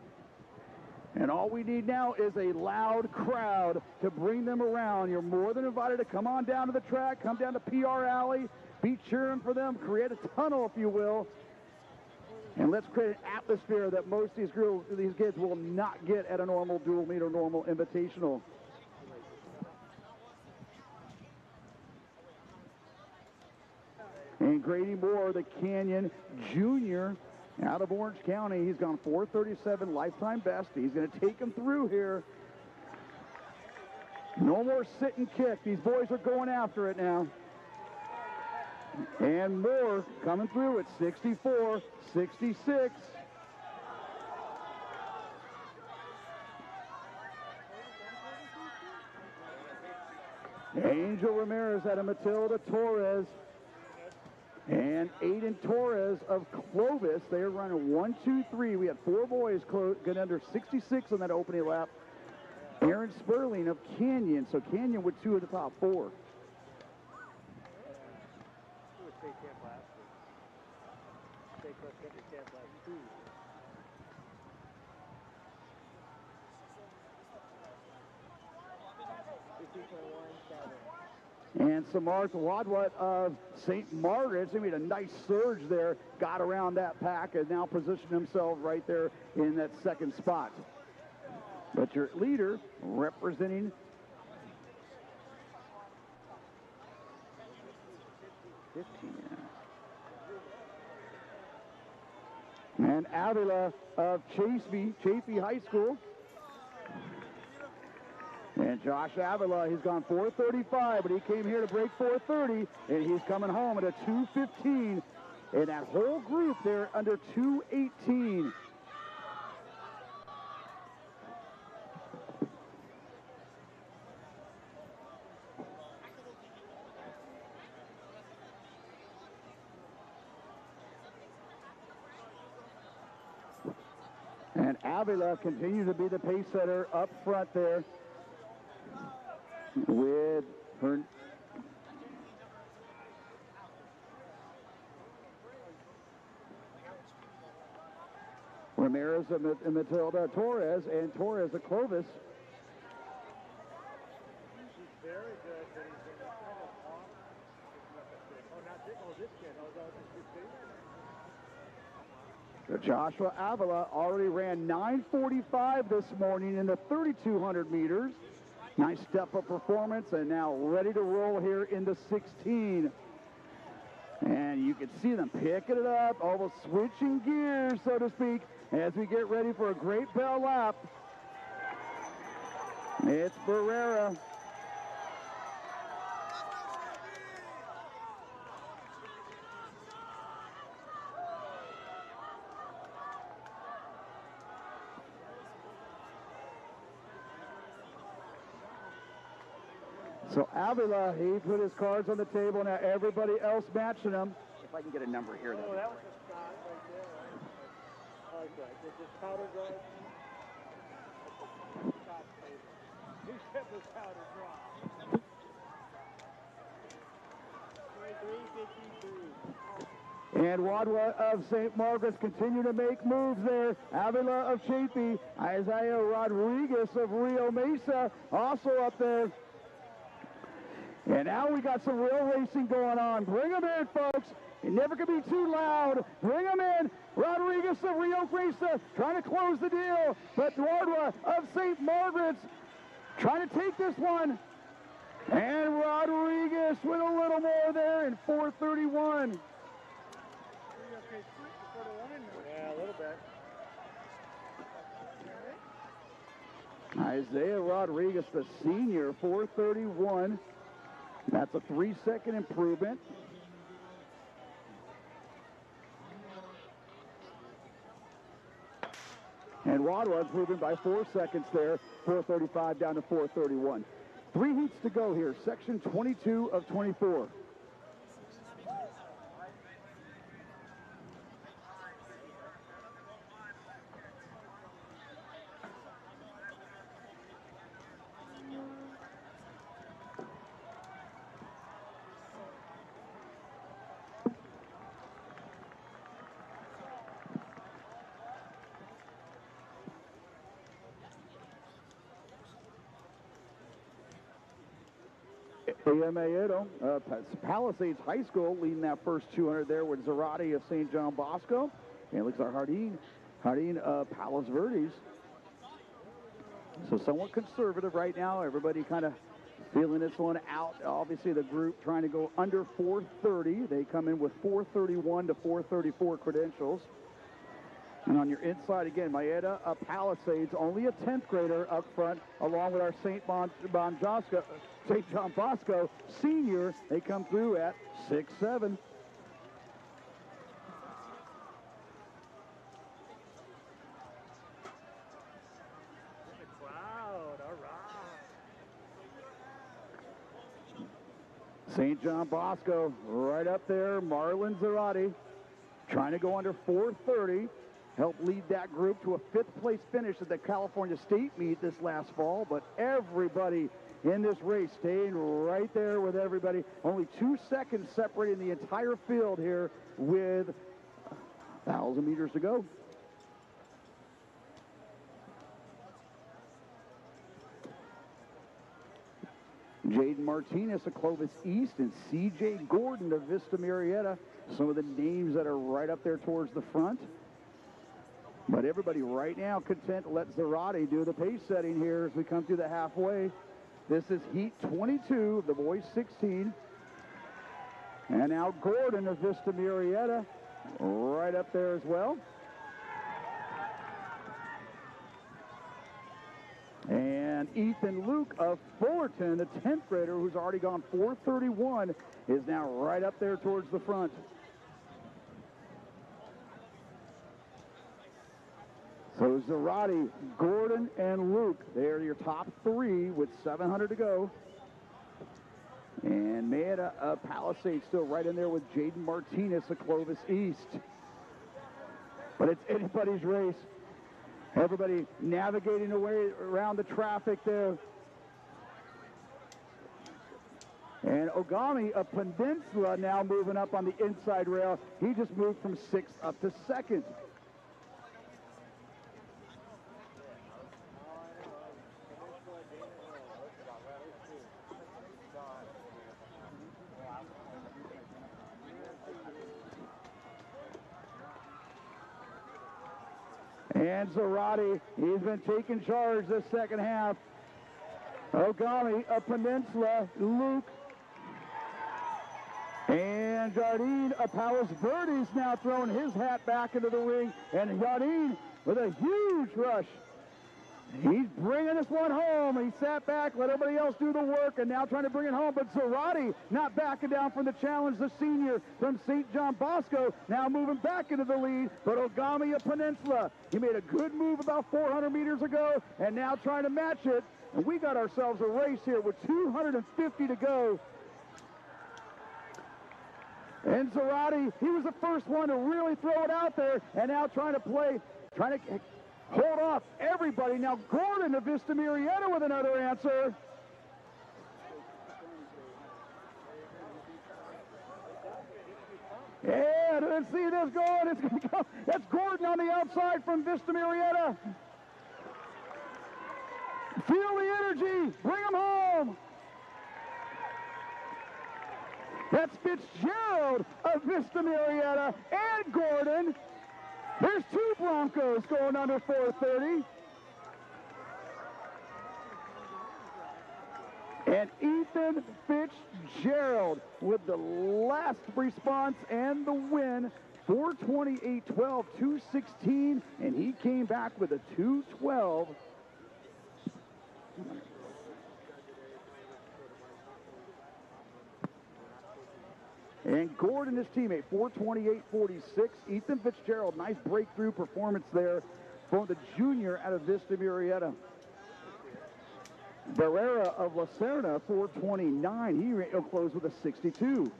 And all we need now is a loud crowd to bring them around. You're more than invited to come on down to the track, come down to PR Alley, be cheering for them, create a tunnel, if you will. And let's create an atmosphere that most of these kids will not get at a normal dual meet or normal invitational. And Grady Moore, the Canyon Junior, out of Orange County. He's gone 4:37, lifetime best. He's going to take him through here. No more sit and kick. These boys are going after it now. And Moore coming through at 64.66. Angel Ramirez out of Matilda Torres. And Aiden Torres of Clovis. They are running 1, 2, 3. We had 4 boys get under 66 on that opening lap. Aaron Sperling of Canyon. So Canyon with 2 of the top 4. And Samar Tawadwat of St. Margaret's, he made a nice surge there, got around that pack, and now positioned himself right there in that second spot. But your leader representing and Avila of Chafee High School. And Josh Avila, he's gone 4:35, but he came here to break 4:30, and he's coming home at a 2:15. And that whole group there under 2:18. And Avila continues to be the pace setter up front there with her. Ramirez and Matilda Torres, and Torres of Clovis. He's very good, but he's been kind of off. Oh, not this, this kid. So Joshua Avila already ran 9:45 this morning in the 3,200 meters. Nice step-up performance, and now ready to roll here in the 16. And you can see them picking it up, almost switching gears, so to speak, as we get ready for a great bell lap. It's Barrera. So Avila, he put his cards on the table. Now everybody else matching them. If I can get a number here, Oh, that was a shot right there, right? I like that. Is this powder dry? Shot table. He said this powder dry. 23:53. And Wadwa of St. Margaret's continue to make moves there. Avila of Chafee. Isaiah Rodriguez of Rio Mesa also up there. And now we got some real racing going on. Bring them in, folks. It never can be too loud. Bring them in. Rodriguez of Rio Gresa trying to close the deal. But Duardwa of St. Margaret's trying to take this one. And Rodriguez with a little more there in 4:31. Yeah, a little bit. Isaiah Rodriguez, the senior, 4:31. That's a 3-second improvement. And Wadwa improving by 4 seconds there, 4:35 down to 4:31. 3 heats to go here, section 22 of 24. Mayedo, Palisades High School leading that first 200 there with Zarate of St. John Bosco. And looks like Hardin Palos Verdes. So somewhat conservative right now. Everybody kind of feeling this one out. Obviously the group trying to go under 430. They come in with 431 to 434 credentials. And on your inside again, Maeda Palisades, only a 10th grader up front, along with our St. John Bosco senior. They come through at 6'7". St. John Bosco right up there. Marlon Zarate trying to go under 430. Helped lead that group to a 5th place finish at the California State meet this last fall. But everybody in this race staying right there with everybody. Only 2 seconds separating the entire field here with 1,000 meters to go. Jaden Martinez of Clovis East and C.J. Gordon of Vista Marietta. Some of the names that are right up there towards the front. But everybody right now content to let Zarate do the pace setting here as we come through the halfway. This is heat 22 of the boys 16. And now Gordon of Vista Marietta right up there as well. And Ethan Luke of Fullerton, the 10th grader who's already gone 4:31, is now right up there towards the front. So Zarate, Gordon, and Luke, they're your top 3 with 700 to go. And Maeda Palisades still right in there with Jaden Martinez of Clovis East. But it's anybody's race. Everybody navigating away around the traffic there. And Ogami of Peninsula now moving up on the inside rail. He just moved from 6th up to 2nd. And Zarate, he's been taking charge this second half. Ogami, a Peninsula, Luke, and Jardine of Palos Verdes now throwing his hat back into the ring. And Jardine with a huge rush. He's bringing this one home. He sat back, let everybody else do the work, and now trying to bring it home. But Zarate not backing down from the challenge. The senior from St. John Bosco now moving back into the lead. But Ogami of Peninsula, he made a good move about 400 meters ago, and now trying to match it. And we got ourselves a race here with 250 to go. And Zarate, he was the first one to really throw it out there, and now trying to hold off everybody. Now Gordon of Vista Marietta with another answer. Yeah, let's see this going. It's going to go. That's Gordon on the outside from Vista Marietta. Feel the energy. Bring them home. That's Fitzgerald of Vista Marietta and Gordon. There's two Broncos going under 4:30. And Ethan Fitzgerald with the last response and the win. 4:28.12, 2:16, and he came back with a 2:12. And Gordon, his teammate, 4:28.46. Ethan Fitzgerald, nice breakthrough performance there for the junior out of Vista Marietta. Barrera of La Serna, 4:29. He'll close with a 62.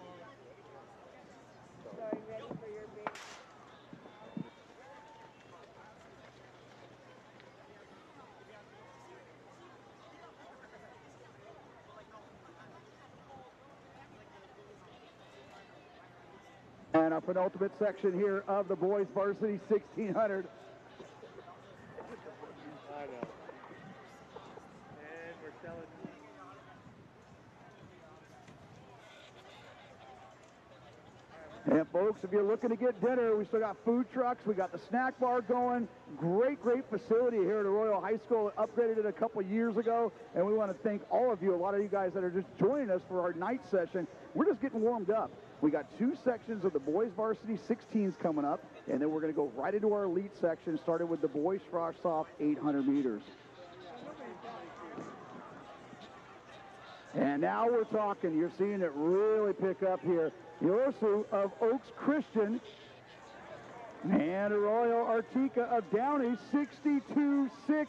And our penultimate section here of the boys varsity 1600. I know. And we're selling. And folks, if you're looking to get dinner, we still got food trucks. We got the snack bar going. Great facility here at Arroyo High School. Upgraded it a couple years ago. And we want to thank all of you, a lot of you guys that are just joining us for our night session. We're just getting warmed up. We got two sections of the boys varsity 16s coming up. And then we're going to go right into our elite section, starting with the boys Frosh-Soph 800 meters. And now we're talking. You're seeing it really pick up here. Yorosu of Oaks Christian and Arroyo Artica of Downey, 62.6.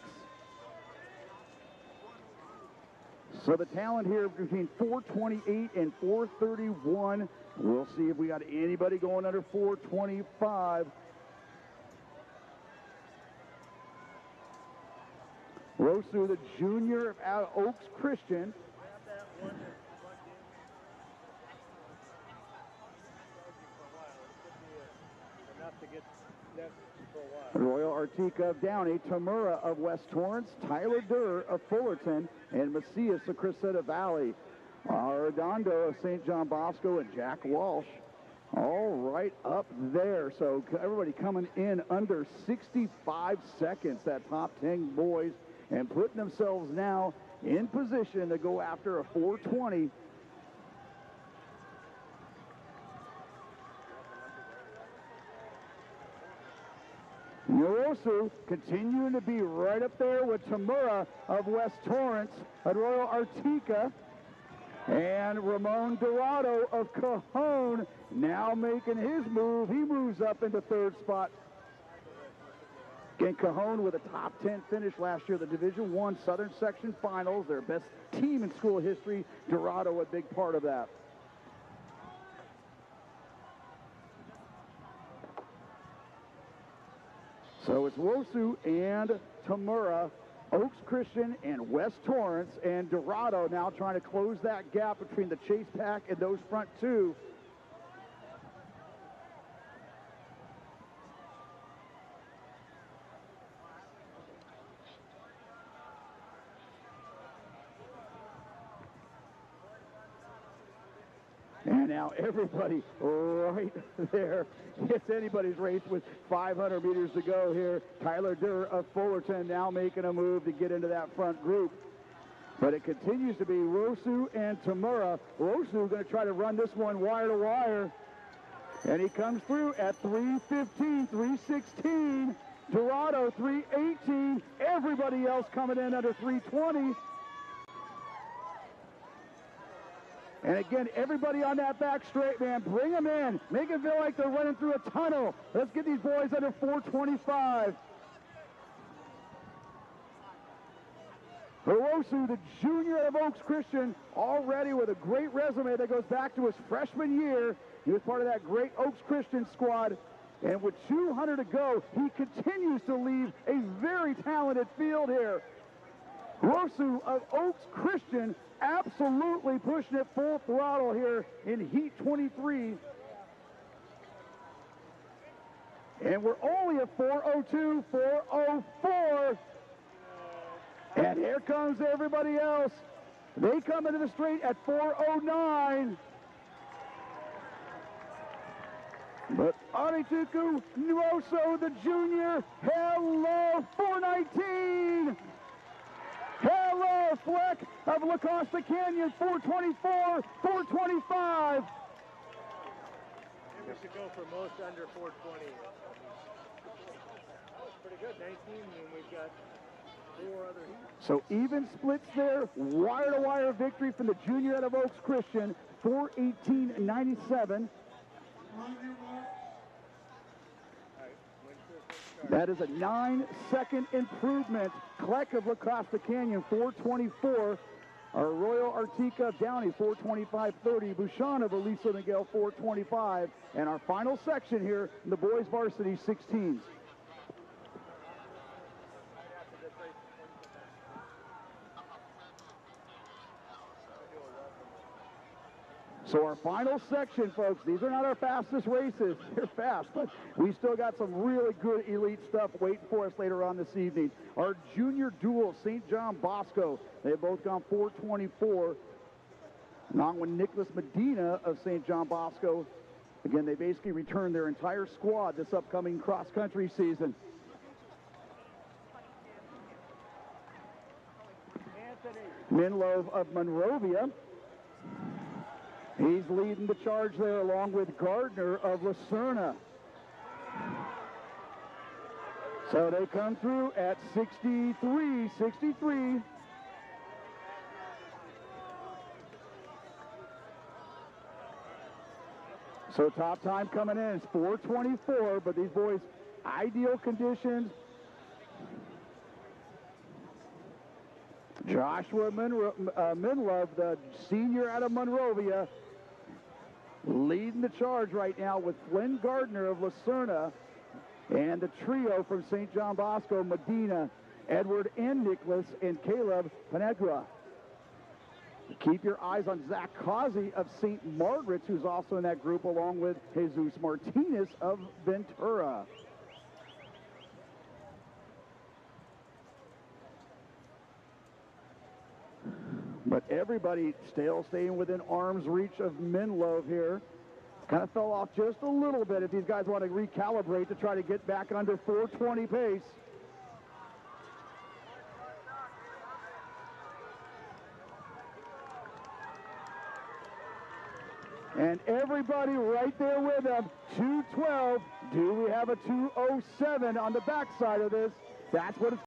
So the talent here between 4:28 and 4:31. We'll see if we got anybody going under 4:25. Rosu, the junior out of Oaks Christian. Royal Artica of Downey, Tamura of West Torrance, Tyler Durr of Fullerton, and Macias of Cressida Valley. Arredondo of St. John Bosco and Jack Walsh all right up there. So everybody coming in under 65 seconds, that top 10 boys, and putting themselves now in position to go after a 4:20. Yorosu continuing to be right up there with Tamura of West Torrance, Arroyo Artica, and Ramon Dorado of Cajon now making his move. He moves up into third spot. Again, Cajon with a top 10 finish last year, the Division I Southern Section Finals, their best team in school history. Dorado a big part of that. So it's Wosu and Tamura, Oaks Christian and West Torrance, and Dorado now trying to close that gap between the Chase Pack and those front two. And now everybody right there. It's anybody's race with 500 meters to go here. Tyler Durr of Fullerton now making a move to get into that front group. But it continues to be Rosu and Tamura. Rosu going to try to run this one wire to wire. And he comes through at 3:15, 3:16. Dorado 3:18. Everybody else coming in under 3:20. And again, everybody on that back straight, man, bring them in. Make it feel like they're running through a tunnel. Let's get these boys under 4:25. Hirosu, the junior of Oaks Christian, already with a great resume that goes back to his freshman year. He was part of that great Oaks Christian squad. And with 200 to go, he continues to leave a very talented field here. Hirosu of Oaks Christian absolutely pushing it full throttle here in Heat 23. And we're only at 4:02, 4:04. And here comes everybody else. They come into the straight at 4:09. Arituku Nuoso, the junior. Hello, 419. Hello, Fleck of La Costa Canyon, 424, 425. We should go for most under 420. That was pretty good, 19, and we've got 4 other heats. So even splits there, wire-to-wire victory from the junior out of Oaks Christian, 4:18.97. That is a 9-second improvement. Kleck of La Costa Canyon, 4:24. Arroyo Artica of Downey, 4:25.30. Bouchon of Aliso Miguel, 4:25. And our final section here, the boys varsity 16s. So our final section, folks, these are not our fastest races. They're fast, but we still got some really good elite stuff waiting for us later on this evening. Our junior duel, St. John Bosco, they've both gone 4:24. Along with Nicholas Medina of St. John Bosco. Again, they basically returned their entire squad this upcoming cross-country season. Minlove of Monrovia. He's leading the charge there along with Gardner of Lucerna. So they come through at 63. So top time coming in is 4:24, but these boys, ideal conditions. Joshua Minlove, the senior out of Monrovia, leading the charge right now with Flynn Gardner of Lucerna and the trio from St. John Bosco, Medina, Edward and Nicholas, and Caleb Panegua. Keep your eyes on Zach Causey of St. Margaret's, who's also in that group, along with Jesus Martinez of Ventura. But everybody still staying within arm's reach of Minlove here. Kind of fell off just a little bit if these guys want to recalibrate to try to get back under 4:20 pace. And everybody right there with them, 2:12. Do we have a 2:07 on the backside of this? That's what it's